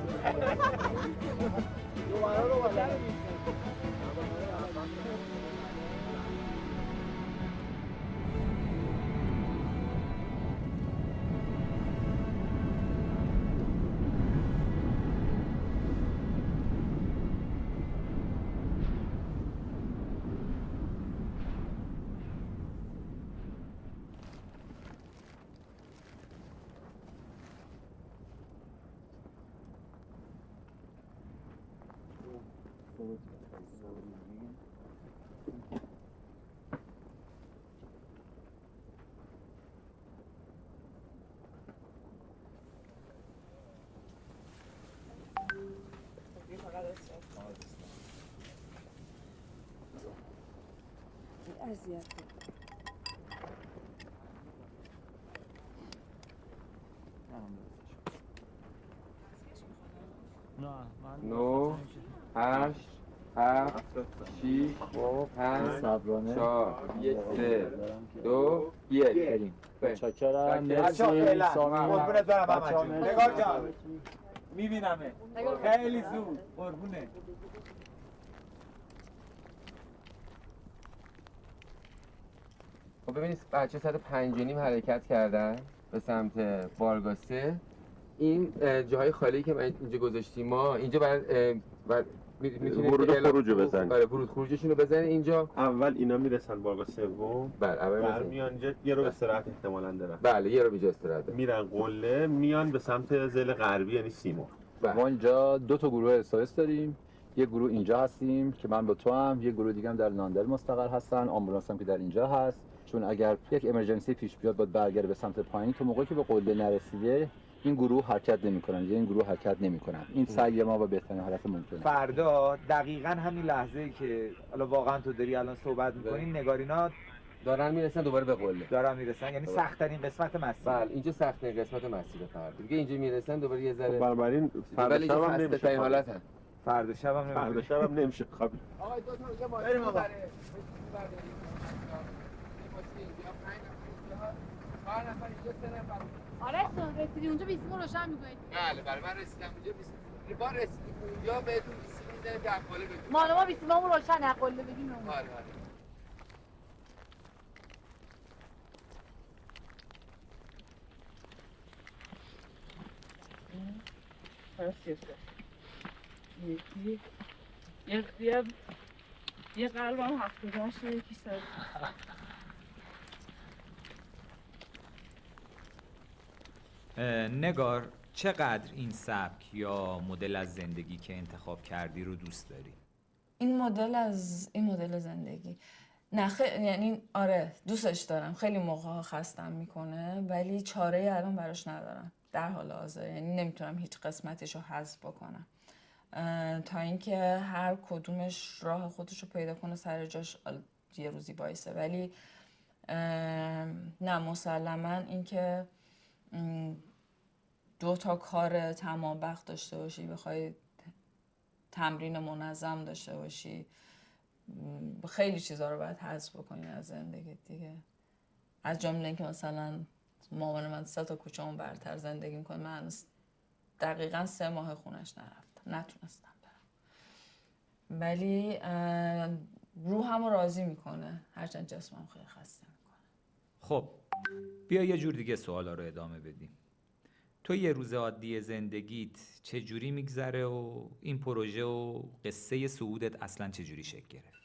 نو 8 7 6 5 4 3 2 1 بریم. متشکرم. مرسی. قربونت برم محمد. نگار جان میبینمه خیلی زود. قربونه. خب ببینید بچه ساعت 5:30 حرکت کردن به سمت بارگاه 3. این جاهای خالی که من اینجا گذاشتیم ما اینجا برای میتونید ورود خروج رو بزنید. برای ورود خروجشون رو بزنید اینجا. اول اینا میرسن بارگاه سوم. بله اول برمیان اینجا یه رو استراحت احتمالاً دارن. بله یه رو اینجا استراحت دارن. میرن قله میان به سمت زل غربی یعنی سیمرغ. ما اینجا 2 تا گروه استایس داریم. یه گروه اینجا هستیم که من با تو هم، یه گروه دیگه هم در لندن مستقر هستن. آمبولانس هم که در اینجا هست. چون اگر یک امرجنسی پیش بیاد باید برگرده به سمت پایین. تو موقعی که به قله نرسیده این گروه حرکت نمی‌کنن یا این گروه حرکت نمی‌کنن. این سعی ما با بهترین حالت ممکنه. فردا دقیقاً همین لحظه‌ای که حالا واقعا تو داری الان صحبت می‌کنی نگارینا دارن میرسن دوباره به قله. دارن میرسن یعنی سخت‌ترین قسمت مسیر. بله اینجا سخت‌ترین قسمت مسیر فردا. دیگه اینجا میرسن دوباره یه ذره. بنابراین فردا شب هم نمیشه. حالتن. فردا شب هم نمیشه. فردا شب هم نمیشه خواب. آقا دو تا یه ماشین بریم آقا. آرش رسیدی اونجا بیسیمو روشن می‌کنید؟ بله برای من رسیدم اونجا بیسیم. با رسیدیم اونجا بهتون بیسیم میدن که قله بگیم. ما بیسیممو روشن قله بگیم. آره. یه قلبم 78 یکی 100. نگار چقدر این سبک یا مدل از زندگی که انتخاب کردی رو دوست داری؟ این مدل زندگی نه یعنی آره دوستش دارم. خیلی موقع‌ها خستم میکنه ولی چاره‌ای الان براش ندارم در حال حاضر. یعنی نمیتونم هیچ قسمتش رو حذف بکنم تا اینکه هر کدومش راه خودش رو پیدا کنه سر جاش یه روزی بایسه. ولی نه مسلماً اینکه 2 تا کار تمام وقت داشته باشی، بخوای تمرین منظم داشته باشی، خیلی چیزا رو باید حذف بکنی از زندگی دیگه. از جمله اینکه مثلا مامان من 3 تا کوچه‌مون برتر زندگی میکنه. من دقیقاً 3 ماه خونش نرفتم، نتونستم برم. ولی روحم رو راضی میکنه هرچند جسمم خیلی خسته میکنه. خب بیا یه جور دیگه سوالا رو ادامه بدیم. تو یه روز عادی زندگیت چه جوری میگذره و این پروژه و قصه صعودت اصلا چه جوری شکل گرفت؟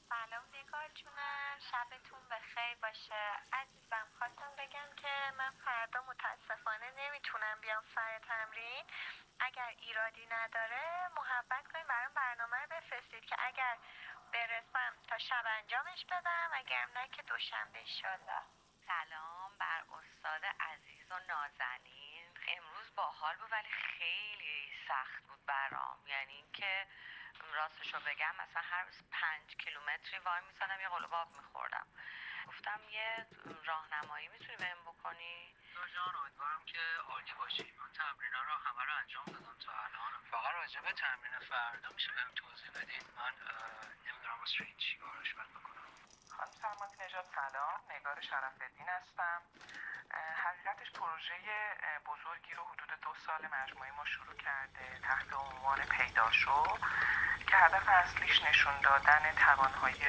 سلام نگار جونم، شبتون بخیر باشه. عزیزم خواستم بگم که من فردا متاسفانه نمیتونم بیام سر تمرین. اگر ایرادی نداره محبت کنید برام برنامه رو بفرستید که اگر برسم تا شب انجامش بدم، اگرم نه که دوشنبه انشالله. سلام بر استاد عزیز و نازنین. امروز باحال بود ولی خیلی سخت بود برام. یعنی اینکه راستشو بگم مثلا هر روز 5 کیلومتری وای میزنم یه قلاب آب میخوردم. گفتم یه راهنمایی میتونی بهم بکنی؟ جان امیدوارم که عالی باشی. من تمرینا رو همه رو انجام دادم تا الان. فقط راجع به تمرین فردا میشه بهم توضیح بدید؟ من نمیدونم واسه این چی کارش باید بکنم. خانم سلامتی نژاد سلام، نگار شرف‌الدین هستم. حقیقتش پروژه بزرگی رو حدود 2 سال مجموعه ما شروع کرده تحت عنوان پیدا شو که هدف اصلیش نشون دادن توان‌های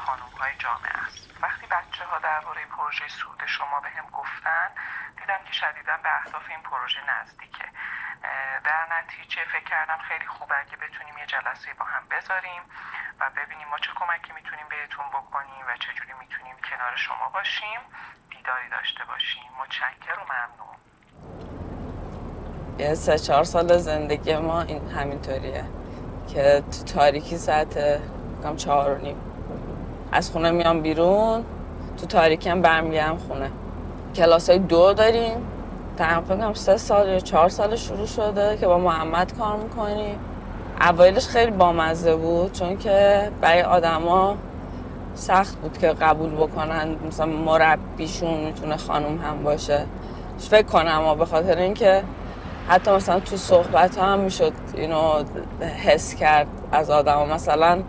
خانم‌های جامعه است. وقتی بچه‌ها درباره پروژه سود شما بهم گفتن دیدم که شدیداً به اهداف این پروژه نزدیکه. در نتیجه فکر کردم خیلی خوبه اگه بتونیم یه جلسه با هم بذاریم و ببینیم ما چه کمکی میتونیم بهتون بکنیم و چجوری میتونیم کنار شما باشیم، دیداری داشته باشیم. متشکر و ممنون. یه 3-4 سال زندگی ما این همینطوریه که تو تاریکی ساعت 4:30 از خونه میام بیرون، تو تاریکی هم برمیگردم خونه. کلاسای 2 داریم، تقریبا 3 سال یا 4 سال شروع شده که با محمد کار میکنیم. اوایلش خیلی بامزه بود چون که برای آدما سخت بود که قبول بکنن مثلا مربیشون میتونه خانم هم باشه. فکر کنم و به خاطر اینکه حتی مثلا تو صحبت ها هم میشد اینو حس کرد از آدما. مثلا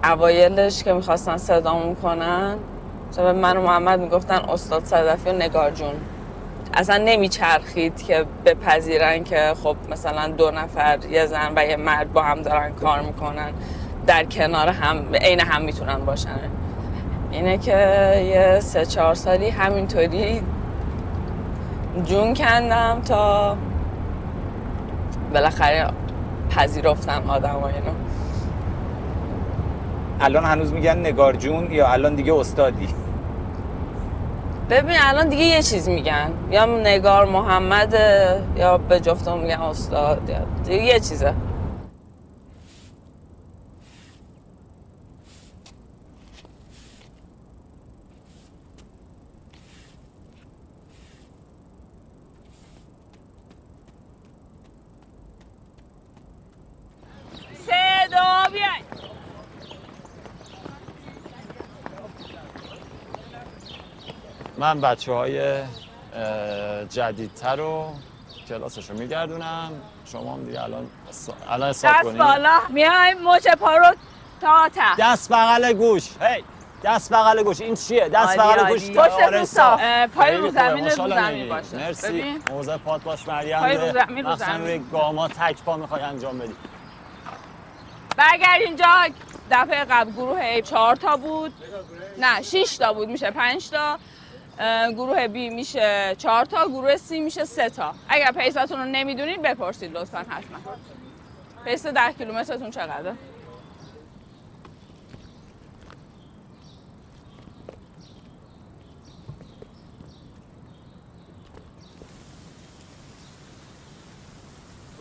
اوایلش که میخواستن صدامون کنن مثلا من و محمد میگفتن استاد صدفی و نگار جون. اصلا نمیچرخید که بپذیرن که خب مثلا 2 نفر یه زن و یه مرد با هم دارن کار میکنن در کنار هم عین هم میتونن باشن. اینه که یه 3-4 سالی همینطوری جون کندم تا بالاخره پذیرفتن آدم ها اینو. الان هنوز میگن نگار جون یا الان دیگه استادی؟ ببین الان دیگه یه چیز میگن، یا نگار محمد یا به جفتم میگن استاد، یا دیگه یه چیزه. من بچه‌های جدیدتر رو کلاسشو میگردونم. شما هم دیگه الان حساب کنید. دست بالا میایم مچ پا رو تا ته. دست بغل گوش. هی دست بغل گوش. این چیه؟ دست بغل گوش. پشت صاف. پای رو زمین باشه. مرسی. موضع پات باش مریم. پای رو زمین مثلا روی گاما تک پا میخوای انجام بدی. برگرد اینجا. دفعه قبل گروه A 4 تا بود. نه 6 تا بود، میشه 5 تا. گروه B میشه 4 تا، گروه C میشه 3 تا. اگر پیساتون رو نمیدونید بپرسید لطفاً حتما. پیس 10 کیلومترتون چقدره؟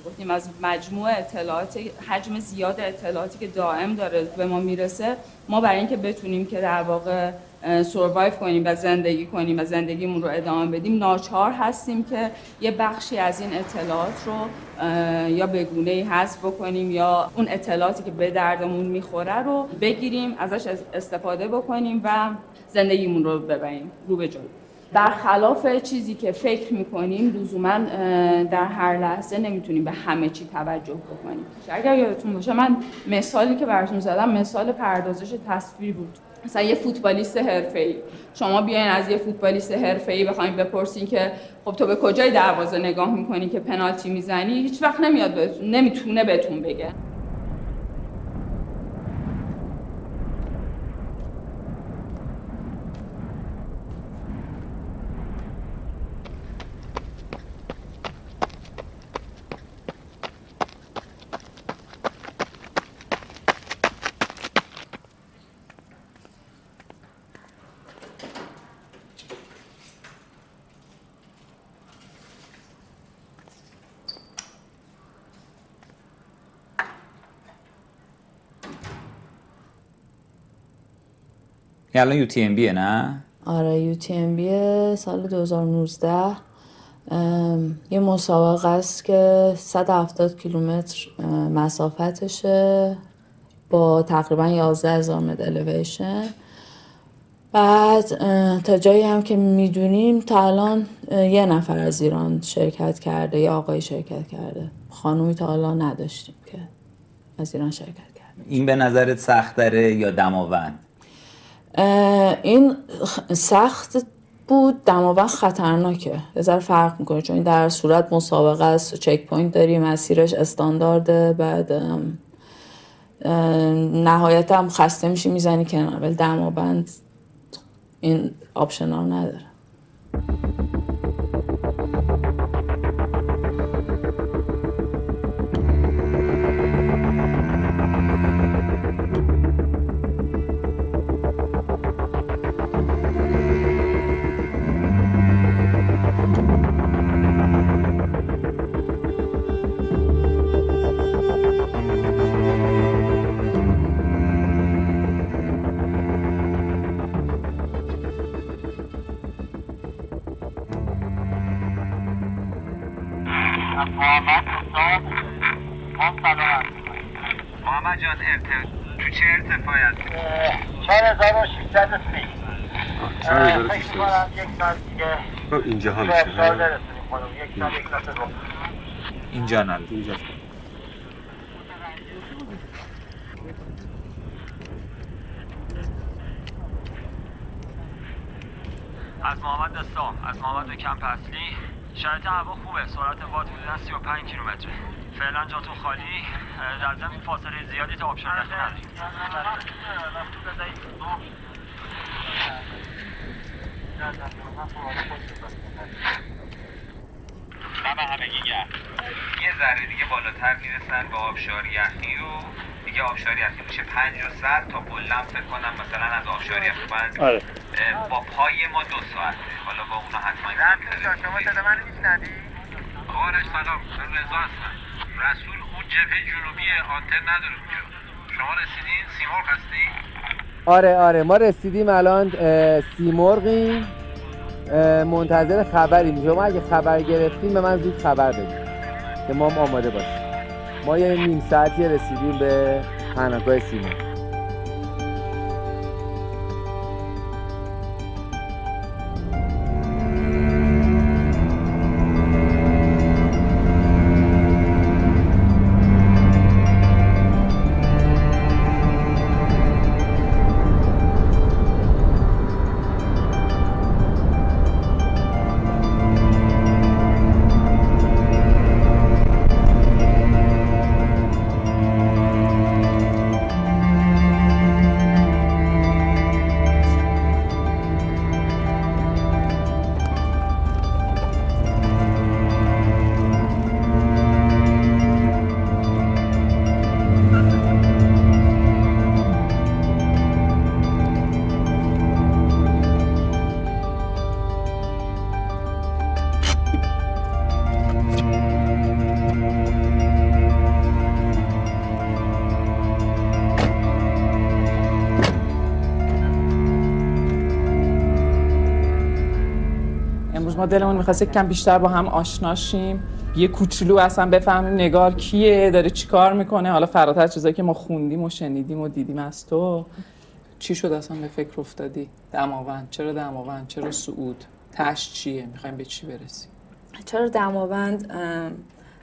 گفتیم از مجموع اطلاعات، حجم زیاد اطلاعاتی که دائم داره به ما میرسه، ما برای اینکه بتونیم که در واقع سروایو کنیم و زندگی کنیم و زندگیمون رو ادامه بدیم، ناچار هستیم که یه بخشی از این اطلاعات رو یا به گونه‌ای حذف بکنیم یا اون اطلاعاتی که به دردمون میخوره رو بگیریم، ازش استفاده بکنیم و زندگیمون رو ببریم رو به جلو. برخلاف چیزی که فکر میکنیم لزوما در هر لحظه نمیتونیم به همه چی توجه بکنیم. اگر یادتون باشه من مثالی که براتون زدم مثال پردازش تصویر بود. مثلا یه فوتبالیست حرفه‌ای، شما بیاین از یه فوتبالیست حرفه‌ای بخواید بپرسین که خب تو به کجای دروازه نگاه میکنی که پنالتی میزنی، هیچ وقت نمیتونه بهتون بگه. الان UTMB نه؟ آره UTMB سال 2019 یه مسابقه است که 170 کیلومتر مسافتشه با تقریبا 11,000 متر الیویشن. بعد تا جایی هم که میدونیم تا الان یه نفر از ایران شرکت کرده، یه آقای شرکت کرده. خانومی تا الان نداشتیم که از ایران شرکت کرده. این به نظرت سخت داره یا دماوند؟ این سخت بود، دماوند خطرناکه. یه ذره فرق میکنه چون این در صورت مسابقه است، چک پوینت داری، مسیرش استاندارده، بعد نهایت هم خسته میشی میزنی کنار، ولی دماوند این آپشن ها نداره. محمد جان تو چه ارتفاعی هستی؟ 4630. 4630. فکر کنم یک ساعت دیگه خب اینجا ها به میشه ابزار برسونیم خانم. یک ساعت یک ساعت رو. اینجا نه. اینجا. از محمد دستا، از محمد به کمپ اصلی. شرایط هوا خوبه، سرعت باد حدوداً 35 کیلومتره. فعلا جاتون خالی، در ضمن فاصله زیادی تا آبشار یخی نداریم. دم همگی گرم. یه ذره دیگه بالاتر میرسن به آبشار یخی و دیگه آبشار یخی میشه 500 تا کلا فکر کنم مثلا از آبشار یخی آره. با پای ما 2 ساعته. حالا با اونا حتما رمزی جان شما صدا منو میشنوی؟ آرش سلام، من رضا هستم. رسول اون جبهه جنوبی آنتن نداره اونجا. شما رسیدین؟ سیمرغ هستی؟ آره ما رسیدیم الان، سیمرغیم، منتظر خبریم. شما اگه خبر گرفتیم به من زود خبر بدید که ما هم آماده باشیم. ما یه نیم ساعتی رسیدیم به پناهگاه سیمرغ. ما دلمون می‌خواست کم بیشتر با هم آشنا شیم، یه کوچولو اصلا بفهمیم نگار کیه، داره چیکار میکنه، حالا فراتر از چیزایی که ما خوندیم و شنیدیم و دیدیم از تو. چی شد اصلا به فکر افتادی؟ دماوند، چرا دماوند؟ چرا صعود؟ تاش چیه؟ میخوایم به چی برسیم؟ چرا دماوند؟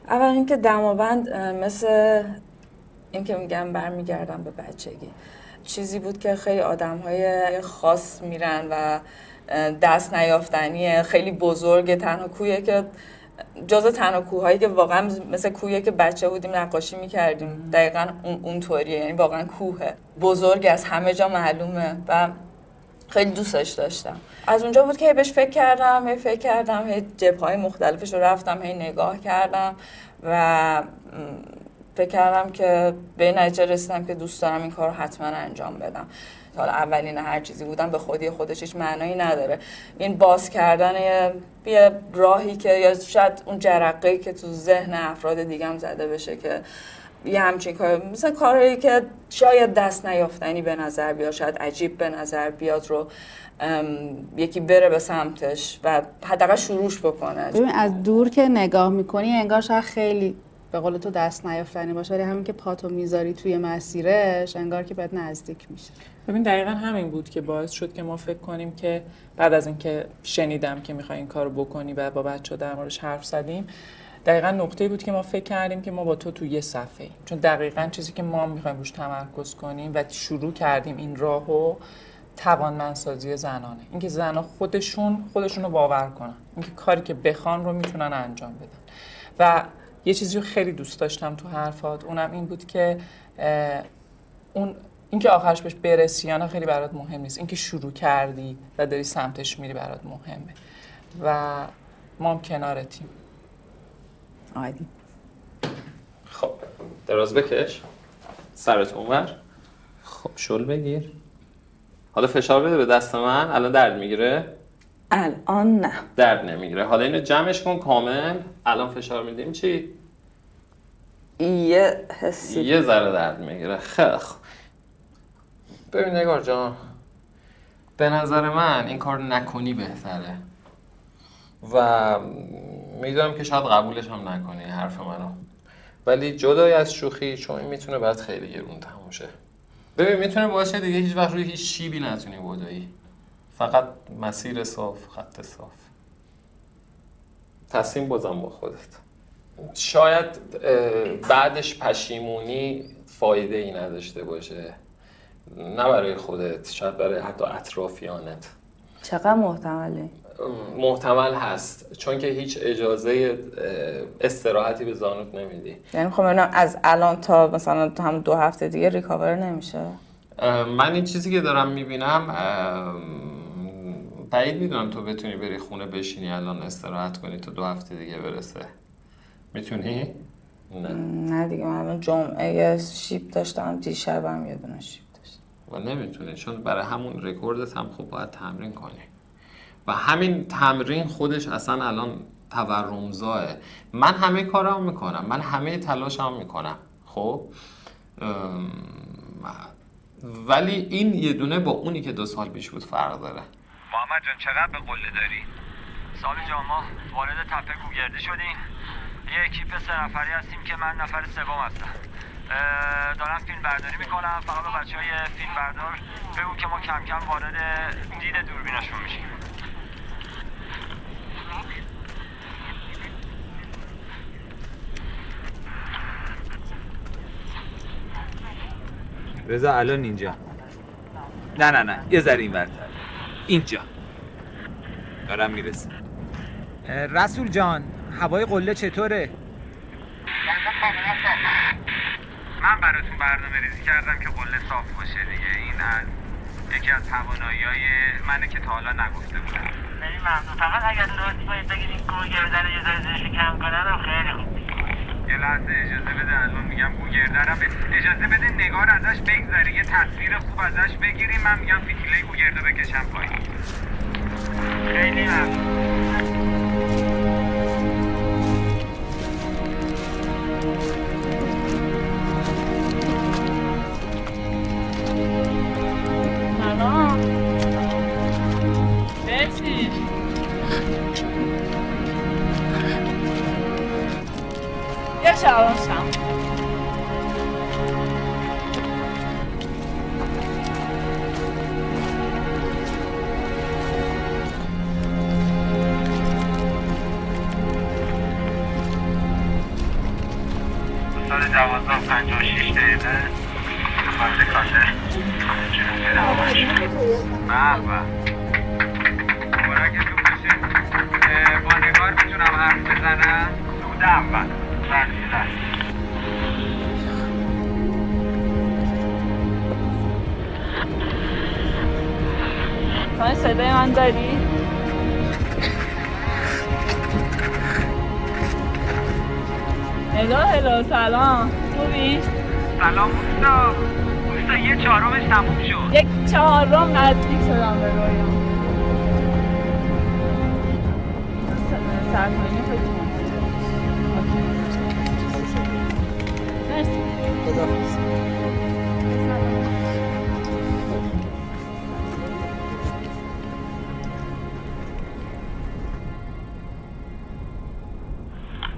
اول اینکه دماوند مثل این که میگم برمیگردم به بچگی، چیزی بود که خیلی آدم‌های خاص میرن و دست نیافتنیه، خیلی بزرگه، تنها کویه که جزو تنها کوهایی که واقعا مثل کویه که بچه بودیم نقاشی میکردیم، دقیقاً اونطوریه، یعنی واقعا کوهه، بزرگ از همه جا معلومه و خیلی دوستش داشتم. از اونجا بود که بهش فکر کردم، هی جبهه‌های مختلفش رو رفتم هی نگاه کردم و فکر کردم که به نتیجه رسیدم که دوست دارم این کار رو حتما انجام بدم. حالا اولین هر چیزی بودم به خودش هیچ معنایی نداره. این باز کردن یه راهی که یا شاید اون جرقه‌ای که تو ذهن افراد دیگه هم زده بشه که یه همچین کار، مثلا کاری که شاید دست نیافتنی به نظر بیاد، شاید عجیب به نظر بیاد رو یکی بره به سمتش و حداقل شروعش بکنه. ببین از دور که نگاه میکنی انگار شاید خیلی به قول تو دست نیافتنی باشه، ولی همین که پاتو میذاری توی مسیرش انگار که بهت نزدیک میشه. ببین دقیقا همین بود که باعث شد که ما فکر کنیم که بعد از اینکه شنیدم که میخوای این کارو بکنی و با بچه‌ها در موردش حرف زدیم، دقیقا نقطه‌ای بود که ما فکر کردیم که ما با تو یه صفحه‌ایم، چون دقیقاً چیزی که ما می‌خوایم روش تمرکز کنیم و شروع کردیم این راهو توانمندسازی زنانه. اینکه زن‌ها خودشون رو باور کنن، اینکه کاری که بخوان رو میتونن انجام بدن. و یه چیزی رو خیلی دوست داشتم تو حرفات، اونم این بود که اینکه آخرش بهش برسی یا نه خیلی برات مهم نیست، اینکه شروع کردی و داری سمتش میری برات مهمه و ما هم کنارتیم. عالی. خب دراز بکش، سرت اونور. خب شل بگیر. حالا فشار بده به دست من. الان درد میگیره؟ الان نه، درد نمیگیره. حالا اینو جمعش کن کامل. الان فشار میدیم چی؟ یه حسی یه ذره درد میگیره. خیلی خوب. ببین نگار جان، به نظر من این کار نکنی بهتره و میدونم که شاید قبولش هم نکنی حرف منو، ولی جدای از شوخی، چون این میتونه بعد خیلی گرون تموم شه. ببین میتونه باشه دیگه هیچ وقت روی هیچ شیبی نتونی بدوی، فقط مسیر صاف، خط صاف. تصمیم بازم با خودت. شاید بعدش پشیمونی فایده ای نداشته باشه، نه برای خودت، شاید برای حتی اطرافیانت. چقدر محتمله؟ محتمل هست، چون که هیچ اجازه استراحتی به زانوت نمیدی. یعنی خب ببینم از الان تا مثلا هم 2 هفته دیگه ریکاور نمیشه؟ من این چیزی که دارم میبینم، بعید میدونم تو بتونی بری خونه بشینی الان استراحت کنی تا 2 هفته دیگه برسه. میتونی؟ نه دیگه، من الان جمعه شیب داشتم، دیشبم یه دونه شیب داشتم و نمیتونی، چون برای همون رکوردت هم خب باید تمرین کنی و همین تمرین خودش اصلا الان تورمزاه. من همه کارام میکنم، من همه تلاشم میکنم، خب ولی این یه دونه با اونی که 2 سال پیش بود فرق داره. محمد جان چقدر به قله داری؟ سالی جان ما وارد تپه گوگردی شدیم، یه اکیپ 3 نفری هستیم که من نفر سوم هستم. دارم فیلم برداری میکنم، فقط به بچهای فیلم بردار بگو که ما کم کم وارد دید دوربیناشون میشیم. رضا الان اینجا. نه یه ذره اینورتر. اینجا دارم میرسم. رسول جان هوای قله چطوره؟ من براتون برنامه ریزی کردم که قله صاف باشه دیگه. این از یکی از توانایی‌های منه که تا حالا نگفته بودم. خیلی ممنون. فقط اگر درستی باید بگید این گوگردن یه ذره زیرش کم کنن خیلی خوب. یه لحظه اجازه بده، الان میگم گوگردرم اجازه بده نگار ازش بگذره، یه تصویر خوب ازش بگیریم، من میگم فیتیله گوگرده بکشم پایین. خیلی ممنون. سلام. مرسی. یه شبانشم. سال 12:56 دقیقه خارج کاسه جنوبی روان شد. به خوراکتون بشه. با نگار میتونم حرف بزنم؟ سود اول تو صدای من داری؟ هلو سلام. خوبی؟ سلام اوستا 1/4 تموم شد. 1/4 نزدیک شدم به رویام. سرمایه خیلی مرسی. خداحافظ.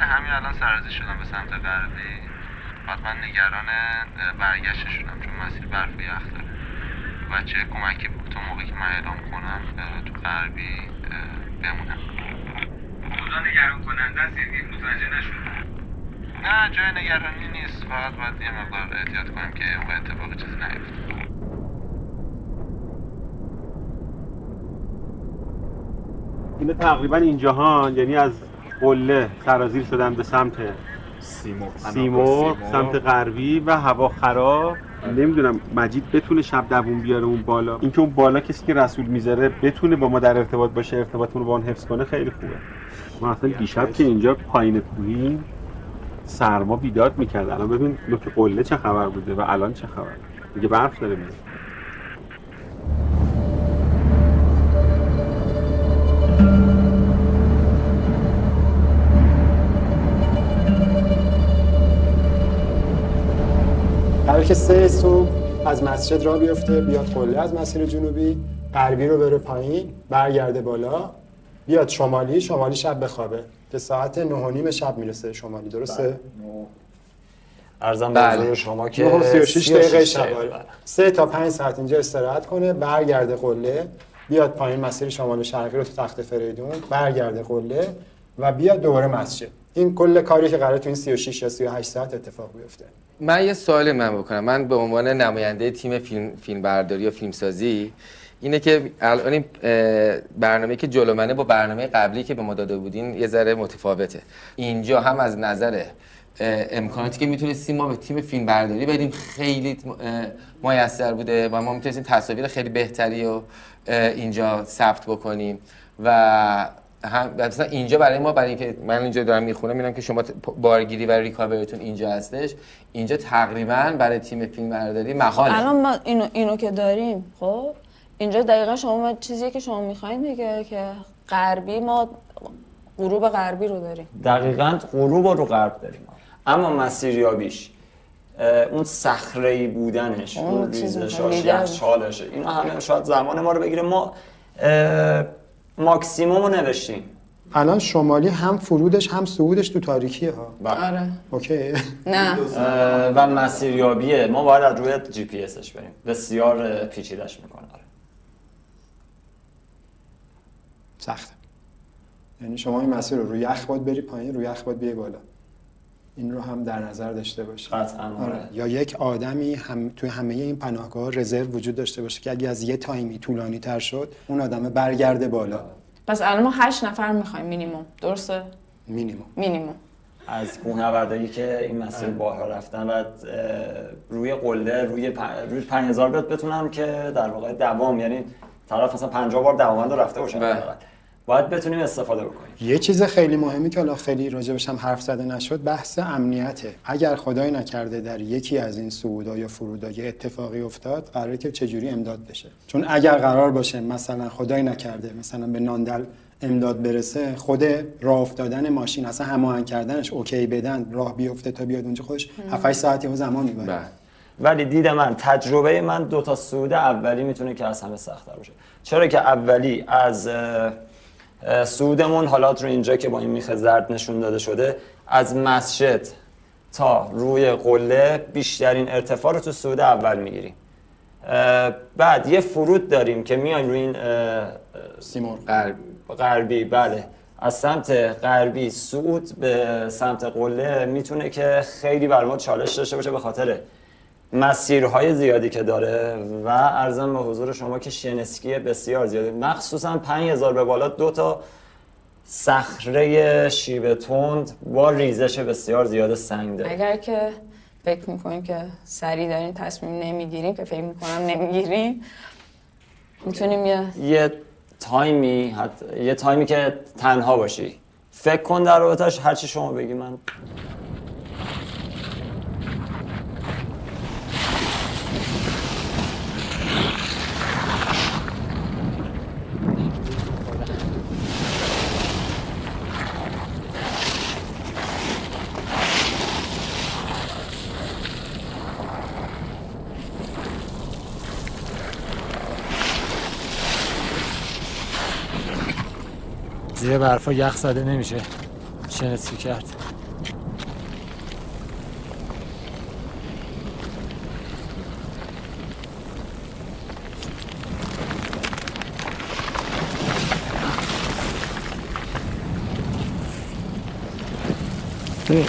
همین الان سرازی شدم به سمت غربی. بعد من نگران برگشتشونم چون مسیر برف و یخ داره. بچه کمکی بود تا موقعی که من اعلام کنم تو غربی بمونم. خدا نگران کننده است، یه متوجه نشدم. نه جای نگرانی نیست، فقط باید یه مقدار احتیاط کنیم که اون اتفاق چیزی نیفته. اینو تقریبا اینجاها، یعنی از قله سرازیر شدن به سمت سیمرغ سمت غربی و هوا خراب. نمیدونم مجید بتونه شب دووم بیاره اون بالا. اینکه اون بالا کسی که رسول میذاره بتونه با ما در ارتباط باشه، ارتباطمون رو با اون حفظ کنه، خیلی خوبه. ما اصلا دیشب که اینجا پایین کوهی سرما بیداد میکرد. الان ببین نوک قله چه خبر بوده و الان چه خبر. دیگه برف داره میاد. قراره که 3 صبح از مسجد راه بیفته، بیاد قله از مسیر جنوبی، غربی رو بره پایین، برگرده بالا، بیاد شمالی شب بخوابه که ساعت 9:30 شب میرسه شمالی، درسته؟ ارزم به حضور شما که 9:36 دقیقه شب. 3 تا 5 ساعت اینجا استراحت کنه، برگرده قله، بیاد پایین مسیر شمال شرقی رو تو تخت فریدون، برگرده قله و بیاد دوباره مسجد. این کل کاری که قراره تو این 36 یا 38 ساعت اتفاق بیفته. من یه سوالی بکنم. من به عنوان نماینده تیم فیلم برداری و فیلمسازی اینه که الان این برنامه‌ای که جلو منه با برنامه قبلی که به ما داده بودین یه ذره متفاوته. اینجا هم از نظر امکاناتی که میتونستیم ما به تیم فیلم برداری بدیم خیلی میسر بوده و ما میتونستیم تصاویر خیلی بهتری رو اینجا ثبت بکنیم و مثلا اینجا برای ما، برای اینکه من اینجا دارم میخونم میبینم که شما بارگیری و ریکاوریتون اینجا هستش، اینجا تقریبا برای تیم فیلم برداری محاله. الان ما اینو که داریم، خب اینجا دقیقا شما چیزی که شما میخواین دیگه که غربی، ما غروب غربی رو داریم. دقیقاً غروب رو غرب داریم، اما مسیریابیش، اون صخره‌ای بودنش، اون ریزشاش، یخچالشه، اینا همه شاید زمان ما رو بگیره. ما ماکسیموم رو نوشتیم. الان شمالی هم فرودش هم صعودش تو تاریکیه ها. آره. اوکی. نه. و مسیریابیه، ما باید از روی جی پی اسش بریم. بسیار پیچیده‌اش میکنه. سخته. یعنی شما این مسیر رو روی یخ باید بری پایین، روی یخ باید بیای بالا. این رو هم در نظر داشته باشید. قطعاً. آره. یا یک آدمی هم توی همه این پناهگاه رزرو وجود داشته باشه که اگه از یه تایمی طولانی تر شد اون آدم برگرده بالا. پس الان ما 8 نفر میخوایم مینیمم، درسته؟ مینیمم. از کوهنوردایی که این مسیر بالا رفتن و روی قله روی 5000 بتونن که در واقع دوام، یعنی طرف مثلا 50 بار دوامند رفته باشه، باید بتونیم استفاده بکنیم. یه چیز خیلی مهمی که حالا خیلی راجبش هم حرف زده نشد، بحث امنیته. اگر خدای نکرده در یکی از این صعودا یا فرودا یه اتفاقی افتاد، قراره که چجوری امداد بشه. چون اگر قرار باشه مثلا خدای نکرده مثلا به ناندل امداد برسه، خود راه افتادن ماشین، اصلا هماهنگ کردنش، اوکی بدن، راه بیفته تا بیاد اونجا، خودش 7-8 ساعتی زمان میبره. ولی دید من، تجربه من، 2 تا صعود اولی میتونه که از همه سخت‌تر باشه. چرا که اولی از صعودمون، حالا رو اینجا که با این میخ زرد نشون داده شده، از مسجد تا روی قله بیشترین ارتفاع رو تو صعود اول میگیریم. بعد یه فرود داریم که میایم روی این سیمرغ غربی، بله، از سمت غربی صعود به سمت قله میتونه که خیلی بر ما چالش داشته باشه به خاطر مسیرهای زیادی که داره و عرضم به حضور شما که شنسکی بسیار زیاده، مخصوصا 5000 به بالا 2 تا صخره شیب تند با ریزش بسیار زیاد سنگ داره. اگر که فکر میکنیم که سریع داریم تصمیم نمیگیریم، که فکر میکنم نمیگیریم، میتونیم یه تایمی که تنها باشی فکر کن در رابطش، هرچی شما بگی من زیر برفا یخ زده نمیشه شناسایی کرد. این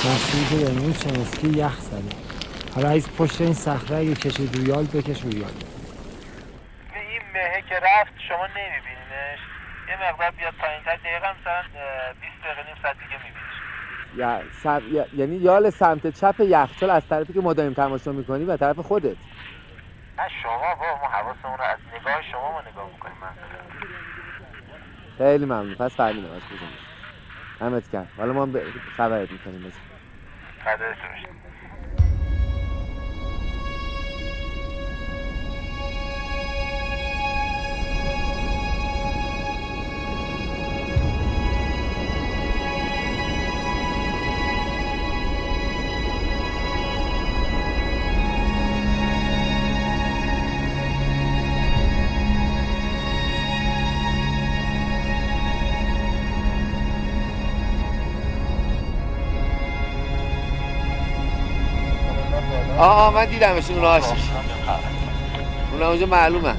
مسیری که داریم این شناسایی یخ زده. حالا از پشت این صخره اگه کشید رویال بکش رویال. این مهه که رفت شما نمیبینینش، یه مقدار بیاد پایین‌تر، دقیقا مثلا 20 دقیقه نیم ساعت دیگه میبینیش. یعنی یال سمت چپ یخچال از طرفی که ما داریم تماشا میکنی و طرف خودت. نه شما ما حواسمون رو از نگاه شما ما نگاه میکنیم. خیلی ممنون. پس فهمیدم از کجا میشه. همت کرد. حالا ما خبرت میکنیم بزن. فدایت بشه. من دیدمش اونهاش. اونها اونجا معلومه.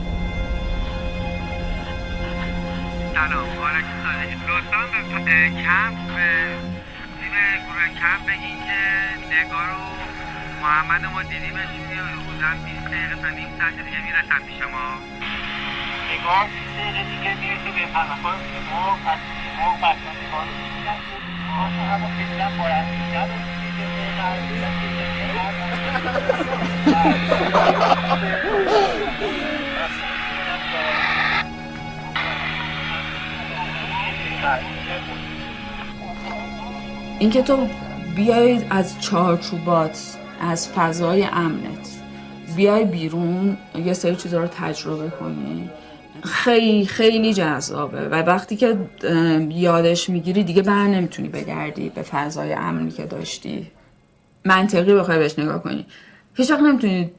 سلام، آرش صالحی. لطفاً به کمپ تیم گروه کمپ بگین که نگار و محمد ما دیدیمش حدوداً 20 دقیقه تا نیم ساعت دیگه میرسن پیش ما. نگار 20 دقیقه دیگه میرسه به پرمخواه ما پس ما بچه‌ها نگار رو می‌بینن ما همه فعلا باید می‌گن اینکه تو بیای از چارچوبات، از فضای امنت بیای بیرون یه سری چیزا رو تجربه کنی، خیلی خیلی جذابه و وقتی که یادش میگیری دیگه بر نمیتونی بگردی به فضای امنی که داشتی. منطقی بخوای بهش نگاه کنی هیچ وقت نمیتونی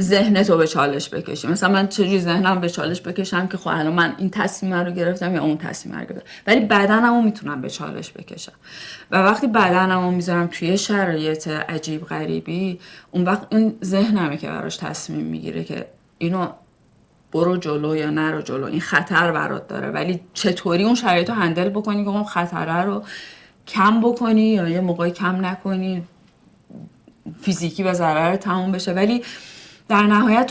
ذهنتو به چالش بکشی. مثلا من چجوری ذهنم به چالش بکشم که خب الان من این تصمیم رو گرفتم یا اون تصمیم رو گرفتم، ولی بدنمو میتونم به چالش بکشم و وقتی بدنمو میذارم توی شرایط عجیب غریبی اون وقت این ذهنمه که براش تصمیم میگیره که اینو برو جلو یا نرو جلو، این خطر برات داره، ولی چطوری اون شرایط رو هندل بکنی که اون خطره رو کم بکنی یا یه موقعی کم نکنی، فیزیکی به ضرر تموم بشه، ولی در نهایت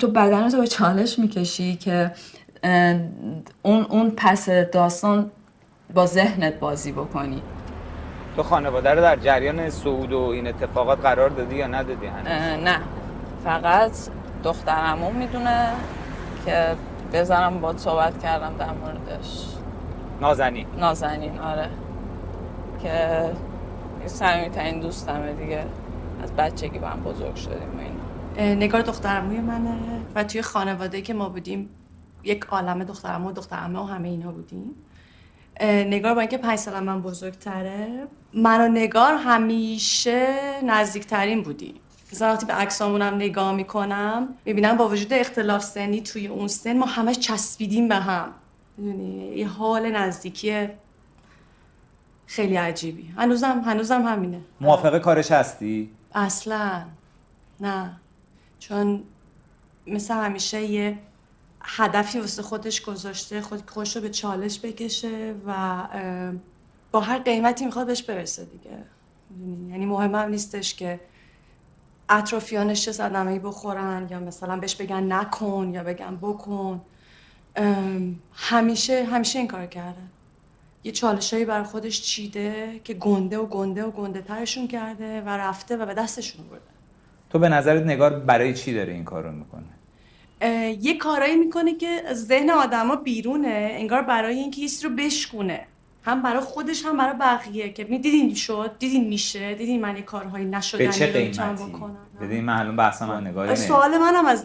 تو بدنتو به چالش میکشی که اون پس داستان با ذهنت بازی بکنی. تو خانواده رو در جریان صعود و این اتفاقات قرار دادی یا ندادی هنوز؟ نه، فقط دخترمون میدونه که بذارم باهات صحبت کردم در موردش. نازنین آره، که صمیمی‌ترین دوستمه دیگه، از بچگی با هم بزرگ شدیم و اینا. نگار دخترعموی منه و توی خانواده‌ای که ما بودیم یک عالمه دخترعمو و دخترعمه و همه اینا بودیم. نگار با اینکه 5 سال من بزرگتره، من و نگار همیشه نزدیکترین بودیم. مثلا وقتی به عکسامونم نگاه میکنم میبینم با وجود اختلاف سنی توی اون سن ما همش چسبیدیم به هم. میدونی یه حال نزدیکی خیلی عجیبی. هنوزم همینه. موافق کارش هستی؟ اصلا نه، چون مثل همیشه یه هدفی واسه خودش گذاشته، خودش رو به چالش بکشه و با هر قیمتی میخواد بهش برسه دیگه. یعنی مهم هم نیستش که اطرافیانش چه صدمه‌ای بخورن یا مثلا بهش بگن نکن یا بگن بکن. همیشه این کار کرده. یه چالشایی برای خودش چیده که گنده ترشون کرده و رفته و به دستشون برده. تو به نظرت نگار برای چی داره این کار رو میکنه؟ یه کارایی میکنه که ذهن آدما بیرونه، انگار برای اینکه یه چیزی رو بشکونه، هم برای خودش هم برای بقیه، که دیدین میشه، دیدین من یه کارهایی نشدنی به چه رو میتونم قیمتی؟ بکنم. دیدین معلوم بحثم من نگاره. سوال منم از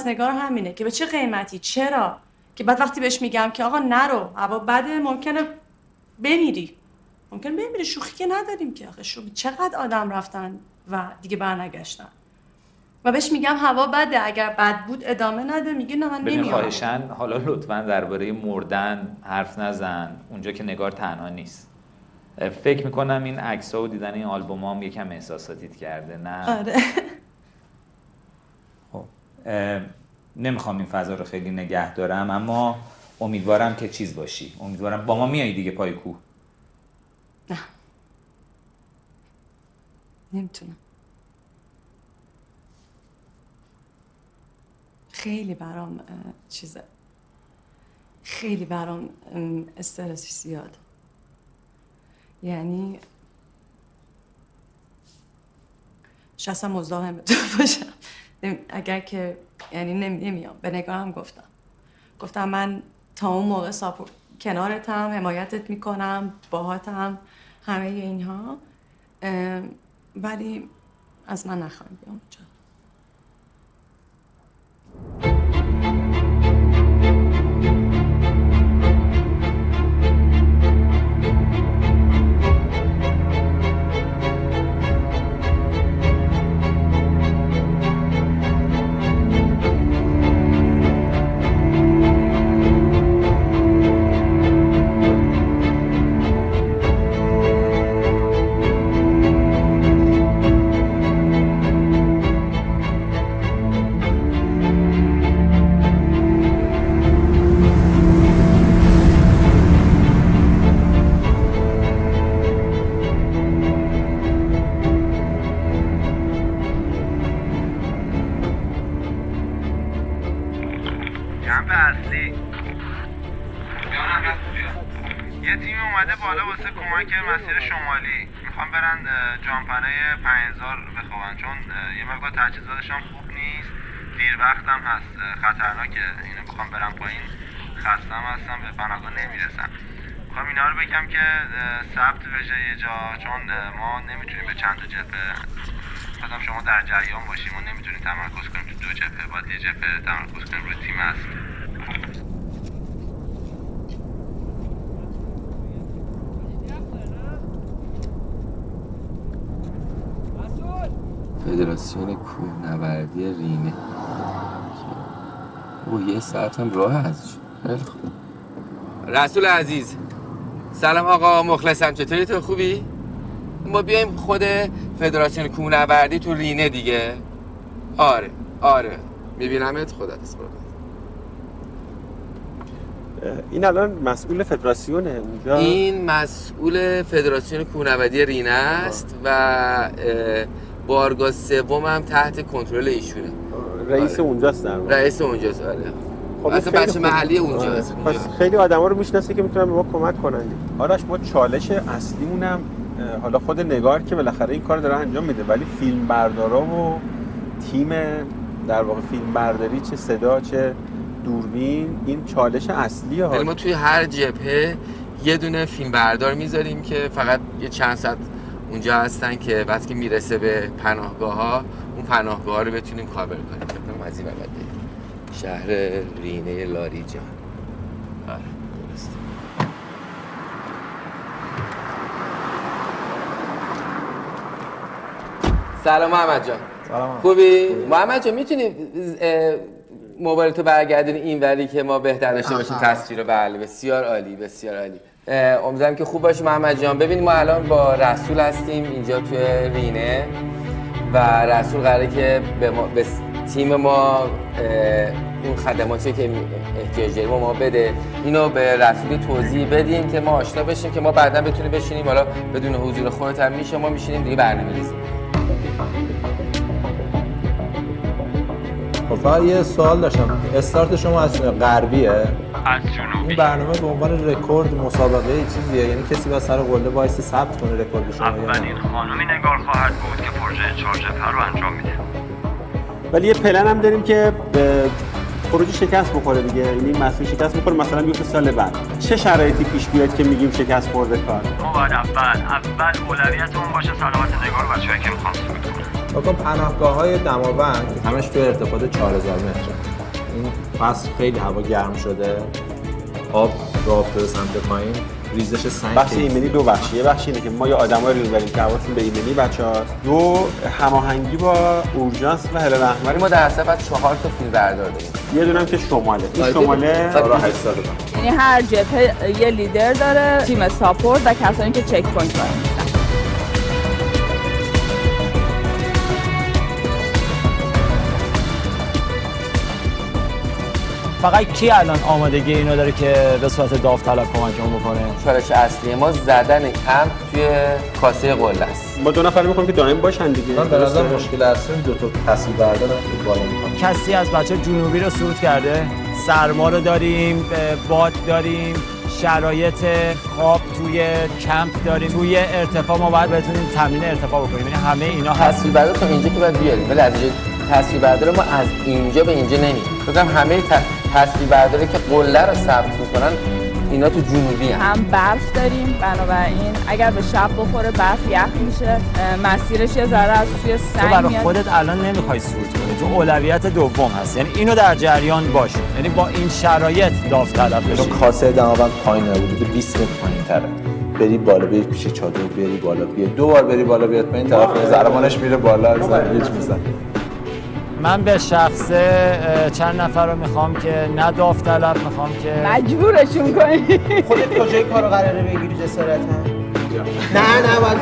نگار همینه که به چه قیمتی، چرا، که بعد وقتی بهش میگم که آقا نرو، هوا بده، ممکنه بمیری، شوخی که نداریم که آخه چقدر آدم رفتن و دیگه برنگشتن. و بهش میگم هوا بده، اگر بد بود ادامه نده، میگه نه من ببین نمیام. خواهشاً حالا لطفاً درباره مردن حرف نزن اونجا که نگار تنها نیست. فکر میکنم این عکس‌ها و دیدن این آلبوم هم یکم احساساتیت کرده نه؟ آره. خب نمیخوام این فضا رو خیلی نگه دارم، اما امیدوارم که چیز باشی. امیدوارم با ما میای دیگه پای کوه. نه نمیتونم. خیلی برام چیزه، خیلی برام استرسی زیاد. یعنی شاید اصلا مزاحم تو باشم اگر که یعنی نمیام. به نگارم گفتم من تا اون موقع کنارتم، حمایتت میکنم، باهاتم، همه اینها، ولی از من نخواهم بیام اونجا. جنب اصلی یه تیم اومده بالا واسه کمک مسیر شمالی. میخوام برن جانپنای 5000 بخوابن چون یه مقدار تجهیزاتش هم خوب نیست، دیر وقت هم هست، خطرناکه. اینو میخوام برن پایین، خستم هستم، به پناهگاه نمیرسم. میخوام اینا رو بگم که ثبت بشه یه جا، چون ما نمیتونیم به چند تا جبهه، مثلا شما در جریان باشیم و نمیتونیم تمرکز کنیم تو دو جبهه، باید یه جبهه تمرکز کنیم روی تیم اصلی. فدراسیون کوهنوردی رینه. او یه ساعت هم راه ازش. خیلی خوب. رسول عزیز سلام آقا، مخلصم. چطوری تو؟ خوبی؟ ما بیایم خود فدراسیون کوهنوردی تو رینه دیگه. آره میبینمت. خدا دست. این الان مسئول فدراسیونه اونجا؟ این مسئول فدراسیون کوهنوردی رینه است و بارگاه سوم هم تحت کنترل ایشونه. رئیس اونجاست در واقع. رئیس اونجاست آره. خب اصلا بچه محلی اونجاست. پس خیلی آدما رو میشناسه که میتونن به ما کمک کنن. آرش ما چالش اصلیمونم حالا خود نگار که بالاخره این کارو داره انجام میده، ولی فیلم بردارا و تیم در واقع فیلم برداری، چه صدا چه دوربین، این چالش اصلیه ها. ما توی هر جبهه یه دونه فیلم بردار میذاریم که فقط یه چند ساعت اونجا هستن که وقتی که میرسه به پناهگاه‌ها، اون پناهگاه‌ها رو بتونیم کاور کنیم. فکر از این بعد شهر رینه لاریجان. آره درسته. سلام محمد جان. سلام. خوبی؟ محمد جان میتونی موبایل تو برگردونی اینوری که ما بهتر داشته باشیم تصویر رو؟ بله بسیار عالی بسیار عالی. امیدوارم که خوب باشی محمد جان. ببین ما الان با رسول هستیم اینجا توی رینه و رسول قراره که به تیم ما اون خدماتی که احتیاج داریم ما بده. اینو به رسول توضیح بدیم که ما آشنا بشیم که ما بعدا بتونیم بشینیم، حالا بدون حضور خودت هم میشه، ما میشینیم دیگه برنامه‌ریزی. خب فقط یه سوال داشتم، استارت شما از غربیه؟ از جنوبی. این برنامه به عنوان رکورد مسابقه چیزیه؟ یعنی کسی با سر قله وایس ثبت کنه رکورد شما؟ اولین خانومی نگار خواهد بود که پروژه 4 جبهه رو انجام میده. ولی یه پلن هم داریم که پروژه شکست بخوره دیگه، یعنی مسئول شکست بخوره مثلا بیفته سال بعد. چه شرایطی پیش بیاد که میگیم شکست خورده کار؟ ما باید اول اولویتمون باشه سلامت نگار و بچه‌ای که میخوان صعود کنن. بکن پناهگاه‌های دماوند همش توی ارتفاع 4000 متره. این فصل خیلی هوا گرم شده، آب راه افتاده سمت پایین، ریزش سنگ بخش ایمنی دو بخش، یه بخش اینه که ما یه آدمایی رو می‌بریم که حواسشون به ایمنی بچه‌ها، دو هماهنگی با اورژانس و هلال احمر. ما در اصل بعد 4 تا فیلم بردار داریم. یه دونم که شماله، این شماله 800. یعنی هر جبهه یه لیدر داره، تیم ساپورت و کسانی که چک پوینت وای می‌سن. فقط کی الان آمادگی اینو داره که به صورت داوطلب کمکمون بکنه؟ چالش اصلی ما زدن کمپ توی کاسه قله است. با 2 نفر می‌خوام که دائم باشن دیگه. من به نظر مشکل اصلی دو تا تصویر بردارم که بالا می‌کنم. کسی از بچه‌ها جنوبی رو صعود کرده؟ سرما رو داریم، باد داریم، شرایط خواب توی کمپ داریم، توی ارتفاع ما باید بتونیم تمرین ارتفاع بکنیم. یعنی همه اینا تصویر بردار تا اینجا که باید بیاریم، ولی از تصویر بردار ما از اینجا به اینجا نمی‌ریم. بگم همه تصویر برداری که قله رو ثبت می‌کنن اینا تو جنوبی هم برف داریم، بنابراین اگر به شب بخوره برف یخ میشه، مسیرش یه ذره از توی سنگ میاد. تو برای خودت الان نمیخوای صعود کنی، تو اولویت دوم هست، یعنی اینو در جریان باش، یعنی با این شرایط داوطلب بشی. کاسه دماوند پایینه، حدود 20 متر پایین‌تره. بری بالا بیای پیش چادر، بیاری بالا بیای، 2 بار بری بالا بیاد پایین، طرف زرمانش میره بالا، هیچ میزنه. من به شخصه چند نفر رو میخوام که نه داوطلب، میخوام که مجبورشون کنی. خودت کجای کارو قراره بگیری جسارتا؟ نه باید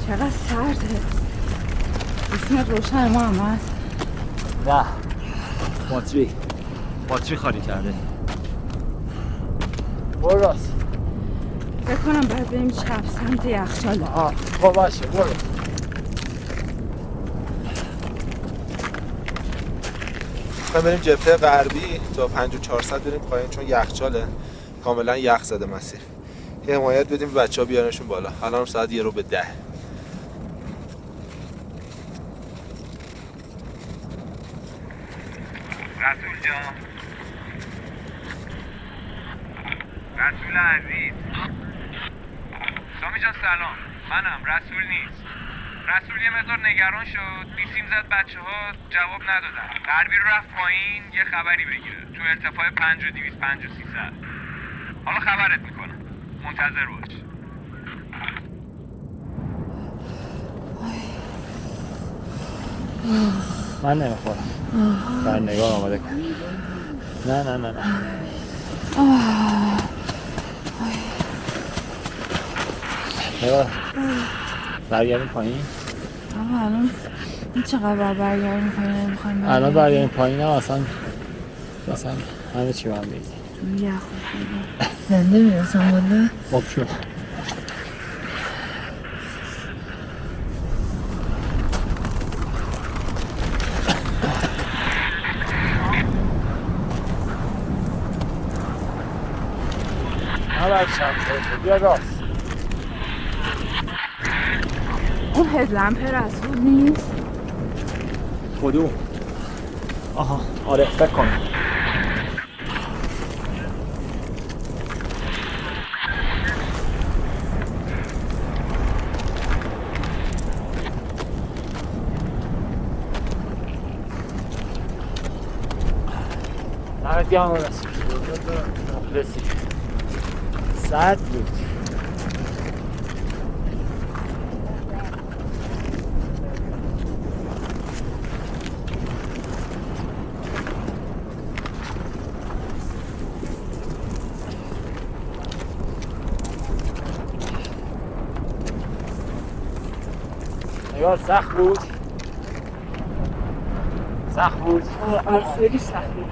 چقدر سرده. اسمت روشن محمد؟ نه، باتری خالی کرده. برو راست. فکر کنم باید بریم چپ سمت یخچاله. خب باشه برو. میخوایم بریم جبهه غربی تا 5400 بریم پایین، چون یخچاله، کاملا یخ زده مسیر. یه حمایت بدیم به بچه‌ها بیارنشون بالا. الان ساعت 9:10. رسول جان، رسول عزیز. سامی جان سلام، منم. رسول نیست. رسول یه مقدار نگران شد، بیسیم زد، بچه ها جواب ندادن. غربی رو رفت پایین یه خبری بگیره تو ارتفاع 5200 5300. حالا خبرت میکنم، منتظر باش. من نمیخورم. بر نگاه آماده کن. نه نگاه برگردیم پایین. اما الان این چقدر برگردیم پایین نمیخوایم برگردیم. الان برگردیم پایین هم اصلا همه چی من میزیم. یه خوب زنده میرسم بالا. خب شو بیا راست. اون هدلمپ رسول نیست؟ کدوم؟ آها آره فکر کنم. دمت گرم رسید 100 بود. نگار سخت بود. سخت بود. خیلی سخت بود.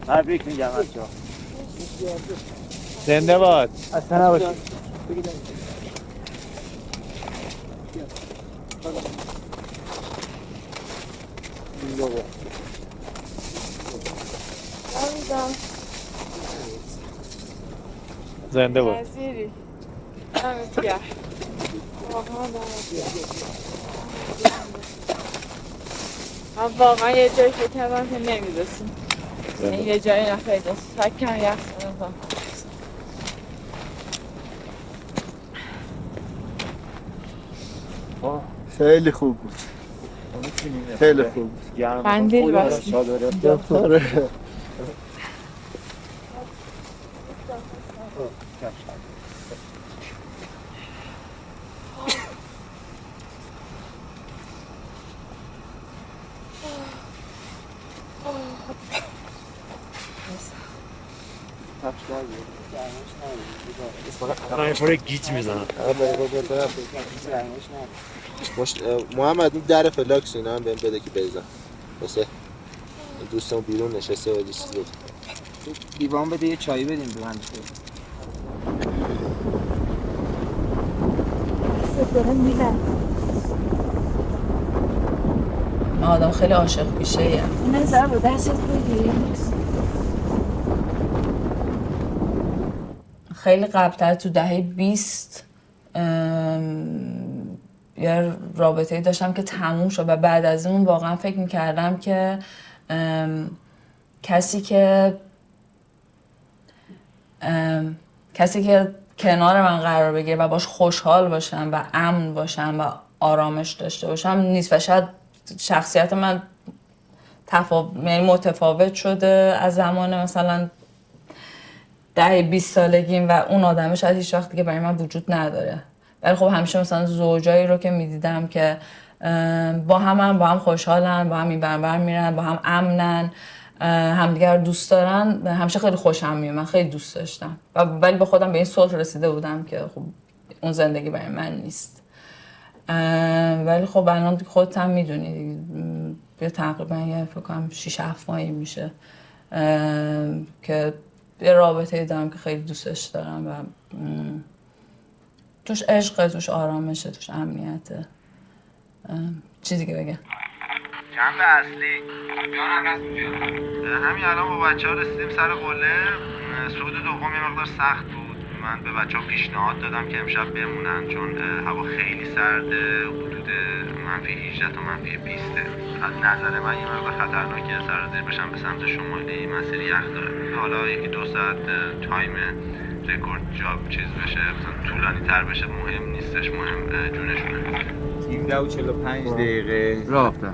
تبریک میگم بچه‌ها. زنده باد. اصلا نباشید. زنده باد. نظیری دمت گرم. واقعا دمت گرم. من واقعا یه جایی فکر کردم که نمیرسیم. این یه جایی نخیدست. فکرم یخ زدم. خیلی خوب بود. خیلی خوب بود. قندیل بستیم. من گیت میزنم. محمد این در فلاکس اینا هم بهم بده که بزن. واسه دوستم بیرون نشسته و چیز بود. دیوان بده یه چایی بدیم به من. من آدم خیلی عاشق پیشه ایم. نظر با دستت بگیری. خیلی قبل‌تر تو دهه 20 یه رابطه‌ای داشتم که تموم شد و بعد از اون واقعا فکر می‌کردم که کسی که کنار من قرار بگیره و باش خوشحال باشم و امن باشم و آرامش داشته باشم نیست و شاید شخصیت من متفاوت شده از زمان مثلا 10-20 سالگیم و اون آدمه شاید هیچ وقت دیگه برای من وجود نداره. ولی خب همیشه مثلا زوجایی رو که میدیدم که با هم خوشحالن، با هم این بر میرن، با هم امنن، همدیگر رو دوست دارن، همیشه خیلی خوشم میاد. من خیلی دوست داشتم ولی به خودم به این صلح رسیده بودم که خب اون زندگی برای من نیست. ولی خب الان خودت هم میدونی دیگه تقریبا فکر کنم 6-7 ماهی میشه که یه رابطه‌ای دارم که خیلی دوستش دارم و توش عشقه، توش آرامشه، توش امنیته. چیزی که بگم جنب اصلی همین الان با بچه‌ها رسیدیم سر قله. صعود دوم یه مقدار سخت بود. من به بچه‌ها پیشنهاد دادم که امشب بمونن چون هوا خیلی سرده، حدود -18 تا -20. از نظر من یه مقدار خطرناکه سرازیر بشن به سمت شمالی، مسیر یخ داره. حالا 1-2 ساعت تایم رکورد جاب چیز بشه، مثلا طولانی تر بشه مهم نیستش، مهم جونشونه. 17:45 دقیقه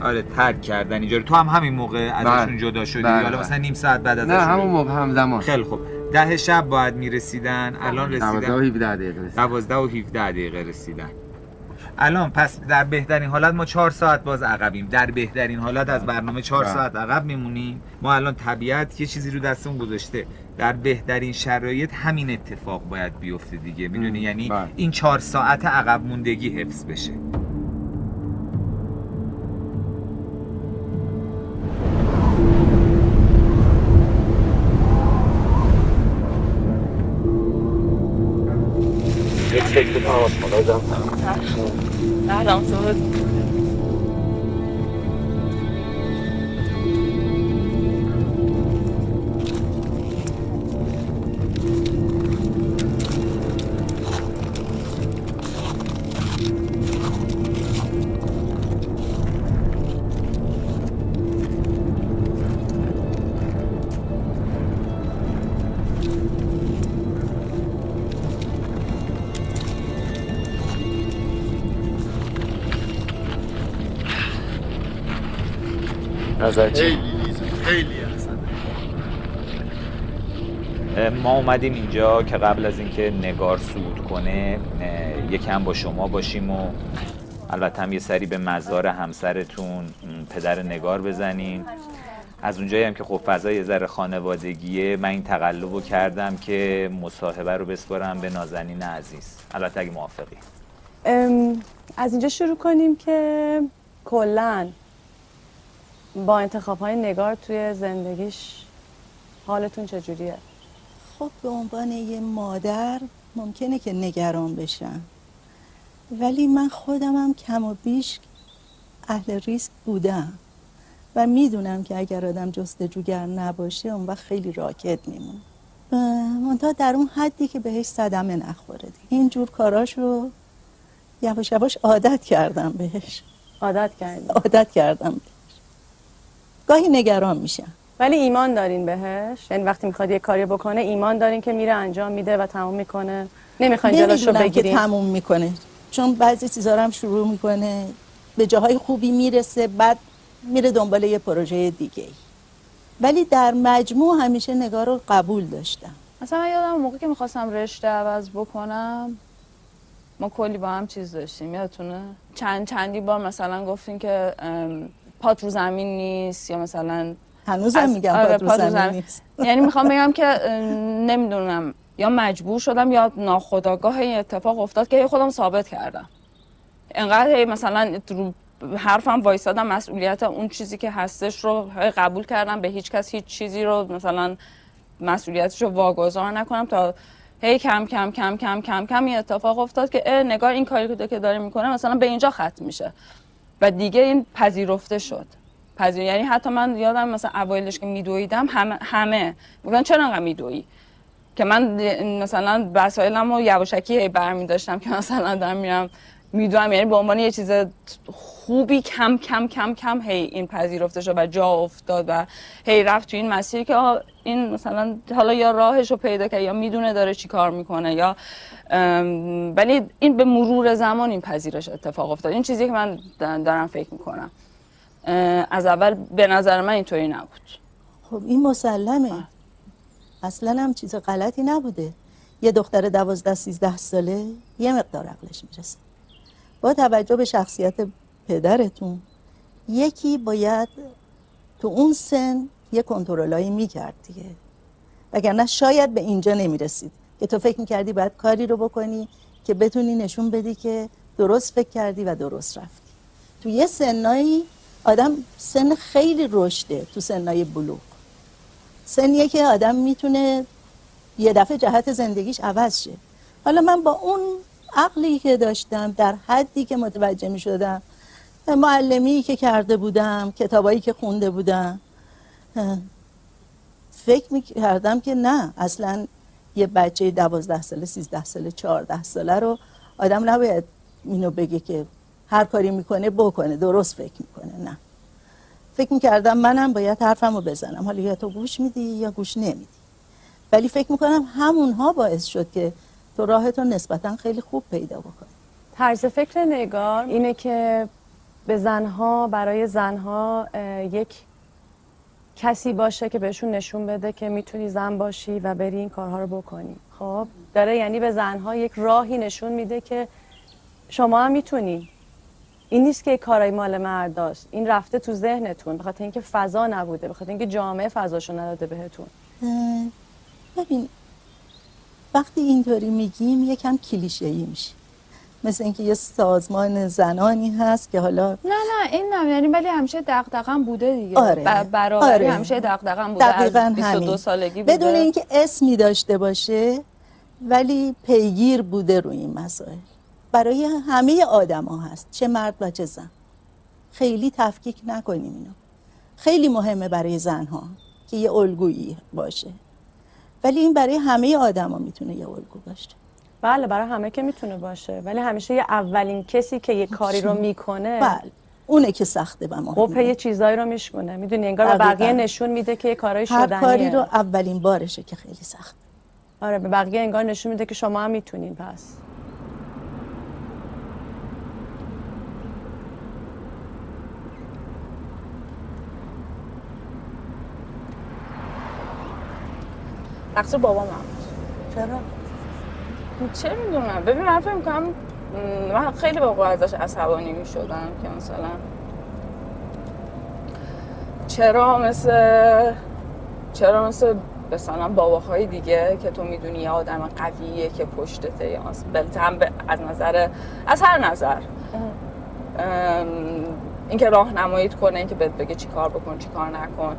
آره ترک کردن اینجا. تو هم همین موقع ازشون جدا شدی؟ حالا مثلا نیم ساعت بعد ازشون؟ نه همون موقع همزمان. خیلی خوب. 10 شب باید میرسیدن، الان رسیدن 12:17 دقیقه. 12:17 دقیقه رسیدن. الان پس در بهترین حالت ما 4 ساعت باز عقبیم. در بهترین حالت از برنامه 4 ساعت عقب میمونیم. ما الان طبیعت یه چیزی رو دستمون گذاشته. در بهترین شرایط همین اتفاق باید بیفته دیگه. میدونی یعنی این 4 ساعت عقب موندگی حفظ بشه. سلام صبح نظر چی؟ خیلی احسن. ما اومدیم اینجا که قبل از اینکه نگار صعود کنه یکم با شما باشیم و البته هم یه سری به مزار همسرتون پدر نگار بزنیم. از اونجایی هم که خب فضای ذره خانوادگیه، من این تقلبو کردم که مصاحبه رو بسپارم به نازنین عزیز، البته اگه موافقی. از اینجا شروع کنیم که کلاً با انتخاب‌های نگار توی زندگیش حالتون چجوریه؟ خب به عنوان یه مادر ممکنه که نگران بشم، ولی من خودم هم کم و بیش اهل ریسک بودم و میدونم که اگر آدم جستجوگر نباشه اون وقت خیلی راکد میمونه. منتها در اون حدی که بهش صدمه نخوره. اینجور کاراشو یواش یواش عادت کردم بهش. عادت کردم بهش. گاهی نگران میشم. ولی ایمان دارین بهش؟ یعنی وقتی میخواد یه کاری بکنه ایمان دارین که میره انجام میده و تموم میکنه؟ نمیخواین جلوشو بگیرین؟ که تموم میکنه، چون بعضی چیزا رو هم شروع میکنه به جاهای خوبی میرسه، بعد میره دنبال یه پروژه دیگه. ولی در مجموع همیشه نگار رو قبول داشتم. مثلا من یادم موقعی که میخواستم رشته عوض بکنم ما کلی با هم چیز داشتیم، یادتونه؟ چندی بار مثلا گفتین که پات رو زمین نیست، یا مثلا هنوزم میگم پات رو زمین نیست. یعنی میخوام بگم که نمیدونم، یا مجبور شدم یا ناخودآگاه این اتفاق افتاد که خودم ثابت کردم. انقدر مثلا رو حرفم وایسادم، مسئولیت اون چیزی که هستش رو قبول کردم، به هیچ کس هیچ چیزی رو مثلا مسئولیتش رو واگذار نکنم، تا هی کم کم کم کم کم کم این اتفاق افتاد که نگار این کاری که داره میکنه مثلا به اینجا ختم میشه و دیگه این پذیرفته شد. یعنی حتی من یادم مثلا اوایلش که میدویدم همه میگن چرا انقدر میدویی، که من مثلا وسایلمو یواشکی برمی داشتم که مثلا دارم میرم میدونم، یعنی به عنوان یه چیز خوبی کم کم کم کم هی این پذیرفته شد و جا افتاد و هی رفت تو این مسیری که این مثلا حالا یا راهش رو پیدا کرد یا میدونه داره چی کار میکنه، یا ولی این به مرور زمان این پذیرش اتفاق افتاد. این چیزی که من دارم فکر میکنم، از اول به نظر من اینطوری نبود. خب این مسلمه، اصلا هم چیز غلطی نبوده. یه دختر 12-13 ساله یه مقدار عقلش میرسه. با توجه به شخصیت پدرتون یکی باید تو اون سن یه کنترلایی میکرد دیگه، وگرنه شاید به اینجا نمیرسید که تو فکر میکردی باید کاری رو بکنی که بتونی نشون بدی که درست فکر کردی و درست رفتی. تو یه سنایی آدم سن خیلی رشده، تو سنای بلوغ سنیه که آدم میتونه یه دفعه جهت زندگیش عوض شه. حالا من با اون عقلی که داشتم، در حدی که متوجه می شدم، معلمی که کرده بودم، کتابایی که خونده بودم، فکر می کردم که نه، اصلا یه بچه 12 ساله، 13 ساله، 14 ساله رو آدم نباید اینو بگه که هر کاری میکنه بکنه، درست فکر میکنه. نه، فکر میکردم منم باید حرفمو بزنم، حالا یا تو گوش میدی یا گوش نمیدی. ولی فکر میکنم همونها باعث شد که تو راهتو نسبتا خیلی خوب پیدا بکنی. طرز فکر نگار اینه که به زنها، برای زنها یک کسی باشه که بهشون نشون بده که میتونی زن باشی و بری این کارها رو بکنی. خب داره یعنی به زنها یک راهی نشون میده که شما هم میتونی. این نیست که کارای مال مرداست، این رفته تو ذهنتون، به خاطر اینکه فضا نبوده، به خاطر اینکه جامعه فضاشو نداده بهتون. ببین وقتی اینطوری میگیم یکم کلیشه‌ای میشه، مثل اینکه یه سازمان زنانی هست که حالا نه این نه، یعنی ولی همیشه دغدغه‌ام بوده دیگه. برابری آره. همیشه دغدغه‌ام بوده، از 22 سالگی بوده، بدون اینکه اسمی داشته باشه ولی پیگیر بوده روی این مسائل. برای همه آدما هست، چه مرد و چه زن. خیلی تفکیک نکنیم اینو. خیلی مهمه برای زنها که یه الگویی باشه، ولی این برای همه آدما میتونه یه الگو باشه. بله برای همه که میتونه باشه، ولی همیشه یه اولین کسی که یه کاری رو میکنه، بله اونه که سخته و مهمه. خب یه چیزایی رو میشکنه، میدونی انگار به بقیه نشون میده که یه کارای شدنیه. هر کاری رو اولین بارشه که خیلی سخت. آره به بقیه انگار نشون میده که شما هم میتونین. پس تقصیر بابام هم. چرا؟ چه میدونم. ببین من فکر می‌کنم من خیلی واقعا ازش عصبانی می‌شدم که مثلا چرا مثل مثلا باباهای دیگه که تو میدونی یه آدم قویه که پشتته یا هم از هر نظر اینکه راهنماییت کنه، اینکه بهت بگه چی کار بکن چی کار نکن،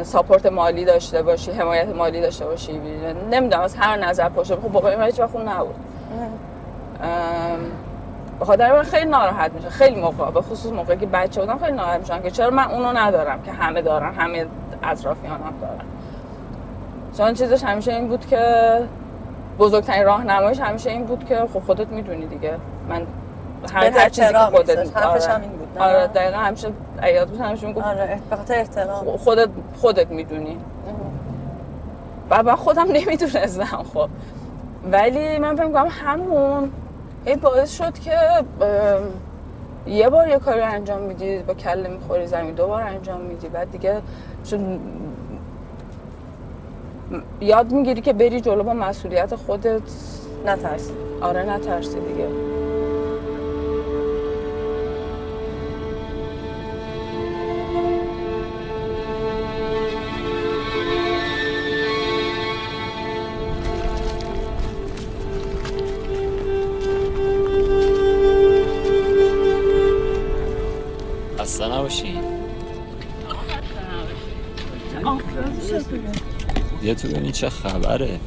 ساپورت مالی داشته باشی، حمایت مالی داشته باشی، نمیدونم از هر نظر پشت. خب بابای من هیچ وقت اون نبود. بخاطر من خیلی ناراحت میشه، خیلی موقع به خصوص موقعی که بچه بودم خیلی ناراحت میشم که چرا من اونو ندارم که همه دارن، همه اطرافیانم دارن. چون چیزش همیشه این بود که بزرگترین راهنماییش همیشه این بود که خب خودت میدونی دیگه، من هر چیزی که خودت حرفش همین بود. آره دقیقاً همیشه ایاد بود همیشه میگفت آره به خاطر احترام خودت میدونی. و من خودم نمیدونستم خب، ولی من فکر می‌کنم همون باعث شد که یه بار یه کاری انجام میدی با کله میخوری زمین، 2 بار انجام میدی، بعد دیگه یاد میگیری که بری جلو با مسئولیت خودت، نترسی. آره نترسی دیگه. خسته نباشی. یه تو ببین چه خبره.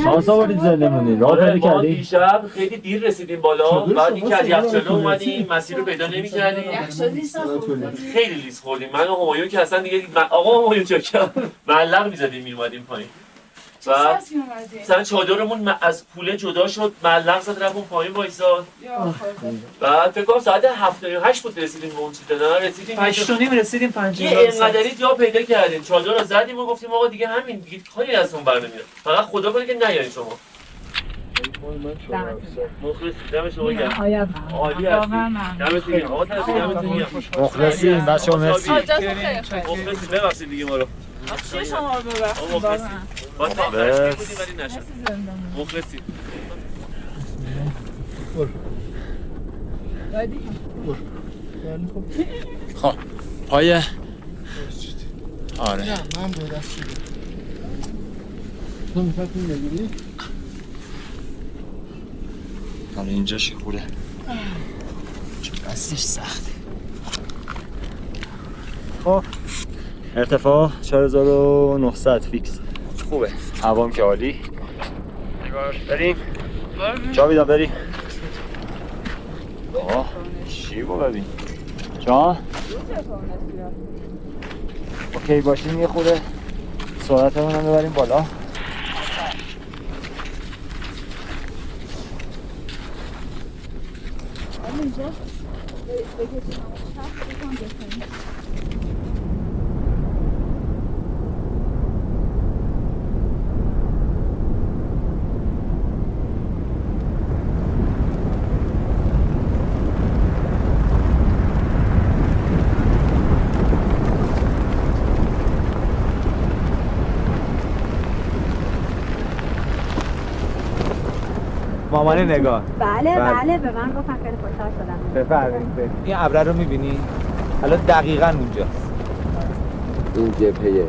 شانس آوردید زنده موندید. راه پیدا کردید؟ دیشب خیلی دیر رسیدیم بالا، بعد این که از یخچاله اومدیم مسیر رو پیدا نمی‌کردیم. خیلی لیز خوردیم. من و همایون که اصلا دیگه آقا همایون چاکر معلق می‌زدیم میومدیم پایین. بعد مثلا چادرمون از کوله جدا شد، معلق زد رفت اون پایین وایساد. بعد فکر کنم ساعت 7:08 بود رسیدیم به اون چیزا. نه رسیدیم 8:30 رسیدیم 5. یه اینقدری جا پیدا کردیم، چادر رو زدیم و گفتیم آقا دیگه همین دیگه کاری از اون برنمیاد، فقط خدا کنه که نیارین شما. مخلصی دم شما گرم. عالی هستی. دمتون گرم. آقا دمتون گرم. مخلصیم بچه‌ها، مرسی. مخلصی ببخشید دیگه ما رو. چیه شما رو ببخشید مخلصی. با تاخیرش بودیم ولی نشد. مخلصی. خب پای آره من دو دست شده. تو میخواد این بگیری؟ حالا اینجا شکوره چون دستش سخته. خب ارتفاع 4900 فیکس. خوبه. هوام که عالی. نگاهش بریم. جا بیدم بریم. آه چی با ببین جان؟ اوکی باشیم یه خورده سرعتمون هم ببریم بالا. مامان نگاه. بله به من گفتن خیلی خوشحال شدم. بفرمایید. این ابره رو می‌بینی؟ الان دقیقاً اونجاست. این جبهه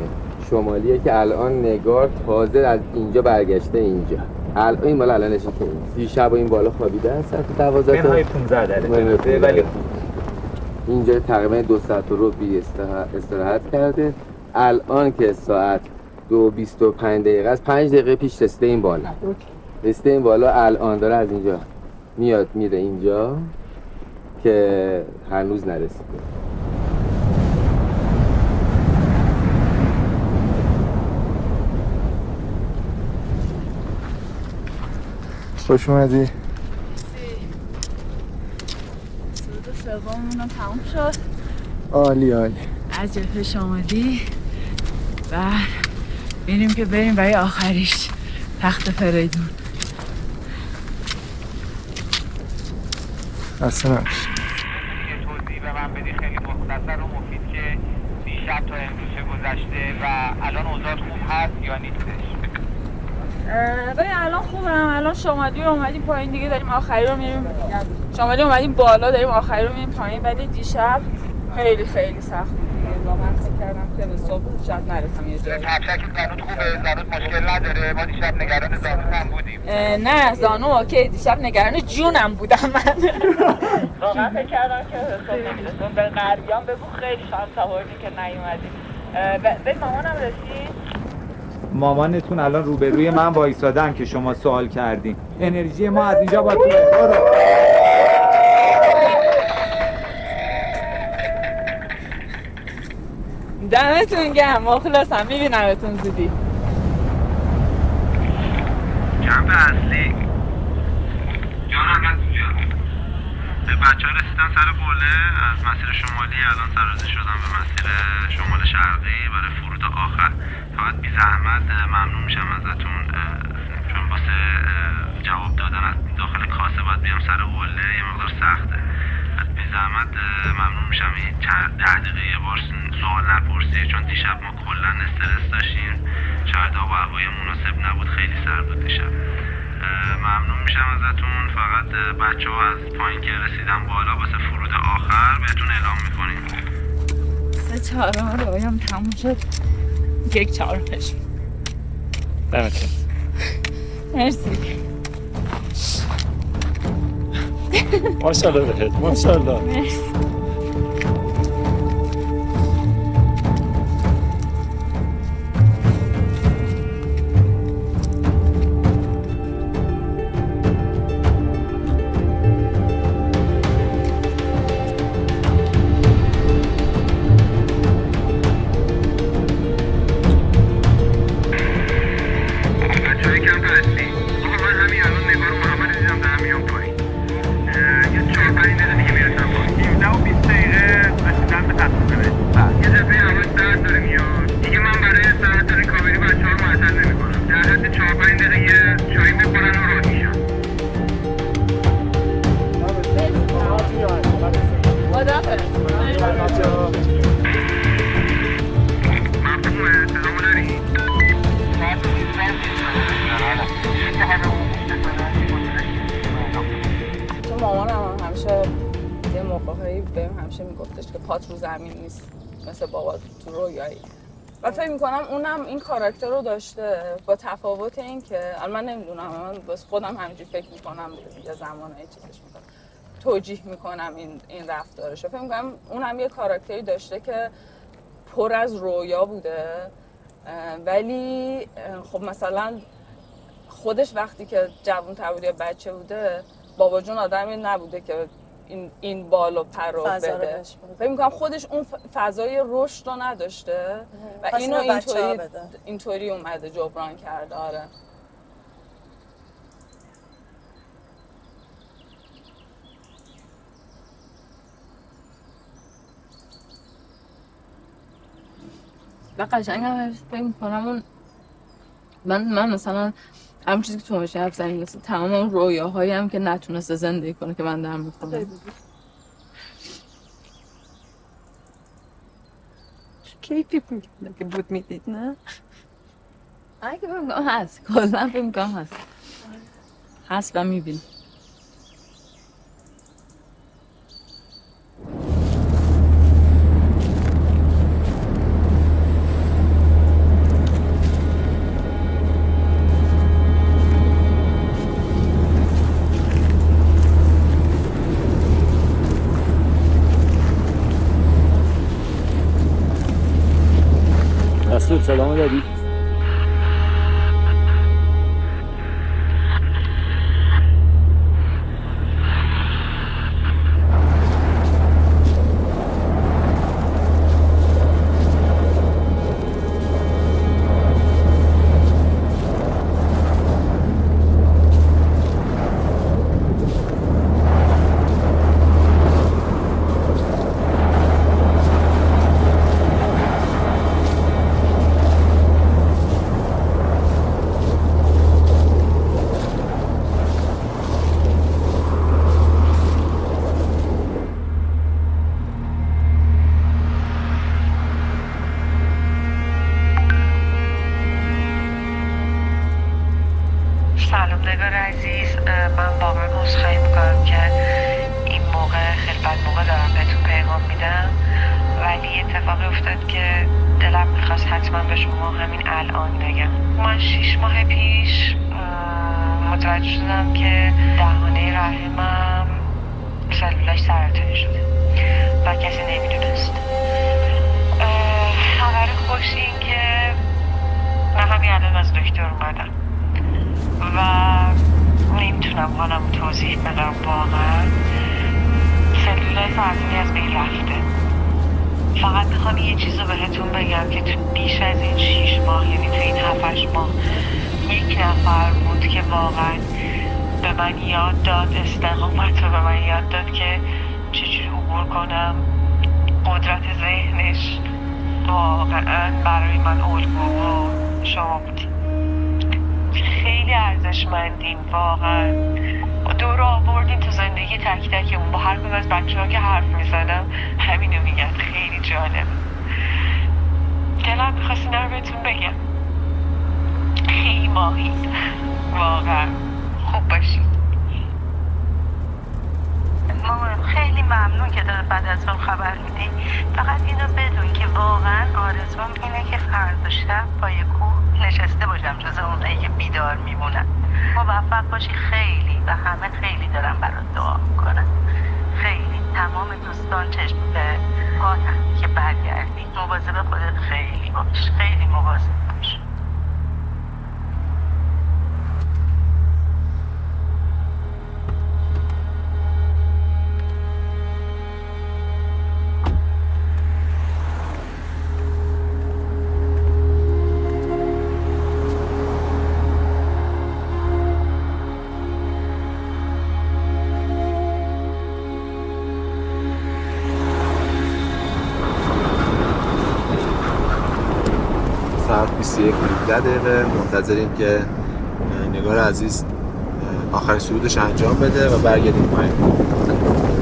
شمالیه که الان نگار تازه از اینجا برگشته اینجا. الان این بالا الانش که دیشب این بالا خوابیده است ساعت 12 تا منهای 15 دقیقه. ولی اینجا تقریبا 2 ساعت و ربع استراحت کرده. الان که ساعت 2:25 است 5 دقیقه پیش رسیده این بالا. رسیده این بالا الان داره از اینجا میاد میره اینجا که هنوز نرسیده. خوش اومدی. سرود سوممون تموم شد. عالی عالی. از جبهه آمدی و بریم که بریم برای آخریش تخت فریدون. اصلا توضیح به من بدی خیلی مختصر و مفید که دیشب تا امروز چه گذشته و الان اوضاع خوب هست یا نیستش؟ ببین الان خوبم. الان شمالی رو اومدیم پایین دیگه، داریم آخری رو میریم. شمالی اومدیم بالا، داریم آخری رو میریم پایین. ولی دیشب خیلی خیلی سخت بود. واقعا فکر کردم که به صبح شاید نرسم یه جایی. تپشک زانوت خوبه؟ زانوت مشکل نداره؟ ما دیشب نگران زانوت هم بودیم. نه زانو اوکی، دیشب نگران جونم بودم من. واقعا فکر کردم که صبح نمیرسم. به غربیان بگو خیلی شانس آوردی که نیومدیم. به مامانم رسید. مامانتون الان روبروی من وایسادن که شما سوال کردین. انرژی ما از اینجا با تو برو. دمتون گرم، مخلصم. میبینمتون زودی. کمپ اصلی جانم من کجا؟ بچه ها رسیدن سر قله از مسیر شمالی، الان سرازی شدن به مسیر شمال شرقی برای فرود آخر. فقط بی زحمت ممنون میشم ازتون، چون واسه جواب دادن از داخل کاسه باید بیام سر قله، یه مقدار سخته. از بی زحمت ممنون میشم این 10 دقیقه یه بار سوال نپرسی، چون دیشب ما کلا استرس داشتیم، شاید آب و هوای مناسب نبود، خیلی سرد بود دیشب. ممنون میشم ازتون. فقط بچه ها از پایین که رسیدن بالا واسه فرود آخر بهتون اعلام میکنیم. 3/4 رویام تموم شد. 1/4. دمتون. مرسی. ماشاءالله بهت، ماشاءالله. مرسی. مثل بابا تو رویایی و فکر میکنم اونم این کاراکتر رو داشته، با تفاوت این که من نمیدونم، من بس خودم همینجوری فکر میکنم یه زمانه چیزش میکنم توجیه میکنم این رفتارشو. فکر میکنم اونم یه کاراکتری داشته که پر از رویا بوده، ولی خب مثلا خودش وقتی که جوان‌تر بود یا بچه بوده، بابا جون آدمی نبوده که این بال و پر رو بده. فکر می‌کنم خودش اون فضای رشد رو نداشته و اینو اینطوری اومده جبران کرده. آره و قشنگم فکر می‌کنم اون من مثلا همون چیزی که تو میشه حرف زنی، مثل تمام اون رویاهایی هم که نتونسته زندگی کنه که من دارم میکنم. کیفی میکنه که بود میدید نه؟ اگه فکر میکنم هست، کلا فکر میکنم هست و میبینی. سلام داری؟ سلام نگار عزیز، من واقعا عذرخواهی میکنم که این موقع خیلی بد موقع دارم بهتون پیغام میدم، ولی اتفاقی افتاد که دلم میخواست حتما به شما همین الان بگم. من 6 ماه پیش متوجه شدم که دهانه رحمم سلولش سرطانی شده و کسی نمیدونست. خبر خوش این که من همین الان از دکتر اومدم و نمیتونم حالم توضیح بدم. واقعا سلولای سرطانی از بین رفته. فقط میخوام یه چیز رو بهتون بگم که تو بیش از این 6 ماه، یعنی تو این 7-8 ماه، یک نفر بود که واقعا به من یاد داد استقامت رو، به من یاد داد که چجوری عبور کنم. قدرت ذهنش واقعا برای من الگو شما بودی. خیلی ارزشمندین واقعا. دور آوردین تو زندگی تک تکمون. با هر کدوم از بچه‌ها که حرف میزنم همینو میگن. خیلی جالب. دلم می‌خواست اینا رو بهتون بگم. خیلی ماهی واقعا. خوب باشید. مامان خیلی ممنون که داره بعد از اون خبر میدی. فقط اینو بدون که واقعا آرزوم اینه که فردا شب پای کوه نشسته باشم جز اونایی که بیدار میمونن. موفق باشی خیلی و همه خیلی دارن برات دعا میکنن. خیلی تمام دوستان چشم به پاتن که برگردی. مواظب خودت خیلی باش. خیلی مواظب باش. ساعت 21:17 منتظریم که نگار عزیز آخرین صعودش انجام بده و برگردیم پایین.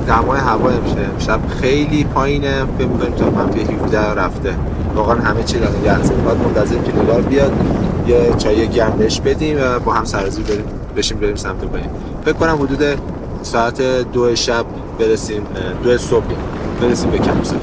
دمای هوا امشب خیلی پایینه. فکر می‌کنیم تا منفی 17 رفته. واقعا همه چی داره یخزده. بعد منتظریم که نگار بیاد یه چای گرم بهش بدیم و با هم سرازیر بریم سمت پایین. فکر کنم حدود ساعت 2 شب برسیم، 2 صبح برسیم به کمپ سایت.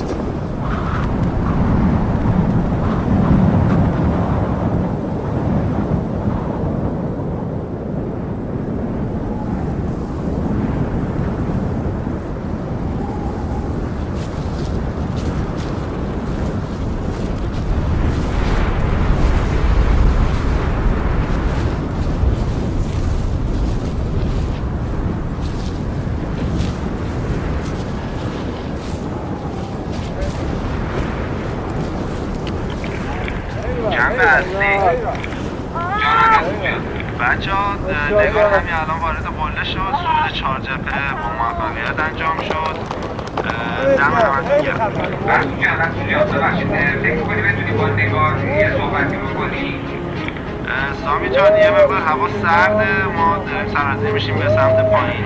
بچه ها نگاه همین الان وارد قله شد. صعود 4 جبهه با موفقیت انجام شد. دم همتون گرم. رسول جان فکر کنی بتونی با نگاه یه صحبتی بکنی؟ سامی جان یه مقدار هوا سرده. ما داریم سرازیر میشیم به سمت پایین.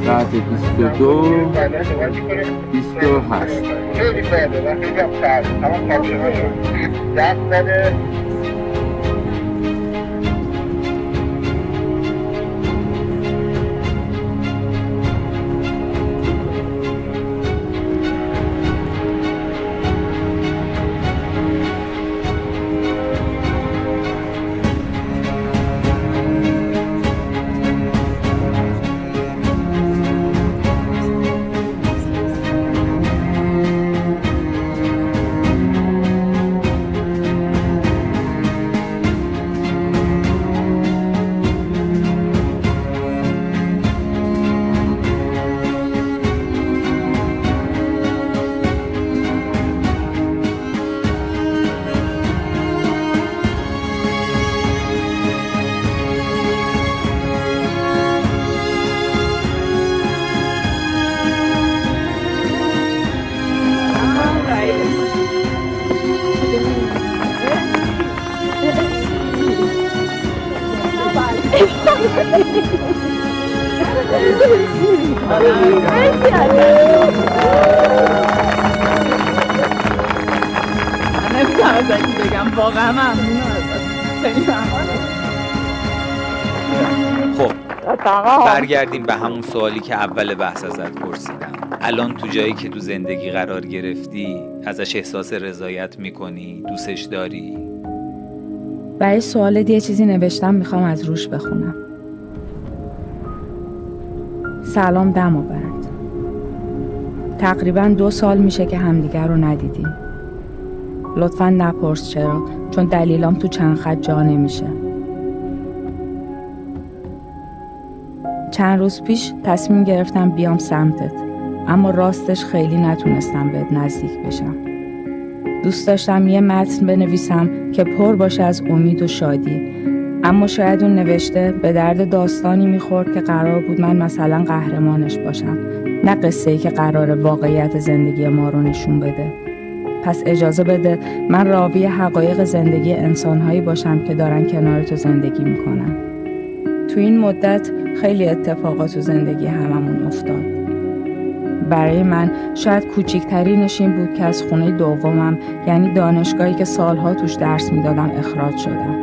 ساعت 22 28 خیلی بده و خیلی هم سرد. تمام کپشن ها شد دست بده. نمیتونم ازش بگم، واقعا ممنونم ازت. خیلی ممنونم. خب برگردیم به همون سوالی که اول بحث ازت پرسیدم. الان تو جایی که تو زندگی قرار گرفتی ازش احساس رضایت میکنی؟ دوستش داری؟ برای سوالت یه چیزی نوشتم، میخوام از روش بخونم. سلام دماوند. تقریباً 2 سال میشه که همدیگر رو ندیدیم. لطفاً نپرس چرا، چون دلیلام تو چند خط جا نمیشه. چند روز پیش تصمیم گرفتم بیام سمتت، اما راستش خیلی نتونستم بهت نزدیک بشم. دوست داشتم یه متن بنویسم که پر باشه از امید و شادی، اما شاید اون نوشته به درد داستانی میخورد که قرار بود من مثلا قهرمانش باشم، نه قصه‌ای که قرار واقعیت زندگی ما رو نشون بده. پس اجازه بده من راوی حقایق زندگی انسان‌هایی باشم که دارن کنار تو زندگی میکنن. تو این مدت خیلی اتفاقات تو زندگی هممون افتاد. برای من شاید کوچکترینش این بود که از خونه دومم، یعنی دانشگاهی که سالها توش درس میدادم، اخراج شدم.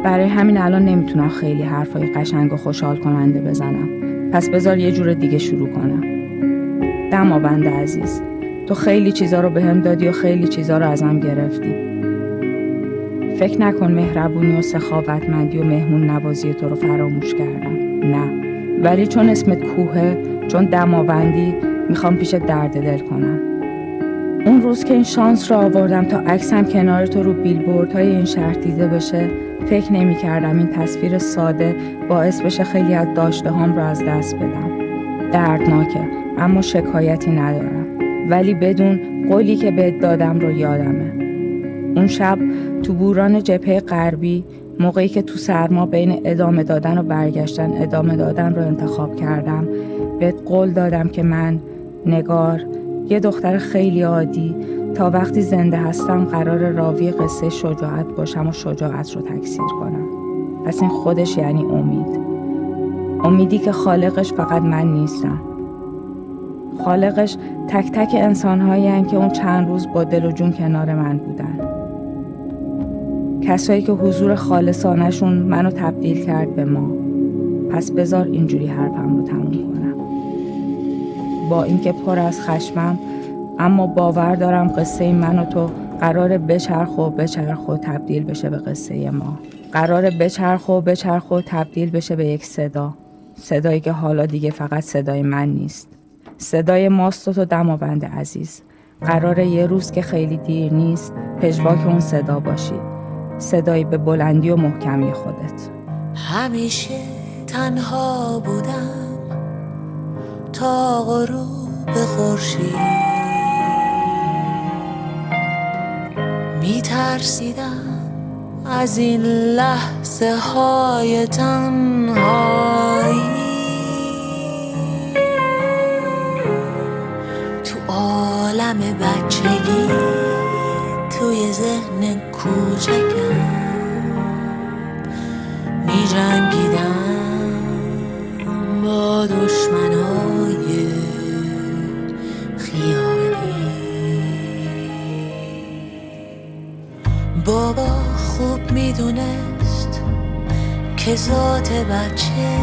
برای همین الان نمیتونم خیلی حرفای قشنگ و خوشحال کننده بزنم. پس بذار یه جور دیگه شروع کنم. دماوند عزیز، تو خیلی چیزا رو بهم دادی و خیلی چیزا رو ازم گرفتی. فکر نکن مهربونی و سخاوتمندی و مهمون نوازی تو رو فراموش کردم. نه، ولی چون اسمت کوهه، چون دماوندی، میخوام پیش درد دل کنم. اون روز که این شانس رو آوردم تا عکسم کنار تو رو بیلبوردهای این شهر دیده بشه، فکر نمی کردم این تصویر ساده باعث بشه خیلی از داشته هام رو از دست بدم. دردناکه، اما شکایتی ندارم. ولی بدون قولی که بهت دادم رو یادمه. اون شب تو بوران جبهه غربی، موقعی که تو سرما بین ادامه دادن و برگشتن ادامه دادن رو انتخاب کردم، بهت قول دادم که من، نگار، یه دختر خیلی عادی، تا وقتی زنده هستم قرار راوی قصه شجاعت باشم و شجاعت رو تکثیر کنم. پس این خودش یعنی امید. امیدی که خالقش فقط من نیستم. خالقش تک تک انسان‌هایی هستند که اون چند روز با دل و جون کنار من بودن. کسایی که حضور خالصانشون منو تبدیل کرد به ما. پس بذار اینجوری حرفم رو تموم کنم. با اینکه پر از خشمم، اما باور دارم قصه من و تو قراره بچرخ و تبدیل بشه به قصه ما. قراره بچرخ و تبدیل بشه به یک صدا. صدایی که حالا دیگه فقط صدای من نیست. صدای ماست و تو دماوند عزیز. قراره یه روز که خیلی دیر نیست پژواک اون صدا باشی. صدایی به بلندی و محکمی خودت. همیشه تنها بودم تا غروب خورشید، میترسیدم از این لحظه های تنهایی. تو عالم بچگی، توی ذهن کوچکم می جنگیدم با دشمنای خیالی. بابا خوب می دونست که ذات بچگیه.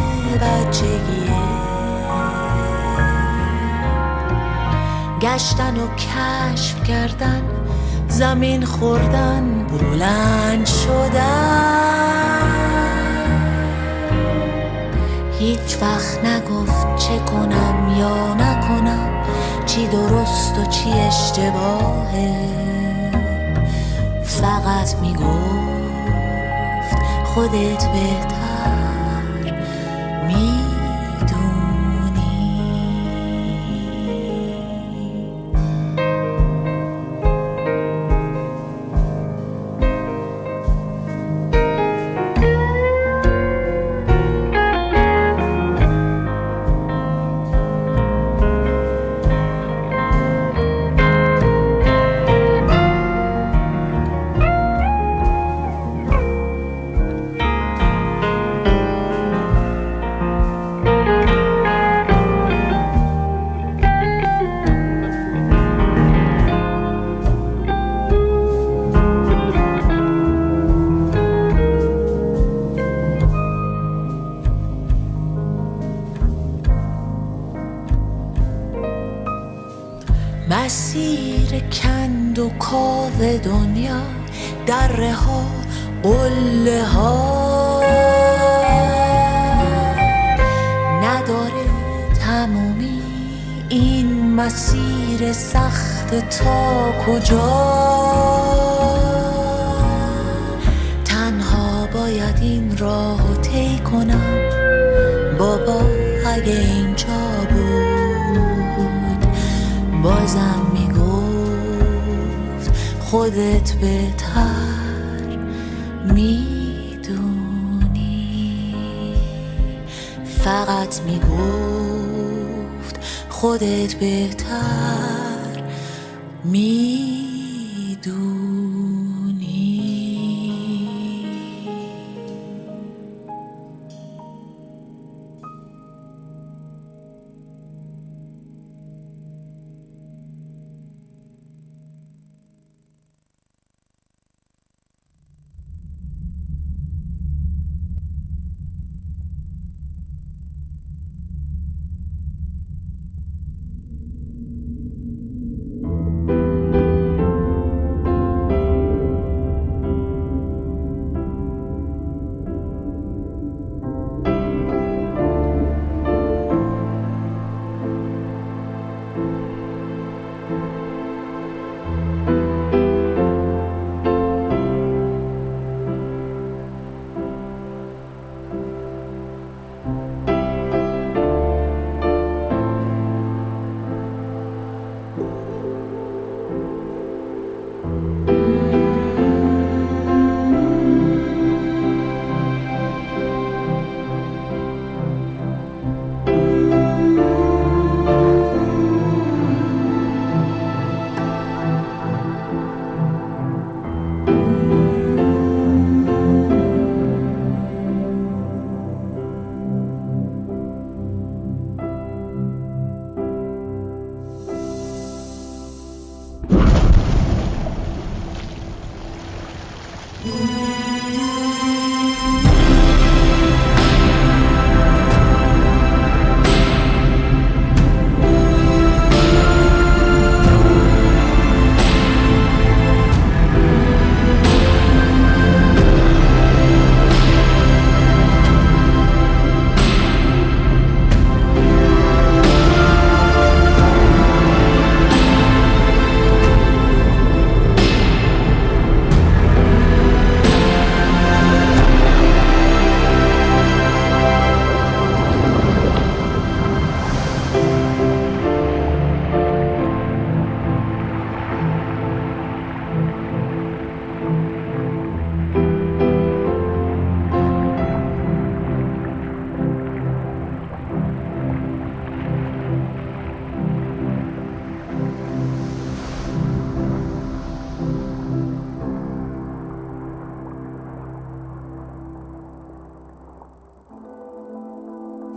گشتن و کشف کردن، زمین خوردن، بلند شدن. هیچ وقت نگفت چه کنم یا نکنم، چی درست و چی اشتباهه. فقط میگفت خودت بهتر میدونی. تو کاو دنیا دره ها قله ها نداره تمومی این مسیر سخت تا کجا تنها باید این راهو طی کنم بابا اگه اینجا بود بازم میگفت خودت بهتر میدونی فقط میگفت خودت بهتر میدونی.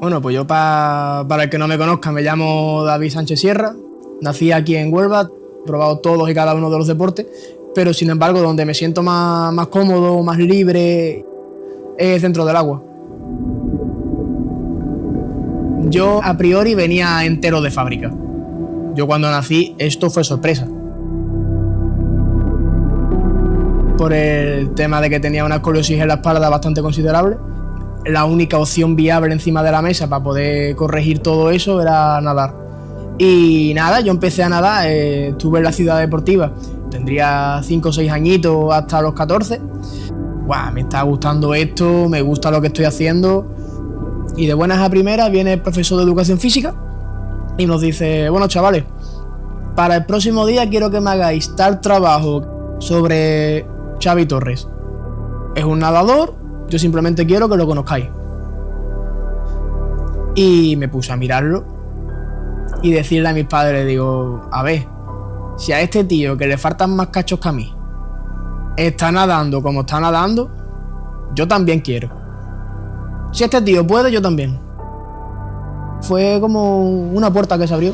Bueno, pues yo para el que no me conozca me llamo David Sánchez Sierra, nací aquí en Huelva, he probado todos y cada uno de los deportes, pero sin embargo donde me siento más cómodo, más libre, es dentro del agua. Yo a priori venía entero de fábrica. Yo cuando nací esto fue sorpresa. Por el tema de que tenía una escoliosis en la espalda bastante considerable. La única opción viable encima de la mesa para poder corregir todo eso era nadar. Y nada, yo empecé a nadar, estuve en la ciudad deportiva, tendría 5 o 6 añitos hasta los 14. Me está gustando esto, me gusta lo que estoy haciendo. Y de buenas a primeras viene el profesor de educación física y nos dice, bueno chavales, para el próximo día quiero que me hagáis tal trabajo sobre Xavi Torres. Es un nadador, yo simplemente quiero que lo conozcáis. Y me puse a mirarlo y decirle a mis padres, digo, a ver, si a este tío que le faltan más cachos que a mí está nadando como está nadando, yo también quiero. Si este tío puede, yo también. Fue como una puerta que se abrió.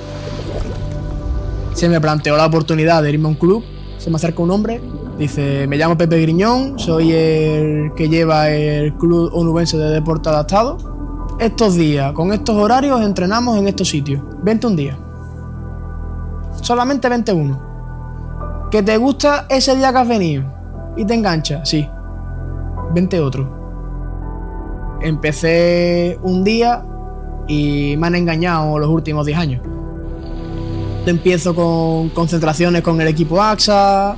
Se me planteó la oportunidad de irme a un club, se me acerca un hombre, dice, me llamo Pepe Griñón, soy el que lleva el Club Onubense de Deporte Adaptado. Estos días, con estos horarios, entrenamos en estos sitios. 21 días. Solamente 21. ¿Que te gusta ese día que has venido y te engancha? Sí. Vente otro. Empecé un día y me han engañado los últimos 10 años. Empiezo con concentraciones con el equipo AXA,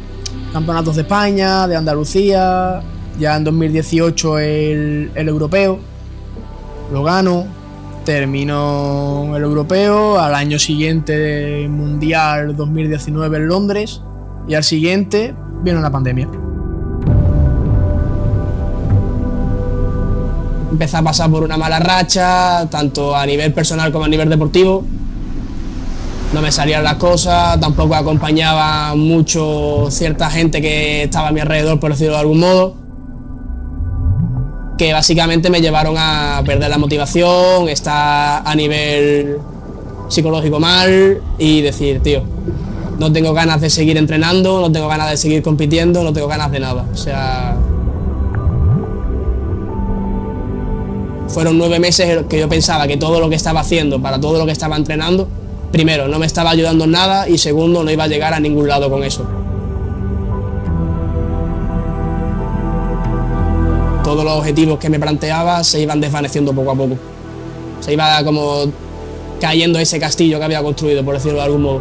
campeonatos de España, de Andalucía, ya en 2018 el europeo, lo gano, termino el europeo, al año siguiente Mundial 2019 en Londres y al siguiente viene una pandemia. Empecé a pasar por una mala racha, tanto a nivel personal como a nivel deportivo. No me salían las cosas, tampoco acompañaba mucho cierta gente que estaba a mi alrededor, por decirlo de algún modo, que básicamente me llevaron a perder la motivación, estar a nivel psicológico mal y decir, tío, no tengo ganas de seguir entrenando, no tengo ganas de seguir compitiendo, no tengo ganas de nada. O sea, fueron 9 meses que yo pensaba que todo lo que estaba haciendo, para todo lo que estaba entrenando, primero, no me estaba ayudando en nada y segundo, no iba a llegar a ningún lado con eso. Todos los objetivos que me planteaba se iban desvaneciendo poco a poco. Se iba como cayendo ese castillo que había construido, por decirlo de algún modo.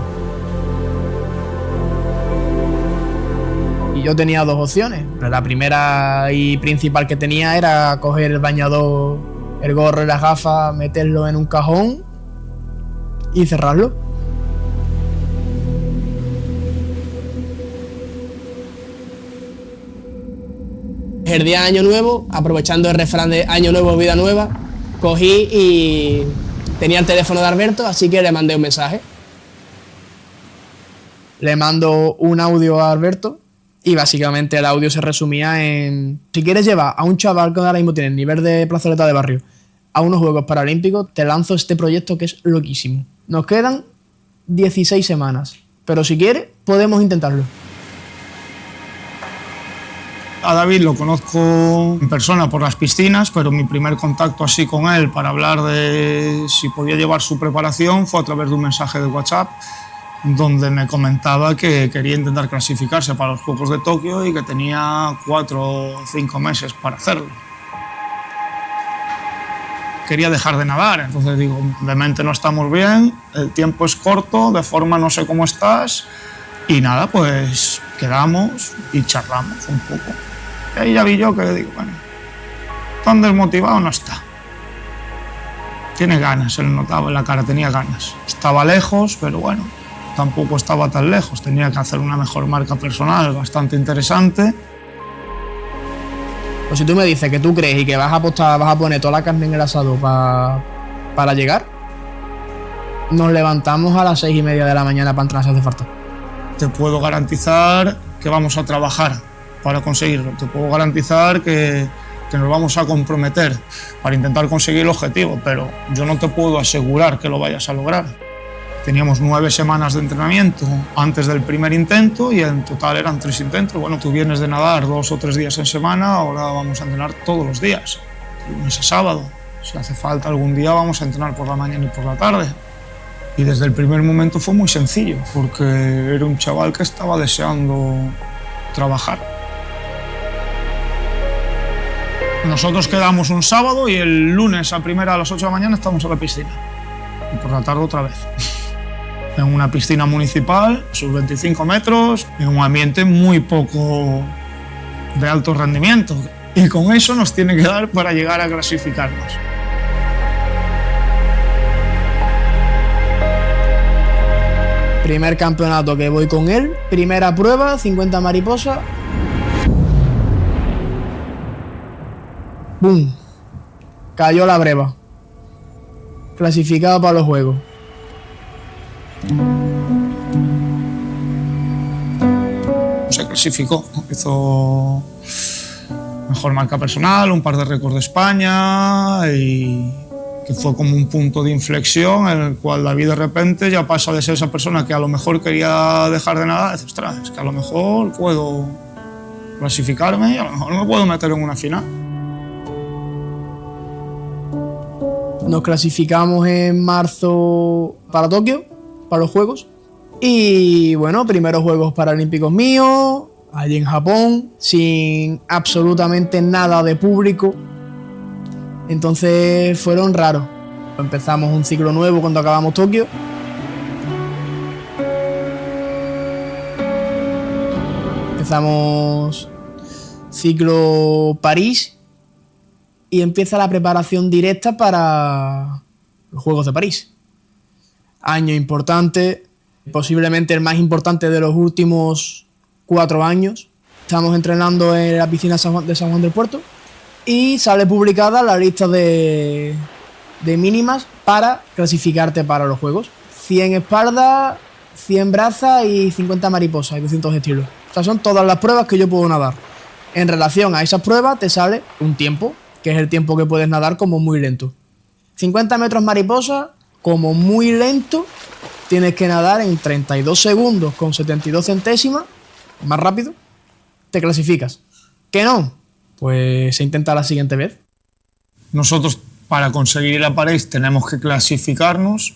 Y yo tenía 2 opciones. La primera y principal que tenía era coger el bañador, el gorro y las gafas, meterlo en un cajón y cerrarlo. El día de Año Nuevo, aprovechando el refrán de Año Nuevo, Vida Nueva, cogí y tenía el teléfono de Alberto, así que le mandé un mensaje. Le mando un audio a Alberto y básicamente el audio se resumía en: si quieres llevar a un chaval que ahora mismo tiene el nivel de plazoleta de barrio a unos Juegos Paralímpicos, te lanzo este proyecto que es loquísimo. Nos quedan 16 semanas, pero si quieres podemos intentarlo. A David lo conozco en persona por las piscinas, pero mi primer contacto así con él para hablar de si podía llevar su preparación fue a través de un mensaje de WhatsApp donde me comentaba que quería intentar clasificarse para los Juegos de Tokio y que tenía 4 o 5 meses para hacerlo. Quería dejar de nadar, entonces digo, de mente no estamos bien, el tiempo es corto, de forma no sé cómo estás, y nada, pues quedamos y charlamos un poco. Y ahí ya vi yo que digo, bueno, tan desmotivado no está. Tiene ganas, se le notaba en la cara, tenía ganas. Estaba lejos, pero bueno, tampoco estaba tan lejos. Tenía que hacer una mejor marca personal, bastante interesante. Pues si tú me dices que tú crees y que vas a apostar, vas a poner toda la carne en el asado para llegar, nos levantamos a las 6:30 de la mañana para entrar si hace falta. Te puedo garantizar que vamos a trabajar para conseguirlo. Te puedo garantizar que nos vamos a comprometer para intentar conseguir el objetivo, pero yo no te puedo asegurar que lo vayas a lograr. Teníamos 9 semanas de entrenamiento antes del primer intento y en total eran 3 intentos. Bueno, tú vienes de nadar 2 o 3 días en semana, ahora vamos a entrenar todos los días, de lunes a sábado. Si hace falta algún día vamos a entrenar por la mañana y por la tarde. Y desde el primer momento fue muy sencillo, porque era un chaval que estaba deseando trabajar. Nosotros quedamos un sábado y el lunes a primera a las 8 de la mañana estamos en la piscina. Y por la tarde otra vez. En una piscina municipal, sus 25 metros, en un ambiente muy poco de alto rendimiento. Y con eso nos tiene que dar para llegar a clasificarnos. Primer campeonato que voy con él, primera prueba, 50 mariposas. ¡Bum! Cayó la breva. Clasificado para los Juegos. Se clasificó, hizo mejor marca personal, un par de récords de España y que fue como un punto de inflexión en el cual David de repente ya pasa de ser esa persona que a lo mejor quería dejar de nadar, dice, ostras, es que a lo mejor puedo clasificarme y a lo mejor me puedo meter en una final. Nos clasificamos en marzo para Tokio, para los Juegos, Y bueno, primeros Juegos Paralímpicos míos, allí en Japón, sin absolutamente nada de público. Entonces fueron raros. Empezamos un ciclo nuevo cuando acabamos Tokio. Empezamos ciclo París y empieza la preparación directa para los Juegos de París. Año importante, posiblemente el más importante de los últimos 4 años. Estamos entrenando en la piscina de San Juan del Puerto y sale publicada la lista de mínimas para clasificarte para los Juegos. 100 espaldas, 100 brazas y 50 mariposas y 200 estilos. Estas son todas las pruebas que yo puedo nadar. En relación a esas pruebas te sale un tiempo, que es el tiempo que puedes nadar como muy lento. 50 metros mariposa, como muy lento, tienes que nadar en 32 segundos con 72 centésimas, más rápido, te clasificas. ¿Que no? Pues se intenta la siguiente vez. Nosotros, para conseguir ir a París, tenemos que clasificarnos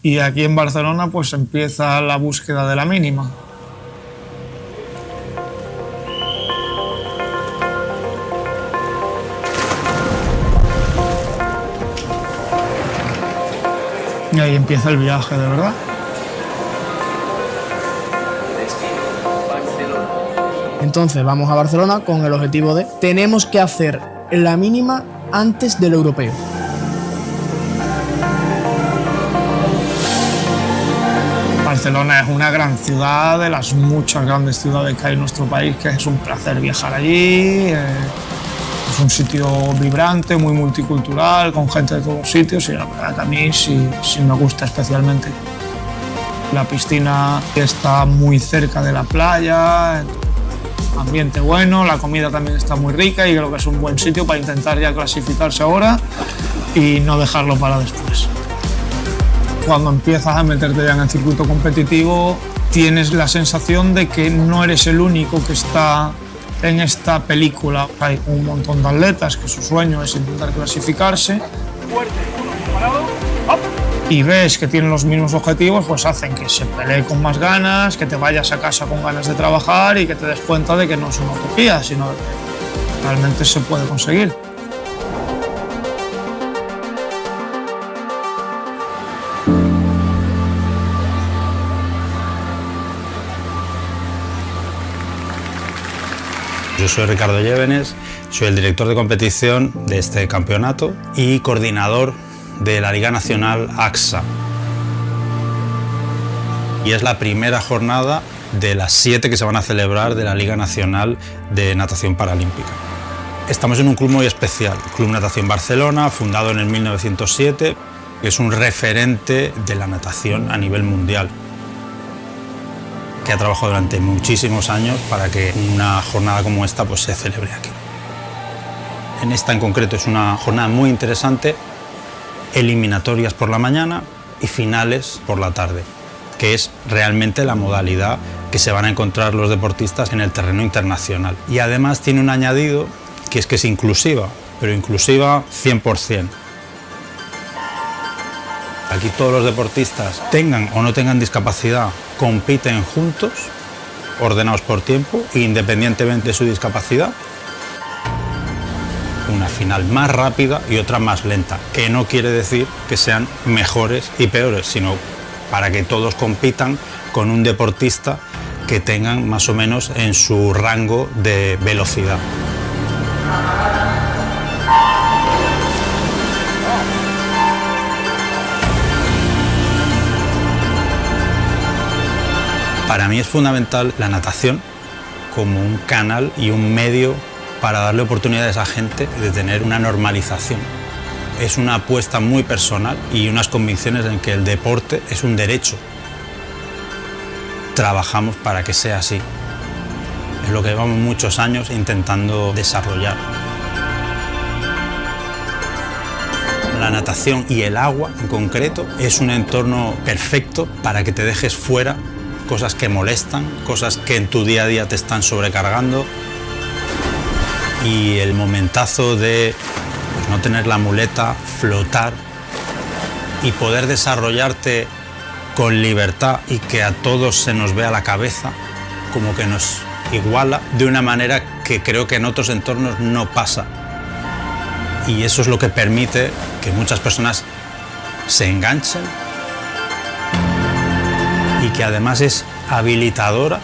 y aquí en Barcelona pues empieza la búsqueda de la mínima. Y ahí empieza el viaje, de verdad. Entonces vamos a Barcelona con el objetivo de tenemos que hacer la mínima antes del europeo. Barcelona es una gran ciudad, de las muchas grandes ciudades que hay en nuestro país, que es un placer viajar allí. Es un sitio vibrante, muy multicultural, con gente de todos sitios y la verdad que a mí sí me gusta especialmente. La piscina está muy cerca de la playa, ambiente bueno, la comida también está muy rica y creo que es un buen sitio para intentar ya clasificarse ahora y no dejarlo para después. Cuando empiezas a meterte ya en el circuito competitivo, tienes la sensación de que no eres el único que está en esta película. Hay un montón de atletas que su sueño es intentar clasificarse y ves que tienen los mismos objetivos, pues hacen que se pelee con más ganas, que te vayas a casa con ganas de trabajar y que te des cuenta de que no es una utopía, sino que realmente se puede conseguir. Yo soy Ricardo Llévenes, soy el director de competición de este campeonato y coordinador de la Liga Nacional AXA. Y es la primera jornada de las 7 que se van a celebrar de la Liga Nacional de Natación Paralímpica. Estamos en un club muy especial, Club Natación Barcelona, fundado en el 1907, que es un referente de la natación a nivel mundial, que ha trabajado durante muchísimos años para que una jornada como esta pues, se celebre aquí. En esta en concreto es una jornada muy interesante, eliminatorias por la mañana y finales por la tarde, que es realmente la modalidad que se van a encontrar los deportistas en el terreno internacional. Y además tiene un añadido que es inclusiva, pero inclusiva 100%. Aquí todos los deportistas, tengan o no tengan discapacidad, compiten juntos, ordenados por tiempo, independientemente de su discapacidad. Una final más rápida y otra más lenta, que no quiere decir que sean mejores y peores, sino para que todos compitan con un deportista que tengan más o menos en su rango de velocidad. Para mí es fundamental la natación como un canal y un medio para darle oportunidades a gente de tener una normalización. Es una apuesta muy personal y unas convicciones en que el deporte es un derecho. Trabajamos para que sea así. Es lo que llevamos muchos años intentando desarrollar. La natación y el agua en concreto es un entorno perfecto para que te dejes fuera cosas que molestan, cosas que en tu día a día te están sobrecargando. Y el momentazo de pues, no tener la muleta, flotar y poder desarrollarte con libertad y que a todos se nos vea la cabeza, como que nos iguala de una manera que creo que en otros entornos no pasa. Y eso es lo que permite que muchas personas se enganchen y que además es habilitadora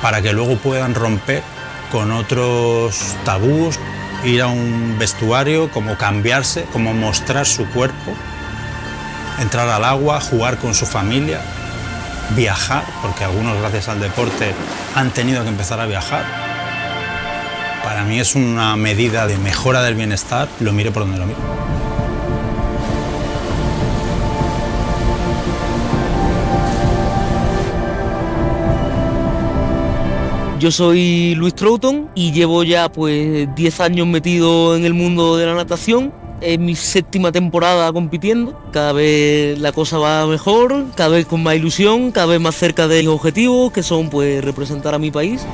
para que luego puedan romper con otros tabús, ir a un vestuario, como cambiarse, como mostrar su cuerpo, entrar al agua, jugar con su familia, viajar, porque algunos gracias al deporte han tenido que empezar a viajar. Para mí es una medida de mejora del bienestar, lo mire por donde lo mire. Yo soy Luis Troughton y llevo ya pues 10 años metido en el mundo de la natación. Es mi 7ª temporada compitiendo. Cada vez la cosa va mejor, cada vez con más ilusión, cada vez más cerca de mis objetivos, que son pues representar a mi país.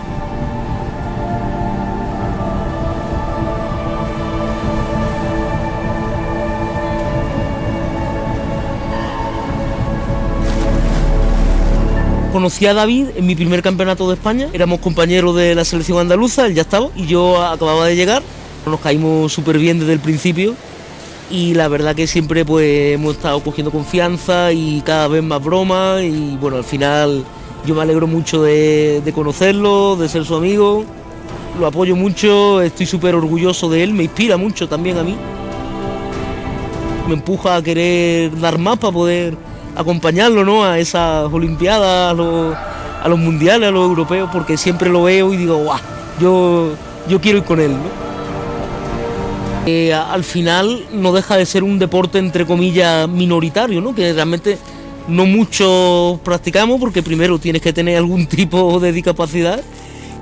Conocí a David en mi primer campeonato de España, éramos compañeros de la selección andaluza, él ya estaba y yo acababa de llegar. Nos caímos súper bien desde el principio y la verdad que siempre pues hemos estado cogiendo confianza y cada vez más bromas y bueno, al final yo me alegro mucho de conocerlo, de ser su amigo, lo apoyo mucho, estoy súper orgulloso de él, me inspira mucho también a mí, me empuja a querer dar más para poder acompañarlo, ¿no?, a esas olimpiadas, a los mundiales, a los europeos, porque siempre lo veo y digo, guau, yo quiero ir con él, ¿no? Al final no deja de ser un deporte entre comillas minoritario, ¿no?, que realmente no muchos practicamos porque primero tienes que tener algún tipo de discapacidad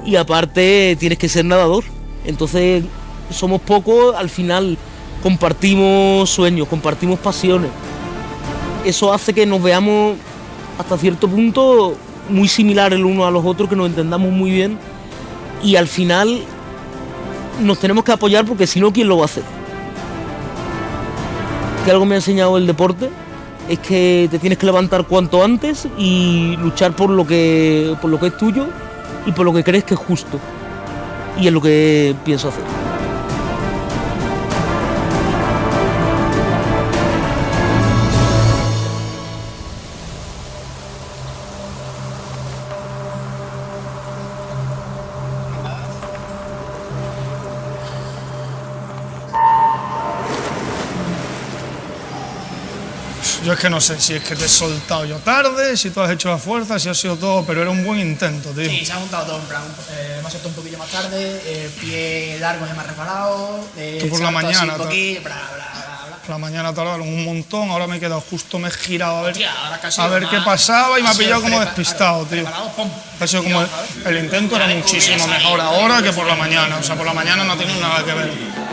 y aparte tienes que ser nadador. Entonces somos pocos, al final compartimos sueños, compartimos pasiones. Eso hace que nos veamos hasta cierto punto muy similares el uno a los otros, que nos entendamos muy bien y al final nos tenemos que apoyar porque si no, ¿quién lo va a hacer? Que algo me ha enseñado el deporte es que te tienes que levantar cuanto antes y luchar por lo que es tuyo y por lo que crees que es justo, y es lo que pienso hacer. Yo es que no sé si es que te he soltado yo tarde, si tú has hecho la fuerza, si ha sido todo, pero era un buen intento, tío. Sí, se ha montado todo en plan. Me ha soltado un poquillo más tarde, el pie largo se me ha resbalado. Tú por la mañana. Por la mañana tardaron un montón, ahora me he quedado justo, me he girado a ver, Hostia, qué pasaba y me ha pillado como despistado, tío. Ha sido como el intento era muchísimo mejor ahora que por la mañana, o sea, por la mañana no tiene nada que ver.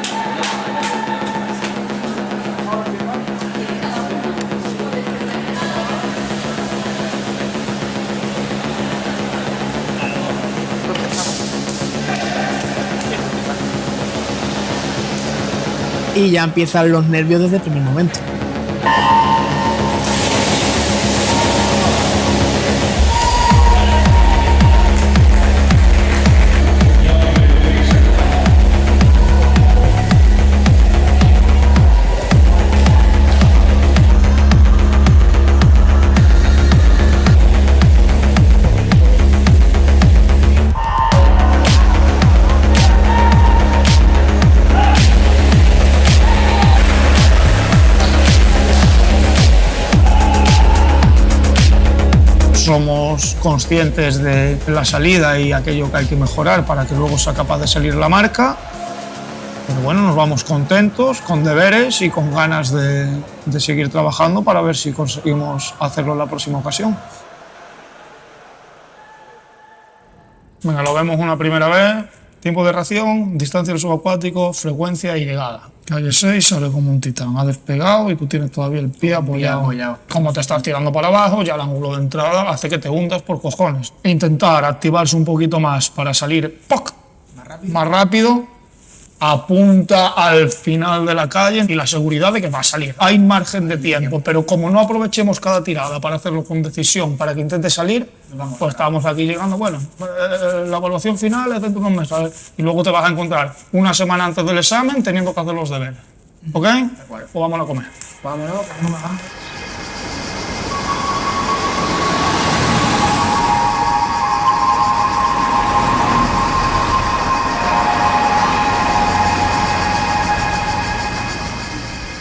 Y ya empiezan los nervios desde el primer momento. Somos conscientes de la salida y aquello que hay que mejorar para que luego sea capaz de salir la marca. Pero bueno, nos vamos contentos, con deberes y con ganas de seguir trabajando para ver si conseguimos hacerlo en la próxima ocasión. Venga, lo vemos una primera vez. Tiempo de reacción, distancia del subacuático, frecuencia y llegada. Calle 6 sale como un titán, ha despegado y tú tienes todavía el pie apoyado. Como te estás tirando para abajo, ya el ángulo de entrada hace que te hundas por cojones. Intentar activarse un poquito más para salir ¡poc! Más rápido apunta al final de la calle y la seguridad de que va a salir. Hay margen de tiempo, pero como no aprovechemos cada tirada para hacerlo con decisión, para que intente salir, pues estamos aquí llegando, bueno, la evaluación final es dentro de unos meses, y luego te vas a encontrar una semana antes del examen teniendo que hacer los deberes. ¿Ok? Pues vámonos a comer. Vámonos.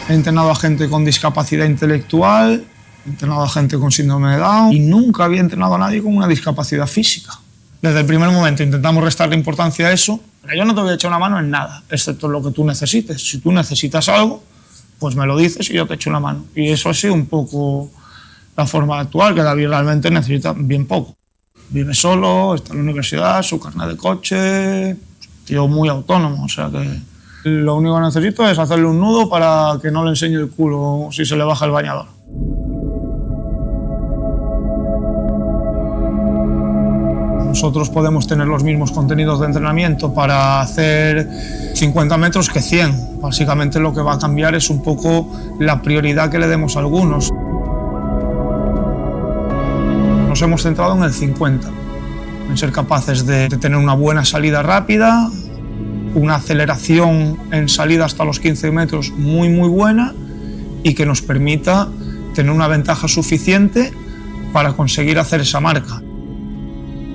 He entrenado a gente con discapacidad intelectual, he entrenado a gente con síndrome de Down y nunca había entrenado a nadie con una discapacidad física. Desde el primer momento intentamos restarle importancia a eso. Yo no te voy a echar una mano en nada, excepto en lo que tú necesites. Si tú necesitas algo, pues me lo dices y yo te echo una mano. Y eso ha sido un poco la forma actual, que David realmente necesita bien poco. Vive solo, está en la universidad, su carnet de coche, tío muy autónomo, o sea que... Lo único que necesito es hacerle un nudo para que no le enseñe el culo si se le baja el bañador. Nosotros podemos tener los mismos contenidos de entrenamiento para hacer 50 metros que 100. Básicamente lo que va a cambiar es un poco la prioridad que le demos a algunos. Nos hemos centrado en el 50, en ser capaces de tener una buena salida rápida, una aceleración en salida hasta los 15 metros muy buena y que nos permita tener una ventaja suficiente para conseguir hacer esa marca.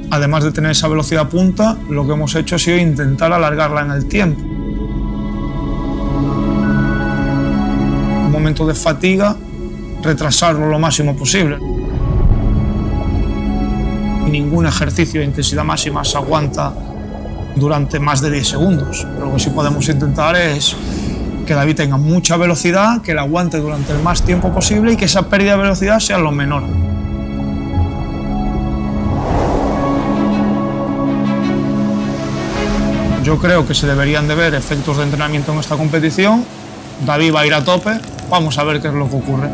Además de tener esa velocidad punta, lo que hemos hecho ha sido intentar alargarla en el tiempo. Un momento de fatiga, retrasarlo lo máximo posible. Ningún ejercicio de intensidad máxima se aguanta durante más de 10 segundos. Lo que sí podemos intentar es que David tenga mucha velocidad, que la aguante durante el más tiempo posible y que esa pérdida de velocidad sea lo menor. Yo creo que se deberían de ver efectos de entrenamiento en esta competición. David va a ir a tope, vamos a ver qué es lo que ocurre.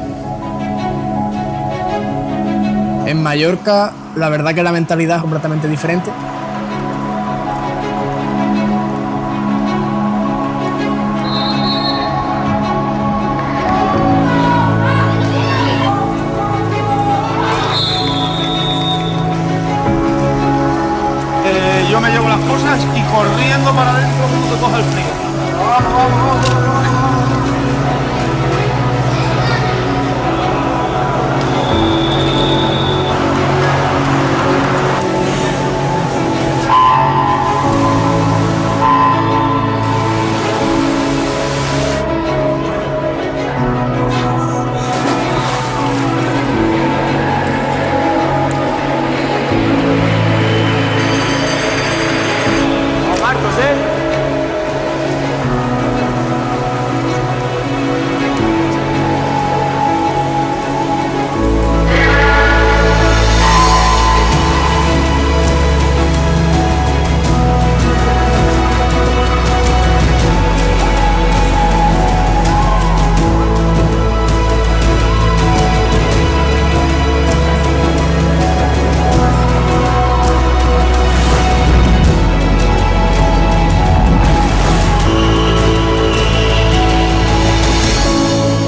En Mallorca, la verdad que la mentalidad es completamente diferente. Yo me llevo las cosas y corriendo para adentro como te coja el frío. ¡Vamos!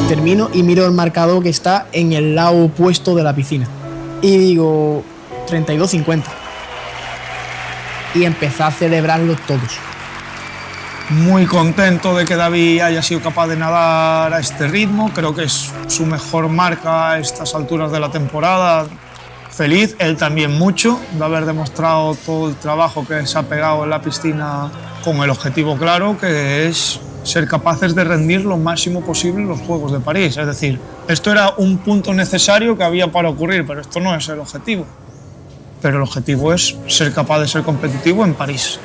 Termino y miro el marcador que está en el lado opuesto de la piscina. Y digo, 32:50. Y empecé a celebrarlos todos. Muy contento de que David haya sido capaz de nadar a este ritmo. Creo que es su mejor marca a estas alturas de la temporada. Feliz, él también mucho, de haber demostrado todo el trabajo que se ha pegado en la piscina con el objetivo claro, que es ser capaces de rendir lo máximo posible en los Juegos de París. Es decir, esto era un punto necesario que había para ocurrir, pero esto no es el objetivo. Pero el objetivo es ser capaz de ser competitivo en París.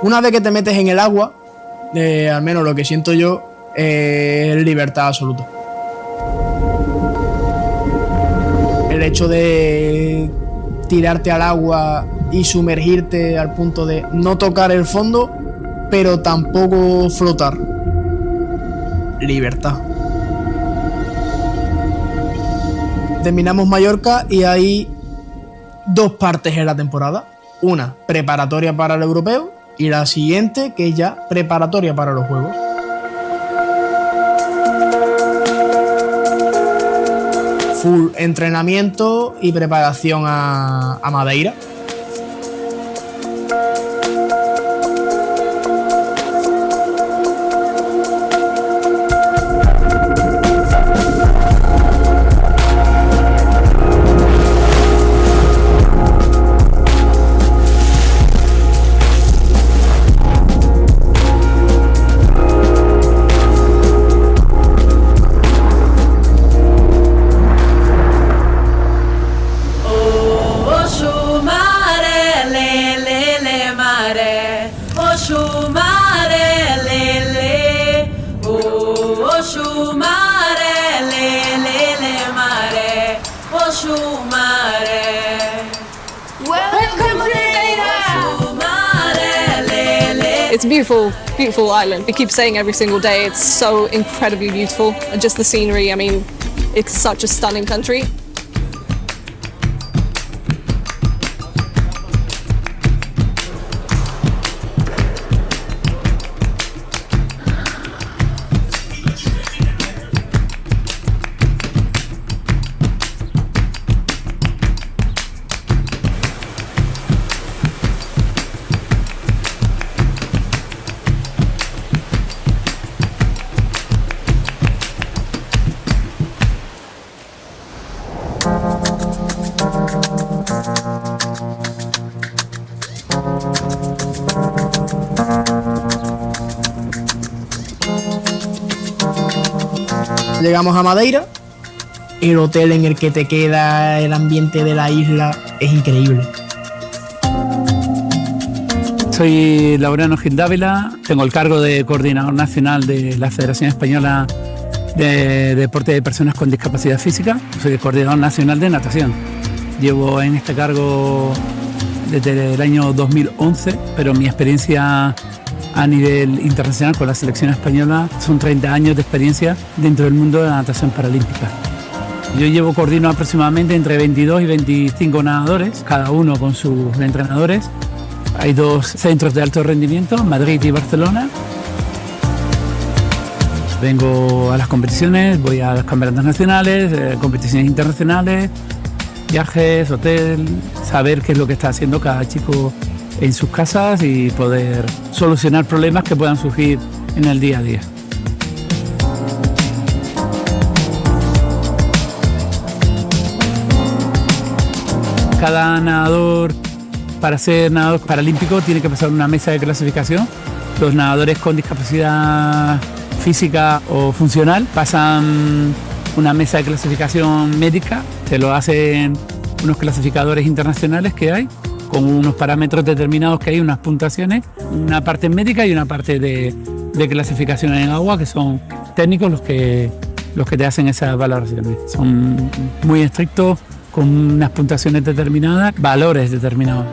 Una vez que te metes en el agua, al menos lo que siento yo, es libertad absoluta. El hecho de tirarte al agua y sumergirte al punto de no tocar el fondo, pero tampoco flotar. Libertad. Terminamos Mallorca y hay dos partes en la temporada. una preparatoria para el europeo y la siguiente que es ya preparatoria para los Juegos. Full entrenamiento y preparación a Madeira. It's a beautiful, beautiful island. We keep saying every single day it's so incredibly beautiful. And just the scenery, I mean, it's such a stunning country. Llegamos a Madeira, el hotel en el que te queda, el ambiente de la isla es increíble. Soy Laureano Gil Dávila, tengo el cargo de coordinador nacional de la Federación Española de Deporte de Personas con Discapacidad Física. Soy el coordinador nacional de natación. Llevo en este cargo desde el año 2011, pero mi experiencia a nivel internacional con la selección española son 30 años de experiencia dentro del mundo de la natación paralímpica. Yo coordino aproximadamente entre 22 y 25 nadadores, cada uno con sus entrenadores. Hay 2 centros de alto rendimiento, Madrid y Barcelona. Vengo a las competiciones, voy a los campeonatos nacionales, competiciones internacionales, viajes, hotel, saber qué es lo que está haciendo cada chico en sus casas y poder solucionar problemas que puedan surgir en el día a día. Cada nadador, para ser nadador paralímpico, tiene que pasar una mesa de clasificación. Los nadadores con discapacidad física o funcional pasan una mesa de clasificación médica, se lo hacen unos clasificadores internacionales que hay, con unos parámetros determinados que hay, unas puntuaciones, una parte médica y una parte de clasificación en agua, que son técnicos los que te hacen esas valoraciones. Son muy estrictos, con unas puntuaciones determinadas, valores determinados.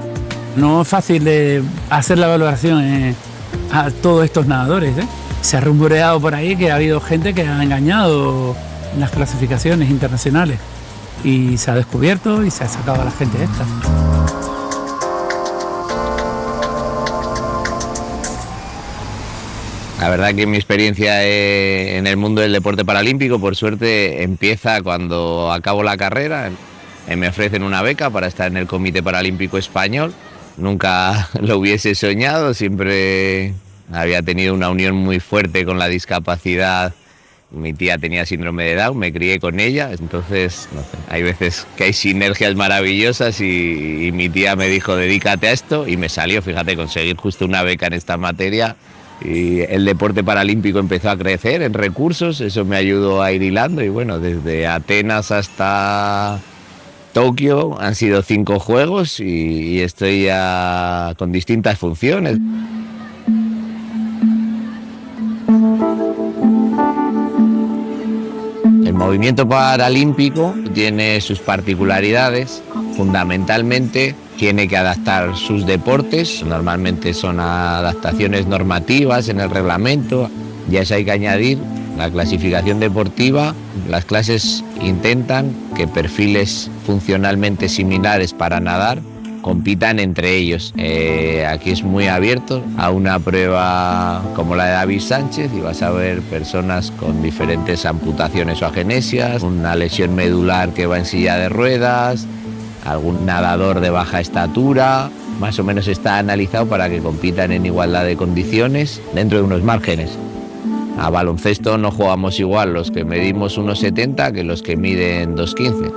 No es fácil de hacer la valoración a todos estos nadadores, ¿eh? Se ha rumoreado por ahí que ha habido gente que ha engañado en las clasificaciones internacionales y se ha descubierto y se ha sacado a la gente esta. La verdad que mi experiencia en el mundo del deporte paralímpico, por suerte, empieza cuando acabo la carrera. Me ofrecen una beca para estar en el Comité Paralímpico Español. Nunca lo hubiese soñado, siempre había tenido una unión muy fuerte con la discapacidad. Mi tía tenía síndrome de Down, me crié con ella, entonces no sé, hay veces que hay sinergias maravillosas y mi tía me dijo dedícate a esto y me salió, fíjate, conseguir justo una beca en esta materia. Y el deporte paralímpico empezó a crecer en recursos, eso me ayudó a ir hilando y bueno, desde Atenas hasta Tokio han sido 5 juegos y estoy ya con distintas funciones. El movimiento paralímpico tiene sus particularidades, fundamentalmente tiene que adaptar sus deportes, normalmente son adaptaciones normativas en el reglamento, ya eso hay que añadir la clasificación deportiva. Las clases intentan que perfiles funcionalmente similares para nadar compitan entre ellos. Aquí es muy abierto a una prueba como la de David Sánchez y vas a ver personas con diferentes amputaciones o agenesias, una lesión medular que va en silla de ruedas, algún nadador de baja estatura. Más o menos está analizado para que compitan en igualdad de condiciones dentro de unos márgenes. A baloncesto no jugamos igual los que medimos 1,70 que los que miden 2,15.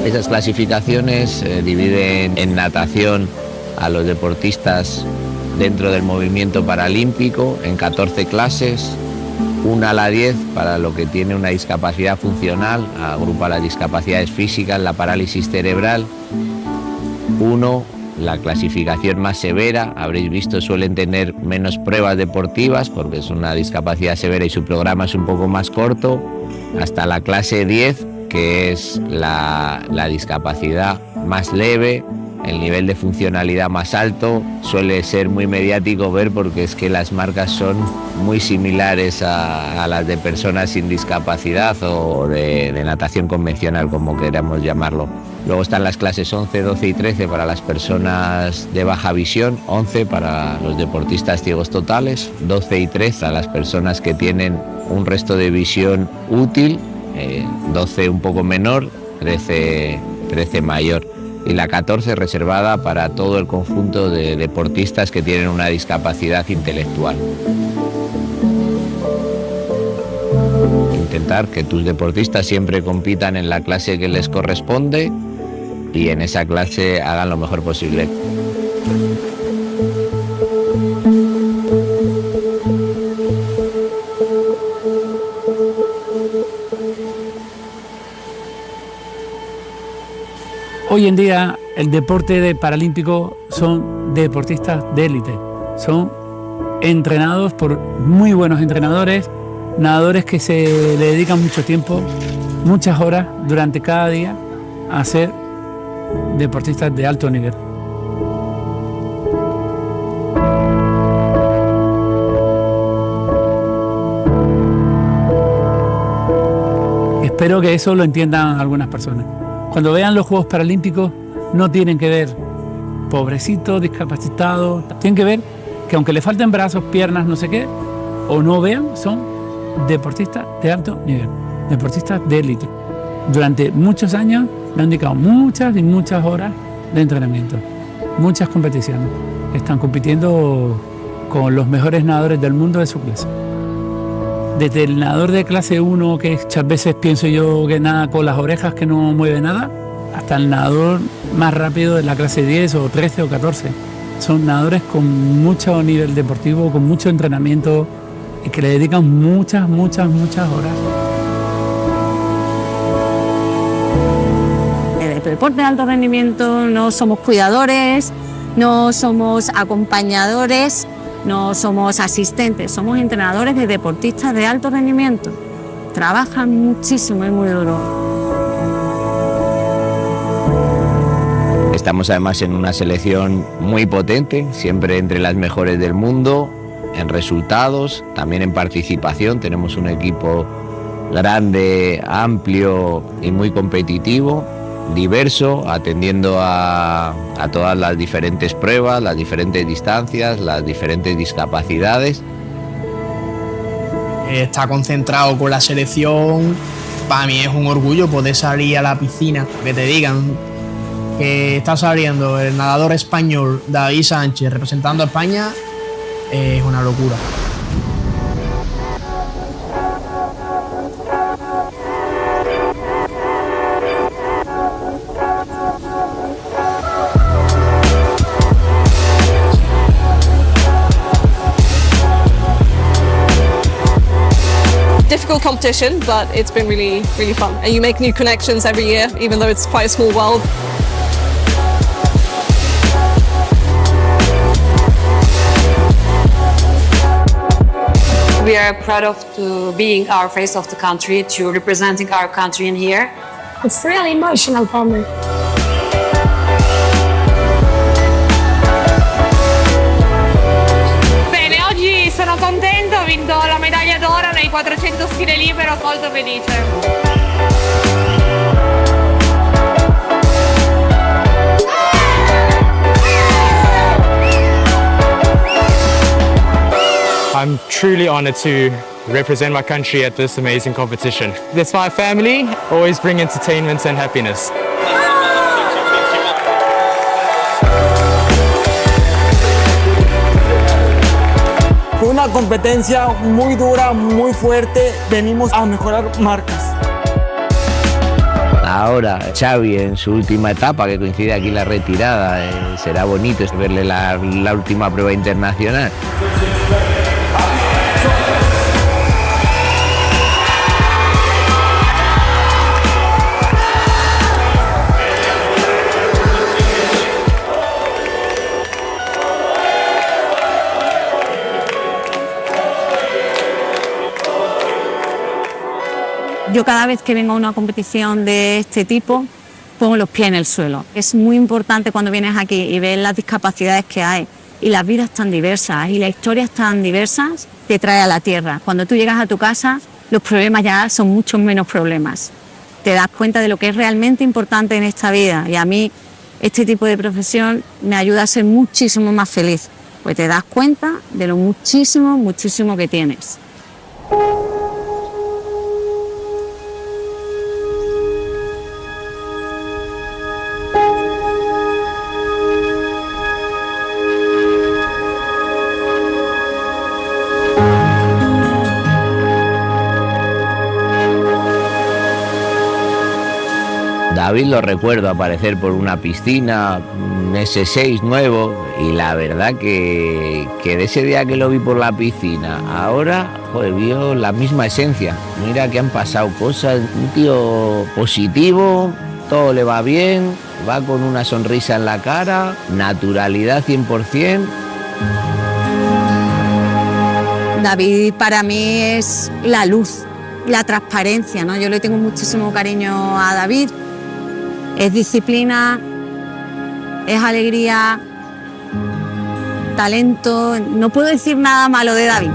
Esas clasificaciones dividen en natación a los deportistas dentro del movimiento paralímpico en 14 clases, 1 a la 10 para lo que tiene una discapacidad funcional, agrupa las discapacidades físicas, la parálisis cerebral. 1, la clasificación más severa, habréis visto suelen tener menos pruebas deportivas porque es una discapacidad severa y su programa es un poco más corto, hasta la clase 10, que es la discapacidad más leve, el nivel de funcionalidad más alto. Suele ser muy mediático ver porque es que las marcas son muy similares a las de personas sin discapacidad o de natación convencional, como queramos llamarlo. Luego están las clases 11, 12 y 13 para las personas de baja visión, 11 para los deportistas ciegos totales, 12 y 13 a las personas que tienen un resto de visión útil, 12 un poco menor, 13 mayor. Y la 14 reservada para todo el conjunto de deportistas que tienen una discapacidad intelectual. Intentar que tus deportistas siempre compitan en la clase que les corresponde y en esa clase hagan lo mejor posible. Hoy en día el deporte paralímpico son deportistas de élite, son entrenados por muy buenos entrenadores, nadadores que se le dedican mucho tiempo, muchas horas durante cada día a ser deportistas de alto nivel. Espero que eso lo entiendan algunas personas. Cuando vean los Juegos Paralímpicos no tienen que ver pobrecitos, discapacitados, tienen que ver que aunque le falten brazos, piernas, no sé qué, o no vean, son deportistas de alto nivel, deportistas de élite. Durante muchos años le han dedicado muchas y muchas horas de entrenamiento, muchas competiciones. Están compitiendo con los mejores nadadores del mundo de su clase. Desde el nadador de clase 1, que muchas veces pienso yo que nada con las orejas, que no mueve nada, hasta el nadador más rápido de la clase 10 o 13 o 14. Son nadadores con mucho nivel deportivo, con mucho entrenamiento y que le dedican muchas horas. El deporte de alto rendimiento no somos cuidadores, no somos acompañadores, no somos asistentes, somos entrenadores de deportistas de alto rendimiento. Trabajan muchísimo y muy duro. Estamos además en una selección muy potente, siempre entre las mejores del mundo, en resultados, también en participación. Tenemos un equipo grande, amplio y muy competitivo, diverso, atendiendo a todas las diferentes pruebas, las diferentes distancias, las diferentes discapacidades. Está concentrado con la selección. Para mí es un orgullo poder salir a la piscina, que te digan que está saliendo el nadador español David Sánchez representando a España, es una locura. Difficult competition, but it's been really fun. And you make new connections every year, even though it's quite a small world. We are proud of being our face of the country, to representing our country in here. It's really emotional for me. Bene, oggi sono contenta, ho vinto la medaglia d'oro nei 400 stile libero, molto felice. I'm truly honored to represent my country at this amazing competition. This my family always bring entertainment and happiness. Fue una competencia muy dura, muy fuerte. Venimos a mejorar marcas. Ahora Xavi en su última etapa, que coincide aquí la retirada, será bonito verle la última prueba internacional. Yo cada vez que vengo a una competición de este tipo, pongo los pies en el suelo. Es muy importante cuando vienes aquí y ves las discapacidades que hay y las vidas tan diversas y las historias tan diversas, te trae a la tierra. Cuando tú llegas a tu casa, los problemas ya son muchos menos problemas. Te das cuenta de lo que es realmente importante en esta vida y a mí este tipo de profesión me ayuda a ser muchísimo más feliz, pues te das cuenta de lo muchísimo que tienes. David lo recuerdo aparecer por una piscina, un S6 nuevo, y la verdad que de ese día que lo vi por la piscina, ahora, joder, vio la misma esencia. Mira que han pasado cosas, un tío positivo, todo le va bien, va con una sonrisa en la cara, naturalidad 100%. David para mí es la luz, la transparencia, ¿no? Yo le tengo muchísimo cariño a David. Es disciplina, es alegría, talento. No puedo decir nada malo de David.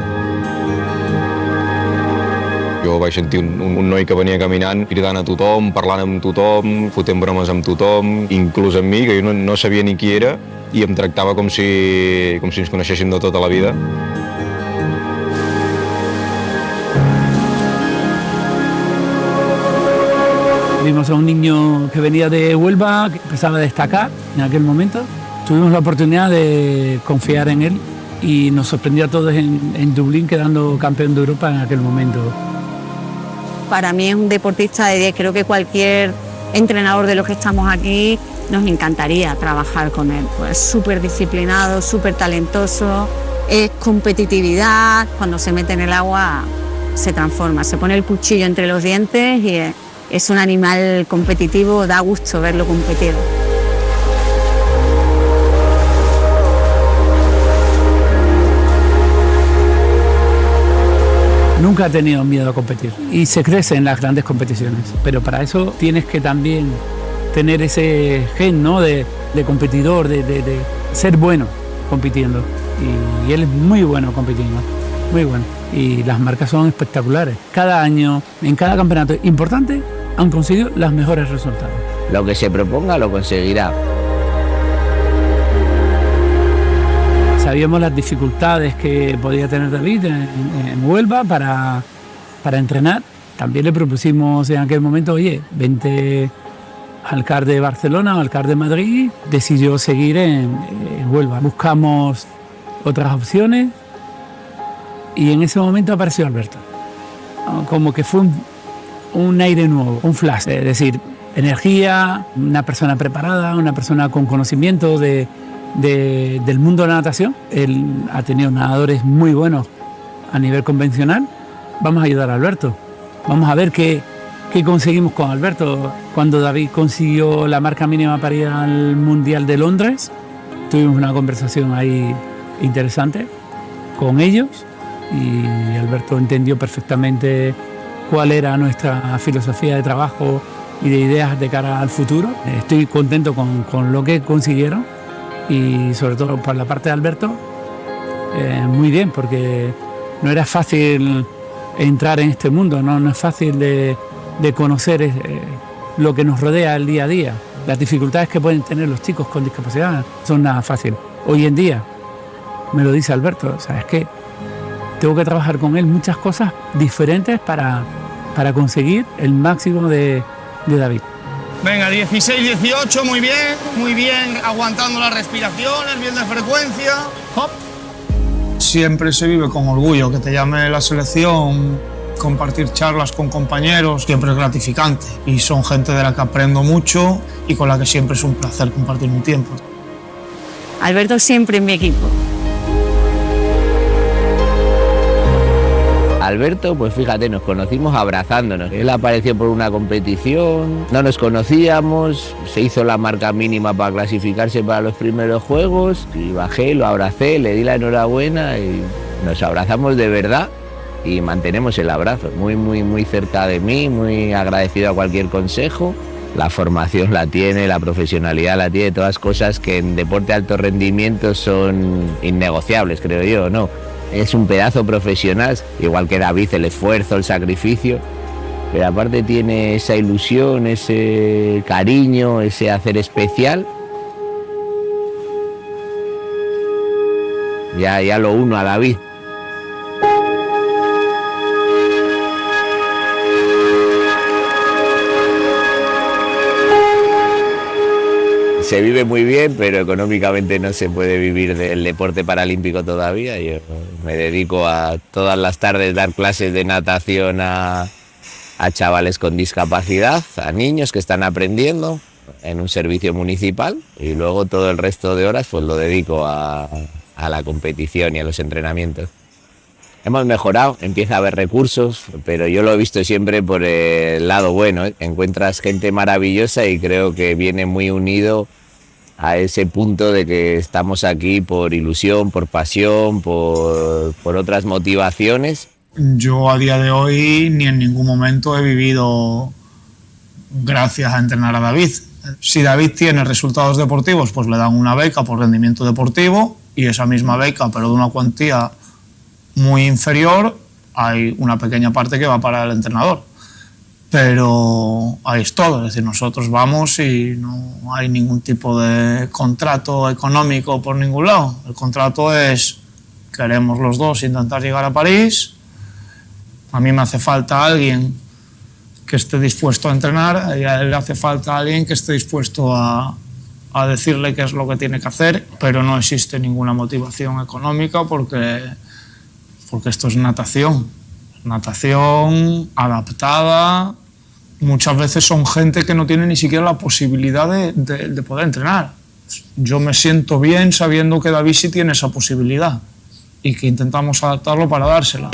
Jo vaig sentir un noi que venia caminant, cridant a tothom, parlant amb tothom, fotent bromes amb tothom, inclús amb mi, que jo no sabia ni qui era, i em tractava com si ens coneixéssim de tota la vida. Vimos a un niño que venía de Huelva, que empezaba a destacar en aquel momento. Tuvimos la oportunidad de confiar en él y nos sorprendió a todos en Dublín, quedando campeón de Europa en aquel momento. Para mí es un deportista de 10. Creo que cualquier entrenador de los que estamos aquí nos encantaría trabajar con él. Pues es súper disciplinado, súper talentoso, es competitividad. Cuando se mete en el agua se transforma, se pone el cuchillo entre los dientes y es un animal competitivo, da gusto verlo competir. Nunca ha tenido miedo a competir y se crece en las grandes competiciones, pero para eso tienes que también tener ese gen, ¿no? de competidor, de ser bueno compitiendo, y él es muy bueno compitiendo, muy bueno, y las marcas son espectaculares. Cada año, en cada campeonato importante, han conseguido los mejores resultados. Lo que se proponga lo conseguirá. Sabíamos las dificultades que podía tener David en Huelva para entrenar. También le propusimos en aquel momento, oye, vente al CAR de Barcelona o al CAR de Madrid. Decidió seguir en Huelva. Buscamos otras opciones y en ese momento apareció Alberto. Como que fue un aire nuevo, un flash, es decir, energía, una persona preparada, una persona con conocimiento del mundo de la natación. Él ha tenido nadadores muy buenos a nivel convencional. Vamos a ayudar a Alberto. Vamos a ver qué conseguimos con Alberto. Cuando David consiguió la marca mínima para ir al Mundial de Londres, tuvimos una conversación ahí interesante con ellos y Alberto entendió perfectamente cuál era nuestra filosofía de trabajo y de ideas de cara al futuro. Estoy contento con lo que consiguieron y sobre todo por la parte de Alberto, muy bien, porque no era fácil entrar en este mundo, no es fácil de conocer lo que nos rodea el día a día. Las dificultades que pueden tener los chicos con discapacidad son nada fácil. Hoy en día, me lo dice Alberto, o sea, es que tengo que trabajar con él muchas cosas diferentes para conseguir el máximo de David. Venga, 16, 18, muy bien, aguantando las respiraciones, bien de frecuencia. Hop. Siempre se vive con orgullo que te llame la selección, compartir charlas con compañeros, siempre es gratificante. Y son gente de la que aprendo mucho y con la que siempre es un placer compartir mi tiempo. Alberto siempre en mi equipo. Alberto, pues fíjate, nos conocimos abrazándonos. Él apareció por una competición, no nos conocíamos, se hizo la marca mínima para clasificarse para los primeros juegos y bajé, lo abracé, le di la enhorabuena y nos abrazamos de verdad y mantenemos el abrazo. Muy cerca de mí, muy agradecido a cualquier consejo. La formación la tiene, la profesionalidad la tiene, todas cosas que en deporte de alto rendimiento son innegociables, creo yo, ¿no? Es un pedazo profesional, igual que David, el esfuerzo, el sacrificio, pero aparte tiene esa ilusión, ese cariño, ese hacer especial. Ya lo uno a David. Se vive muy bien, pero económicamente no se puede vivir del deporte paralímpico todavía. Yo me dedico a todas las tardes dar clases de natación a chavales con discapacidad, a niños que están aprendiendo en un servicio municipal y luego todo el resto de horas pues lo dedico a la competición y a los entrenamientos. Hemos mejorado, empieza a haber recursos, pero yo lo he visto siempre por el lado bueno, ¿eh? Encuentras gente maravillosa y creo que viene muy unido a ese punto de que estamos aquí por ilusión, por pasión, por otras motivaciones. Yo a día de hoy ni en ningún momento he vivido gracias a entrenar a David. Si David tiene resultados deportivos, pues le dan una beca por rendimiento deportivo y esa misma beca, pero de una cuantía muy inferior, hay una pequeña parte que va para el entrenador. Pero ahí es todo, es decir, nosotros vamos y no hay ningún tipo de contrato económico por ningún lado. El contrato es, queremos los dos intentar llegar a París, a mí me hace falta alguien que esté dispuesto a entrenar y a él le hace falta alguien que esté dispuesto a decirle qué es lo que tiene que hacer, pero no existe ninguna motivación económica porque esto es natación adaptada. Muchas veces son gente que no tiene ni siquiera la posibilidad de poder entrenar. Yo me siento bien sabiendo que David sí tiene esa posibilidad y que intentamos adaptarlo para dársela.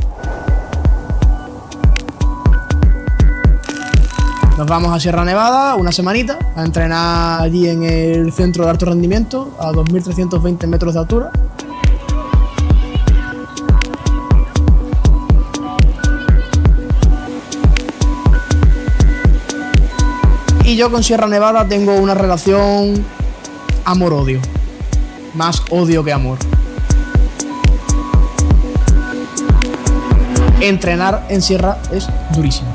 Nos vamos a Sierra Nevada una semanita a entrenar allí en el centro de alto rendimiento a 2.320 metros de altura. Y yo con Sierra Nevada tengo una relación amor-odio. Más odio que amor. Entrenar en Sierra es durísimo.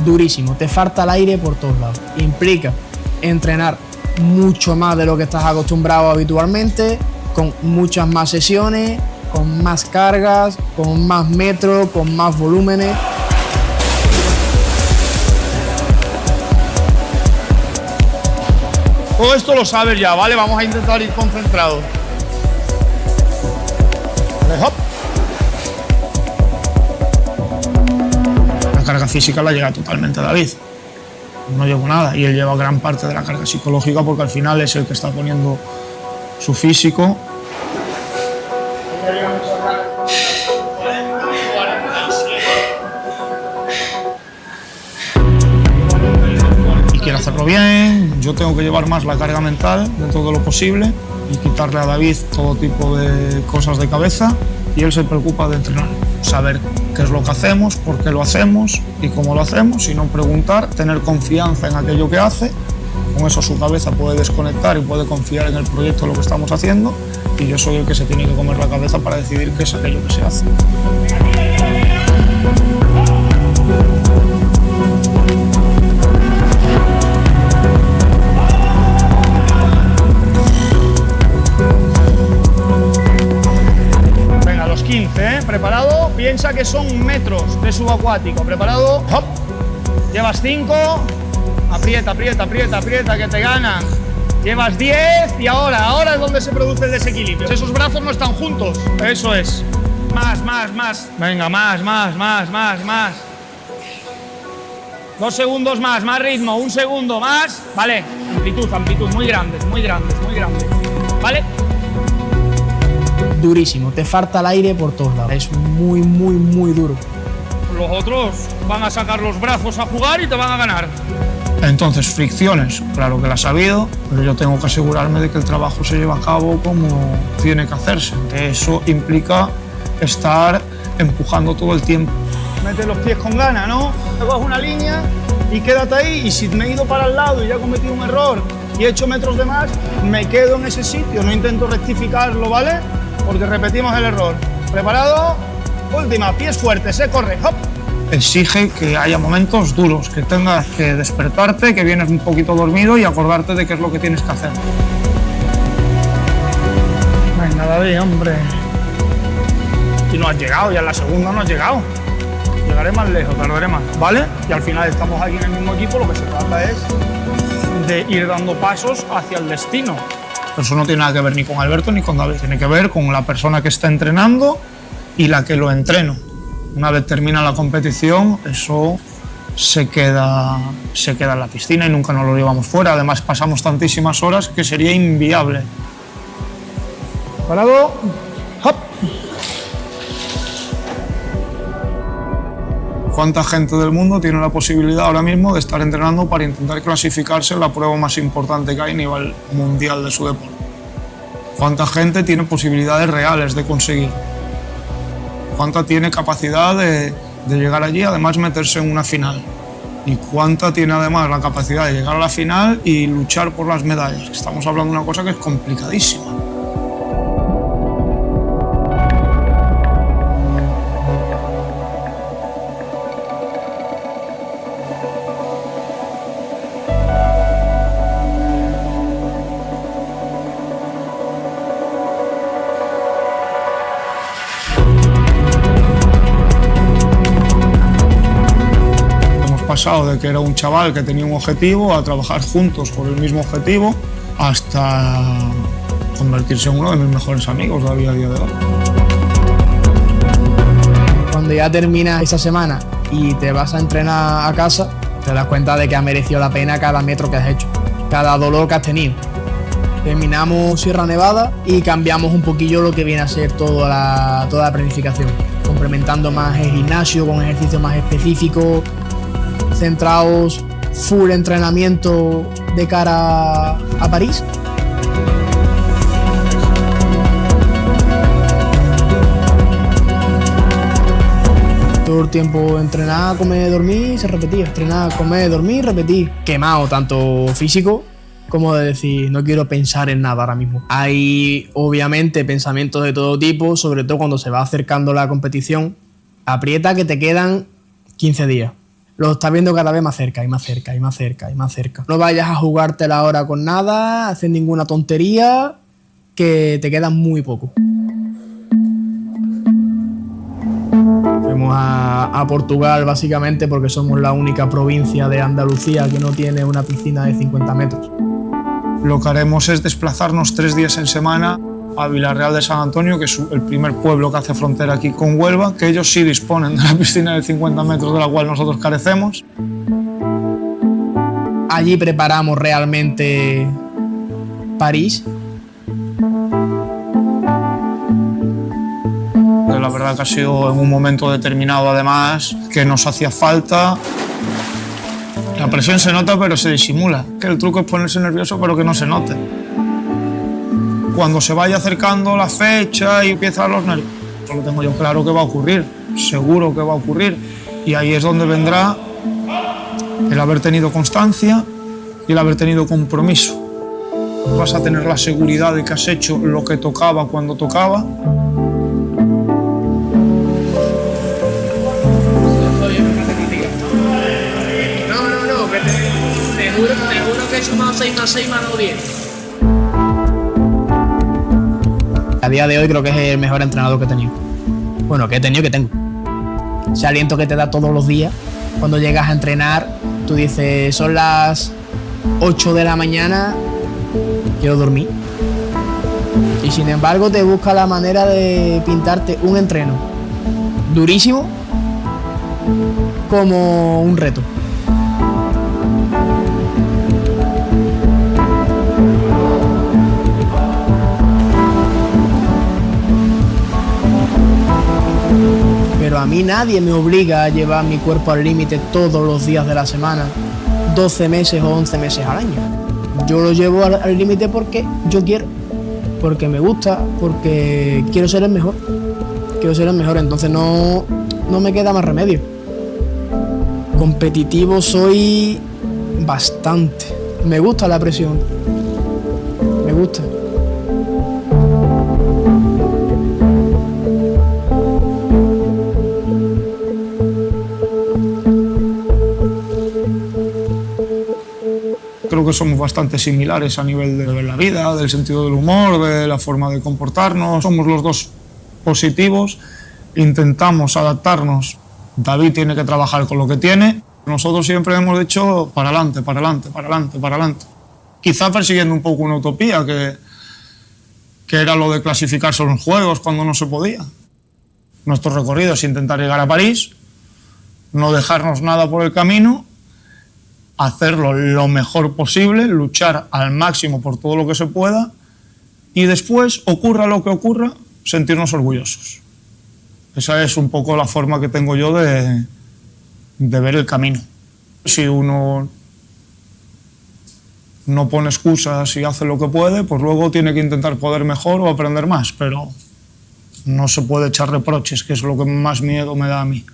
Durísimo. Te falta el aire por todos lados. Implica entrenar mucho más de lo que estás acostumbrado habitualmente, con muchas más sesiones, con más cargas, con más metros, con más volúmenes. Todo esto lo sabes ya, ¿vale? Vamos a intentar ir concentrados. Vale, hop. La carga física la llega totalmente a David. No llevo nada y él lleva gran parte de la carga psicológica porque al final es el que está poniendo su físico. Quiero hacerlo bien, yo tengo que llevar más la carga mental de todo lo posible y quitarle a David todo tipo de cosas de cabeza y él se preocupa de entrenar, saber qué es lo que hacemos, por qué lo hacemos y cómo lo hacemos y no preguntar, tener confianza en aquello que hace, con eso su cabeza puede desconectar y puede confiar en el proyecto de lo que estamos haciendo y yo soy el que se tiene que comer la cabeza para decidir qué es aquello que se hace. ¿Preparado? Bien Piensa que son metros de subacuático. ¿Preparado? ¡Hop! Llevas 5. Aprieta, aprieta, aprieta, aprieta, que te ganan. Llevas 10 y ahora es donde se produce el desequilibrio. Esos brazos no están juntos. Eso es. Más, más, más. Venga, más, más, más, más, más. 2 segundos más ritmo. 1 segundo más. Vale, amplitud, muy grandes, muy grandes, muy grandes. ¿Vale? Durísimo, te falta el aire por todos lados. Es muy, muy, muy duro. Los otros van a sacar los brazos a jugar y te van a ganar. Entonces, fricciones, claro que las ha habido, pero yo tengo que asegurarme de que el trabajo se lleva a cabo como tiene que hacerse. Eso implica estar empujando todo el tiempo. Mete los pies con gana, ¿no? Te coges una línea y quédate ahí. Y si me he ido para el lado y ya he cometido un error y he hecho metros de más, me quedo en ese sitio, no intento rectificarlo, ¿vale? Porque repetimos el error. ¿Preparado? Última, pies fuertes, corre, hop. Exige que haya momentos duros, que tengas que despertarte, que vienes un poquito dormido y acordarte de qué es lo que tienes que hacer. Venga, David, hombre. Y no has llegado, ya en la segunda no has llegado. Llegaré más lejos, tardaré más, ¿vale? Y al final estamos aquí en el mismo equipo, lo que se trata es de ir dando pasos hacia el destino. Eso no tiene nada que ver ni con Alberto ni con David, tiene que ver con la persona que está entrenando y la que lo entreno. Una vez termina la competición, eso se queda en la piscina y nunca nos lo llevamos fuera. Además, pasamos tantísimas horas que sería inviable. ¿Parado? ¡Hop! ¿Cuánta gente del mundo tiene la posibilidad ahora mismo de estar entrenando para intentar clasificarse en la prueba más importante que hay a nivel mundial de su deporte? ¿Cuánta gente tiene posibilidades reales de conseguir? ¿Cuánta tiene capacidad de llegar allí, además meterse en una final? ¿Y cuánta tiene además la capacidad de llegar a la final y luchar por las medallas? Estamos hablando de una cosa que es complicadísima. Pasado de que era un chaval que tenía un objetivo a trabajar juntos por el mismo objetivo hasta convertirse en uno de mis mejores amigos a día de hoy. Cuando ya terminas esa semana y te vas a entrenar a casa, te das cuenta de que ha merecido la pena cada metro que has hecho, cada dolor que has tenido. Terminamos Sierra Nevada y cambiamos un poquillo lo que viene a ser toda la planificación, complementando más el gimnasio con ejercicios más específicos, centrados full entrenamiento de cara a París. Todo el tiempo entrenar, comer, dormir, se repetía. Entrenar, comer, dormir, repetir. Quemado tanto físico como de decir, no quiero pensar en nada ahora mismo. Hay obviamente pensamientos de todo tipo, sobre todo cuando se va acercando la competición. Aprieta que te quedan 15 días. Lo estás viendo cada vez más cerca y más cerca y más cerca y más cerca. No vayas a jugártela ahora con nada, hacer ninguna tontería, que te queda muy poco. Fuimos a Portugal básicamente porque somos la única provincia de Andalucía que no tiene una piscina de 50 metros. Lo que haremos es desplazarnos 3 días en semana a Villarreal de San Antonio, que es el primer pueblo que hace frontera aquí con Huelva, que ellos sí disponen de la piscina de 50 metros de la cual nosotros carecemos. Allí preparamos realmente París. La verdad que ha sido en un momento determinado, además, que nos hacía falta. La presión se nota, pero se disimula. Que el truco es ponerse nervioso, pero que no se note. Cuando se vaya acercando la fecha y empiezan los nervios, eso lo tengo yo claro que va a ocurrir, seguro que va a ocurrir. Y ahí es donde vendrá el haber tenido constancia y el haber tenido compromiso. Vas a tener la seguridad de que has hecho lo que tocaba cuando tocaba. No, que te juro que he hecho más 6 más 6 más 10. A día de hoy creo que es el mejor entrenador que he tenido. Bueno, que he tenido, que tengo. ese aliento que te da todos los días. Cuando llegas a entrenar, tú dices, son las 8 de la mañana, quiero dormir. Y sin embargo te busca la manera de pintarte un entreno durísimo como un reto. Pero a mí nadie me obliga a llevar mi cuerpo al límite todos los días de la semana, 12 meses o 11 meses al año. Yo lo llevo al límite porque yo quiero, porque me gusta, porque quiero ser el mejor. Quiero ser el mejor, entonces no me queda más remedio. Competitivo soy bastante. Me gusta la presión. Me gusta. Creo que somos bastante similares a nivel de ver la vida, del sentido del humor, de la forma de comportarnos. Somos los dos positivos, intentamos adaptarnos. David tiene que trabajar con lo que tiene. Nosotros siempre hemos dicho para adelante, para adelante, para adelante, para adelante. Quizá persiguiendo un poco una utopía, que era lo de clasificarse en los Juegos cuando no se podía. Nuestro recorrido es intentar llegar a París, no dejarnos nada por el camino, hacerlo lo mejor posible, luchar al máximo por todo lo que se pueda y después, ocurra lo que ocurra, sentirnos orgullosos. Esa es un poco la forma que tengo yo de ver el camino. Si uno no pone excusas y hace lo que puede, pues luego tiene que intentar poder mejor o aprender más, pero no se puede echar reproches, que es lo que más miedo me da a mí.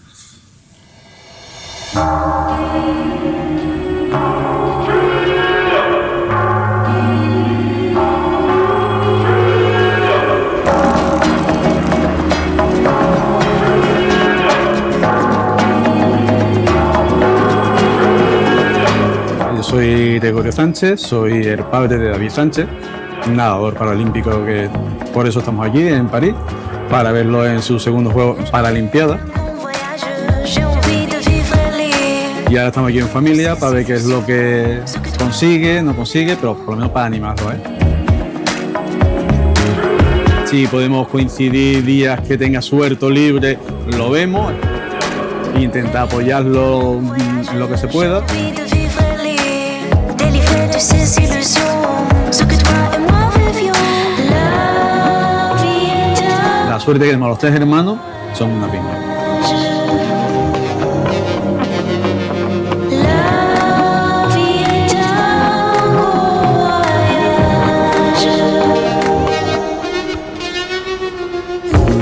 Yo soy Gregorio Sánchez, soy el padre de David Sánchez, nadador paralímpico, que por eso estamos aquí en París, para verlo en su segundo juego Paralimpiada. Y ahora estamos aquí en familia para ver qué es lo que consigue, no consigue, pero por lo menos para animarlo, ¿eh? Si podemos coincidir días que tenga suerte o libre, lo vemos, e intentar apoyarlo en lo que se pueda. La suerte que tenemos los tres hermanos son una pinga.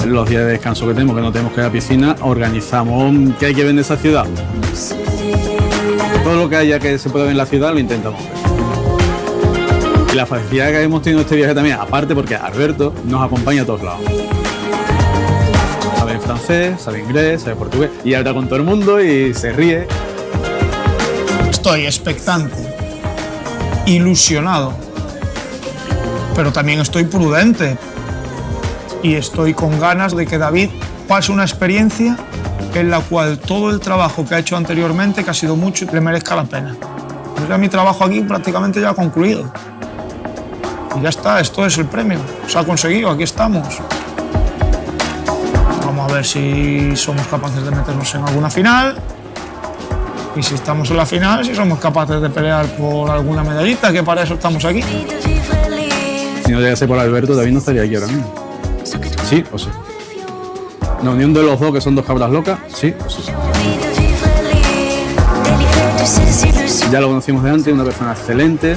Los días de descanso que tenemos, que no tenemos que ir a la piscina, organizamos qué hay que ver en esa ciudad. Todo lo que haya que se pueda ver en la ciudad lo intentamos ver. Y la facilidad que hemos tenido este viaje también, aparte porque Alberto nos acompaña a todos lados. Sabe francés, sabe inglés, sabe portugués, y habla con todo el mundo y se ríe. Estoy expectante, ilusionado, pero también estoy prudente y estoy con ganas de que David pase una experiencia en la cual todo el trabajo que ha hecho anteriormente, que ha sido mucho, le merezca la pena. Pues ya mi trabajo aquí prácticamente ya ha concluido. Y ya está, esto es el premio. Se ha conseguido, aquí estamos. Vamos a ver si somos capaces de meternos en alguna final. Y si estamos en la final, si somos capaces de pelear por alguna medallita, que para eso estamos aquí. Si no llegase por Alberto, David no estaría aquí ahora mismo. ¿Sí o sí? La unión de los dos, que son dos cabras locas, sí o sí. Ya lo conocimos de antes, una persona excelente.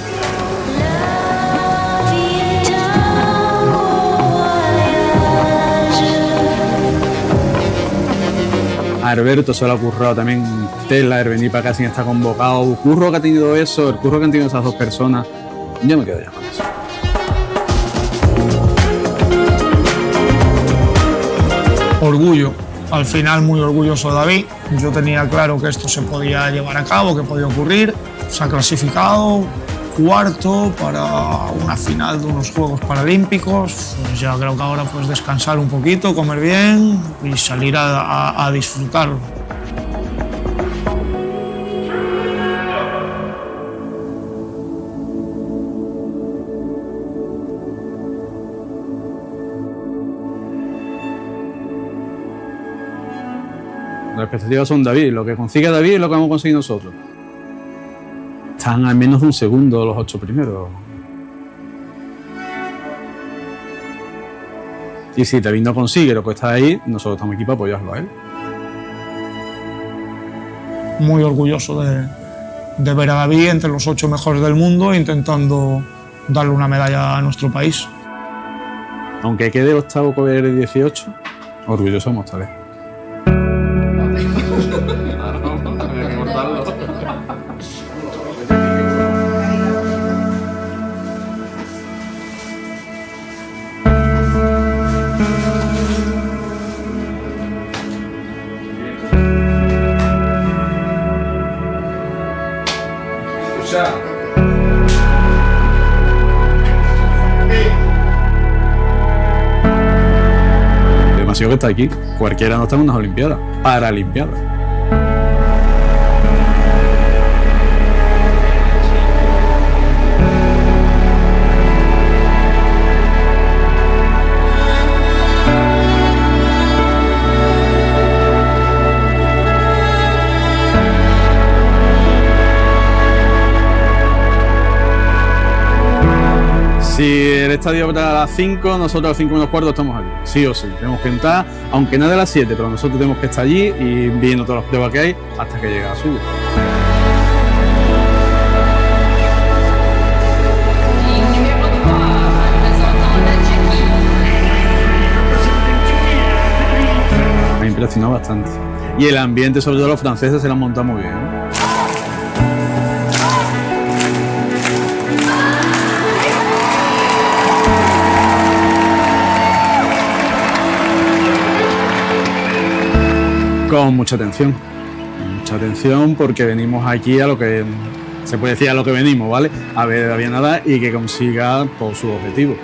A Alberto se lo ha currado también tela, el venir para acá sin estar convocado. El curro que ha tenido eso, el curro que han tenido esas dos personas, yo me quedo ya con eso. Orgullo, al final muy orgulloso de David. Yo tenía claro que esto se podía llevar a cabo, que podía ocurrir. Se ha clasificado, cuarto para una final de unos Juegos Paralímpicos. Pues ya creo que ahora pues descansar un poquito, comer bien y salir a disfrutarlo. Las expectativas son David, lo que consiga David es lo que vamos a conseguir nosotros. Están a menos de un segundo los 8 primeros. Y si David no consigue lo que está ahí, nosotros estamos aquí para apoyarlo a él. Muy orgulloso de ver a David entre los 8 mejores del mundo intentando darle una medalla a nuestro país. Aunque quede octavo con el 18, orgulloso vamos a estar. Demasiado que está aquí. Cualquiera no está en unas Olimpiadas, Paralimpiadas. Si el estadio abre a las 5, nosotros a las 5 menos cuarto estamos allí. Sí o sí. Tenemos que entrar, aunque no de las 7, pero nosotros tenemos que estar allí y viendo todas las pruebas que hay hasta que llegue a su. Me ha impresionado bastante. Y el ambiente, sobre todo los franceses, se lo han montado muy bien, ¿eh? Con mucha atención porque venimos aquí a lo que se puede decir a lo que venimos, ¿vale? A ver a David nadar y que consiga por su objetivo.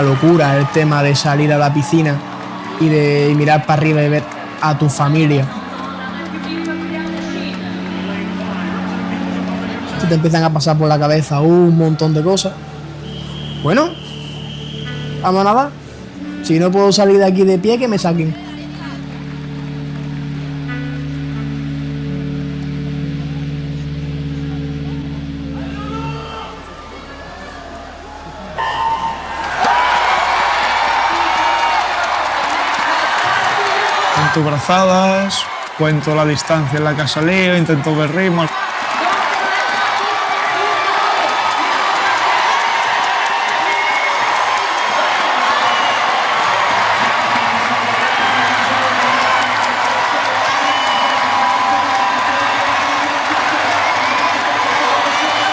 Locura el tema de salir a la piscina y de mirar para arriba y ver a tu familia. Te empiezan a pasar por la cabeza un montón de cosas. Bueno, vamos a nadar. Si no puedo salir de aquí de pie, que me saquen. Cuento brazadas, cuento la distancia en la que ha salido, intento ver ritmos.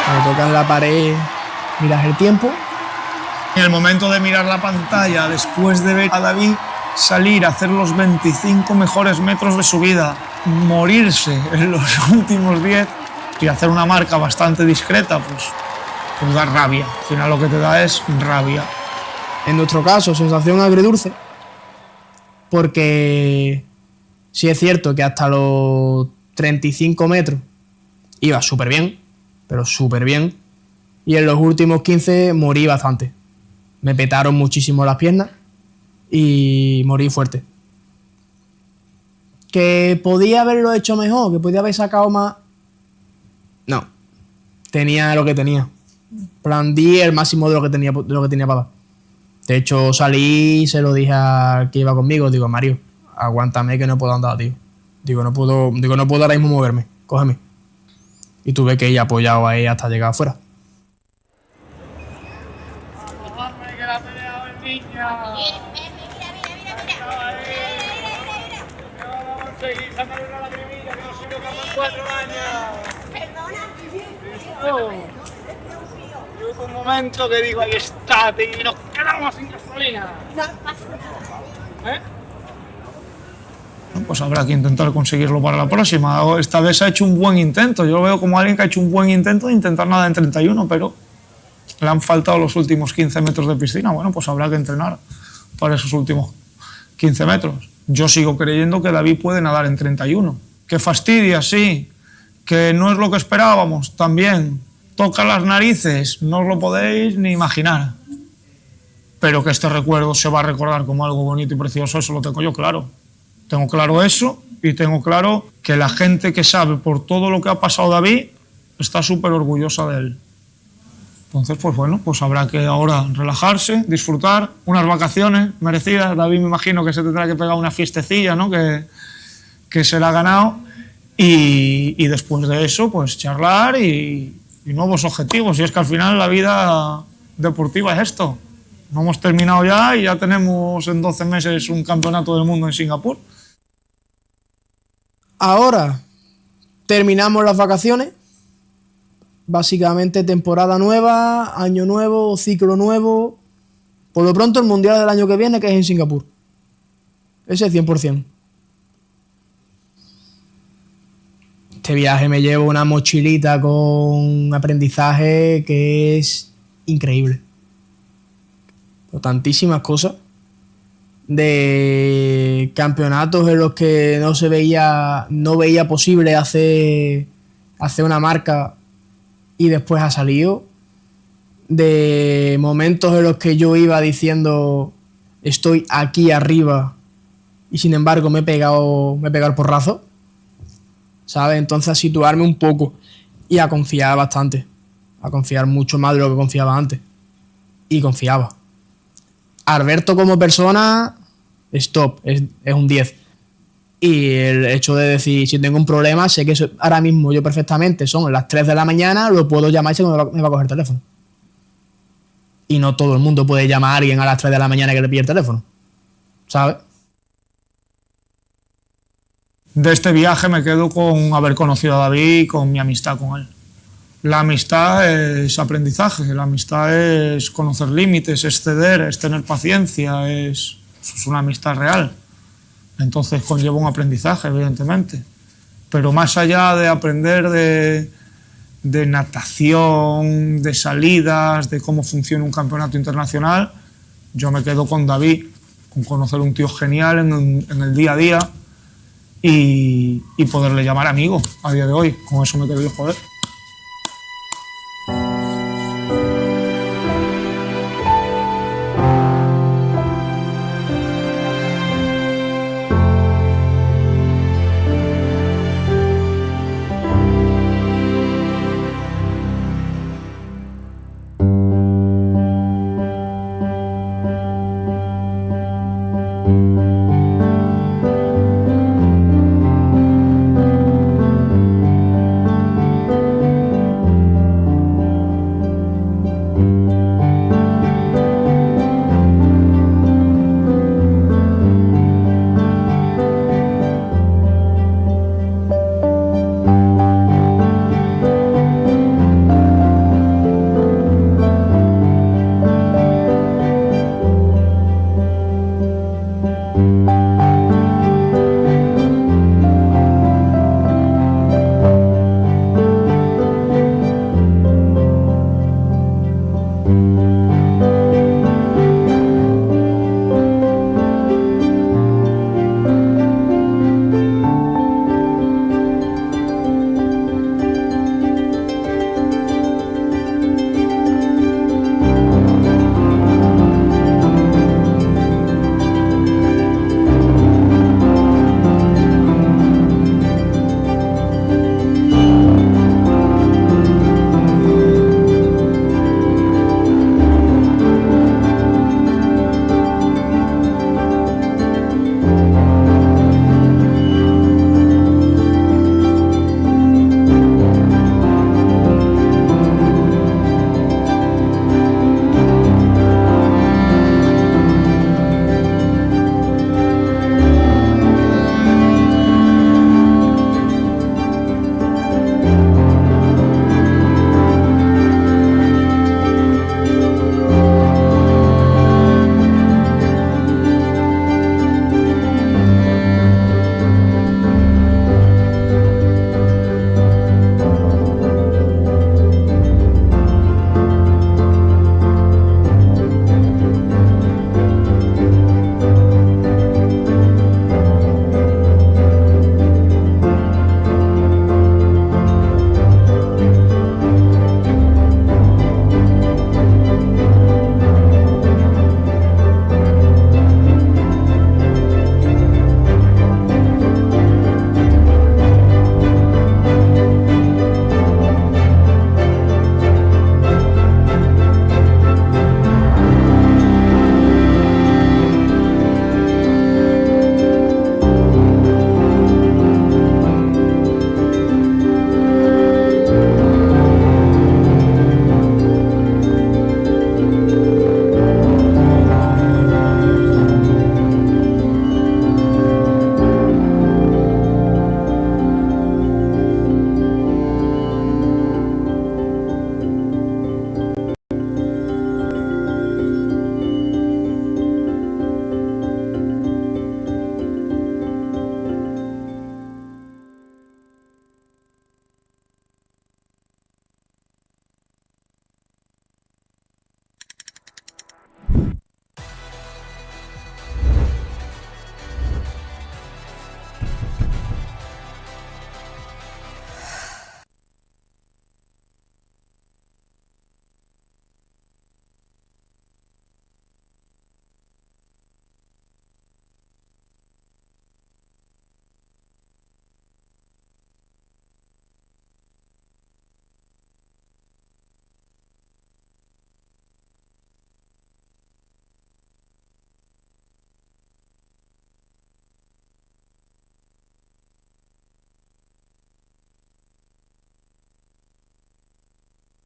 Cuando tocas la pared, miras el tiempo. En el momento de mirar la pantalla, después de ver a David salir a hacer los 25 mejores metros de su vida, morirse en los últimos 10 y hacer una marca bastante discreta, pues da rabia. Al final lo que te da es rabia. En nuestro caso, sensación agridulce, porque sí es cierto que hasta los 35 metros iba súper bien, pero súper bien, y en los últimos 15 morí bastante. Me petaron muchísimo las piernas y morí fuerte. ¿Que podía haberlo hecho mejor? ¿Que podía haber sacado más? No. Tenía lo que tenía. Plan, di el máximo de lo que tenía para dar. De hecho, salí y se lo dije al que iba conmigo. Digo, Mario, aguántame que no puedo andar, tío. No puedo ahora mismo moverme. Cógeme. Y tuve que ir apoyado ahí hasta llegar afuera. 4 años. Perdona, hubo un momento que digo, ahí está, y nos quedamos sin gasolina. Pues habrá que intentar conseguirlo para la próxima. Esta vez ha hecho un buen intento. Yo lo veo como alguien que ha hecho un buen intento de intentar nada en 31, pero le han faltado los últimos 15 metros de piscina. Bueno, pues habrá que entrenar para esos últimos 15 metros. Yo sigo creyendo que David puede nadar en 31. Que fastidia, sí. Que no es lo que esperábamos, también. Toca las narices, no os lo podéis ni imaginar. Pero que este recuerdo se va a recordar como algo bonito y precioso, eso lo tengo yo claro. Tengo claro eso y tengo claro que la gente que sabe por todo lo que ha pasado David está súper orgullosa de él. Entonces, pues bueno, pues habrá que ahora relajarse, disfrutar, unas vacaciones merecidas. David me imagino que se tendrá que pegar una fiestecilla, ¿no? Que se la ha ganado. Y después de eso, pues charlar y nuevos objetivos. Y es que al final la vida deportiva es esto. No hemos terminado ya y ya tenemos en 12 meses un campeonato del mundo en Singapur. Ahora terminamos las vacaciones. Básicamente temporada nueva, año nuevo, ciclo nuevo. Por lo pronto el mundial del año que viene, que es en Singapur. Ese 100%. Este viaje me llevo una mochilita con aprendizaje que es increíble. Por tantísimas cosas. De campeonatos en los que no veía posible hacer una marca y después ha salido. De momentos en los que yo iba diciendo estoy aquí arriba y sin embargo me he pegado el porrazo, ¿sabes? Entonces a situarme un poco y a confiar bastante, a confiar mucho más de lo que confiaba antes, y confiaba. Alberto como persona, stop, es un 10. Y el hecho de decir, si tengo un problema, sé que ahora mismo yo perfectamente son las 3 de la mañana, lo puedo llamar y sé que me va a coger el teléfono. Y no todo el mundo puede llamar a alguien a las 3 de la mañana que le pide el teléfono, ¿sabes? De este viaje me quedo con haber conocido a David y con mi amistad con él. La amistad es aprendizaje, la amistad es conocer límites, es ceder, es tener paciencia, es una amistad real. Entonces conlleva un aprendizaje, evidentemente. Pero más allá de aprender de natación, de salidas, de cómo funciona un campeonato internacional, yo me quedo con David, con conocer un tío genial en el día a día y poderle llamar amigo a día de hoy. Con eso me quedo yo, joder.